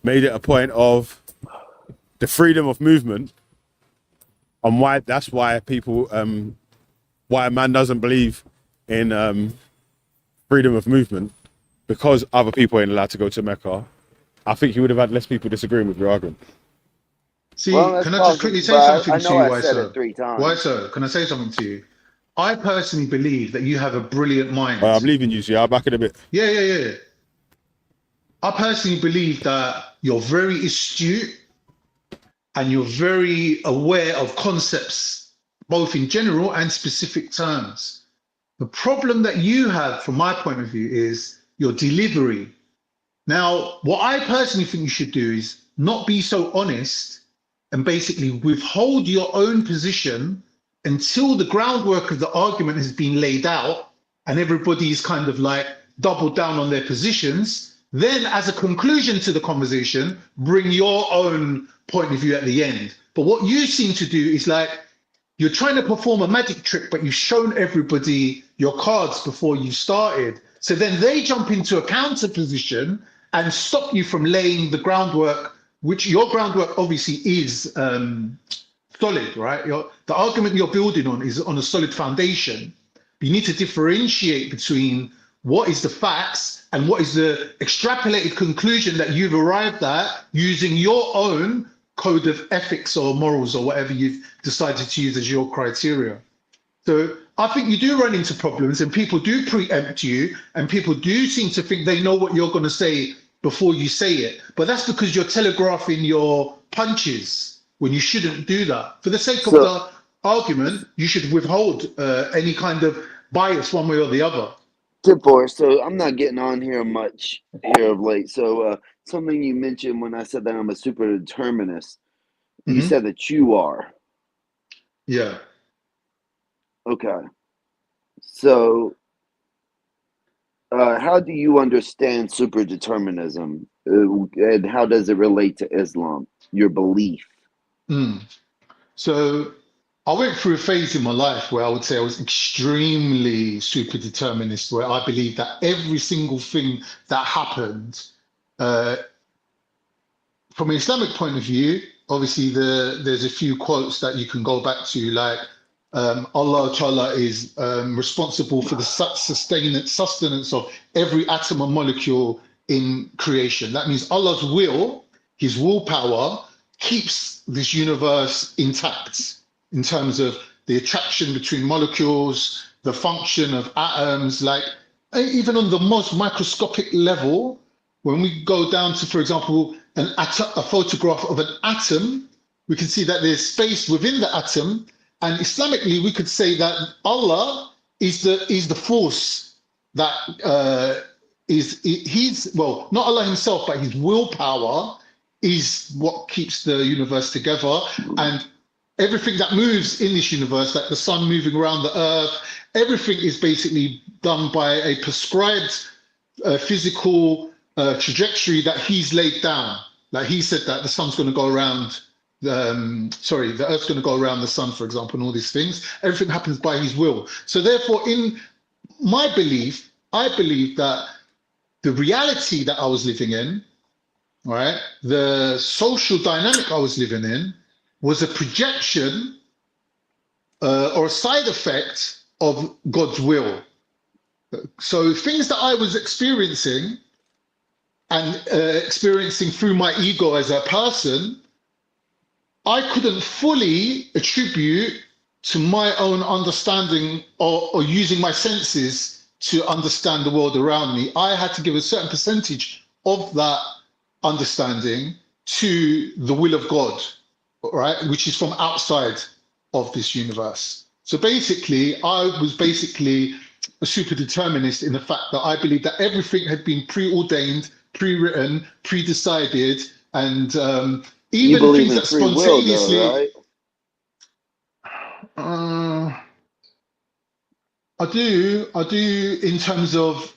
Speaker 9: made it a point of the freedom of movement, and why that's why people why a man doesn't believe in freedom of movement because other people ain't allowed to go to Mecca. I think you would have had less people disagreeing with your argument.
Speaker 14: See,
Speaker 8: Well, that's
Speaker 14: can I just quickly say
Speaker 8: possible, but
Speaker 14: something
Speaker 8: I
Speaker 14: to
Speaker 8: know
Speaker 14: you,
Speaker 8: I said
Speaker 14: Wyso?
Speaker 8: it 3 times.
Speaker 14: Wyso, can I say something to you? I personally believe that you have a brilliant mind.
Speaker 9: I'm leaving you, see, I'll back in a bit.
Speaker 14: Yeah. I personally believe that you're very astute and you're very aware of concepts, both in general and specific terms. The problem that you have, from my point of view, is your delivery. Now, what I personally think you should do is not be so honest and basically withhold your own position until the groundwork of the argument has been laid out and everybody's kind of like doubled down on their positions. Then, as a conclusion to the conversation, bring your own point of view at the end. But what you seem to do is like, you're trying to perform a magic trick, but you've shown everybody your cards before you started. So then they jump into a counter position and stop you from laying the groundwork, which your groundwork obviously is solid, right? The argument you're building on is on a solid foundation. You need to differentiate between what is the facts and what is the extrapolated conclusion that you've arrived at using your own code of ethics or morals or whatever you've decided to use as your criteria. So I think you do run into problems and people do preempt you and people do seem to think they know what you're going to say before you say it. But that's because you're telegraphing your punches when you shouldn't do that. For the sake of the argument, you should withhold any kind of bias one way or the other.
Speaker 8: So I'm not getting on here much here of late. So something you mentioned when I said that I'm a super determinist, you said that you are.
Speaker 14: Yeah.
Speaker 8: Okay. So how do you understand super determinism and how does it relate to Islam, your belief?
Speaker 14: So I went through a phase in my life where I would say I was extremely super determinist, where I believed that every single thing that happened, from an Islamic point of view, obviously there's a few quotes that you can go back to, like Allah Ta'ala is responsible for the sustenance of every atom and molecule in creation. That means Allah's will, his willpower, keeps this universe intact in terms of the attraction between molecules, the function of atoms, like even on the most microscopic level, when we go down to, for example, a photograph of an atom, we can see that there's space within the atom. And Islamically, we could say that Allah is the force that well, not Allah himself, but his willpower is what keeps the universe together. And everything that moves in this universe, like the sun moving around the earth, everything is basically done by a prescribed physical trajectory that he's laid down. Like he said that the sun's going to go around, the earth's going to go around the sun, for example, and all these things. Everything happens by his will. So therefore, in my belief, I believe that the reality that I was living in, right, the social dynamic I was living in, was a projection or a side effect of God's will. So things that I was experiencing and experiencing through my ego as a person, I couldn't fully attribute to my own understanding or using my senses to understand the world around me. I had to give a certain percentage of that understanding to the will of God, right? Which is from outside of this universe. So basically, I was basically a super determinist in the fact that I believed that everything had been preordained, pre-written, pre-decided, and
Speaker 8: You
Speaker 14: even
Speaker 8: believe
Speaker 14: things
Speaker 8: in
Speaker 14: that
Speaker 8: free will, though,
Speaker 14: spontaneously.
Speaker 8: right?
Speaker 14: I do in terms of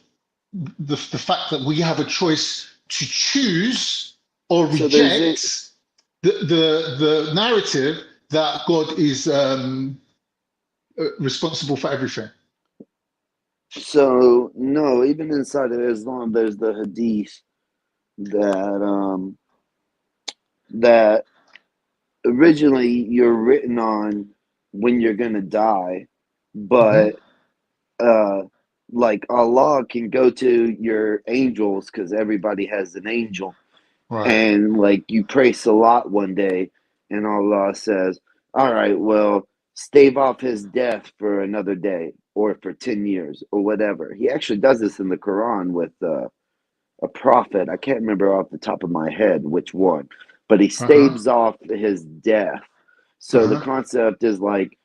Speaker 14: the fact that we have a choice to choose or
Speaker 8: So there's it.
Speaker 14: reject the narrative that God is responsible for everything.
Speaker 8: So no, even inside of Islam, there's the hadith that that originally you're written on when you're gonna die, but like Allah can go to your angels because everybody has an angel,
Speaker 14: Right.
Speaker 8: and like you pray salat one day, and Allah says, "All right, well, stave off his death for another day, or for 10 years, or whatever." He actually does this in the Quran with a prophet. I can't remember off the top of my head which one, but he staves off his death. So the concept is like,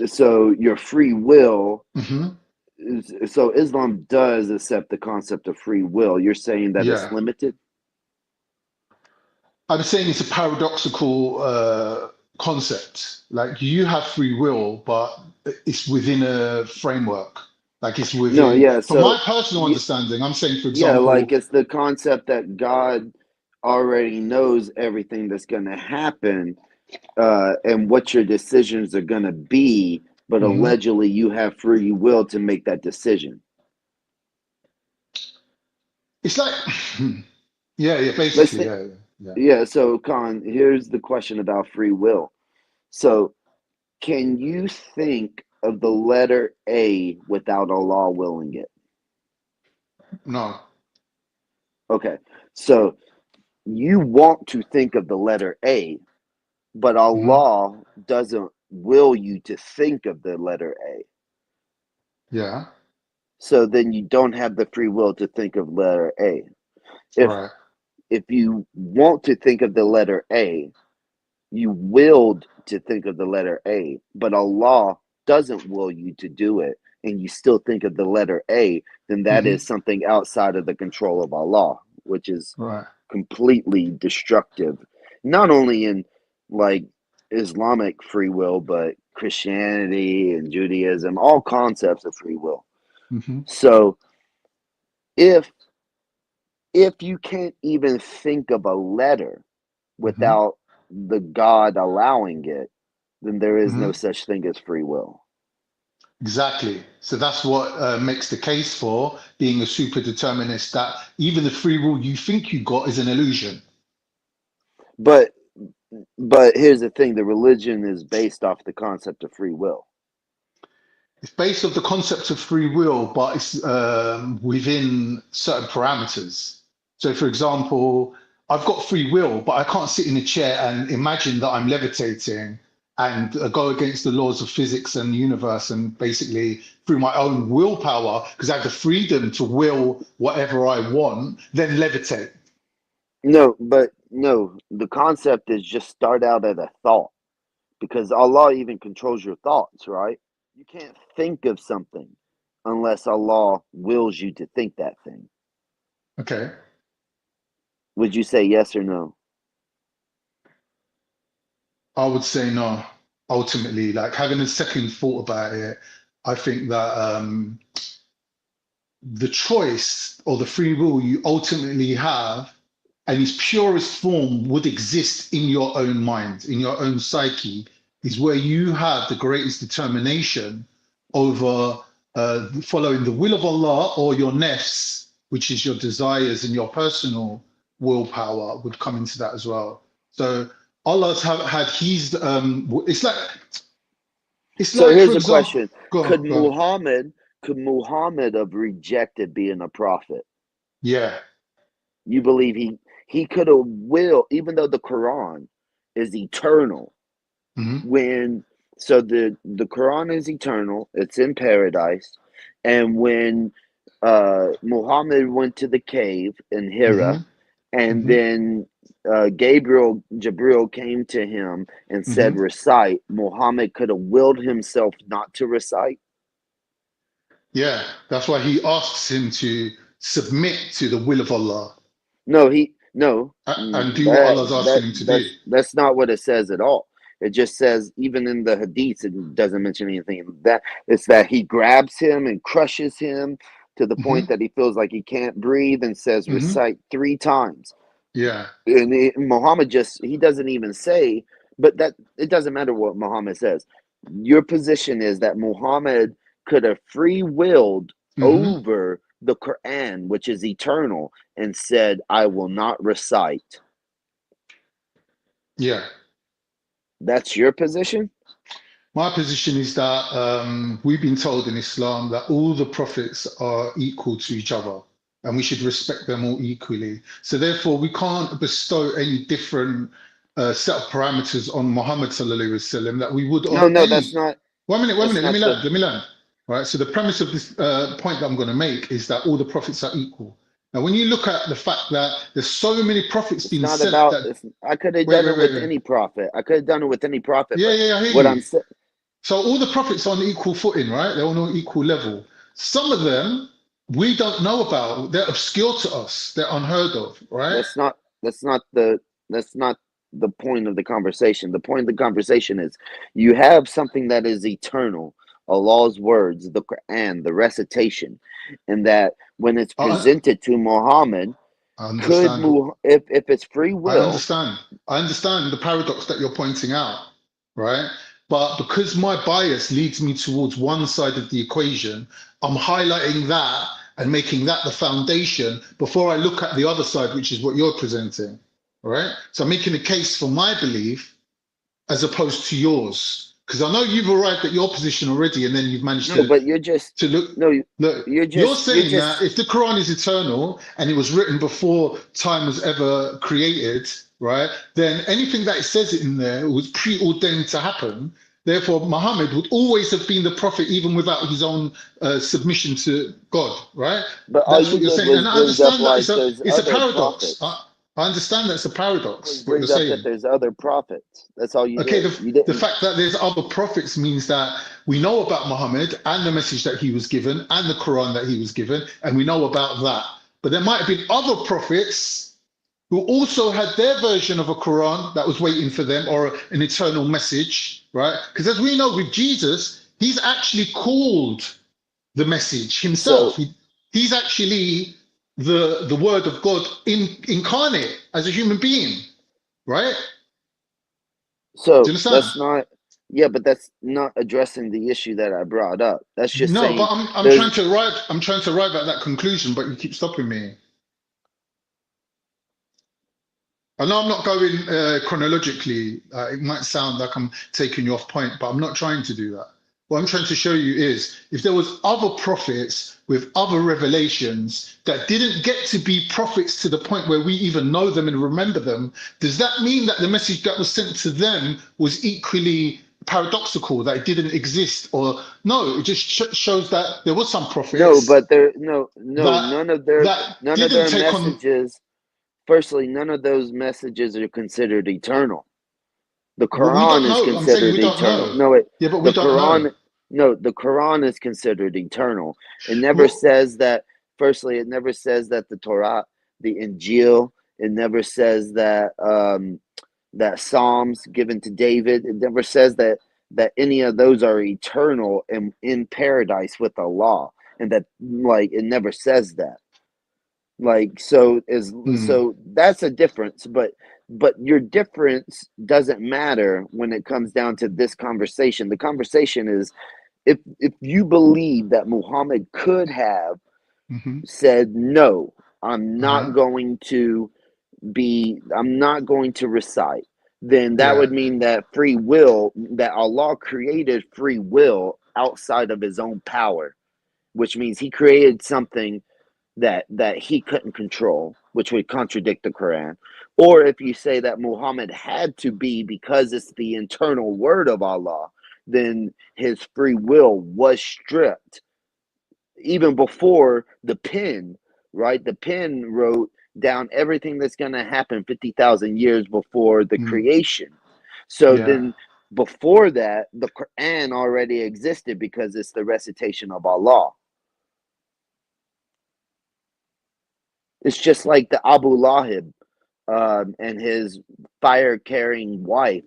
Speaker 8: so your free will. So Islam does accept the concept of free will. You're saying that it's
Speaker 14: Yeah.
Speaker 8: limited?
Speaker 14: I'm saying it's a paradoxical concept. Like you have free will, but it's within a framework. Like it's
Speaker 8: No,
Speaker 14: within,
Speaker 8: yeah.
Speaker 14: from my
Speaker 8: So
Speaker 14: personal understanding, I'm saying, for
Speaker 8: yeah,
Speaker 14: example,
Speaker 8: like it's the concept that God already knows everything that's going to happen, and what your decisions are going to be, but allegedly you have free will to make that decision.
Speaker 14: it's like, yeah,
Speaker 8: Let's
Speaker 14: basically,
Speaker 8: think,
Speaker 14: yeah.
Speaker 8: yeah. So Khan, here's the question about free will. So can you think of the letter A without Allah willing it?
Speaker 14: No.
Speaker 8: Okay. So you want to think of the letter A, but Allah doesn't will you to think of the letter A.
Speaker 14: Yeah.
Speaker 8: So then you don't have the free will to think of letter A.
Speaker 14: Right.
Speaker 8: If you want to think of the letter A, you willed to think of the letter A, but Allah doesn't will you to do it, and you still think of the letter A, then that is something outside of the control of Allah, which is
Speaker 14: Right.
Speaker 8: completely destructive, not only in like Islamic free will, but Christianity and Judaism, all concepts of free will. So if you can't even think of a letter without the God allowing it, then there is no such thing as free will.
Speaker 14: Exactly. So that's what makes the case for being a super determinist, that even the free will you think you got is an illusion.
Speaker 8: But here's the thing, the religion is based off the concept of free will.
Speaker 14: It's based off the concept of free will, but it's within certain parameters. So, for example, I've got free will, but I can't sit in a chair and imagine that I'm levitating and go against the laws of physics and the universe, and basically through my own willpower, because I have the freedom to will whatever I want, then levitate.
Speaker 8: No, the concept is just start out at a thought, because Allah even controls your thoughts, right? You can't think of something unless Allah wills you to think that thing.
Speaker 14: Okay.
Speaker 8: Would you say yes or no?
Speaker 14: I would say no. Ultimately, like having a second thought about it, I think that the choice or the free will you ultimately have, and its purest form would exist in your own mind, in your own psyche, is where you have the greatest determination over following the will of Allah or your nafs, which is your desires, and your personal willpower would come into that as well. So Allah's had his, it's like,
Speaker 8: So here's
Speaker 14: for
Speaker 8: a
Speaker 14: example,
Speaker 8: question.
Speaker 14: go
Speaker 8: Could
Speaker 14: on.
Speaker 8: Muhammad have rejected being a prophet?
Speaker 14: Yeah.
Speaker 8: You believe he could have will, even though the Quran is eternal.
Speaker 11: Mm-hmm.
Speaker 8: So the Quran is eternal, it's in paradise, and when Muhammad went to the cave in Hira, and
Speaker 11: Mm-hmm.
Speaker 8: then Jibril came to him and said,
Speaker 11: Mm-hmm.
Speaker 8: recite, Muhammad could have willed himself not to recite.
Speaker 11: Yeah, that's why he asks him to submit to the will of Allah
Speaker 8: No,
Speaker 11: and do what Allah's asking him to do.
Speaker 8: that's not what it says at all. It just says, even in the hadiths, it doesn't mention anything that. It's that he grabs him and crushes him to the point that he feels like he can't breathe and says, recite 3 times.
Speaker 11: Yeah.
Speaker 8: And Muhammad he doesn't even say, but that it doesn't matter what Muhammad says. Your position is that Muhammad could have free willed over the Quran, which is eternal, and said, I will not recite.
Speaker 11: Yeah.
Speaker 8: That's your position?
Speaker 11: My position is that we've been told in Islam that all the prophets are equal to each other and we should respect them all equally. So therefore, we can't bestow any different set of parameters on Muhammad sallallahu alaihi wasallam that we would on any.
Speaker 8: That's not.
Speaker 11: 1 minute, let me land. Right, so the premise of this point that I'm going to make is that all the prophets are equal. Now, when you look at the fact that there's so many prophets being sent,
Speaker 8: I could have done it with any prophet. I could have done it with any prophet.
Speaker 11: Yeah, I hear
Speaker 8: what
Speaker 11: you.
Speaker 8: I'm saying.
Speaker 11: So all the prophets are on equal footing, right? They're on an equal level. Some of them we don't know about. They're obscure to us. They're unheard of, right?
Speaker 8: That's not the point of the conversation. The point of the conversation is you have something that is eternal. Allah's words, the Quran, the recitation, and that when it's presented to Muhammad, if it's free will.
Speaker 11: I understand the paradox that you're pointing out, right? But because my bias leads me towards one side of the equation, I'm highlighting that and making that the foundation before I look at the other side, which is what you're presenting, right? So I'm making a case for my belief as opposed to yours. Because I know you've arrived at your position already, and then you've managed to.
Speaker 8: No, but you're just
Speaker 11: to look.
Speaker 8: No,
Speaker 11: you're saying that if the Quran is eternal and it was written before time was ever created, right? Then anything that it says in there was preordained to happen. Therefore, Muhammad would always have been the prophet, even without his own submission to God, right?
Speaker 8: But
Speaker 11: that's what you're saying, and I understand that it's a paradox.
Speaker 8: Prophets.
Speaker 11: I understand that's a paradox.
Speaker 8: What you're saying. That there's other prophets. That's all you.
Speaker 11: Okay, the fact that there's other prophets means that we know about Muhammad and the message that he was given and the Quran that he was given, and we know about that. But there might have been other prophets who also had their version of a Quran that was waiting for them, or an eternal message, right? Because as we know with Jesus, he's actually called the message himself. He's actually the word of God incarnate as a human being, right?
Speaker 8: So that's not, but that's not addressing the issue that I brought up. That's just saying.
Speaker 11: But I'm trying to arrive at that conclusion, but you keep stopping me. I know I'm not going chronologically. It might sound like I'm taking you off point, but I'm not trying to do that. What I'm trying to show you is if there was other prophets with other revelations that didn't get to be prophets to the point where we even know them and remember them, does that mean that the message that was sent to them was equally paradoxical, that it didn't exist? Or no, it just shows that there was some prophets.
Speaker 8: No, but none of their messages. Firstly, none of those messages are considered eternal. The Quran is considered eternal. The Quran is considered eternal. It never says that. Firstly, it never says that the Torah, the Injil, it never says that that Psalms given to David. It never says that any of those are eternal and in paradise with Allah, and that it never says that. So that's a difference, but your difference doesn't matter when it comes down to this conversation. The conversation is if you believe that Muhammad could have said, no, I'm not going to recite, then that would mean that free will, that Allah created free will outside of his own power, which means he created something that he couldn't control, which would contradict the Quran. Or if you say that Muhammad had to be because it's the internal word of Allah, then his free will was stripped even before the pen, right? The pen wrote down everything that's going to happen 50,000 years before the creation. So
Speaker 14: Yeah.
Speaker 8: then before that, the Quran already existed because it's the recitation of Allah. It's just like the Abu Lahab and his firewood-carrying wife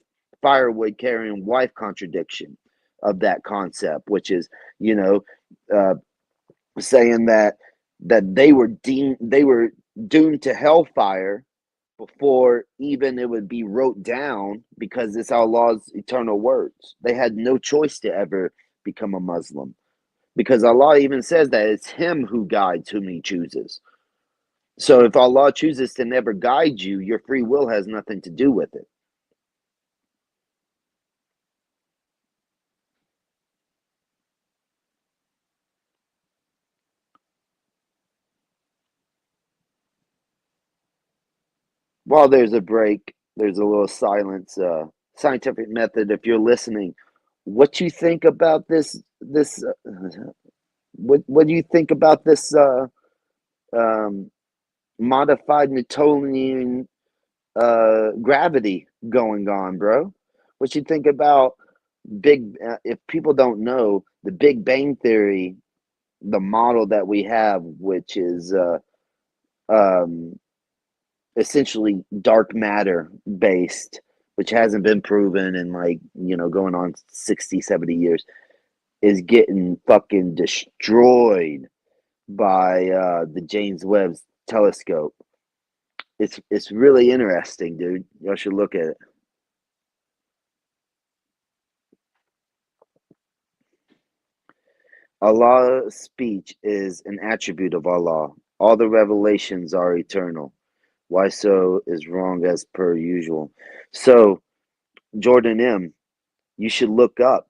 Speaker 8: contradiction of that concept, which is, you know, saying that they were doomed to hellfire before even it would be wrote down, because it's Allah's eternal words. They had no choice to ever become a Muslim, because Allah even says that it's Him who guides whom He chooses. So if Allah chooses to never guide you, your free will has nothing to do with it. While there's a break, there's a little silence. Scientific method, if you're listening, what you think about this? What do you think about this modified Newtonian gravity going on, bro? What you think about if people don't know, the Big Bang Theory, the model that we have, which is essentially dark matter based, which hasn't been proven in, like, you know, going on 60, 70 years, is getting fucking destroyed by the James Webb telescope. It's really interesting, dude. Y'all should look at it. Allah's speech is an attribute of Allah. All the revelations are eternal. Why so is wrong as per usual. So, Jordan M., you should look up,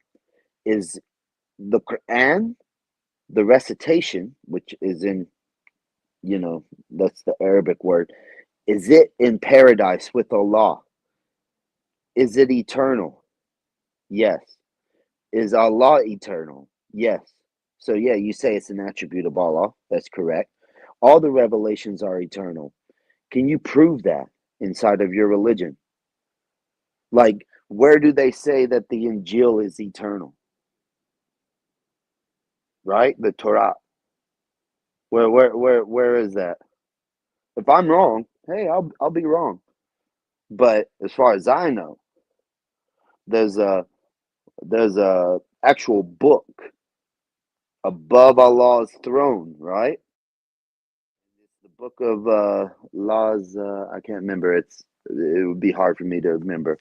Speaker 8: is the Quran, the recitation, which is in, you know, that's the Arabic word, is it in paradise with Allah? Is it eternal? Yes. Is Allah eternal? Yes. So yeah, you say it's an attribute of Allah. That's correct. All the revelations are eternal. Can you prove that inside of your religion? Like, where do they say that the Injil is eternal? Right? The Torah. Where is that? If I'm wrong, hey, I'll be wrong. But as far as I know, there's a actual book above Allah's throne, right? It's the book of laws. I can't remember. It would be hard for me to remember.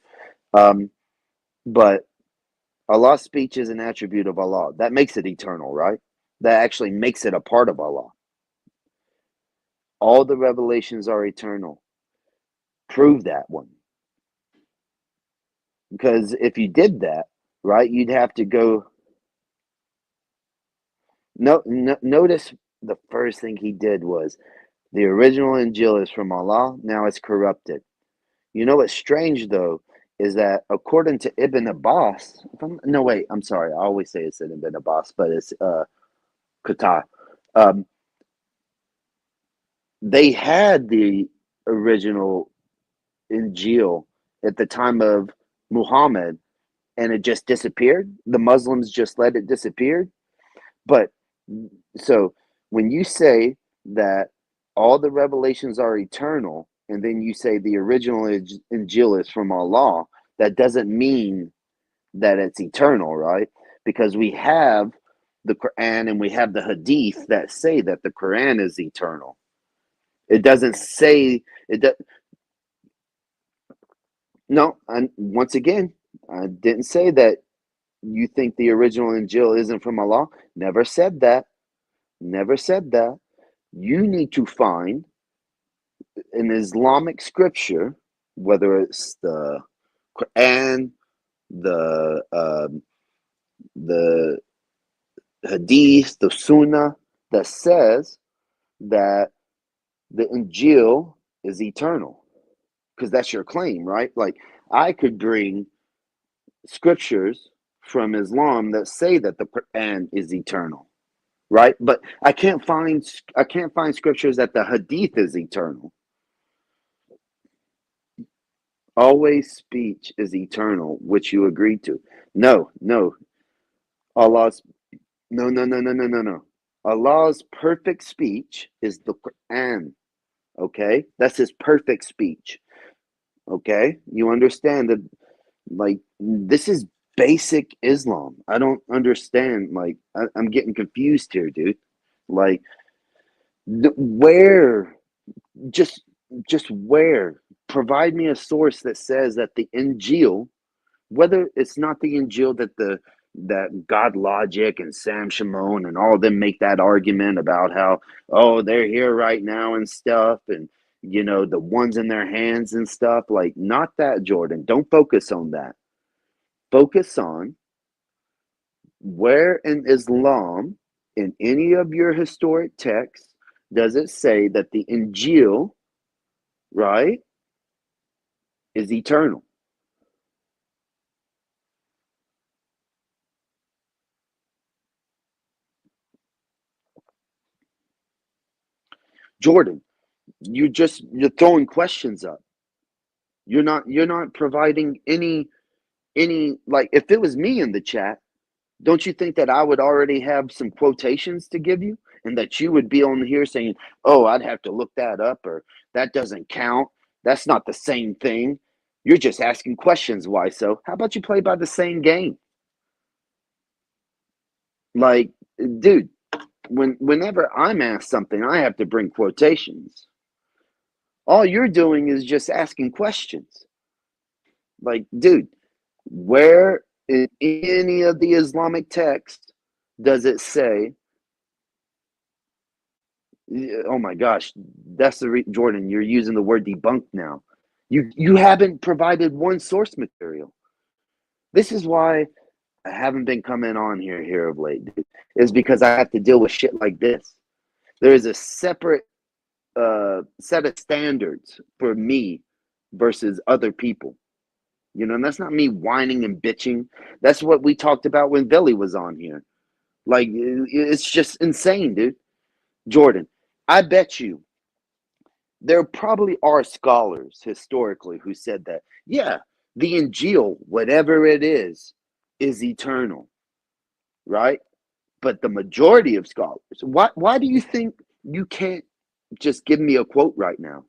Speaker 8: But Allah's speech is an attribute of Allah. That makes it eternal, right? That actually makes it a part of Allah. All the revelations are eternal. Prove that one. Because if you did that, right, you'd have to go. Notice the first thing he did was, the original Injil is from Allah, now it's corrupted. You know what's strange, though, is that according to Ibn Abbas, I'm sorry, I always say it's Ibn Abbas, but it's Qatar. They had the original Injil at the time of Muhammad, and it just disappeared. The Muslims just let it disappear. But so when you say that all the revelations are eternal, and then you say the original Injil is from Allah, that doesn't mean that it's eternal, right? Because we have the Quran and we have the Hadith that say that the Quran is eternal. It doesn't say it. No, and once again, I didn't say that you think the original Injil isn't from Allah. Never said that. Never said that. You need to find an Islamic scripture, whether it's the Quran, the Hadith, the Sunnah, that says that the Injil is eternal, because that's your claim, right? Like, I could bring scriptures from Islam that say that the Quran is eternal, right? But I can't find scriptures that the Hadith is eternal. Always speech is eternal, which you agreed to. No. Allah's no. Allah's perfect speech is the Quran. Okay, that's his perfect speech. Okay, you understand that? Like, this is basic Islam. I don't understand. Like, I'm getting confused here, dude. Like, where? Just where? Provide me a source that says that the Injil, whether it's not the Injil that God Logic and Sam Shimon and all of them make that argument about how, oh, they're here right now and stuff, and you know, the ones in their hands and stuff. Like, not that, Jordan. Don't focus on that. Focus on where in Islam, in any of your historic texts, does it say that the Injil, right, is eternal? Jordan, you're throwing questions up. You're not providing any, like, if it was me in the chat, don't you think that I would already have some quotations to give you, and that you would be on here saying, oh, I'd have to look that up, or that doesn't count, that's not the same thing. You're just asking questions. Why so? How about you play by the same game? Like, dude, whenever I'm asked something, I have to bring quotations. All you're doing is just asking questions. Like, dude, where in any of the Islamic texts does it say, oh my gosh, that's Jordan, you're using the word debunked now. You haven't provided one source material. This is why I haven't been coming on here of late, dude, is because I have to deal with shit like this. There is a separate set of standards for me versus other people. You know, and that's not me whining and bitching. That's what we talked about when Billy was on here. Like, it's just insane, dude. Jordan, I bet you there probably are scholars historically who said that, yeah, the Injil, whatever it is eternal, right? But the majority of scholars, why do you think you can't just give me a quote right now?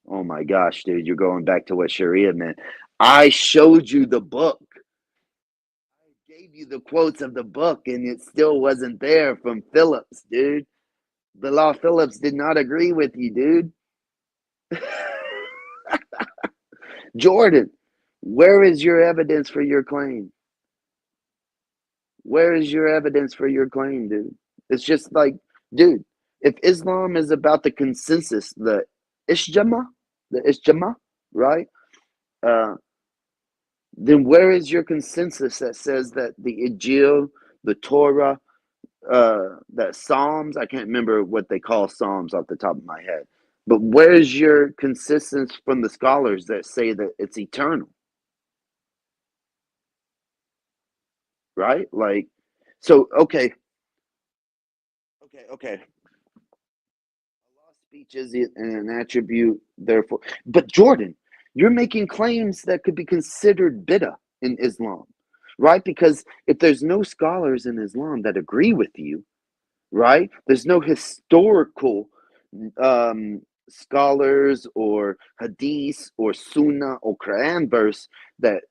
Speaker 8: Oh my gosh, dude, you're going back to what Sharia meant. I showed you the book. I gave you the quotes of the book, and it still wasn't there from Phillips, dude. The Law Phillips did not agree with you, dude. Jordan, where is your evidence for your claim? Where is your evidence for your claim, dude? It's just like, dude, if Islam is about the consensus, the Ishjama, right? Then where is your consensus that says that the Injil, the Torah, that Psalms, I can't remember what they call Psalms off the top of my head, but where's your consistency from the scholars that say that it's eternal? Right? Like, so, okay. Allah's speech is an attribute, therefore. But Jordan, you're making claims that could be considered bid'ah in Islam, right? Because if there's no scholars in Islam that agree with you, right? There's no historical scholars or hadith or sunnah or Quran verse that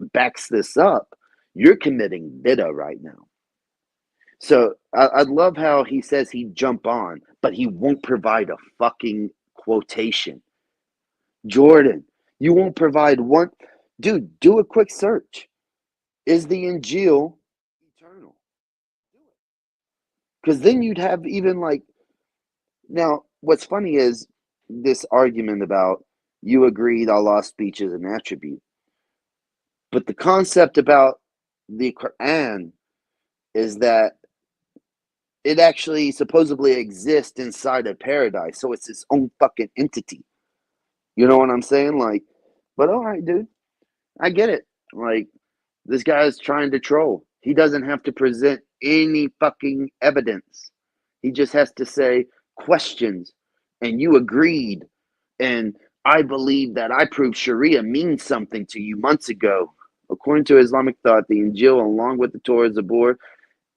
Speaker 8: backs this up. You're committing bid'ah right now. So I love how he says he'd jump on, but he won't provide a fucking quotation. Jordan, you won't provide one. Dude, do a quick search. Is the Injil eternal? Because then you'd have even like, now what's funny is this argument about you agreed Allah's speech is an attribute. But the concept about the Quran is that it actually supposedly exists inside of paradise, so it's its own fucking entity. You know what I'm saying? Like, but all right, dude, I get it. Like, this guy is trying to troll. He doesn't have to present any fucking evidence. He just has to say questions, and you agreed, and I believe that I proved Sharia means something to you months ago. According to Islamic thought, the Injil, along with the Torah, Zabur,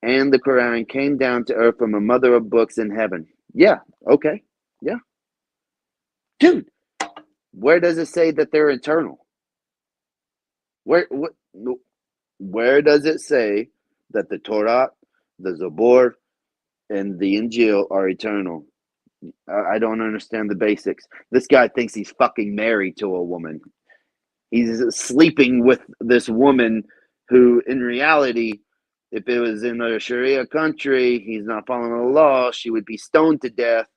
Speaker 8: and the Quran, came down to earth from a mother of books in heaven. Yeah, okay, yeah. Dude, where does it say that they're eternal? Where does it say that the Torah, the Zabur, and the Injil are eternal? I don't understand the basics. This guy thinks he's fucking married to a woman. He's sleeping with this woman who, in reality, if it was in a Sharia country, he's not following the law, she would be stoned to death.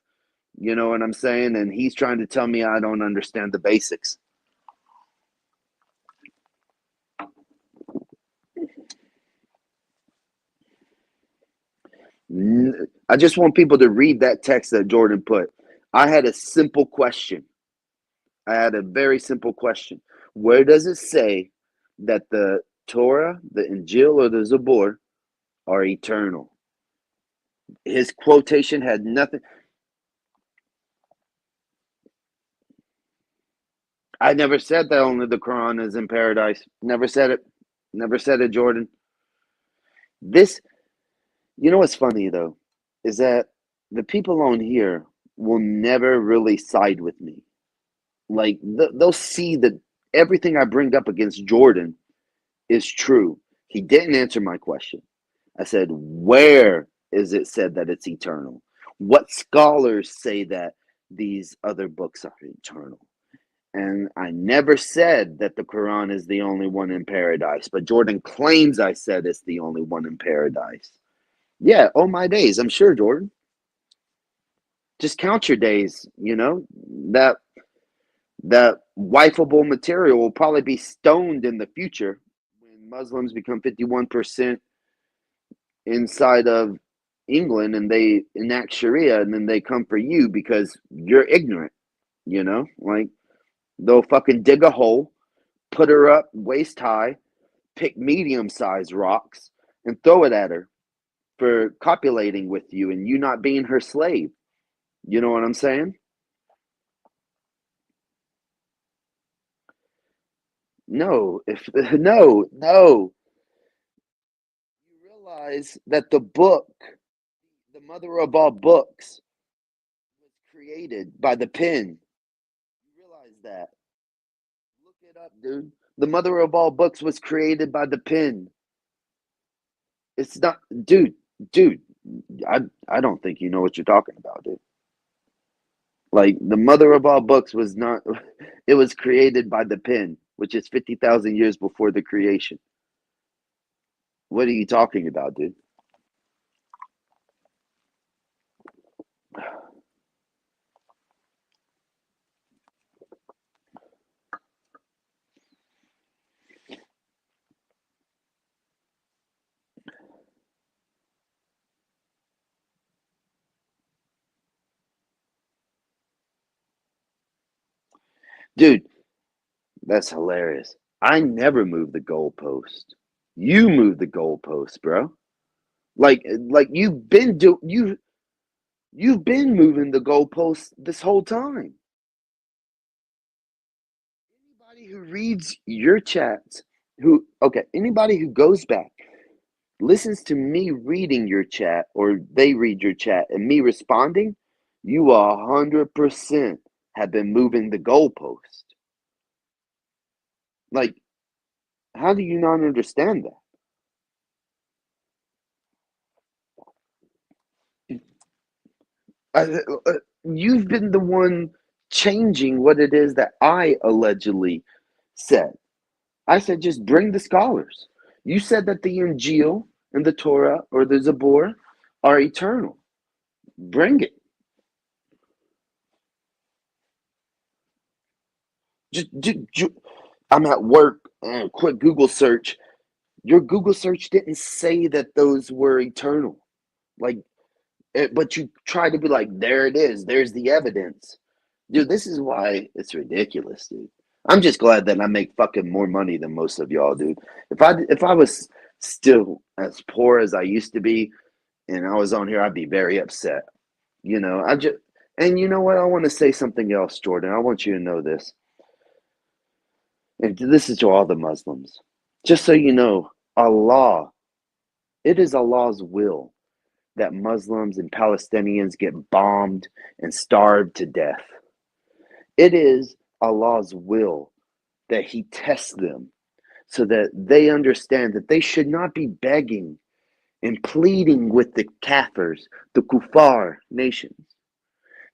Speaker 8: You know what I'm saying? And he's trying to tell me I don't understand the basics. I just want people to read that text that Jordan put. I had a simple question. I had a very simple question. Where does it say that the Torah, the Injil, or the Zabur are eternal? His quotation had nothing. I never said that only the Quran is in paradise. Never said it. Never said it, Jordan. This, you know what's funny though, is that the people on here will never really side with me. Like, they'll see that everything I bring up against Jordan is true. He didn't answer my question. I said, where is it said that it's eternal? What scholars say that these other books are eternal? And I never said that the Quran is the only one in paradise, but Jordan claims I said it's the only one in paradise. Yeah, oh my days, I'm sure, Jordan. Just count your days, you know? That wifeable material will probably be stoned in the future when Muslims become 51% inside of England and they enact Sharia, and then they come for you because you're ignorant, you know? Like, they'll fucking dig a hole, put her up waist high, pick medium-sized rocks, and throw it at her for copulating with you and you not being her slave. You know what I'm saying? No, no. You realize that the book, the mother of all books, was created by the pen. You realize that? Look it up, dude. The mother of all books was created by the pen. It's not, dude. I don't think you know what you're talking about, dude. Like, the mother of all books was not, it was created by the pen, which is 50,000 years before the creation. What are you talking about, dude? Dude, that's hilarious. I never move the goalpost. You move the goalpost, bro. Like you've been moving the goalpost this whole time. Anybody who reads your chats, anybody who goes back, listens to me reading your chat, or they read your chat and me responding, you 100% have been moving the goalpost. Like, how do you not understand that? You've been the one changing what it is that I allegedly said. I said, just bring the scholars. You said that the Injil and the Torah or the Zabur are eternal. Bring it. I'm at work, and quick Google search. Your Google search didn't say that those were eternal. Like, But you try to be like, there it is. There's the evidence. Dude, this is why it's ridiculous, dude. I'm just glad that I make fucking more money than most of y'all, dude. If I was still as poor as I used to be and I was on here, I'd be very upset. You know, and you know what? I want to say something else, Jordan. I want you to know this. And this is to all the Muslims. Just so you know, Allah, it is Allah's will that Muslims and Palestinians get bombed and starved to death. It is Allah's will that He tests them so that they understand that they should not be begging and pleading with the kafirs, the kuffar nations,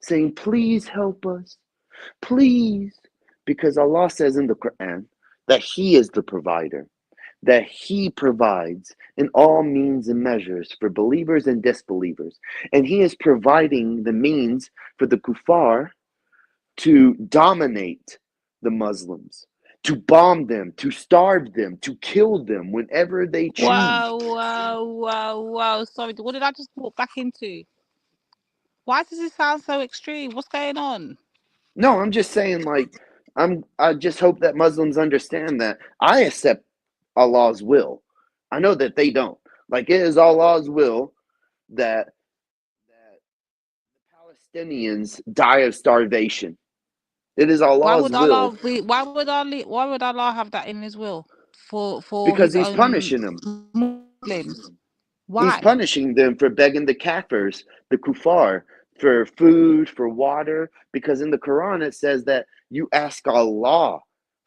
Speaker 8: saying, please help us, please, because Allah says in the Quran that He is the provider, that He provides in all means and measures for believers and disbelievers. And He is providing the means for the kuffar to dominate the Muslims, to bomb them, to starve them, to kill them whenever they choose.
Speaker 4: Wow. Sorry, what did I just walk back into? Why does it sound so extreme? What's going on?
Speaker 8: No, I'm just saying, like, I just hope that Muslims understand that I accept Allah's will. I know that they don't. Like, it is Allah's will that the Palestinians die of starvation. It is Allah's will.
Speaker 4: Why would Allah have that in His will for
Speaker 8: Because
Speaker 4: His
Speaker 8: He's
Speaker 4: own
Speaker 8: punishing them.
Speaker 4: Muslims? Why?
Speaker 8: He's punishing them for begging the kafirs, the kuffar, for food, for water. Because in the Quran it says that you ask Allah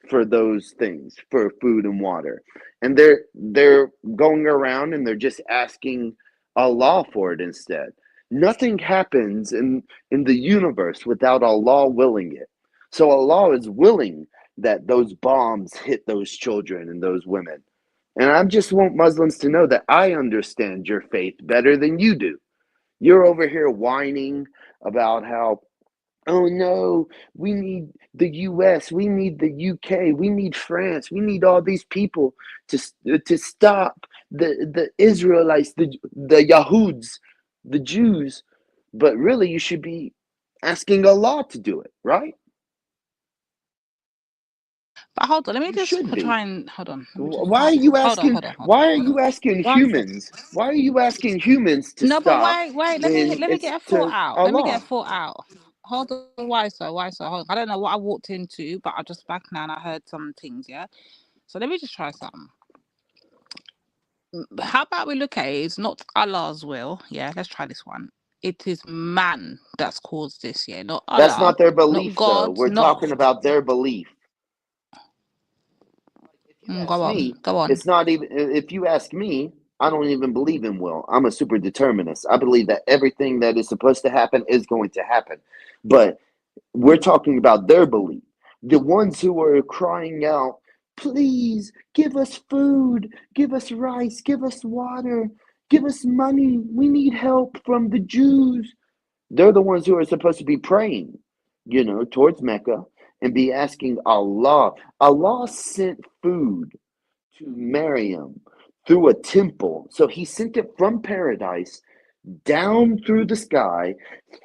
Speaker 8: for those things, for food and water. And they're going around and they're just asking Allah for it instead. Nothing happens in the universe without Allah willing it. So Allah is willing that those bombs hit those children and those women. And I just want Muslims to know that I understand your faith better than you do. You're over here whining about how, oh no, we need the US, we need the UK, we need France, we need all these people to stop the Israelites, the Yahuds, the Jews. But really, you should be asking Allah to do it, right?
Speaker 4: But hold on, let me just try and hold on.
Speaker 8: Why are you asking? Why are you asking humans? Why are you asking humans to stop?
Speaker 4: No, but wait. Let me get a thought out.
Speaker 8: Allah.
Speaker 4: Let me get a thought out. Hold on, why so? Hold on. I don't know what I walked into, but I just back now and I heard some things. Yeah. So let me just try something. How about we look at it? It's not Allah's will. Yeah. Let's try this one. It is man that's caused this. Yeah. Not Allah.
Speaker 8: That's not their belief,
Speaker 4: not God,
Speaker 8: though. We're talking about their belief.
Speaker 4: Go on.
Speaker 8: It's not even, if you ask me, I don't even believe in will. I'm a super determinist. I believe that everything that is supposed to happen is going to happen. But we're talking about their belief. The ones who are crying out, please give us food, give us rice, give us water, give us money. We need help from the Jews. They're the ones who are supposed to be praying, towards Mecca. And be asking Allah. Allah sent food to Maryam through a temple. So He sent it from paradise down through the sky,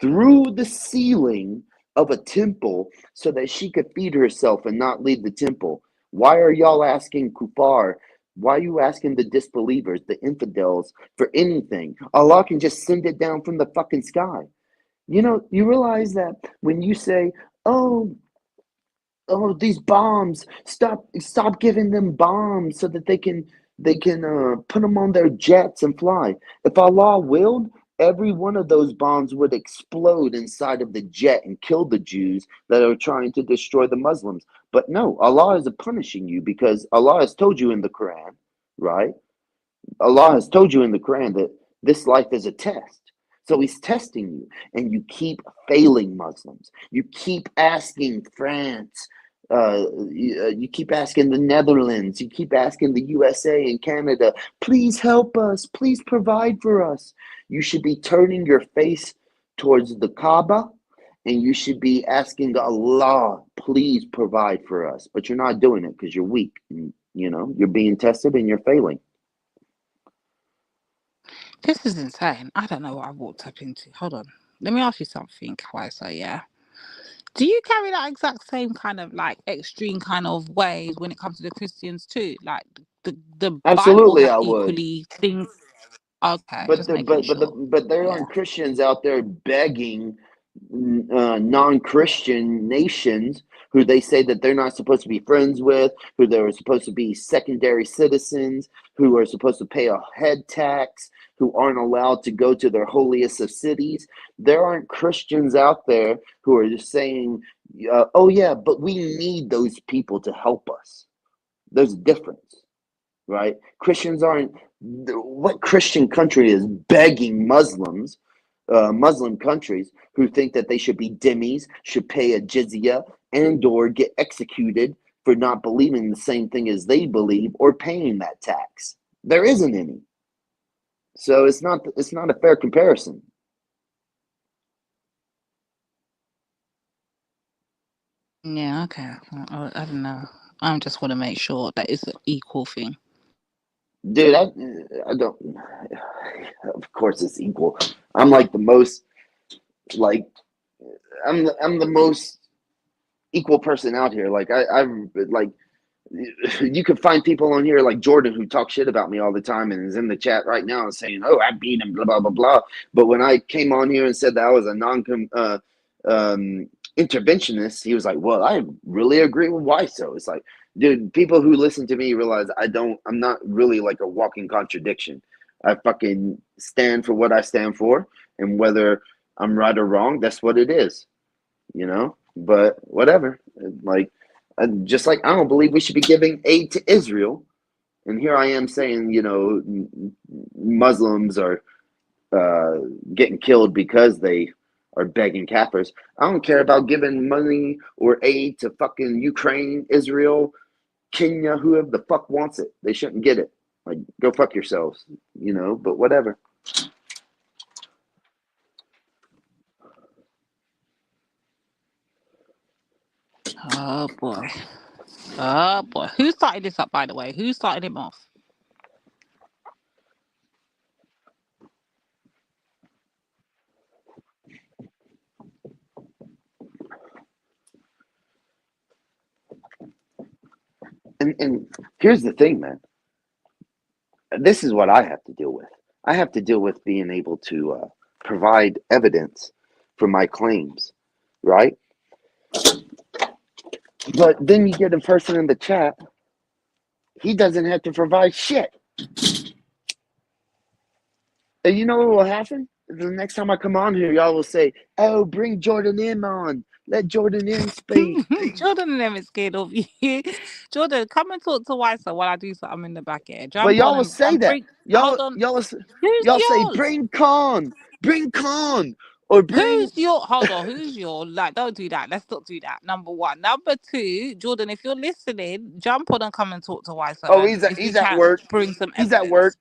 Speaker 8: through the ceiling of a temple so that she could feed herself and not leave the temple. Why are y'all asking kuffar? Why are you asking the disbelievers, the infidels, for anything? Allah can just send it down from the fucking sky. You realize that when you say, oh, these bombs, stop giving them bombs so that they can put them on their jets and fly. If Allah willed, every one of those bombs would explode inside of the jet and kill the Jews that are trying to destroy the Muslims. But no, Allah is punishing you because Allah has told you in the Quran, right? Allah has told you in the Quran that this life is a test. So He's testing you, and you keep failing Muslims. You keep asking France. You keep asking the Netherlands. You keep asking the USA and Canada. Please help us. Please provide for us. You should be turning your face towards the Kaaba, and you should be asking Allah, please provide for us. But you're not doing it because you're weak. And, you're being tested and you're failing.
Speaker 4: This is insane. I don't know what I walked up into. Hold on. Let me ask you something, Kawaiso, yeah? Do you carry that exact same kind of like extreme kind of ways when it comes to the Christians too? Like the Bible
Speaker 8: Absolutely,
Speaker 4: has
Speaker 8: I would.
Speaker 4: equally things. Okay,
Speaker 8: But
Speaker 4: just making sure.
Speaker 8: there
Speaker 4: Yeah.
Speaker 8: aren't Christians out there begging non-Christian nations who they say that they're not supposed to be friends with, who they're supposed to be secondary citizens, who are supposed to pay a head tax, who aren't allowed to go to their holiest of cities. There aren't Christians out there who are just saying, "Oh yeah, but we need those people to help us." There's a difference, right? Christians aren't. What Christian country is begging Muslims, Muslim countries who think that they should be dhimmis, should pay a jizya, and or get executed for not believing the same thing as they believe or paying that tax? There isn't any. So it's not a fair comparison.
Speaker 4: Yeah, okay. I don't know. I just want to make sure that it's an equal thing.
Speaker 8: Dude, I don't. Of course, it's equal. I'm like the most, like, I'm the most equal person out here. Like I like, you can find people on here like Jordan who talk shit about me all the time and is in the chat right now and saying, "Oh, I beat him," blah blah blah blah. But when I came on here and said that I was a interventionist, he was like, "Well, I really agree with why so." It's like, dude, people who listen to me realize I'm not really like a walking contradiction. I fucking stand for what I stand for, and whether I'm right or wrong, that's what it is, you know. But whatever, like, just like I don't believe we should be giving aid to Israel, and here I am saying, you know, Muslims are getting killed because they are begging Kafirs. I don't care about giving money or aid to fucking Ukraine, Israel, Kenya, whoever the fuck wants it. They shouldn't get it. Like, go fuck yourselves, you know, but whatever.
Speaker 4: Oh boy. Oh boy. Who started this up, by the way? Who started him off?
Speaker 8: And here's the thing, man. This is what I have to deal with. I have to deal with being able to provide evidence for my claims, right? But then you get a person in the chat, he doesn't have to provide shit. And you know what will happen? The next time I come on here, y'all will say, "Oh, bring Jordan M on. Let Jordan M speak."
Speaker 4: Jordan and them is scared of you. Jordan, come and talk to Weiser while I do something in the back here.
Speaker 8: But
Speaker 4: Jump
Speaker 8: y'all
Speaker 4: on
Speaker 8: will say
Speaker 4: and
Speaker 8: that.
Speaker 4: bring. Hold on.
Speaker 8: Y'all
Speaker 4: Who's
Speaker 8: say,
Speaker 4: yours?
Speaker 8: "Bring Khan, or bring."
Speaker 4: Who's your? Hold on. Who's your? Like, don't do that. Let's not do that. Number one. Number two, Jordan, if you're listening, jump on and come and talk to Weiser.
Speaker 8: Oh,
Speaker 4: And if you
Speaker 8: he's at
Speaker 4: can,
Speaker 8: work.
Speaker 4: bring some
Speaker 8: He's
Speaker 4: evidence.
Speaker 8: at work.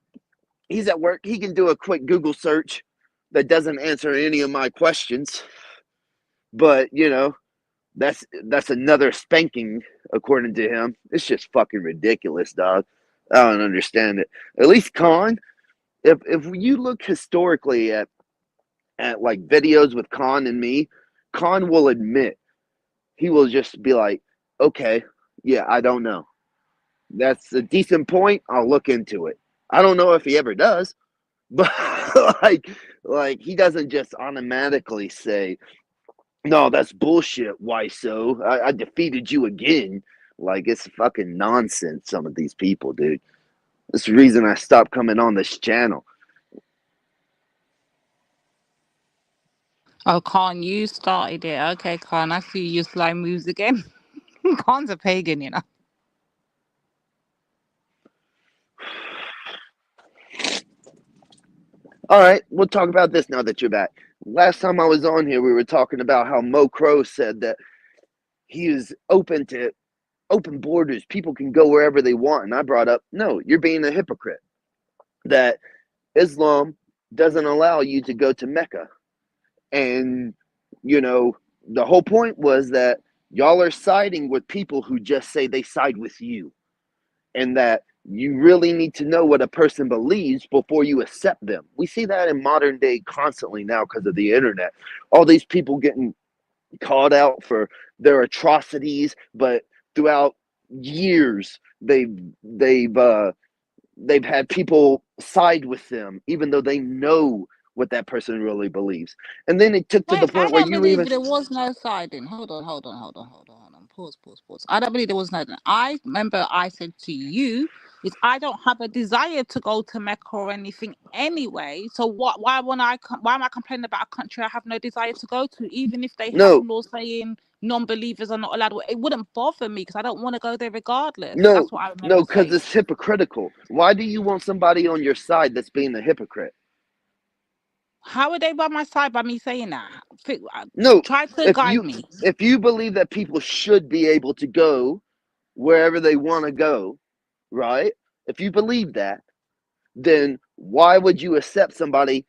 Speaker 8: He's at work. He can do a quick Google search that doesn't answer any of my questions. But, you know, that's another spanking, according to him. It's just fucking ridiculous, dog. I don't understand it. At least Khan, if you look historically at like videos with Khan and me, Khan will admit, he will just be like, "Okay, yeah, I don't know. That's a decent point. I'll look into it." I don't know if he ever does, but like he doesn't just automatically say, "No, that's bullshit. Why so? I defeated you again." Like, it's fucking nonsense. Some of these people, dude. That's the reason I stopped coming on this channel.
Speaker 4: Oh, Khan, you started it. Okay, Khan, I see your slime moves again. Khan's a pagan, you know.
Speaker 8: All right, we'll talk about this now that you're back. Last time I was on here, we were talking about how Mo Crow said that he is open to open borders. People can go wherever they want. And I brought up, no, you're being a hypocrite. That Islam doesn't allow you to go to Mecca. And, you know, the whole point was that y'all are siding with people who just say they side with you. And that you really need to know what a person believes before you accept them. We see that in modern day constantly now because of the internet. All these people getting called out for their atrocities, but throughout years they've had people side with them, even though they know what that person really believes. And then it took to
Speaker 4: Wait,
Speaker 8: the
Speaker 4: I
Speaker 8: point where
Speaker 4: don't
Speaker 8: you
Speaker 4: believe
Speaker 8: even
Speaker 4: there was no siding. Hold on. Pause. I don't believe there was no. I remember I said to you, is I don't have a desire to go to Mecca or anything anyway. So what? Why am I complaining about a country I have no desire to go to, even if they have
Speaker 8: no,
Speaker 4: laws saying non-believers are not allowed? It wouldn't bother me because I don't want to go there regardless.
Speaker 8: no,
Speaker 4: That's what I
Speaker 8: no,
Speaker 4: remember
Speaker 8: because
Speaker 4: saying.
Speaker 8: it's hypocritical. Why do you want somebody on your side that's being a hypocrite?
Speaker 4: How are they by my side by me saying that?
Speaker 8: No,
Speaker 4: Try to guide me.
Speaker 8: if you believe that people should be able to go wherever they want to go, right? If you believe that, then why would you accept somebody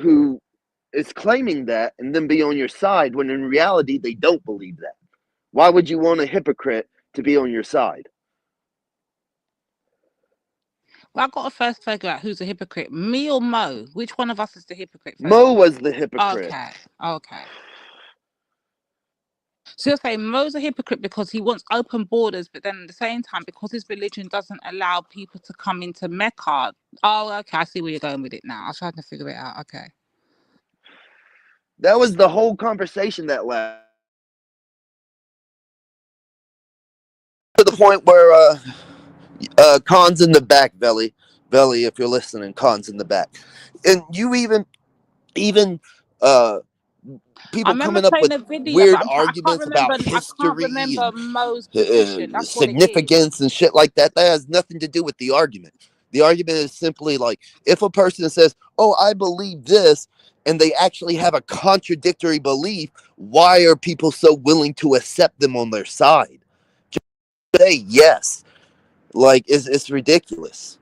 Speaker 8: who is claiming that and then be on your side when in reality they don't believe that? Why would you want a hypocrite to be on your side?
Speaker 4: Well, I've got to first figure out who's a hypocrite, me or Mo. Which one of us is the hypocrite?
Speaker 8: Mo was the hypocrite.
Speaker 4: Okay. So you're saying Mo's a hypocrite because he wants open borders, but then at the same time, because his religion doesn't allow people to come into Mecca. Oh, okay. I see where you're going with it now. I was trying to figure it out. Okay.
Speaker 8: That was the whole conversation that led to the point where Khan's in the back, Belly, if you're listening, Khan's in the back. And you even people coming up with weird arguments about history and
Speaker 4: Mo's position. That's what it is.
Speaker 8: significance and shit like that. That has nothing to do with the argument. The argument is simply like, if a person says, oh, I believe this, and they actually have a contradictory belief, why are people so willing to accept them on their side? Just say yes. Like, it's ridiculous.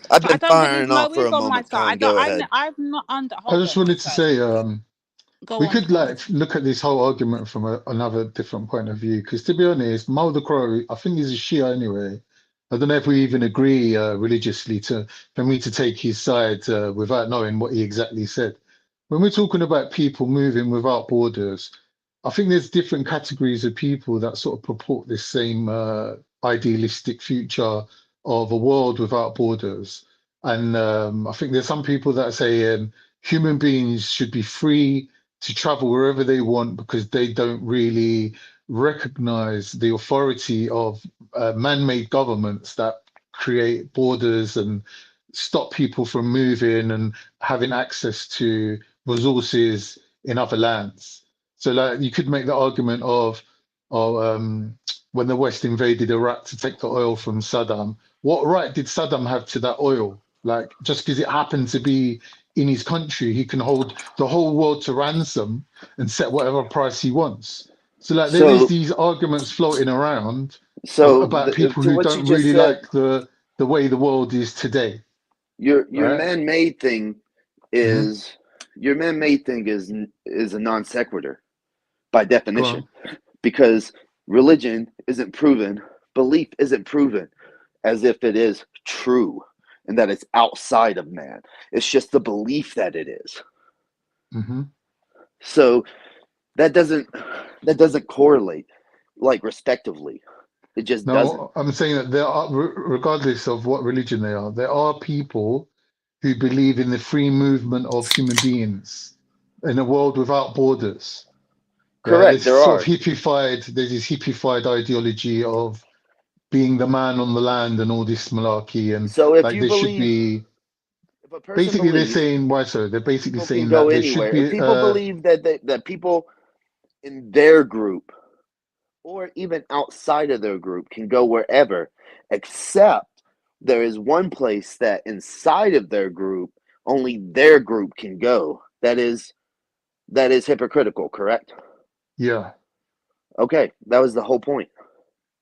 Speaker 8: I've been firing off for a moment. Khan, go ahead.
Speaker 4: I'm not under.
Speaker 14: I just wanted to say, we could
Speaker 4: Khan.
Speaker 14: like look at this whole argument from another different point of view. Because to be honest, Mal the Crow, I think he's a Shia anyway. I don't know if we even agree religiously for me to take his side without knowing what he exactly said. When we're talking about people moving without borders, I think there's different categories of people that sort of purport this same idealistic future of a world without borders. And I think there's some people that say human beings should be free to travel wherever they want because they don't really recognize the authority of man-made governments that create borders and stop people from moving and having access to resources in other lands. So like you could make the argument of when the West invaded Iraq to take the oil from Saddam, what right did Saddam have to that oil? Like just because it happened to be in his country, he can hold the whole world to ransom and set whatever price he wants. So like there is these arguments floating around about people who don't really like the way the world is today.
Speaker 8: Your man-made thing is your man-made thing is a non sequitur by definition, because religion isn't proven, belief isn't proven as if it is true and that it's outside of man. It's just the belief that it is. So that doesn't correlate like respectively. It just doesn't.
Speaker 14: I'm saying that there are, regardless of what religion they are, there are people who believe in the free movement of human beings in a world without borders.
Speaker 8: Correct.
Speaker 14: There's this hippified ideology of being the man on the land and all this malarkey, and
Speaker 8: so if
Speaker 14: like
Speaker 8: you
Speaker 14: there
Speaker 8: believe,
Speaker 14: should be. Basically, they're saying why so? They're basically saying that there should be.
Speaker 8: If people believe that people in their group or even outside of their group can go wherever, except there is one place that inside of their group only their group can go. That is hypocritical, correct?
Speaker 14: Yeah.
Speaker 8: Okay, that was the whole point.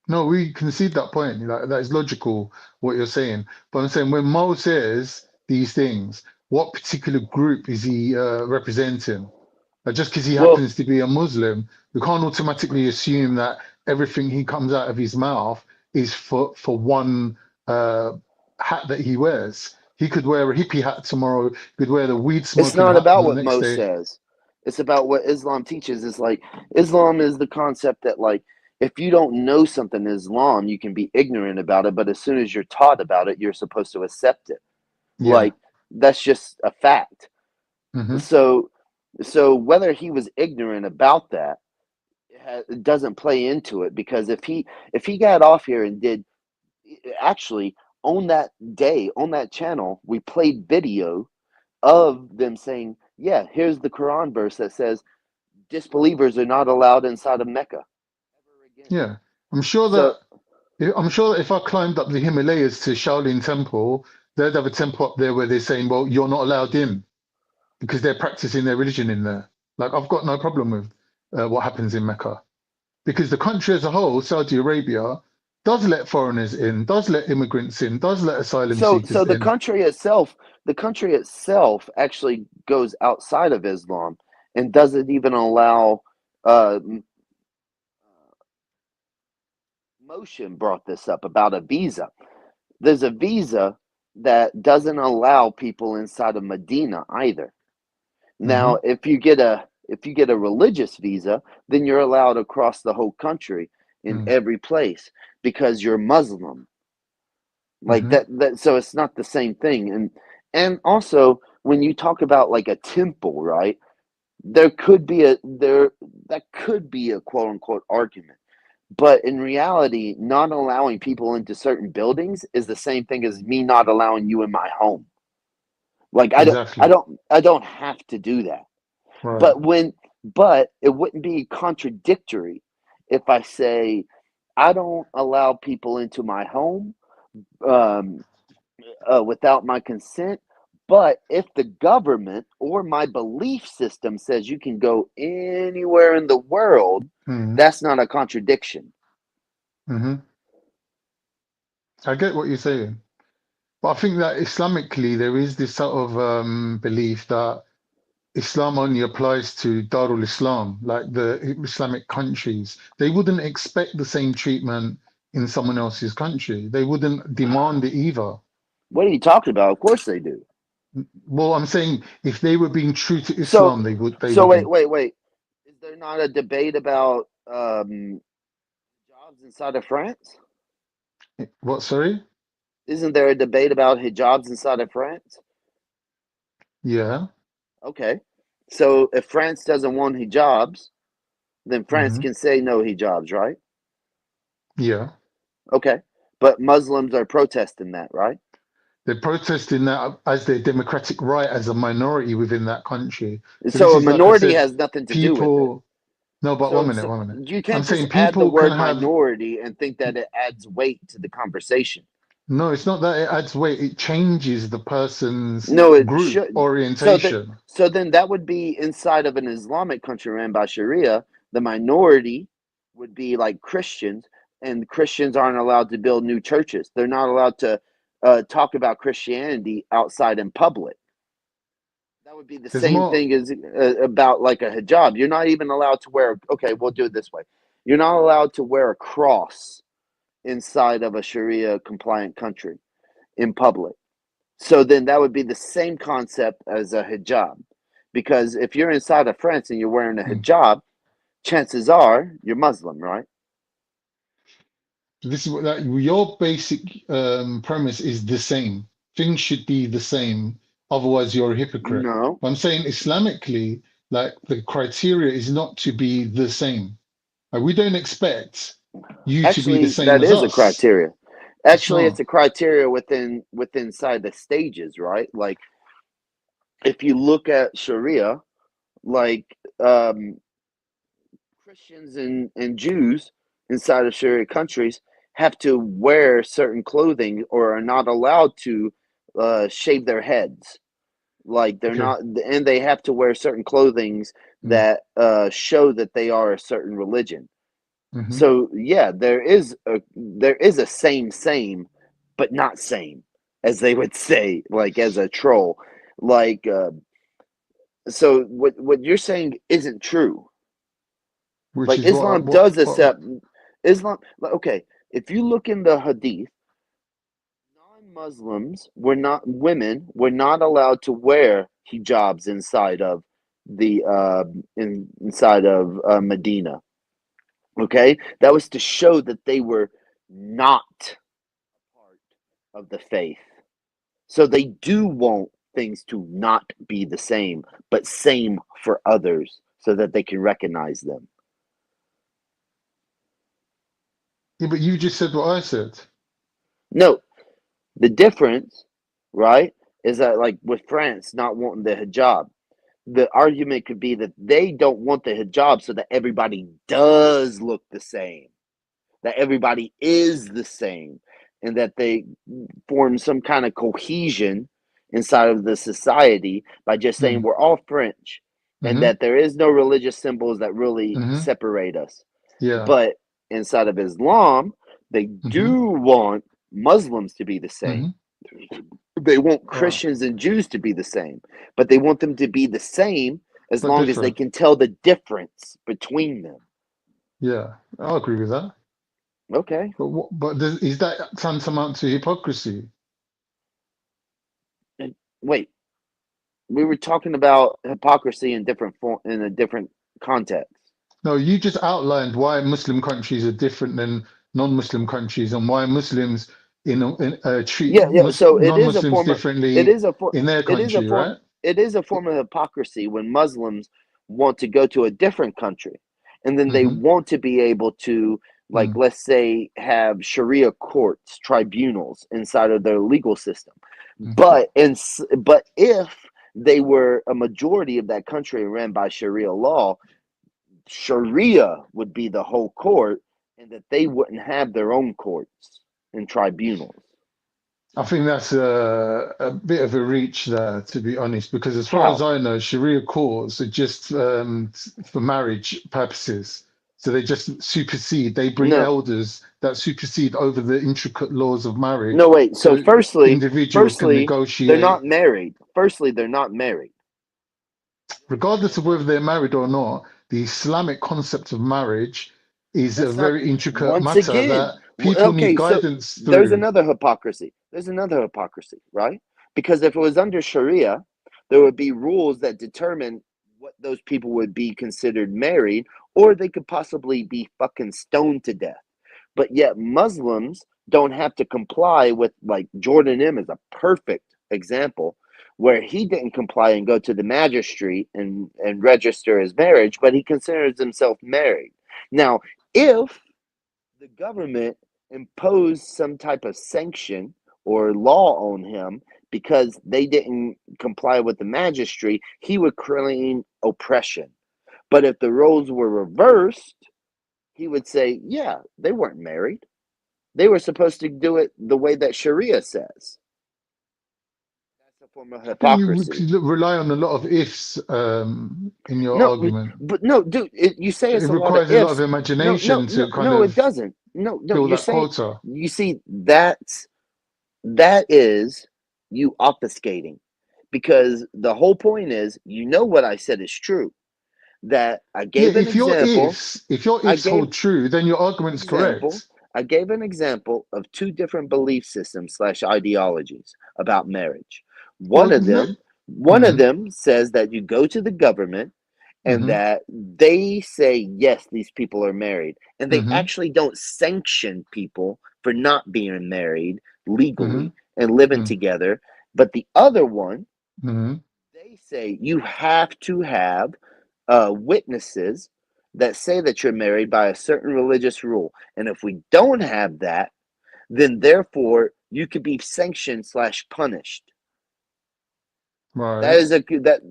Speaker 14: No, we concede that point. That is logical what you're saying. But I'm saying when Mo says these things, what particular group is he representing? Just because he happens to be a Muslim, we can't automatically assume that everything he comes out of his mouth is for one hat that he wears. He could wear a hippie hat tomorrow. He could wear the weed
Speaker 8: It's
Speaker 14: smoking
Speaker 8: not
Speaker 14: hat
Speaker 8: about
Speaker 14: the
Speaker 8: what
Speaker 14: next
Speaker 8: Mo
Speaker 14: day.
Speaker 8: says. It's about what Islam teaches. It's like Islam is the concept that, like, if you don't know something Islam, you can be ignorant about it, but as soon as you're taught about it, you're supposed to accept it.
Speaker 14: Yeah.
Speaker 8: Like, that's just a fact.
Speaker 14: Mhm.
Speaker 8: So whether he was ignorant about that, it doesn't play into it, because if he got off here and did, actually, on that day, on that channel, we played video of them saying, yeah, here's the Quran verse that says disbelievers are not allowed inside of Mecca.
Speaker 14: Yeah. I'm sure
Speaker 8: So
Speaker 14: that if I climbed up the Himalayas to Shaolin Temple, they'd have a temple up there where they're saying, well, you're not allowed in, because they're practicing their religion in there. Like, I've got no problem with what happens in Mecca, because the country as a whole, Saudi Arabia, does let foreigners in, does let immigrants in, does let asylum
Speaker 8: so
Speaker 14: seekers
Speaker 8: the
Speaker 14: in.
Speaker 8: country itself actually goes outside of Islam and doesn't even allow Motion brought this up about a visa. There's a visa that doesn't allow people inside of Medina either. Now, if you get a religious visa, then you're allowed across the whole country in every place because you're Muslim. Like that so it's not the same thing. And also, when you talk about like a temple, right? That could be a quote unquote argument. But in reality, not allowing people into certain buildings is the same thing as me not allowing you in my home. Like I don't have to do that.
Speaker 14: Right.
Speaker 8: But it wouldn't be contradictory if I say I don't allow people into my home without my consent. But if the government or my belief system says you can go anywhere in the world, that's not a contradiction.
Speaker 14: I get what you're saying. But I think that Islamically, there is this sort of belief that Islam only applies to Darul Islam, like the Islamic countries. They wouldn't expect the same treatment in someone else's country. They wouldn't demand it either.
Speaker 8: What are you talking about? Of course they do.
Speaker 14: Well, I'm saying if they were being true to Islam, they would.
Speaker 8: Wait. Is there not a debate about jobs inside of France?
Speaker 14: What? Sorry?
Speaker 8: Isn't there a debate about hijabs inside of France?
Speaker 14: Yeah.
Speaker 8: Okay. So if France doesn't want hijabs, then France can say no hijabs, right?
Speaker 14: Yeah.
Speaker 8: Okay. But Muslims are protesting that, right?
Speaker 14: They're protesting that as their democratic right as a minority within that country.
Speaker 8: So a minority has nothing to do with it.
Speaker 14: No, but one minute.
Speaker 8: You can't
Speaker 14: I'm saying
Speaker 8: just add the
Speaker 14: people
Speaker 8: word
Speaker 14: can have.
Speaker 8: minority and think that it adds weight to the conversation.
Speaker 14: No, it's not that it adds weight. It changes the person's group
Speaker 8: shouldn't.
Speaker 14: orientation.
Speaker 8: So then that would be inside of an Islamic country ran by Sharia. The minority would be like Christians, and Christians aren't allowed to build new churches. They're not allowed to talk about Christianity outside in public. That would be the same thing as about like a hijab. You're not even allowed to wear. Okay, we'll do it this way. You're not allowed to wear a cross inside of a Sharia compliant country in public. So then that would be the same concept as a hijab. Because if you're inside of France and you're wearing a hijab, chances are you're Muslim, right?
Speaker 14: This is what your basic premise is the same. Things should be the same. Otherwise, you're a hypocrite.
Speaker 8: No.
Speaker 14: I'm saying Islamically, like the criteria is not to be the same. Like, we don't expect you to be the same
Speaker 8: that
Speaker 14: as
Speaker 8: is
Speaker 14: us.
Speaker 8: a criteria. Actually,
Speaker 14: not.
Speaker 8: it's a criteria inside the stages, right? Like if you look at Sharia, like Christians and Jews inside of Sharia countries have to wear certain clothing or are not allowed to shave their heads. Like they're not, and they have to wear certain clothings that show that they are a certain religion. So yeah, there is a same, but not same, as they would say, like as a troll. Like so what you're saying isn't true.
Speaker 14: Which
Speaker 8: like
Speaker 14: is
Speaker 8: Islam does accept Islam. Okay, if you look in the Hadith, Muslims were not women were not allowed to wear hijabs inside of the inside of Medina. Okay, that was to show that they were not part of the faith. So they do want things to not be the same, but same for others, so that they can recognize them.
Speaker 14: Yeah, but you just said what I said.
Speaker 8: No, the difference, right, is that like with France not wanting the hijab, the argument could be that they don't want the hijab so that everybody does look the same, that everybody is the same, and that they form some kind of cohesion inside of the society by just saying we're all French, and that there is no religious symbols that really separate us.
Speaker 14: Yeah.
Speaker 8: But inside of Islam, they do want Muslims to be the same. They want Christians and Jews to be the same, but they want them to be the same as
Speaker 14: But
Speaker 8: long as they
Speaker 14: different.
Speaker 8: can tell the difference between them.
Speaker 14: Yeah, I'll agree with that.
Speaker 8: Okay.
Speaker 14: But is that tantamount to hypocrisy?
Speaker 8: And wait, we were talking about hypocrisy in in a different context.
Speaker 14: No, you just outlined why Muslim countries are different than non-Muslim countries, and why Muslims treat
Speaker 8: Yeah. So it is a
Speaker 14: non-Muslims
Speaker 8: form of
Speaker 14: differently in their country, right?
Speaker 8: it is a form of hypocrisy when Muslims want to go to a different country, and then they want to be able to, like, let's say, have Sharia courts, tribunals inside of their legal system. But if they were a majority of that country ran by Sharia law, Sharia would be the whole court, and that they wouldn't have their own courts and tribunals.
Speaker 14: I think that's a bit of a reach there, to be honest, because as far
Speaker 8: How?
Speaker 14: as I know, Sharia courts are just for marriage purposes. So they just supersede, they bring
Speaker 8: No.
Speaker 14: elders that supersede over the intricate laws of marriage.
Speaker 8: No, wait. So firstly,
Speaker 14: individuals can negotiate.
Speaker 8: they're not married. Firstly, they're not married.
Speaker 14: Regardless of whether they're married or not, the Islamic concept of marriage is a very intricate
Speaker 8: Once
Speaker 14: matter
Speaker 8: again,
Speaker 14: that people need
Speaker 8: so
Speaker 14: guidance
Speaker 8: there's
Speaker 14: through.
Speaker 8: another hypocrisy. There's another hypocrisy, right? Because if it was under Sharia, there would be rules that determine what those people would be considered married, or they could possibly be fucking stoned to death. But yet Muslims don't have to comply with, like, Jordan M is a perfect example, where he didn't comply and go to the magistrate and register his marriage, but he considers himself married. Now, if the government imposed some type of sanction or law on him because they didn't comply with the magistrate, he would claim oppression. But if the roles were reversed, he would say, yeah, they weren't married. They were supposed to do it the way that Sharia says. That's a form of hypocrisy.
Speaker 14: You rely on a lot of ifs in your
Speaker 8: No,
Speaker 14: argument.
Speaker 8: but no, dude, you say it's
Speaker 14: It
Speaker 8: a lot of
Speaker 14: requires a lot
Speaker 8: ifs.
Speaker 14: of imagination to kind
Speaker 8: No,
Speaker 14: of
Speaker 8: it doesn't. No,
Speaker 14: fill
Speaker 8: you're
Speaker 14: that
Speaker 8: saying,
Speaker 14: quota.
Speaker 8: you see, that is you obfuscating, because the whole point is, what I said is true. That I gave an example.
Speaker 14: If your ifs hold true, then your argument is correct.
Speaker 8: I gave an example of two different belief systems / ideologies about marriage. One of them says that you go to the government and that they say, yes, these people are married, and they actually don't sanction people for not being married legally and living together. But the other one, they say you have to have witnesses that say that you're married by a certain religious rule, and if we don't have that, then therefore you could be sanctioned / punished.
Speaker 14: Right.
Speaker 8: That is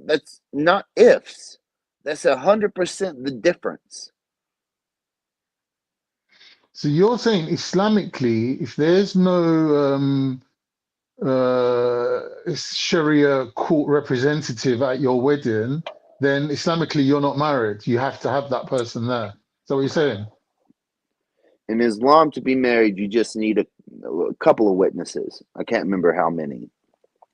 Speaker 8: that's not ifs. That's 100% the difference.
Speaker 14: So you're saying Islamically, if there's no Sharia court representative at your wedding, then Islamically you're not married. You have to have that person there. Is that what you're saying?
Speaker 8: In Islam, to be married, you just need a couple of witnesses. I can't remember how many.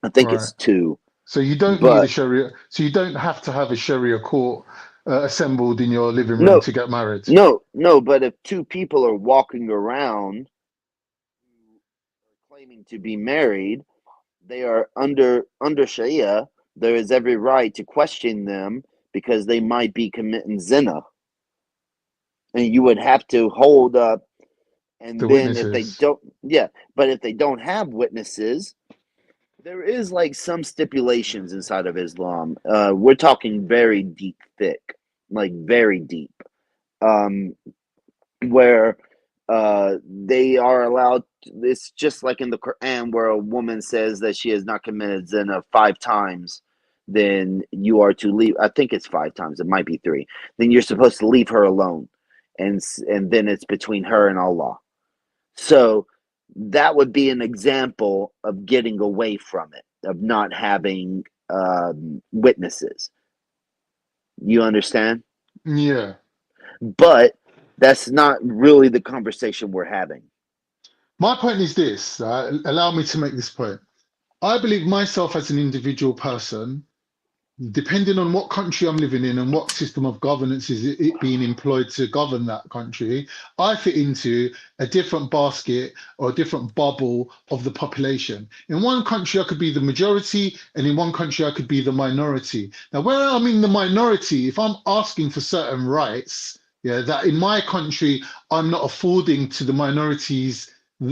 Speaker 8: I think it's 2.
Speaker 14: So you don't need a Sharia. So you don't have to have a Sharia court assembled in your living room to get married.
Speaker 8: No. But if 2 people are walking around claiming to be married, they are under Sharia. There is every right to question them because they might be committing zina, and you would have to hold up. And
Speaker 14: The
Speaker 8: then if they
Speaker 14: witnesses.
Speaker 8: don't, yeah, but if they don't have witnesses, there is like some stipulations inside of Islam. We're talking very deep, thick, like very deep, where they are allowed. It's just like in the Quran where a woman says that she has not committed zina 5 times, then you are to leave. I think it's 5 times. It might be 3. Then you're supposed to leave her alone, and then it's between her and Allah. So that would be an example of getting away from it, of not having witnesses. You understand?
Speaker 14: Yeah.
Speaker 8: But that's not really the conversation we're having.
Speaker 14: My point is this. Allow me to make this point. I believe myself as an individual person, depending on what country I'm living in and what system of governance is it being employed to govern that country, I fit into a different basket or a different bubble of the population. In one country, I could be the majority, and in one country, I could be the minority. Now, where I'm in the minority, if I'm asking for certain rights, that in my country, I'm not affording to the minorities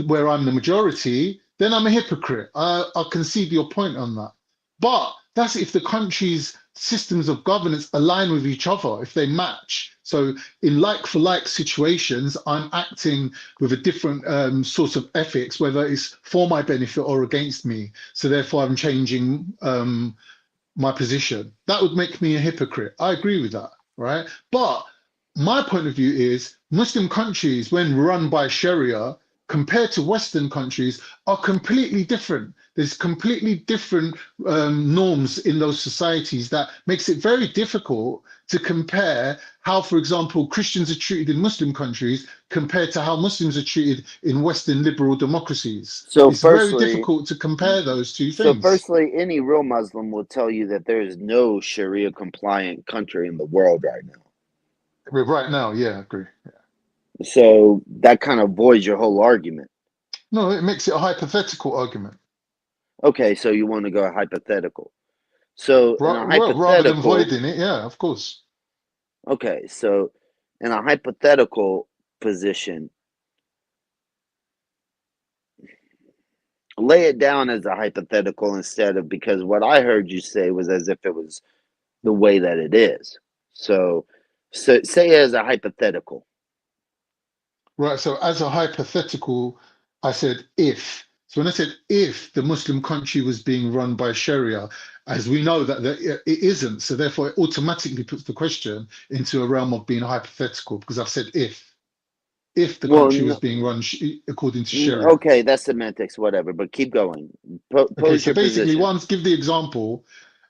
Speaker 14: where I'm the majority, then I'm a hypocrite. I concede your point on that. But that's if the country's systems of governance align with each other, if they match. So in like-for-like situations, I'm acting with a different source of ethics, whether it's for my benefit or against me. So therefore, I'm changing my position. That would make me a hypocrite. I agree with that, right? But my point of view is Muslim countries, when run by Sharia, compared to Western countries, are completely different. There's completely different norms in those societies that makes it very difficult to compare how, for example, Christians are treated in Muslim countries compared to how Muslims are treated in Western liberal democracies.
Speaker 8: So
Speaker 14: It's very
Speaker 8: firstly,
Speaker 14: difficult to compare those two
Speaker 8: so
Speaker 14: things.
Speaker 8: firstly, any real Muslim will tell you that there is no Sharia compliant country in the world right now.
Speaker 14: Right now, yeah, I agree. Yeah.
Speaker 8: So that kind of voids your whole argument.
Speaker 14: No, it makes it a hypothetical argument.
Speaker 8: Okay, so you want to go hypothetical. So in a
Speaker 14: Well, rather than
Speaker 8: hypothetical,
Speaker 14: voiding it, yeah, of course.
Speaker 8: okay, so in a hypothetical position, lay it down as a hypothetical instead of, because what I heard you say was as if it was the way that it is. So say as a hypothetical.
Speaker 14: Right, so as a hypothetical, I said if. So when I said if the Muslim country was being run by Sharia, as we know that it isn't, so therefore it automatically puts the question into a realm of being hypothetical, because I've said if the country was being run according to Sharia.
Speaker 8: Okay, that's semantics, whatever, but keep going.
Speaker 14: Okay,
Speaker 8: Pose
Speaker 14: so
Speaker 8: your
Speaker 14: basically,
Speaker 8: position.
Speaker 14: give the example,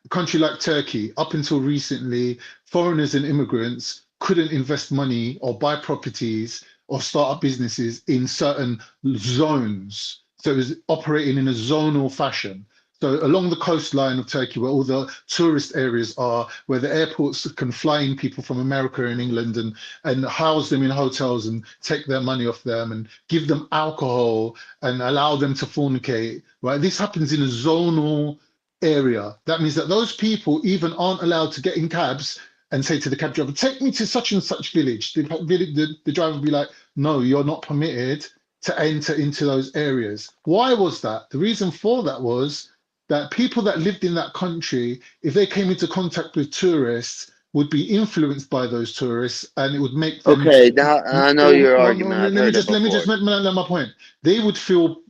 Speaker 14: a country like Turkey, up until recently, foreigners and immigrants couldn't invest money or buy properties or start up businesses in certain zones. So it was operating in a zonal fashion. So along the coastline of Turkey, where all the tourist areas are, where the airports can fly in people from America and England and house them in hotels and take their money off them and give them alcohol and allow them to fornicate, right? This happens in a zonal area. That means that those people even aren't allowed to get in cabs and say to the cab driver, take me to such and such village. The driver will be like, no, you're not permitted to enter into those areas. Why was that? The reason for that was that people that lived in that country, if they came into contact with tourists, would be influenced by those tourists, and it would make them.
Speaker 8: Okay, now I know your argument. I've heard it
Speaker 14: Let me
Speaker 8: before.
Speaker 14: just make my point. They would feel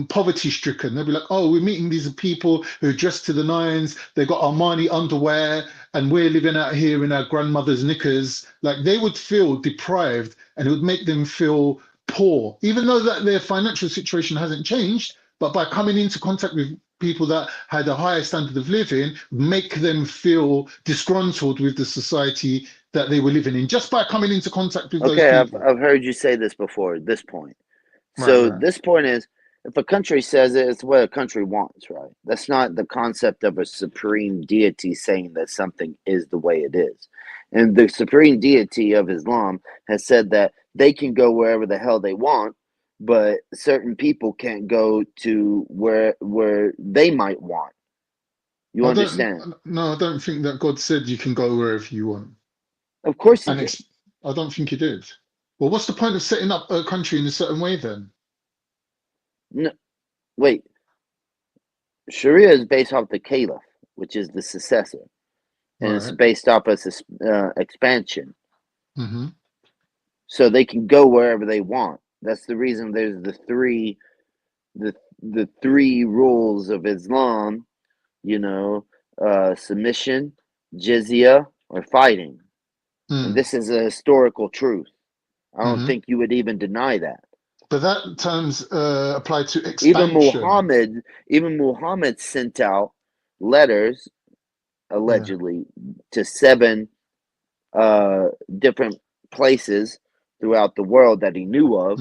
Speaker 14: poverty stricken. They'll be like, oh, we're meeting these people who are dressed to the nines, they got Armani underwear, and we're living out here in our grandmother's knickers. Like, they would feel deprived, and it would make them feel poor, even though that their financial situation hasn't changed. But by coming into contact with people that had a higher standard of living, make them feel disgruntled with the society that they were living in, just by coming into contact with those people.
Speaker 8: I've heard you say this before at this point. So
Speaker 14: Right.
Speaker 8: this point is, if a country says it, it's what a country wants, right? That's not the concept of a supreme deity saying that something is the way it is. And the supreme deity of Islam has said that they can go wherever the hell they want, but certain people can't go to where they might want. You
Speaker 14: I
Speaker 8: understand?
Speaker 14: I don't think that God said you can go wherever you want.
Speaker 8: Of course he
Speaker 14: And
Speaker 8: did.
Speaker 14: I don't think he did. Well, what's the point of setting up a country in a certain way then?
Speaker 8: No, wait. Sharia is based off the caliph, which is the successor, and it's
Speaker 14: Right.
Speaker 8: based off of expansion.
Speaker 14: Mm-hmm.
Speaker 8: So they can go wherever they want. That's the reason there's the three rules of Islam, you know, submission, jizya, or fighting. And this is a historical truth. I don't
Speaker 14: Mm-hmm.
Speaker 8: think you would even deny that.
Speaker 14: But that terms apply to
Speaker 8: Even
Speaker 14: expansion.
Speaker 8: Muhammad sent out letters, allegedly, to 7 different places throughout the world that he knew of,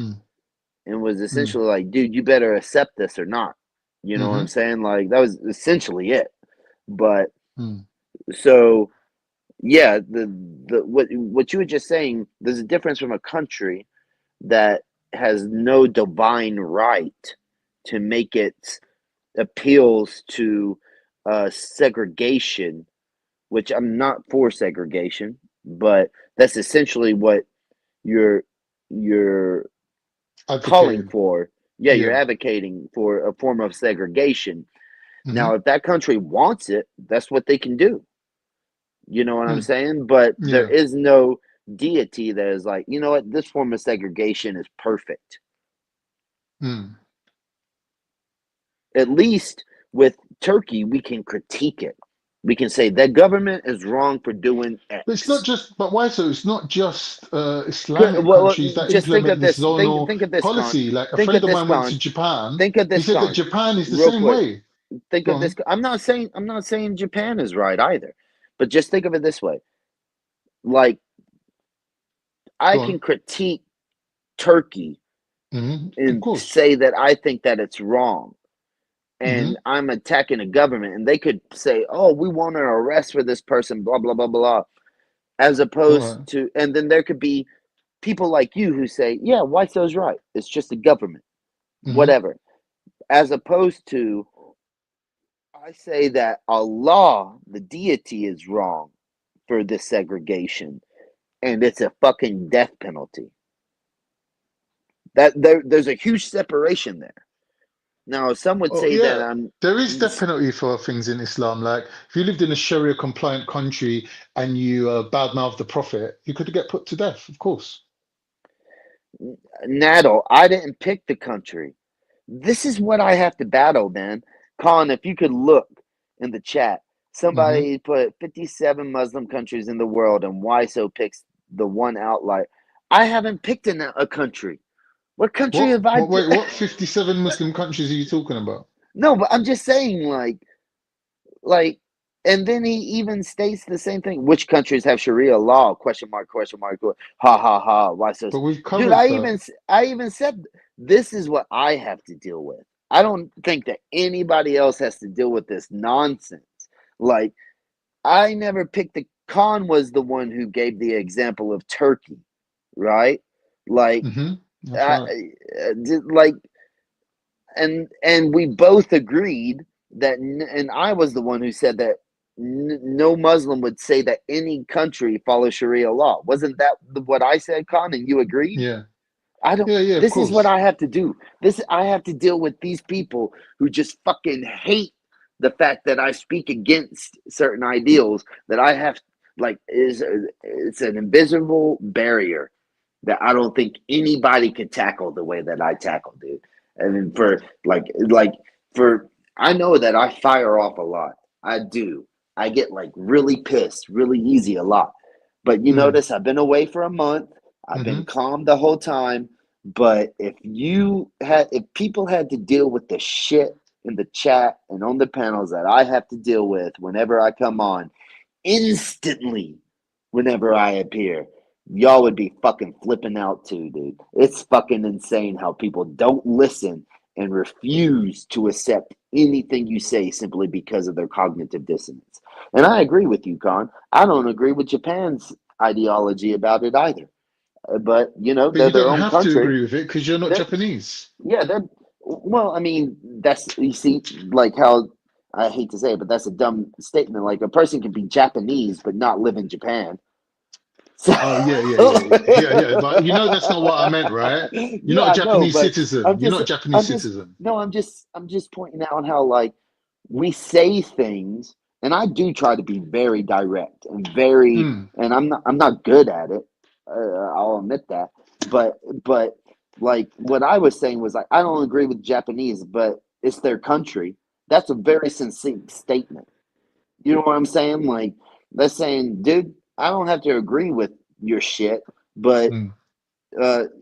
Speaker 8: and was essentially like, dude, you better accept this or not. You know what I'm saying? Like, that was essentially it. But so yeah, the what you were just saying, there's a difference from a country that has no divine right to make its appeals to segregation, which I'm not for segregation, but that's essentially what you're calling
Speaker 14: Advocating.
Speaker 8: for. Yeah, you're
Speaker 14: Yeah.
Speaker 8: advocating for a form of segregation. Now,
Speaker 14: Mhm.
Speaker 8: if that country wants it, that's what they can do. You know what I'm saying? But there
Speaker 14: Yeah.
Speaker 8: is no deity that is like, you know what, this form of segregation is perfect. At least with Turkey, we can critique it. We can say that government is wrong for doing X.
Speaker 14: But it's not just. But why so? It's not just Islamic
Speaker 8: Well,
Speaker 14: countries that
Speaker 8: just think
Speaker 14: implement
Speaker 8: of
Speaker 14: this
Speaker 8: this.
Speaker 14: zonal
Speaker 8: Think of this, Con.
Speaker 14: policy. Like a
Speaker 8: Think
Speaker 14: friend
Speaker 8: of
Speaker 14: of
Speaker 8: this,
Speaker 14: mine went to
Speaker 8: Con.
Speaker 14: Japan.
Speaker 8: Think of
Speaker 14: He
Speaker 8: this,
Speaker 14: said that
Speaker 8: Con.
Speaker 14: Japan is the
Speaker 8: Real
Speaker 14: same
Speaker 8: quick.
Speaker 14: way.
Speaker 8: Think
Speaker 14: Go
Speaker 8: of this.
Speaker 14: on.
Speaker 8: I'm not saying Japan is right either, but just think of it this way. Like, I
Speaker 14: Go
Speaker 8: can
Speaker 14: on.
Speaker 8: critique Turkey
Speaker 14: Of
Speaker 8: and
Speaker 14: course.
Speaker 8: say that I think that it's wrong, and
Speaker 14: Mhm.
Speaker 8: I'm attacking a government, and they could say, "Oh, we want an arrest for this person," blah blah blah blah, as opposed
Speaker 14: Right.
Speaker 8: to, and then there could be people like you who say, "Yeah, Whitesell's right. It's just the government, whatever," as opposed to, I say that Allah, the deity, is wrong for this segregation, and it's a fucking death penalty. That there's a huge separation there. Now, some would
Speaker 14: Oh
Speaker 8: say that
Speaker 14: yeah, there is death penalty for things in Islam. Like if you lived in a Sharia compliant country and you badmouth the Prophet, you could get put to death. Of course.
Speaker 8: Naddle, I didn't pick the country. This is what I have to battle, man. Colin, if you could look in the chat, somebody put 57 Muslim countries in the world, and Wiso picks the one outlier. I haven't picked a country. What country have I?
Speaker 14: Wait, what 57 Muslim countries are you talking about?
Speaker 8: No, but I'm just saying, like, and then he even states the same thing. Which countries have Sharia law? Question mark, question mark. Ha ha ha. Why so?
Speaker 14: But we've
Speaker 8: Dude,
Speaker 14: covered
Speaker 8: I
Speaker 14: that.
Speaker 8: even said this is what I have to deal with. I don't think that anybody else has to deal with this nonsense. Like, I never picked the. Khan was the one who gave the example of Turkey, right? Like,
Speaker 14: That's right.
Speaker 8: like, and we both agreed that, and I was the one who said that no Muslim would say that any country follows Sharia law. Wasn't that what I said, Khan? And you agreed?
Speaker 14: Yeah.
Speaker 8: I don't.
Speaker 14: Yeah, of
Speaker 8: This is what
Speaker 14: course.
Speaker 8: I have to do. I have to deal with these people who just fucking hate the fact that I speak against certain ideals. That I have, like, it's an invisible barrier that I don't think anybody could tackle the way that I tackle, dude. And then I know that I fire off a lot. I do. I get like really pissed, really easy a lot. But you notice I've been away for a month. I've been calm the whole time. But if people had to deal with the shit in the chat and on the panels that I have to deal with whenever I come on, instantly, whenever I appear, y'all would be fucking flipping out too, dude. It's fucking insane how people don't listen and refuse to accept anything you say simply because of their cognitive dissonance. And I agree with you, Khan. I don't agree with Japan's ideology about it either. but you know,
Speaker 14: But
Speaker 8: they're
Speaker 14: you
Speaker 8: their
Speaker 14: don't
Speaker 8: own
Speaker 14: have to
Speaker 8: country.
Speaker 14: agree with it because you're not
Speaker 8: They're,
Speaker 14: Japanese.
Speaker 8: yeah, they're well. I mean, that's you see, like how I hate to say it, but that's a dumb statement. Like a person can be Japanese but not live in Japan. So,
Speaker 14: Oh yeah. But you know that's not what I meant, right? You're
Speaker 8: yeah,
Speaker 14: not a
Speaker 8: I know,
Speaker 14: Japanese
Speaker 8: but
Speaker 14: citizen. You're not a Japanese
Speaker 8: I'm just,
Speaker 14: citizen.
Speaker 8: no, I'm just pointing out how like we say things, and I do try to be very direct and very,
Speaker 14: Hmm.
Speaker 8: and I'm not good at it. I'll admit that, but like what I was saying was like I don't agree with Japanese, but it's their country. That's a very succinct statement. You know what I'm saying? Like that's saying, dude, I don't have to agree with your shit, but
Speaker 14: Hmm.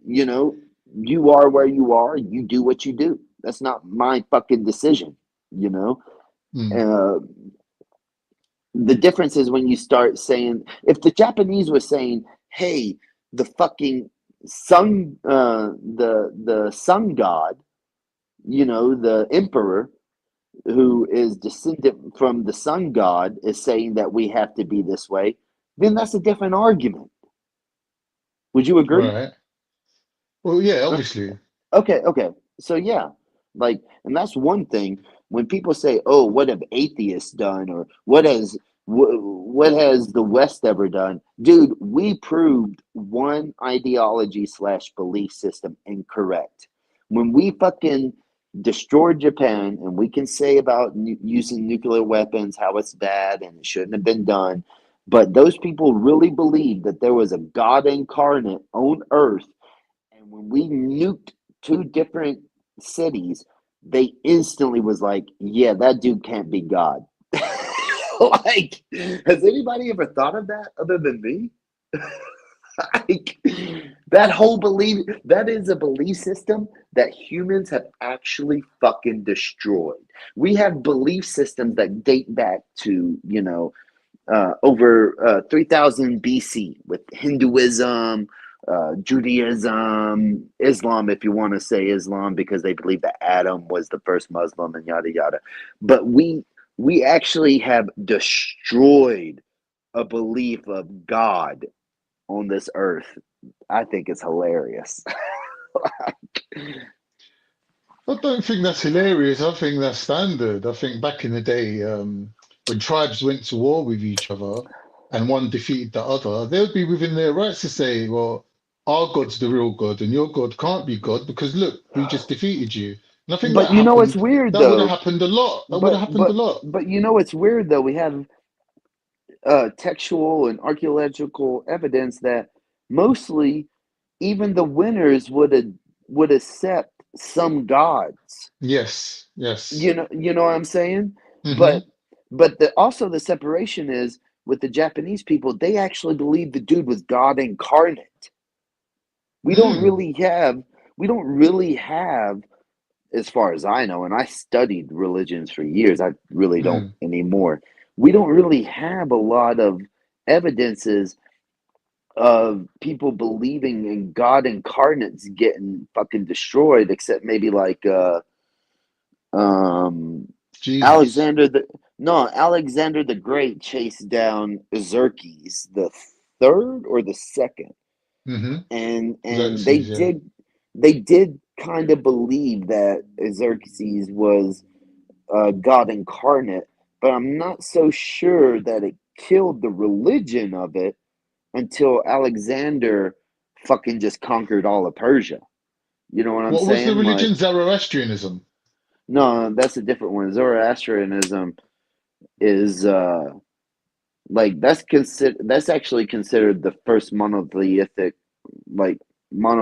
Speaker 8: you know, you are where you are. You do what you do. That's not my fucking decision. You know,
Speaker 14: Hmm.
Speaker 8: the difference is when you start saying, if the Japanese were saying, "Hey, the fucking sun, the sun god, you know, the emperor." Who is descendant from the sun god is saying that we have to be this way, then that's a different argument. Would you agree?
Speaker 14: Right. Well, yeah, obviously.
Speaker 8: Okay. So yeah, like, and that's one thing when people say, "Oh, what have atheists done?" or what has the West ever done?" Dude, we proved one ideology slash belief system incorrect when we fucking destroyed Japan, and we can say about using nuclear weapons how it's bad and it shouldn't have been done, but those people really believed that there was a God incarnate on Earth, and when we nuked two different cities, they instantly was like, yeah, that dude can't be God. Like, has anybody ever thought of that other than me? Like, that whole belief, that is a belief system that humans have actually fucking destroyed. We have belief systems that date back to, you know, over 3000 BC with Hinduism, Judaism, Islam, if you want to say Islam, because they believe that Adam was the first Muslim and yada yada. But we actually have destroyed a belief of God on this earth. I think it's hilarious.
Speaker 14: I don't think that's hilarious. I think that's standard. I think back in the day, when tribes went to war with each other and one defeated the other, they would be within their rights to say, well, our God's the real God and your God can't be God because look, we just defeated you. And I think
Speaker 8: But
Speaker 14: that
Speaker 8: you know what's
Speaker 14: happened.
Speaker 8: weird
Speaker 14: That would have
Speaker 8: though?
Speaker 14: happened a lot. That would have
Speaker 8: But
Speaker 14: happened a
Speaker 8: but
Speaker 14: lot.
Speaker 8: but you know what's weird though? We have textual and archaeological evidence that mostly even the winners would accept some gods.
Speaker 14: Yes.
Speaker 8: You know what I'm saying?
Speaker 14: Hmm.
Speaker 8: But also the separation is with the Japanese people, they actually believe the dude was God incarnate. We don't
Speaker 14: Mm.
Speaker 8: really have, as far as I know, and I studied religions for years, I really don't
Speaker 14: Mm.
Speaker 8: anymore. We don't really have a lot of evidences of people believing in God incarnates getting fucking destroyed, except maybe like um
Speaker 14: Jesus.
Speaker 8: Alexander the Great chased down Xerxes the third or the second,
Speaker 14: Hmm.
Speaker 8: and
Speaker 14: Xerxes, yeah.
Speaker 8: they did kind of believe that Xerxes was God incarnate, but I'm not so sure that it killed the religion of it until Alexander fucking just conquered all of Persia. You know what I'm
Speaker 14: What was the
Speaker 8: saying? Like,
Speaker 14: religion? Zoroastrianism.
Speaker 8: no, that's a different one. Zoroastrianism is like that's actually considered the first like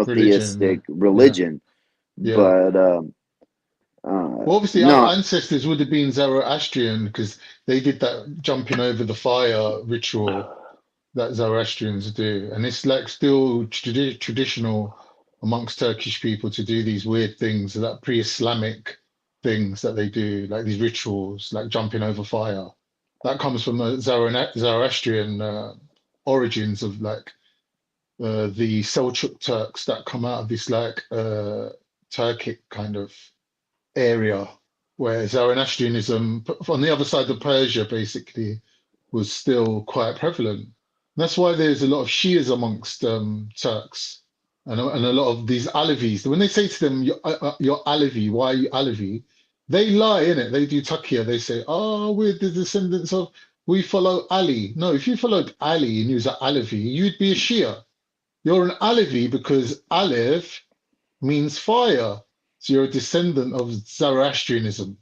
Speaker 14: Religion.
Speaker 8: monotheistic
Speaker 14: Yeah.
Speaker 8: religion.
Speaker 14: Yeah.
Speaker 8: But
Speaker 14: Well, obviously, our
Speaker 8: no,
Speaker 14: ancestors would have been Zoroastrian because they did that jumping over the fire ritual that Zoroastrians do. And it's like still traditional amongst Turkish people to do these weird things, that pre-Islamic things that they do, like these rituals, like jumping over fire. That comes from the Zoroastrian origins of like the Seljuk Turks that come out of this like Turkic kind of area where Zoroastrianism on the other side of Persia basically was still quite prevalent. That's why there's a lot of Shias amongst Turks and a lot of these Alevis. When they say to them, you're Alevi, why are you Alevi? They lie, innit? They do taqiyya. They say, oh, we're the descendants of, we follow Ali. No, if you followed Ali and you was an Alevi, you'd be a Shia. You're an Alevi because Aleph means fire. So you're a descendant of Zoroastrianism,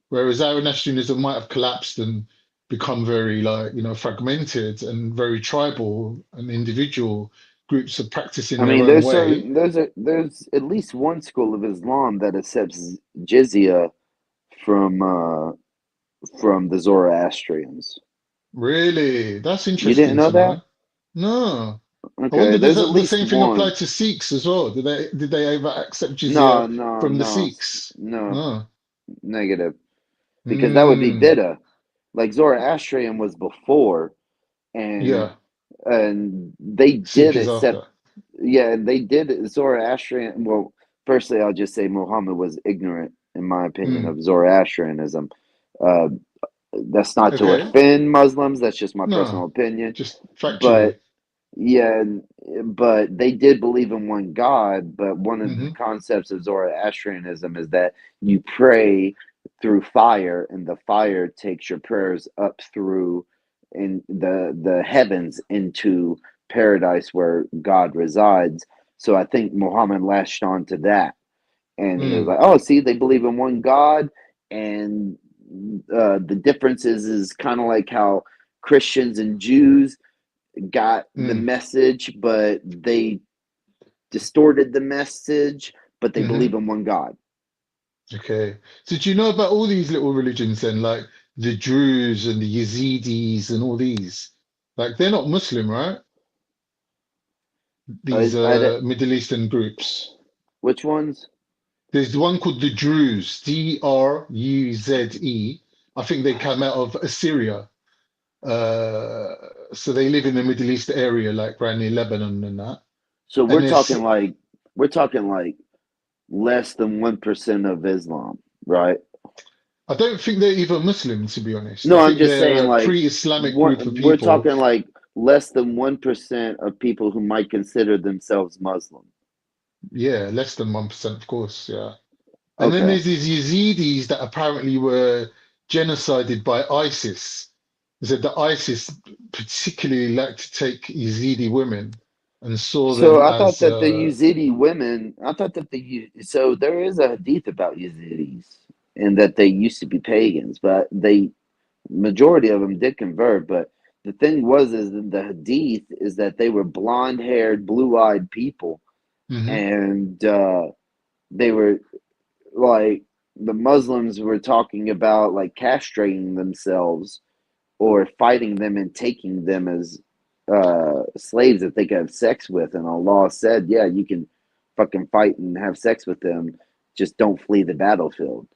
Speaker 14: whereas Zoroastrianism might have collapsed and become very fragmented and very tribal and individual groups are practicing
Speaker 8: I
Speaker 14: their
Speaker 8: mean,
Speaker 14: own way.
Speaker 8: there's at least one school of Islam that accepts jizya from the Zoroastrians.
Speaker 14: Really? That's
Speaker 8: You didn't
Speaker 14: interesting
Speaker 8: know
Speaker 14: to know.
Speaker 8: that?
Speaker 14: No. I
Speaker 8: Okay,
Speaker 14: wonder, does
Speaker 8: there's at
Speaker 14: that the
Speaker 8: least
Speaker 14: same thing apply
Speaker 8: one.
Speaker 14: to Sikhs as well? Did they ever accept
Speaker 8: No,
Speaker 14: jizya
Speaker 8: no,
Speaker 14: from the
Speaker 8: no,
Speaker 14: Sikhs?
Speaker 8: no,
Speaker 14: No.
Speaker 8: negative. Because that would be Bid'ah. Like Zoroastrian was before,
Speaker 14: Yeah.
Speaker 8: and they
Speaker 14: Sikh
Speaker 8: did
Speaker 14: is
Speaker 8: accept.
Speaker 14: after.
Speaker 8: Yeah, they did Zoroastrian. Well, firstly, I'll just say Muhammad was ignorant, in my opinion, of Zoroastrianism. Uh, that's not to
Speaker 14: Okay.
Speaker 8: offend Muslims. That's just my personal
Speaker 14: No.
Speaker 8: opinion.
Speaker 14: Just
Speaker 8: But
Speaker 14: factually.
Speaker 8: yeah, but they did believe in one God. But one of the
Speaker 14: Mm-hmm.
Speaker 8: concepts of Zoroastrianism is that you pray through fire, and the fire takes your prayers up through in the heavens into paradise where God resides. So I think Muhammad latched on to that, and he was like, "Oh, see, they believe in one God, and the difference is kind of like how Christians and Jews got the message, but they distorted the message, but they
Speaker 14: Mm-hmm.
Speaker 8: believe in one God."
Speaker 14: Okay. So do you know about all these little religions then, like the Druze and the Yazidis and all these? Like they're not Muslim, right? These Middle Eastern groups.
Speaker 8: Which ones?
Speaker 14: There's one called the Druze, Druze. I think they come out of Assyria. So they live in the Middle East area, like around near Lebanon and that.
Speaker 8: So
Speaker 14: And
Speaker 8: we're talking like less than 1% of Islam, right?
Speaker 14: I don't think they're even Muslim, to be honest.
Speaker 8: No,
Speaker 14: I
Speaker 8: I'm
Speaker 14: think
Speaker 8: just
Speaker 14: they're
Speaker 8: saying
Speaker 14: a
Speaker 8: like
Speaker 14: pre-Islamic group of
Speaker 8: we're
Speaker 14: people.
Speaker 8: talking like less than 1% of people who might consider themselves Muslim.
Speaker 14: Yeah, less than 1%, of course, yeah. And then
Speaker 8: Okay.
Speaker 14: there's these Yazidis that apparently were genocided by ISIS. They said that ISIS particularly liked to take Yazidi women and saw
Speaker 8: So
Speaker 14: them
Speaker 8: I thought
Speaker 14: as
Speaker 8: that the Yazidi women, I thought that so there is a hadith about Yazidis and that they used to be pagans, but majority of them did convert. But the thing is that the hadith is that they were blonde-haired, blue-eyed people, and they were like the Muslims were talking about like castrating themselves or fighting them and taking them as slaves that they could have sex with, and Allah said, yeah, you can fucking fight and have sex with them, just don't flee the battlefield.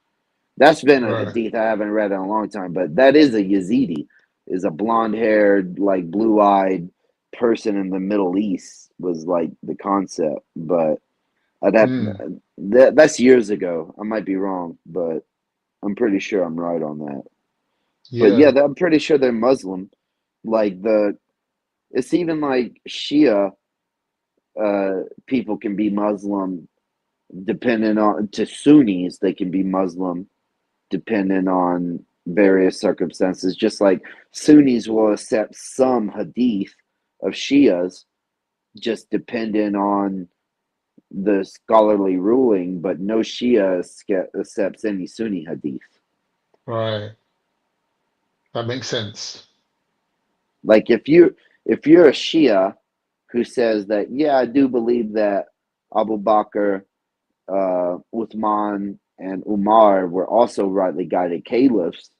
Speaker 8: That's been a
Speaker 14: right.
Speaker 8: hadith I haven't read in a long time, but that is a Yazidi, is a blonde-haired, like blue-eyed person in the Middle East was like the concept. But that's years ago. I might be wrong, but I'm pretty sure I'm right on that. But yeah, I'm pretty sure they're Muslim. Like it's even like Shia people can be Muslim depending on, to Sunnis they can be Muslim depending on various circumstances. Just like Sunnis will accept some hadith of Shias just depending on the scholarly ruling, but no Shia accepts any Sunni hadith.
Speaker 14: Right. That makes sense.
Speaker 8: Like if you're a Shia who says that, yeah, I do believe that Abu Bakr, Uthman, and Umar were also rightly guided caliphs,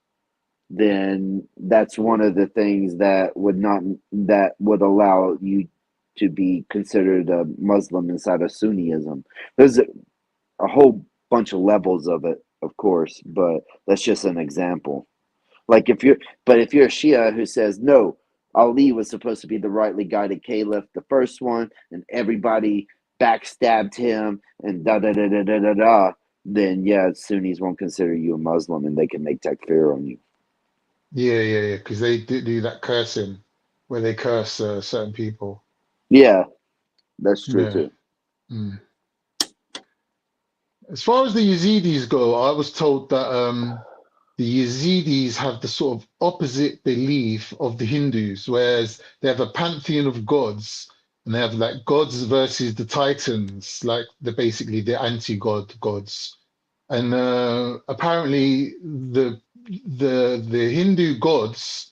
Speaker 8: then that's one of the things that would allow you to be considered a Muslim inside of Sunniism. There's a whole bunch of levels of it, of course, but that's just an example. Like if you're a Shia who says, no, Ali was supposed to be the rightly guided caliph, the first one, and everybody backstabbed him and then yeah, Sunnis won't consider you a Muslim and they can make takfir on you.
Speaker 14: Yeah, because they do that cursing. where they curse certain people.
Speaker 8: Yeah, that's true
Speaker 14: Yeah.
Speaker 8: too.
Speaker 14: Mm. As far as the Yazidis go, I was told that the Yazidis have the sort of opposite belief of the Hindus, whereas they have a pantheon of gods, and they have like gods versus the Titans, like basically the anti-god gods. And apparently the Hindu gods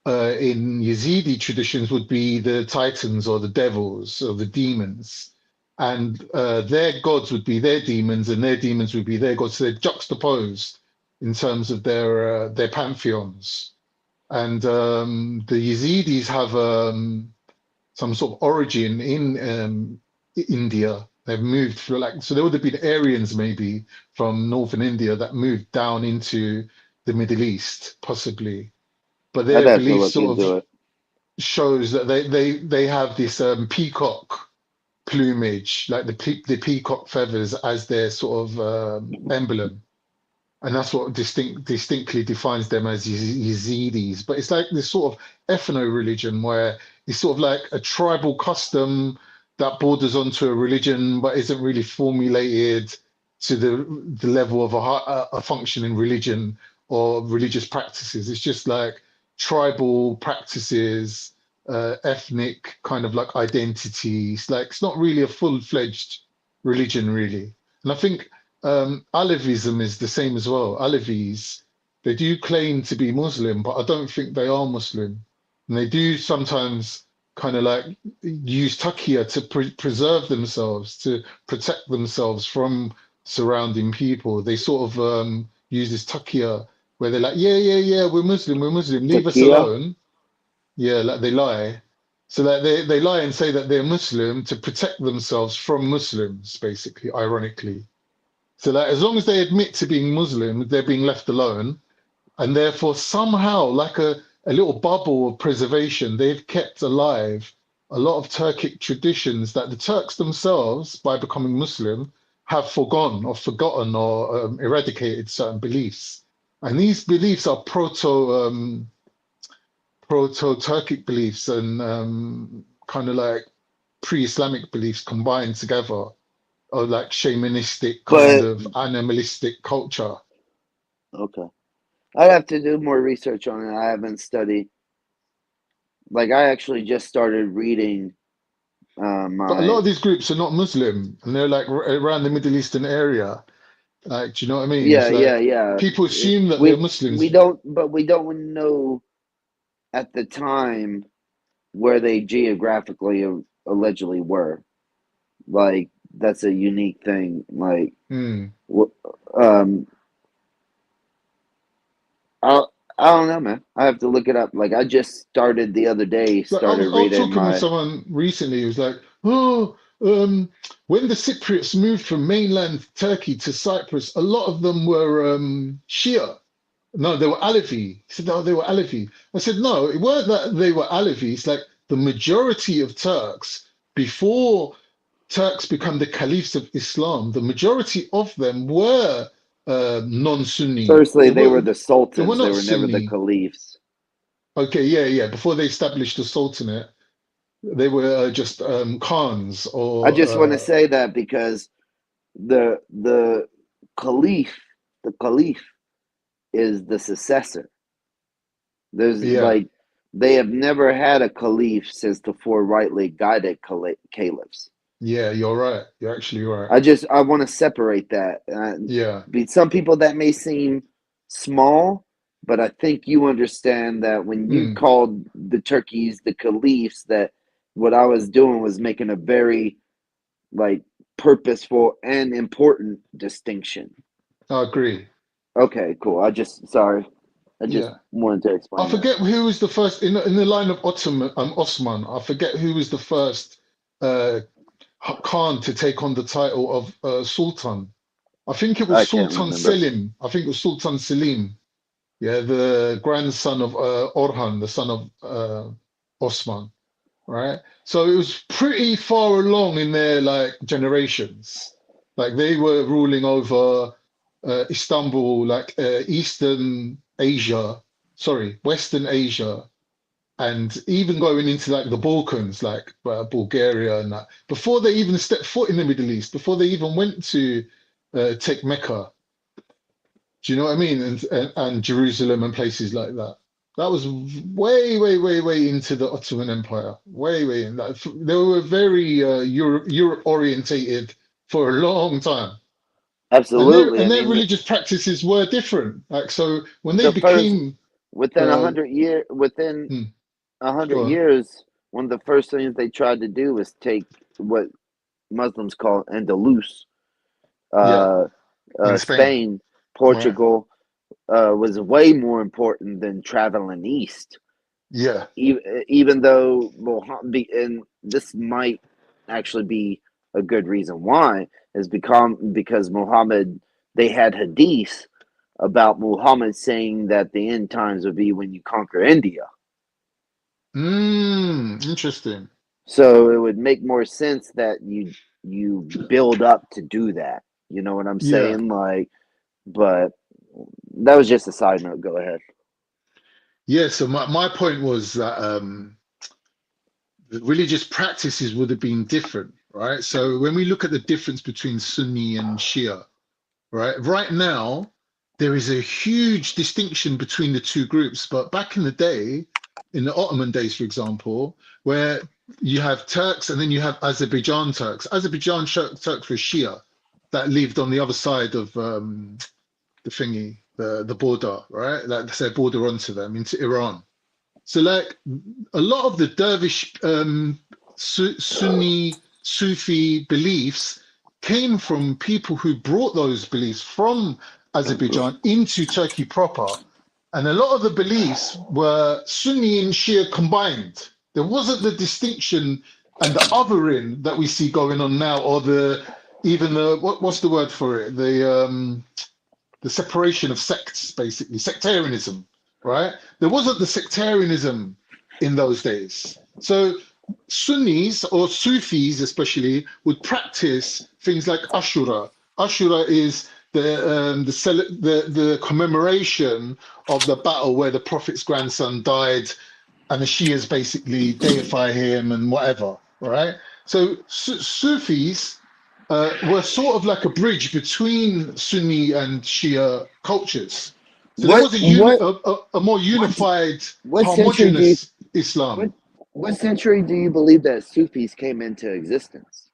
Speaker 14: in Yazidi traditions would be the Titans or the devils or the demons. And their gods would be their demons, and their demons would be their gods. So they're juxtaposed in terms of their pantheons. And the Yazidis have some sort of origin in India. They've moved through, so there would have been Aryans maybe from northern India that moved down into the Middle East, possibly. But
Speaker 8: I'd
Speaker 14: their
Speaker 8: have to
Speaker 14: belief
Speaker 8: look
Speaker 14: sort
Speaker 8: into
Speaker 14: of
Speaker 8: it.
Speaker 14: shows that they have this peacock plumage, like the peacock feathers as their sort of emblem. And that's what distinctly defines them as Yazidis. But it's like this sort of ethno-religion where it's sort of like a tribal custom that borders onto a religion but isn't really formulated to the level of a functioning religion or religious practices. It's just like tribal practices, ethnic kind of like identities. Like it's not really a full-fledged religion, really. And I think Alevism is the same as well. Alevis, they do claim to be Muslim, but I don't think they are Muslim. And they do sometimes kind of like use taqiyya to preserve themselves, to protect themselves from surrounding people. They sort of use this taqiyya where they're like, yeah, we're Muslim, leave us
Speaker 8: Taqiyya?
Speaker 14: alone. Yeah, like they lie. So that they lie and say that they're Muslim to protect themselves from Muslims, basically, ironically. So that as long as they admit to being Muslim, they're being left alone. And therefore, somehow, like a little bubble of preservation, they've kept alive a lot of Turkic traditions that the Turks themselves, by becoming Muslim, have forgotten or eradicated certain beliefs. And these beliefs are proto-Turkic beliefs and kind of like pre-Islamic beliefs combined together. Or like shamanistic kind of animalistic culture.
Speaker 8: Okay. I'd have to do more research on it. I haven't studied. Like I actually just started reading
Speaker 14: But a lot of these groups are not Muslim, and they're like around the Middle Eastern area. Like, do you know what I mean?
Speaker 8: Yeah,
Speaker 14: It's like
Speaker 8: yeah.
Speaker 14: people assume that
Speaker 8: We
Speaker 14: they're Muslims.
Speaker 8: we don't know at the time where they geographically allegedly were. Like that's a unique thing. Like, I don't know, man. I have to look it up. Like I just started the other day.
Speaker 14: Like, I was talking with someone recently who was like, when the Cypriots moved from mainland Turkey to Cyprus, a lot of them were Shia. No, they were Alevi. He said, no, they were Alevi. I said, no, it weren't that they were Alevi. It's like the majority of Turks, before Turks become the caliphs of Islam, the majority of them were non-Sunni.
Speaker 8: Firstly, they were the sultans.
Speaker 14: They were
Speaker 8: They
Speaker 14: not
Speaker 8: were never the
Speaker 14: Sunni.
Speaker 8: caliphs.
Speaker 14: Okay, yeah. Before they established the Sultanate, they were just Khans or.
Speaker 8: I just want to say that because the caliph is the successor. There's like they have never had a caliph since the four rightly guided caliphs.
Speaker 14: Yeah, you're right. You're actually right.
Speaker 8: I want to separate that.
Speaker 14: Yeah.
Speaker 8: Some people that may seem small, but I think you understand that when you called the Turkeys the caliphs, that what I was doing was making a very like purposeful and important distinction.
Speaker 14: I agree.
Speaker 8: Okay, cool. I just wanted to explain.
Speaker 14: I forget who was the first in the line of Osman. I forget who was the first Khan to take on the title of Sultan. I think it was Sultan Selim. I think it was Sultan Selim. Yeah, the grandson of Orhan, the son of Osman. Right. So it was pretty far along in their like generations. Like they were ruling over Istanbul, like Western Asia, and even going into like the Balkans, like Bulgaria and that, before they even stepped foot in the Middle East, before they even went to take Mecca, do you know what I mean? And Jerusalem and places like that. That was way, way, way, way into the Ottoman Empire. Way, way in that. They were very Europe orientated for a long time.
Speaker 8: Absolutely.
Speaker 14: And
Speaker 8: I
Speaker 14: their
Speaker 8: mean,
Speaker 14: religious practices were different. Like, so when they
Speaker 8: the first
Speaker 14: became
Speaker 8: within
Speaker 14: uh,
Speaker 8: 100
Speaker 14: go on.
Speaker 8: years, one of the first things they tried to do was take what Muslims call Andalus,
Speaker 14: Yeah, in Spain.
Speaker 8: Spain,
Speaker 14: Right.
Speaker 8: Portugal, was way more important than traveling east.
Speaker 14: Yeah.
Speaker 8: Even though Muhammad, and this might actually be a good reason why, is because Muhammad, they had hadiths about Muhammad saying that the end times would be when you conquer India.
Speaker 14: Interesting.
Speaker 8: So it would make more sense that you build up to do that. You know what I'm
Speaker 14: Yeah.
Speaker 8: saying? Like, but that was just a side note. Go ahead.
Speaker 14: Yeah, so my point was that the religious practices would have been different, right? So when we look at the difference between Sunni and Shia, right now, there is a huge distinction between the two groups. But back in the day, in the Ottoman days, for example, where you have Turks and then you have Azerbaijan Turks. Azerbaijan Turks were Shia that lived on the other side of the thingy, the border, right? That's their border onto them, into Iran. So like a lot of the dervish Sunni Sufi beliefs came from people who brought those beliefs from Azerbaijan into Turkey proper. And a lot of the beliefs were Sunni and Shia combined. There wasn't the distinction and the othering that we see going on now, or what's the word for it? The separation of sects, basically, sectarianism, right? There wasn't the sectarianism in those days. So Sunnis or Sufis especially would practice things like Ashura. Ashura is the commemoration of the battle where the Prophet's grandson died, and the Shias basically deify him and whatever, right? So Sufis were sort of like a bridge between Sunni and Shia cultures. So there was a more unified, homogeneous Islam.
Speaker 8: What century do you believe that Sufis came into existence?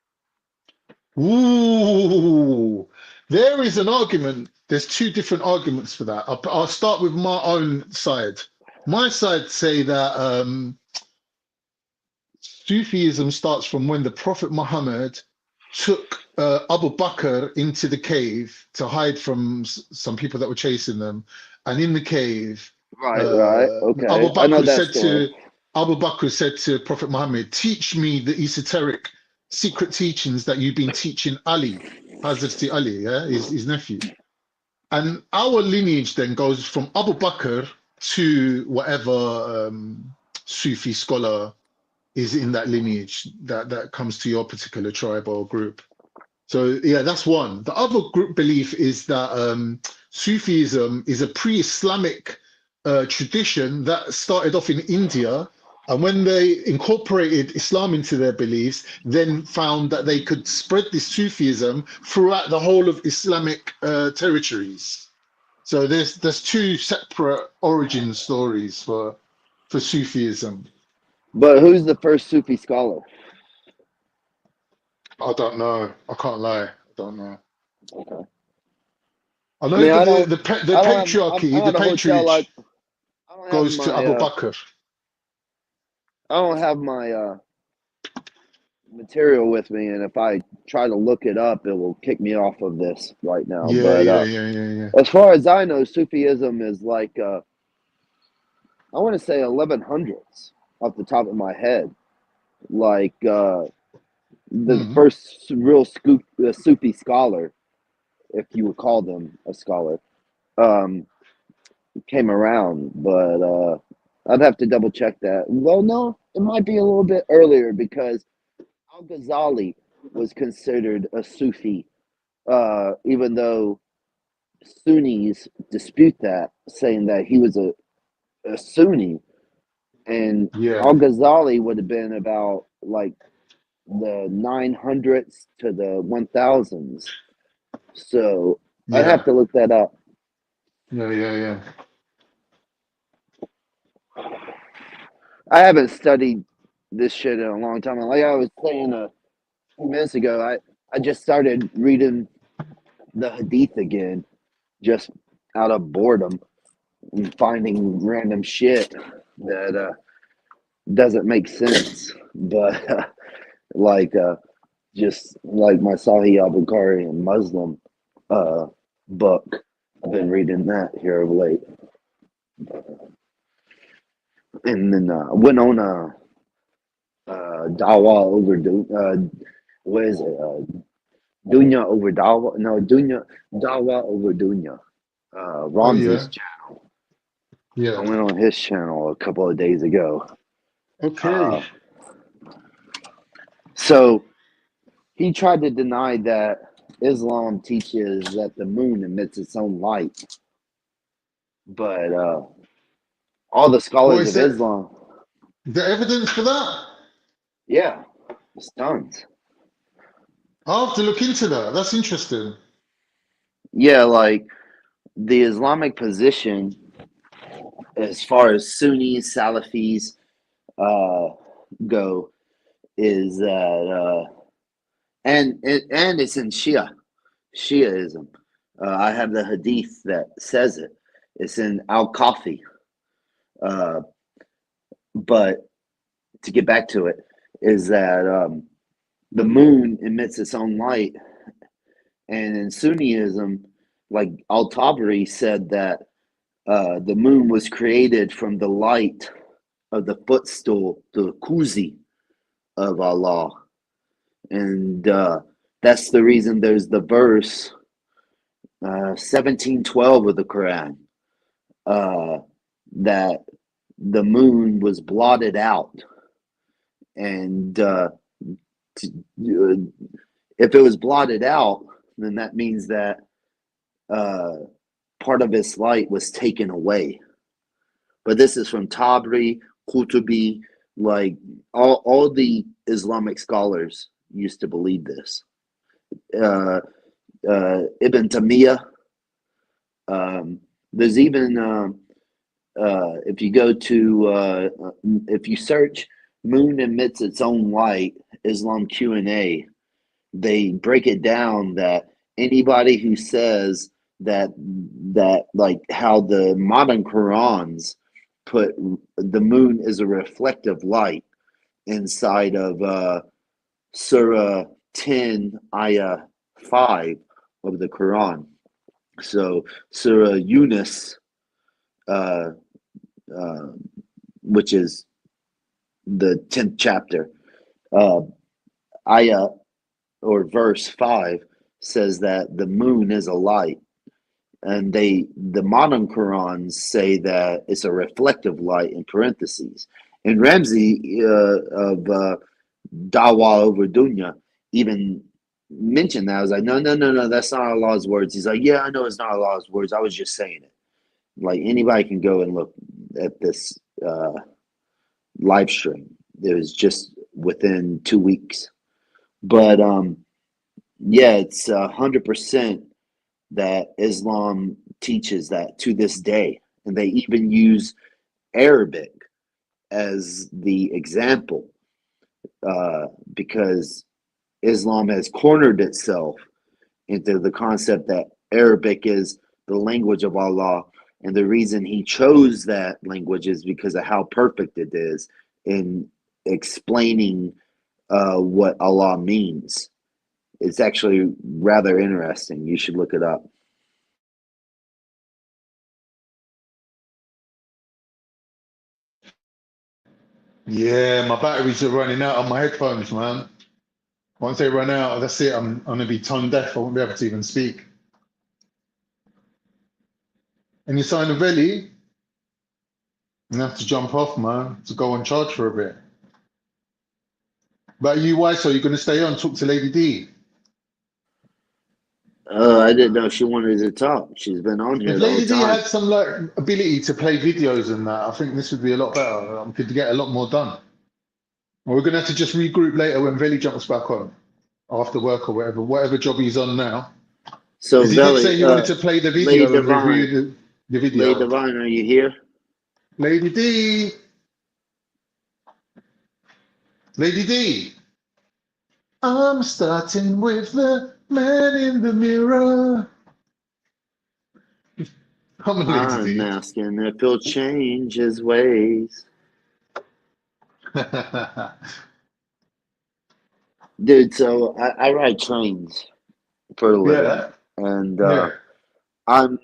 Speaker 14: Ooh, there is an argument. There's two different arguments for that. I'll start with my own side. My side say that Sufism starts from when the Prophet Muhammad took Abu Bakr into the cave to hide from some people that were chasing them. And in the cave,
Speaker 8: Right, okay.
Speaker 14: Abu
Speaker 8: I know
Speaker 14: Bakr
Speaker 8: that story.
Speaker 14: said to Prophet Muhammad, teach me the esoteric secret teachings that you've been teaching Ali, Hazrat Ali, yeah, his nephew. And our lineage then goes from Abu Bakr to whatever Sufi scholar is in that lineage that comes to your particular tribe or group. So yeah, that's one. The other group belief is that Sufism is a pre-Islamic tradition that started off in India, and when they incorporated Islam into their beliefs, then found that they could spread this Sufism throughout the whole of Islamic territories. So there's two separate origin stories for Sufism.
Speaker 8: But who's the first Sufi scholar?
Speaker 14: I don't know. I can't lie. I don't know.
Speaker 8: Okay.
Speaker 14: I know the patriarchy, the patronage goes to Abu Bakr.
Speaker 8: I don't have my material with me, and if I try to look it up, it will kick me off of this right now.
Speaker 14: Yeah.
Speaker 8: As far as I know, Sufism is like I want to say 1100s off the top of my head. Like the first real Sufi scholar, if you would call them a scholar, came around, but I'd have to double check that. Well, no, it might be a little bit earlier because Al-Ghazali was considered a Sufi, even though Sunnis dispute that, saying that he was a Sunni, And
Speaker 11: Yeah.
Speaker 8: Al Ghazali would have been about like the 900s to the 1000s. So I'd have
Speaker 11: Yeah.
Speaker 8: to look that up.
Speaker 11: Yeah.
Speaker 8: I haven't studied this shit in a long time. And like I was saying a few minutes ago, I just started reading the Hadith again, just out of boredom and finding random shit that doesn't make sense. But like just like my Sahih al-Bukhari and Muslim book, I've been reading that here of late. And then went on a Dawa over what is it? Dunya over Dawa? No, Dawa over Dunya.
Speaker 11: Oh
Speaker 8: Ramzi's
Speaker 11: yeah.
Speaker 8: channel.
Speaker 11: Yeah.
Speaker 8: I went on his channel a couple of days ago.
Speaker 11: Okay.
Speaker 8: So he tried to deny that Islam teaches that the moon emits its own light, but all the
Speaker 11: What
Speaker 8: scholars
Speaker 11: is
Speaker 8: of
Speaker 11: it?
Speaker 8: Islam,
Speaker 11: The evidence for that?
Speaker 8: yeah, it's tons.
Speaker 11: I'll have to look into that. That's interesting.
Speaker 8: Yeah, like the Islamic position, as far as Sunnis, Salafis go, is that, and it's in Shiaism. I have the hadith that says it. It's in Al-Kafi. But to get back to it, is that the moon emits its own light. And in Sunniism, like Al-Tabari said that the moon was created from the light of the footstool, the kuzi of Allah. And that's the reason there's the verse 1712 of the Quran that the moon was blotted out. And if it was blotted out, then that means that part of its light was taken away. But this is from Tabri, Qutubi, like all the Islamic scholars used to believe this. Ibn Taymiyyah. There's even if you go to if you search "moon emits its own light" Islam Q&A, they break it down that anybody who says that like how the modern Qurans put the moon is a reflective light inside of Surah 10 Ayah 5 of the Quran. So Surah Yunus, which is the 10th chapter, Ayah or verse 5 says that the moon is a light. And the modern Qurans say that it's a reflective light in parentheses. And Ramzi of Dawa over Dunya even mentioned that. I was like, no, that's not Allah's words. He's like, yeah, I know it's not Allah's words. I was just saying it. Like anybody can go and look at this live stream. It was just within 2 weeks. But yeah, it's 100% that Islam teaches that to this day. And they even use Arabic as the example because Islam has cornered itself into the concept that Arabic is the language of Allah. And the reason he chose that language is because of how perfect it is in explaining what Allah means. It's actually rather interesting. You should look it up.
Speaker 11: Yeah, my batteries are running out on my headphones, man. Once they run out, that's it. I'm gonna be tone deaf. I won't be able to even speak. Any sign of Ellie? I'm gonna have to jump off, man, to go on charge for a bit. But you, why? So you're gonna stay on, talk to Lady D?
Speaker 8: I didn't know she wanted to talk. She's been on here
Speaker 14: If
Speaker 8: the whole
Speaker 14: Lady D
Speaker 8: time.
Speaker 14: had some like ability to play videos and that, I think this would be a lot better. Could get a lot more done. We're gonna have to just regroup later when Veli jumps back on after work or whatever job he's on now.
Speaker 8: So
Speaker 14: Because he did say
Speaker 8: Veli,
Speaker 14: he wanted to play the
Speaker 8: Lady
Speaker 14: video and
Speaker 8: Divine,
Speaker 14: review the video.
Speaker 8: Lady Divine, are you here?
Speaker 14: Lady D. Lady D. I'm starting with the man in the mirror. Come on, Lady D.
Speaker 8: I'm asking if he'll change his ways. Dude, so I ride trains for a living.
Speaker 14: Yeah.
Speaker 8: And
Speaker 14: Yeah.
Speaker 8: I'm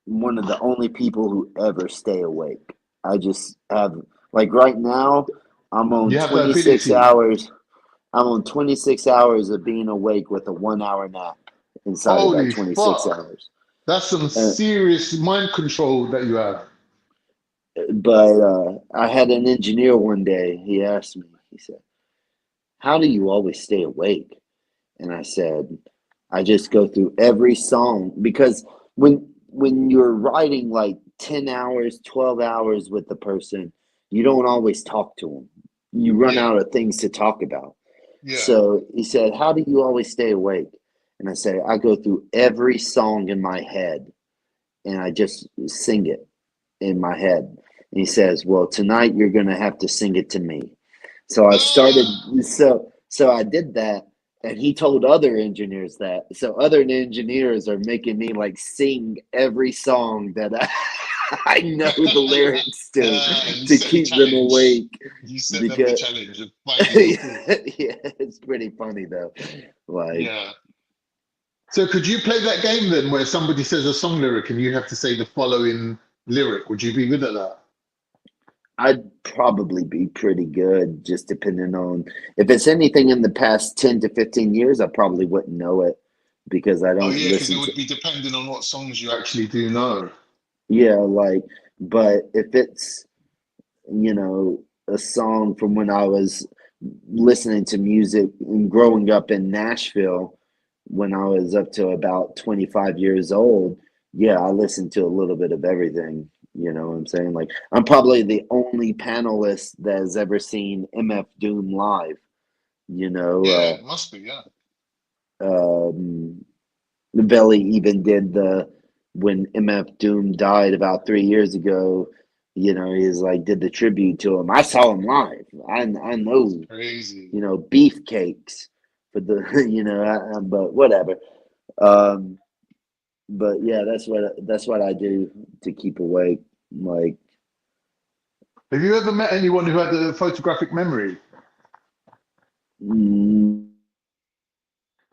Speaker 8: one of the only people who ever stay awake. I just have, like right now, I'm on
Speaker 14: You have the
Speaker 8: 26
Speaker 14: ability.
Speaker 8: hours. I'm on 26 hours of being awake with a 1 hour nap inside of
Speaker 14: Holy
Speaker 8: that 26
Speaker 14: fuck.
Speaker 8: hours.
Speaker 14: That's some serious mind control that you have.
Speaker 8: But I had an engineer one day. He asked me, he said, "How do you always stay awake?" And I said, "I just go through every song." Because when you're writing like 10 hours, 12 hours with the person, you don't always talk to them. You run out of things to talk about.
Speaker 14: Yeah.
Speaker 8: So he said, "How do you always stay awake?" And I said, "I go through every song in my head and I just sing it in my head." And he says, "Well, tonight you're going to have to sing it to me." So I started, so I did that. And he told other engineers that. So other engineers are making me like sing every song that I know the lyrics to keep them awake.
Speaker 14: You set them the challenge of
Speaker 8: Yeah, it's pretty funny though. Like,
Speaker 14: yeah. So could you play that game then where somebody says a song lyric and you have to say the following lyric? Would you be good at that?
Speaker 8: I'd probably be pretty good, just depending on if it's anything in the past 10 to 15 years, I probably wouldn't know it because I don't
Speaker 14: Oh yeah, because
Speaker 8: listen
Speaker 14: it would be depending on what songs you actually do know.
Speaker 8: Yeah, like, but if it's, you know, a song from when I was listening to music and growing up in Nashville when I was up to about 25 years old, yeah, I listened to a little bit of everything. You know what I'm saying? Like, I'm probably the only panelist that has ever seen MF Doom live. You know,
Speaker 14: Yeah, it must be, yeah.
Speaker 8: Belly even did when MF Doom died about 3 years ago. You know, he's like did the tribute to him. I saw him live. I know.
Speaker 14: Crazy.
Speaker 8: You know, beefcakes for the you know, but whatever. But yeah, that's what I do to keep awake. Like,
Speaker 14: have you ever met anyone who had a photographic memory?
Speaker 8: Mm.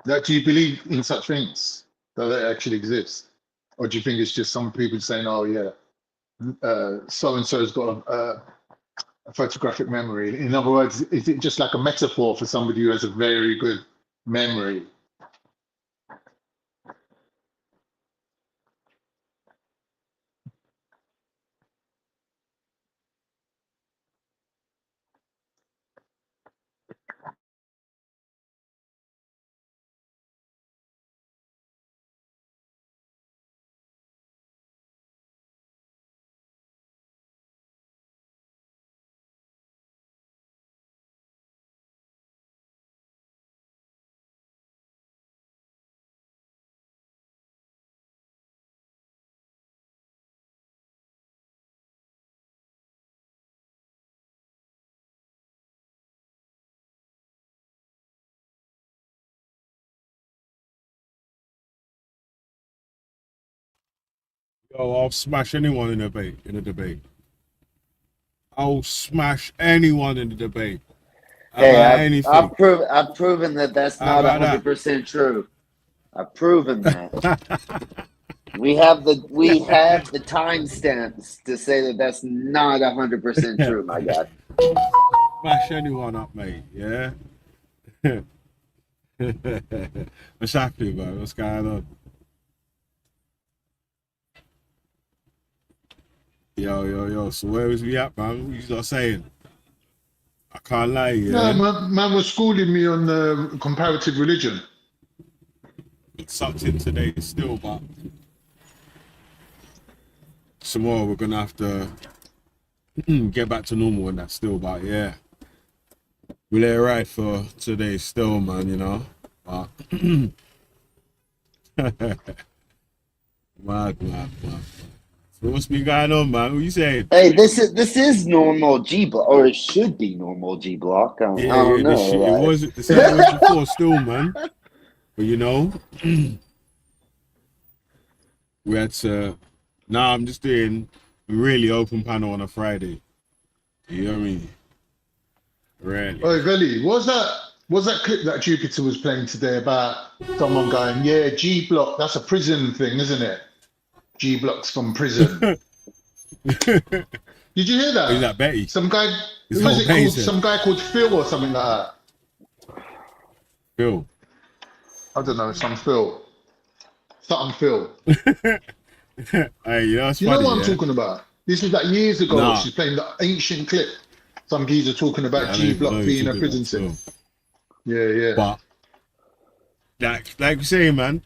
Speaker 14: Do you believe in such things that they actually exist, or do you think it's just some people saying, "Oh yeah, so and so's got a photographic memory"? In other words, is it just like a metaphor for somebody who has a very good memory?
Speaker 9: Yo, I'll smash anyone in a debate. I'll smash anyone in the debate.
Speaker 8: hey,
Speaker 9: Anything.
Speaker 8: I've proven that that's
Speaker 9: How
Speaker 8: not
Speaker 9: about that?
Speaker 8: 100% true. I've proven that. We have the timestamps to say that that's not 100% true, my guy.
Speaker 9: Smash anyone up, mate. Yeah. What's happening, man? What's going on? Yo. So where was we at, man? What you lot saying? I can't lie, yeah.
Speaker 14: No, man was schooling me on comparative religion.
Speaker 9: sucked in today still, but tomorrow we're gonna have to get back to normal and that still. But yeah, we let it ride for today still, man. You know, but mad. So what's been going on, man? What you saying?
Speaker 8: Hey, this is normal G Block, or it should be normal G Block. I don't know.
Speaker 9: This shit, it was the same as it was before still, man. But you know, we had to. Now I'm just doing really open panel on a Friday. You know what I mean? Really.
Speaker 11: Oh, Veli, what's that clip that Jupiter was playing today about someone going, yeah, G Block, that's a prison thing, isn't it? G Block's from prison. Did you hear that?
Speaker 9: Is that Betty?
Speaker 11: Some guy,
Speaker 9: It's
Speaker 11: who is
Speaker 9: not
Speaker 11: it called?
Speaker 9: Betty,
Speaker 11: Some guy called Phil or something like that.
Speaker 9: Phil.
Speaker 11: I don't know, some Phil. Something Phil.
Speaker 9: Hey, you know, it's
Speaker 11: You
Speaker 9: funny,
Speaker 11: know what I'm
Speaker 9: yeah?
Speaker 11: talking about? This is like years ago.
Speaker 9: Nah.
Speaker 11: She's playing the ancient clip. Some geezer talking
Speaker 9: Yeah,
Speaker 11: about
Speaker 9: I don't
Speaker 11: G
Speaker 9: even
Speaker 11: Block
Speaker 9: know who
Speaker 11: being
Speaker 9: you're
Speaker 11: a
Speaker 9: talking
Speaker 11: prison
Speaker 9: about,
Speaker 11: thing. Yeah.
Speaker 9: But like you say, man,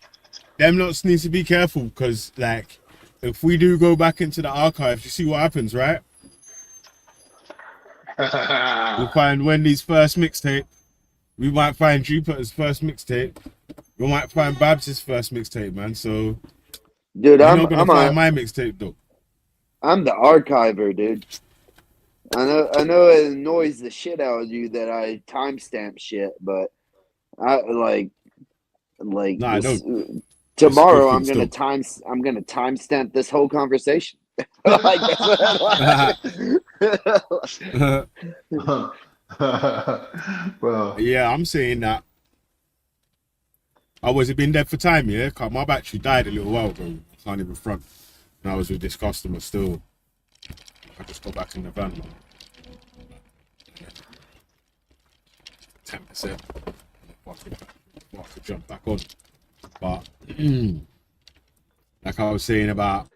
Speaker 9: them lots need to be careful because like if we do go back into the archives, you see what happens, right? We'll find Wendy's first mixtape. We might find Jupiter's first mixtape. We might find Babs' first mixtape, man. So
Speaker 8: Dude,
Speaker 9: you're not gonna find my mixtape though.
Speaker 8: I'm the archiver, dude. I know it annoys the shit out of you that I timestamp shit, but I like
Speaker 9: Nah, I
Speaker 8: this,
Speaker 9: don't.
Speaker 8: tomorrow
Speaker 9: It's a good thing
Speaker 8: I'm gonna timestamp this whole conversation. Like that's what
Speaker 11: Well,
Speaker 9: yeah, I'm saying that. I was it been dead for time, yeah? 'Cause my battery died a little while ago. I can't even front. And I was with this customer still. I just got back in the van. 10%. I could jump back on. But like I was saying about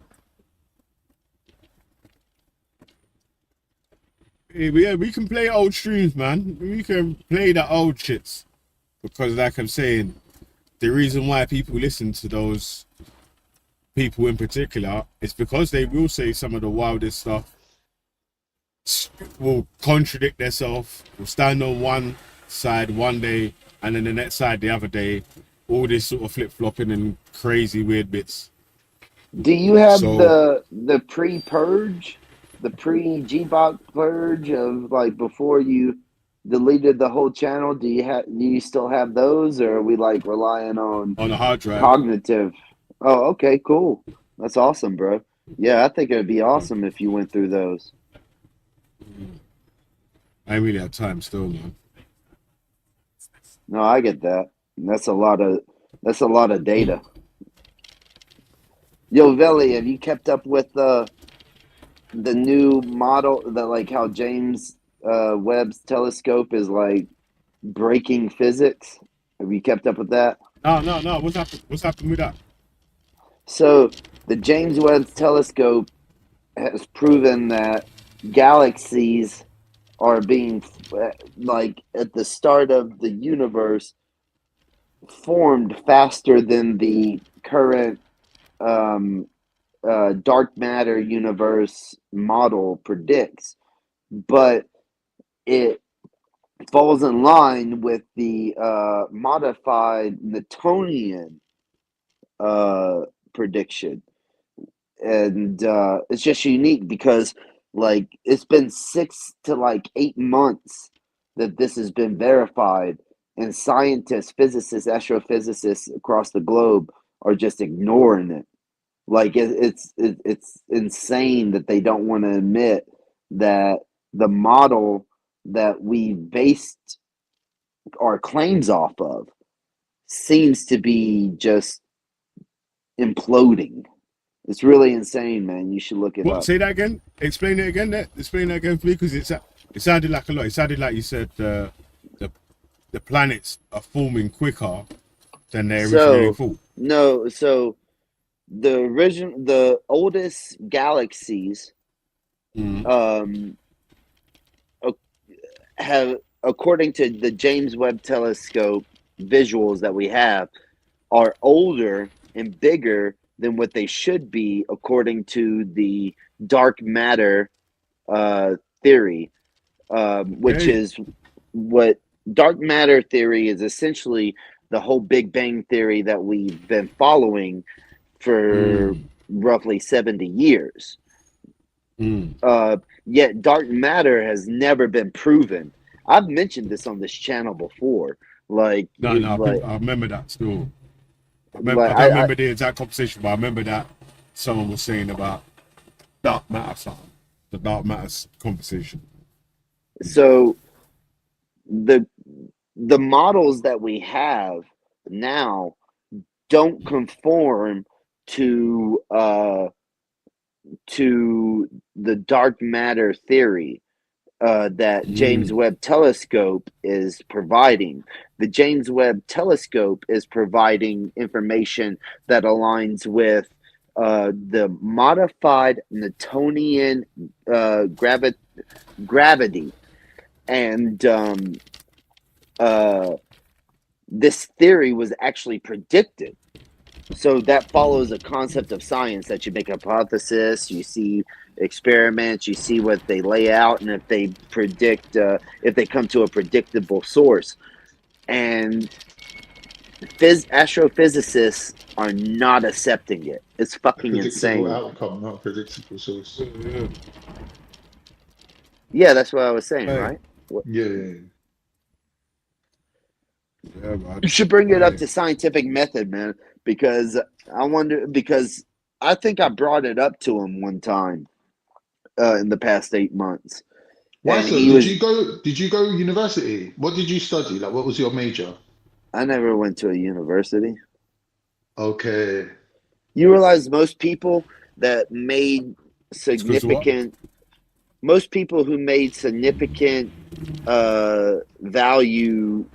Speaker 9: yeah, we can play old streams, man. We can play the old shits. Because like I'm saying, the reason why people listen to those people in particular is because they will say some of the wildest stuff, will contradict themselves, will stand on one side one day and then the next side the other day, all this sort of flip-flopping and crazy weird bits.
Speaker 8: Do you have
Speaker 9: So-
Speaker 8: the pre-purge, the pre-G-Bot purge of like before you deleted the whole channel? Do you still have those, or are we like relying on
Speaker 9: a hard drive.
Speaker 8: cognitive? Oh, okay, cool. That's awesome, bro. Yeah, I think it would be awesome if you went through those.
Speaker 9: I ain't really have time still, man.
Speaker 8: No, I get that. That's a lot of data. Yo, Veli, have you kept up with the new model, that like how James Webb's telescope is like breaking physics? Have you kept up with that?
Speaker 9: No. What's happened with that?
Speaker 8: So the James Webb telescope has proven that galaxies are being like at the start of the universe formed faster than the current dark matter universe model predicts, but it falls in line with the modified Newtonian prediction. And it's just unique because like it's been 6 to 8 months that this has been verified, and scientists, physicists, astrophysicists across the globe are just ignoring it. Like it's insane that they don't want to admit that the model that we based our claims off of seems to be just imploding. It's really insane, man. You should look it
Speaker 9: What?
Speaker 8: up.
Speaker 9: Say that again. Explain it again. Explain that again, please, because it sounded like a lot. It sounded like you said the planets are forming quicker than they originally thought.
Speaker 8: No, so the oldest galaxies have, according to the James Webb telescope visuals that we have, are older and bigger than what they should be according to the dark matter theory, which is what dark matter theory is essentially the whole Big Bang theory that we've been following for roughly 70 years. Yet dark matter has never been proven. I've mentioned this on this channel before. Like,
Speaker 9: No, I remember that still. I don't remember the exact conversation, but I remember that someone was saying about dark matter, something. The dark matter conversation.
Speaker 8: So the models that we have now don't conform to the dark matter theory that James Webb Telescope is providing. The James Webb Telescope is providing information that aligns with the modified Newtonian gravity. And this theory was actually predicted. So that follows a concept of science that you make a hypothesis, you see experiments, you see what they lay out, and if they predict, if they come to a predictable source. And astrophysicists are not accepting it. It's fucking insane.
Speaker 14: Outcome, not a predictable source.
Speaker 8: Yeah, that's what I was saying, right?
Speaker 14: Yeah.
Speaker 8: You should bring it up to scientific method, man, because I think I brought it up to him one time in the past 8 months.
Speaker 14: Why
Speaker 8: And
Speaker 14: so?
Speaker 8: he
Speaker 14: Did you go university? What did you study? Like, what was your major?
Speaker 8: I never went to a university.
Speaker 14: Okay.
Speaker 8: You realize most people that made significant, most people who made significant value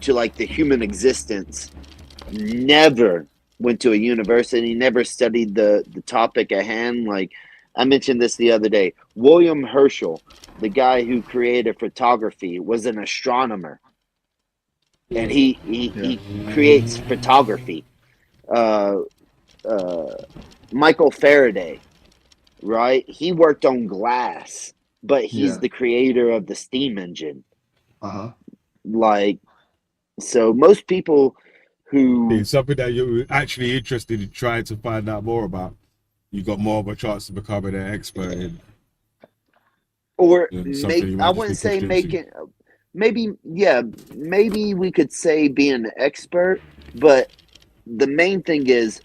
Speaker 8: to like the human existence never went to a university, never studied the topic at hand. Like I mentioned this the other day, William Herschel, the guy who created photography, was an astronomer, and he creates photography. Michael Faraday, right? He worked on glass, but he's the creator of the steam engine. Like, so most people who
Speaker 9: it's something that you're actually interested in trying to find out more about, you got more of a chance to become an expert in.
Speaker 8: Or
Speaker 9: something
Speaker 8: I wouldn't say making, maybe we could say being an expert, but the main thing is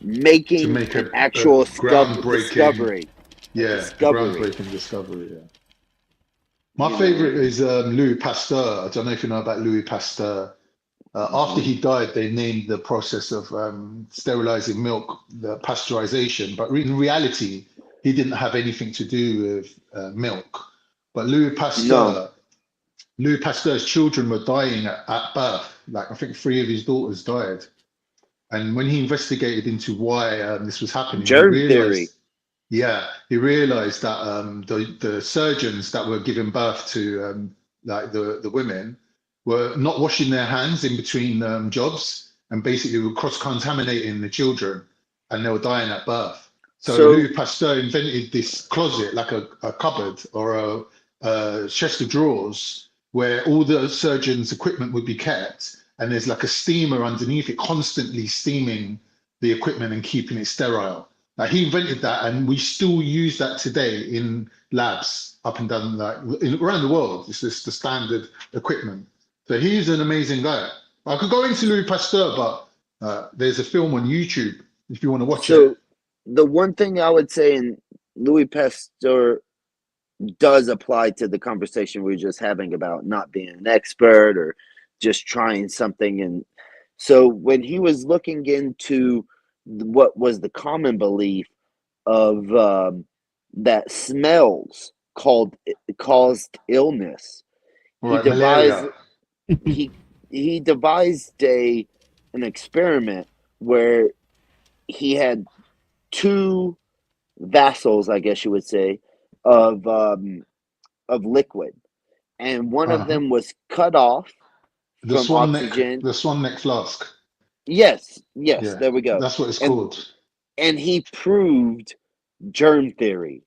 Speaker 8: making an actual discovery.
Speaker 14: Groundbreaking discovery. Yeah. My favorite is Louis Pasteur. I don't know if you know about Louis Pasteur. After he died, they named the process of sterilizing milk the pasteurization, but in reality, he didn't have anything to do with milk. But Louis Pasteur's children were dying at birth. Like I think 3 of his daughters died. And when he investigated into why this was happening, he realized that the surgeons that were giving birth to like the women were not washing their hands in between jobs, and basically were cross-contaminating the children, and they were dying at birth. So Louis Pasteur invented this closet, like a cupboard or a chest of drawers, where all the surgeons' equipment would be kept, and there's like a steamer underneath it, constantly steaming the equipment and keeping it sterile. Now, he invented that, and we still use that today in labs up and down, like around the world. It's just the standard equipment. So he's an amazing guy. I could go into Louis Pasteur, but there's a film on YouTube if you want to watch it.
Speaker 8: So the one thing I would say in Louis Pasteur does apply to the conversation we were just having about not being an expert or just trying something. And so when he was looking into what was the common belief of that smells caused illness, he devised an experiment where he had 2 vessels, I guess you would say, of liquid, and one of them was cut off
Speaker 14: the
Speaker 8: from
Speaker 14: swan
Speaker 8: oxygen.
Speaker 14: The swan neck flask.
Speaker 8: Yes,
Speaker 14: Yeah,
Speaker 8: there we go.
Speaker 14: that's what it's
Speaker 8: And
Speaker 14: called.
Speaker 8: and he proved germ theory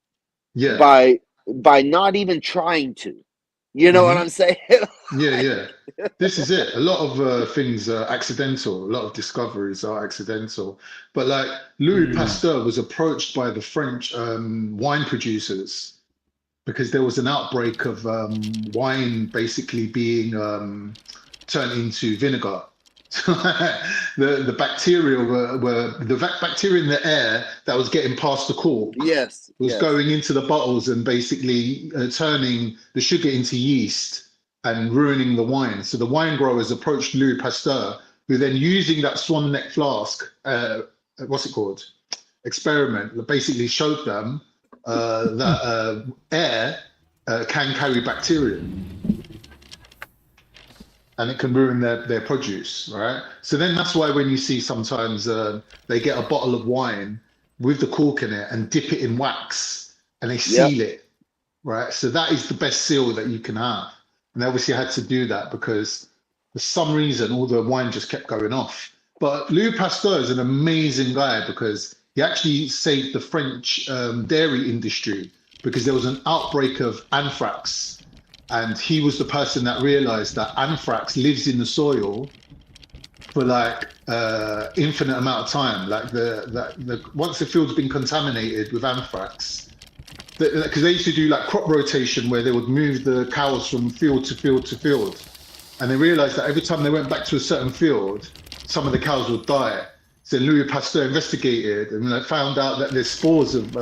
Speaker 14: Yeah.
Speaker 8: by not even trying to. You know what I'm saying?
Speaker 14: Yeah. This is it. A lot of things are accidental. A lot of discoveries are accidental. But like Louis Pasteur was approached by the French wine producers because there was an outbreak of wine basically being turned into vinegar. the bacteria bacteria in the air that was getting past the cork was going into the bottles and basically turning the sugar into yeast and ruining the wine. So the wine growers approached Louis Pasteur, who then using that swan neck flask, what's it called? Experiment, basically showed them that air can carry bacteria. And it can ruin their produce, right? So then that's why when you see sometimes they get a bottle of wine with the cork in it and dip it in wax and they seal it, right? So that is the best seal that you can have. And they obviously had to do that because for some reason all the wine just kept going off. But Louis Pasteur is an amazing guy because he actually saved the French dairy industry because there was an outbreak of anthrax. And he was the person that realized that anthrax lives in the soil for like infinite amount of time. Like once the field's been contaminated with anthrax, because they used to do like crop rotation where they would move the cows from field to field to field, and they realized that every time they went back to a certain field, some of the cows would die. So Louis Pasteur investigated and found out that there's spores of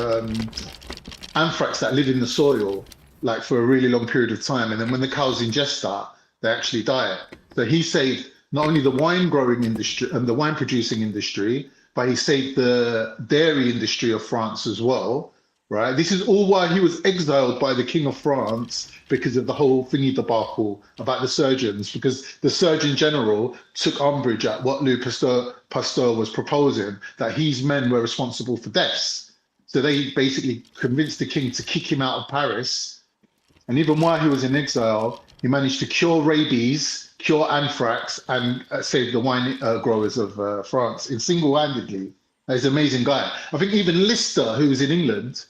Speaker 14: anthrax that live in the soil, like for a really long period of time. And then when the cows ingest that, they actually die. So he saved not only the wine growing industry and the wine producing industry, but he saved the dairy industry of France as well, right? This is all why he was exiled by the King of France because of the whole thingy debacle about the surgeons, because the Surgeon General took umbrage at what Louis Pasteur was proposing, that his men were responsible for deaths. So they basically convinced the king to kick him out of Paris. And even while he was in exile, he managed to cure rabies, cure anthrax, and save the wine growers of France single-handedly. He's an amazing guy. I think even Lister, who was in England,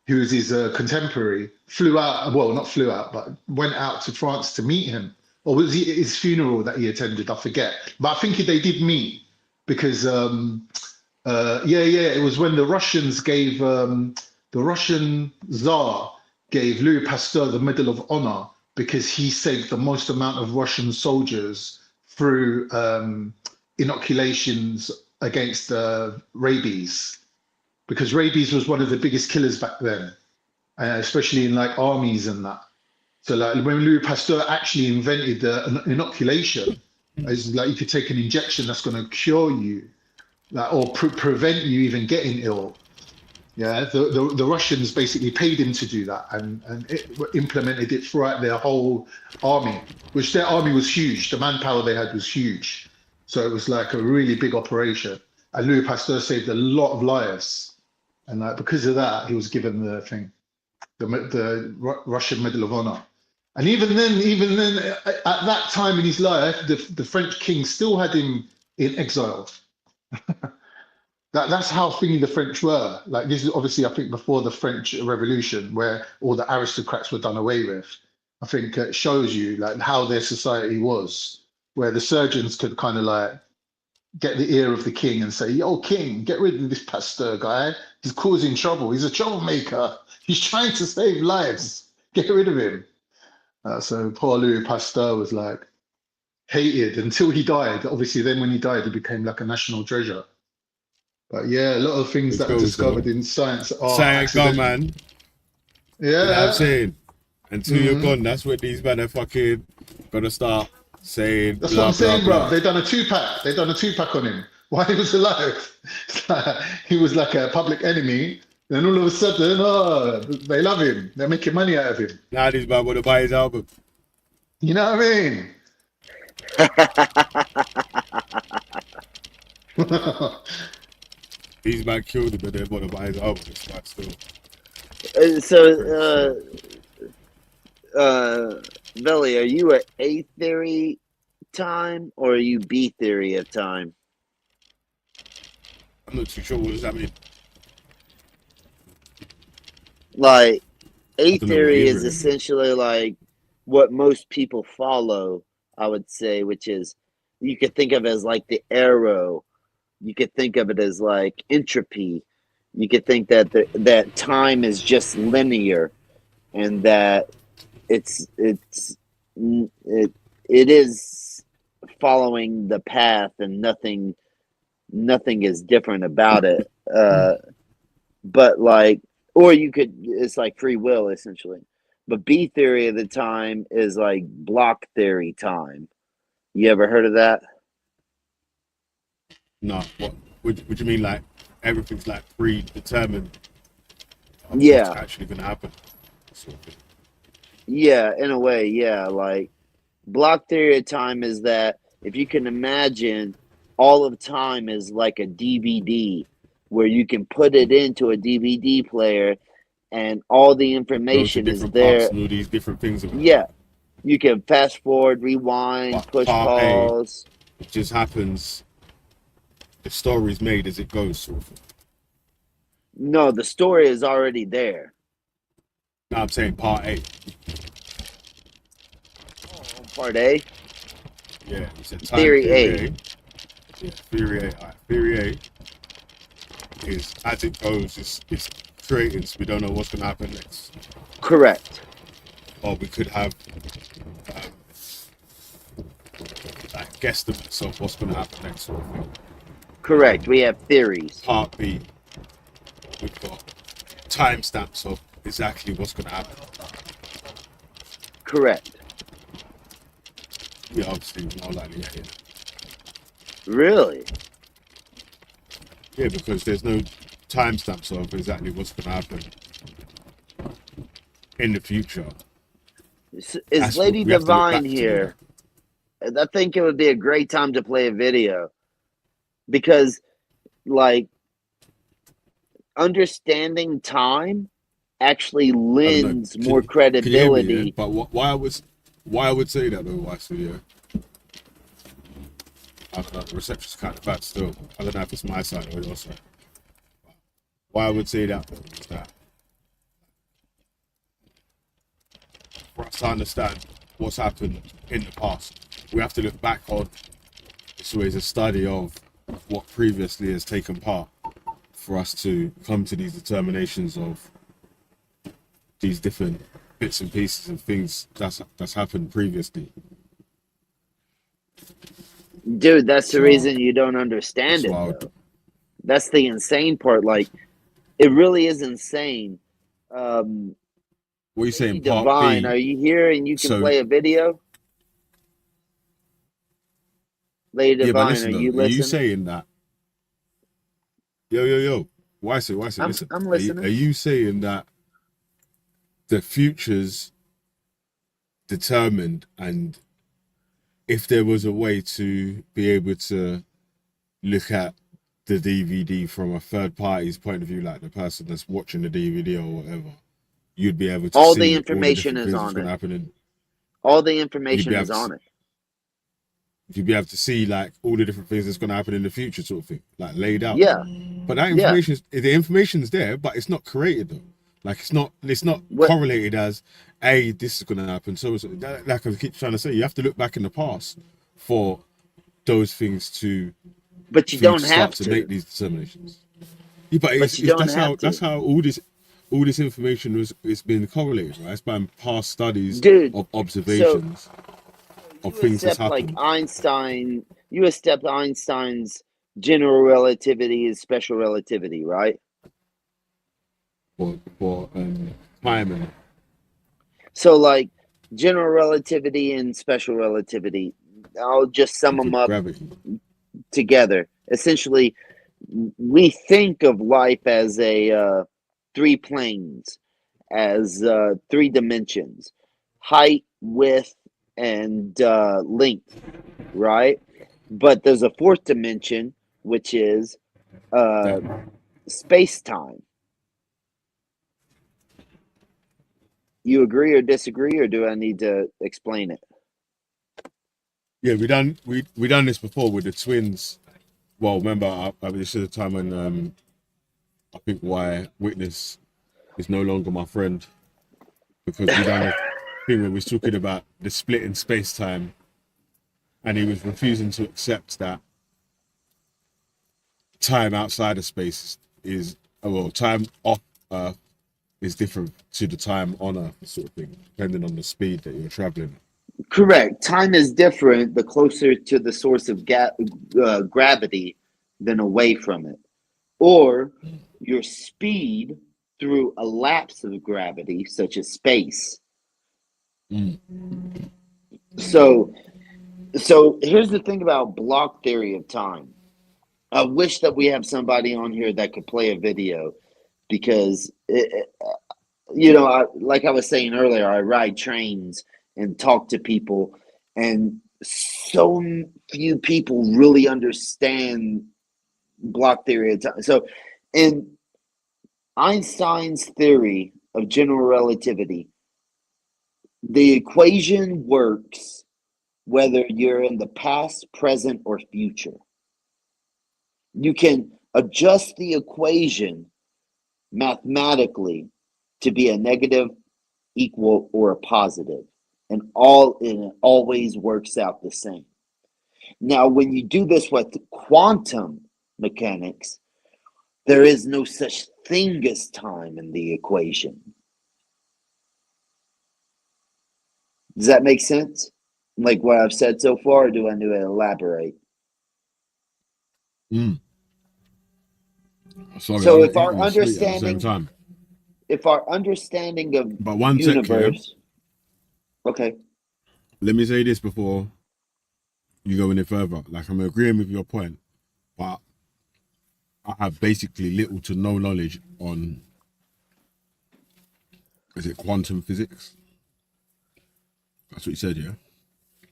Speaker 14: who was his contemporary, flew out, well, not flew out, but went out to France to meet him. Or was it his funeral that he attended? I forget. But I think they did meet because, it was when the Russians gave, the Russian Tsar gave Louis Pasteur the Medal of Honor because he saved the most amount of Russian soldiers through inoculations against rabies, because rabies was one of the biggest killers back then, especially in like armies and that. So like when Louis Pasteur actually invented an inoculation, it's like you could take an injection that's going to cure you, like, or prevent you even getting ill. Yeah, the Russians basically paid him to do that and implemented it throughout their whole army, which their army was huge. The manpower they had was huge. So it was like a really big operation. And Louis Pasteur saved a lot of lives. And like because of that, he was given the thing, the Russian Medal of Honor. And even then, at that time in his life, the French king still had him in exile. That's how thingy the French were. Like this is obviously, I think, before the French Revolution, where all the aristocrats were done away with. I think it shows you like how their society was, where the surgeons could kind of like get the ear of the king and say, "Yo, king, get rid of this Pasteur guy. He's causing trouble. He's a troublemaker. He's trying to save lives. Get rid of him." So poor Louis Pasteur was like hated until he died. Obviously, then when he died, he became like a national treasure. But yeah, a lot of things that are discovered in science are
Speaker 9: Science gone,
Speaker 14: accidental.
Speaker 9: man.
Speaker 14: Yeah.
Speaker 9: You know what I'm saying? Until you're gone, that's when these men are fucking gonna start saying.
Speaker 14: That's
Speaker 9: blah,
Speaker 14: what I'm saying,
Speaker 9: blah,
Speaker 14: bro.
Speaker 9: blah.
Speaker 14: They done a 2-pack. They done a 2-pack on him while he was alive. He was like a public enemy. Then all of a sudden, they love him. They're making money out of him.
Speaker 9: Now these man want to buy his album.
Speaker 14: You know what I mean?
Speaker 9: These man killed him, but they want to buy his album. It's like still.
Speaker 8: Billy, are you an A theory time or are you B theory of time?
Speaker 9: I'm not too sure. What does that mean?
Speaker 8: Like A
Speaker 9: I don't know what
Speaker 8: theory
Speaker 9: either
Speaker 8: is
Speaker 9: of them.
Speaker 8: essentially like what most people follow, I would say, which is you could think of as like the arrow. You could think of it as like entropy. You could think that that time is just linear, and that it is following the path, and nothing is different about it. But like, or you could, it's like free will essentially. But B theory of the time is like block theory time. You ever heard of that?
Speaker 9: No. What would you mean? Like everything's like predetermined of
Speaker 8: Yeah.
Speaker 9: what's actually going to happen? Sort of thing.
Speaker 8: Yeah, in a way, yeah. Like block theory of time is that if you can imagine all of time is like a DVD where you can put it into a DVD player and all the
Speaker 9: Go to
Speaker 8: information is
Speaker 9: different
Speaker 8: there.
Speaker 9: parts and all these different things about it.
Speaker 8: Yeah. You can fast forward, rewind,
Speaker 9: But
Speaker 8: push
Speaker 9: part A,
Speaker 8: pause.
Speaker 9: it just happens. The story's made as it goes, sort of thing.
Speaker 8: No, the story is already there.
Speaker 9: No, I'm saying part A.
Speaker 8: Part A?
Speaker 9: Yeah, you said time
Speaker 8: Theory A.
Speaker 9: Yeah, theory A. All right. Theory A is as it goes, it's creating, so we don't know what's going to happen next.
Speaker 8: Correct.
Speaker 9: Or we could have like guesstimates of what's going to happen next, sort of thing.
Speaker 8: Correct. We have theories.
Speaker 9: Part B, we've got timestamps of exactly what's going to happen.
Speaker 8: Correct.
Speaker 9: Yeah, obviously, more likely, yeah.
Speaker 8: Really?
Speaker 9: Yeah, because there's no timestamps of exactly what's going to happen in the future.
Speaker 8: Is Lady
Speaker 9: we have to look
Speaker 8: Divine
Speaker 9: back to
Speaker 8: here? I think it would be a great time to play a video because, like, understanding time actually
Speaker 9: I don't know.
Speaker 8: lends more
Speaker 9: Can you hear me? Yeah?
Speaker 8: credibility.
Speaker 9: But why I would say that though, why? So yeah, I don't know. The reception's kind of bad still. I don't know if it's my side or your side. Why I would say that though is that for us to understand what's happened in the past, we have to look back on. It's always a study of what previously has taken part for us to come to these determinations of these different bits and pieces of things that's happened previously.
Speaker 8: Dude, that's the
Speaker 9: So
Speaker 8: reason you don't understand
Speaker 9: that's
Speaker 8: it,
Speaker 9: why I would,
Speaker 8: though. That's the insane part. Like, it really is insane.
Speaker 9: what are you
Speaker 8: Lady
Speaker 9: saying, part
Speaker 8: Divine,
Speaker 9: B?
Speaker 8: are you here and you can
Speaker 9: So
Speaker 8: play a video? Lady
Speaker 9: yeah, but
Speaker 8: Divine,
Speaker 9: listen
Speaker 8: are
Speaker 9: though,
Speaker 8: you
Speaker 9: are you
Speaker 8: listening?
Speaker 9: saying that? Yo. Why say? Listen.
Speaker 8: I'm
Speaker 9: Are
Speaker 8: listening.
Speaker 9: you saying that the future's determined, and if there was a way to be able to look at the DVD from a third party's point of view, like the person that's watching the DVD or whatever, you'd be able to
Speaker 8: All the
Speaker 9: see all the
Speaker 8: information
Speaker 9: different
Speaker 8: is
Speaker 9: things that's
Speaker 8: on
Speaker 9: going
Speaker 8: it.
Speaker 9: to happen, and
Speaker 8: All the
Speaker 9: you'd
Speaker 8: information
Speaker 9: be able
Speaker 8: is
Speaker 9: to
Speaker 8: on it.
Speaker 9: you'd be able to see like all the different things that's going to happen in the future, sort of thing, like laid out.
Speaker 8: Yeah.
Speaker 9: But that
Speaker 8: Yeah.
Speaker 9: the information's there, but it's not created though. Like it's not
Speaker 8: What?
Speaker 9: correlated as, hey, this is going to happen. So like I keep trying to say, you have to look back in the past for those things to
Speaker 8: But you
Speaker 9: for you
Speaker 8: don't
Speaker 9: to
Speaker 8: have
Speaker 9: start to make
Speaker 8: to.
Speaker 9: these determinations. Yeah, but
Speaker 8: But you don't have
Speaker 9: that's
Speaker 8: to.
Speaker 9: how all this information it's been correlated, right? It's by past studies
Speaker 8: Dude,
Speaker 9: of
Speaker 8: so
Speaker 9: observations of
Speaker 8: you
Speaker 9: things that's
Speaker 8: accept like
Speaker 9: happened.
Speaker 8: Einstein, you accept Einstein's general relativity is special relativity, right?
Speaker 9: For time and
Speaker 8: So like general relativity and special relativity, I'll just sum them up
Speaker 9: gravity.
Speaker 8: together. Essentially, we think of life as a three planes, as three dimensions: height, width, and length, right? But there's a fourth dimension, which is space time. You agree or disagree, or do I need to explain it?
Speaker 9: Yeah, we done this before with the twins. Well, remember, this is the time when I think why Witness is no longer my friend, because we done a thing where we was talking about the split in space time, and he was refusing to accept that time outside of space is time off Earth is different to the time on Earth, sort of thing, depending on the speed that you're traveling.
Speaker 8: Correct. Time is different the closer to the source of gravity than away from it. Or your speed through a lapse of gravity, such as space. So here's the thing about block theory of time. I wish that we have somebody on here that could play a video, because like I was saying earlier, I ride trains and talk to people, and so few people really understand block theory of time. So in Einstein's theory of general relativity, the equation works whether you're in the past, present, or future. You can adjust the equation mathematically to be a negative, equal, or a positive, and it always works out the same. Now, when you do this with quantum mechanics, there is no such thing as time in the equation. Does that make sense? Like what I've said so far, or do I need to elaborate?
Speaker 9: Sorry,
Speaker 8: So
Speaker 9: I'm
Speaker 8: if our
Speaker 9: eating and sleeping at the same
Speaker 8: understanding,
Speaker 9: time.
Speaker 8: of
Speaker 9: But one sec,
Speaker 8: universe, okay,
Speaker 9: let me say this before you go any further. Like, I'm agreeing with your point, but I have basically little to no knowledge on, is it quantum physics? That's what you said, yeah?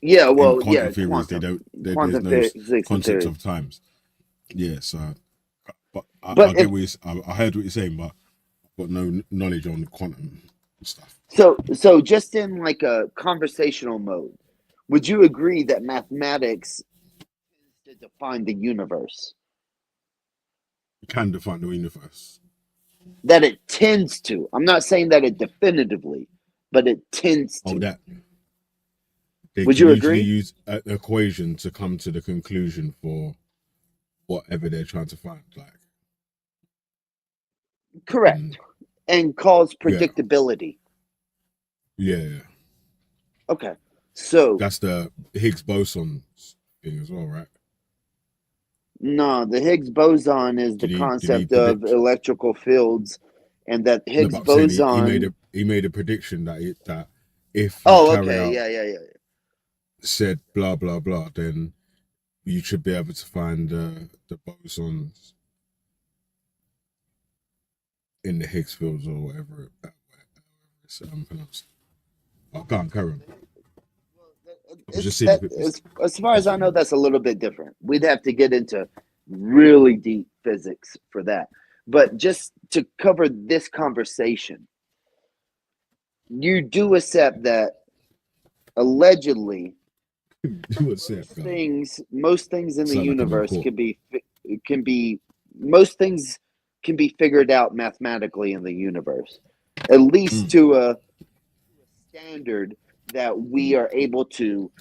Speaker 8: yeah,
Speaker 9: In
Speaker 8: well,
Speaker 9: quantum
Speaker 8: yeah,
Speaker 9: theories,
Speaker 8: quantum
Speaker 9: there's no
Speaker 8: physics and
Speaker 9: concept
Speaker 8: theory.
Speaker 9: of times. Yeah, so, but I
Speaker 8: But
Speaker 9: get I heard what you're saying, but I've got no knowledge on quantum stuff.
Speaker 8: so just in like a conversational mode, would you agree that mathematics tends to define the universe?
Speaker 9: You can define the universe.
Speaker 8: That it tends to. I'm not saying that it definitively, but it tends to.
Speaker 9: Oh, that. They
Speaker 8: Would
Speaker 9: can
Speaker 8: you
Speaker 9: usually
Speaker 8: agree?
Speaker 9: use an equation to come to the conclusion for whatever they're trying to find. Like,
Speaker 8: Correct. And cause
Speaker 9: yeah,
Speaker 8: predictability.
Speaker 9: yeah.
Speaker 8: Okay. So
Speaker 9: That's the Higgs boson thing as well, right?
Speaker 8: no, the Higgs boson is the
Speaker 9: Did he
Speaker 8: concept of
Speaker 9: predict?
Speaker 8: electrical fields, and that
Speaker 9: No,
Speaker 8: Higgs
Speaker 9: but I'm saying
Speaker 8: boson.
Speaker 9: he made a prediction that if you
Speaker 8: Oh,
Speaker 9: carry
Speaker 8: okay.
Speaker 9: out
Speaker 8: Yeah.
Speaker 9: said blah blah blah, then you should be able to find the bosons in the Higgs fields or whatever it's pronounced. I can't carry on. I was just seeing if it was
Speaker 8: As far as I know, that's a little bit different. We'd have to get into really deep physics for that. But just to cover this conversation, you do accept that allegedly most things in the
Speaker 9: Sound like I'm in
Speaker 8: universe
Speaker 9: court.
Speaker 8: most things can be figured out mathematically in the universe, at least to a standard that we are able to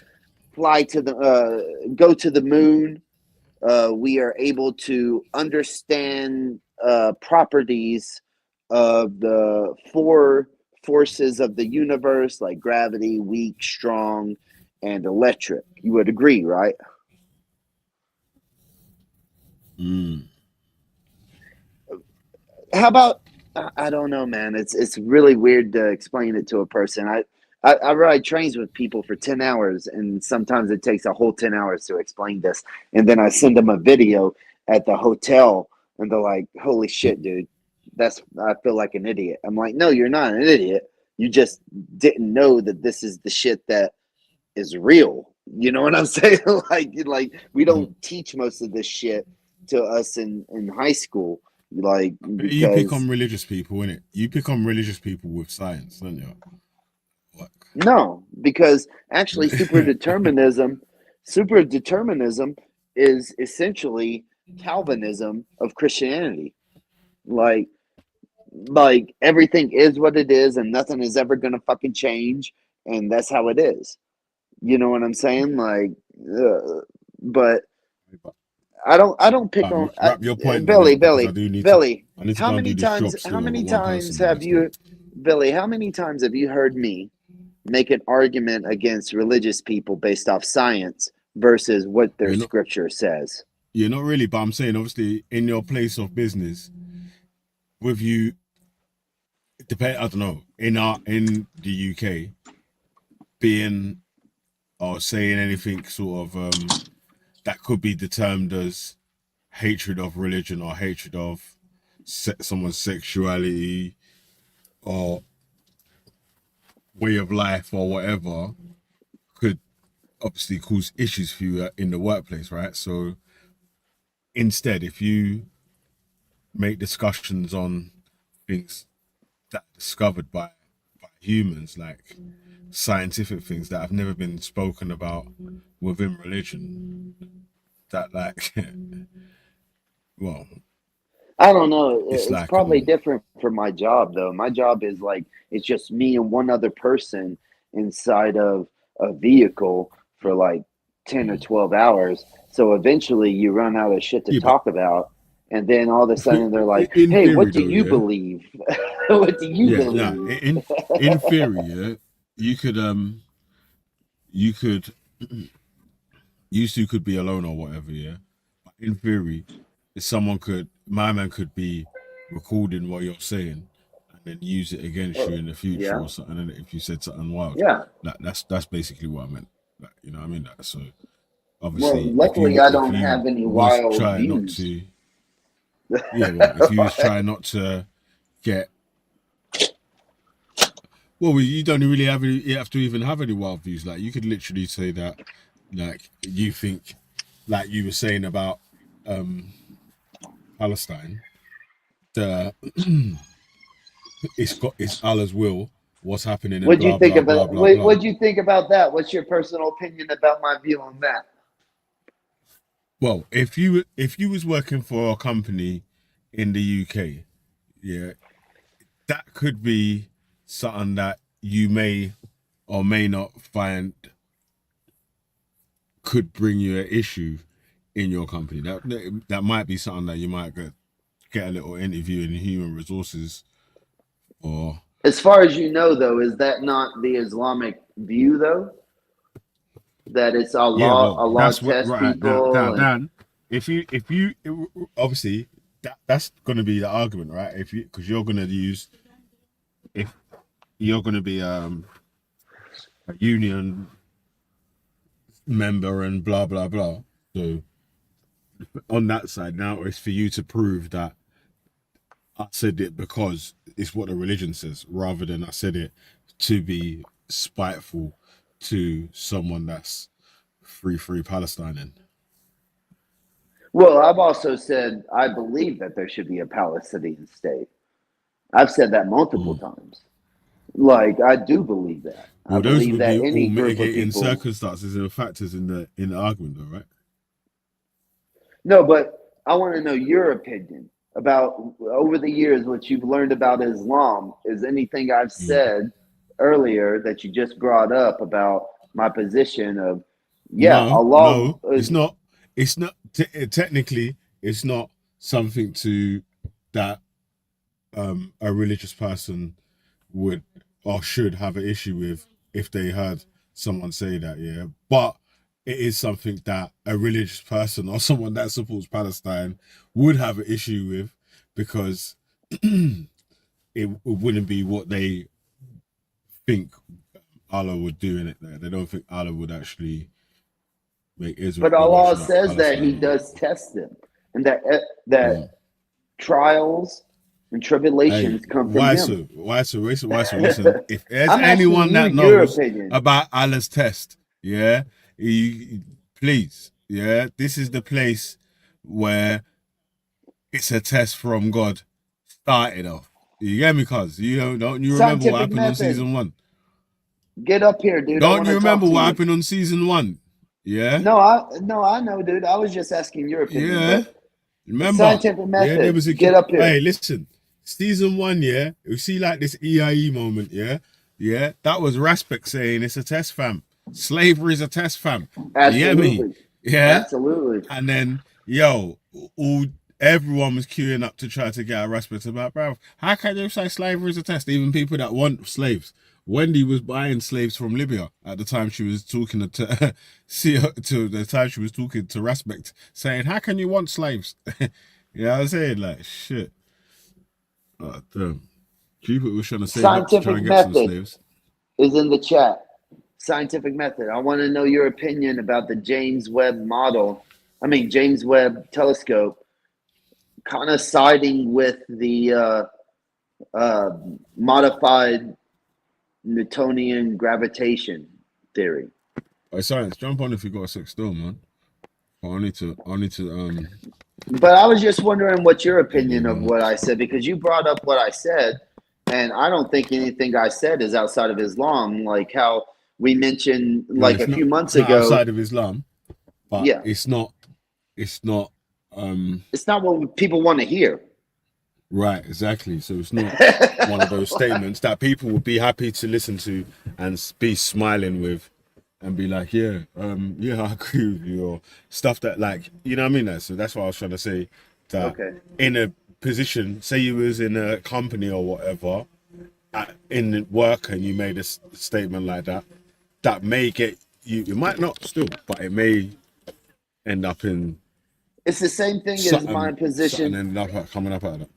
Speaker 8: fly to go to the moon. We are able to understand properties of the four forces of the universe, like gravity, weak, strong, and electric. You would agree, right? How about, I don't know, man. It's really weird to explain it to a person. I ride trains with people for 10 hours, and sometimes it takes a whole 10 hours to explain this. And then I send them a video at the hotel, and they're like, holy shit, dude. I feel like an idiot. I'm like, no, you're not an idiot. You just didn't know that this is the shit that is real. You know what I'm saying? like we don't teach most of this shit to us in high school. Like,
Speaker 9: But you pick
Speaker 8: because
Speaker 9: on religious people, innit? You pick on religious people with science, don't you?
Speaker 8: no, because actually superdeterminism Super determinism is essentially Calvinism of Christianity. Like everything is what it is, and nothing is ever gonna fucking change, and that's how it is. You know what I'm saying? But I don't pick on
Speaker 9: wrap your point,
Speaker 8: Billy.
Speaker 9: because I do need
Speaker 8: Billy,
Speaker 9: I need to
Speaker 8: how
Speaker 9: go and
Speaker 8: many
Speaker 9: do this job
Speaker 8: times?
Speaker 9: still.
Speaker 8: How
Speaker 9: I've
Speaker 8: many
Speaker 9: got one
Speaker 8: times
Speaker 9: person
Speaker 8: have
Speaker 9: next
Speaker 8: you,
Speaker 9: door.
Speaker 8: Billy? How many times have you heard me make an argument against religious people based off science versus what their
Speaker 9: You're not,
Speaker 8: scripture says?
Speaker 9: you're not really, but I'm saying, obviously, in your place of business, with you, I don't know, in the UK, being or saying anything sort of that could be determined as hatred of religion or hatred of someone's sexuality or way of life or whatever could obviously cause issues for you in the workplace, right? So instead, if you make discussions on things that are discovered by humans, like scientific things that have never been spoken about within religion, that like well,
Speaker 8: I don't know.
Speaker 9: it's
Speaker 8: It's
Speaker 9: like
Speaker 8: probably different for my job, though. My job is like it's just me and one other person inside of a vehicle for like 10 or 12 hours. So eventually you run out of shit to
Speaker 9: yeah, but
Speaker 8: talk about. And then all of a sudden they're like,
Speaker 9: in
Speaker 8: hey,
Speaker 9: theory
Speaker 8: what do
Speaker 9: though,
Speaker 8: you
Speaker 9: yeah,
Speaker 8: believe? What do you
Speaker 9: yeah, nah,
Speaker 8: believe?
Speaker 9: in theory, yeah, you could you two could be alone or whatever, yeah. But in theory, if my man could be recording what you're saying and then use it against you in the future
Speaker 8: Yeah.
Speaker 9: or something. And if you said something wild,
Speaker 8: Yeah.
Speaker 9: that's basically what I meant. Like, you know what I mean? So
Speaker 8: Well,
Speaker 9: obviously,
Speaker 8: luckily I don't have any
Speaker 9: was
Speaker 8: wild
Speaker 9: trying not
Speaker 8: views.
Speaker 9: to, yeah, well, if you was trying not to get, well, you don't really you have to even have any wild views. Like, you could literally say that, like, you think, like you were saying about Palestine, it's Allah's will, what's happening, and
Speaker 8: What do you
Speaker 9: blah
Speaker 8: think
Speaker 9: blah blah
Speaker 8: about
Speaker 9: blah blah.
Speaker 8: what do you think about that? What's your personal opinion about my view on that?
Speaker 9: Well, if you was working for a company in the UK, yeah, that could be something that you may or may not find could bring you an issue in your company. That might be something that you might get a little interview in human resources or.
Speaker 8: As far as you know, though, is that not the Islamic view, though? That it's Allah,
Speaker 9: Yeah, well,
Speaker 8: Allah
Speaker 9: that's what
Speaker 8: tests
Speaker 9: right
Speaker 8: people.
Speaker 9: Dan, if you obviously that's going to be the argument, right? Because you're going to use, if you're going to be a union member and blah blah blah. So on that side, now it's for you to prove that I said it because it's what the religion says, rather than I said it to be spiteful to someone that's free Palestinian.
Speaker 8: Well, I've also said I believe that there should be a Palestinian state. I've said that multiple times. Like, I do believe that.
Speaker 9: Well,
Speaker 8: I
Speaker 9: those
Speaker 8: believe
Speaker 9: would
Speaker 8: that
Speaker 9: be
Speaker 8: any
Speaker 9: all
Speaker 8: group of
Speaker 9: mitigating
Speaker 8: people.
Speaker 9: circumstances and factors in the argument, though, right?
Speaker 8: No, but I want to know your opinion about over the years what you've learned about Islam. Is anything I've said earlier that you just brought up about my position of Allah?
Speaker 9: No, it's not. It's not technically. It's not something that a religious person would or should have an issue with if they heard someone say that. Yeah, but it is something that a religious person or someone that supports Palestine would have an issue with, because it wouldn't be what they think Allah would do in it. They don't think Allah would actually make Israel.
Speaker 8: But Allah says that He does test them, and that trials and tribulations come from Him.
Speaker 9: Why so? Listen, if there's
Speaker 8: I'm
Speaker 9: anyone
Speaker 8: asking
Speaker 9: that
Speaker 8: you your
Speaker 9: knows
Speaker 8: opinion.
Speaker 9: about Allah's test, yeah, please, yeah, this is the place where it's a test from God started off. You get me, cuz? Don't you remember what happened on season 1?
Speaker 8: Get up here, dude.
Speaker 9: Don't you remember what happened on season 1? Yeah,
Speaker 8: No, I know, dude. I was just asking your opinion,
Speaker 9: yeah.
Speaker 8: but the
Speaker 9: Remember?
Speaker 8: scientific
Speaker 9: Yeah, there
Speaker 8: method.
Speaker 9: was a
Speaker 8: Get
Speaker 9: kid.
Speaker 8: up here.
Speaker 9: Hey, listen, season 1. Yeah, you see like this EIE moment. Yeah, yeah. That was Raspek saying it's a test, fam. Slavery is a test, fam. You get me?
Speaker 8: Absolutely.
Speaker 9: Yeah.
Speaker 8: Absolutely.
Speaker 9: And then, yo, all everyone was queuing up to try to get a respect about, bro. How can you say slavery is a test? Even people that want slaves. Wendy was buying slaves from Libya at the time she was talking to to the time she was talking to Respect, saying, "How can you want slaves?" You know what I'm saying? Like shit. Oh, damn. People was trying to save up to try
Speaker 8: Scientific
Speaker 9: and get some
Speaker 8: method
Speaker 9: slaves.
Speaker 8: is in the chat. Scientific method. I want to know your opinion about the James Webb James Webb telescope, kind of siding with the modified Newtonian gravitation theory.
Speaker 9: Hey, science, jump on if you got a six still, man. I need to
Speaker 8: But I was just wondering what your opinion of what I said, because you brought up what I said, and I don't think anything I said is outside of Islam. Like how we mentioned,
Speaker 9: No,
Speaker 8: like a few months
Speaker 9: it's not
Speaker 8: ago.
Speaker 9: outside of Islam, but
Speaker 8: Yeah,
Speaker 9: it's not
Speaker 8: it's not what people want to hear.
Speaker 9: right, exactly. So it's not one of those statements that people would be happy to listen to and be smiling with and be like, yeah, yeah, I agree with you, or stuff that, like, you know what I mean? So that's what I was trying to say, that
Speaker 8: Okay.
Speaker 9: in a position, say you was in a company or whatever, in work, and you made a statement like that, that may get you, it might not still, but it may end up in
Speaker 8: It's the same thing as my
Speaker 9: something
Speaker 8: position.
Speaker 9: ended up coming up out of that.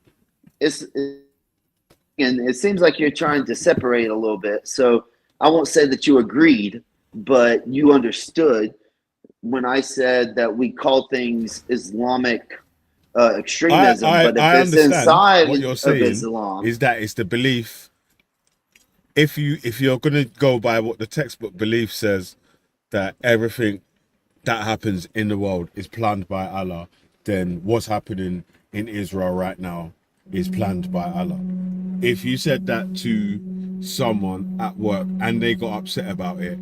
Speaker 8: And it seems like you're trying to separate a little bit. So I won't say that you agreed, but you understood when I said that we call things Islamic extremism. But if
Speaker 9: I
Speaker 8: it's
Speaker 9: understand
Speaker 8: inside
Speaker 9: what you're
Speaker 8: of
Speaker 9: saying
Speaker 8: Islam,
Speaker 9: is that it's the belief. If you're gonna go by what the textbook belief says, that everything that happens in the world is planned by Allah, then what's happening in Israel right now is planned by Allah. If you said that to someone at work and they got upset about it,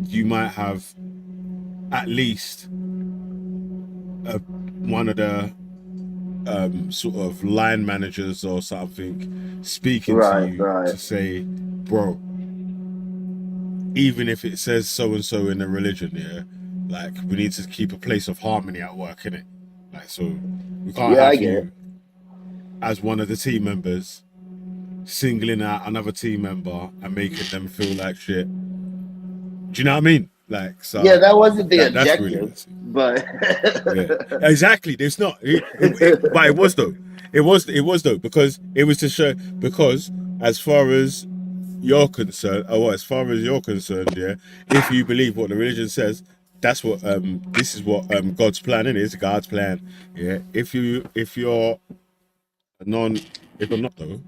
Speaker 9: you might have at least one of the sort of line managers or something speaking to you to say, bro, even if it says so and so in the religion, yeah, like we need to keep a place of harmony at work, innit? Like, so we can't
Speaker 8: yeah, I
Speaker 9: have
Speaker 8: get
Speaker 9: you
Speaker 8: it.
Speaker 9: as one of the team members singling out another team member and making them feel like shit. Do you know what I mean? Like, so
Speaker 8: Yeah, that wasn't the
Speaker 9: that's really
Speaker 8: objective, but
Speaker 9: yeah, exactly. There's not, but it was though. It was though, because it was to show, because as far as you're concerned, as far as you're concerned, yeah, if you believe what the religion says, that's what this is what God's plan is. God's plan, yeah. If you're non, if I'm not though.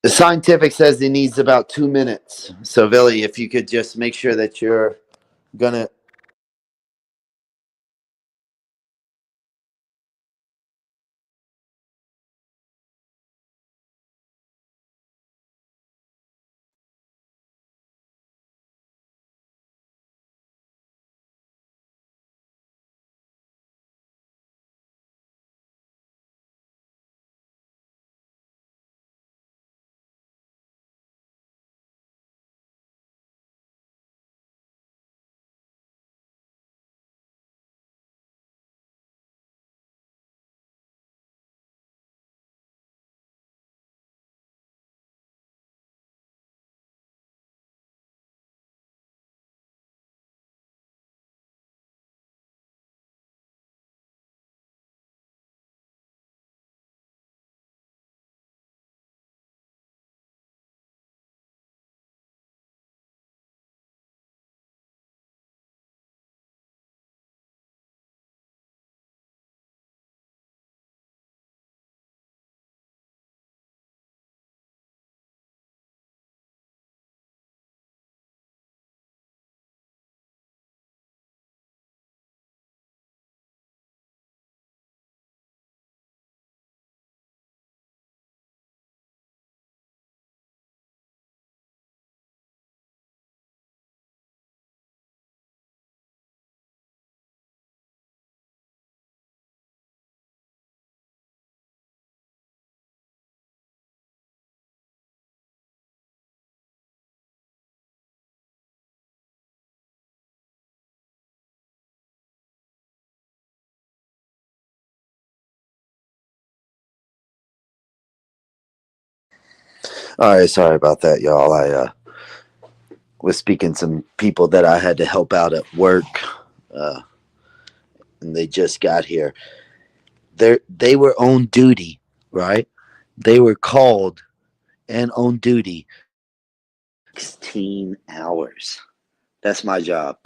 Speaker 8: the scientific says he needs about 2 minutes. So, Billy, if you could just make sure that you're gonna All right, sorry about that, y'all. I was speaking to some people that I had to help out at work, and they just got here. They were on duty, right? They were called and on duty 16 hours. That's my job,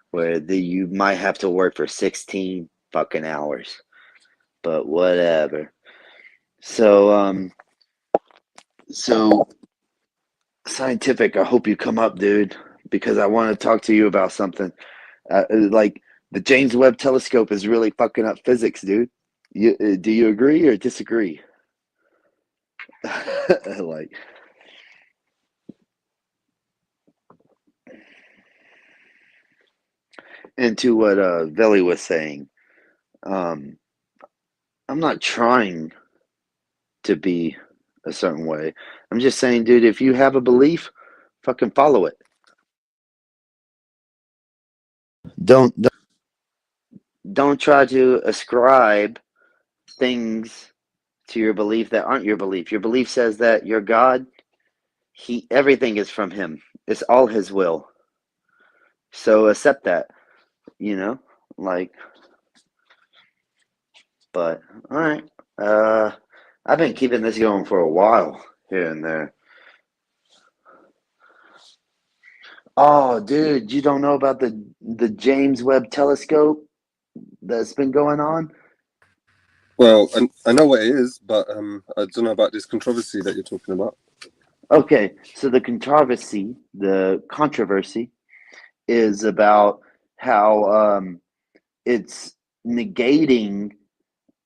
Speaker 8: where you might have to work for 16 fucking hours, but whatever. So Scientific, I hope you come up, dude, because I want to talk to you about something. Like the James Webb Telescope is really fucking up physics, dude. Do you agree or disagree? Like, and to what Veli was saying, I'm not trying to be a certain way. I'm just saying, dude, if you have a belief, fucking follow it. Don't try to ascribe things to your belief that aren't your belief. Your belief says that your God, everything is from him. It's all his will. So accept that, like, but all right. I've been keeping this going for a while here and there. Oh, dude, you don't know about the James Webb Telescope that's been going on?
Speaker 10: Well, I know what it is, but I don't know about this controversy that you're talking about.
Speaker 8: Okay, so the controversy is about how it's negating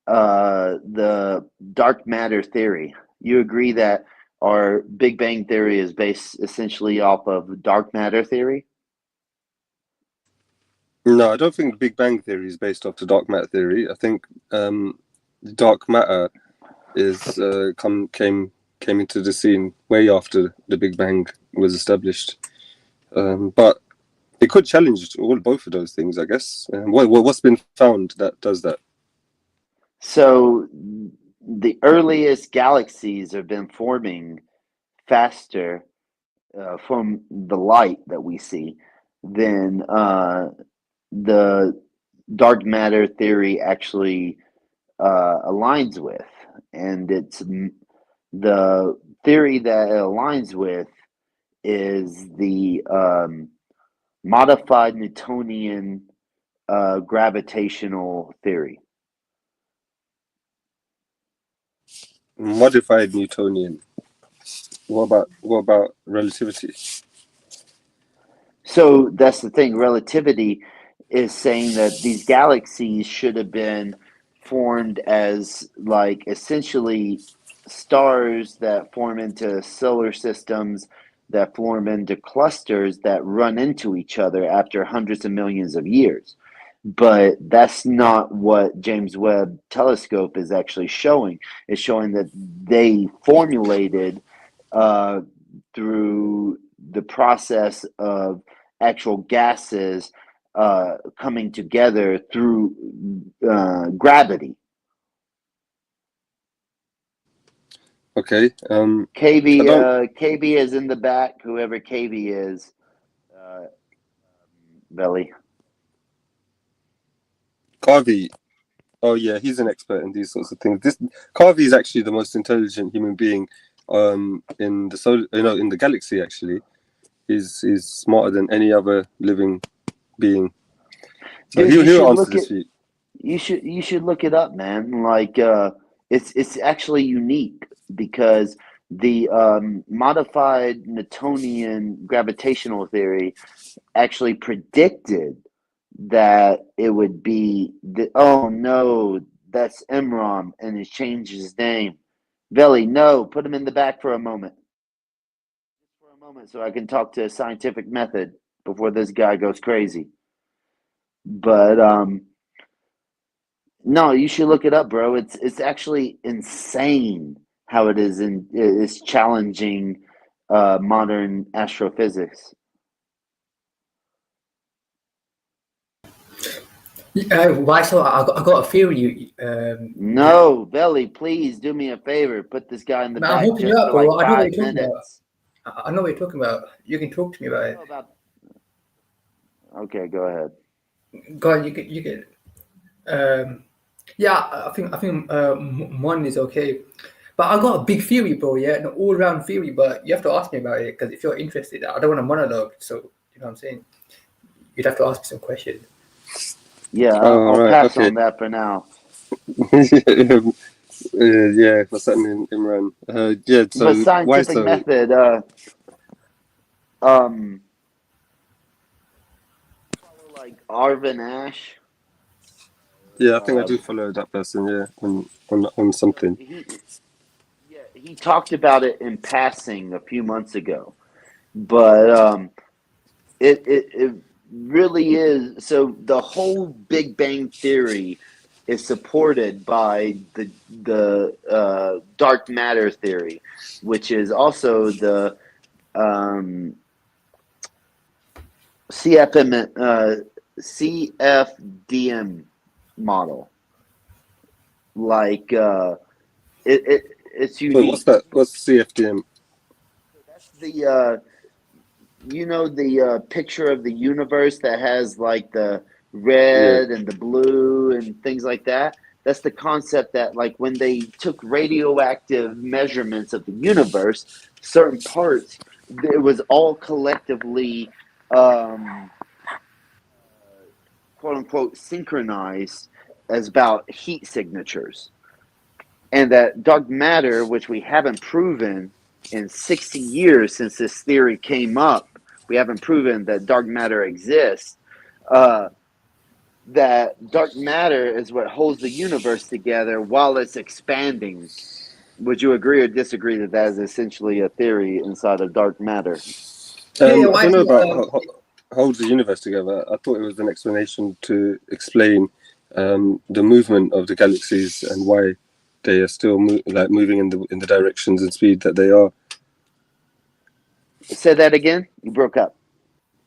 Speaker 8: the dark matter theory. You agree that our Big Bang theory is based essentially off of dark matter theory?
Speaker 10: No, I don't think Big Bang theory is based off the dark matter theory. I think dark matter is came into the scene way after the Big Bang was established. But it could challenge both of those things, I guess. What's been found that does that?
Speaker 8: So the earliest galaxies have been forming faster from the light that we see than the dark matter theory actually aligns with. And it's the theory that it aligns with is the modified Newtonian gravitational theory.
Speaker 10: Modified Newtonian. What about relativity?
Speaker 8: So that's the thing. Relativity is saying that these galaxies should have been formed as like essentially stars that form into solar systems that form into clusters that run into each other after hundreds of millions of years. But that's not what James Webb Telescope is actually showing. It's showing that they formulated through the process of actual gases coming together through gravity.
Speaker 10: Okay.
Speaker 8: KB is in the back. Whoever KB is, Belly.
Speaker 10: Carvey. Oh yeah, he's an expert in these sorts of things. Carvey is actually the most intelligent human being in the galaxy. Actually, he's smarter than any other living being. So he'll answer this for you.
Speaker 8: You should look it up, man. Like it's actually unique because the modified Newtonian gravitational theory actually predicted that it would be oh no, that's Imran and he's changed his name. Veli, no, put him in the back for a moment. Just for a moment so I can talk to a scientific method before this guy goes crazy. But no, you should look it up, bro. It's actually insane how it's challenging modern astrophysics.
Speaker 3: Why? So I got a theory.
Speaker 8: No, Belly, please do me a favor. Put this guy in the
Speaker 3: Man, I'm
Speaker 8: back
Speaker 3: hooking
Speaker 8: just
Speaker 3: you up,
Speaker 8: for
Speaker 3: bro.
Speaker 8: like
Speaker 3: I know what
Speaker 8: 5
Speaker 3: you're talking about.
Speaker 8: minutes.
Speaker 3: I know what you're talking about. You can talk to me about it.
Speaker 8: Okay, go ahead.
Speaker 3: Go on, you get. Yeah, I think one is okay, but I got a big theory, bro. Yeah, an all-round theory. But you have to ask me about it because if you're interested, I don't want to monologue. So you know what I'm saying. You'd have to ask me some questions.
Speaker 8: Yeah,
Speaker 10: Oh,
Speaker 8: I'll
Speaker 10: right,
Speaker 8: pass
Speaker 10: okay.
Speaker 8: on that for now.
Speaker 10: Yeah, what's happening, Imran? Yeah,
Speaker 8: But
Speaker 10: so why
Speaker 8: scientific
Speaker 10: so?
Speaker 8: method, follow like Arvin Ash.
Speaker 10: Yeah, I think I do follow that person. Yeah, on something.
Speaker 8: He talked about it in passing a few months ago, but it really is. So the whole Big Bang Theory is supported by the dark matter theory, which is also the CFDM model. Like it's
Speaker 10: Wait,
Speaker 8: unique.
Speaker 10: what's that? What's CFDM?
Speaker 8: The the picture of the universe that has like the red and the blue and things like that. That's the concept that like when they took radioactive measurements of the universe, certain parts, it was all collectively quote unquote synchronized as about heat signatures. And that dark matter, which we haven't proven in 60 years since this theory came up, we haven't proven that dark matter exists. That dark matter is what holds the universe together while it's expanding. Would you agree or disagree that that is essentially a theory inside of dark matter?
Speaker 10: I don't know about holds the universe together. I thought it was an explanation to explain the movement of the galaxies and why they are still moving in the directions and speed that they are.
Speaker 8: Say that again. You broke up.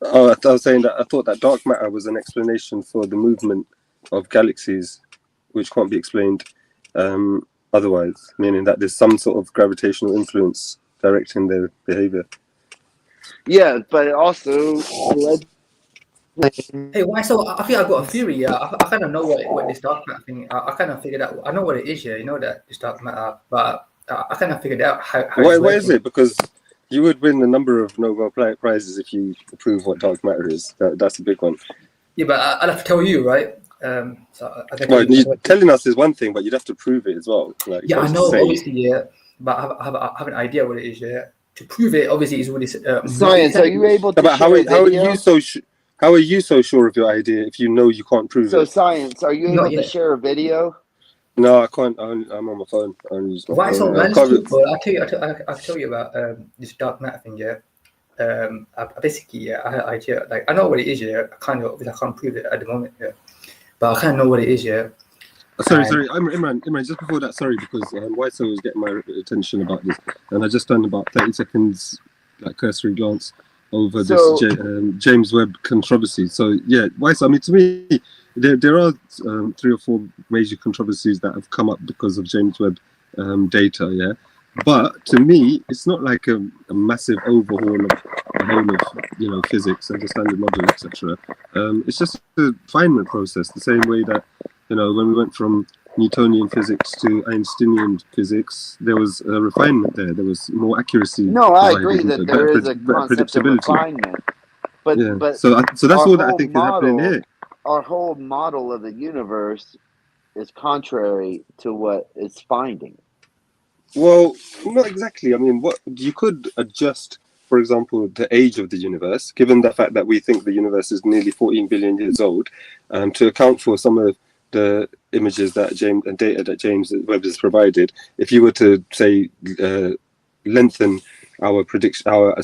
Speaker 10: Oh, I was saying that I thought that dark matter was an explanation for the movement of galaxies, which can't be explained otherwise, meaning that there's some sort of gravitational influence directing their behavior.
Speaker 8: Yeah, but also.
Speaker 3: Hey, why? So I think I got a theory. Yeah, I kind of know what this dark matter thing. I kind of figured out. I know what it is. Yeah, you know that this dark matter, but I kind of figured out how.
Speaker 10: Why is it? Because you would win a number of Nobel prizes if you prove what dark matter is. That's a big one.
Speaker 3: Yeah, but I'll have to tell you, right? So I
Speaker 10: Well, telling us is one thing, but you'd have to prove it as well. Like,
Speaker 3: yeah, I know, obviously, yeah, but I have an idea what it is. Yeah, to prove it, obviously, is really
Speaker 8: science. Are you able to?
Speaker 10: But how are you so sure of your idea if you know you can't prove
Speaker 8: So
Speaker 10: it?
Speaker 8: science, are you able to share a video?
Speaker 10: No, I can't. I'm on my phone. I only use my
Speaker 3: Why so
Speaker 10: phone.
Speaker 3: man? I'll tell you about this dark matter thing. Yeah, basically, I had an idea. Like I know what it is. Yeah, I can't prove it at the moment. Yeah, but I kind of know what it is. Yeah.
Speaker 10: Sorry. Imran, just before that, sorry, because Whiteside was getting my attention about this, and I just done about 30 seconds, like cursory glance over this James Webb controversy. So yeah, Whiteside. I mean, to me, there are 3 or 4 major controversies that have come up because of James Webb data. Yeah, but to me, it's not like a massive overhaul of the whole of physics and the standard model, etc. It's just a refinement process, the same way that. When we went from Newtonian physics to Einsteinian physics, there was a refinement there. There was more accuracy.
Speaker 8: No, I agree that there is a concept of refinement. But
Speaker 10: so that's all that I think is happening here.
Speaker 8: Our whole model of the universe is contrary to what it's finding.
Speaker 10: Well, not exactly. I mean, what you could adjust, for example, the age of the universe, given the fact that we think the universe is nearly 14 billion years old, to account for some of the images that data that James Webb has provided. If you were to say lengthen our prediction, our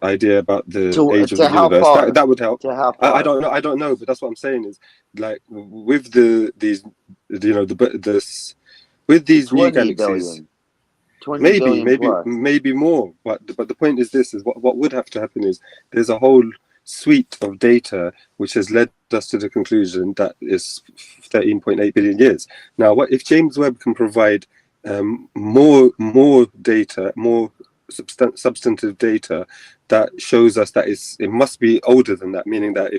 Speaker 10: idea about the age of the universe, that would help. I don't know, but that's what I'm saying is like with these new galaxies. Maybe more, but the point is this: is what would have to happen is there's a whole suite of data which has led us to the conclusion that is 13.8 billion years. Now, what if James Webb can provide more data, more substantive data that shows us that it must be older than that, meaning that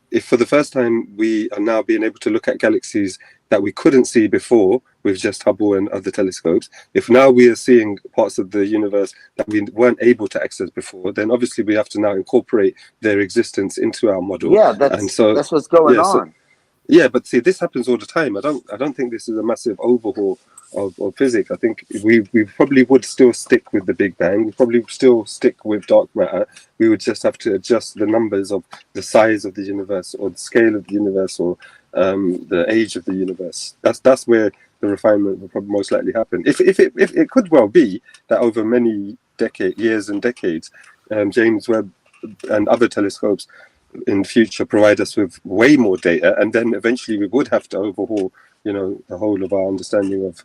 Speaker 10: if for the first time we are now being able to look at galaxies that we couldn't see before with just Hubble and other telescopes, if now we are seeing parts of the universe that we weren't able to access before, then obviously we have to now incorporate their existence into our model.
Speaker 8: Yeah, that's what's going on.
Speaker 10: Yeah, but see, this happens all the time. I don't think this is a massive overhaul of physics. I think we probably would still stick with the Big Bang. We probably still stick with dark matter. We would just have to adjust the numbers of the size of the universe, or the scale of the universe, or the age of the universe. That's where the refinement will probably most likely happen. If it could well be that over many years and decades, James Webb and other telescopes in the future provide us with way more data, and then eventually we would have to overhaul, the whole of our understanding of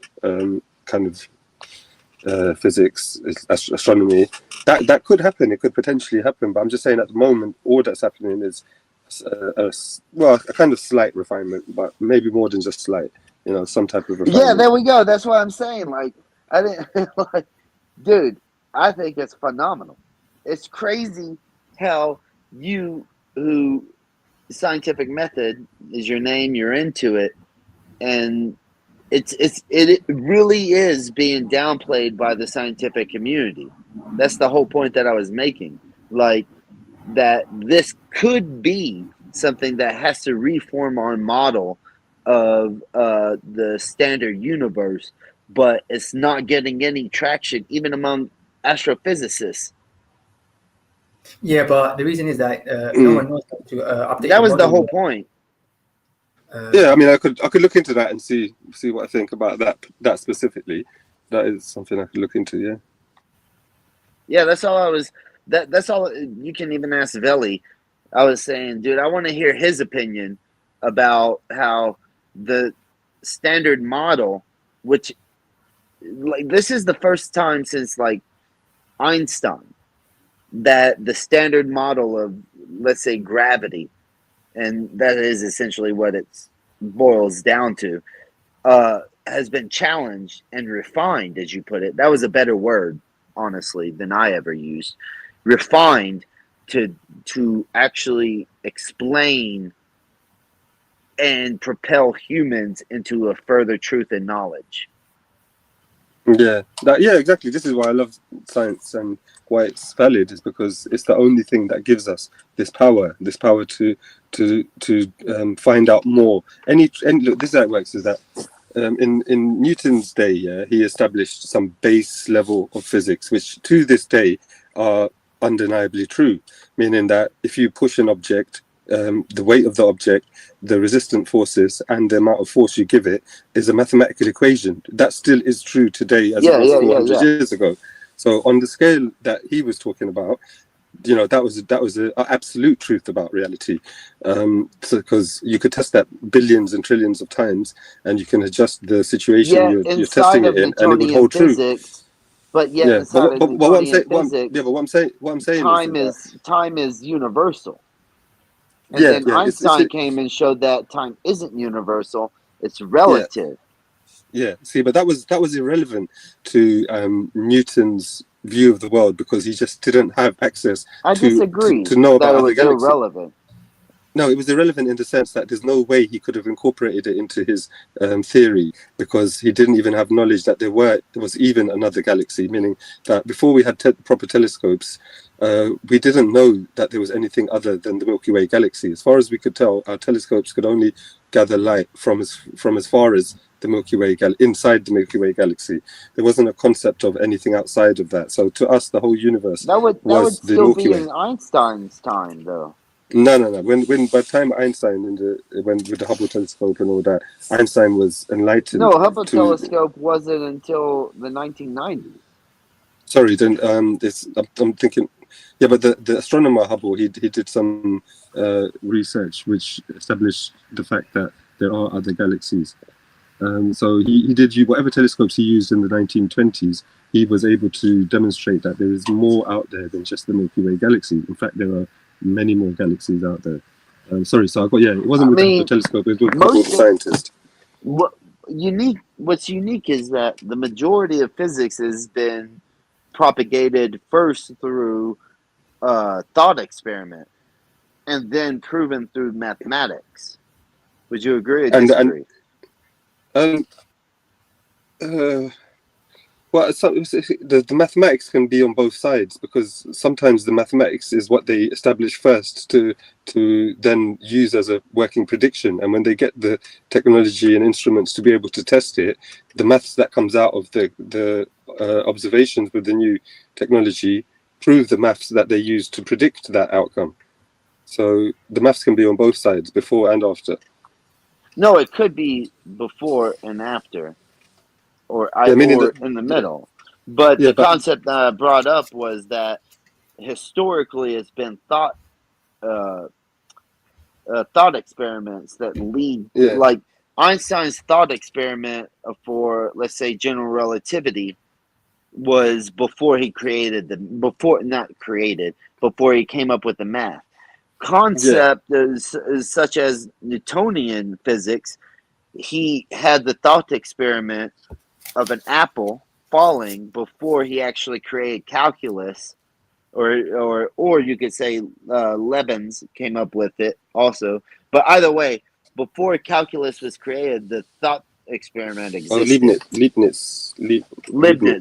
Speaker 10: physics, astronomy. That could happen. It could potentially happen. But I'm just saying, at the moment, all that's happening is a kind of slight refinement, but maybe more than just slight. Some type of refinement.
Speaker 8: Yeah, there we go. That's what I'm saying. Like, I didn't like, dude. I think it's phenomenal. It's crazy how who scientific method is your name. You're into it. And it really is being downplayed by the scientific community. That's the whole point that I was making. Like, that this could be something that has to reform our model of the standard universe, but it's not getting any traction even among astrophysicists.
Speaker 3: Yeah, but the reason is that no one knows how to update.
Speaker 8: That was the whole point.
Speaker 10: Yeah, I mean, I could look into that and see what I think about that specifically. That is something I could look into. Yeah.
Speaker 8: Yeah, that's all I was. That's all. You can even ask Veli. I was saying, dude, I want to hear his opinion about how the standard model, which, like, this is the first time since, like, Einstein, that the standard model of, let's say, gravity, and that is essentially what it boils down to, has been challenged and refined, as you put it. That was a better word, honestly, than I ever used. Refined to actually explain and propel humans into a further truth and knowledge.
Speaker 10: Yeah, exactly. This is why I love science and why it's valid, is because it's the only thing that gives us this power to find out more. And look, this is how it works: is that in Newton's day, he established some base level of physics, which to this day are undeniably true. Meaning that if you push an object, the weight of the object, the resistant forces, and the amount of force you give it is a mathematical equation. That still is true today as it was 400 years ago. So on the scale that he was talking about, that was an absolute truth about reality. Because you could test that billions and trillions of times, and you can adjust the situation you're testing it in, and it would hold true.
Speaker 8: But yet,
Speaker 10: what I'm saying,
Speaker 8: time is universal. And then Einstein came and showed that time isn't universal; it's relative.
Speaker 10: Yeah. See, but that was irrelevant to Newton's view of the world, because he just didn't have access to know about other galaxies.
Speaker 8: Irrelevant.
Speaker 10: No, it was irrelevant in the sense that there's no way he could have incorporated it into his theory, because he didn't even have knowledge that there was even another galaxy, meaning that before we had proper telescopes, we didn't know that there was anything other than the Milky Way galaxy. As far as we could tell, our telescopes could only gather light from as far as the Milky Way inside the Milky Way galaxy. There wasn't a concept of anything outside of that. So to us, the whole universe was the Milky Way.
Speaker 8: That would still be in Einstein's time, though.
Speaker 10: No. When by the time Einstein with the Hubble telescope and all that, Einstein was enlightened.
Speaker 8: No, Hubble telescope wasn't until the 1990s.
Speaker 10: Sorry, then I'm thinking. Yeah, but the astronomer Hubble, he did some research which established the fact that there are other galaxies. So he did whatever telescopes he used in the 1920s. He was able to demonstrate that there is more out there than just the Milky Way galaxy. In fact, there are many more galaxies out there. Sorry, so I got it wasn't
Speaker 8: I
Speaker 10: with
Speaker 8: mean,
Speaker 10: the telescope, it was with
Speaker 8: most
Speaker 10: the scientist.
Speaker 8: What's unique is that the majority of physics has been propagated first through thought experiment and then proven through mathematics. Would you agree or disagree?
Speaker 10: Well, the mathematics can be on both sides, because sometimes the mathematics is what they establish first to then use as a working prediction, and when they get the technology and instruments to be able to test it, the maths that comes out of the observations with the new technology prove the maths that they use to predict that outcome. So the maths can be on both sides, before and after.
Speaker 8: No, it could be before and after, or
Speaker 10: Yeah, meaning
Speaker 8: or
Speaker 10: that,
Speaker 8: in the middle. But
Speaker 10: yeah,
Speaker 8: the
Speaker 10: but
Speaker 8: concept that I brought up was that historically it's been thought experiments that lead,
Speaker 10: yeah,
Speaker 8: like Einstein's thought experiment for, let's say, general relativity was before he created before he came up with the math. Concept is such as Newtonian physics. He had the thought experiment of an apple falling before he actually created calculus, or you could say Leibniz came up with it also. But either way, before calculus was created, the thought experiment existed.
Speaker 10: Leibniz.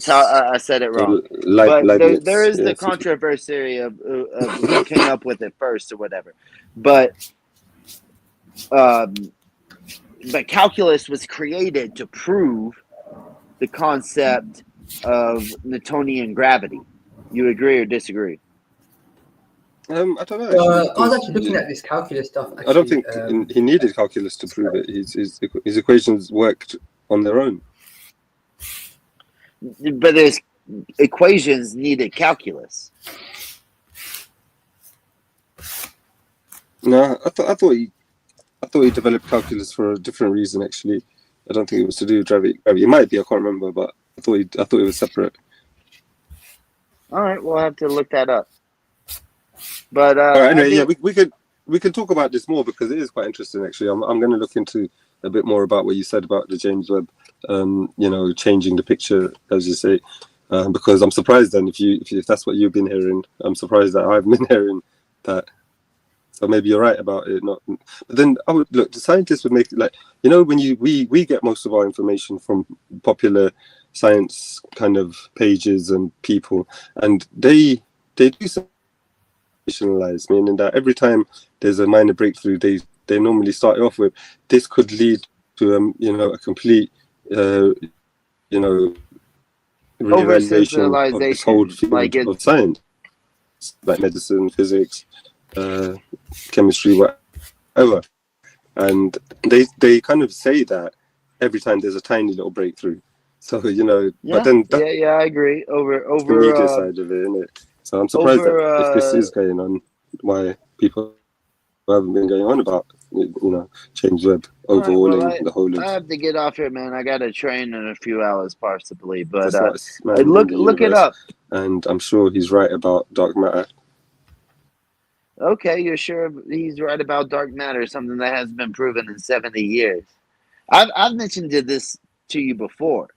Speaker 8: I said it wrong. But there is the controversy of who came up with it first or whatever. But calculus was created to prove the concept of Newtonian gravity. You agree or disagree?
Speaker 10: I don't know. Actually,
Speaker 3: I was actually looking at this calculus stuff. Actually,
Speaker 10: I don't think he needed calculus to prove it. His equations worked on their own.
Speaker 8: But his equations needed calculus.
Speaker 10: No, I thought he developed calculus for a different reason. Actually, I don't think it was to do with gravity. It might be. I can't remember, but I thought it was separate.
Speaker 8: All right, we'll have to look that up. But
Speaker 10: all right, anyway, we could talk about this more, because it is quite interesting. Actually, I'm going to look into a bit more about what you said about the James Webb, changing the picture, as you say, because I'm surprised. Then, if that's what you've been hearing, I'm surprised that I've been hearing that. So maybe you're right about it. Not, but then I would look. The scientists would make it like, when we get most of our information from popular science kind of pages and people, and they do sensationalize, meaning that every time there's a minor breakthrough, they normally start off with, this could lead to a complete reevaluation of this whole field of science, like medicine, physics, chemistry, whatever. And they kind of say that every time there's a tiny little breakthrough. So but then
Speaker 8: I agree. Over
Speaker 10: the media side of it, isn't it? So I'm surprised that if this is going on, why people haven't been going on about James Webb overhauling the whole.
Speaker 8: I have to get off here, man. I got a train in a few hours, possibly. But
Speaker 10: man
Speaker 8: look it up.
Speaker 10: And I'm sure he's right about dark matter.
Speaker 8: Okay, you're sure he's right about dark matter, something that has been proven in 70 years. I've mentioned this to you before.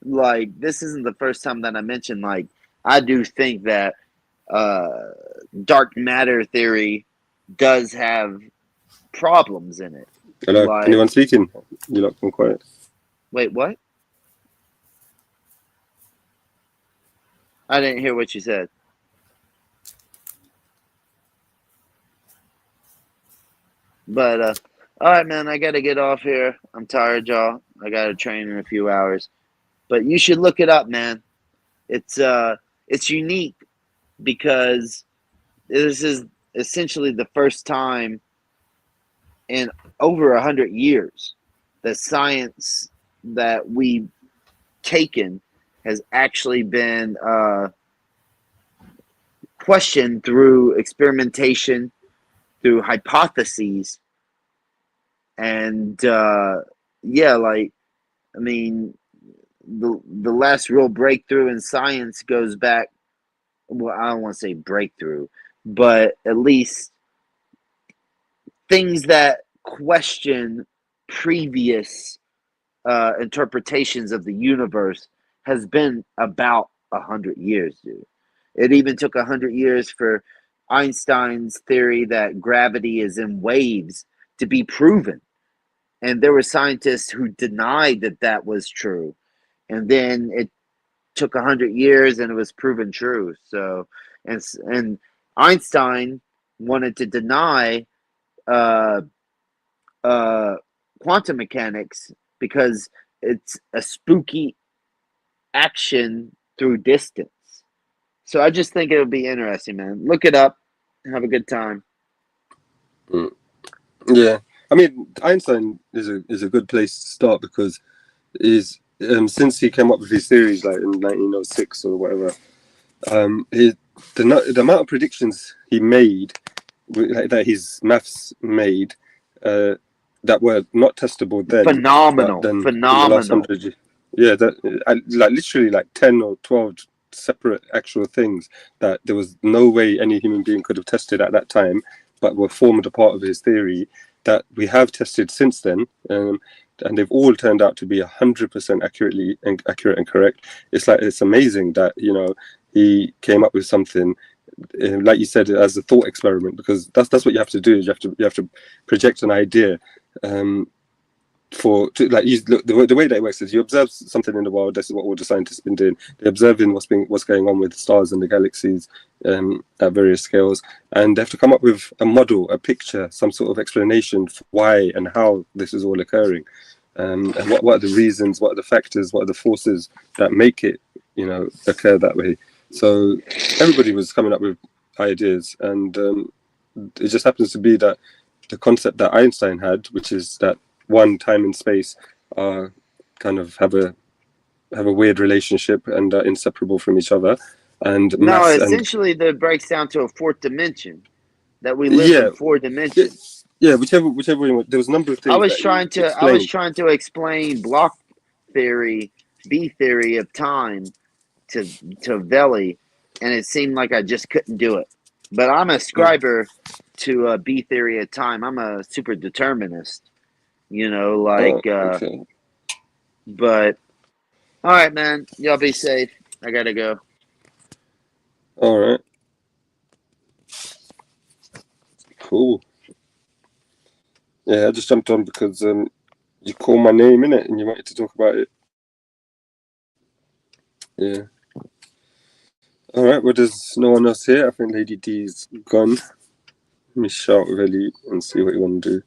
Speaker 8: Like, this isn't the first time that I mentioned, like, I do think that dark matter theory does have problems in it.
Speaker 10: Hello,
Speaker 8: like,
Speaker 10: anyone speaking? You locked them quiet.
Speaker 8: Wait, what? I didn't hear what you said. But all right, man, I gotta get off here. I'm tired, y'all. I got a train in a few hours. But you should look it up, man. It's unique because this is essentially the first time in over 100 years that science that we've taken has actually been questioned through experimentation, through hypotheses, and the last real breakthrough in science goes back. Well, I don't want to say breakthrough, but at least things that question previous interpretations of the universe has been about 100 years, dude. It even took 100 years for Einstein's theory that gravity is in waves to be proven. And there were scientists who denied that that was true. And then it took 100 years and it was proven true. So, and Einstein wanted to deny quantum mechanics because it's a spooky action through distance. So I just think it would be interesting, man. Look it up. Have a good time.
Speaker 10: Yeah, I mean, Einstein is a good place to start because since he came up with his theories like in 1906 or whatever, the amount of predictions he made, that his maths made, that were not testable then.
Speaker 8: Phenomenal.
Speaker 10: Then
Speaker 8: Phenomenal.
Speaker 10: In the last 100 years. Yeah, like literally like 10 or 12 separate actual things that there was no way any human being could have tested at that time, but were formed a part of his theory that we have tested since then, and they've all turned out to be 100% accurate and correct. It's amazing that, you know, he came up with something like you said, as a thought experiment, because that's what you have to do. You have to project an idea. The way that it works is you observe something in the world. This is what all the scientists have been doing. They're observing what's going on with stars and the galaxies at various scales, and they have to come up with a model, a picture, some sort of explanation for why and how this is all occurring, and what are the reasons, what are the factors, what are the forces that make it, you know, occur that way. So everybody was coming up with ideas, and it just happens to be that the concept that Einstein had, which is that one, time and space kind of have a weird relationship and are inseparable from each other, and
Speaker 8: essentially that breaks down to a fourth dimension, that we live in 4 dimensions.
Speaker 10: Yeah, whichever way. There was a number of things.
Speaker 8: I was trying to explain block theory, B theory of time to Veli, and it seemed like I just couldn't do it. But I'm a scriber to B theory of time. I'm a super determinist, you know, like.
Speaker 10: Okay.
Speaker 8: But all right, man. Y'all be safe. I gotta go.
Speaker 10: All right. Cool. Yeah, I just jumped on because you called my name in it and you wanted to talk about it. Yeah. All right. Well, there's no one else here. I think Lady D's gone. Let me shout really and see what you want to do.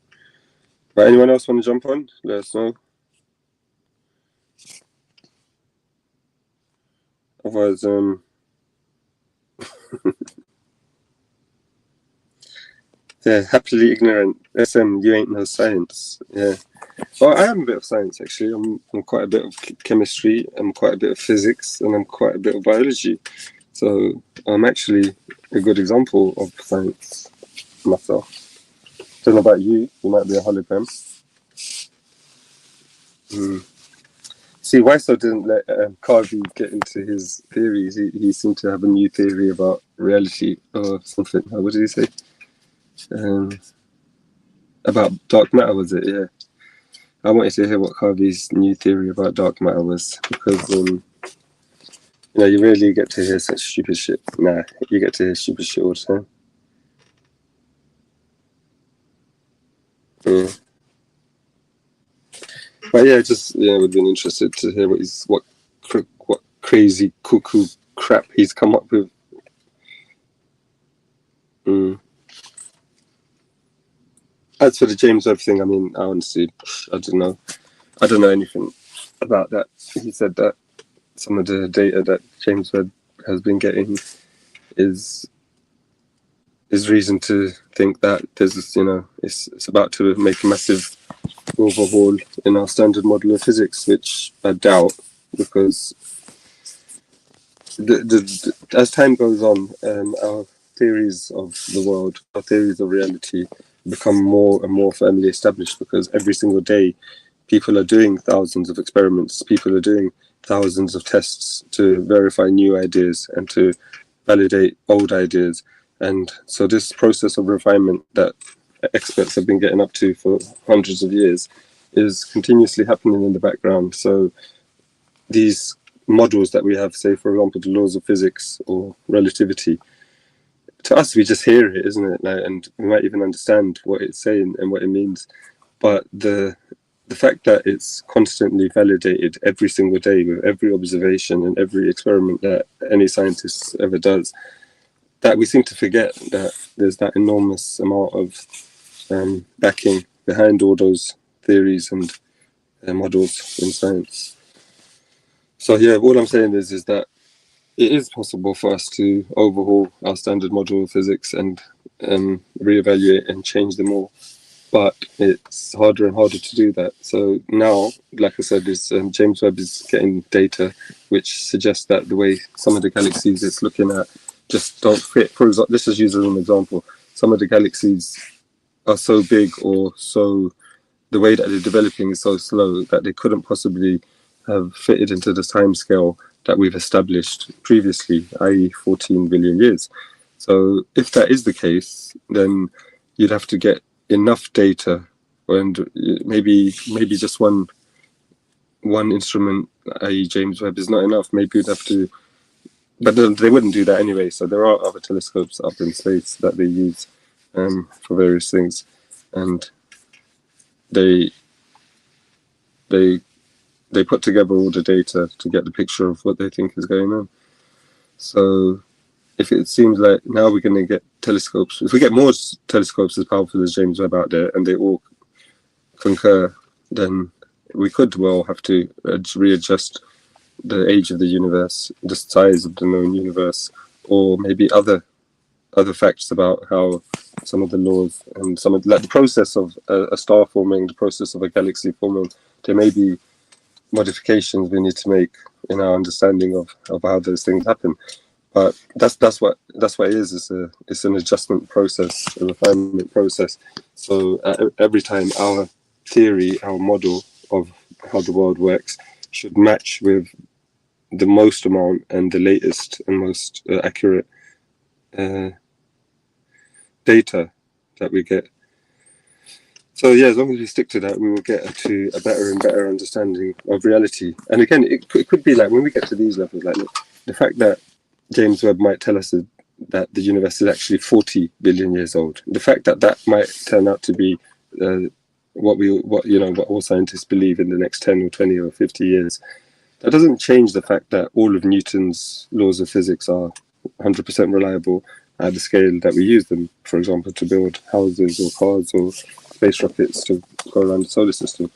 Speaker 10: But anyone else want to jump on? Let us know. Otherwise, yeah, happily ignorant. SM, you ain't no science. Yeah. Well, I am a bit of science, actually. I'm quite a bit of chemistry, I'm quite a bit of physics, and I'm quite a bit of biology. So I'm actually a good example of science myself. Don't know about you. You might be a hologram. See, Weiso didn't let Carvey get into his theories. He seemed to have a new theory about reality or something. What did he say? About dark matter, was it? Yeah. I wanted to hear what Carvey's new theory about dark matter was, because you know, you rarely get to hear such stupid shit. Nah, you get to hear stupid shit all the time. Yeah. But yeah, would have been interested to hear what crazy cuckoo crap he's come up with. As for the James Webb thing, I mean, I honestly, I don't know anything about that. He said that some of the data that James Webb has been getting is reason to think that there's this, you know, it's about to make a massive overhaul in our standard model of physics, which I doubt, because as time goes on, our theories of the world, our theories of reality become more and more firmly established, because every single day people are doing thousands of experiments, people are doing thousands of tests to verify new ideas and to validate old ideas. And so this process of refinement that experts have been getting up to for hundreds of years is continuously happening in the background. So these models that we have, say, for example, the laws of physics or relativity, to us, we just hear it, isn't it? Like, and we might even understand what it's saying and what it means. But the fact that it's constantly validated every single day with every observation and every experiment that any scientist ever does, that we seem to forget that there's that enormous amount of backing behind all those theories and models in science. So yeah, all I'm saying is that it is possible for us to overhaul our standard model of physics and reevaluate and change them all. But it's harder and harder to do that. So now, like I said, James Webb is getting data which suggests that the way some of the galaxies it's looking at just don't fit. For example, let's just use as an example. Some of the galaxies are so big, or so the way that they're developing is so slow that they couldn't possibly have fitted into the time scale that we've established previously, i.e. 14 billion years. So if that is the case, then you'd have to get enough data, and maybe just one instrument, i.e. James Webb, is not enough. Maybe you'd have to, but they wouldn't do that anyway. So there are other telescopes up in space that they use for various things, and they put together all the data to get the picture of what they think is going on. So if it seems like now we're going to get telescopes, if we get more telescopes as powerful as James Webb out there and they all concur, then we could well have to readjust the age of the universe, the size of the known universe, or maybe other facts about how some of the laws and some of like the process of a star forming, the process of a galaxy forming. There may be modifications we need to make in our understanding of how those things happen. But that's what it is. It's an adjustment process, a refinement process. So every time our theory, our model of how the world works should match with the most amount and the latest and most accurate data that we get. So yeah, as long as we stick to that, we will get to a better and better understanding of reality. And again, it could be like when we get to these levels, like the fact that James Webb might tell us that the universe is actually 40 billion years old. The fact that might turn out to be what all scientists believe in the next 10 or 20 or 50 years. That doesn't change the fact that all of Newton's laws of physics are 100% reliable at the scale that we use them, for example, to build houses or cars or space rockets to go around the solar system.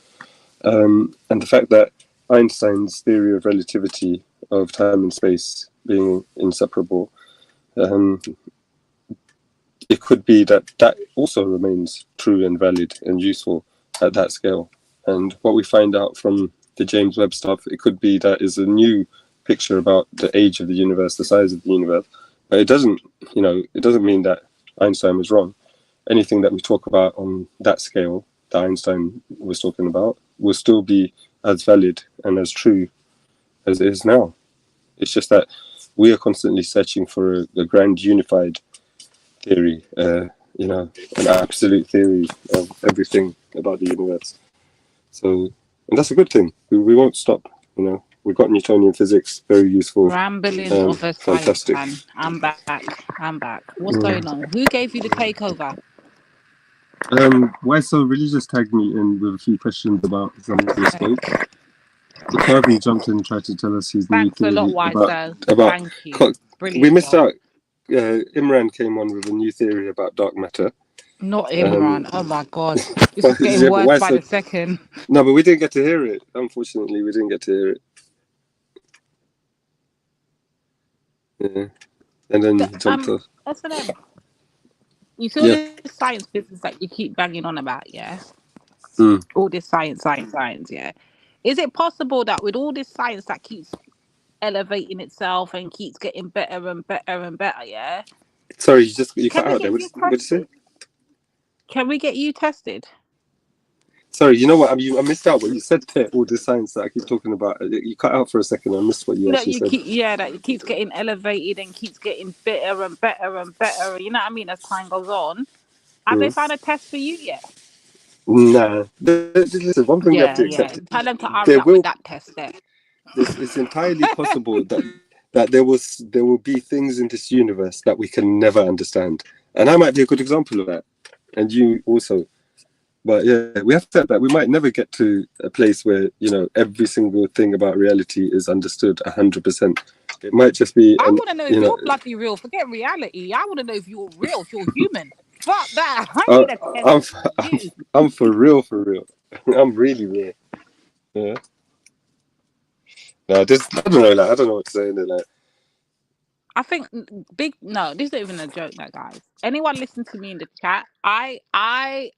Speaker 10: And the fact that Einstein's theory of relativity of time and space being inseparable, it could be that also remains true and valid and useful at that scale. And what we find out from the James Webb stuff, it could be that is a new picture about the age of the universe, the size of the universe. But it doesn't mean that Einstein was wrong. Anything that we talk about on that scale that Einstein was talking about will still be as valid and as true as it is now. It's just that we are constantly searching for a grand unified theory, an absolute theory of everything about the universe. So, and that's a good thing. We won't stop. We've got Newtonian physics, very useful.
Speaker 4: Rambling of a science
Speaker 10: fantastic.
Speaker 4: man. I'm back. What's going on? Who gave you the takeover?
Speaker 10: Why So Religious tagged me in with a few questions about some of the scope. Kirby jumped in and tried to tell us his new
Speaker 4: Thanks a
Speaker 10: theory
Speaker 4: lot, Wise.
Speaker 10: about
Speaker 4: Thank you. Brilliant.
Speaker 10: we missed out. Imran came on with a new theory about dark matter.
Speaker 4: Not Imran. Oh my God. This is getting worse by the second.
Speaker 10: No, but we didn't get to hear it. Unfortunately, we didn't get to hear it. Yeah. And then he jumped off.
Speaker 4: SNM. You see all this science business that you keep banging on about, yeah? All this science, yeah? Is it possible that with all this science that keeps elevating itself and keeps getting better and better and better, yeah?
Speaker 10: Sorry, you cut out there. What did you say?
Speaker 4: Can we get you tested?
Speaker 10: Sorry, you know what? I missed out what you said there. All the science that I keep talking about. You cut out for a second. I missed what you
Speaker 4: That
Speaker 10: actually
Speaker 4: you
Speaker 10: said.
Speaker 4: keep, that it keeps getting elevated and keeps getting better and better and better. You know what I mean? As time goes on, have they found a test for you yet?
Speaker 10: Nah. Listen, one thing we have to accept.
Speaker 4: Tell them to hurry
Speaker 10: There
Speaker 4: up with
Speaker 10: will.
Speaker 4: that test there.
Speaker 10: It's entirely possible that there will be things in this universe that we can never understand, and I might be a good example of that, and you also. But yeah, we have to accept that we might never get to a place where, you know, every single thing about reality is understood 100%. It might just be.
Speaker 4: I want to know if you're bloody real. Forget reality. I want to know if you're real, if you're human. Fuck that. I need a test.
Speaker 10: I'm for real. I'm really real. Yeah. No, I don't know. Like, I don't know what to say. Like,
Speaker 4: I think this isn't even a joke, guys. Anyone listen to me in the chat? I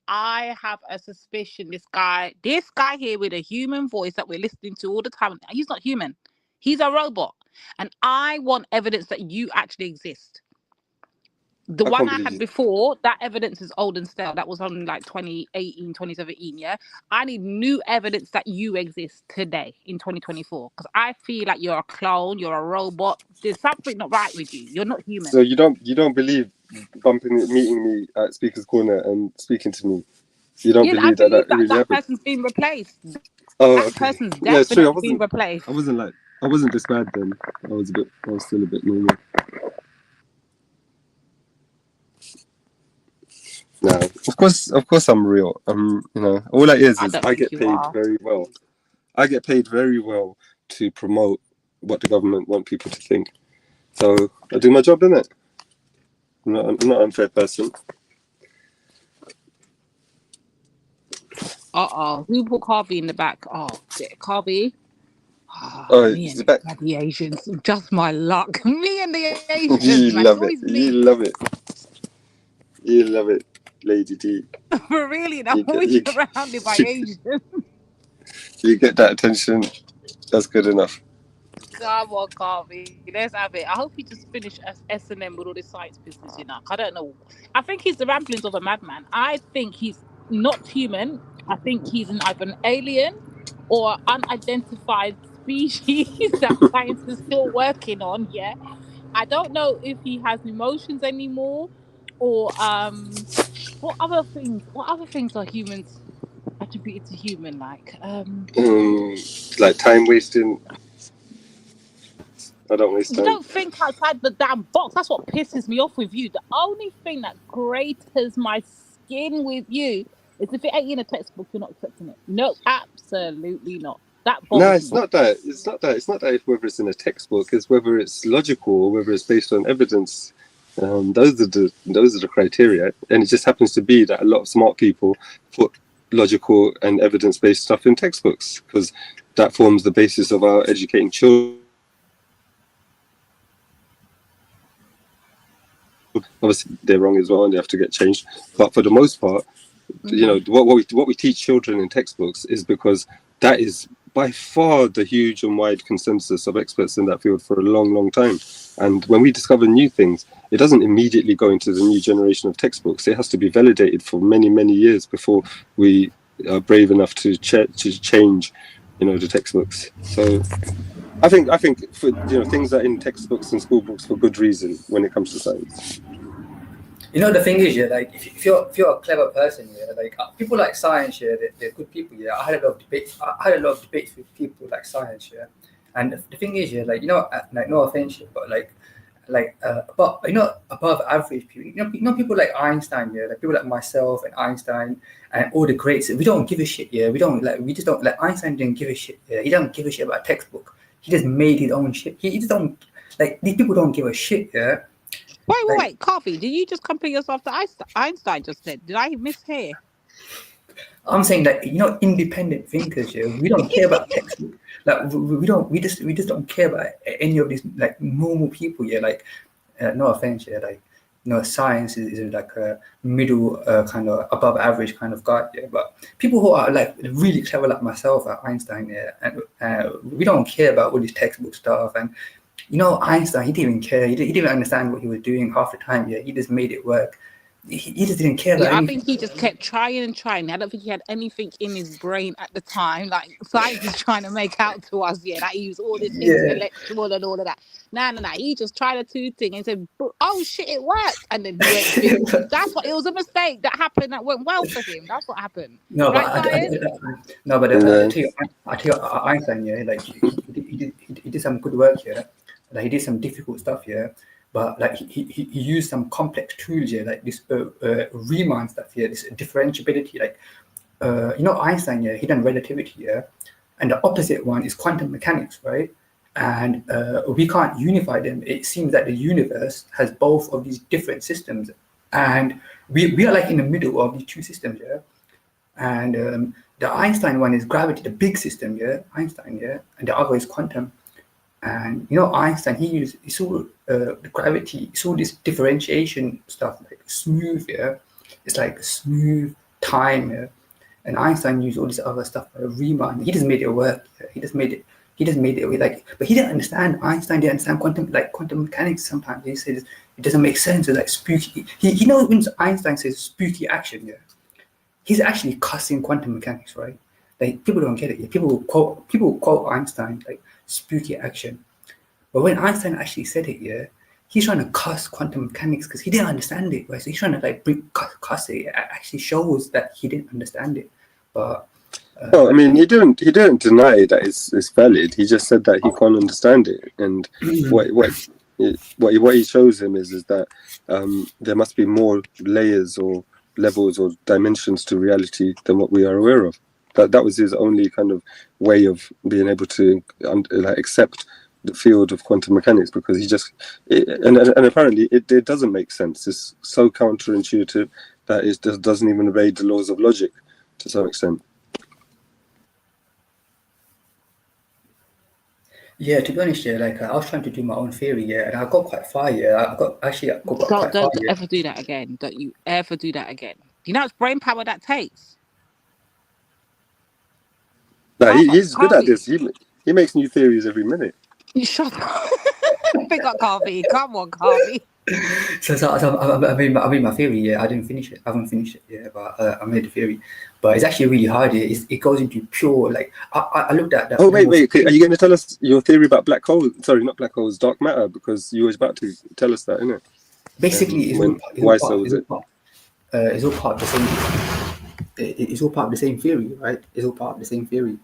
Speaker 4: have a suspicion this guy here with a human voice that we're listening to all the time. He's not human. He's a robot. And I want evidence that you actually exist. The one I had before, that evidence is old and stale. That was on like 2018, 2017, yeah? I need new evidence that you exist today in 2024. Because I feel like you're a clone, you're a robot. There's something not right with you. You're not human.
Speaker 10: so you don't believe meeting me at Speaker's Corner and speaking to me? You don't
Speaker 4: I
Speaker 10: believe that really
Speaker 4: that
Speaker 10: happened?
Speaker 4: person's been replaced.
Speaker 10: Oh,
Speaker 4: That
Speaker 10: okay.
Speaker 4: person's
Speaker 10: Yeah, it's true.
Speaker 4: definitely been replaced.
Speaker 10: I wasn't this bad then. I was still a bit normal. No, of course I'm real. You know, all that is I get paid very well. I get paid very well to promote what the government want people to think. So I do my job, innit? I'm not an unfair person.
Speaker 4: Who put Carvey in the back? Carvey. Me and the bloody Asians. Just my luck. Me and the Asians.
Speaker 10: You love it. You love it, Lady D.
Speaker 4: Really, I'm always surrounded by Asians.
Speaker 10: You get that attention. That's good enough.
Speaker 4: Come on, Carvey. Let's have it. I hope he just finished S&M with all this science business, you know. I don't know. I think he's the ramblings of a madman. I think he's not human. I think he's either an alien or unidentified species that science is still working on, yeah. I don't know if he has emotions anymore or what other things are humans attributed to human like
Speaker 10: time wasting. I don't waste time.
Speaker 4: You don't think outside the damn box. That's what pisses me off with you. The only thing that grates my skin with you is if it ain't in a textbook, you're not accepting it. No, absolutely not.
Speaker 10: No, it's not that. It's not that whether it's in a textbook, it's whether it's logical or whether it's based on evidence. Those are the criteria, and it just happens to be that a lot of smart people put logical and evidence-based stuff in textbooks because that forms the basis of our educating children. Obviously, they're wrong as well, and they have to get changed. But for the most part, you know, what we teach children in textbooks is because that is by far the huge and wide consensus of experts in that field for a long, long time. And when we discover new things, it doesn't immediately go into the new generation of textbooks. It has to be validated for many, many years before we are brave enough to change, you know, the textbooks. So I think for, you know, things are in textbooks and school books for good reason when it comes to science.
Speaker 3: You know, the thing is, yeah, like if you're a clever person, yeah, like people like science, yeah, they're good people, yeah. I had a lot of debates with people like science, yeah. And the thing is, yeah, like, you know, like, no offense, but but you know, above average people, you know, people like Einstein, yeah, like people like myself and Einstein and all the greats, we don't give a shit, yeah. We just don't like Einstein didn't give a shit, yeah. He don't give a shit about a textbook. He just made his own shit. He just don't like these people don't give a shit, yeah.
Speaker 4: Wait, Coffee, did you just compare yourself to Einstein just said? Did I mishear?
Speaker 3: I'm saying that, you know, independent thinkers, yeah, we don't care about textbook. Like we just don't care about any of these like normal people, yeah. Like no offense, yeah, like, you know, science is like a middle kind of above average kind of guy, yeah. But people who are like really clever like myself at Einstein, yeah, and we don't care about all this textbook stuff. And you know, Einstein, he didn't even care. He didn't understand what he was doing half the time. Yeah, he just made it work. he just didn't care about
Speaker 4: Yeah, I
Speaker 3: anything.
Speaker 4: think he just kept trying and trying. I don't think he had anything in his brain at the time. Like science is trying to make out to us, yeah, that he was all this
Speaker 3: Yeah.
Speaker 4: intellectual and all of that. Nah. He just tried a two thing and said, "Oh shit, it worked," and then he went big. That's what it was a mistake that happened that went well for him. That's what happened.
Speaker 3: No,
Speaker 4: Right,
Speaker 3: but
Speaker 4: Science?
Speaker 3: I tell you, Einstein, yeah, like he did some good work here. Like he did some difficult stuff here, but like he used some complex tools here, like this Riemann stuff here, this differentiability. Like Einstein, yeah, he done relativity, yeah, and the opposite one is quantum mechanics, right? And we can't unify them. It seems that the universe has both of these different systems, and we are like in the middle of these two systems, yeah. And the Einstein one is gravity, the big system, yeah, Einstein, yeah, and the other is quantum. And Einstein, he saw the gravity, he saw this differentiation stuff, like smooth, yeah, it's like smooth time, yeah. And Einstein used all this other stuff, like Riemann. He just made it work. Yeah? He just made it like, but he didn't understand. Einstein didn't understand quantum mechanics. Sometimes he says it doesn't make sense. It's like spooky. He knows when Einstein says spooky action, yeah, he's actually cussing quantum mechanics, right? Like people don't get it. Yeah? People quote Einstein like spooky action, but when Einstein actually said it, yeah, he's trying to cuss quantum mechanics because he didn't understand it, right? So he's trying to like cuss it. It actually shows that he didn't understand it. But
Speaker 10: well, I mean, he didn't deny that it's valid. He just said that he can't understand it, and what he shows him is that there must be more layers or levels or dimensions to reality than what we are aware of. That was his only kind of way of being able to accept the field of quantum mechanics, because and apparently it doesn't make sense. It's so counterintuitive that it just doesn't even obey the laws of logic to some extent.
Speaker 3: yeah, to be honest, yeah, like I was trying to do my own theory, yeah, and I got quite far, yeah. I got quite far,
Speaker 4: Don't
Speaker 3: yeah.
Speaker 4: ever do that again. Don't you ever do that again. You know how much brain power that takes?
Speaker 10: No, he's good at this. He makes new theories every minute.
Speaker 4: You shut up. Big up, Carvey. Come on, Carvey.
Speaker 3: So I made my theory, yeah. I didn't finish it. I haven't finished it, yeah, but I made the theory. But it's actually really hard. It goes into pure, like, I looked at that.
Speaker 10: Oh, wait. Are you going to tell us your theory about black holes? Sorry, not black holes, dark matter, because you were about to tell us that, innit?
Speaker 3: Basically, it's all part of the same. It's all part of the same theory, right? It's all part of the same theory.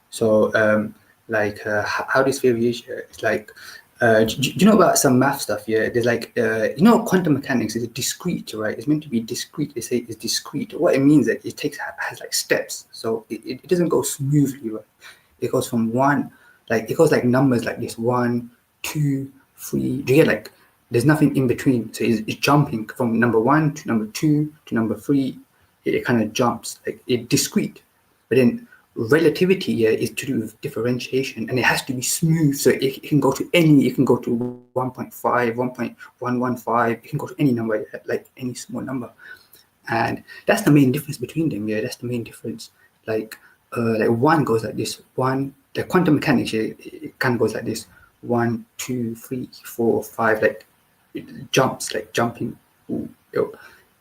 Speaker 3: So, how this theory is, it's like, do you know about some math stuff? Yeah, there's like, quantum mechanics is discrete, right? It's meant to be discrete. They say it's discrete. What it means is that it has like steps. So it doesn't go smoothly, right? It goes from it goes like numbers like this: 1, 2, 3. Do you get like? There's nothing in between. So it's jumping from number 1 to number 2 to number 3. It kind of jumps, like it's discrete. But then relativity, yeah, is to do with differentiation, and it has to be smooth. So it can go to any. It can go to 1.5, 1.115. It can go to any number, like any small number, and that's the main difference between them. Yeah, that's the main difference. Like one goes like this. The quantum mechanics, yeah, it kind of goes like this: 1, 2, 3, 4, 5. Like it jumps, like jumping. Ooh, yo.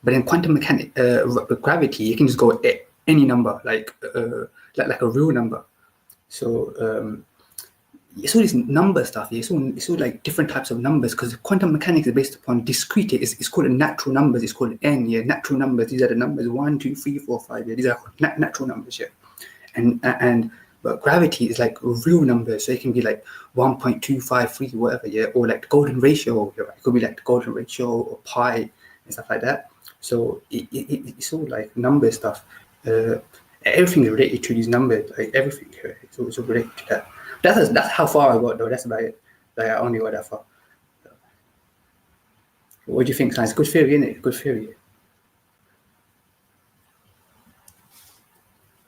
Speaker 3: But in quantum mechanics, gravity, you can just go any number, like a real number. So it's all this number stuff. It's all like different types of numbers, because quantum mechanics is based upon discrete. It's called natural numbers. It's called n. Yeah, natural numbers. These are the numbers 1, 2, 3, 4, 5. Yeah, these are natural numbers. Yeah, but gravity is like real numbers. So it can be like 1.253, whatever. Yeah, or like the golden ratio. Yeah, it could be like the golden ratio or pi and stuff like that. So it's all like number stuff. Everything is related to these numbers, like everything. It's all related to that. That's how far I got, though. That's about it. Like I only got that far. What do you think, Science? Good theory, isn't it? Good theory.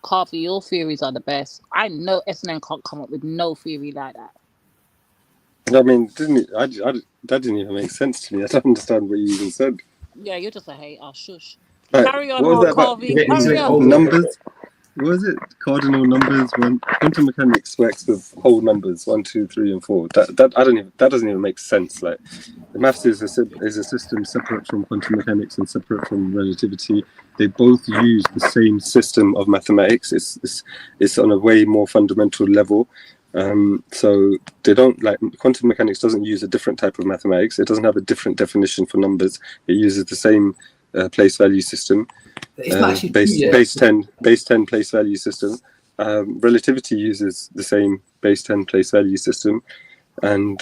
Speaker 4: Carvey, your theories are the best. I know SNN can't come up with no theory like that.
Speaker 10: I mean, that didn't even make sense to me. I don't understand what you even said.
Speaker 4: Yeah, you're just a hater. Shush.
Speaker 10: Right.
Speaker 4: Carry on,
Speaker 10: What was that about?
Speaker 4: Carvey. Carry on.
Speaker 10: Numbers. what is it? Cardinal numbers. When quantum mechanics works with whole numbers 1, 2, 3, and 4. That doesn't even make sense. Like the maths is a system separate from quantum mechanics and separate from relativity. They both use the same system of mathematics. It's on a way more fundamental level. So they don't, like, quantum mechanics doesn't use a different type of mathematics. It doesn't have a different definition for numbers. It uses the same place value system.
Speaker 3: It's not actually
Speaker 10: base 10 place value system. Relativity uses the same base 10 place value system, and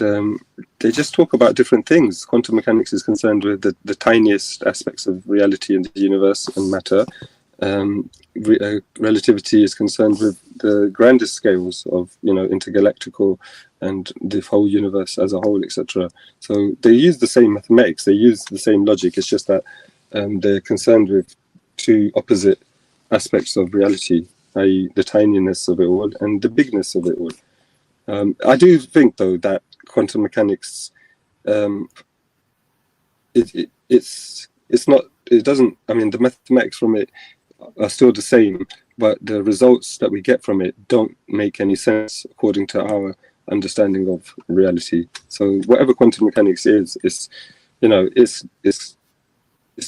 Speaker 10: they just talk about different things. Quantum mechanics is concerned with the tiniest aspects of reality in the universe and matter. Relativity is concerned with the grandest scales of, intergalactical and the whole universe as a whole, etc. So they use the same mathematics, they use the same logic. It's just that they're concerned with two opposite aspects of reality, i.e. the tininess of it all and the bigness of it all. I do think, though, that quantum mechanics, the mathematics from it are still the same, but the results that we get from it don't make any sense according to our understanding of reality. So whatever quantum mechanics is, it's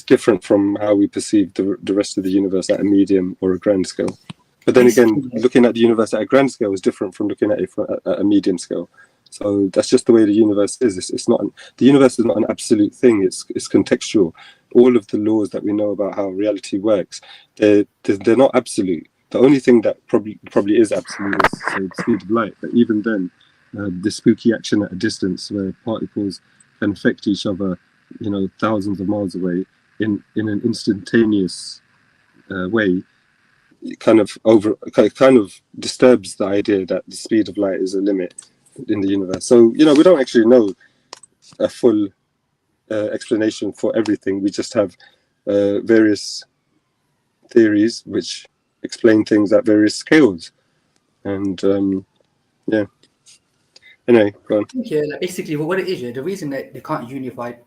Speaker 10: different from how we perceive the rest of the universe at a medium or a grand scale. But then again, looking at the universe at a grand scale is different from looking at it at a medium scale. So that's just the way the universe is. The universe is not an absolute thing. It's contextual. All of the laws that we know about how reality works, they're not absolute. The only thing that probably is absolute is the speed of light. But even then, the spooky action at a distance, where particles can affect each other, thousands of miles away in an instantaneous way, it kind of disturbs the idea that the speed of light is a limit in the universe. So we don't actually know a full explanation for everything. We just have various theories which explain things at various scales, and anyway, go on.
Speaker 3: Yeah, basically what it is, the reason that they can't be unified,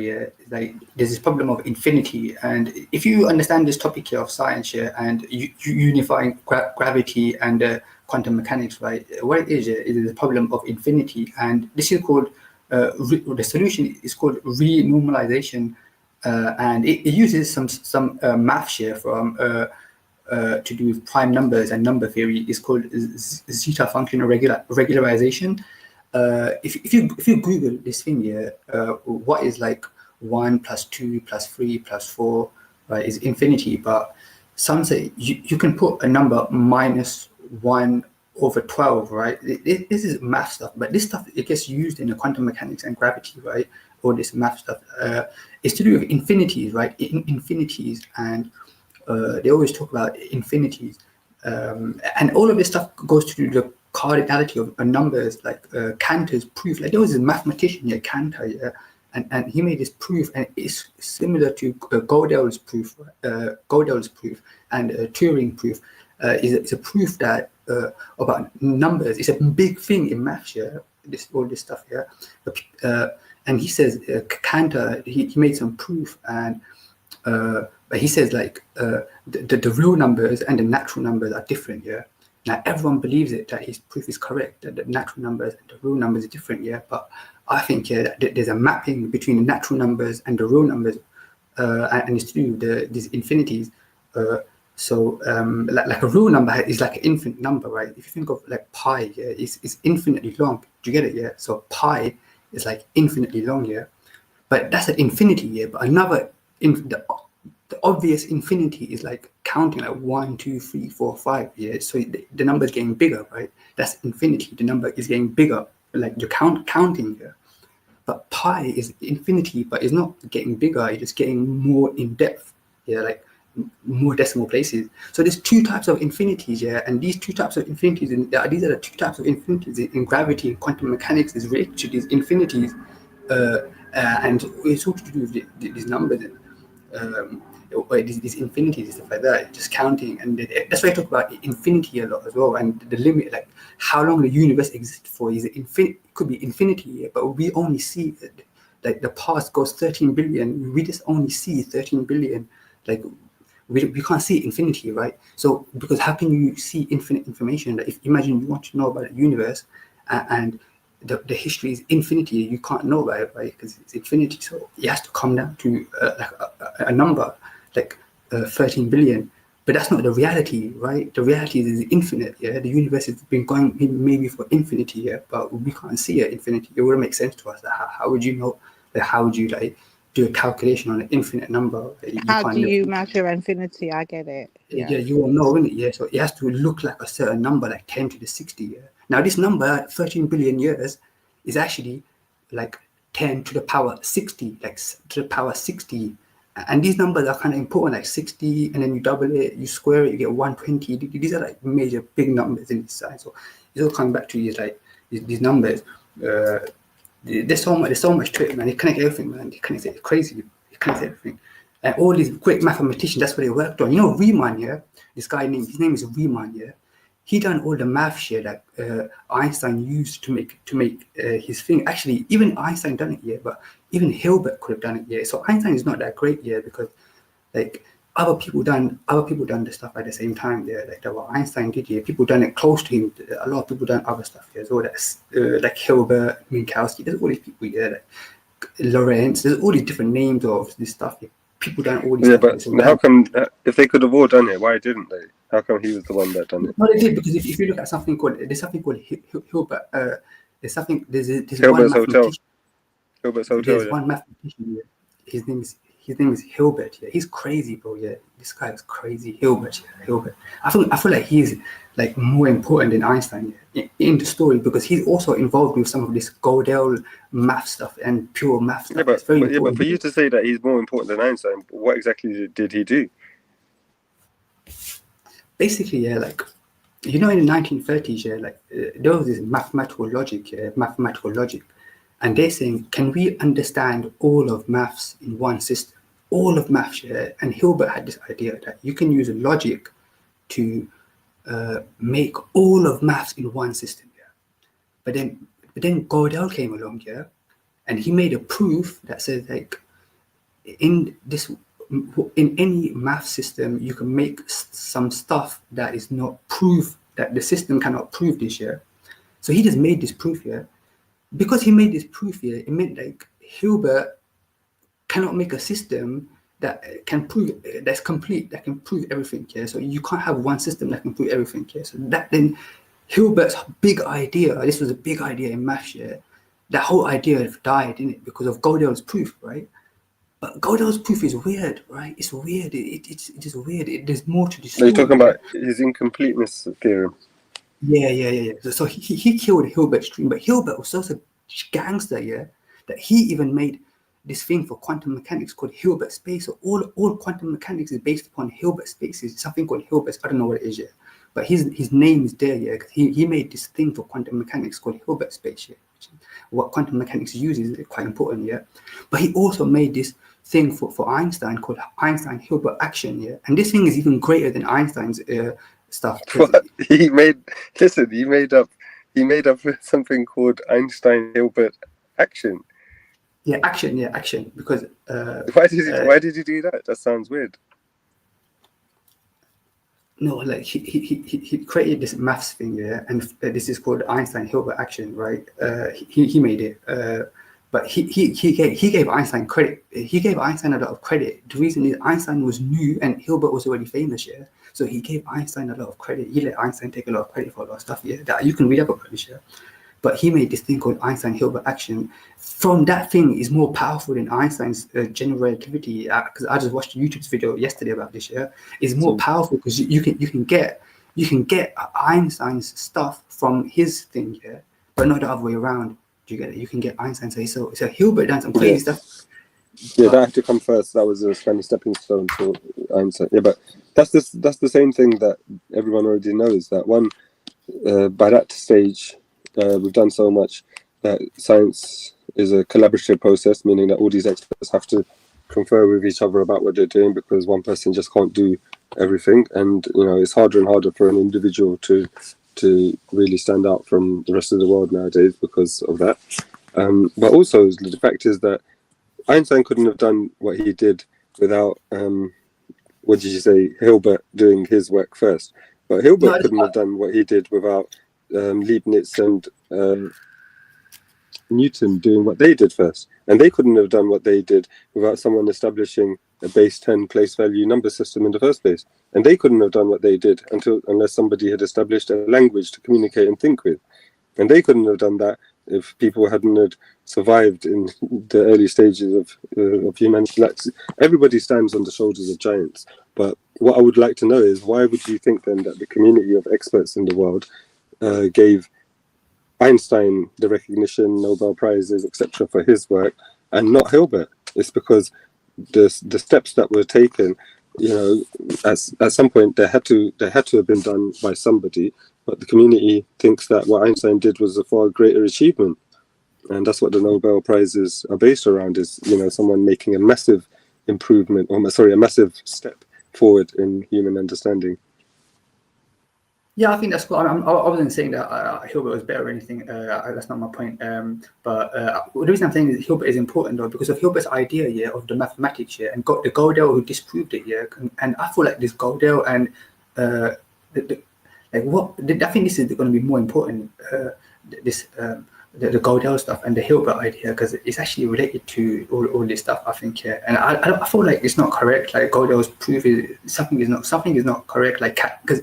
Speaker 3: is like there's this problem of infinity. And if you understand this topic here of science here, and you unifying gravity and quantum mechanics, right, what it is the problem of infinity. And this is called the solution is called renormalization, and it uses some math here from to do with prime numbers and number theory. Is called zeta function regularization. If you Google this thing here, what is like 1 + 2 + 3 + 4, right, is infinity. But some say you can put a number -1 over 12, right? This is math stuff, but this stuff, it gets used in the quantum mechanics and gravity, right? All this math stuff is to do with infinities, right? Infinities, and they always talk about infinities, and all of this stuff goes to the cardinality of numbers, like Cantor's proof. Like there was a mathematician here, Cantor, yeah, and he made this proof, and it's similar to Gödel's proof, and Turing proof. Is a proof that about numbers. It's a big thing in maths, yeah. All this stuff, yeah. And he says Cantor, he made some proof, and but he says like the real numbers and the natural numbers are different, yeah. Now everyone believes it, that his proof is correct, that the natural numbers and the real numbers are different, yeah. But I think that there's a mapping between the natural numbers and the real numbers, and it's to do with these infinities. So like a real number is like an infinite number, right? If you think of like pi, yeah, it's infinitely long. Do you get it? Yeah. So pi is like infinitely long, yeah. But that's an infinity, yeah. But another the obvious infinity is like counting like 1, 2, 3, 4, 5, yeah. So the number is getting bigger, right? That's infinity. The number is getting bigger, like you're counting here. But pi is infinity, but it's not getting bigger. It's just getting more in depth, yeah, like more decimal places. So there's two types of infinities, yeah, and these two types of infinities, these are the two types of infinities in gravity and quantum mechanics is related to these infinities, and it's all to do with these numbers, these infinities and stuff like that. Just counting, and that's why I talk about infinity a lot as well. And the limit, like how long the universe exists for, is infinity. It could be infinity, yeah, but we only see like the past goes 13 billion. We just only see 13 billion, like. we can't see infinity, right? So because how can you see infinite information? That if imagine you want to know about the universe and the history is infinity, you can't know about it, right? Because it's infinity. So it has to come down to like a number like 13 billion. But that's not the reality, right? The reality is infinite. Yeah, the universe has been going maybe for infinity, yeah, but we can't see it infinity. It wouldn't make sense to us. How would you know? How would you like do a calculation on an infinite number?
Speaker 4: How do you measure infinity? I get it.
Speaker 3: Yeah, you won't know, innit? Yeah, so it has to look like a certain number, like 10 to the 60. Yeah. Now this number, 13 billion years, is actually like 10 to the power 60, like to the power 60. And these numbers are kind of important, like 60, and then you double it, you square it, you get 120. These are like major big numbers in this side. So it's all coming back to these like these numbers. There's so much to it, man. It connects everything, man. It connects it crazy. It connects everything. And all these great mathematicians, that's what they worked on. You know, Riemann, yeah. This guy his name is Riemann, yeah. He done all the math shit that Einstein used to make his thing. Actually, even Einstein done it, yeah. But even Hilbert could have done it, yeah. So Einstein is not that great, yeah, because like other people done the stuff at the same time, yeah. Like what Einstein did, yeah. People done it close to him. A lot of people done other stuff, yeah. So that's like Hilbert, Minkowski. There's all these people, yeah. Like Lorentz. There's all these different names of this stuff. Yeah. People done all these.
Speaker 10: Yeah,
Speaker 3: stuff,
Speaker 10: but how come if they could have all done it, why didn't they? How come he was the one that done it?
Speaker 3: No, they did, because if you look at something called Hilbert, there's one
Speaker 10: Hilbert's Hotel.
Speaker 3: Hilbert's
Speaker 10: Hotel.
Speaker 3: There's one mathematician. Yeah. His name is Hilbert. Yeah, he's crazy, bro. Yeah, this guy is crazy. Hilbert. Yeah, Hilbert. I feel like he's like more important than Einstein, yeah, in the story, because he's also involved with some of this Gödel math stuff and pure math stuff.
Speaker 10: Yeah, but for you to say that he's more important than Einstein, what exactly did he do?
Speaker 3: Basically, yeah, like, you know, in the 1930s, yeah, like there was this mathematical logic, and they're saying, can we understand all of maths in one system? All of maths, yeah. And Hilbert had this idea that you can use logic to make all of maths in one system, yeah. But then Gödel came along, yeah, and he made a proof that says like in any math system you can make some stuff that is not proof, that the system cannot prove this, yeah. So he just made this proof, yeah. Because he made this proof, yeah, it meant like Hilbert cannot make a system that can prove, that's complete, that can prove everything, yeah. So you can't have one system that can prove everything, yeah. So that then Hilbert's big idea, this was a big idea in maths, yeah. That whole idea died in it because of Gödel's proof, right? But Gödel's proof is weird, right? It's weird. It's just weird. There's more to this.
Speaker 10: Are you talking about his incompleteness theorem?
Speaker 3: Yeah. So he killed Hilbert's dream, but Hilbert was such a gangster, yeah, that he even made this thing for quantum mechanics called Hilbert space. So all quantum mechanics is based upon Hilbert spaces. Something called Hilbert. I don't know what it is yet, but his name is there, yeah. Because he made this thing for quantum mechanics called Hilbert space, yeah. What quantum mechanics uses is quite important, yeah. But he also made this thing for Einstein called Einstein-Hilbert action, yeah. And this thing is even greater than Einstein's stuff.
Speaker 10: What? He made up something called Einstein-Hilbert action.
Speaker 3: Yeah, action. Because
Speaker 10: why did he do that? That sounds weird.
Speaker 3: No, like he created this maths thing, yeah, and this is called Einstein-Hilbert action, right? He made it, but he gave Einstein credit. He gave Einstein a lot of credit. The reason is Einstein was new and Hilbert was already famous, yeah. So he gave Einstein a lot of credit. He let Einstein take a lot of credit for a lot of stuff, yeah. That you can read up about this, yeah. But he made this thing called Einstein-Hilbert action. From that thing is more powerful than Einstein's general relativity. Because I just watched a YouTube video yesterday about this. Yeah, it's more powerful because you can get Einstein's stuff from his thing. Yeah, but not the other way around. Do you get it? You can get Einstein. So Hilbert done some crazy stuff.
Speaker 10: Yeah, that had to come first. That was a kind of stepping stone to Einstein. Yeah, but that's the same thing that everyone already knows. That one by that stage. We've done so much that science is a collaborative process, meaning that all these experts have to confer with each other about what they're doing because one person just can't do everything. And, you know, it's harder and harder for an individual to really stand out from the rest of the world nowadays because of that. But also the fact is that Einstein couldn't have done what he did without what did you say, Hilbert doing his work first. But Hilbert
Speaker 3: No,
Speaker 10: couldn't have done what he did without Leibniz and Newton doing what they did first. And they couldn't have done what they did without someone establishing a base 10 place value number system in the first place. And they couldn't have done what they did unless somebody had established a language to communicate and think with. And they couldn't have done that if people hadn't had survived in the early stages of humanity. Like, everybody stands on the shoulders of giants. But what I would like to know is, why would you think then that the community of experts in the world gave Einstein the recognition, Nobel Prizes, etc. for his work, and not Hilbert? It's because the steps that were taken, you know, at some point they had to have been done by somebody, but the community thinks that what Einstein did was a far greater achievement, and that's what the Nobel Prizes are based around, is, you know, someone making a massive improvement, or a massive step forward in human understanding.
Speaker 3: Yeah, I think that's cool. I wasn't saying that Hilbert was better or anything. That's not my point. But the reason I'm saying is Hilbert is important, though, because of Hilbert's idea, yeah, of the mathematics, yeah, and got the Gödel who disproved it, yeah. And I feel like this Gödel and I think this is going to be more important. The Gödel stuff and the Hilbert idea, because it's actually related to all this stuff, I think, yeah. And I feel like it's not correct. Like Gödel's proof is something is not correct. Like, because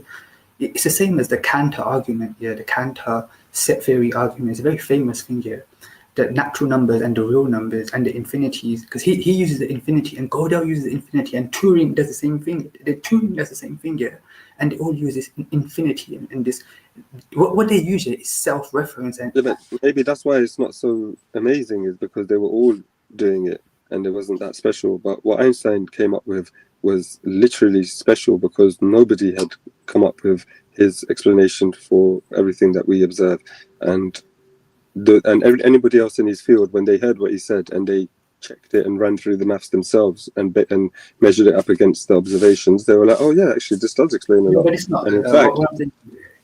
Speaker 3: it's the same as the Cantor argument, yeah. The Cantor set theory argument is a very famous thing here. The natural numbers and the real numbers and the infinities, because he uses the infinity and Gödel uses the infinity, and Turing does the same thing. Turing does the same thing, yeah. And they all use this infinity and this. What they use is self-reference. And
Speaker 10: yeah, but maybe that's why it's not so amazing, is because they were all doing it and it wasn't that special. But what Einstein came up with was literally special, because nobody had come up with his explanation for everything that we observe. And anybody else in his field, when they heard what he said and they checked it and ran through the maths themselves and measured it up against the observations, they were like, oh yeah, actually this does explain a lot.
Speaker 3: But it's not.
Speaker 10: And in fact,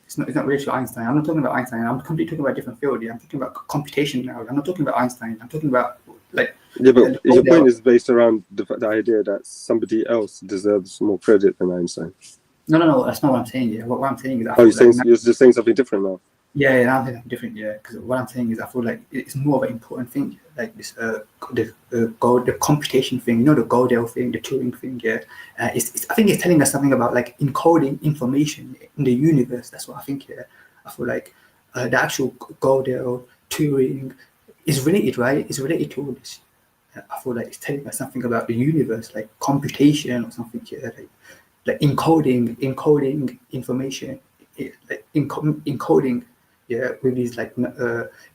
Speaker 3: it's not really to Einstein. I'm not talking about Einstein. I'm completely talking about a different field. Yeah, I'm talking about computation now. I'm not talking about Einstein. I'm talking about like.
Speaker 10: Yeah, but your point is based around the idea that somebody else deserves more credit than Einstein.
Speaker 3: No, that's not what I'm saying. Yeah, what I'm saying is.
Speaker 10: You're just saying something different now.
Speaker 3: Yeah, I'm saying something different. Yeah, because what I'm saying is, I feel like it's more of an important thing, like this the computation thing. You know, the Gödel thing, the Turing thing. Yeah, I think it's telling us something about like encoding information in the universe. That's what I think. Yeah, I feel like the actual Gödel, Turing is related, right? It's related to all this. I feel like it's telling us something about the universe, like computation or something. Yeah, like encoding information, like encoding. Yeah, with these like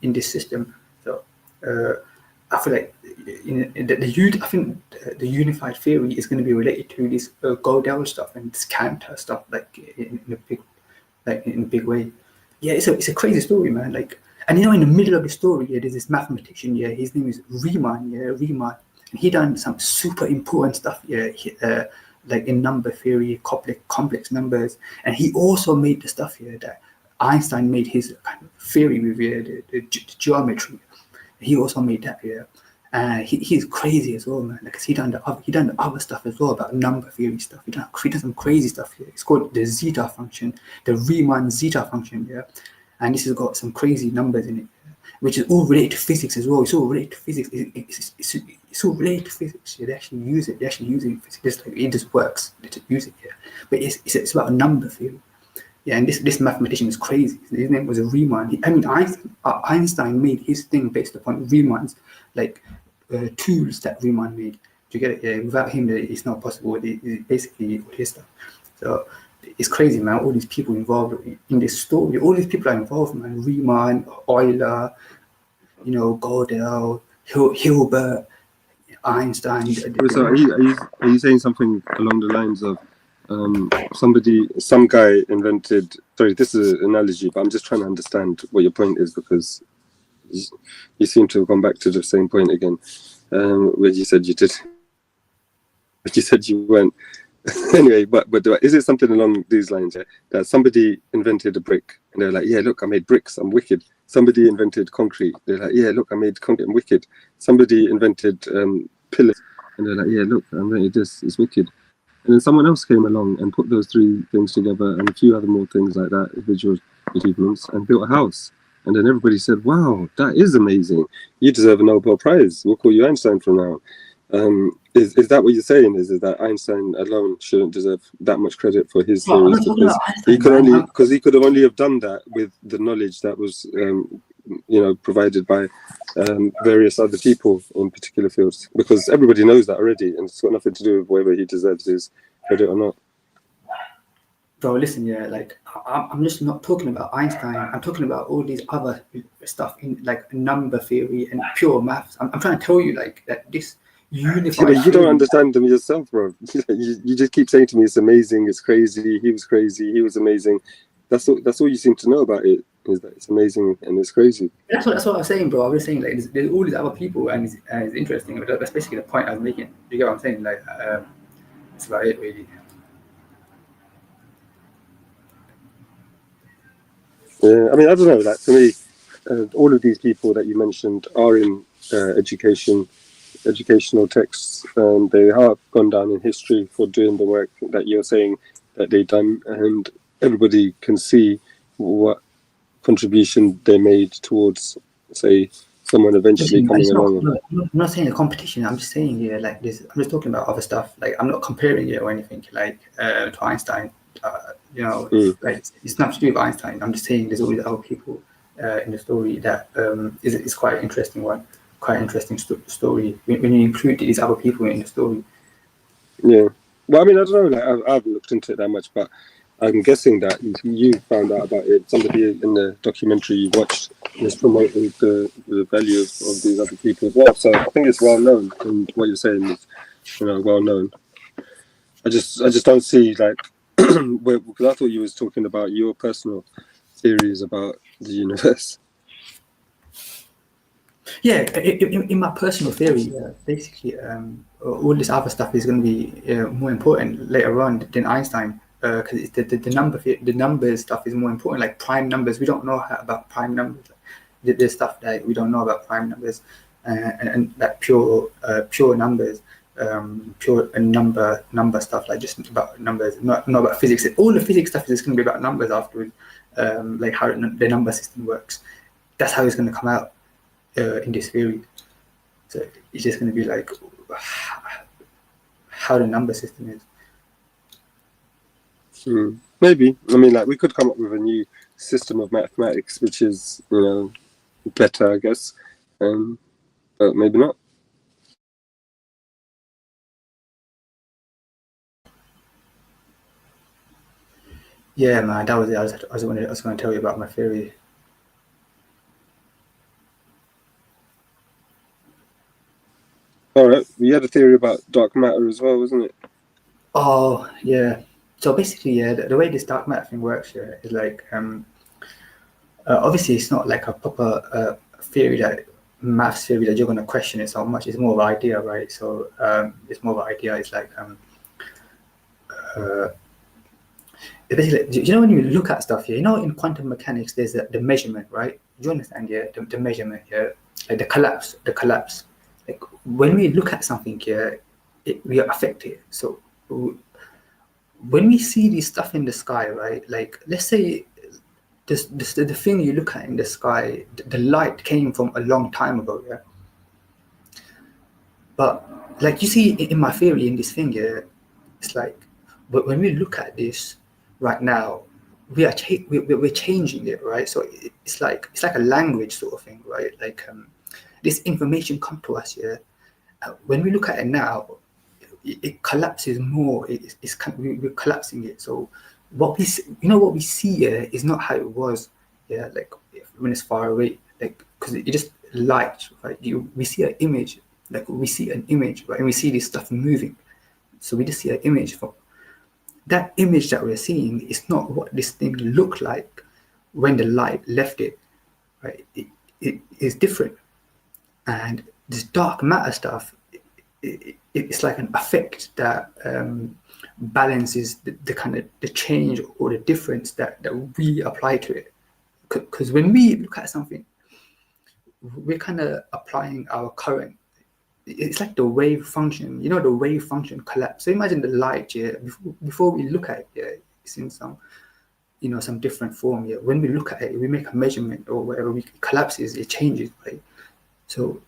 Speaker 3: in this system. So I feel like I think the unified theory is going to be related to this Gödel stuff and this Cantor stuff, like in a big way. Yeah, it's a crazy story, man. Like, and you know, in the middle of the story, yeah, there's this mathematician. Yeah, his name is Riemann. Yeah, Riemann, and he done some super important stuff. Yeah, like in number theory, complex numbers, and he also made the stuff here that Einstein made his kind of theory with the geometry. He also made that here. He's crazy as well, man. Because he done the other stuff as well about number theory stuff. He done some crazy stuff here. It's called the zeta function, the Riemann zeta function. Yeah, and this has got some crazy numbers in it, which is all related to physics as well. It's all related to physics. It's all related to physics. Yeah, they actually use it. They're actually using physics. It just works. They just use it here. But it's about a number theory. Yeah, and this mathematician is crazy. His name was Riemann. Einstein made his thing based upon Riemann's like tools that Riemann made. Do you get it? Yeah, without him, it's not possible. It's basically his stuff. So it's crazy, man. All these people involved in this story. All these people are involved, man. Riemann, Euler, you know, Gödel, Hilbert, Einstein.
Speaker 10: So are you saying something along the lines of some guy invented, sorry, this is an analogy, but I'm just trying to understand what your point is, because you seem to have gone back to the same point again, where you said you did, but you said you weren't. Anyway, but is it something along these lines, yeah? That somebody invented a brick and they're like, yeah, look, I made bricks, I'm wicked. Somebody invented concrete, they're like, yeah, look, I made concrete, I'm wicked. Somebody invented pillars and they're like, yeah, look, I invented this, it's wicked. And then someone else came along and put those three things together and a few other more things like that, visual achievements, and built a house. And then everybody said, wow, that is amazing. You deserve a Nobel Prize. We'll call you Einstein from now. Is that what you're saying? Is that Einstein alone shouldn't deserve that much credit for his theories? Because he could only have done that with the knowledge that was provided by various other people in particular fields, because everybody knows that already, and it's got nothing to do with whether he deserves his credit or not.
Speaker 3: Bro, listen, yeah, like I'm just not talking about Einstein. I'm talking about all these other stuff in like number theory and pure maths. I'm trying to tell you like that this unified.
Speaker 10: Yeah, you don't understand them yourself, bro. You just keep saying to me, it's amazing, it's crazy, he was crazy, he was amazing. That's all you seem to know about it, is that it's amazing and it's crazy.
Speaker 3: That's what I'm saying, bro. I was saying like there's all these other people and it's interesting. But that's basically the point I was making. You get what I'm saying? Like that's about it, really.
Speaker 10: Yeah, I mean, I don't know. Like for me, all of these people that you mentioned are in educational texts. They have gone down in history for doing the work that you're saying that they've done, and everybody can see what contribution they made towards, say, someone eventually coming along.
Speaker 3: I'm not saying a competition. I'm just saying, yeah, like this. I'm just talking about other stuff. Like I'm not comparing it or anything like to Einstein. Like it's not to do with Einstein. I'm just saying there's all these other people in the story that is quite an interesting one, quite interesting story when you include these other people in the story.
Speaker 10: Yeah, well, I mean, I don't know. Like, I haven't looked into it that much, but I'm guessing that you found out about it. Somebody in the documentary you watched is promoting the value of these other people as well. So I think it's well known, and what you're saying is, well known. I just don't see like. Because I thought you was talking about your personal theories about the universe.
Speaker 3: Yeah, in my personal theory, basically, all this other stuff is going to be more important later on than Einstein, because the numbers stuff is more important. Like prime numbers, we don't know about prime numbers. There's stuff that we don't know about prime numbers, and that pure numbers. Pure number stuff, like just about numbers, not about physics. All the physics stuff is going to be about numbers afterwards, like how the number system works. That's how it's going to come out in this theory. So it's just going to be like how the number system is.
Speaker 10: Maybe. I mean, like we could come up with a new system of mathematics, which is better, I guess, but maybe not.
Speaker 3: Yeah, man, that was it. I was going to tell you about my theory.
Speaker 10: All right, you had a theory about dark matter as well, wasn't it?
Speaker 3: Oh, yeah. So basically, yeah, the way this dark matter thing works here is like, obviously, it's not like a proper theory maths theory that you're going to question it so much. It's more of an idea, right? So it's more of an idea. It's like basically, when you look at stuff here, in quantum mechanics, there's the measurement, right? Do you understand? Yeah, the measurement here, like the collapse. Like when we look at something here, we are affected. So when we see this stuff in the sky, right? Like let's say the thing you look at in the sky, the light came from a long time ago, yeah. But like you see in my theory in this thing here, it's like, but when we look at this right now, we're changing it, right? So it's like a language sort of thing, right? Like this information come to us here. When we look at it now, it collapses more. We're collapsing it. So what we see here is not how it was, yeah. Like when it's far away, like because it just light, right? We see an image, right? And we see this stuff moving. So we just see an image from. That image that we're seeing is not what this thing looked like when the light left it, right? It is different. And this dark matter stuff, it's like an effect that balances the kind of the change or the difference that we apply to it. Because when we look at something, we're kind of applying our current it's like the wave function. You know, the wave function collapse. So imagine the light, yeah, before we look at it, yeah, it's in some, you know, some different form. Yeah, when we look at it, we make a measurement or whatever, it collapses, it changes, right? So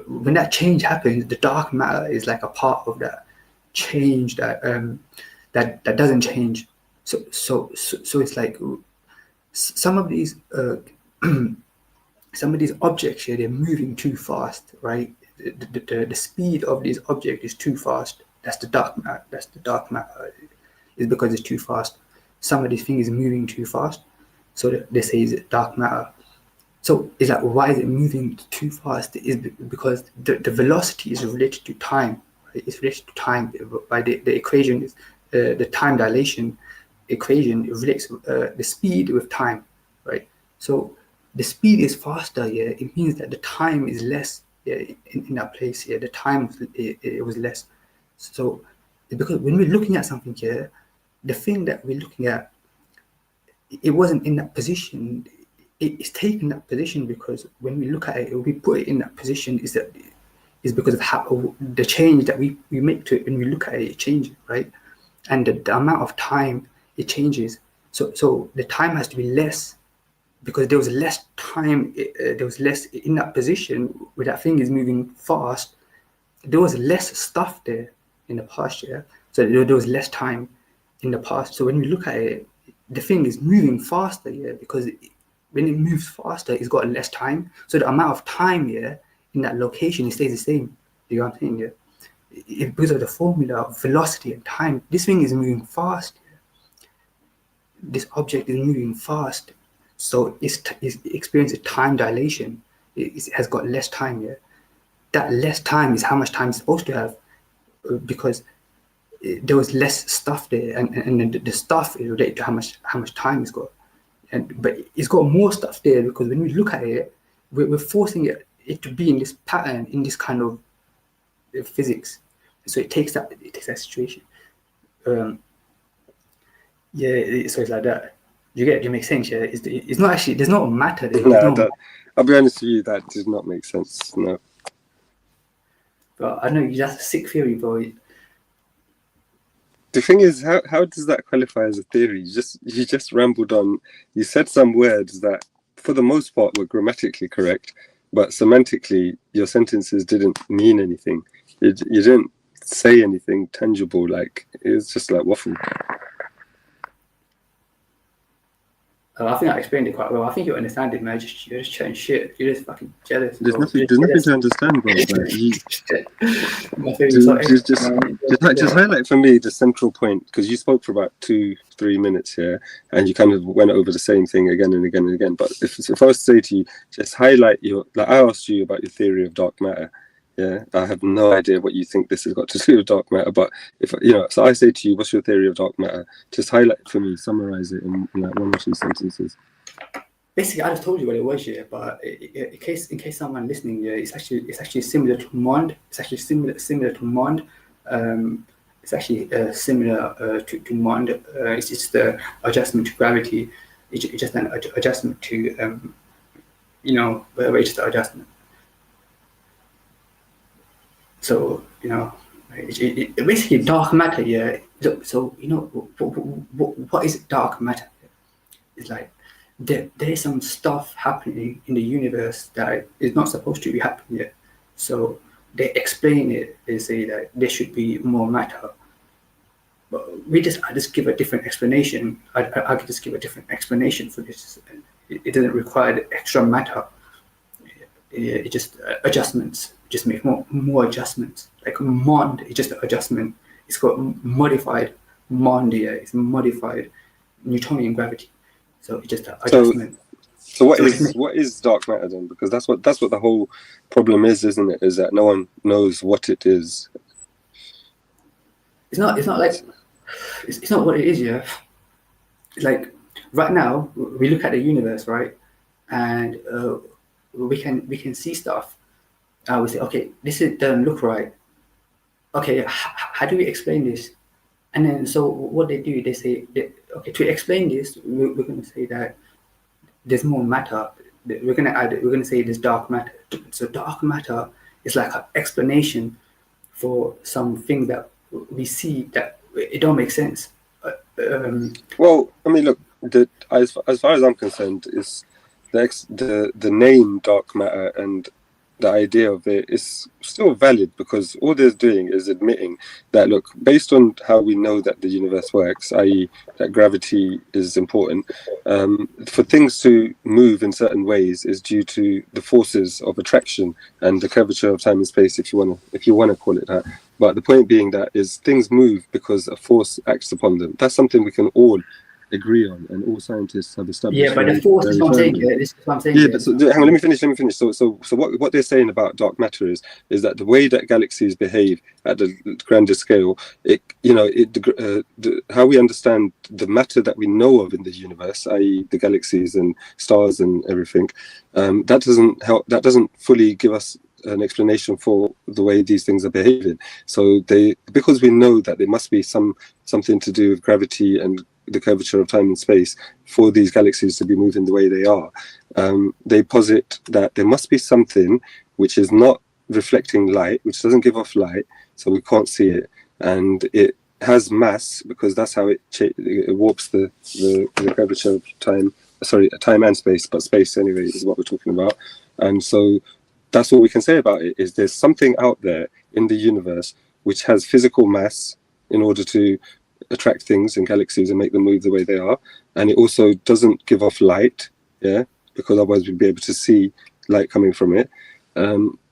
Speaker 3: when that change happens, the dark matter is like a part of that change that that doesn't change. So it's like some of these objects here, they're moving too fast, right? The speed of these objects is too fast. That's the dark matter. That's the dark matter. It's because it's too fast. Some of these things is moving too fast, so they say it's dark matter. So it's like, why is it moving too fast? Is because the velocity is related to time. Right? It's related to time by the equation is the time dilation equation. It relates the speed with time, right? So the speed is faster. Yeah, it means that the time is less. Yeah, in that place here, the time it was less. So because when we're looking at something here, the thing that we're looking at, it wasn't in that position. It's taken that position because when we look at it, we put it in that position is because of how the change that we make to it. When we look at it, it changes, right? And the amount of time it changes. So the time has to be less because there was less time. There was less in that position where that thing is moving fast. There was less stuff there in the past year. So there was less time in the past. So when we look at it, the thing is moving faster, yeah, because when it moves faster, it's got less time. So the amount of time here in that location, it stays the same. You know what I'm saying? Yeah? Because of the formula of velocity and time, this thing is moving fast. This object is moving fast. So it experiences time dilation. It has got less time here. That less time is how much time it's supposed to have because there was less stuff there, and the stuff is related to how much time it's got. But it's got more stuff there because when we look at it, we're forcing it to be in this pattern, in this kind of physics. So it takes that situation. Yeah, so it's like that. You get it? You make sense? Yeah, it's not actually. There's no matter.
Speaker 10: I'll be honest with you, that did not make sense. No.
Speaker 3: But I know that's a sick theory, bro.
Speaker 10: The thing is, how does that qualify as a theory? You just rambled on. You said some words that, for the most part, were grammatically correct, but semantically, your sentences didn't mean anything. You didn't say anything tangible. Like it was just like waffle.
Speaker 3: I think I explained it quite well. I think you understand it, man. You're just chatting shit. You're just fucking jealous.
Speaker 10: There's nothing to understand, bro. Like, just highlight for me the central point, because you spoke for about 2-3 minutes here, and you kind of went over the same thing again and again and again. But if I was to say to you, just highlight like I asked you about your theory of dark matter. Yeah, I have no idea what you think this has got to do with dark matter, but if so I say to you, what's your theory of dark matter? Just highlight for me, summarize it in like 1 or 2 sentences.
Speaker 3: Basically, I just told you what it was here, but in case someone listening, yeah, it's actually similar to Mond. It's actually similar to Mond. It's actually similar to Mond. It's just the adjustment to gravity. It's just an adjustment to it's just an adjustment. So it basically dark matter. Yeah. So what is dark matter? It's like there is some stuff happening in the universe that is not supposed to be happening yet. So they explain it. They say that there should be more matter. But I just give a different explanation. I could just give a different explanation for this. It doesn't require the extra matter. It just adjustments. Just make more adjustments. Like Mond, it's just an adjustment. It's got modified Mond here. It's modified Newtonian gravity. So it's just an adjustment.
Speaker 10: So what is dark matter then? Because that's what the whole problem is, isn't it? Is that no one knows what it is.
Speaker 3: It's not what it is. Yeah. It's like right now we look at the universe, right, and we can see stuff. We say, okay, this doesn't look right. Okay, how do we explain this? And then so what they do, they say, okay, to explain this, we're going to say that there's more matter. We're going to say there's dark matter. So dark matter it's like an explanation for something that we see that it don't make sense.
Speaker 10: Well, I mean, look, as far as I'm concerned, is the name dark matter and the idea of it is still valid, because all they're doing is admitting that, look, based on how we know that the universe works, i.e. that gravity is important, for things to move in certain ways is due to the forces of attraction and the curvature of time and space, if you want to call it that. But the point being that is things move because a force acts upon them. That's something we can all agree on, and all scientists have established.
Speaker 3: Yeah, but the force is what I'm saying. Yeah, this is what I'm saying.
Speaker 10: Yeah, but so, hang on, let me finish. So what they're saying about dark matter is that the way that galaxies behave at the grander scale, how we understand the matter that we know of in the universe, i.e. the galaxies and stars and everything, that doesn't help. That doesn't fully give us an explanation for the way these things are behaving. So because we know that there must be something to do with gravity and the curvature of time and space for these galaxies to be moving the way they are, they posit that there must be something which is not reflecting light, which doesn't give off light, so we can't see it, and it has mass, because that's how it warps the curvature of time and space, but space anyway is what we're talking about. And so that's all we can say about it, is there's something out there in the universe which has physical mass in order to attract things in galaxies and make them move the way they are, and it also doesn't give off light, because otherwise we'd be able to see light coming from it,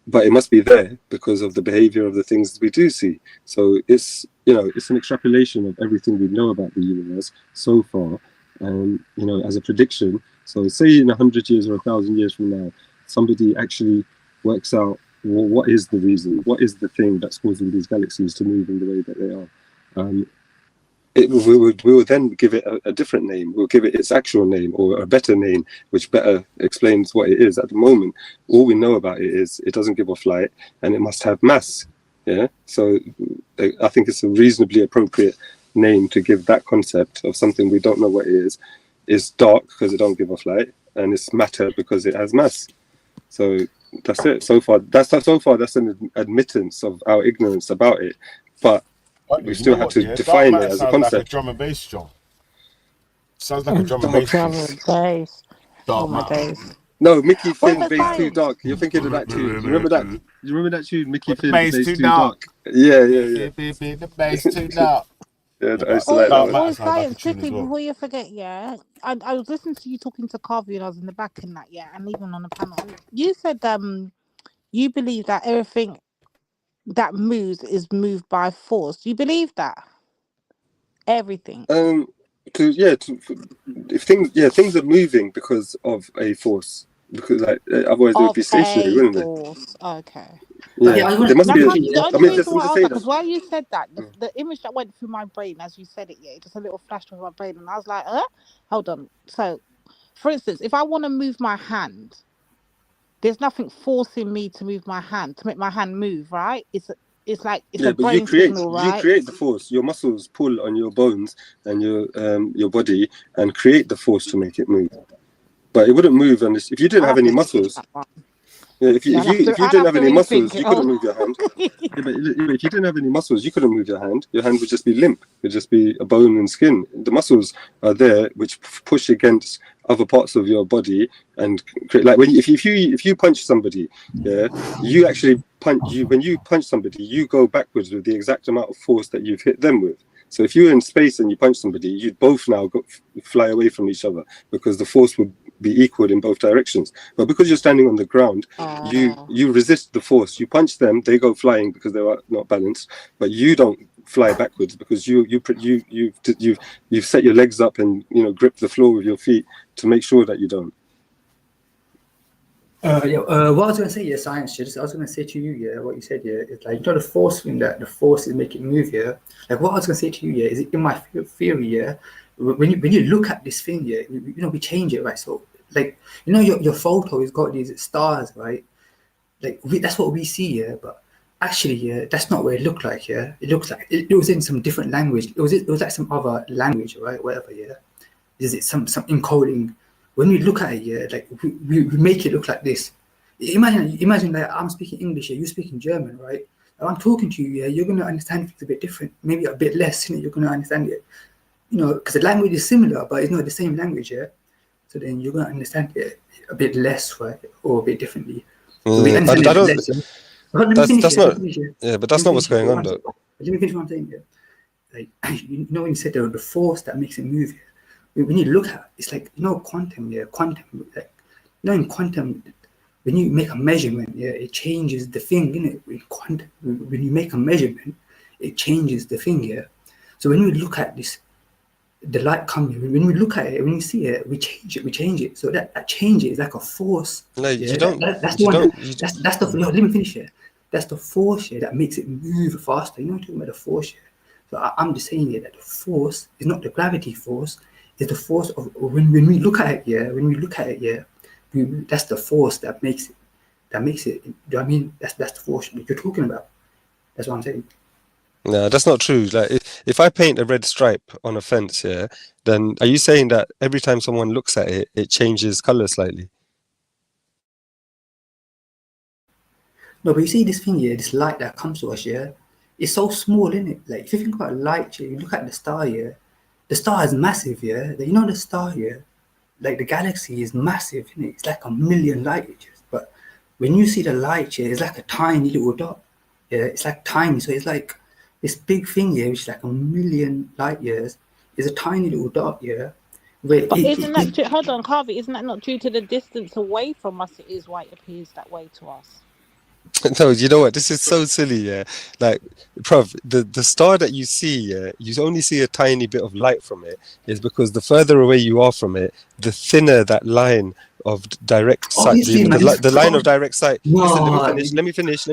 Speaker 10: but it must be there because of the behavior of the things we do see. So it's an extrapolation of everything we know about the universe so far, as a prediction. So say in 100 years or 1,000 years from now, somebody actually works out, well, what is the reason, what is the thing that's causing these galaxies to move in the way that they are. We will then give it a different name. We'll give it its actual name, or a better name, which better explains what it is. At the moment, all we know about it is it doesn't give off light and it must have mass. Yeah. So I think it's a reasonably appropriate name to give that concept of something we don't know what it is. It's dark because it don't give off light, and it's matter because it has mass. So that's it. So far, that's an admittance of our ignorance about it, but we still have to define it as a concept.
Speaker 9: Like a drum and bass, John. Sounds like a drum and bass.
Speaker 4: Drum and bass. Oh my days.
Speaker 10: No, Mickey Finn, Bass Too Dark. You're thinking of that tune. You remember that tune, Mickey Finn,
Speaker 9: Bass Too
Speaker 10: Dark? Yeah.
Speaker 9: The bass too dark.
Speaker 10: Yeah, I used to like that one.
Speaker 4: Science, quickly before you forget, I was listening to you talking to Carvey and I was in the back and that, and even on the panel. You said you believe that everything that moves is moved by force. Do you believe that? Everything.
Speaker 10: If things are moving because of a force, because otherwise they would be stationary, wouldn't they?
Speaker 4: Force. Okay.
Speaker 10: Yeah, there must be.
Speaker 4: Because while you said that, the image that went through my brain as you said it, just a little flash through my brain, and I was like, hold on. So, for instance, if I want to move my hand, there's nothing forcing me to move my hand to make my hand move, right? It's a brain signal, right?
Speaker 10: You create the force. Your muscles pull on your bones and your body and create the force to make it move. But it wouldn't move unless if you didn't have any muscles. If you didn't have any muscles, you couldn't move your hand. But if you didn't have any muscles, you couldn't move your hand. Your hand would just be limp. It would just be a bone and skin. The muscles are there, which push against other parts of your body and create. Like if you punch somebody, you actually punch. When you punch somebody, you go backwards with the exact amount of force that you've hit them with. So if you're in space and you punch somebody, you'd both now fly away from each other because the force would be equal in both directions. But because you're standing on the ground, you resist the force. You punch them, they go flying because they are not balanced, but you don't fly backwards because you've set your legs up and grip the floor with your feet to make sure that you don't.
Speaker 3: What I was going to say, science. I was going to say to you, what you said, it's like the force thing that the force is making move, Like what I was going to say to you, is in my theory, when you look at this thing, we change it, right? So like your photo has got these stars, right? Like that's what we see, but actually, that's not what it looked like, It looks like it was in some different language. It was like some other language, right? Whatever, Is it some encoding? When we look at it, like we make it look like this, Imagine that I'm speaking English, you're speaking German, right? I'm talking to you, you're going to understand things a bit different, maybe a bit less, you're going to understand it, because the language is similar, but it's not the same language, so then you're going to understand it a bit less, right, or a bit differently. So we understand it less,
Speaker 12: That's not. Yeah, but that's not what's going on, though.
Speaker 3: Let me finish what I'm saying here. Like, when you said the force that makes it move, when you look at it, it's like, quantum, like, in quantum, when you make a measurement, it changes the thing, innit? In quantum, when you make a measurement, it changes the thing, So when we look at this, the light coming, when we look at it, when we see it, we change it. So that change is like a force.
Speaker 12: No, you don't.
Speaker 3: That's the one. That's the. Let me finish here. That's the force that makes it move faster. We're talking about the force here. So I'm just saying that the force is not the gravity force. It's the force of when we look at it. When we look at it, that's the force that makes it. Do you know what I mean? That's the force that you're talking about. That's what I'm saying.
Speaker 12: No, that's not true. Like, if I paint a red stripe on a fence, then are you saying that every time someone looks at it, it changes color slightly?
Speaker 3: No, but you see this thing here, this light that comes to us, it's so small, isn't it? Like, if you think about light, you look at the star here, the star is massive, the star here, like the galaxy is massive, isn't it? It's like 1 million light years. But when you see the light here, it's like a tiny little dot. It's like tiny. So it's like this big thing here, which is like 1 million light years, is a tiny little dot,
Speaker 4: But isn't that due, hold on, Harvey, isn't that not due to the distance away from us? It is why it appears that way to us.
Speaker 12: No, you know what? This is so silly, Like, bruv, the star that you see, you only see a tiny bit of light from it, is because the further away you are from it, the thinner that line of direct sight, the line of direct sight. Listen, let me finish.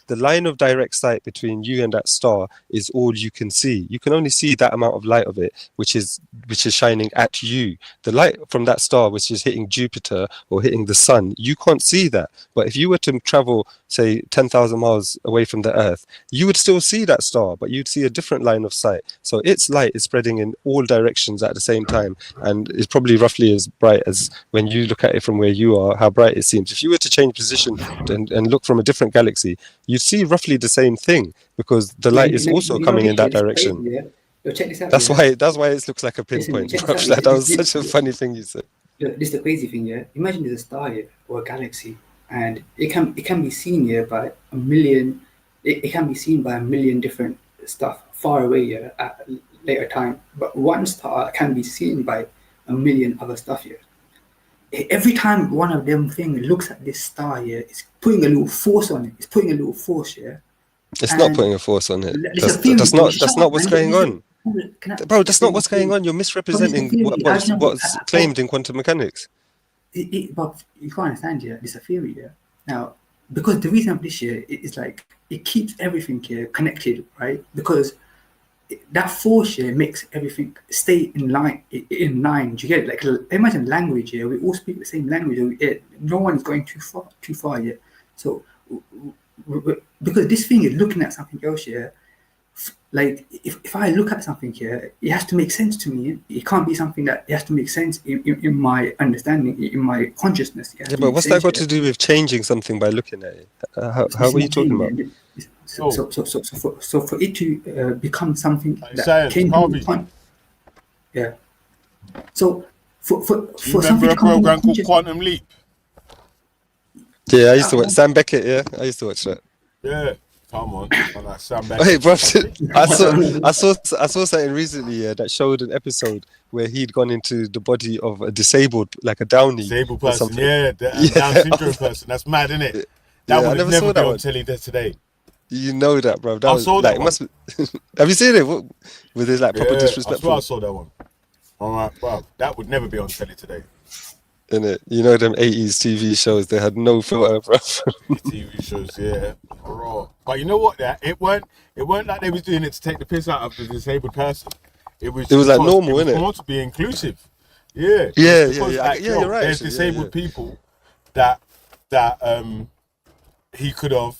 Speaker 12: The line of direct sight between you and that star is all you can see. You can only see that amount of light of it, which is shining at you. The light from that star, which is hitting Jupiter or hitting the sun, you can't see that. But if you were to travel, say, 10,000 miles away from the Earth, you would still see that star, but you'd see a different line of sight. So its light is spreading in all directions at the same time, and is probably roughly as bright as when you look at it from where you are, how bright it seems. If you were to change position and look from a different galaxy, you'd see roughly the same thing, because the light is also coming in that direction.
Speaker 3: Check this out,
Speaker 12: that's why it looks like a pinpoint. That was such a funny thing you said.
Speaker 3: This is the crazy thing, Imagine there's a star here or a galaxy, and it can be seen here by 1 million. It can be seen by 1 million different stuff far away at a later time. But one star can be seen by 1 million other stuff here. Every time one of them things looks at this star here, it's putting a little force on it. It's putting a little force here.
Speaker 12: It's not putting a force on it. That's not what's going on. Bro, that's not what's going on. You're misrepresenting what's claimed in quantum mechanics.
Speaker 3: But you can't understand here. It's a theory here. Now, because the reason of this here is like it keeps everything here connected, right? Because that force here makes everything stay in line. Do you get it? Like, imagine language here. We all speak the same language. No one is going too far here. So, because this thing is looking at something else here. Like, if I look at something here, it has to make sense to me. It can't be something that it has to make sense in my understanding, in my consciousness.
Speaker 12: Yeah, but what's that got to do with changing something by looking at it? How are you talking about?
Speaker 3: So for it to become something that
Speaker 9: science,
Speaker 3: came
Speaker 9: Harvey.
Speaker 3: from yeah. So for
Speaker 9: You
Speaker 3: something
Speaker 9: remember
Speaker 3: to
Speaker 9: a
Speaker 3: come from
Speaker 9: program called
Speaker 3: consciousness,
Speaker 9: Quantum Leap?
Speaker 12: Yeah, I used to watch Sam Beckett. Yeah, I used to watch that.
Speaker 9: Yeah, come on. Like Sam Beckett.
Speaker 12: Hey, bro, I saw something recently that showed an episode where he'd gone into the body of a disabled, like a Downy,
Speaker 9: Disabled
Speaker 12: or
Speaker 9: person,
Speaker 12: something.
Speaker 9: yeah, Down syndrome person. That's mad, isn't it? That
Speaker 12: Yeah, I
Speaker 9: would
Speaker 12: never
Speaker 9: never
Speaker 12: saw
Speaker 9: be
Speaker 12: that
Speaker 9: on
Speaker 12: one.
Speaker 9: telly today.
Speaker 12: You know that, bro. That
Speaker 9: I
Speaker 12: was
Speaker 9: saw that
Speaker 12: like,
Speaker 9: one.
Speaker 12: must be... Have you seen it? With his like proper
Speaker 9: Yeah, I swear I
Speaker 12: disrespectful
Speaker 9: saw that one. All right, bro. That would never be on telly today.
Speaker 12: in it. You know them 80s TV shows, they had no filter, bro.
Speaker 9: TV shows, yeah, raw. But you know what? It weren't like they was doing it to take the piss out of the disabled person. It was
Speaker 12: It was like
Speaker 9: because
Speaker 12: normal,
Speaker 9: it was
Speaker 12: innit?
Speaker 9: more to be inclusive. Yeah,
Speaker 12: Yeah,
Speaker 9: because,
Speaker 12: yeah.
Speaker 9: like,
Speaker 12: Yeah, you're right,
Speaker 9: there's
Speaker 12: actually.
Speaker 9: disabled people that he could have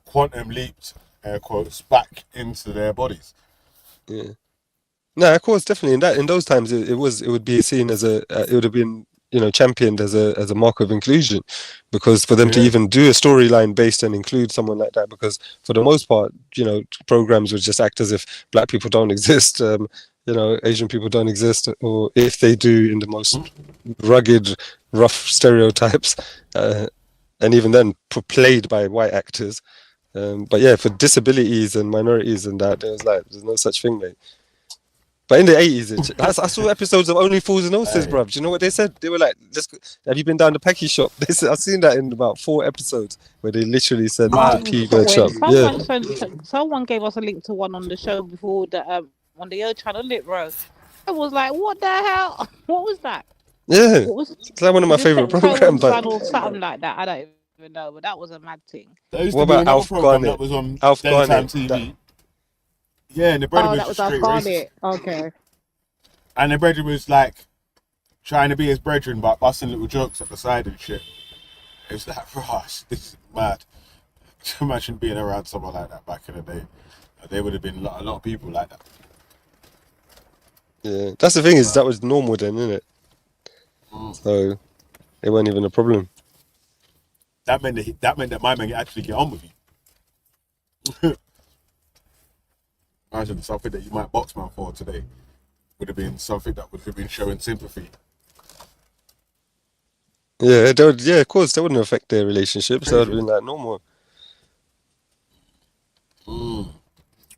Speaker 9: quantum leaped, air quotes, back into their bodies.
Speaker 12: Yeah. No, of course, definitely. In those times, it would be seen as it would have been, championed as a mark of inclusion, because for them to even do a storyline based and include someone like that, because for the most part, programs would just act as if black people don't exist, Asian people don't exist, or if they do, in the most rugged, rough stereotypes, and even then played by white actors. But yeah, for disabilities and minorities and that, there's no such thing, mate. But in the 80s, I saw episodes of Only Fools and Horses, bruv. Do you know what they said? They were like, have you been down the Pecky shop? I've seen that in about 4 episodes where they literally said Pecky bird shop.
Speaker 4: Someone gave us a link to one on the show before on the old channel, Lit Rose. I was like, what the hell? What was that?
Speaker 12: Yeah, it's like one of my favorite programs.
Speaker 4: Or something like that. I don't even know, but that was a mad thing.
Speaker 12: What about Alf Garnett?
Speaker 9: That was on
Speaker 12: Alf
Speaker 9: Daytime
Speaker 12: Garnett.
Speaker 9: TV. Yeah, and the brother
Speaker 4: that was
Speaker 9: straight
Speaker 4: Alf
Speaker 9: racist.
Speaker 4: Garnett. Okay.
Speaker 9: And the brother was like trying to be his brethren, but busting little jokes at the side and shit. It was like, gosh, this is mad. Imagine being around someone like that back in the day. There would have been a lot of people like that.
Speaker 12: Yeah, that's the thing, is that was normal then, isn't it? So it wasn't even a problem.
Speaker 9: That meant that my man could actually get on with you. Imagine something that you might box man for today would have been something that would have been showing sympathy.
Speaker 12: Yeah, of course, that wouldn't affect their relationships. That would have been like normal.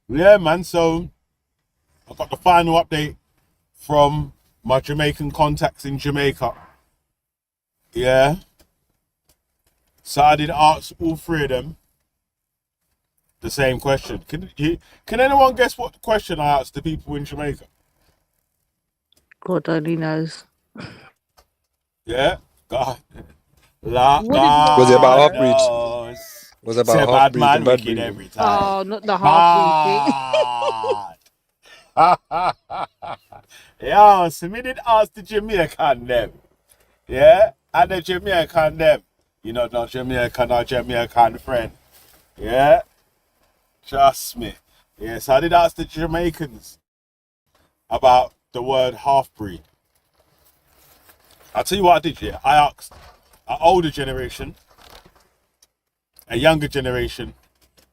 Speaker 9: Yeah, man. So I got the final update from my Jamaican contacts in Jamaica. Yeah. So I did ask all 3 of them the same question. Can anyone guess what question I asked the people in Jamaica?
Speaker 4: God only knows.
Speaker 9: Yeah. God.
Speaker 12: Was it about half-breeds? Was it about half-breeds and bad breeds?
Speaker 9: Every time.
Speaker 4: Oh, not the half-breed
Speaker 9: thing. Yeah, so me did ask the Jamaican them. Yeah? And the Jamaican them. Not Jamaican friend. Yeah? Trust me. Yeah, so I did ask the Jamaicans about the word half-breed. I'll tell you what I did, yeah. I asked an older generation, a younger generation,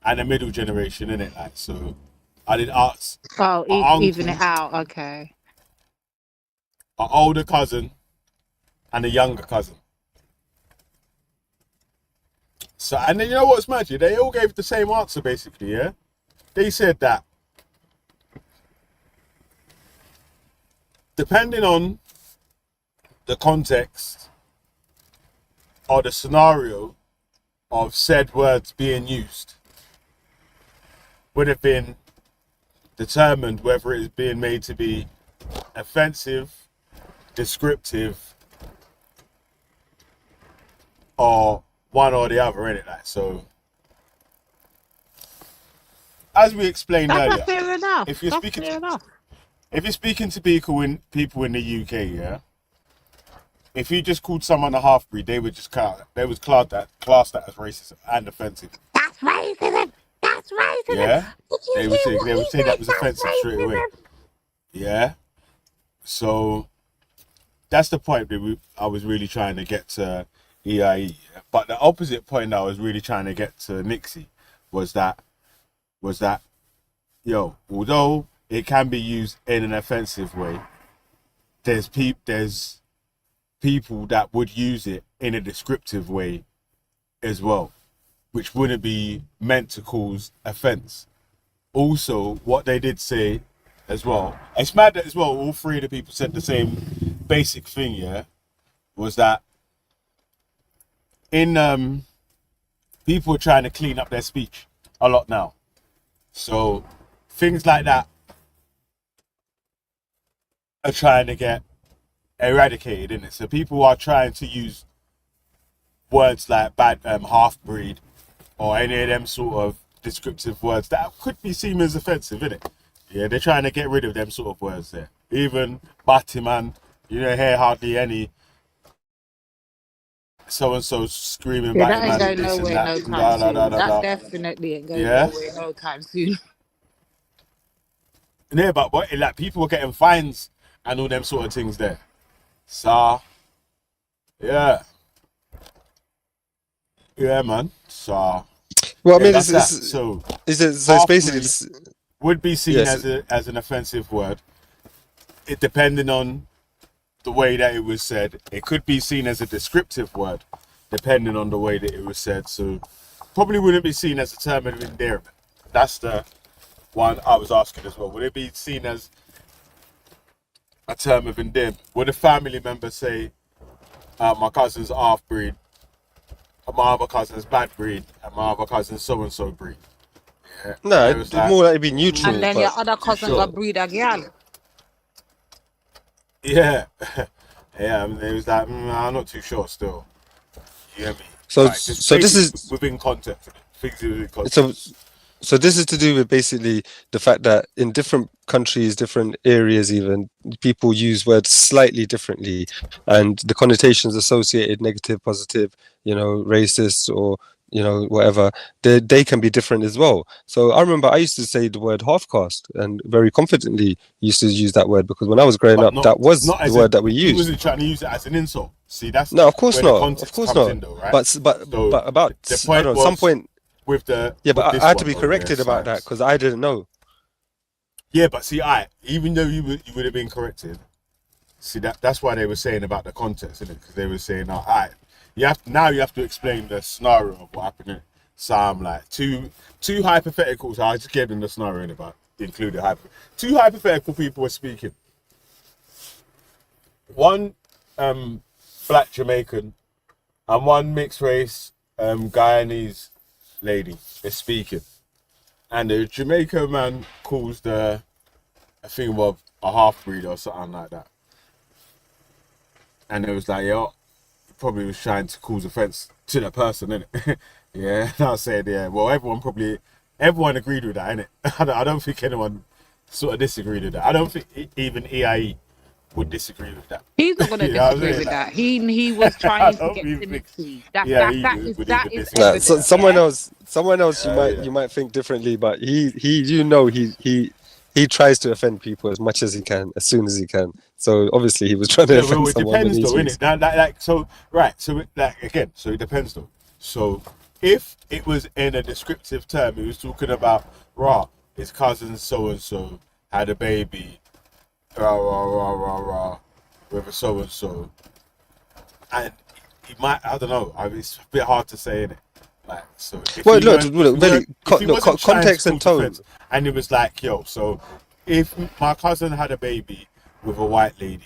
Speaker 9: and a middle generation, innit? Like, so I did ask.
Speaker 4: Oh, even it out, okay.
Speaker 9: An older cousin and a younger cousin. So, and then you know what's magic? They all gave the same answer, basically, yeah? They said that depending on the context or the scenario of said words being used would have been determined whether it is being made to be offensive, descriptive, or one or the other, innit? Like, so, as we explained earlier,
Speaker 4: fair enough.
Speaker 9: if you're speaking to people in the UK, yeah, if you just called someone a half breed, they would class that as racist and offensive.
Speaker 4: That's racism. That's racism.
Speaker 9: Yeah, they would say that was offensive straight away. Yeah, so that's the point that I was really trying to get to EIE. But the opposite point that I was really trying to get to Nixie was that although it can be used in an offensive way, there's people that would use it in a descriptive way as well, which wouldn't be meant to cause offense. Also, what they did say as well, it's mad that as well, all 3 of the people said the same basic thing, yeah, was that people are trying to clean up their speech a lot now. So things like that are trying to get eradicated, isn't it? So people are trying to use words like bad half-breed or any of them sort of descriptive words that could be seen as offensive, innit? Yeah, they're trying to get rid of them sort of words there. Even Batman, you don't hear hardly any so-and-so screaming
Speaker 4: that
Speaker 9: Batman.
Speaker 4: ain't going nowhere no time soon. That definitely ain't going nowhere no time soon.
Speaker 9: Yeah, but like people are getting fines and all them sort of things there. So Yeah. Yeah, man. So,
Speaker 12: Well, I
Speaker 9: yeah,
Speaker 12: mean,
Speaker 9: that's that.
Speaker 12: it's
Speaker 9: So,
Speaker 12: it's basically
Speaker 9: half-breed would be seen
Speaker 12: yes.
Speaker 9: as an offensive word. It depending on the way that it was said. It could be seen as a descriptive word, depending on the way that it was said. So, probably wouldn't be seen as a term of endearment. That's the one I was asking as well. Would it be seen as a term of endearment? Would a family member say, my cousin's half-breed, my other cousin's bad breed, and my other cousin's so-and-so breed? Yeah.
Speaker 12: No,
Speaker 9: It was
Speaker 12: it'd
Speaker 9: like,
Speaker 12: more like be neutral,
Speaker 4: And then your
Speaker 12: but
Speaker 4: other cousin
Speaker 9: sure.
Speaker 4: got breed a girl.
Speaker 9: Yeah. Yeah, I mean, it was like, I'm not too sure still. You get me?
Speaker 12: so
Speaker 9: Like, just
Speaker 12: so this
Speaker 9: basically
Speaker 12: is
Speaker 9: within context. Things within
Speaker 12: so
Speaker 9: context.
Speaker 12: so this is to do with basically the fact that in different countries, different areas, even people use words slightly differently, and the connotations associated, negative, positive, racist, or whatever, they can be different as well. So I remember I used to say the word half caste and very confidently used to use that word because when I was growing
Speaker 9: But
Speaker 12: up, that was
Speaker 9: not
Speaker 12: the
Speaker 9: as
Speaker 12: word
Speaker 9: in,
Speaker 12: that we
Speaker 9: he
Speaker 12: used.
Speaker 9: wasn't trying to use it as an insult. See, that's
Speaker 12: No, of course
Speaker 9: where the
Speaker 12: not. Of
Speaker 9: context
Speaker 12: course
Speaker 9: comes
Speaker 12: not.
Speaker 9: in though, right?
Speaker 12: But
Speaker 9: So
Speaker 12: about
Speaker 9: the
Speaker 12: I don't
Speaker 9: point
Speaker 12: know, some
Speaker 9: was
Speaker 12: point.
Speaker 9: with
Speaker 12: Yeah, but
Speaker 9: this
Speaker 12: I had to
Speaker 9: one
Speaker 12: be
Speaker 9: though, yeah,
Speaker 12: corrected about that
Speaker 9: science.
Speaker 12: because I didn't know.
Speaker 9: Yeah, but see, even though you would have been corrected, see that's why they were saying about the context, isn't it? Because they were saying, you have to explain the scenario of what happened. Innit? So I'm like two hypotheticals. I just gave them the scenario about included two hypothetical people were speaking. One black Jamaican and one mixed race Guyanese lady is speaking, and the Jamaican man calls the I think of a half breed or something like that, and it was like, yo, he probably was trying to cause offense to the person, innit? Yeah, and I was saying, yeah, well, everyone agreed with that, innit? I don't think anyone sort of disagreed with that. I don't think even EIE would disagree with that.
Speaker 4: He's not gonna
Speaker 9: You know what I'm
Speaker 4: disagree
Speaker 9: saying?
Speaker 4: with
Speaker 9: Like,
Speaker 4: that. He was
Speaker 9: I
Speaker 4: trying to
Speaker 9: don't
Speaker 4: get
Speaker 9: even think,
Speaker 4: sympathy. That
Speaker 9: yeah,
Speaker 4: that
Speaker 9: he
Speaker 4: that is
Speaker 9: would
Speaker 4: that
Speaker 9: even
Speaker 4: is
Speaker 9: disagree with
Speaker 12: So
Speaker 4: evident,
Speaker 9: that.
Speaker 12: someone
Speaker 4: yeah.
Speaker 12: else,
Speaker 9: Yeah.
Speaker 12: you might think differently, but he he tries to offend people as much as he can, as soon as he can. So obviously he was trying to
Speaker 9: Yeah,
Speaker 12: offend
Speaker 9: well, it
Speaker 12: someone when
Speaker 9: depends
Speaker 12: he's
Speaker 9: though,
Speaker 12: used.
Speaker 9: innit? Like, so, right, so, again, so it depends though. So, if it was in a descriptive term, it was talking about, his cousin so-and-so had a baby, with a so-and-so, and he might, I don't know, it's a bit hard to say, innit? Like, so,
Speaker 12: Well, look, really,
Speaker 9: if he wasn't trying to
Speaker 12: context and
Speaker 9: cause
Speaker 12: tone.
Speaker 9: offense, and it was like, yo, so, if my cousin had a baby with a white lady,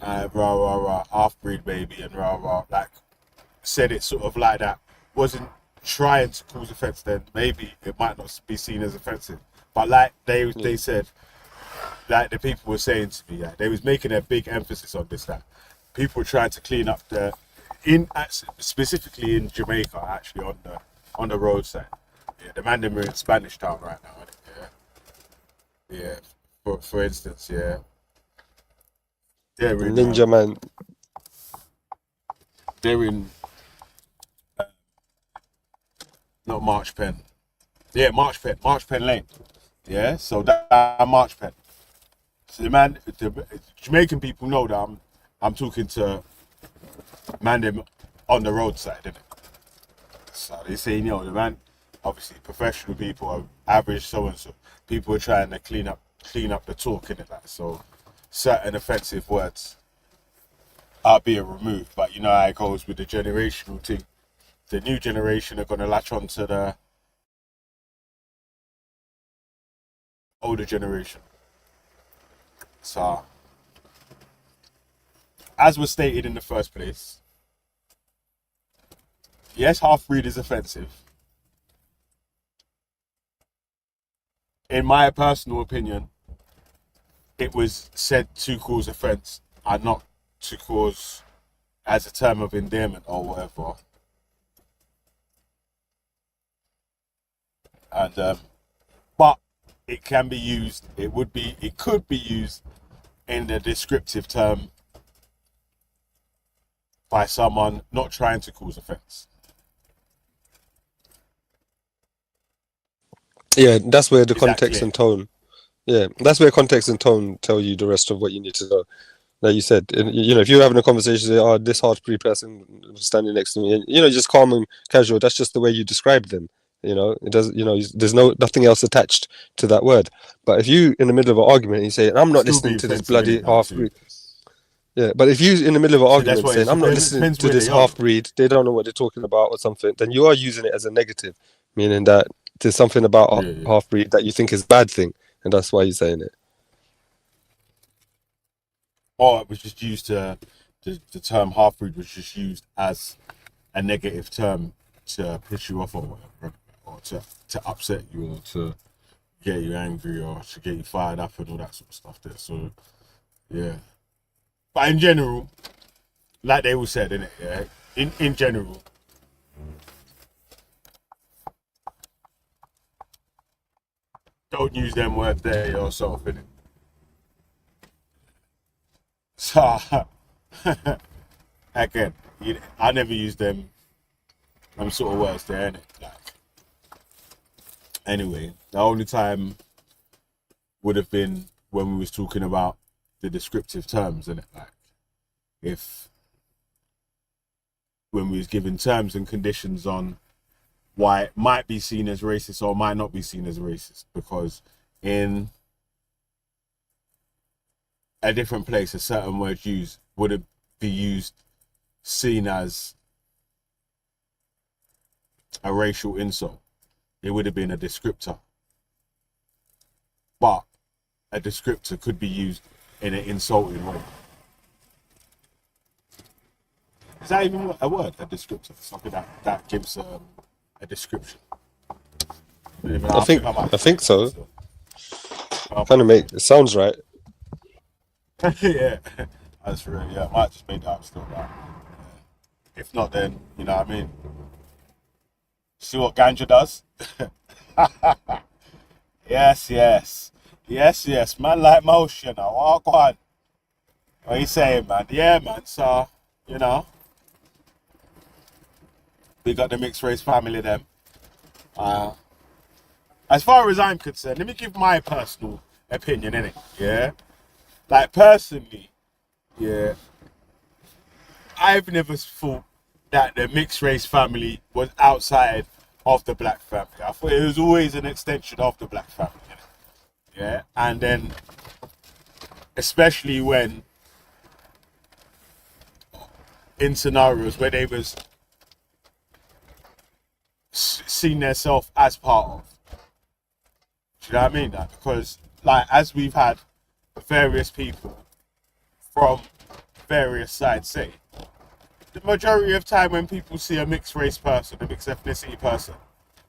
Speaker 9: half-breed baby, and like, said it sort of like that, wasn't trying to cause offense, then maybe it might not be seen as offensive. But like they said, like the people were saying to me, they was making a big emphasis on this, that people were trying to clean up specifically in Jamaica, actually on the roadside. Yeah, the man them are in Spanish Town right now, yeah. Yeah, for instance, yeah. They're in
Speaker 12: Ninja man.
Speaker 9: They're in not March Pen. Yeah, March Pen Lane. Yeah, so that March Pen. So the Jamaican people know that I'm talking to man them on the roadside, innit? So they say, the man, obviously professional people, average so and so. People are trying to clean up the talk, innit? Like, so certain offensive words are being removed, but you know how it goes with the generational thing. The new generation are gonna latch on to the older generation. So, as was stated in the first place, yes, half-breed is offensive. In my personal opinion, it was said to cause offense and not to cause as a term of endearment or whatever. And but it can be used, it could be used in the descriptive term by someone not trying to cause offense.
Speaker 12: Yeah, that's where the
Speaker 9: Is that
Speaker 12: context
Speaker 9: clear?
Speaker 12: and tone. Yeah, that's where context and tone tell you the rest of what you need to know. like you said. And, you know, if you're having a conversation, say, "Oh, this half-breed person standing next to me," and, you know, just calm and casual. That's just the way you describe them. You know, it doesn't. You know, there's nothing else attached to that word. But if you in the middle of an argument and you say, "I'm not
Speaker 9: Still
Speaker 12: listening
Speaker 9: be
Speaker 12: to this
Speaker 9: offensive,
Speaker 12: bloody
Speaker 9: innit, now too.
Speaker 12: half-breed," yeah. But if you in the middle of an
Speaker 9: So that's
Speaker 12: argument
Speaker 9: why
Speaker 12: saying,
Speaker 9: it
Speaker 12: "I'm not
Speaker 9: depends,
Speaker 12: listening to
Speaker 9: where
Speaker 12: this
Speaker 9: they are.
Speaker 12: half-breed," they don't know what they're talking about or something. Then you are using it as a negative, meaning that there's something about a half-breed that you think is a bad thing, and that's why you're saying it.
Speaker 9: Or it was just used to the term half-breed was just used as a negative term to piss you off or whatever, or to upset you or to get you angry or to get you fired up and all that sort of stuff there. So yeah. But in general, like they all said, innit? Yeah. In general, don't use them words there yourself, innit? So again, I never use them sort of words there, innit? Like, anyway, the only time would have been when we was talking about the descriptive terms, innit? Like, when we was given terms and conditions on why it might be seen as racist or might not be seen as racist, because in a different place, a certain word used would be used, seen as a racial insult. It would have been a descriptor. But a descriptor could be used in an insulting way. Is that even a word, a descriptor? Something that gives a description.
Speaker 12: I think so. Kind of it sounds right.
Speaker 9: Yeah, that's right. Yeah, I might just made that up still. But if not, then you know what I mean. See what ganja does? Yes. Man, like motion. I walk on. What you saying, man? Yeah, man. So you know, we got the mixed race family. Them. As far as I'm concerned, let me give my personal opinion, innit? Yeah. Like, personally, yeah, I've never thought that the mixed race family was outside of the black family. I thought it was always an extension of the black family, yeah. And then, especially when in scenarios where they was seen themselves as part of. Do you know what I mean? Like, because, like, as we've had various people from various sides say, the majority of time when people see a mixed race person, a mixed ethnicity person,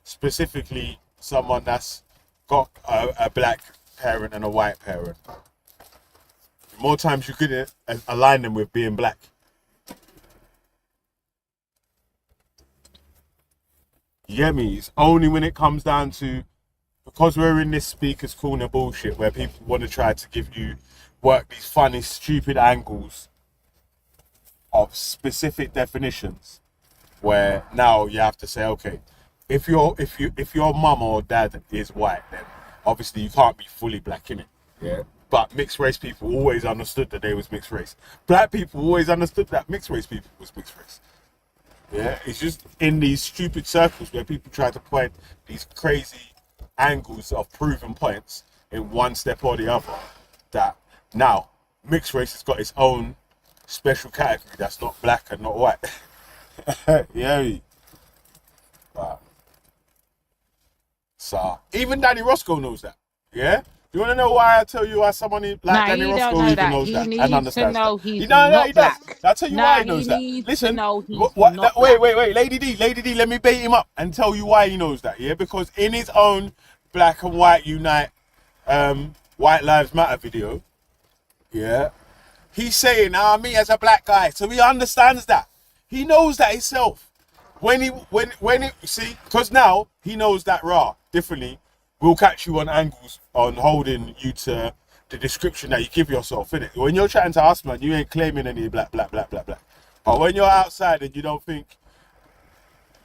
Speaker 9: specifically someone that's got a black parent and a white parent, more times you could align them with being black. You get me? It's only when it comes down to, because we're in this speaker's corner bullshit where people want to try to work these funny, stupid angles of specific definitions, where now you have to say, okay, if your mum or dad is white, then obviously you can't be fully black, innit? Yeah. But mixed race people always understood that they was mixed race. Black people always understood that mixed race people was mixed race. Yeah. It's just in these stupid circles where people try to point these crazy angles of proven points in one step or the other, that now mixed race has got its own special category that's not black and not white. Yeah. But, so even Danny Roscoe knows that. Yeah. You want to know why I tell you why someone like Danny
Speaker 4: he don't
Speaker 9: Roscoe
Speaker 4: know
Speaker 9: even
Speaker 4: that.
Speaker 9: knows
Speaker 4: He
Speaker 9: that and
Speaker 4: needs
Speaker 9: understands
Speaker 4: to know
Speaker 9: that?
Speaker 4: he's
Speaker 9: He does.
Speaker 4: black.
Speaker 9: I'll tell you why he knows that. Listen, wait, Lady D, let me bait him up and tell you why he knows that. Yeah, because in his own Black and White Unite, White Lives Matter video, yeah, he's saying, me as a black guy, so he understands that. He knows that himself. When he see, because now he knows that differently. We'll catch you on angles on holding you to the description that you give yourself, innit? When you're chatting to us, man, you ain't claiming any black. But when you're outside and you don't think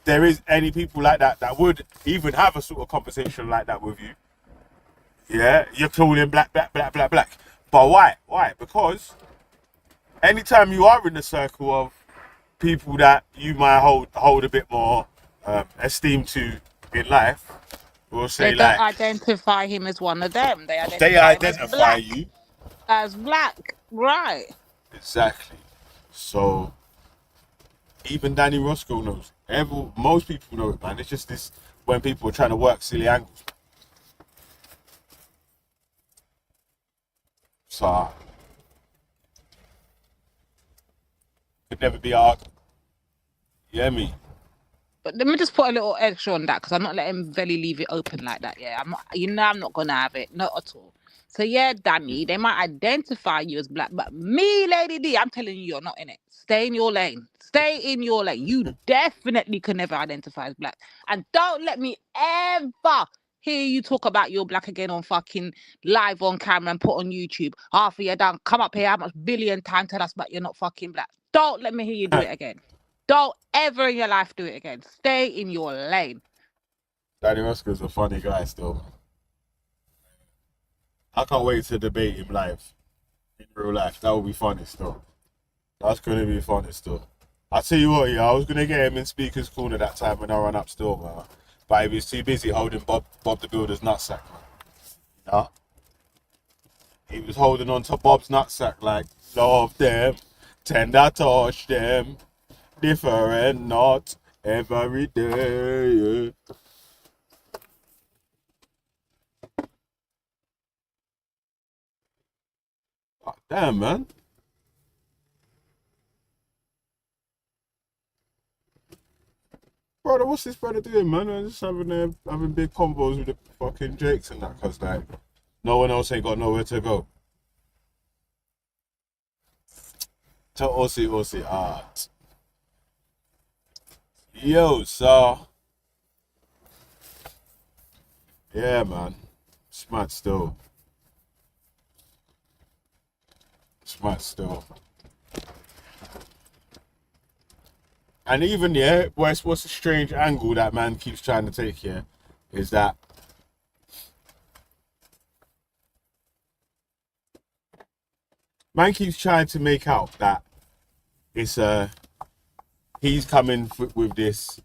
Speaker 9: there is any people like that would even have a sort of conversation like that with you, yeah, you're calling black. But why? Because anytime you are in the circle of people that you might hold a bit more esteem to in life, we'll say
Speaker 4: They don't
Speaker 9: like
Speaker 4: identify him as one of them. They
Speaker 9: they
Speaker 4: identify
Speaker 9: identify
Speaker 4: him
Speaker 9: you
Speaker 4: as black, right?
Speaker 9: exactly. So even Danny Roscoe knows. Most people know it, man. It's just this when people are trying to work silly angles. So could never be argued. Yeah, me.
Speaker 4: But let me just put a little extra on that because I'm not letting Veli leave it open like that. Yeah, I'm not. I'm not gonna have it, not at all. So yeah, Danny, they might identify you as black, but me, Lady D, I'm telling you, you're not in it. Stay in your lane. Stay in your lane. You definitely can never identify as black, and don't let me ever hear you talk about you're black again on fucking live on camera and put on YouTube. After you're done, come up here how much billion times tell us but you're not fucking black. Don't let me hear you do it again. Don't ever in your life do it again. Stay in your lane.
Speaker 9: Danny Roscoe's a funny guy still, man. I can't wait to debate him live in real life. That will be funny still. That's going to be funny still. I'll tell you what, yeah, I was going to get him in Speaker's Corner that time when I ran up still, man. But he was too busy holding Bob the Builder's nutsack, man. You know? He was holding on to Bob's nutsack like, love them, tender touch them, different not every day, yeah. Oh, damn, man. Brother, what's this brother doing, man? I'm just having big combos with the fucking Jakes and that, because, like, no one else ain't got nowhere to go. To Aussie art. Yo, so... yeah, man. Smart still. Smart still. And even, yeah, what's a strange angle that man keeps trying to take here is that man keeps trying to make out that it's he's coming with this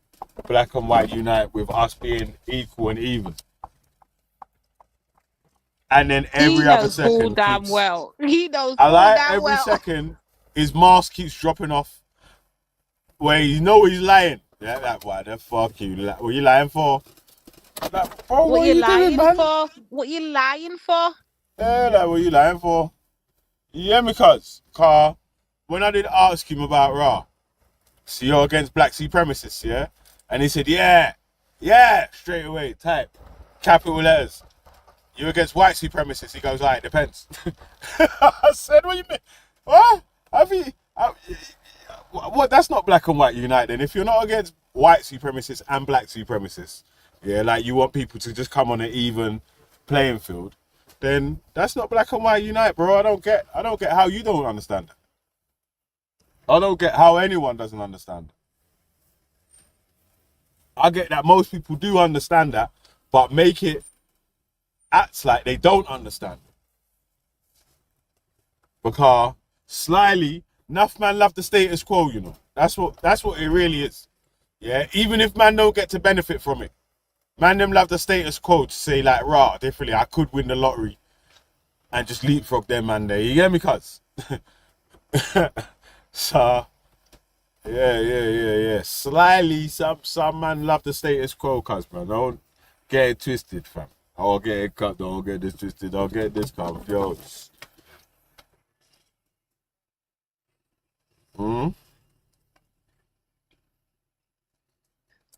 Speaker 9: black and white unite with us being equal and even. And then every other second,
Speaker 4: full damn well. He knows
Speaker 9: I
Speaker 4: full
Speaker 9: like
Speaker 4: damn
Speaker 9: every
Speaker 4: well.
Speaker 9: second his mask keeps dropping off. Where you know he's lying. Yeah, that why the fuck you? What you lying for? Like, bro,
Speaker 4: What you lying
Speaker 9: doing, man?
Speaker 4: for? What you lying for?
Speaker 9: Yeah, like what you lying for? Yeah, because when I did ask him about Raw, so you're against black supremacists, yeah? And he said, yeah, straight away, type, capital letters. You're against white supremacists. He goes, all right, depends. I said, what you mean? What? What? That's not black and white unite then. If you're not against white supremacists and black supremacists, yeah, like you want people to just come on an even playing field, then that's not black and white unite, bro. I don't get how you don't understand it. I don't get how anyone doesn't understand it. I get that most people do understand that, but make it act like they don't understand. Because slyly, enough man love the status quo, you know. That's what it really is. Yeah, even if man don't get to benefit from it. Man them love the status quo to say like, rah, differently, I could win the lottery and just leapfrog them man there. You get me, cuz? So yeah. Slyly, some man love the status quo, cuz, man. Don't get it twisted, fam. I'll get it cut, don't get this twisted, I'll get this cut. Yo.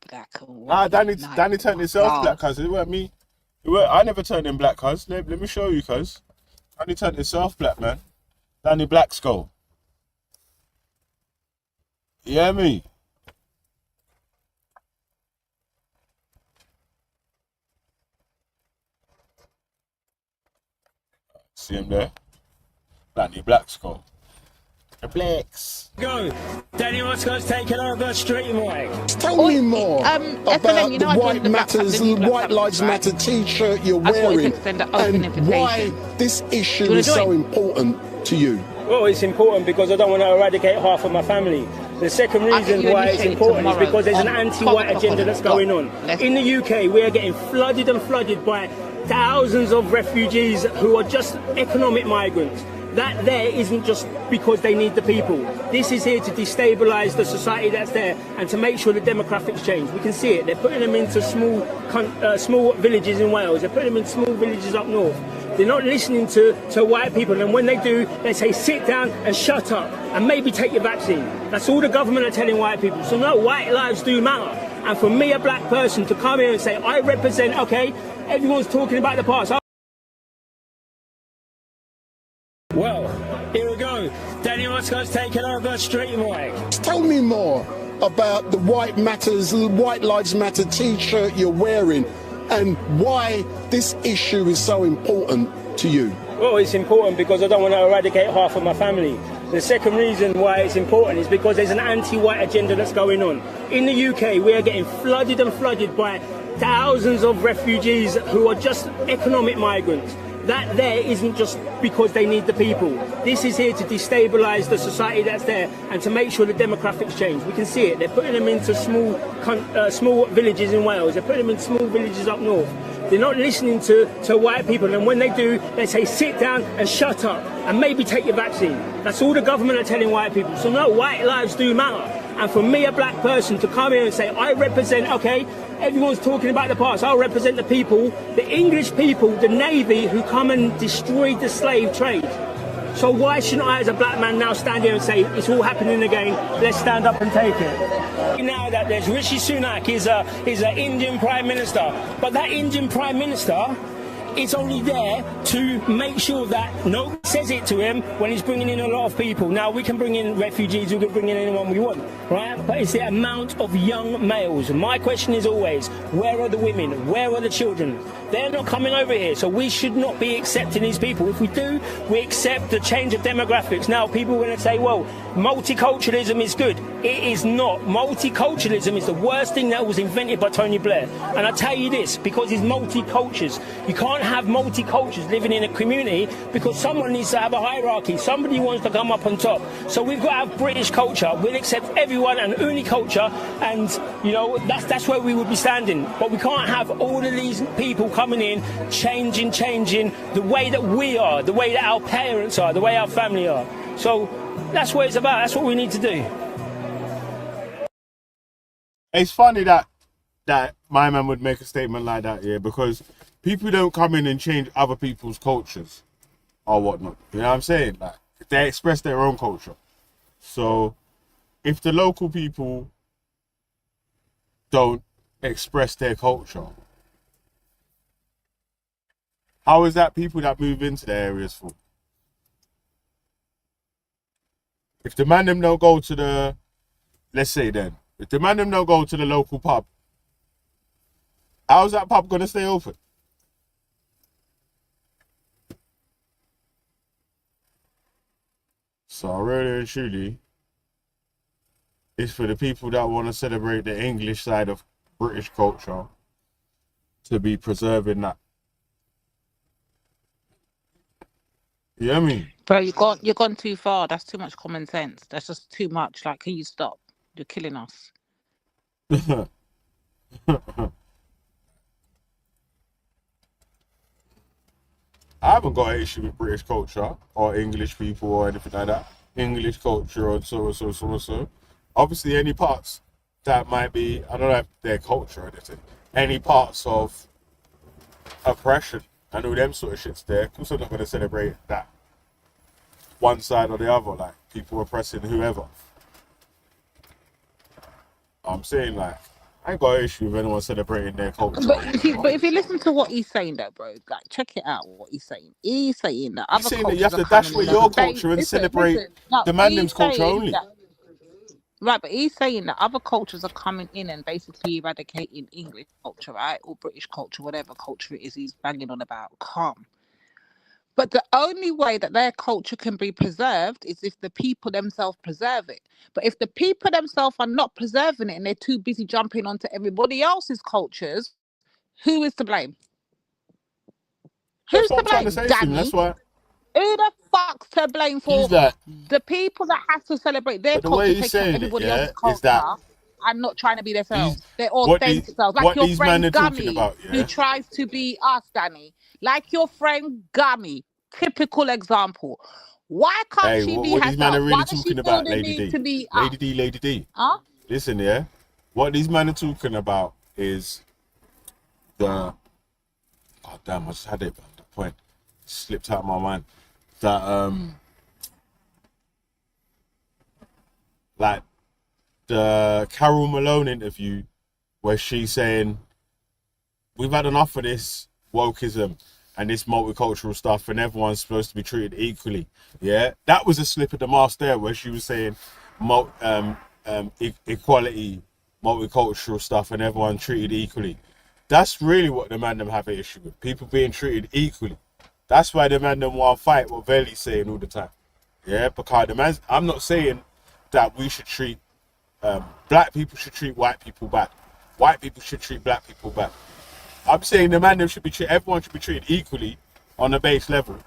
Speaker 4: Black and
Speaker 9: Nah,
Speaker 4: white.
Speaker 9: Danny turned himself black, cuz. It weren't me. I never turned him black, cuz. Let me show you, cuz. Danny turned himself black, man. Danny Black Skull. Yeah, me. See him there? Danny Black Skull. The Blacks.
Speaker 13: Go. Danny Roscoe's taken over straight away.
Speaker 17: Tell me more about
Speaker 4: SLM, you know
Speaker 17: the
Speaker 4: I
Speaker 17: White
Speaker 4: joined the Black
Speaker 17: Matters,
Speaker 4: Panther Black
Speaker 17: White
Speaker 4: Panther,
Speaker 17: Lives
Speaker 4: right?
Speaker 17: Matter T-shirt you're
Speaker 4: I just wanted
Speaker 17: wearing,
Speaker 4: to send an open
Speaker 17: and why
Speaker 4: invitation.
Speaker 17: this
Speaker 4: Do
Speaker 17: issue
Speaker 4: you wanna
Speaker 17: is so
Speaker 4: join?
Speaker 17: important to you.
Speaker 13: Well, it's important because I don't want to eradicate half of my family. The second reason why it's important is because there's an anti-white agenda that's going on. In the UK, we are getting flooded and flooded by thousands of refugees who are just economic migrants. That there isn't just because they need the people. This is here to destabilise the society that's there and to make sure the demographics change. We can see it. They're putting them into small villages in Wales. They're putting them in small villages up north. They're not listening to white people, and when they do, they say sit down and shut up and maybe take your vaccine. That's all the government are telling white people. So no, white lives do matter. And for me, a black person, to come here and say, I represent, okay, everyone's talking about the past. Well, here we go. Danny Roscoe's taken over Street Mike.
Speaker 7: Tell me more about the White Lives Matter t-shirt you're wearing and why this issue is so important to you.
Speaker 13: Well, it's important because I don't want to eradicate half of my family. The second reason why it's important is because there's an anti-white agenda that's going on. In the UK, we are getting flooded and flooded by thousands of refugees who are just economic migrants. That there isn't just because they need the people. This is here to destabilise the society that's there and to make sure the demographics change. We can see it. They're putting them into small villages in Wales. They're putting them in small villages up north. They're not listening to white people, and when they do, they say sit down and shut up and maybe take your vaccine. That's all the government are telling white people. So no, white lives do matter. And for me, a black person, to come here and say, I represent, okay, everyone's talking about the past, I'll represent the people, the English people, the Navy, who come and destroyed the slave trade. So why shouldn't I, as a black man, now stand here and say, it's all happening again, let's stand up and take it? Now that there's Rishi Sunak, is an Indian Prime Minister, but that Indian Prime Minister is only there to make sure that nobody says it to him when he's bringing in a lot of people. Now, we can bring in refugees, we can bring in anyone we want, right? But it's the amount of young males. My question is always, where are the women? Where are the children? They're not coming over here, so we should not be accepting these people. If we do, we accept the change of demographics. Now, people are going to say, well, multiculturalism is good. It is not. Multiculturalism is the worst thing that was invented by Tony Blair. And I tell you this, because it's multi-cultures. You can't have multi-cultures living in a community because someone needs to have a hierarchy. Somebody wants to come up on top. So we've got to have British culture. We'll accept everyone and uni culture, and you know that's where we would be standing. But we can't have all of these people coming in, changing the way that we are, the way that our parents are, the way our family are. So that's what it's about. That's what we need to do.
Speaker 9: It's funny that my man would make a statement like that, yeah, because people don't come in and change other people's cultures or whatnot. You know what I'm saying? Like, they express their own culture. So if the local people don't express their culture, how is that people that move into the areas for? If the man them don't go to the, let's say then, if the man them don't go to the local pub, how's that pub going to stay open? So really and truly, it's for the people that want to celebrate the English side of British culture to be preserving that. You know what I mean?
Speaker 4: Bro, you're gone too far. That's too much common sense. That's just too much. Like, can you stop? You're killing us.
Speaker 9: I haven't got an issue with British culture or English people or anything like that. English culture or so. Obviously, any parts that might be, I don't know if they're culture or anything, any parts of oppression and all them sort of shits there, of course I'm not going to celebrate that one side or the other, like people oppressing whoever. I'm saying, like, I ain't got an issue with anyone celebrating their culture.
Speaker 4: But if you listen to what he's saying, though, bro, like, check it out. What he's saying. He's saying that other cultures
Speaker 9: you have to dash with your culture and celebrate the mandom's culture only.
Speaker 4: Right, but he's saying that other cultures are coming in and basically eradicating English culture, right, or British culture, whatever culture it is he's banging on about. Calm. But the only way that their culture can be preserved is if the people themselves preserve it. But if the people themselves are not preserving it and they're too busy jumping onto everybody else's cultures, who is to blame? Who's to blame? Danny?
Speaker 9: That's why.
Speaker 4: Who the fuck's to blame for
Speaker 9: He's like,
Speaker 4: the people that have to celebrate their
Speaker 9: but the way
Speaker 4: culture,
Speaker 9: he's
Speaker 4: take out
Speaker 9: saying it,
Speaker 4: everybody
Speaker 9: yeah,
Speaker 4: else's
Speaker 9: is that
Speaker 4: culture and not trying to be themselves?
Speaker 9: he's
Speaker 4: They're
Speaker 9: what
Speaker 4: authentic selves. Like
Speaker 9: what
Speaker 4: your
Speaker 9: these men
Speaker 4: friend
Speaker 9: are talking
Speaker 4: Gummy,
Speaker 9: about,
Speaker 4: who
Speaker 9: yeah.
Speaker 4: tries to be us, Danny. Like your friend Gummy, typical example. Why can't
Speaker 9: Hey,
Speaker 4: she be
Speaker 9: what these men are
Speaker 4: herself? Why
Speaker 9: really
Speaker 4: does she
Speaker 9: talking
Speaker 4: feel
Speaker 9: about,
Speaker 4: the
Speaker 9: Lady
Speaker 4: need
Speaker 9: D,
Speaker 4: to be us?
Speaker 9: Lady D.
Speaker 4: Huh?
Speaker 9: Listen, yeah. What these men are talking about is the. Oh damn! I just had it, but the point slipped out of my mind. That like the Carol Malone interview, where she's saying we've had enough of this wokeism and this multicultural stuff, and everyone's supposed to be treated equally. Yeah, that was a slip of the mask there, where she was saying equality, multicultural stuff, and everyone treated equally. That's really what the man them have an issue with. People being treated equally. That's why the man them want to fight what Veli's saying all the time. Yeah, because the man, I'm not saying that we should treat black people should treat white people bad. White people should treat black people bad. I'm saying the man them should be everyone should be treated equally on a base level,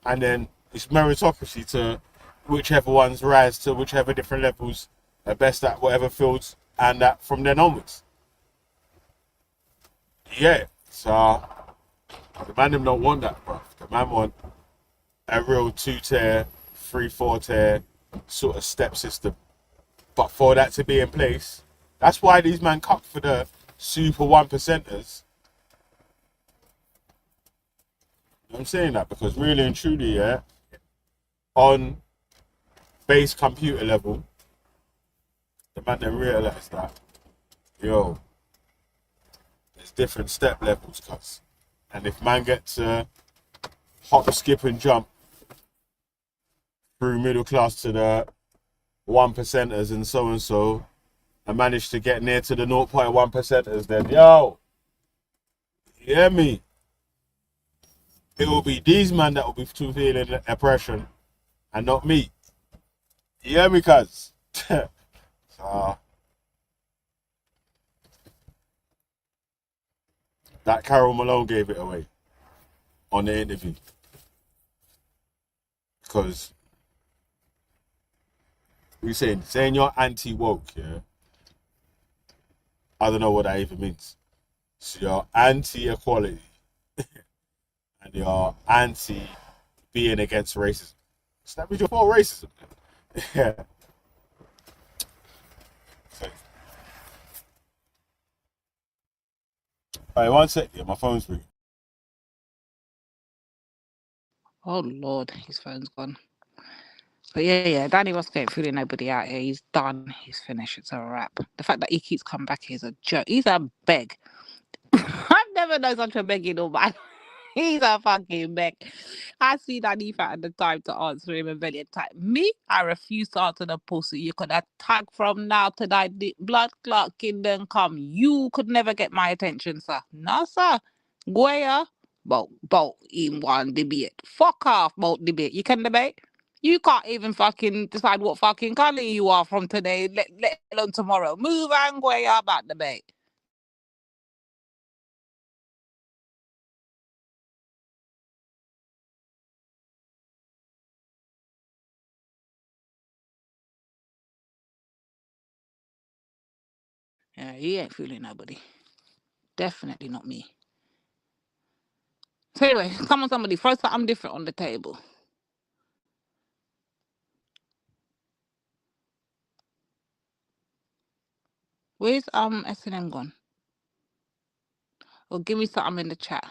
Speaker 9: and then it's meritocracy to whichever ones rise to whichever different levels are best at whatever fields, and that from then onwards. Yeah, so the man them don't want that, bro. The man want a real 2-tier, 3-4-tier sort of step system. But for that to be in place, that's why these men cut for the super 1%ers. I'm saying that because really and truly, yeah, on base computer level, the man then realize that, yo, there's different step levels, cuz. And if man gets to hop, skip, and jump through middle class to the 1%ers and so, and manage to get near to the 0.1%ers, then yo, you hear me? It will be these men that will be feeling oppression and not me. You hear me, cuz? So, that Carol Malone gave it away on the interview. Because we saying you're anti-woke, yeah? I don't know what that even means. So you're anti-equality. And you're anti being against racism. So that means you're for racism. Yeah. Alright, one sec. Yeah, my phone's ringing.
Speaker 4: Oh Lord, his phone's gone. But yeah, Danny Roscoe ain't fooling nobody out here. He's done. He's finished. It's a wrap. The fact that he keeps coming back here is a joke. He's a beg. I've never known such a begging old man. He's a fucking beg. I see that he had the time to answer him and very time. Me, I refuse to answer the pussy. You could attack from now to that blood clot kingdom come. You could never get my attention, sir. No, sir. Goya, bout in one debate. Fuck off, bout debate. You can debate? You can't even fucking decide what fucking colour you are from today, let alone tomorrow. Move and Goya about debate. Yeah, he ain't fooling nobody. Definitely not me. So anyway, come on, somebody, throw something different on the table. Where's S&M gone? Or give me something in the chat.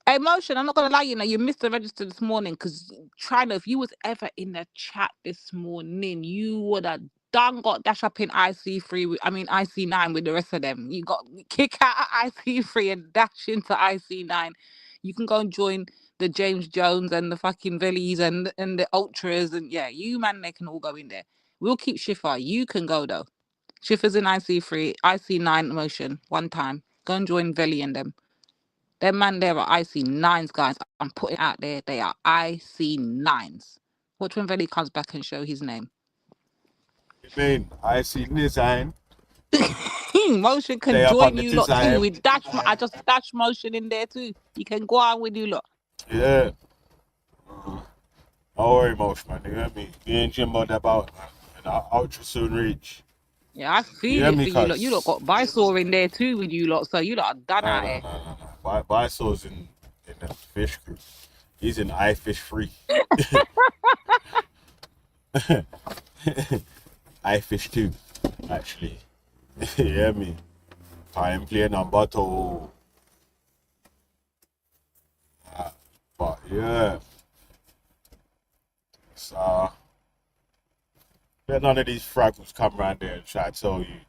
Speaker 4: Hey, Motion, I'm not gonna lie, you missed the register this morning because China, if you was ever in the chat this morning, you would have got dash up in IC9 with the rest of them. You got kick out of IC3 and dash into IC9. You can go and join the James Jones and the fucking Villies and the Ultras, and yeah, you man, they can all go in there. We'll keep Schiffer. You can go though. Schiffer's in IC3, IC9 Motion one time. Go and join Villy and them. Them man there are IC9s, guys. I'm putting it out there. They are IC9s. Watch when Veli comes back and show his name.
Speaker 9: Man, IC9.
Speaker 4: Motion can join you lot too. With dash, I just dash Motion in there too. You can go on with you lot.
Speaker 9: Yeah. Don't worry, Mosh, man. You hear me? Me and Jimbo about, man. And I'll ultra soon reach.
Speaker 4: Yeah, I
Speaker 9: You
Speaker 4: feel
Speaker 9: hear
Speaker 4: it
Speaker 9: me,
Speaker 4: for you lot. You lot
Speaker 9: cuz?
Speaker 4: got Bysore in there too with you lot, so you lot are done
Speaker 9: Nah,
Speaker 4: out
Speaker 9: nah,
Speaker 4: here.
Speaker 9: nah, nah, nah. Bysore's in the fish group. He's in I Fish Free. I Fish too, actually. You hear me? I am playing number 2. But yeah. So let none of these fraggles come around there and try to tell you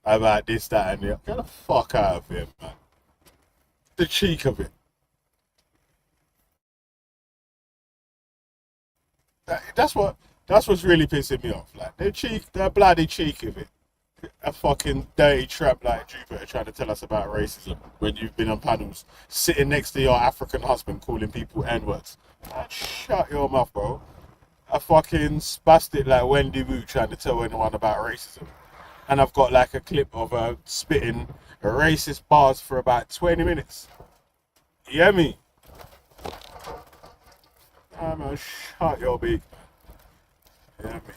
Speaker 9: about this, that, and the other. Get the fuck out of here, man. The cheek of it. That's what's really pissing me off. Like the bloody cheek of it. A fucking dirty trap like Jupiter trying to tell us about racism when you've been on panels sitting next to your African husband calling people N-words. Man, shut your mouth, bro. A fucking spastic like Wendy Wu trying to tell anyone about racism. And I've got like a clip of her spitting racist bars for about 20 minutes. You hear me? Ah, man, shut your beak, man. You hear me?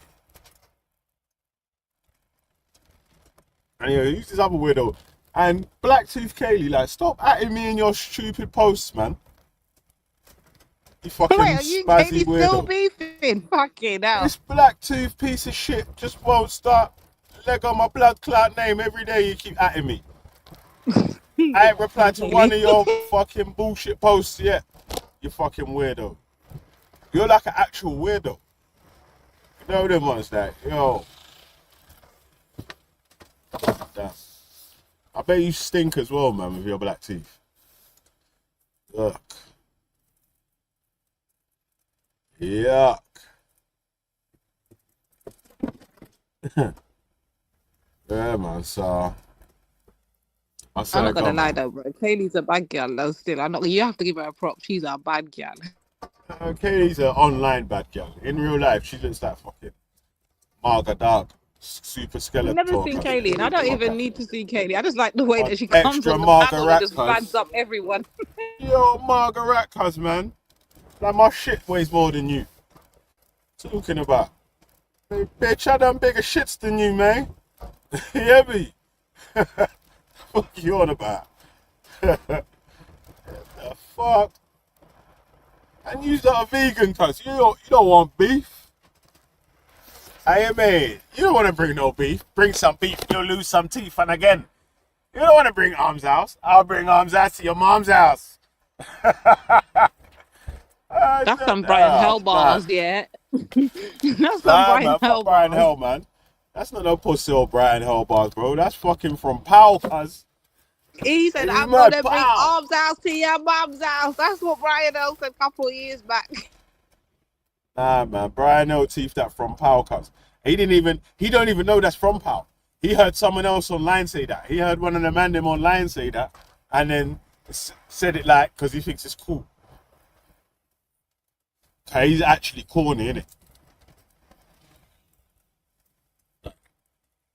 Speaker 9: Anyway, who's this other weirdo? And Blacktooth Kaylee, like, stop atting me in your stupid posts, man. You fucking
Speaker 4: Wait, are you
Speaker 9: spazzy
Speaker 4: Katie still
Speaker 9: weirdo.
Speaker 4: beefing? Fucking hell.
Speaker 9: This Blacktooth piece of shit just won't stop. Leg on my blood clot name every day. You keep atting me. I ain't replied to one of your fucking bullshit posts yet. You fucking weirdo. You're like an actual weirdo. You know them ones that, yo. Damn. I bet you stink as well, man, with your black teeth. Yuck. Yuck. Yeah, man, so I
Speaker 4: I'm not gonna lie though, bro. Kaylee's a bad girl though still. I'm not you have to give her a prop. She's a bad girl.
Speaker 9: Kaylee's an online bad girl. In real life, she looks like fucking Marga Dog. Super
Speaker 4: I've
Speaker 9: skeleton.
Speaker 4: never seen Kaylee, and I don't even need to see Kaylee. I just like the way that she
Speaker 9: Extra
Speaker 4: comes on the
Speaker 9: Margaret
Speaker 4: panel and just
Speaker 9: cuz.
Speaker 4: fads up everyone.
Speaker 9: Yo, Margaret cuz, man. Like, my shit weighs more than you. Talking about. Hey, bitch, I done bigger shits than you, man. You hear me? What you on about? The fuck? And you's not a vegan, cuz. You don't want beef. Hey, man, you don't want to bring no beef. Bring some beef, you'll lose some teeth. And again, you don't want to bring arms house. I'll bring arms house to your mom's house.
Speaker 4: That's some Brian Hell bars, yeah. That's some Brian
Speaker 9: man,
Speaker 4: Hell
Speaker 9: fuck Brian
Speaker 4: bars.
Speaker 9: Hell, man. That's not no pussy or Brian Hell bars, bro. That's fucking from Powell, cuz.
Speaker 4: He said,
Speaker 9: He's
Speaker 4: I'm
Speaker 9: mad,
Speaker 4: gonna bring
Speaker 9: pow.
Speaker 4: arms house to your mom's house. That's what Brian Hell said a couple of years back.
Speaker 9: Nah, man. Brian Hell teeth that from Powell, cuz. He don't even know that's from Powell. He heard someone else online say that. He heard one of the man them online say that, and then said it like, because he thinks it's cool. Okay, he's actually corny, innit?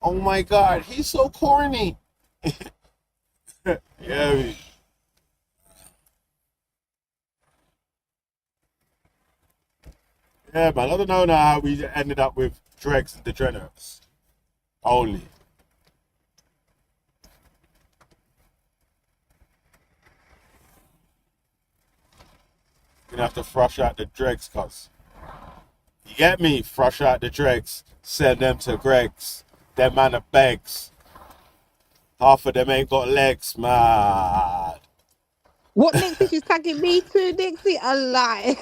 Speaker 9: Oh my god, he's so corny. Yeah, yeah, man. I don't know now how we ended up with Dregs and Degenerates. Only. Gonna have to flush out the Dregs, cuz. You get me? Flush out the Dregs. Send them to Greg's. Them man are begs. Half of them ain't got legs, mad.
Speaker 4: What Nixie she's tagging me to, Nixie? A lie.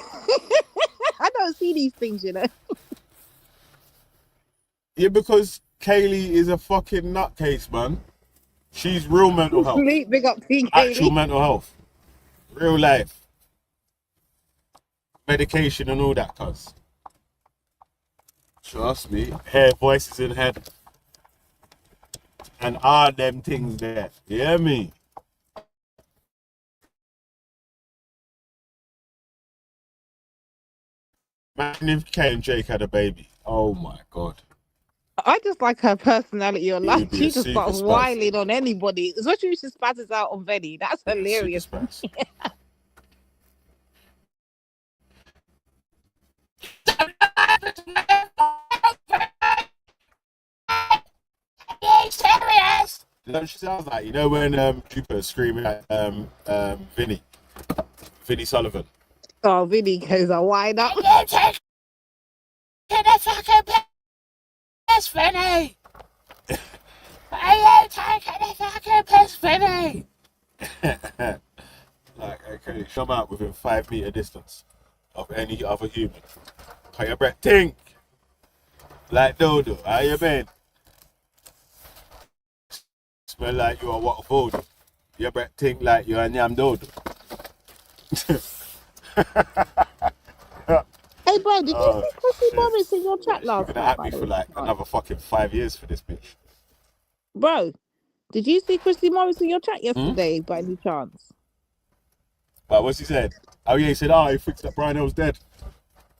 Speaker 4: I don't see these things, you know.
Speaker 9: Yeah, because Kaylee is a fucking nutcase, man. She's real mental health.
Speaker 4: Big up to
Speaker 9: Actual
Speaker 4: Kaylee.
Speaker 9: mental health. Real life. Medication and all that, cuz. Trust me. Hear voices in head. And are them things there. You hear me? Imagine if Kay and Jake had a baby. Oh my god.
Speaker 4: I just like her personality
Speaker 9: It would
Speaker 4: online.
Speaker 9: be
Speaker 4: She
Speaker 9: a
Speaker 4: just
Speaker 9: super
Speaker 4: starts
Speaker 9: spaz.
Speaker 4: whining on anybody, especially if she spazzes out on Venny. That's hilarious.
Speaker 9: Super spaz. Serious? You know what she sounds like? You know when Trooper is screaming at Vinny Sullivan.
Speaker 4: Oh, Vinny goes, I wind up.
Speaker 9: You take to the fucking piss, Vinny. Are you taking the fucking piss, Vinny? Like, okay, come out within 5 meter distance of any other human. How your breath think? Like Dodo, how you been? Smell like you are what food. Your breath think like you are Nyam Dodo.
Speaker 4: Hey, bro, did you see Chrissy Morris in your chat last
Speaker 9: You're gonna
Speaker 4: night?
Speaker 9: at me for like another fucking 5 years for this bitch.
Speaker 4: Bro, did you see Chrissy Morris in your chat yesterday by any chance?
Speaker 9: But what's he said? Oh yeah, he said, he fixed that Brian Hill's dead.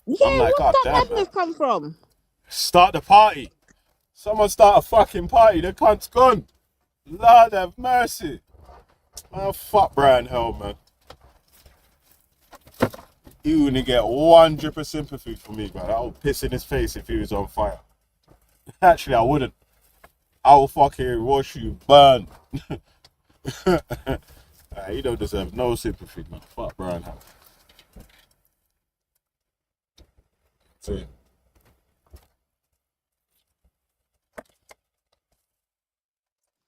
Speaker 4: Yeah,
Speaker 9: I'm like,
Speaker 4: where's
Speaker 9: God
Speaker 4: that
Speaker 9: damn,
Speaker 4: madness come from?
Speaker 9: Start the party. Someone start a fucking party. The cunt's gone. Lord have mercy. Man, fuck Brian Hill, man. He wouldn't get 1 drip of sympathy from me, man. I would piss in his face if he was on fire. Actually, I wouldn't. I will fucking watch you burn. He don't deserve no sympathy, man. Fuck Brian Hill. So, yeah.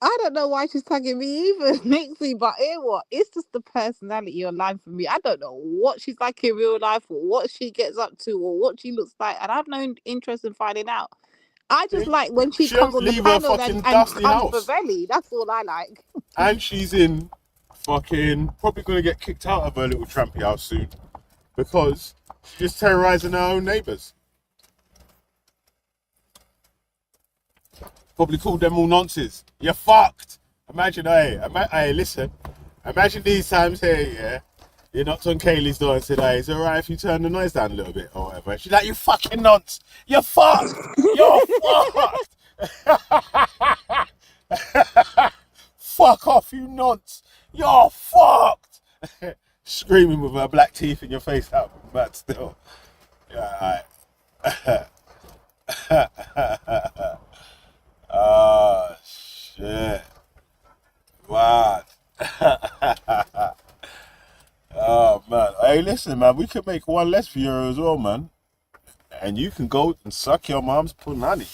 Speaker 4: I don't know why she's tagging me either, Nixie, but it's just the personality online for me. I don't know what she's like in real life or what she gets up to or what she looks like, and I have no interest in finding out. I just like when she comes on the
Speaker 9: leave her
Speaker 4: panel
Speaker 9: fucking
Speaker 4: and
Speaker 9: dusty
Speaker 4: comes
Speaker 9: house.
Speaker 4: for Velly. That's all I like.
Speaker 9: And she's in fucking probably gonna get kicked out of her little trampy house soon because she's just terrorizing her own neighbours. Probably called them all nonsense. You're fucked. Imagine, hey, listen. Imagine these times here, yeah. You knocked on Kaylee's door and said, hey, is it alright if you turn the noise down a little bit or whatever? And she's like, you fucking nonce. You're fucked. You're fucked. Fuck off, you nonce. You're fucked. Screaming with her black teeth in your face out, but still. Yeah, alright. Oh, shit. Wow. Oh, man. Hey, listen, man. We could make one less for you as well, man. And you can go and suck your mom's punani.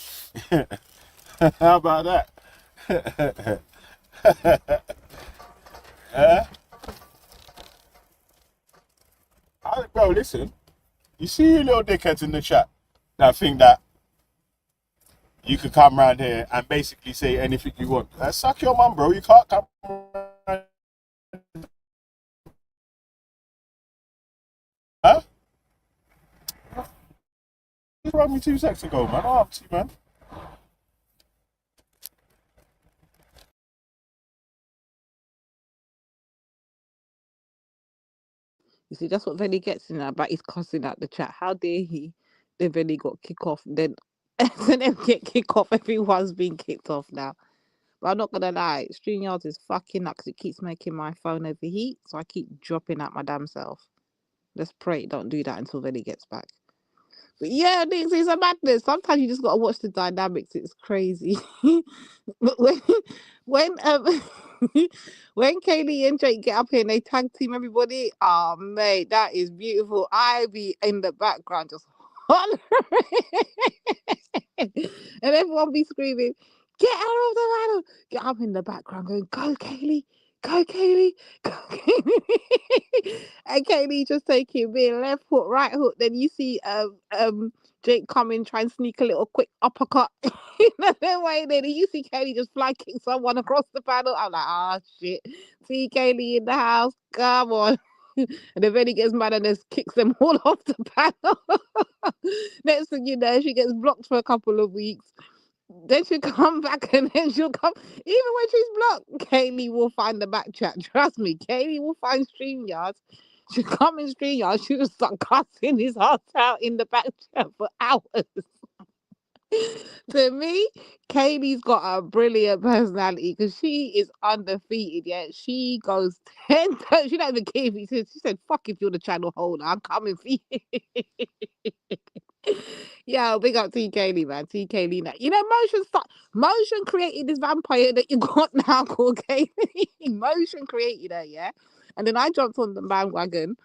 Speaker 9: How about that? Bro, listen. You see you little dickheads in the chat that think that you could come around here and basically say anything you want. Suck your mum, bro. You can't come around. Huh? You rang me 2 seconds ago, man. Oh, up to you, man.
Speaker 4: You see, that's what Velly gets in that, but he's cussing out the chat. How dare he? Then Velly got kicked off. Then get kicked off. Everyone's been kicked off now. But I'm not gonna lie, StreamYards is fucking up because it keeps making my phone overheat, so I keep dropping out my damn self. Let's pray it don't do that until Velly gets back. But yeah, it's a madness. Sometimes you just gotta watch the dynamics. It's crazy. But when when Kaylee and Jake get up here and they tag team everybody, oh mate, that is beautiful. I be in the background just hollering, and everyone be screaming, "Get out of the battle!" Get up in the background going, "Go Kaylee! Go Kaylee! Go Kaylee!" And Kaylee just taking me left hook, right hook. Then you see Jake come in, try and sneak a little quick uppercut in the way. Then you see Kaylee just fly kick someone across the panel. I'm like, ah, shit. See Kaylee in the house. Come on. And then Velly gets mad and just kicks them all off the panel. Next thing you know, she gets blocked for a couple of weeks. Then she'll come back and then she'll come. Even when she's blocked, Kaylee will find the back chat. Trust me, Kaylee will find StreamYards. She'll come in StreamYards. She'll start cussing his heart out in the back chat for hours. To me, Katie's got a brilliant personality because she is undefeated. Yeah, she goes 10 times. She don't even care if she said, "Fuck if you're the channel holder, I'm coming for you." Yeah, big up TK Lee, man. TK Lee. You know, Motion created this vampire that you got now called Kaylee. Motion created her, yeah. And then I jumped on the bandwagon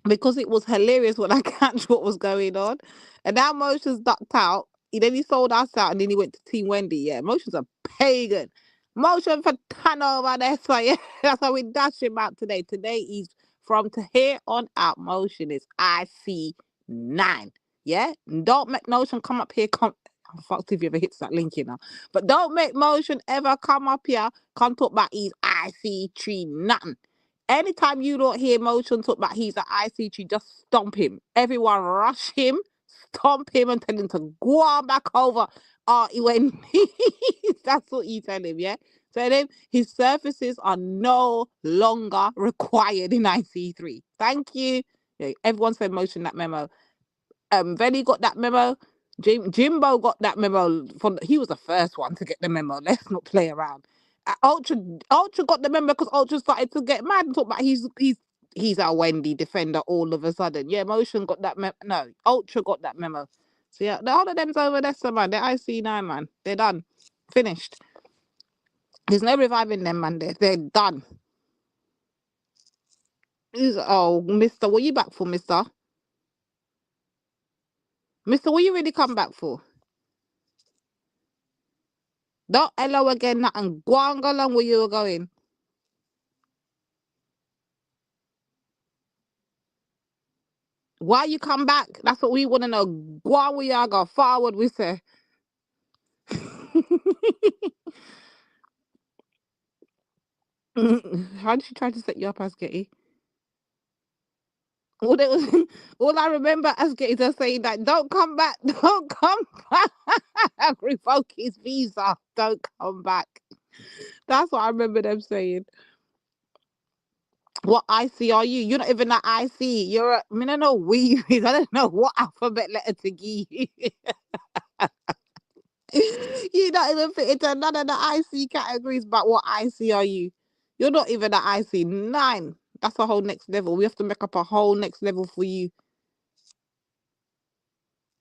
Speaker 4: because it was hilarious when I catch what was going on. And now Motion's ducked out. Then he sold us out and then he went to Team Wendy. Yeah, Motion's a pagan. Motion for over there. So yeah, that's how we dash him out today. Today he's from to here on out. Motion is IC9. Yeah, don't make Motion come up here. I'm fucked if you ever hits that link, you know. But don't make Motion ever come up here. Come talk about he's IC3 nothing. Anytime you don't hear Motion talk about he's an IC3, just stomp him. Everyone rush him, stomp him, and tell him to go on back over. When that's what you tell him, yeah. Tell him his services are no longer required in IC3. Thank you. Yeah, everyone said Motion that memo. Venny got that memo. Jimbo got that memo. He was the first one to get the memo. Let's not play around. Ultra got the memo because Ultra started to get mad and talk about he's our Wendy defender all of a sudden. Yeah, Motion got that memo. No, Ultra got that memo. So yeah, the whole of them's over there, so man. They're IC9, man. They're done. Finished. There's no reviving them, man. They're done. Mister, what you back for, Mister? Mister, what you really come back for? Don't hello again, nothing. Go on, go along where you were going. Why you come back? That's what we want to know. Go on where you go. Forward, we say. How did she try to set you up, Asgetty? All I remember Asgetty just saying that, don't come back, don't come back. Revoke his visa, don't come back. That's what I remember them saying. What IC are you? You're not even an IC. You're I don't know weave. I don't know what alphabet letter to give you. You're not even fit into none of the IC categories, but what IC are you? You're not even an IC9. That's a whole next level. We have to make up a whole next level for you.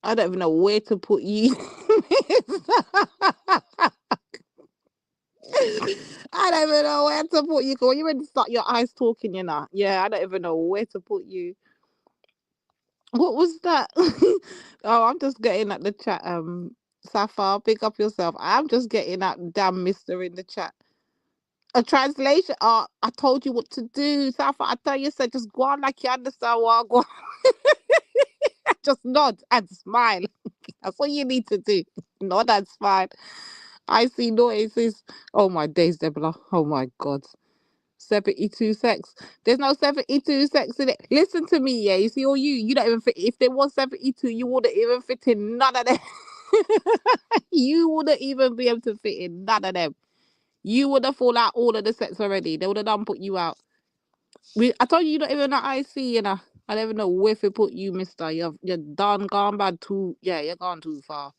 Speaker 4: I don't even know where to put you. I don't even know where to put you. When you ready to start your eyes talking, you know. Yeah, I don't even know where to put you. What was that? I'm just getting at the chat. Safa, pick up yourself. I'm just getting at damn mister in the chat. A translation. I told you what to do, Safa. I tell you, said just go on like you understand what I go. Just nod and smile. That's what you need to do. Nod and smile. I see noises. Oh my days, Deborah. Oh my God. 72 sex. There's no 72 sex in it. Listen to me, yeah. You see, all you don't even fit. If there was 72, you wouldn't even fit in none of them. You wouldn't even be able to fit in none of them. You would have fallen out all of the sets already. They would have done put you out. I told you you're not even an IC, you know. I don't even know where to put you, mister. You're done, gone bad too. Yeah, you're gone too far.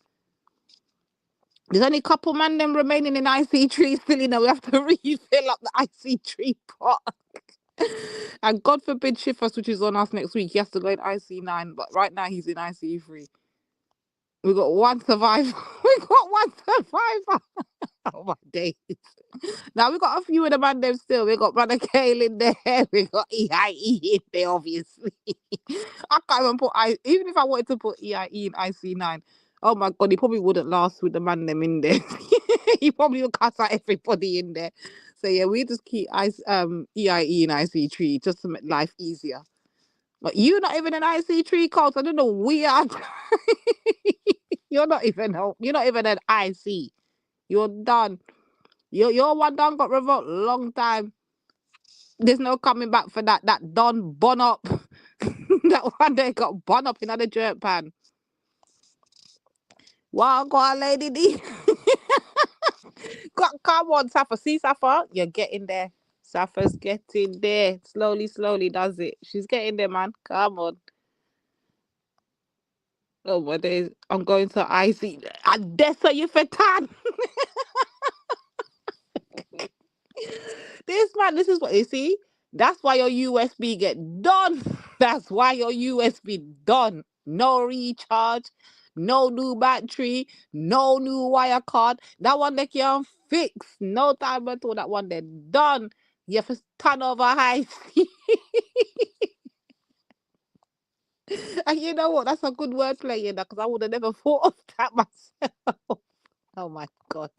Speaker 4: There's only a couple man them remaining in IC3 still, you know. We have to refill up the IC3 pot. And God forbid Shifus, which is on us next week, he has to go in IC9. But right now he's in IC3. We got one survivor. We got one survivor. Oh my days. Now we got a few of the man them still. We got Brother Kale in there. We got EIE in there, obviously. I can't even put even if I wanted to put EIE in IC9. Oh my God, he probably wouldn't last with the man them in there. He probably would cut out everybody in there. So yeah, we just keep EIE in IC3 just to make life easier. But you're not even an IC3 cult. I don't know. We are. You're not even an IC. You're done. Your one done got revoked long time. There's no coming back for that. That done bun up. That one day got bun up in the jerk pan. Wow, go on, Lady D. Come on, Safa. See, Safa? You're getting there. Safa's getting there. Slowly, slowly does it. She's getting there, man. Come on. Oh my days. I'm going to IC. And that's how you for tan. This man, this is what you see. That's why your USB get done. That's why your USB done. No recharge, no new battery, no new wire card. That one they can't fix. No time at all. That one they done. You have to turn over high. And you know what? That's a good wordplay, you know, because I would have never thought of that myself. Oh my God.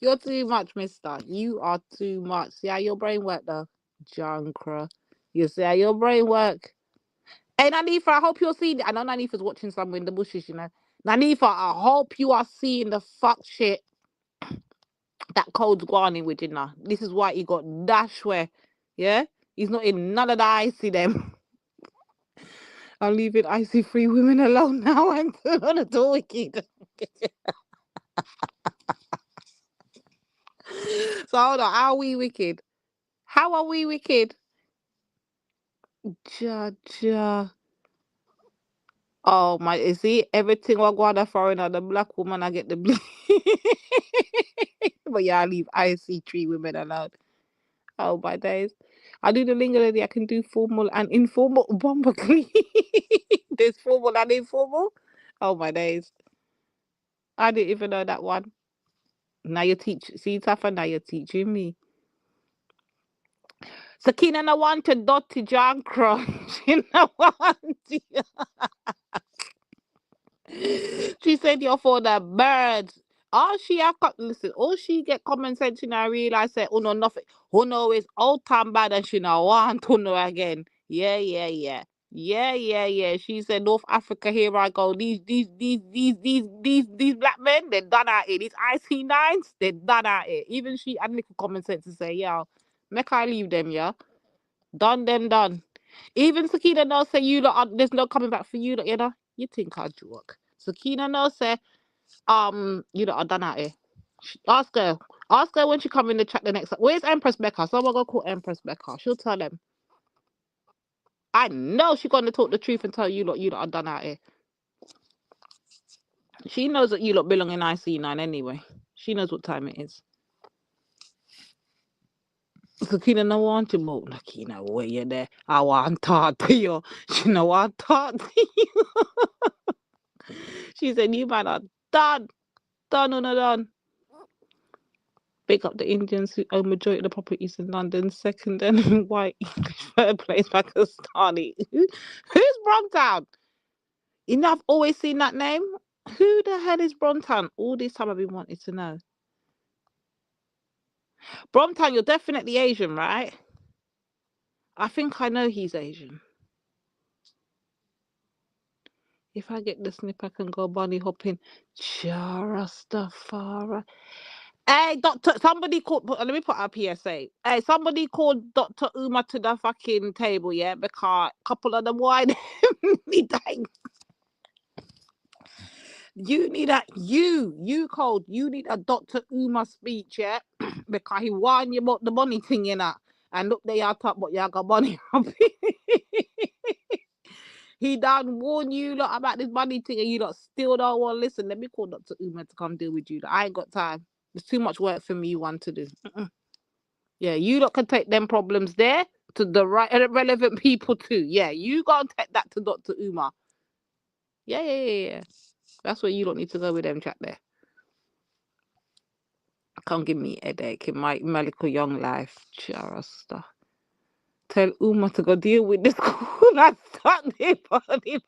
Speaker 4: You're too much, mister. You are too much. See how your brain work, though? Junkra. You see how your brain work? Hey, Nanifa, I hope you're seeing it. I know Nanifa's watching somewhere in the bushes, you know. Nanifa, I hope you are seeing the fuck shit that Code's going in with, you know. This is why he got dashware. Yeah? He's not in none of the icy them. I'm leaving icy free women alone now. I'm gonna do wicked. So hold on, how are we wicked? How are we wicked? Ja. Oh my, you see, everything I go to foreign or the black woman, I get the blue. But yeah, I leave IC 3 women alone. Oh my days. I do the lingo lady, I can do formal and informal. Bomber clean. There's formal and informal. Oh my days. I didn't even know that one. Now you teach, see, Tafa, now you're teaching me. Sakina na want to dotty John Crunch. She na want to. She said you're for the birds. All she have listen, all she get common sense, and I realize that no nothing. Uno is old time bad and she now want Uno again. Yeah. She said North Africa, here I go. These black men, they're done at it. These IC9s, they're done at it. Even she had little common sense to say, yeah, make I leave them, yeah. Done them done. Even Sakina now say you lot there's no coming back for you lot, you know. You think I joke. Sakina now say, you lot are done at it. Ask her when she come in the chat the next time. Where's Empress Becca? Someone go call Empress Becca. She'll tell them. I know she's gonna talk the truth and tell you lot are done at it. She knows that you lot belong in IC9 anyway. She knows what time it is. Sakina no want to move. Sakina, where you there? I want to talk to you. She no want to talk to you. She said, you man are done. Done. Pick up the Indians who own majority of the properties in London. Second, then white English. Third place, Pakistani. Who's Bromtown? You know, I've always seen that name. Who the hell is Bromtown? All this time I've been wanting to know. Bromtown, you're definitely Asian, right? I think I know he's Asian. If I get the snip, I can go bunny hopping. Rastafari. Hey, Doctor, somebody called, let me put up PSA. Hey, somebody called Dr. Uma to the fucking table, yeah? Because a couple of them wide need dying. You need you called, you need a Dr. Uma speech, yeah? Because he warned you about the money thing, you know? And look, they are top, but you got money. He done warn you lot about this money thing and you lot still don't want to listen. Let me call Dr. Uma to come deal with you. I ain't got time. There's too much work for me one to do. Yeah, you lot can take them problems there to the relevant people too. Yeah, you go and take that to Dr. Uma. Yeah. That's where you lot need to go with them chat there. Can't give me a headache in my medical young life. Charasta. Tell Uma to go deal with this cool and Sunday body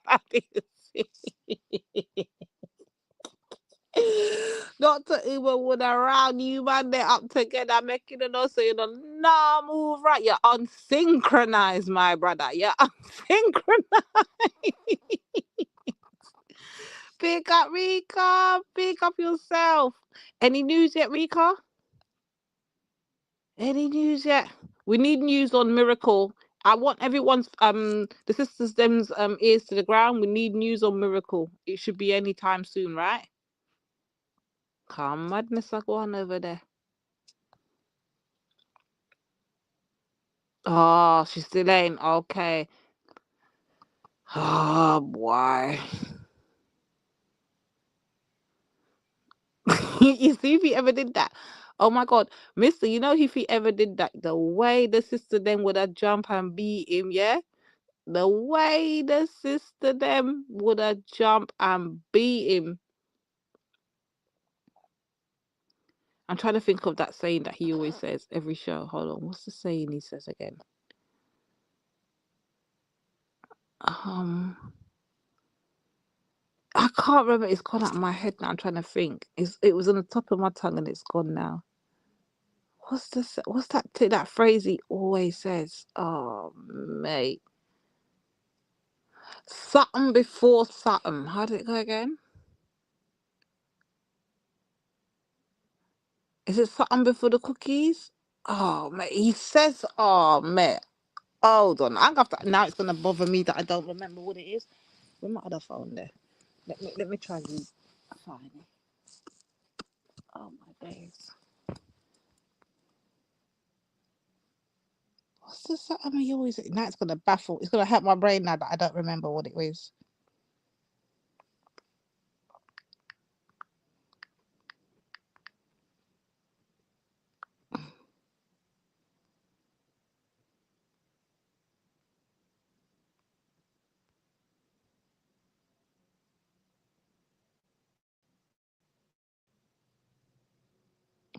Speaker 4: Dr. Uma would around you, man. They're up together, making it all so you don't move right. You're unsynchronized, my brother. You're unsynchronized. Pick up Rika. Pick up yourself. Any news yet, Rika? Any news yet? We need news on Miracle. I want everyone's the sisters them's ears to the ground. We need news on Miracle. It should be any time soon, right? Come madness, I go on over there. Oh, she's still ain't okay. Oh boy. You see if he ever did that. Oh my God, Mister, you know if he ever did that, the way the sister then would have jumped and beat him, yeah? The way the sister them would have jumped and beat him. I'm trying to think of that saying that he always says every show. Hold on, what's the saying he says again? I can't remember. It's gone out of my head now. I'm trying to think. It was on the top of my tongue and it's gone now. What's that phrase he always says? Oh, mate. Something before something. How did it go again? Is it something before the cookies? Oh, mate. He says, oh, mate. Hold on. I'm gonna have to, now it's going to bother me that I don't remember what it is. Where's my other phone there? Let me try and find it. Oh, my days. What's the something he always... Now it's going to baffle. It's going to hurt my brain now that I don't remember what it was.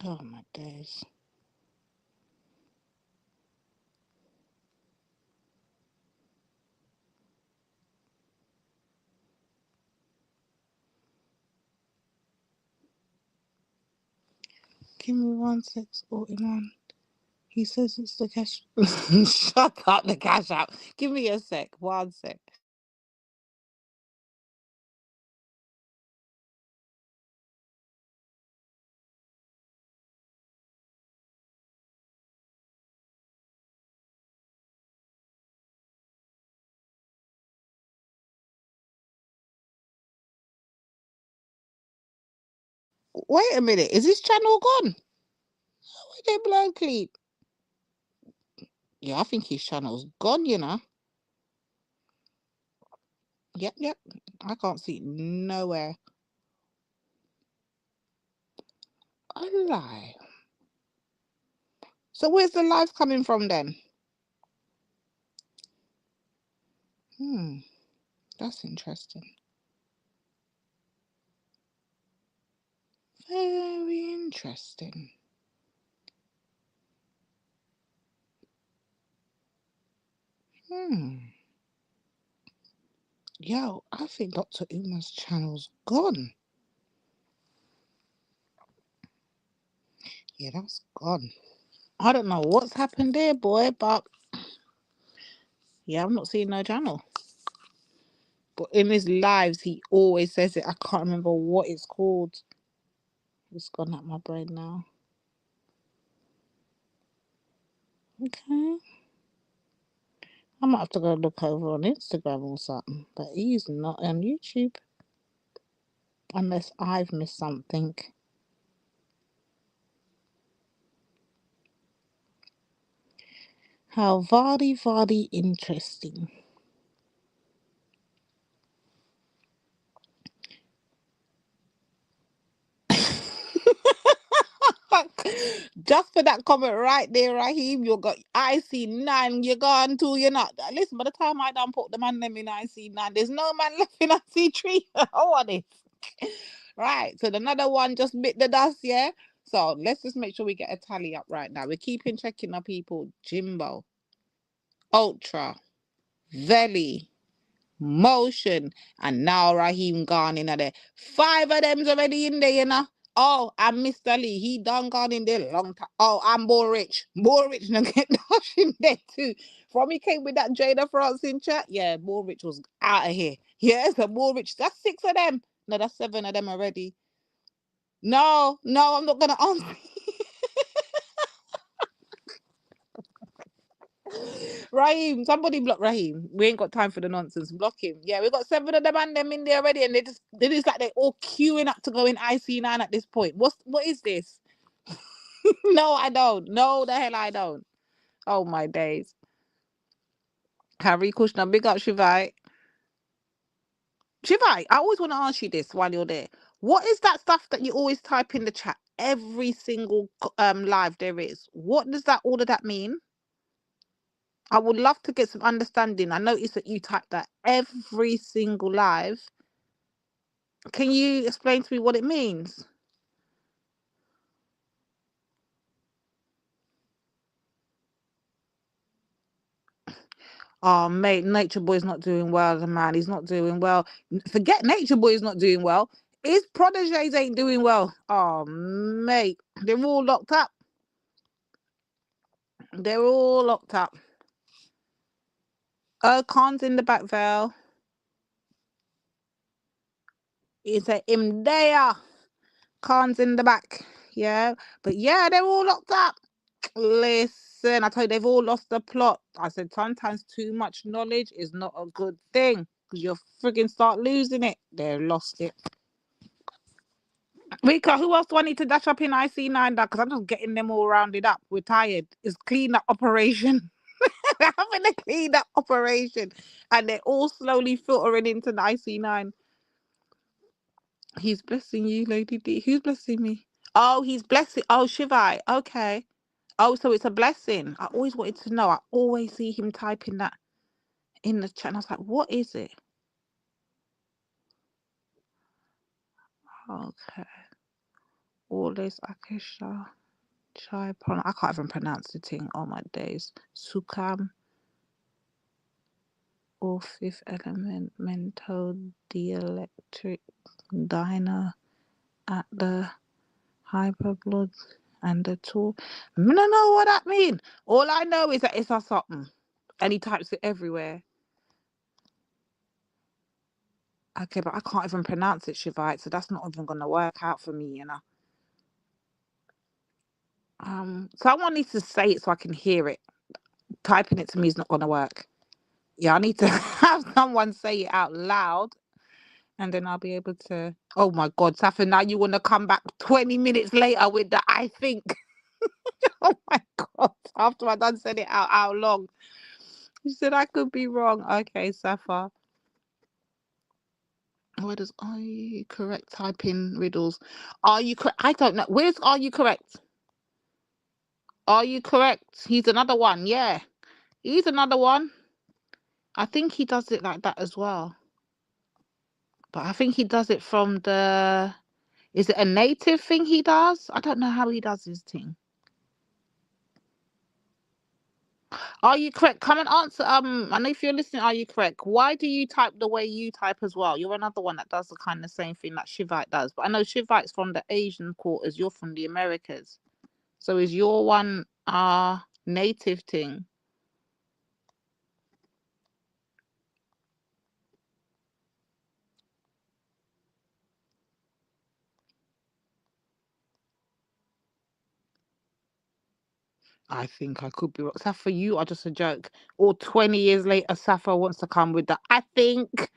Speaker 4: Oh, my days. Give me 1 sec, Automan. He says it's the cash. Shut up, the cash out. Give me a sec. 1 sec. Wait a minute. Is this channel gone? Where they blown clean? Yeah, I think his channel's gone, you know. Yep. I can't see it nowhere. A lie. So where's the live coming from then? That's interesting. Very interesting. Yo, I think Dr. Uma's channel's gone. Yeah, that's gone. I don't know what's happened there, boy, but yeah, I'm not seeing no channel. But in his lives, he always says it. I can't remember what it's called. It's gone out my brain now. Okay. I might have to go look over on Instagram or something. But he's not on YouTube. Unless I've missed something. How very interesting. Just for that comment right there, Raheem, you got IC9, you're gone too, you're not. Listen, by the time I done put the man them in IC9, there's no man left in IC3. How are this? Right, so another one just bit the dust, yeah? So let's just make sure we get a tally up right now. We're keeping checking our people. Jimbo, Ultra, Veli, Motion, and now Raheem gone in there. 5 of them's already in there, you know. Oh, and Mr. Lee, he done gone in there long time. Oh, I'm more rich. More rich now get Dash in there too. From he came with that Jada France in chat. Yeah, more rich was out of here. Yeah, so more rich. That's 6 of them. No, that's 7 of them already. No, I'm not gonna answer. Raheem, somebody block Raheem. We ain't got time for the nonsense. Block him. Yeah, we got 7 of them and them in there already, and they just like they're all queuing up to go in IC9 at this point. What is this? No, I don't. No, the hell I don't. Oh my days. Harry Kushner, big up Shivai. Shivai, I always want to ask you this while you're there. What is that stuff that you always type in the chat? Every single live there is. What does that all of that mean? I would love to get some understanding. I noticed that you type that every single live. Can you explain to me what it means? Oh, mate, Nature Boy's not doing well, man. He's not doing well. Forget Nature Boy's not doing well. His proteges ain't doing well. Oh, mate, they're all locked up. They're all locked up. Oh, Khan's in the back, Val. It's a him there. Khan's in the back. Yeah. But yeah, they're all locked up. Listen, I told you, they've all lost the plot. I said sometimes too much knowledge is not a good thing because you'll friggin' start losing it. They've lost it. Rika, who else do I need to dash up in IC9? Because I'm just getting them all rounded up. We're tired. It's clean up operation. We're having a clean up operation. And they're all slowly filtering into the IC9. He's blessing you, Lady D. Who's blessing me? Oh, he's blessing. Oh, Shivai. Okay. Oh, so it's a blessing. I always wanted to know. I always see him typing that in the chat. And I was like, what is it? Okay. All this Akisha. Chai I can't even pronounce the thing. Oh my days. Sukam. Or fifth element. Mental dielectric. Diner. At the hyperblood. And the tool. I don't know what that means. All I know is that it's a something. And he types it everywhere. Okay, but I can't even pronounce it, Shivite, so that's not even going to work out for me, you know. Someone needs to say it so I can hear it. Typing it to me is not going to work. Yeah, I need to have someone say it out loud, and then I'll be able to... Oh, my God, Safa, now you want to come back 20 minutes later with the I think. Oh, my God. After I done said it out, how long? You said I could be wrong. Okay, Safa. Where does are you correct type in riddles? Are you correct? I don't know. Where's are you correct? Are you correct? He's another one. Yeah. He's another one. I think he does it like that as well. But I think he does it from the... Is it a native thing he does? I don't know how he does his thing. Are you correct? Come and answer. I know if you're listening, are you correct? Why do you type the way you type as well? You're another one that does the kind of same thing that Shivite does. But I know Shivite's from the Asian quarters. You're from the Americas. So is your one native thing? I think I could be wrong. Safa, you are just a joke. Or 20 years later, Safa wants to come with that. I think.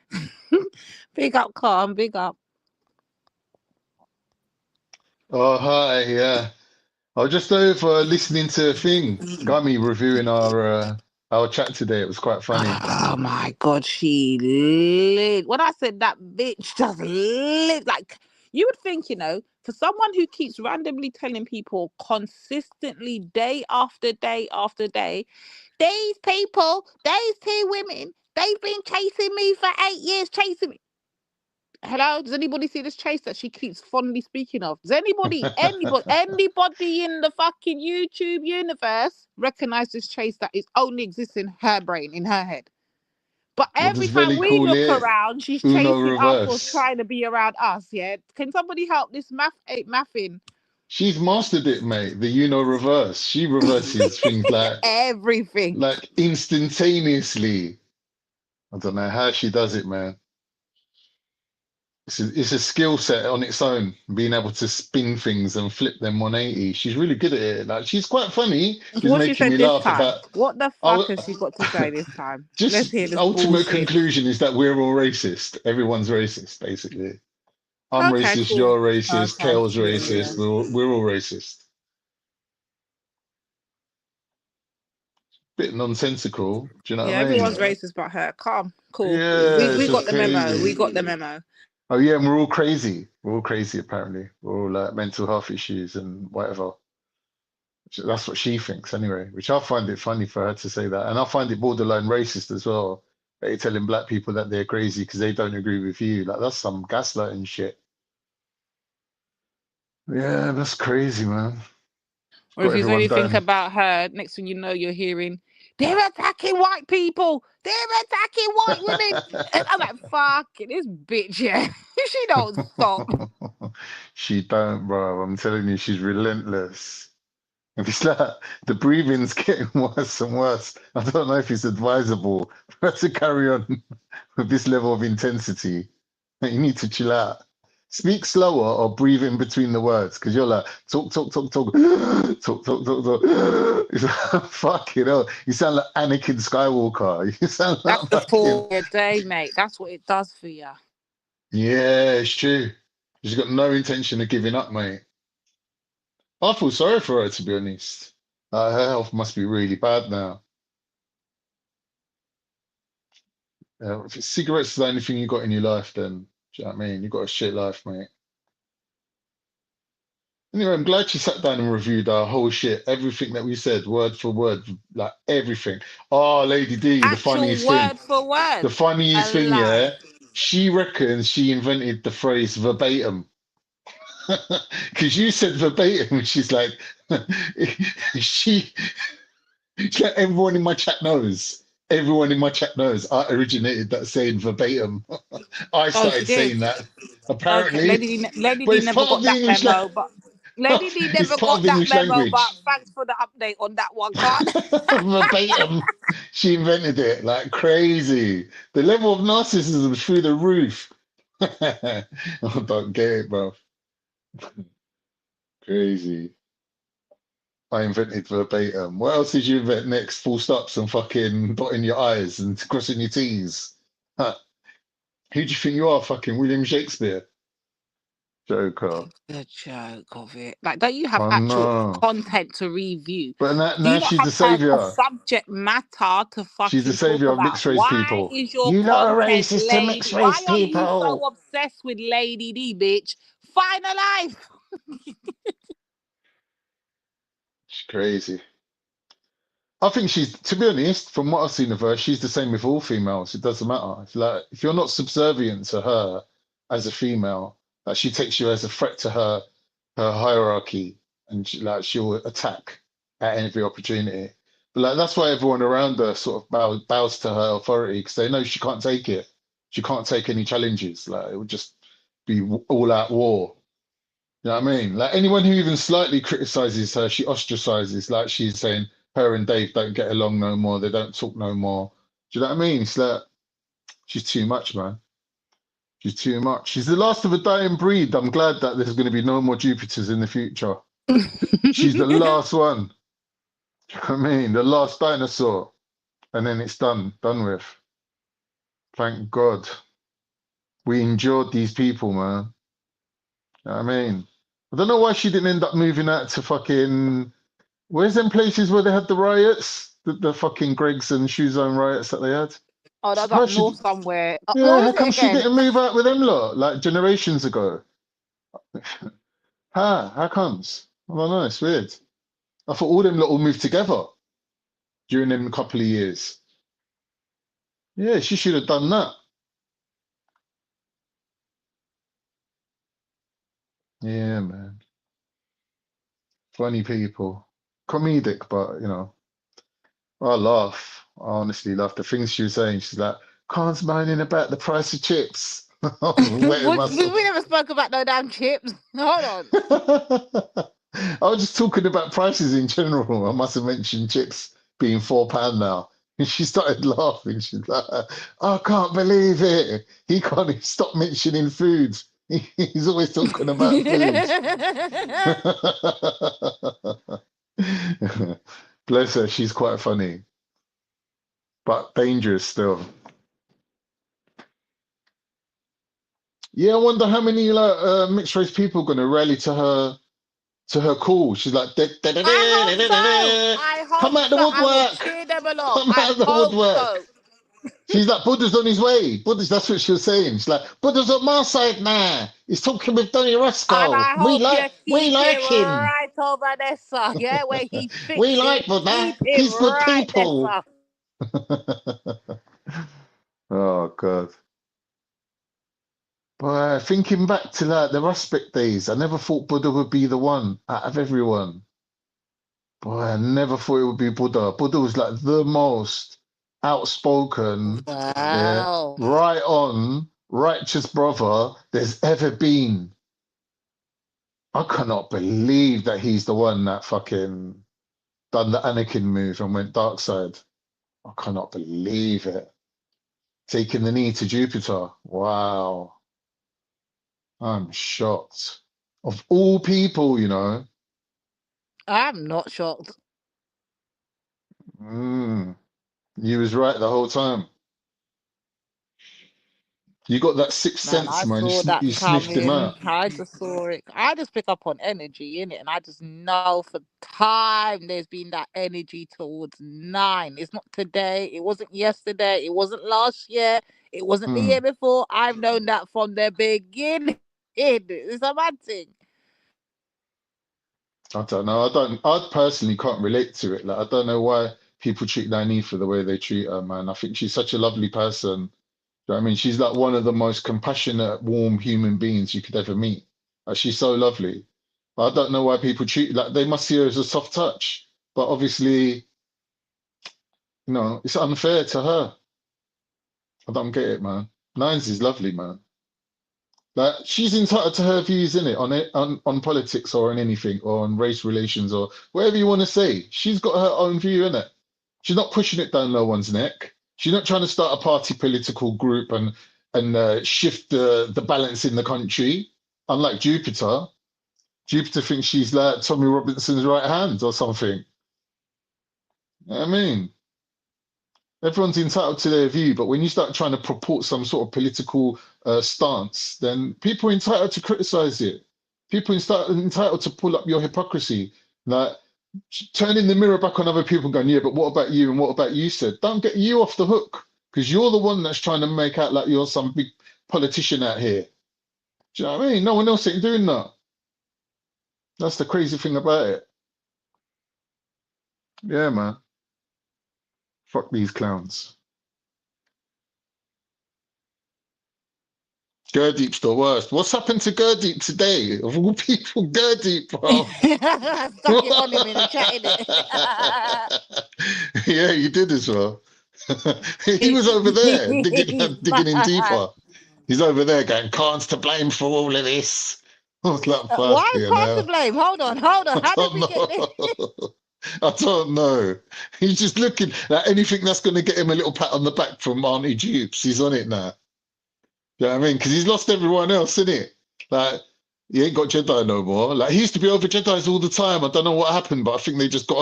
Speaker 4: Big up, Calm. Big up.
Speaker 14: Oh, hi, yeah. I was just over listening to a thing. Got me reviewing our chat today. It was quite funny.
Speaker 4: Oh my God, she lit. When I said that bitch just lit, like you would think, you know, for someone who keeps randomly telling people consistently day after day after day, these people, these two women, they've been chasing me for 8 years, chasing me. Hello, does anybody see this chase that she keeps fondly speaking of? Does anybody in the fucking YouTube universe recognize this chase that is only exists in her brain, in her head? But
Speaker 14: What
Speaker 4: every
Speaker 14: does
Speaker 4: time
Speaker 14: Velly
Speaker 4: we
Speaker 14: call
Speaker 4: look
Speaker 14: it?
Speaker 4: around, she's
Speaker 14: Uno
Speaker 4: chasing us or
Speaker 14: reverse.
Speaker 4: trying to be around us, yeah? Can somebody help this mathing?
Speaker 14: She's mastered it, mate. The Uno reverse. She reverses things like
Speaker 4: Everything.
Speaker 14: Instantaneously. I don't know how she does it, man. It's a skill set on its own, being able to spin things and flip them 180. She's really good at it. Like, she's quite funny. She's
Speaker 4: What she
Speaker 14: making
Speaker 4: said
Speaker 14: me
Speaker 4: this
Speaker 14: laugh
Speaker 4: time?
Speaker 14: about.
Speaker 4: What the fuck has she got to say this time? Let's hear
Speaker 14: Just
Speaker 4: this
Speaker 14: ultimate
Speaker 4: bullshit.
Speaker 14: conclusion is that we're all racist. Everyone's racist, basically. I'm
Speaker 4: Okay,
Speaker 14: racist.
Speaker 4: cool.
Speaker 14: You're racist.
Speaker 4: Okay.
Speaker 14: Kale's
Speaker 4: Yeah,
Speaker 14: racist. We're all racist. Bit nonsensical. Do you know
Speaker 4: Yeah,
Speaker 14: what I mean?
Speaker 4: everyone's racist but her. Calm. Cool.
Speaker 14: Yeah,
Speaker 4: We
Speaker 14: it's
Speaker 4: got
Speaker 14: just
Speaker 4: the memo.
Speaker 14: crazy.
Speaker 4: We got the memo.
Speaker 14: Oh yeah, and we're all crazy. We're all crazy apparently. We're all like mental health issues and whatever. That's what she thinks anyway, which I find it funny for her to say that. And I find it borderline racist as well. That you're telling black people that they're crazy because they don't agree with you. Like that's some gaslighting shit. Yeah, that's crazy, man.
Speaker 4: Or if
Speaker 14: Got
Speaker 4: you
Speaker 14: everyone
Speaker 4: only think
Speaker 14: dying.
Speaker 4: about her, next thing you know, you're hearing, they're attacking white people. They're attacking white women. And I'm like, fucking this bitch, yeah. She don't stop.
Speaker 14: She don't, bro. I'm telling you, she's relentless. If it's like the breathing's getting worse and worse, I don't know if it's advisable for her to carry on with this level of intensity. You need to chill out. Speak slower or breathe in between the words because you're like, talk, talk, talk, talk, talk, talk, talk, talk. It's like, fucking hell. You sound like Anakin Skywalker. You sound like
Speaker 4: That's the
Speaker 14: fucking.
Speaker 4: for your day, mate. That's what it does for you.
Speaker 14: Yeah, it's true. She's got no intention of giving up, mate. I feel sorry for her, to be honest. Her health must be really bad now. If cigarettes is the only thing you got in your life, then, do you know what I mean? You got a shit life, mate. Anyway, I'm glad she sat down and reviewed our whole shit, everything that we said, word for word, like everything. Oh, Lady D, the
Speaker 4: Actual
Speaker 14: funniest thing.
Speaker 4: word for word.
Speaker 14: The funniest thing,
Speaker 4: Allah.
Speaker 14: yeah, she reckons she invented the phrase verbatim. Because you said verbatim, and she's like, she's like, everyone in my chat knows. Everyone in my chat knows I originated that saying verbatim. I
Speaker 4: Oh,
Speaker 14: started
Speaker 4: she
Speaker 14: saying
Speaker 4: did.
Speaker 14: that,
Speaker 4: Okay,
Speaker 14: apparently.
Speaker 4: Lady
Speaker 14: But
Speaker 4: D
Speaker 14: it's
Speaker 4: never
Speaker 14: part of
Speaker 4: got
Speaker 14: the
Speaker 4: that
Speaker 14: English
Speaker 4: memo, but Lady D
Speaker 14: it's
Speaker 4: never
Speaker 14: part
Speaker 4: got
Speaker 14: of the
Speaker 4: that
Speaker 14: English
Speaker 4: memo, but
Speaker 14: language.
Speaker 4: thanks for the update on that one, God.
Speaker 14: Verbatim. She invented it like crazy. The level of narcissism is through the roof. I don't get it, bro. Crazy. I invented verbatim. What else did you invent next? Full stops and fucking dotting your I's and crossing your T's. Huh. Who do you think you are, fucking William Shakespeare? Joker.
Speaker 4: The joke of it. Like, don't you have
Speaker 14: Oh
Speaker 4: actual
Speaker 14: no.
Speaker 4: content to review?
Speaker 14: But
Speaker 4: Do
Speaker 14: now
Speaker 4: you not
Speaker 14: she's the
Speaker 4: have a
Speaker 14: savior.
Speaker 4: subject matter to
Speaker 14: She's the
Speaker 4: fucking talk
Speaker 14: savior of
Speaker 4: about?
Speaker 14: mixed race
Speaker 4: Why
Speaker 14: people.
Speaker 4: is your
Speaker 14: You lot are
Speaker 4: content
Speaker 14: racist to
Speaker 4: lady?
Speaker 14: mixed
Speaker 4: Why
Speaker 14: race
Speaker 4: are you so
Speaker 14: people.
Speaker 4: obsessed with Lady D, bitch? Find a life.
Speaker 14: She's crazy. I think she's, to be honest, from what I've seen of her, she's the same with all females. It doesn't matter. It's like if you're not subservient to her as a female, like she takes you as a threat to her hierarchy, and she'll attack at every opportunity. But like that's why everyone around her sort of bows to her authority because they know she can't take it. She can't take any challenges. Like it would just be all out war. You know what I mean? Like anyone who even slightly criticizes her, she ostracizes. Like she's saying her and Dave don't get along no more. They don't talk no more. Do you know what I mean? It's like she's too much, man. She's too much. She's the last of a dying breed. I'm glad that there's going to be no more Jupiters in the future. She's the last one. Do you know what I mean? The last dinosaur. And then it's done with. Thank God. We endured these people, man. You know what I mean? I don't know why she didn't end up moving out to fucking... Where's them places where they had the riots? The fucking Greggs and Shoe Zone riots that they had?
Speaker 4: Oh, that's up
Speaker 14: Surprised she...
Speaker 4: north somewhere.
Speaker 14: Yeah,
Speaker 4: Where
Speaker 14: how
Speaker 4: is it
Speaker 14: come she
Speaker 4: again?
Speaker 14: didn't move out with them lot like generations ago? How comes? I don't know, it's weird. I thought all them lot all moved together during them couple of years. Yeah, she should have done that. Yeah, man. Funny people. Comedic, but, you know, I laugh. I honestly laugh. The things she was saying, she's like, Khan's moaning about the price of chips. I'm wetting
Speaker 4: we
Speaker 14: myself.
Speaker 4: never spoke about no damn chips. Hold on.
Speaker 14: I was just talking about prices in general. I must have mentioned chips being £4 now. And she started laughing. She's like, I can't believe it. He can't even stop mentioning food. He's always talking about food. Bless her, she's quite funny. But dangerous still. Yeah, I wonder how many like mixed race people are gonna rally to her call. She's like,
Speaker 4: I hope
Speaker 14: come
Speaker 4: so.
Speaker 14: out the
Speaker 4: I will
Speaker 14: woodwork.
Speaker 4: cheer them along.
Speaker 14: Come
Speaker 4: I
Speaker 14: out the
Speaker 4: hope
Speaker 14: woodwork.
Speaker 4: so.
Speaker 11: She's like, Buddha's on his way. That's what she was saying. She's like, Buddha's on my side now. He's talking with Donny
Speaker 4: And
Speaker 11: Roscoe.
Speaker 4: I hope you
Speaker 11: We
Speaker 4: keep
Speaker 11: like
Speaker 4: him
Speaker 11: him.
Speaker 4: right over there, sir. Yeah, where he fits
Speaker 11: We
Speaker 4: in.
Speaker 11: like Buddha.
Speaker 4: Keep him
Speaker 11: He's good
Speaker 4: right there,
Speaker 11: people.
Speaker 4: sir.
Speaker 11: Oh God. Boy, thinking back to like the Ruspic days, I never thought Buddha would be the one out of everyone. Boy, I never thought it would be Buddha. Buddha was like the most outspoken,
Speaker 4: Wow.
Speaker 11: right on, righteous brother there's ever been. I cannot believe that he's the one that fucking done the Anakin move and went dark side. I cannot believe it. Taking the knee to Jupiter. Wow. I'm shocked. Of all people, you know.
Speaker 4: I'm not shocked.
Speaker 11: You was right the whole time. You got that sixth
Speaker 4: Man,
Speaker 11: sense,
Speaker 4: I
Speaker 11: man.
Speaker 4: saw that
Speaker 11: You sniffed him
Speaker 4: coming.
Speaker 11: out.
Speaker 4: I just saw it. I just pick up on energy in it, and I just know for time there's been that energy towards 9. It's not today. It wasn't yesterday. It wasn't last year. It wasn't the year before. I've known that from the beginning. It's a bad thing.
Speaker 11: I don't know. I personally can't relate to it. Like, I don't know why people treat Nynaeve the way they treat her, man. I think she's such a lovely person. You know what I mean? She's like one of the most compassionate, warm human beings you could ever meet. Like, she's so lovely. I don't know why people treat like they must see her as a soft touch, but obviously, you know, it's unfair to her. I don't get it, man. Nines is lovely, man. Like, she's entitled to her views in it on politics or on anything or on race relations or whatever you want to say. She's got her own view in it. She's not pushing it down no one's neck. She's not trying to start a party political group and shift the balance in the country. Unlike Jupiter. Jupiter thinks she's like Tommy Robinson's right hand or something. You know what I mean? Everyone's entitled to their view, but when you start trying to purport some sort of political stance, then people are entitled to criticize it. People are entitled to pull up your hypocrisy. Like, turning the mirror back on other people going, yeah, but what about you and what about you said? Don't get you off the hook, because you're the one that's trying to make out like you're some big politician out here. Do you know what I mean? No one else ain't doing that. That's the crazy thing about it. Yeah, man. Fuck these clowns. Gurdeep's the worst. What's happened to Gurdeep today? Of all people, Gurdeep, bro.
Speaker 4: Stuck it on him in the chat, innit?
Speaker 11: Yeah, you did as well. He was over there digging in deeper. He's over there going, Khan's to blame for all of this. I was like,
Speaker 4: Why is
Speaker 11: fucking
Speaker 4: Khan to
Speaker 11: hell.
Speaker 4: blame? Hold on. How did we get this?
Speaker 11: I don't know. He's just looking at anything that's going to get him a little pat on the back from Auntie Jupes. He's on it now. You know what I mean? Because he's lost everyone else, innit? Like, he ain't got Jedi no more. Like, he used to be over Jedis all the time. I don't know what happened, but I think they just got